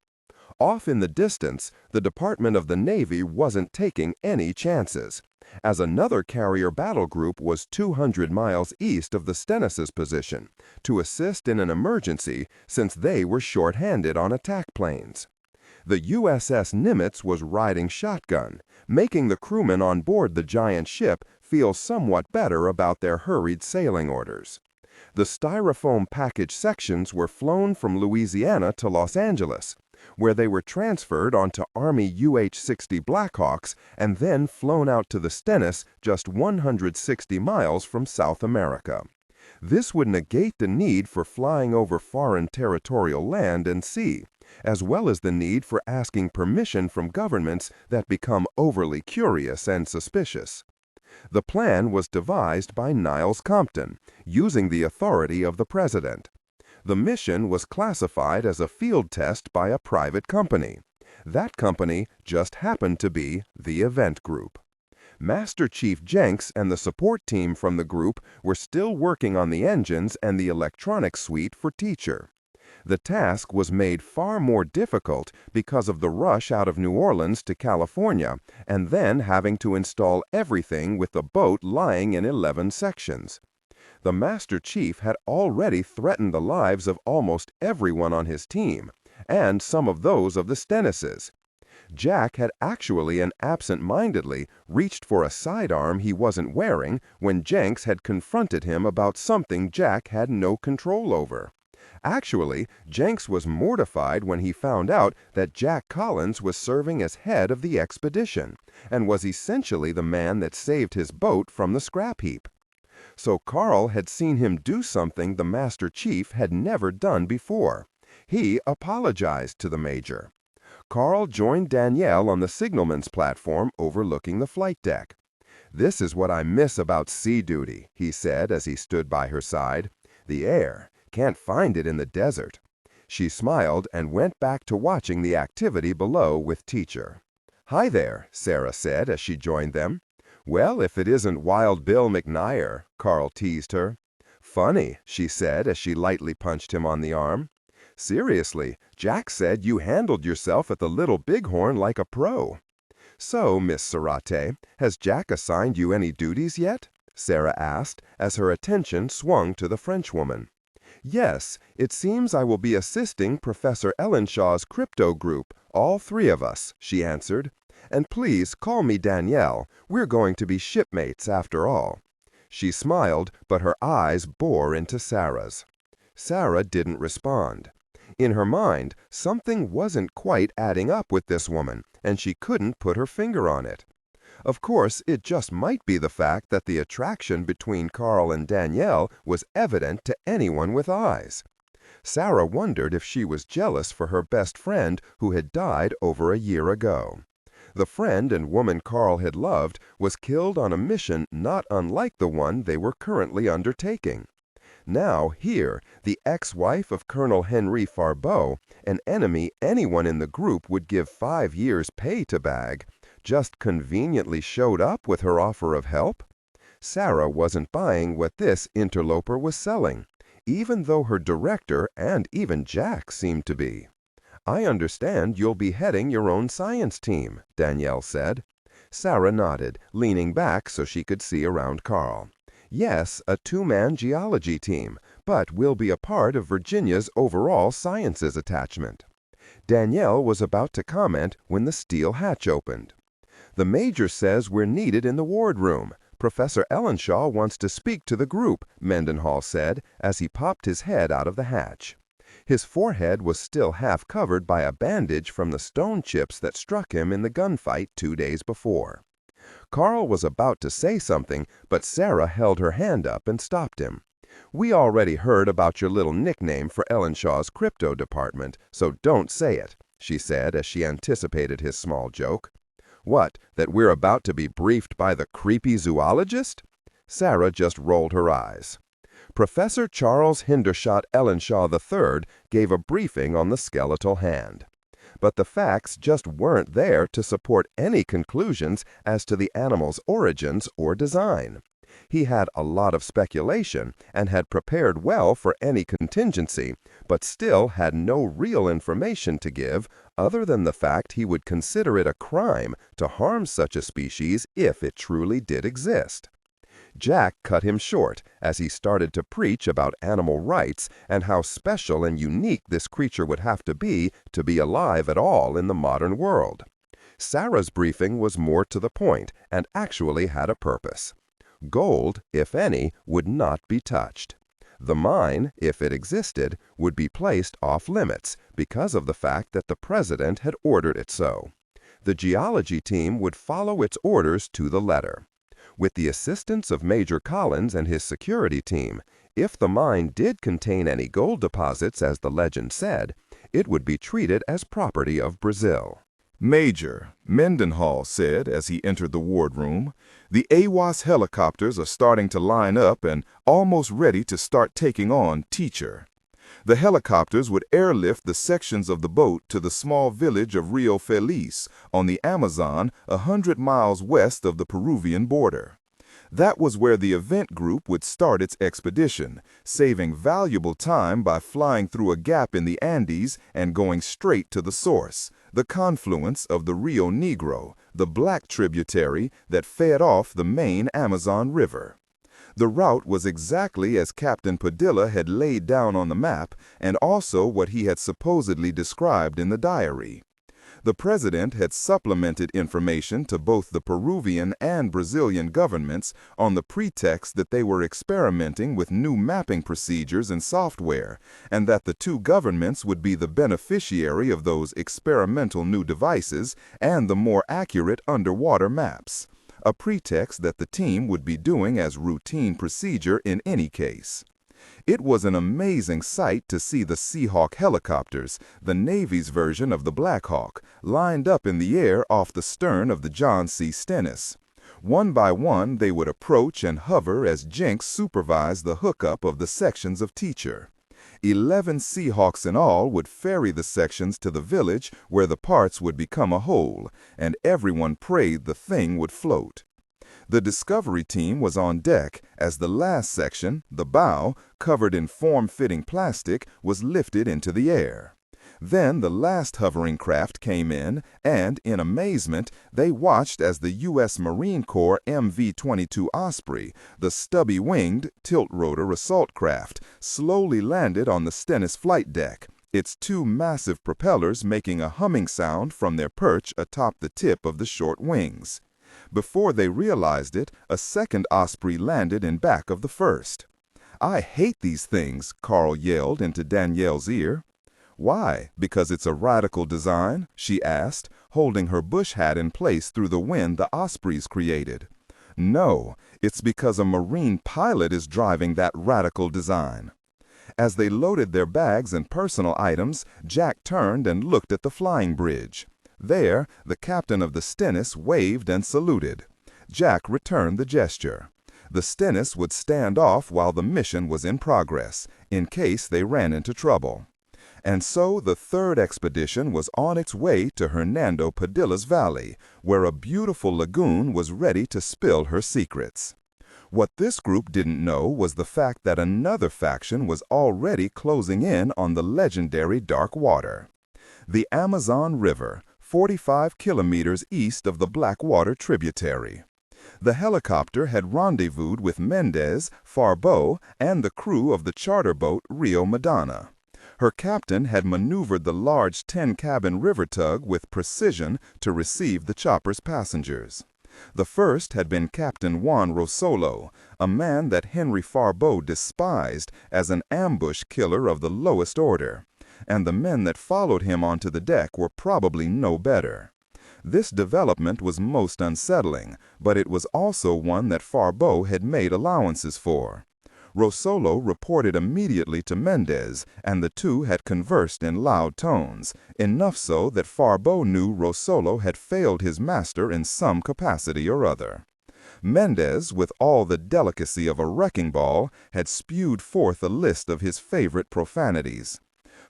Off in the distance, the Department of the Navy wasn't taking any chances, as another carrier battle group was 200 miles east of the Stennis's position to assist in an emergency since they were short-handed on attack planes. The USS Nimitz was riding shotgun, making the crewmen on board the giant ship feel somewhat better about their hurried sailing orders. The styrofoam package sections were flown from Louisiana to Los Angeles, where they were transferred onto Army UH-60 Blackhawks and then flown out to the Stennis just 160 miles from South America. This would negate the need for flying over foreign territorial land and sea, as well as the need for asking permission from governments that become overly curious and suspicious. The plan was devised by Niles Compton, using the authority of the president. The mission was classified as a field test by a private company. That company just happened to be the Event Group. Master Chief Jenks and the support team from the group were still working on the engines and the electronics suite for Teacher. The task was made far more difficult because of the rush out of New Orleans to California and then having to install everything with the boat lying in 11 sections. The Master Chief had already threatened the lives of almost everyone on his team, and some of those of the Stennises. Jack had actually and absent-mindedly reached for a sidearm he wasn't wearing when Jenks had confronted him about something Jack had no control over. Actually, Jenks was mortified when he found out that Jack Collins was serving as head of the expedition and was essentially the man that saved his boat from the scrap heap. So Carl had seen him do something the Master Chief had never done before. He apologized to the Major. Carl joined Danielle on the signalman's platform overlooking the flight deck. "This is what I miss about sea duty," he said as he stood by her side. "The air. Can't find it in the desert." She smiled and went back to watching the activity below with Teacher. "Hi there," Sarah said as she joined them. "Well, if it isn't Wild Bill McNair," Carl teased her. "Funny," she said as she lightly punched him on the arm. "Seriously, Jack said you handled yourself at the Little Bighorn like a pro." "So, Miss Sarate, has Jack assigned you any duties yet?" Sarah asked as her attention swung to the Frenchwoman. "Yes, it seems I will be assisting Professor Ellenshaw's crypto group, all three of us," she answered. "And please call me Danielle. We're going to be shipmates after all." She smiled, but her eyes bore into Sarah's. Sarah didn't respond. In her mind, something wasn't quite adding up with this woman, and she couldn't put her finger on it. Of course, it just might be the fact that the attraction between Carl and Danielle was evident to anyone with eyes. Sarah wondered if she was jealous for her best friend who had died over a year ago. The friend and woman Carl had loved was killed on a mission not unlike the one they were currently undertaking. Now, here, the ex-wife of Colonel Henry Farbeau, an enemy anyone in the group would give 5 years' pay to bag, just conveniently showed up with her offer of help. Sarah wasn't buying what this interloper was selling, even though her director and even Jack seemed to be. "I understand you'll be heading your own science team," Danielle said. Sarah nodded, leaning back so she could see around Carl. "Yes, a 2-man geology team, but we'll be a part of Virginia's overall sciences attachment." Danielle was about to comment when the steel hatch opened. "The Major says we're needed in the wardroom. Professor Ellenshaw wants to speak to the group," Mendenhall said as he popped his head out of the hatch. His forehead was still half covered by a bandage from the stone chips that struck him in the gunfight 2 days before. Carl was about to say something, but Sarah held her hand up and stopped him. "We already heard about your little nickname for Ellenshaw's crypto department, so don't say it," she said as she anticipated his small joke. "What, that we're about to be briefed by the creepy zoologist?" Sarah just rolled her eyes. Professor Charles Hindershot Ellenshaw III gave a briefing on the skeletal hand. But the facts just weren't there to support any conclusions as to the animal's origins or design. He had a lot of speculation and had prepared well for any contingency, but still had no real information to give other than the fact he would consider it a crime to harm such a species if it truly did exist. Jack cut him short as he started to preach about animal rights and how special and unique this creature would have to be alive at all in the modern world. Sarah's briefing was more to the point and actually had a purpose. Gold, if any, would not be touched. The mine, if it existed, would be placed off limits because of the fact that the president had ordered it so. The geology team would follow its orders to the letter. With the assistance of Major Collins and his security team, if the mine did contain any gold deposits, as the legend said, it would be treated as property of Brazil. Major, Mendenhall said as he entered the wardroom, the AWAS helicopters are starting to line up and almost ready to start taking on Teacher. The helicopters would airlift the sections of the boat to the small village of Rio Feliz on the Amazon 100 miles west of the Peruvian border. That was where the event group would start its expedition, saving valuable time by flying through a gap in the Andes and going straight to the source, the confluence of the Rio Negro, the black tributary that fed off the main Amazon River. The route was exactly as Captain Padilla had laid down on the map and also what he had supposedly described in the diary. The president had supplemented information to both the Peruvian and Brazilian governments on the pretext that they were experimenting with new mapping procedures and software, and that the two governments would be the beneficiary of those experimental new devices and the more accurate underwater maps, a pretext that the team would be doing as routine procedure in any case. It was an amazing sight to see the Seahawk helicopters, the Navy's version of the Black Hawk, lined up in the air off the stern of the John C. Stennis. One by one, they would approach and hover as Jenks supervised the hookup of the sections of Teacher. 11 Seahawks in all would ferry the sections to the village where the parts would become a whole, and everyone prayed the thing would float. The Discovery team was on deck as the last section, the bow, covered in form-fitting plastic, was lifted into the air. Then the last hovering craft came in, and, in amazement, they watched as the U.S. Marine Corps MV-22 Osprey, the stubby-winged, tilt-rotor assault craft, slowly landed on the Stennis flight deck, its two massive propellers making a humming sound from their perch atop the tip of the short wings. Before they realized it, a second Osprey landed in back of the first. "I hate these things," Carl yelled into Danielle's ear. "Why? Because it's a radical design?" she asked, holding her bush hat in place through the wind the Ospreys created. "No, it's because a Marine pilot is driving that radical design." As they loaded their bags and personal items, Jack turned and looked at the flying bridge. There, the captain of the Stennis waved and saluted. Jack returned the gesture. The Stennis would stand off while the mission was in progress, in case they ran into trouble. And so the third expedition was on its way to Hernando Padilla's valley, where a beautiful lagoon was ready to spill her secrets. What this group didn't know was the fact that another faction was already closing in on the legendary Dark Water. The Amazon River, 45 kilometers east of the Blackwater tributary. The helicopter had rendezvoused with Mendez, Farbeau, and the crew of the charter boat Rio Madonna. Her captain had maneuvered the large 10-cabin river tug with precision to receive the chopper's passengers. The first had been Captain Juan Rosolo, a man that Henry Farbeau despised as an ambush killer of the lowest order, and the men that followed him onto the deck were probably no better. This development was most unsettling, but it was also one that Farbeau had made allowances for. Rosolo reported immediately to Mendez, and the two had conversed in loud tones, enough so that Farbeau knew Rosolo had failed his master in some capacity or other. Mendez, with all the delicacy of a wrecking ball, had spewed forth a list of his favorite profanities.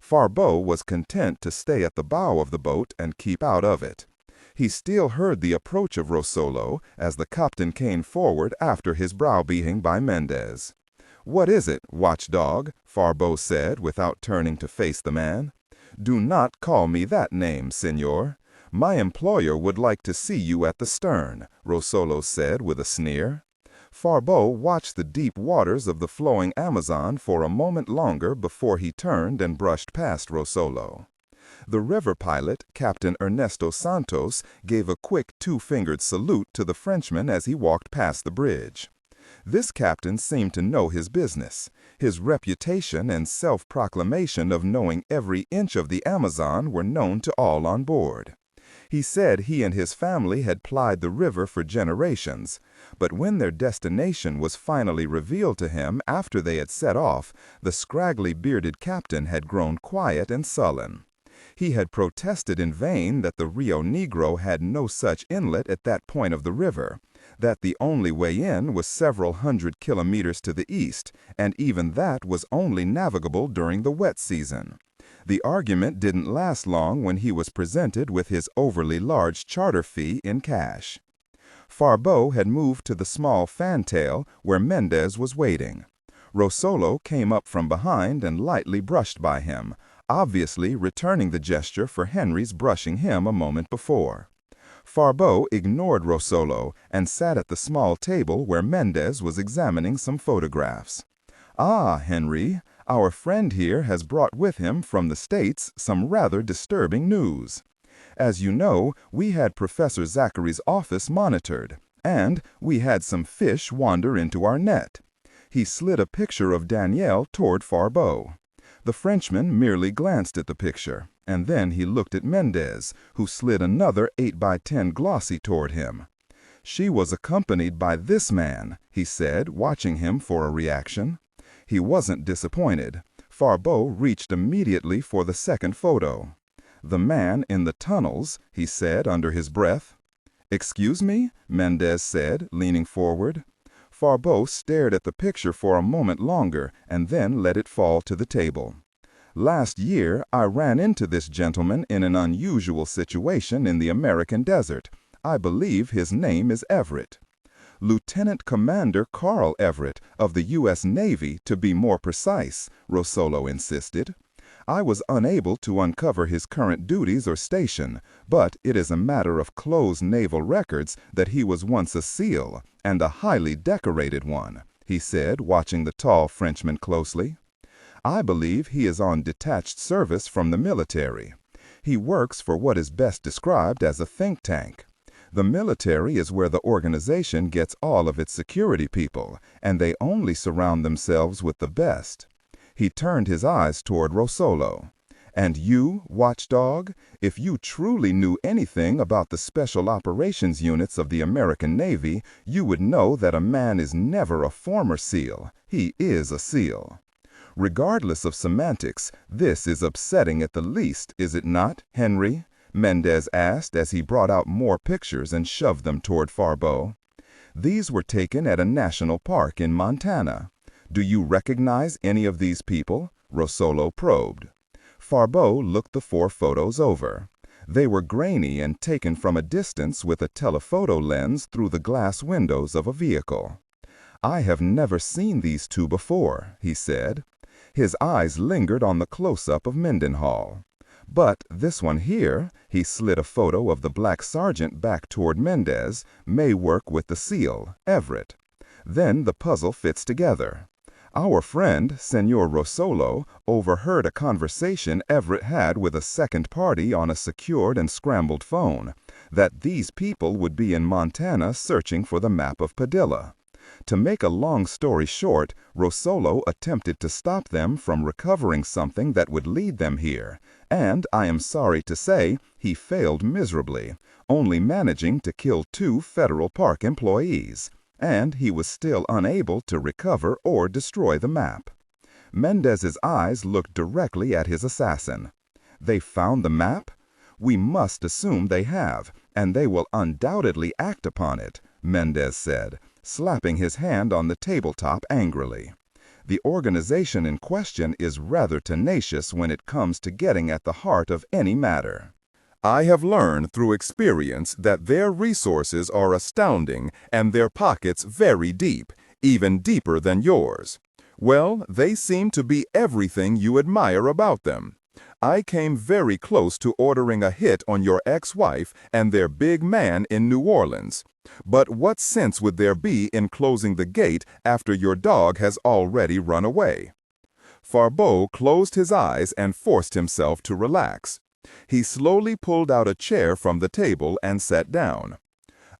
Farbeau was content to stay at the bow of the boat and keep out of it. He still heard the approach of Rosolo as the captain came forward after his browbeating by Mendez. "What is it, watchdog?" Farbeau said without turning to face the man. "Do not call me that name, senor. My employer would like to see you at the stern," Rosolo said with a sneer. Farbeau watched the deep waters of the flowing Amazon for a moment longer before he turned and brushed past Rosolo. The river pilot, Captain Ernesto Santos, gave a quick two-fingered salute to the Frenchman as he walked past the bridge. This captain seemed to know his business. His reputation and self-proclamation of knowing every inch of the Amazon were known to all on board. He said he and his family had plied the river for generations, but when their destination was finally revealed to him after they had set off, the scraggly bearded captain had grown quiet and sullen. He had protested in vain that the Rio Negro had no such inlet at that point of the river, that the only way in was several hundred kilometers to the east, and even that was only navigable during the wet season. The argument didn't last long when he was presented with his overly large charter fee in cash. Faribault had moved to the small fantail where Mendez was waiting. Rossolo came up from behind and lightly brushed by him, obviously returning the gesture for Henry's brushing him a moment before. Faribault ignored Rossolo and sat at the small table where Mendez was examining some photographs. "Ah, Henry, our friend here has brought with him from the States some rather disturbing news. As you know, we had Professor Zachary's office monitored, and we had some fish wander into our net." He slid a picture of Danielle toward Faribault. The Frenchman merely glanced at the picture, and then he looked at Mendez, who slid another 8x10 glossy toward him. "She was accompanied by this man," he said, watching him for a reaction. He wasn't disappointed. Faribault reached immediately for the second photo. "The man in the tunnels," he said under his breath. "Excuse me?" Mendez said, leaning forward. Faribault stared at the picture for a moment longer and then let it fall to the table. "Last year, I ran into this gentleman in an unusual situation in the American desert. I believe his name is Everett." "Lieutenant Commander Carl Everett, of the U.S. Navy, to be more precise," Rossolo insisted. "I was unable to uncover his current duties or station, but it is a matter of closed naval records that he was once a SEAL, and a highly decorated one," he said, watching the tall Frenchman closely. "I believe he is on detached service from the military. He works for what is best described as a think tank. The military is where the organization gets all of its security people, and they only surround themselves with the best." He turned his eyes toward Rossolo. "And you, watchdog, if you truly knew anything about the special operations units of the American Navy, you would know that a man is never a former SEAL. He is a SEAL. Regardless of semantics, this is upsetting at the least, is it not, Henry?" Mendez asked as he brought out more pictures and shoved them toward Faribault. "These were taken at a national park in Montana. Do you recognize any of these people?" Rossolo probed. Faribault looked the 4 photos over. They were grainy and taken from a distance with a telephoto lens through the glass windows of a vehicle. "I have never seen these 2 before," he said. His eyes lingered on the close-up of Mendenhall. "But this one here," he slid a photo of the black sergeant back toward Mendez, "may work with the SEAL, Everett. Then the puzzle fits together. Our friend, Senor Rossolo, overheard a conversation Everett had with a second party on a secured and scrambled phone, that these people would be in Montana searching for the map of Padilla. To make a long story short, Rossolo attempted to stop them from recovering something that would lead them here, and I am sorry to say he failed miserably, only managing to kill 2 federal park employees. And he was still unable to recover or destroy the map." Mendez's eyes looked directly at his assassin. "They found the map? We must assume they have, and they will undoubtedly act upon it," Mendez said, slapping his hand on the tabletop angrily. "The organization in question is rather tenacious when it comes to getting at the heart of any matter. I have learned through experience that their resources are astounding and their pockets very deep, even deeper than yours. Well, they seem to be everything you admire about them. I came very close to ordering a hit on your ex-wife and their big man in New Orleans. But what sense would there be in closing the gate after your dog has already run away?" Faribault closed his eyes and forced himself to relax. He slowly pulled out a chair from the table and sat down.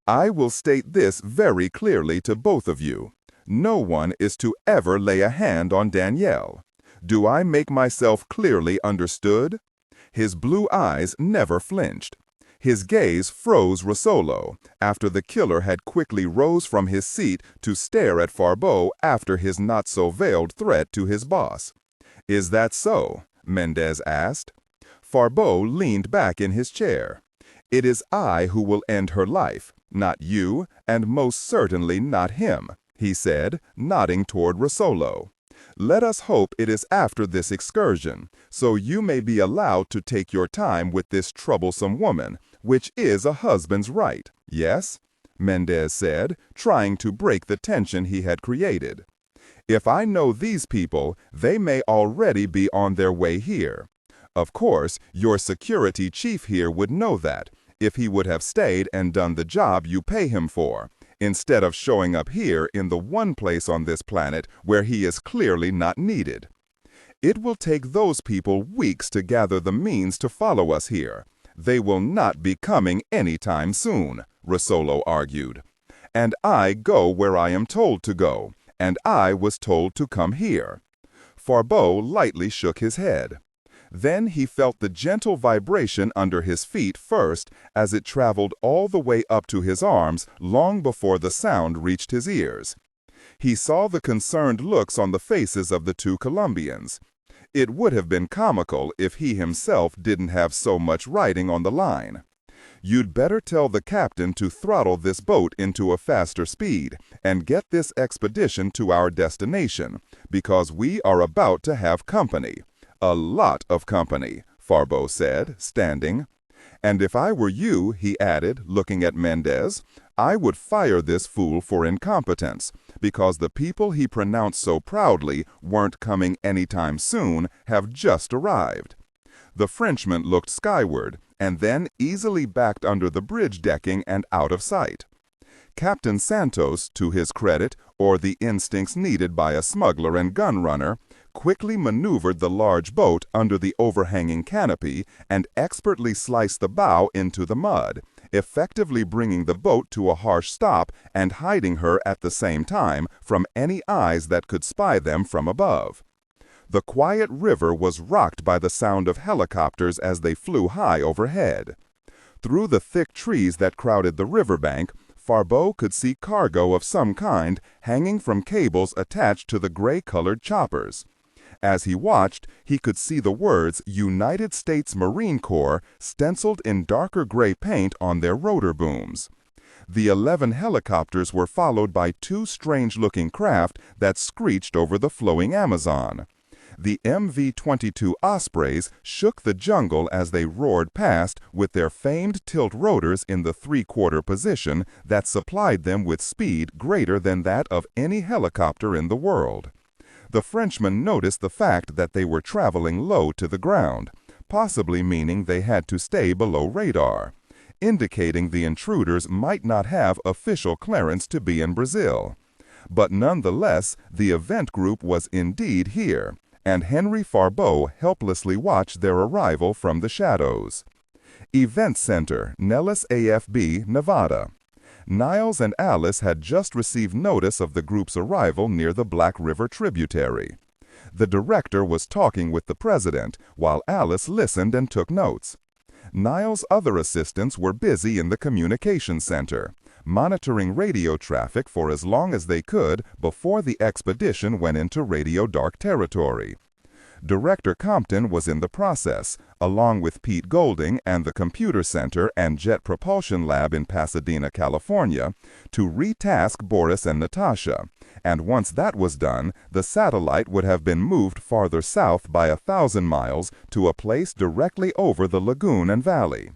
"I will state this very clearly to both of you. No one is to ever lay a hand on Danielle. Do I make myself clearly understood?" His blue eyes never flinched. His gaze froze Russolo after the killer had quickly rose from his seat to stare at Faribault after his not-so-veiled threat to his boss. "Is that so?" Mendez asked. Faribault leaned back in his chair. "It is I who will end her life, not you, and most certainly not him," he said, nodding toward Russolo. "Let us hope it is after this excursion, so you may be allowed to take your time with this troublesome woman, which is a husband's right, yes?" Mendez said, trying to break the tension he had created. "If I know these people, they may already be on their way here. Of course, your security chief here would know that, if he would have stayed and done the job you pay him for, instead of showing up here in the one place on this planet where he is clearly not needed. It will take those people weeks to gather the means to follow us here. They will not be coming anytime soon," Russolo argued. "And I go where I am told to go, and I was told to come here." Faribault lightly shook his head. Then he felt the gentle vibration under his feet first as it traveled all the way up to his arms long before the sound reached his ears. He saw the concerned looks on the faces of the two Colombians. It would have been comical if he himself didn't have so much writing on the line. "You'd better tell the captain to throttle this boat into a faster speed and get this expedition to our destination, because we are about to have company. A lot of company," Faribault said, standing. "And if I were you," he added, looking at Mendez, "I would fire this fool for incompetence, because the people he pronounced so proudly weren't coming anytime soon have just arrived." The Frenchman looked skyward, and then easily backed under the bridge decking and out of sight. Captain Santos, to his credit, or the instincts needed by a smuggler and gun runner, quickly maneuvered the large boat under the overhanging canopy and expertly sliced the bow into the mud, effectively bringing the boat to a harsh stop and hiding her at the same time from any eyes that could spy them from above. The quiet river was rocked by the sound of helicopters as they flew high overhead. Through the thick trees that crowded the riverbank, Faribault could see cargo of some kind hanging from cables attached to the gray-colored choppers. As he watched, he could see the words United States Marine Corps stenciled in darker gray paint on their rotor booms. The 11 helicopters were followed by two strange-looking craft that screeched over the flowing Amazon. The MV-22 Ospreys shook the jungle as they roared past with their famed tilt rotors in the three-quarter position that supplied them with speed greater than that of any helicopter in the world. The Frenchman noticed the fact that they were traveling low to the ground, possibly meaning they had to stay below radar, indicating the intruders might not have official clearance to be in Brazil. But nonetheless, the event group was indeed here, and Henry Faribault helplessly watched their arrival from the shadows. Event Center, Nellis AFB, Nevada. Niles and Alice had just received notice of the group's arrival near the Black River tributary. The director was talking with the president, while Alice listened and took notes. Niles' other assistants were busy in the communications center, monitoring radio traffic for as long as they could before the expedition went into radio dark territory. Director Compton was in the process, along with Pete Golding and the Computer Center and Jet Propulsion Lab in Pasadena, California, to retask Boris and Natasha, and once that was done, the satellite would have been moved farther south by 1,000 miles to a place directly over the lagoon and valley.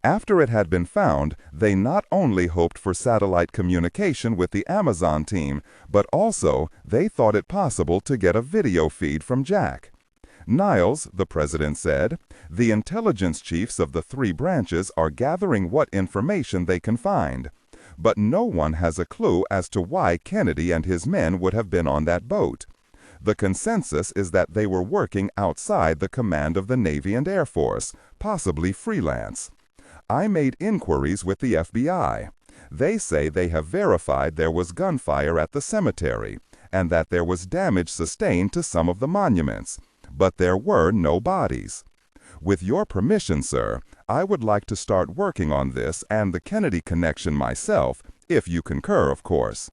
After it had been found, they not only hoped for satellite communication with the Amazon team, but also they thought it possible to get a video feed from Jack. Niles, the president said, the intelligence chiefs of the 3 branches are gathering what information they can find. But no one has a clue as to why Kennedy and his men would have been on that boat. The consensus is that they were working outside the command of the Navy and Air Force, possibly freelance. I made inquiries with the FBI. They say they have verified there was gunfire at the cemetery, and that there was damage sustained to some of the monuments. But there were no bodies. With your permission, sir, I would like to start working on this and the Kennedy connection myself, if you concur, of course.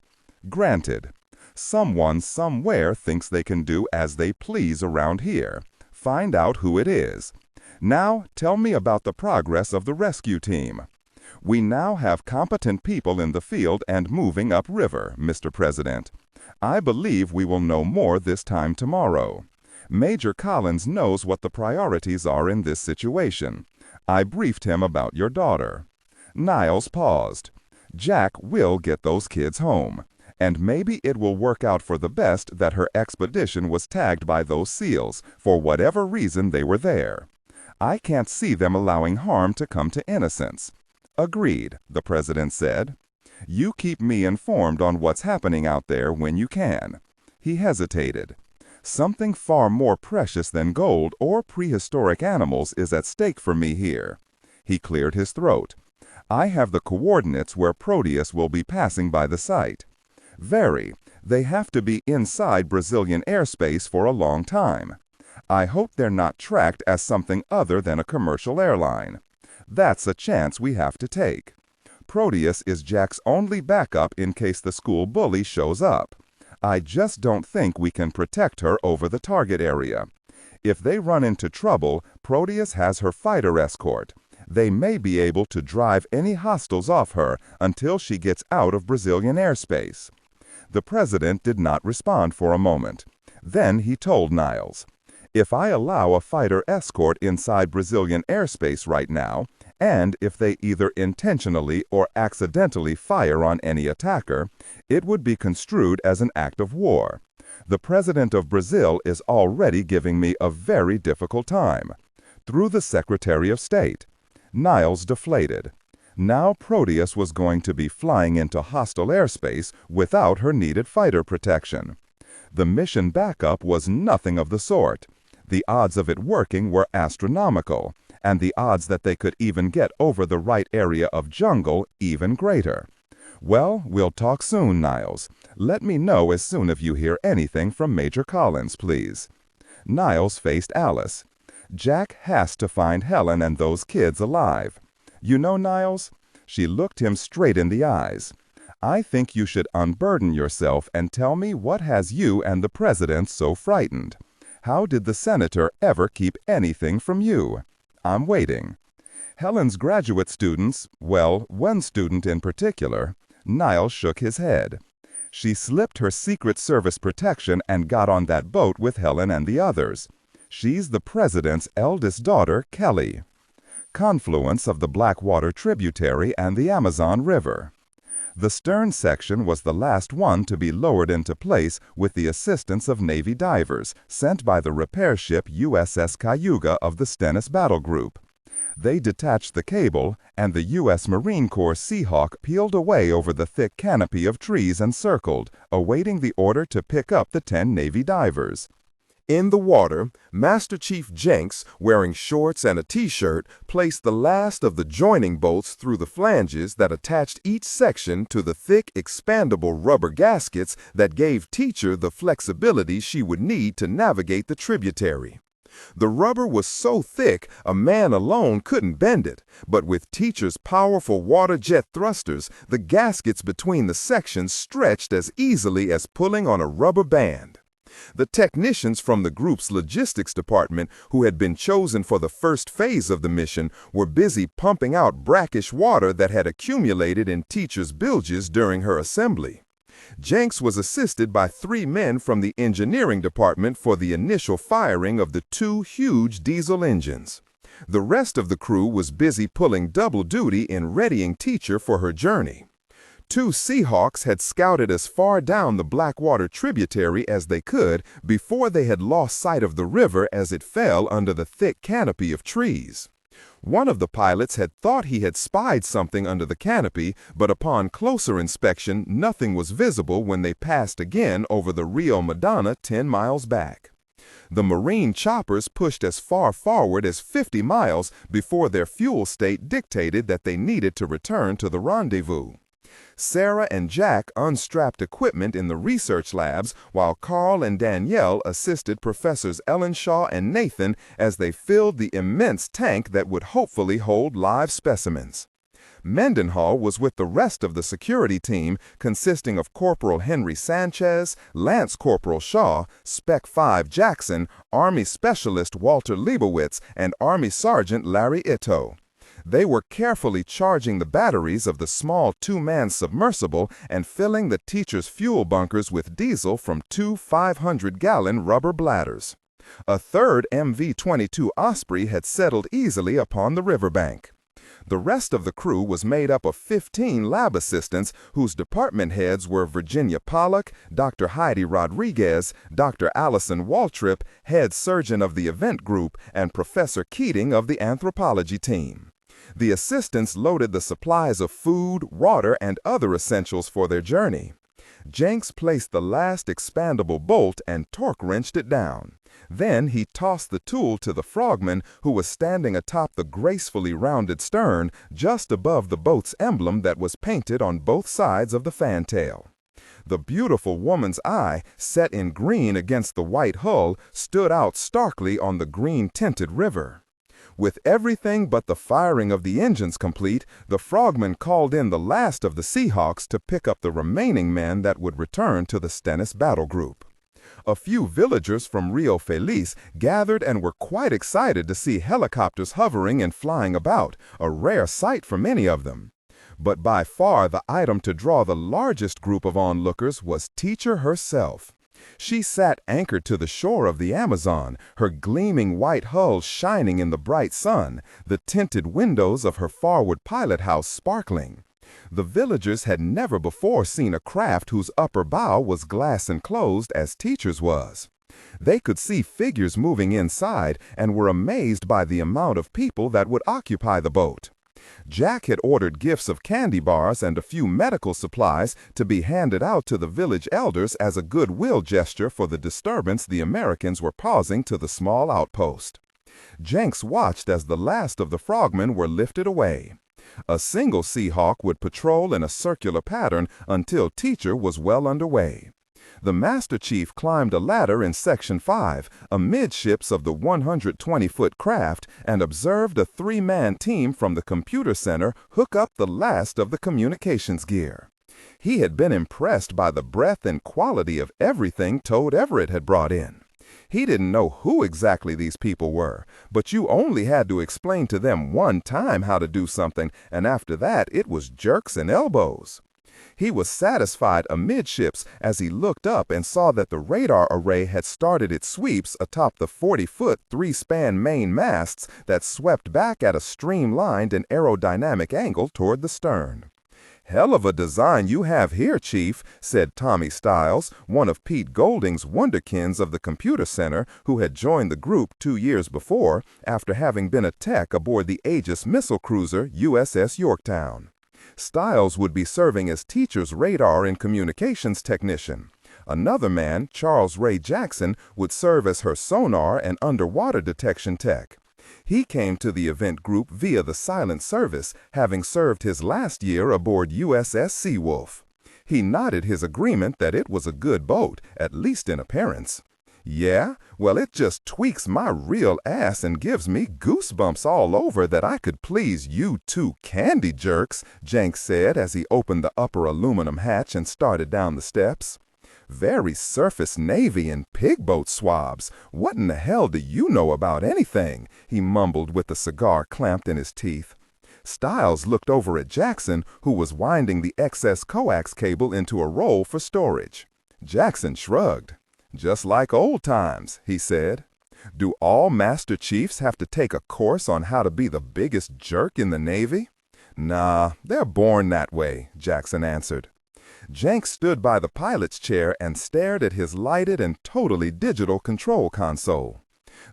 Granted. Someone somewhere thinks they can do as they please around here. Find out who it is. Now, tell me about the progress of the rescue team. We now have competent people in the field and moving upriver, Mr. President. I believe we will know more this time tomorrow. Major Collins knows what the priorities are in this situation. I briefed him about your daughter. Niles paused. Jack will get those kids home. And maybe it will work out for the best that her expedition was tagged by those SEALs, for whatever reason they were there. I can't see them allowing harm to come to innocents. Agreed, the President said. You keep me informed on what's happening out there when you can. He hesitated. Something far more precious than gold or prehistoric animals is at stake for me here. He cleared his throat. I have the coordinates where Proteus will be passing by the site. Very. They have to be inside Brazilian airspace for a long time. I hope they're not tracked as something other than a commercial airline. That's a chance we have to take. Proteus is Jack's only backup in case the school bully shows up. I just don't think we can protect her over the target area. If they run into trouble, Proteus has her fighter escort. They may be able to drive any hostiles off her until she gets out of Brazilian airspace. The President did not respond for a moment. Then he told Niles, if I allow a fighter escort inside Brazilian airspace right now, and if they either intentionally or accidentally fire on any attacker, it would be construed as an act of war. The President of Brazil is already giving me a very difficult time. Through the Secretary of State. Niles deflated. Now Proteus was going to be flying into hostile airspace without her needed fighter protection. The mission backup was nothing of the sort. The odds of it working were astronomical, and the odds that they could even get over the right area of jungle even greater. Well, we'll talk soon, Niles. Let me know as soon as you hear anything from Major Collins, please. Niles faced Alice. Jack has to find Helen and those kids alive. You know, Niles, she looked him straight in the eyes. I think you should unburden yourself and tell me what has you and the President so frightened. How did the Senator ever keep anything from you? I'm waiting. Helen's graduate students, well, one student in particular, Niles shook his head. She slipped her Secret Service protection and got on that boat with Helen and the others. She's the President's eldest daughter, Kelly. Confluence of the Blackwater tributary and the Amazon River. The stern section was the last one to be lowered into place with the assistance of Navy divers sent by the repair ship USS Cayuga of the Stennis Battle Group. They detached the cable, and the U.S. Marine Corps Seahawk peeled away over the thick canopy of trees and circled, awaiting the order to pick up the 10 Navy divers. In the water, Master Chief Jenks, wearing shorts and a t-shirt, placed the last of the joining bolts through the flanges that attached each section to the thick, expandable rubber gaskets that gave Teacher the flexibility she would need to navigate the tributary. The rubber was so thick a man alone couldn't bend it, but with Teacher's powerful water jet thrusters, the gaskets between the sections stretched as easily as pulling on a rubber band. The technicians from the group's logistics department, who had been chosen for the first phase of the mission, were busy pumping out brackish water that had accumulated in Teacher's bilges during her assembly. Jenks was assisted by 3 men from the engineering department for the initial firing of the 2 huge diesel engines. The rest of the crew was busy pulling double duty in readying Teacher for her journey. 2 Seahawks had scouted as far down the Blackwater tributary as they could before they had lost sight of the river as it fell under the thick canopy of trees. One of the pilots had thought he had spied something under the canopy, but upon closer inspection, nothing was visible when they passed again over the Rio Madonna 10 miles back. The Marine choppers pushed as far forward as 50 miles before their fuel state dictated that they needed to return to the rendezvous. Sarah and Jack unstrapped equipment in the research labs while Carl and Danielle assisted Professors Ellenshaw and Nathan as they filled the immense tank that would hopefully hold live specimens. Mendenhall was with the rest of the security team, consisting of Corporal Henry Sanchez, Lance Corporal Shaw, Spec 5 Jackson, Army Specialist Walter Leibowitz, and Army Sergeant Larry Ito. They were carefully charging the batteries of the small two-man submersible and filling the teacher's fuel bunkers with diesel from two 500-gallon rubber bladders. A third MV-22 Osprey had settled easily upon the riverbank. The rest of the crew was made up of 15 lab assistants whose department heads were Virginia Pollock, Dr. Heidi Rodriguez, Dr. Allison Waltrip, head surgeon of the event group, and Professor Keating of the anthropology team. The assistants loaded the supplies of food, water, and other essentials for their journey. Jenks placed the last expandable bolt and torque-wrenched it down. Then he tossed the tool to the frogman who was standing atop the gracefully rounded stern just above the boat's emblem that was painted on both sides of the fantail. The beautiful woman's eye, set in green against the white hull, stood out starkly on the green-tinted river. With everything but the firing of the engines complete, the frogman called in the last of the Seahawks to pick up the remaining men that would return to the Stennis battle group. A few villagers from Rio Feliz gathered and were quite excited to see helicopters hovering and flying about, a rare sight for many of them. But by far the item to draw the largest group of onlookers was Teacher herself. She sat anchored to the shore of the Amazon, her gleaming white hull shining in the bright sun, the tinted windows of her forward pilot house sparkling. The villagers had never before seen a craft whose upper bow was glass enclosed as Teacher's was. They could see figures moving inside and were amazed by the amount of people that would occupy the boat. Jack had ordered gifts of candy bars and a few medical supplies to be handed out to the village elders as a goodwill gesture for the disturbance the Americans were causing to the small outpost. Jenks watched as the last of the frogmen were lifted away. A single Seahawk would patrol in a circular pattern until Teacher was well underway. The Master Chief climbed a ladder in Section 5, amidships of the 120-foot craft, and observed a three-man team from the computer center hook up the last of the communications gear. He had been impressed by the breadth and quality of everything Toad Everett had brought in. He didn't know who exactly these people were, but you only had to explain to them one time how to do something, and after that it was jerks and elbows. He was satisfied amidships as he looked up and saw that the radar array had started its sweeps atop the 40-foot three-span main masts that swept back at a streamlined and aerodynamic angle toward the stern. "Hell of a design you have here, Chief," said Tommy Stiles, one of Pete Golding's wonderkins of the computer center who had joined the group 2 years before after having been a tech aboard the Aegis missile cruiser USS Yorktown. Stiles would be serving as Teacher's radar and communications technician. Another man, Charles Ray Jackson, would serve as her sonar and underwater detection tech. He came to the event group via the Silent Service, having served his last year aboard USS Seawolf. He nodded his agreement that it was a good boat, at least in appearance. "Yeah? Well, it just tweaks my real ass and gives me goosebumps all over that I could please you two candy jerks," Jenks said as he opened the upper aluminum hatch and started down the steps. "Very surface Navy and pig boat swabs. What in the hell do you know about anything?" he mumbled with the cigar clamped in his teeth. Stiles looked over at Jackson, who was winding the excess coax cable into a roll for storage. Jackson shrugged. "Just like old times," he said. "Do all Master Chiefs have to take a course on how to be the biggest jerk in the Navy?" "Nah, they're born that way," Jackson answered. Jenks stood by the pilot's chair and stared at his lighted and totally digital control console.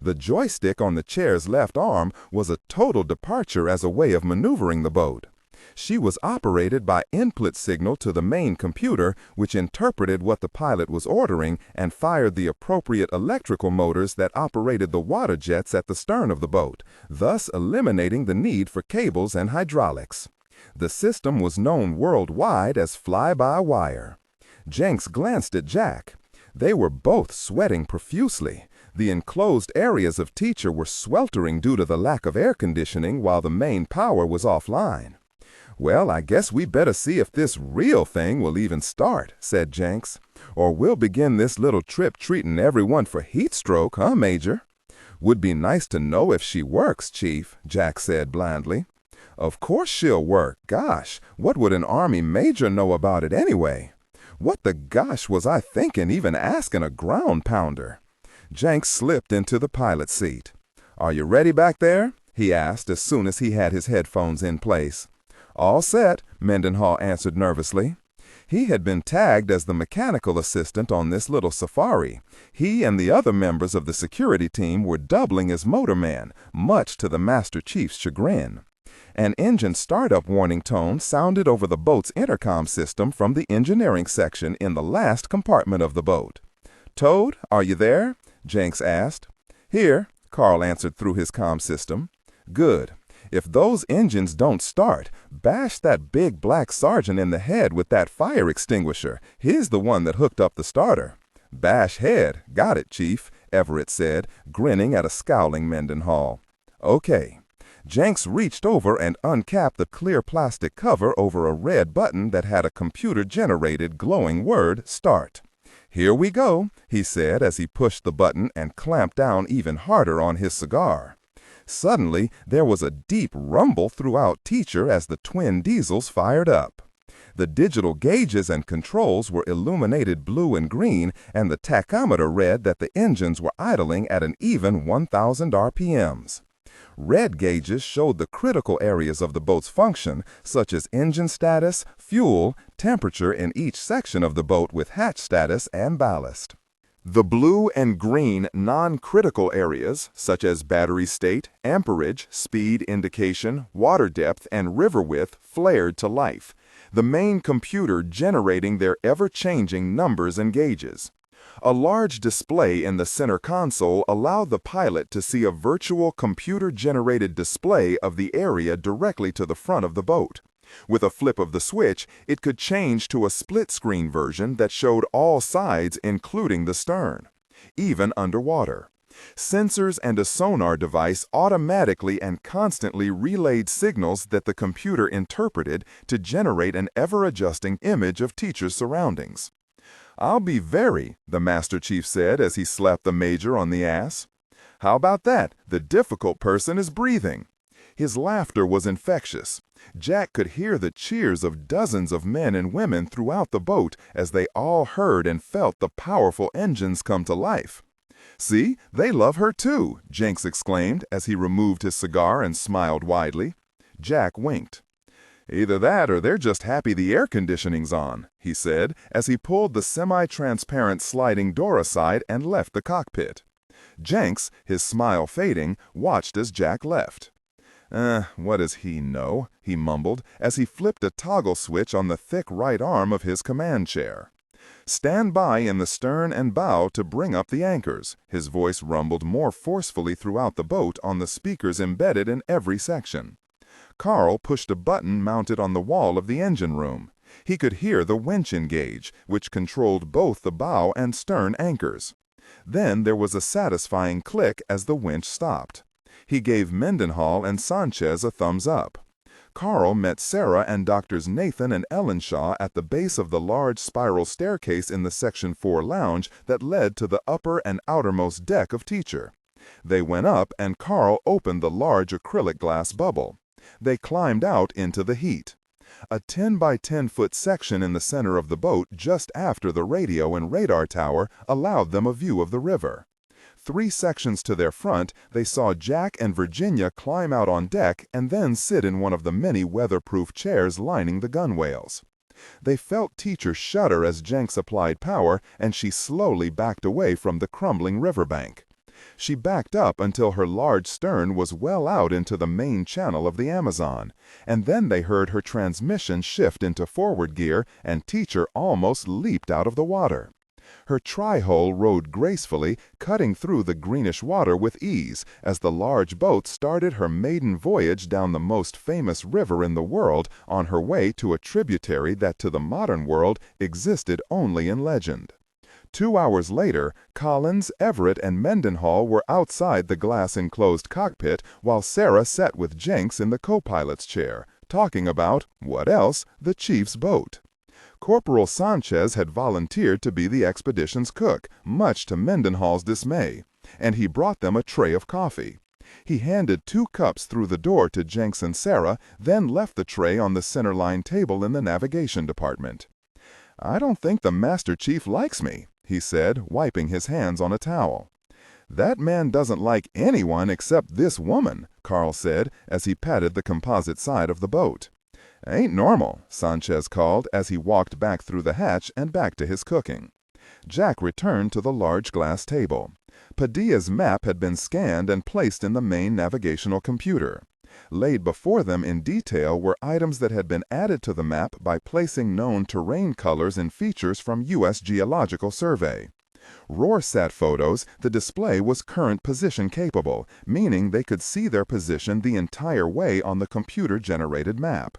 The joystick on the chair's left arm was a total departure as a way of maneuvering the boat. She was operated by input signal to the main computer, which interpreted what the pilot was ordering and fired the appropriate electrical motors that operated the water jets at the stern of the boat, thus eliminating the need for cables and hydraulics. The system was known worldwide as fly-by-wire. Jenks glanced at Jack. They were both sweating profusely. The enclosed areas of Teacher were sweltering due to the lack of air conditioning while the main power was offline. "Well, I guess we better see if this real thing will even start," said Jenks. "Or we'll begin this little trip treating everyone for heat stroke, huh, Major?" "Would be nice to know if she works, Chief," Jack said blandly. "Of course she'll work. Gosh, what would an Army major know about it anyway? What the gosh was I thinking even asking a ground pounder?" Jenks slipped into the pilot seat. "Are you ready back there?" he asked as soon as he had his headphones in place. "All set," Mendenhall answered nervously. He had been tagged as the mechanical assistant on this little safari. He and the other members of the security team were doubling as motorman, much to the Master Chief's chagrin. An engine startup warning tone sounded over the boat's intercom system from the engineering section in the last compartment of the boat. "Toad, are you there?" Jenks asked. "Here," Carl answered through his comm system. "Good. If those engines don't start, bash that big black sergeant in the head with that fire extinguisher. He's the one that hooked up the starter." "Bash head. Got it, Chief," Everett said, grinning at a scowling Mendenhall. "Okay." Jenks reached over and uncapped the clear plastic cover over a red button that had a computer-generated glowing word, "Start." "Here we go," he said as he pushed the button and clamped down even harder on his cigar. Suddenly, there was a deep rumble throughout Teacher as the twin diesels fired up. The digital gauges and controls were illuminated blue and green, and the tachometer read that the engines were idling at an even 1,000 RPMs. Red gauges showed the critical areas of the boat's function, such as engine status, fuel, temperature in each section of the boat with hatch status and ballast. The blue and green non-critical areas, such as battery state, amperage, speed indication, water depth, and river width, flared to life, the main computer generating their ever-changing numbers and gauges. A large display in the center console allowed the pilot to see a virtual computer-generated display of the area directly to the front of the boat. With a flip of the switch, it could change to a split-screen version that showed all sides including the stern, even underwater. Sensors and a sonar device automatically and constantly relayed signals that the computer interpreted to generate an ever-adjusting image of Teacher's surroundings. "I'll be very," the Master Chief said as he slapped the Major on the ass. "How about that? The difficult person is breathing." His laughter was infectious. Jack could hear the cheers of dozens of men and women throughout the boat as they all heard and felt the powerful engines come to life. "See, they love her too," Jenks exclaimed as he removed his cigar and smiled widely. Jack winked. "Either that or they're just happy the air conditioning's on," he said as he pulled the semi-transparent sliding door aside and left the cockpit. Jenks, his smile fading, watched as Jack left. What does he know?" he mumbled as he flipped a toggle switch on the thick right arm of his command chair. "Stand by in the stern and bow to bring up the anchors," his voice rumbled more forcefully throughout the boat on the speakers embedded in every section. Carl pushed a button mounted on the wall of the engine room. He could hear the winch engage, which controlled both the bow and stern anchors. Then there was a satisfying click as the winch stopped. He gave Mendenhall and Sanchez a thumbs up. Carl met Sarah and Doctors Nathan and Ellenshaw at the base of the large spiral staircase in the Section 4 lounge that led to the upper and outermost deck of Teacher. They went up and Carl opened the large acrylic glass bubble. They climbed out into the heat. A 10 by 10-foot section in the center of the boat just after the radio and radar tower allowed them a view of the river. 3 sections to their front, they saw Jack and Virginia climb out on deck and then sit in one of the many weatherproof chairs lining the gunwales. They felt Teacher shudder as Jenks applied power, and she slowly backed away from the crumbling riverbank. She backed up until her large stern was well out into the main channel of the Amazon, and then they heard her transmission shift into forward gear, and Teacher almost leaped out of the water. Her tri-hull rode gracefully, cutting through the greenish water with ease as the large boat started her maiden voyage down the most famous river in the world on her way to a tributary that to the modern world existed only in legend. 2 hours later, Collins, Everett, and Mendenhall were outside the glass-enclosed cockpit while Sarah sat with Jenks in the co-pilot's chair, talking about, what else, the chief's boat. Corporal Sanchez had volunteered to be the expedition's cook, much to Mendenhall's dismay, and he brought them a tray of coffee. He handed 2 cups through the door to Jenks and Sarah, then left the tray on the centerline table in the navigation department. "I don't think the Master Chief likes me," he said, wiping his hands on a towel. "That man doesn't like anyone except this woman," Carl said as he patted the composite side of the boat. "Ain't normal," Sanchez called as he walked back through the hatch and back to his cooking. Jack returned to the large glass table. Padilla's map had been scanned and placed in the main navigational computer. Laid before them in detail were items that had been added to the map by placing known terrain colors and features from U.S. Geological Survey. Roarsat photos, the display was current position capable, meaning they could see their position the entire way on the computer-generated map.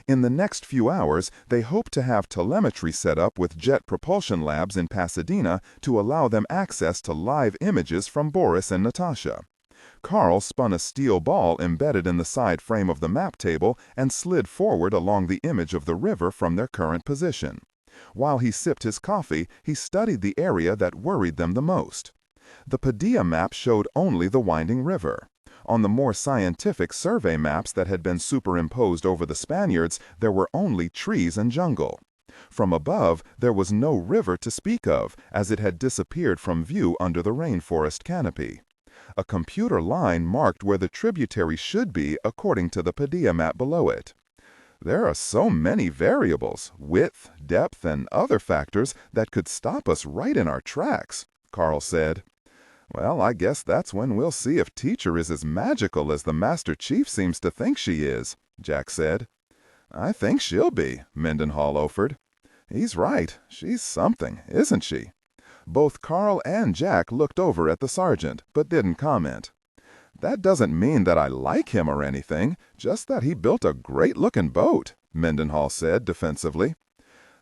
In the next few hours, they hoped to have telemetry set up with Jet Propulsion Labs in Pasadena to allow them access to live images from Boris and Natasha. Carl spun a steel ball embedded in the side frame of the map table and slid forward along the image of the river from their current position. While he sipped his coffee, he studied the area that worried them the most. The Padilla map showed only the winding river. On the more scientific survey maps that had been superimposed over the Spaniards, there were only trees and jungle. From above, there was no river to speak of, as it had disappeared from view under the rainforest canopy. A computer line marked where the tributary should be according to the Padilla map below it. "There are so many variables, width, depth, and other factors that could stop us right in our tracks," Carl said. "Well, I guess that's when we'll see if Teacher is as magical as the Master Chief seems to think she is," Jack said. "I think she'll be," Mendenhall offered. "He's right. She's something, isn't she?" Both Carl and Jack looked over at the sergeant, but didn't comment. "That doesn't mean that I like him or anything, just that he built a great-looking boat," Mendenhall said defensively.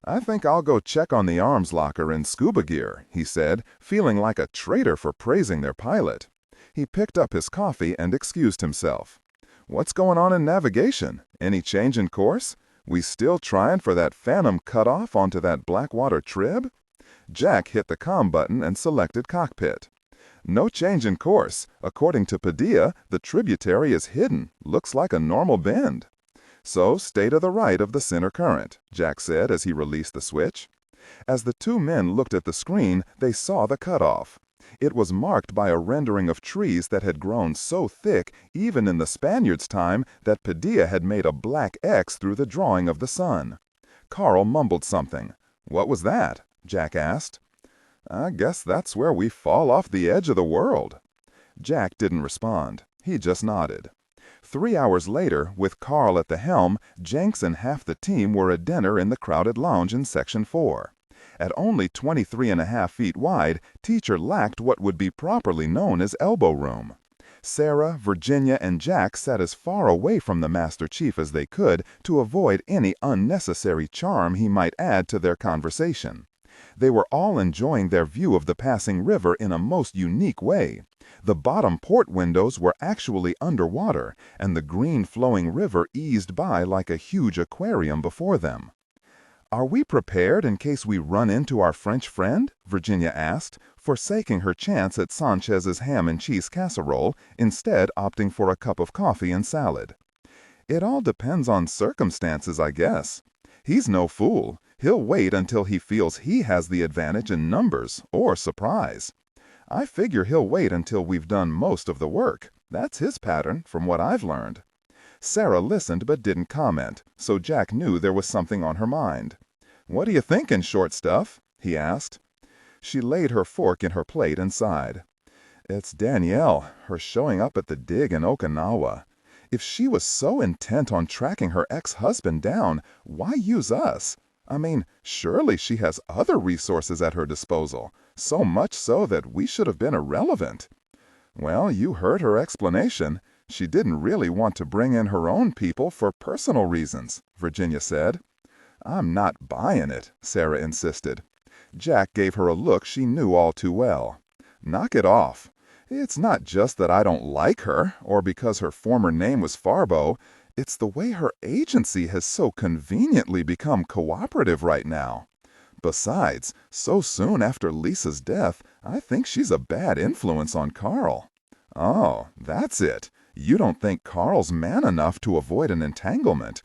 "I think I'll go check on the arms locker and scuba gear," he said, feeling like a traitor for praising their pilot. He picked up his coffee and excused himself. "What's going on in navigation? Any change in course? We still trying for that phantom cutoff onto that Blackwater trib?" Jack hit the comm button and selected cockpit. "No change in course. According to Padilla, the tributary is hidden. Looks like a normal bend." "So stay to the right of the center current," Jack said as he released the switch. As the 2 men looked at the screen, they saw the cutoff. It was marked by a rendering of trees that had grown so thick, even in the Spaniards' time, that Padilla had made a black X through the drawing of the sun. Carl mumbled something. "What was that?" Jack asked. "I guess that's where we fall off the edge of the world." Jack didn't respond. He just nodded. 3 hours later, with Carl at the helm, Jenks and half the team were at dinner in the crowded lounge in Section 4. At only 23.5 feet wide, Teacher lacked what would be properly known as elbow room. Sarah, Virginia, and Jack sat as far away from the Master Chief as they could to avoid any unnecessary charm he might add to their conversation. They were all enjoying their view of the passing river in a most unique way. The bottom port windows were actually underwater, and the green flowing river eased by like a huge aquarium before them. "Are we prepared in case we run into our French friend?" Virginia asked, forsaking her chance at Sanchez's ham and cheese casserole, instead opting for a cup of coffee and salad. "It all depends on circumstances, I guess. He's no fool. He'll wait until he feels he has the advantage in numbers or surprise. I figure he'll wait until we've done most of the work. That's his pattern, from what I've learned." Sarah listened but didn't comment, so Jack knew there was something on her mind. "What are you thinking, short stuff?" he asked. She laid her fork in her plate and sighed. "It's Danielle, her showing up at the dig in Okinawa. If she was so intent on tracking her ex-husband down, why use us? I mean, surely she has other resources at her disposal, so much so that we should have been irrelevant. Well, you heard her explanation. She didn't really want to bring in her own people for personal reasons, Virginia said. I'm not buying it, Sarah insisted. Jack gave her a look she knew all too well. Knock it off. It's not just that I don't like her, or because her former name was Farbo. It's the way her agency has so conveniently become cooperative right now. Besides, so soon after Lisa's death, I think she's a bad influence on Carl. Oh, that's it. You don't think Carl's man enough to avoid an entanglement,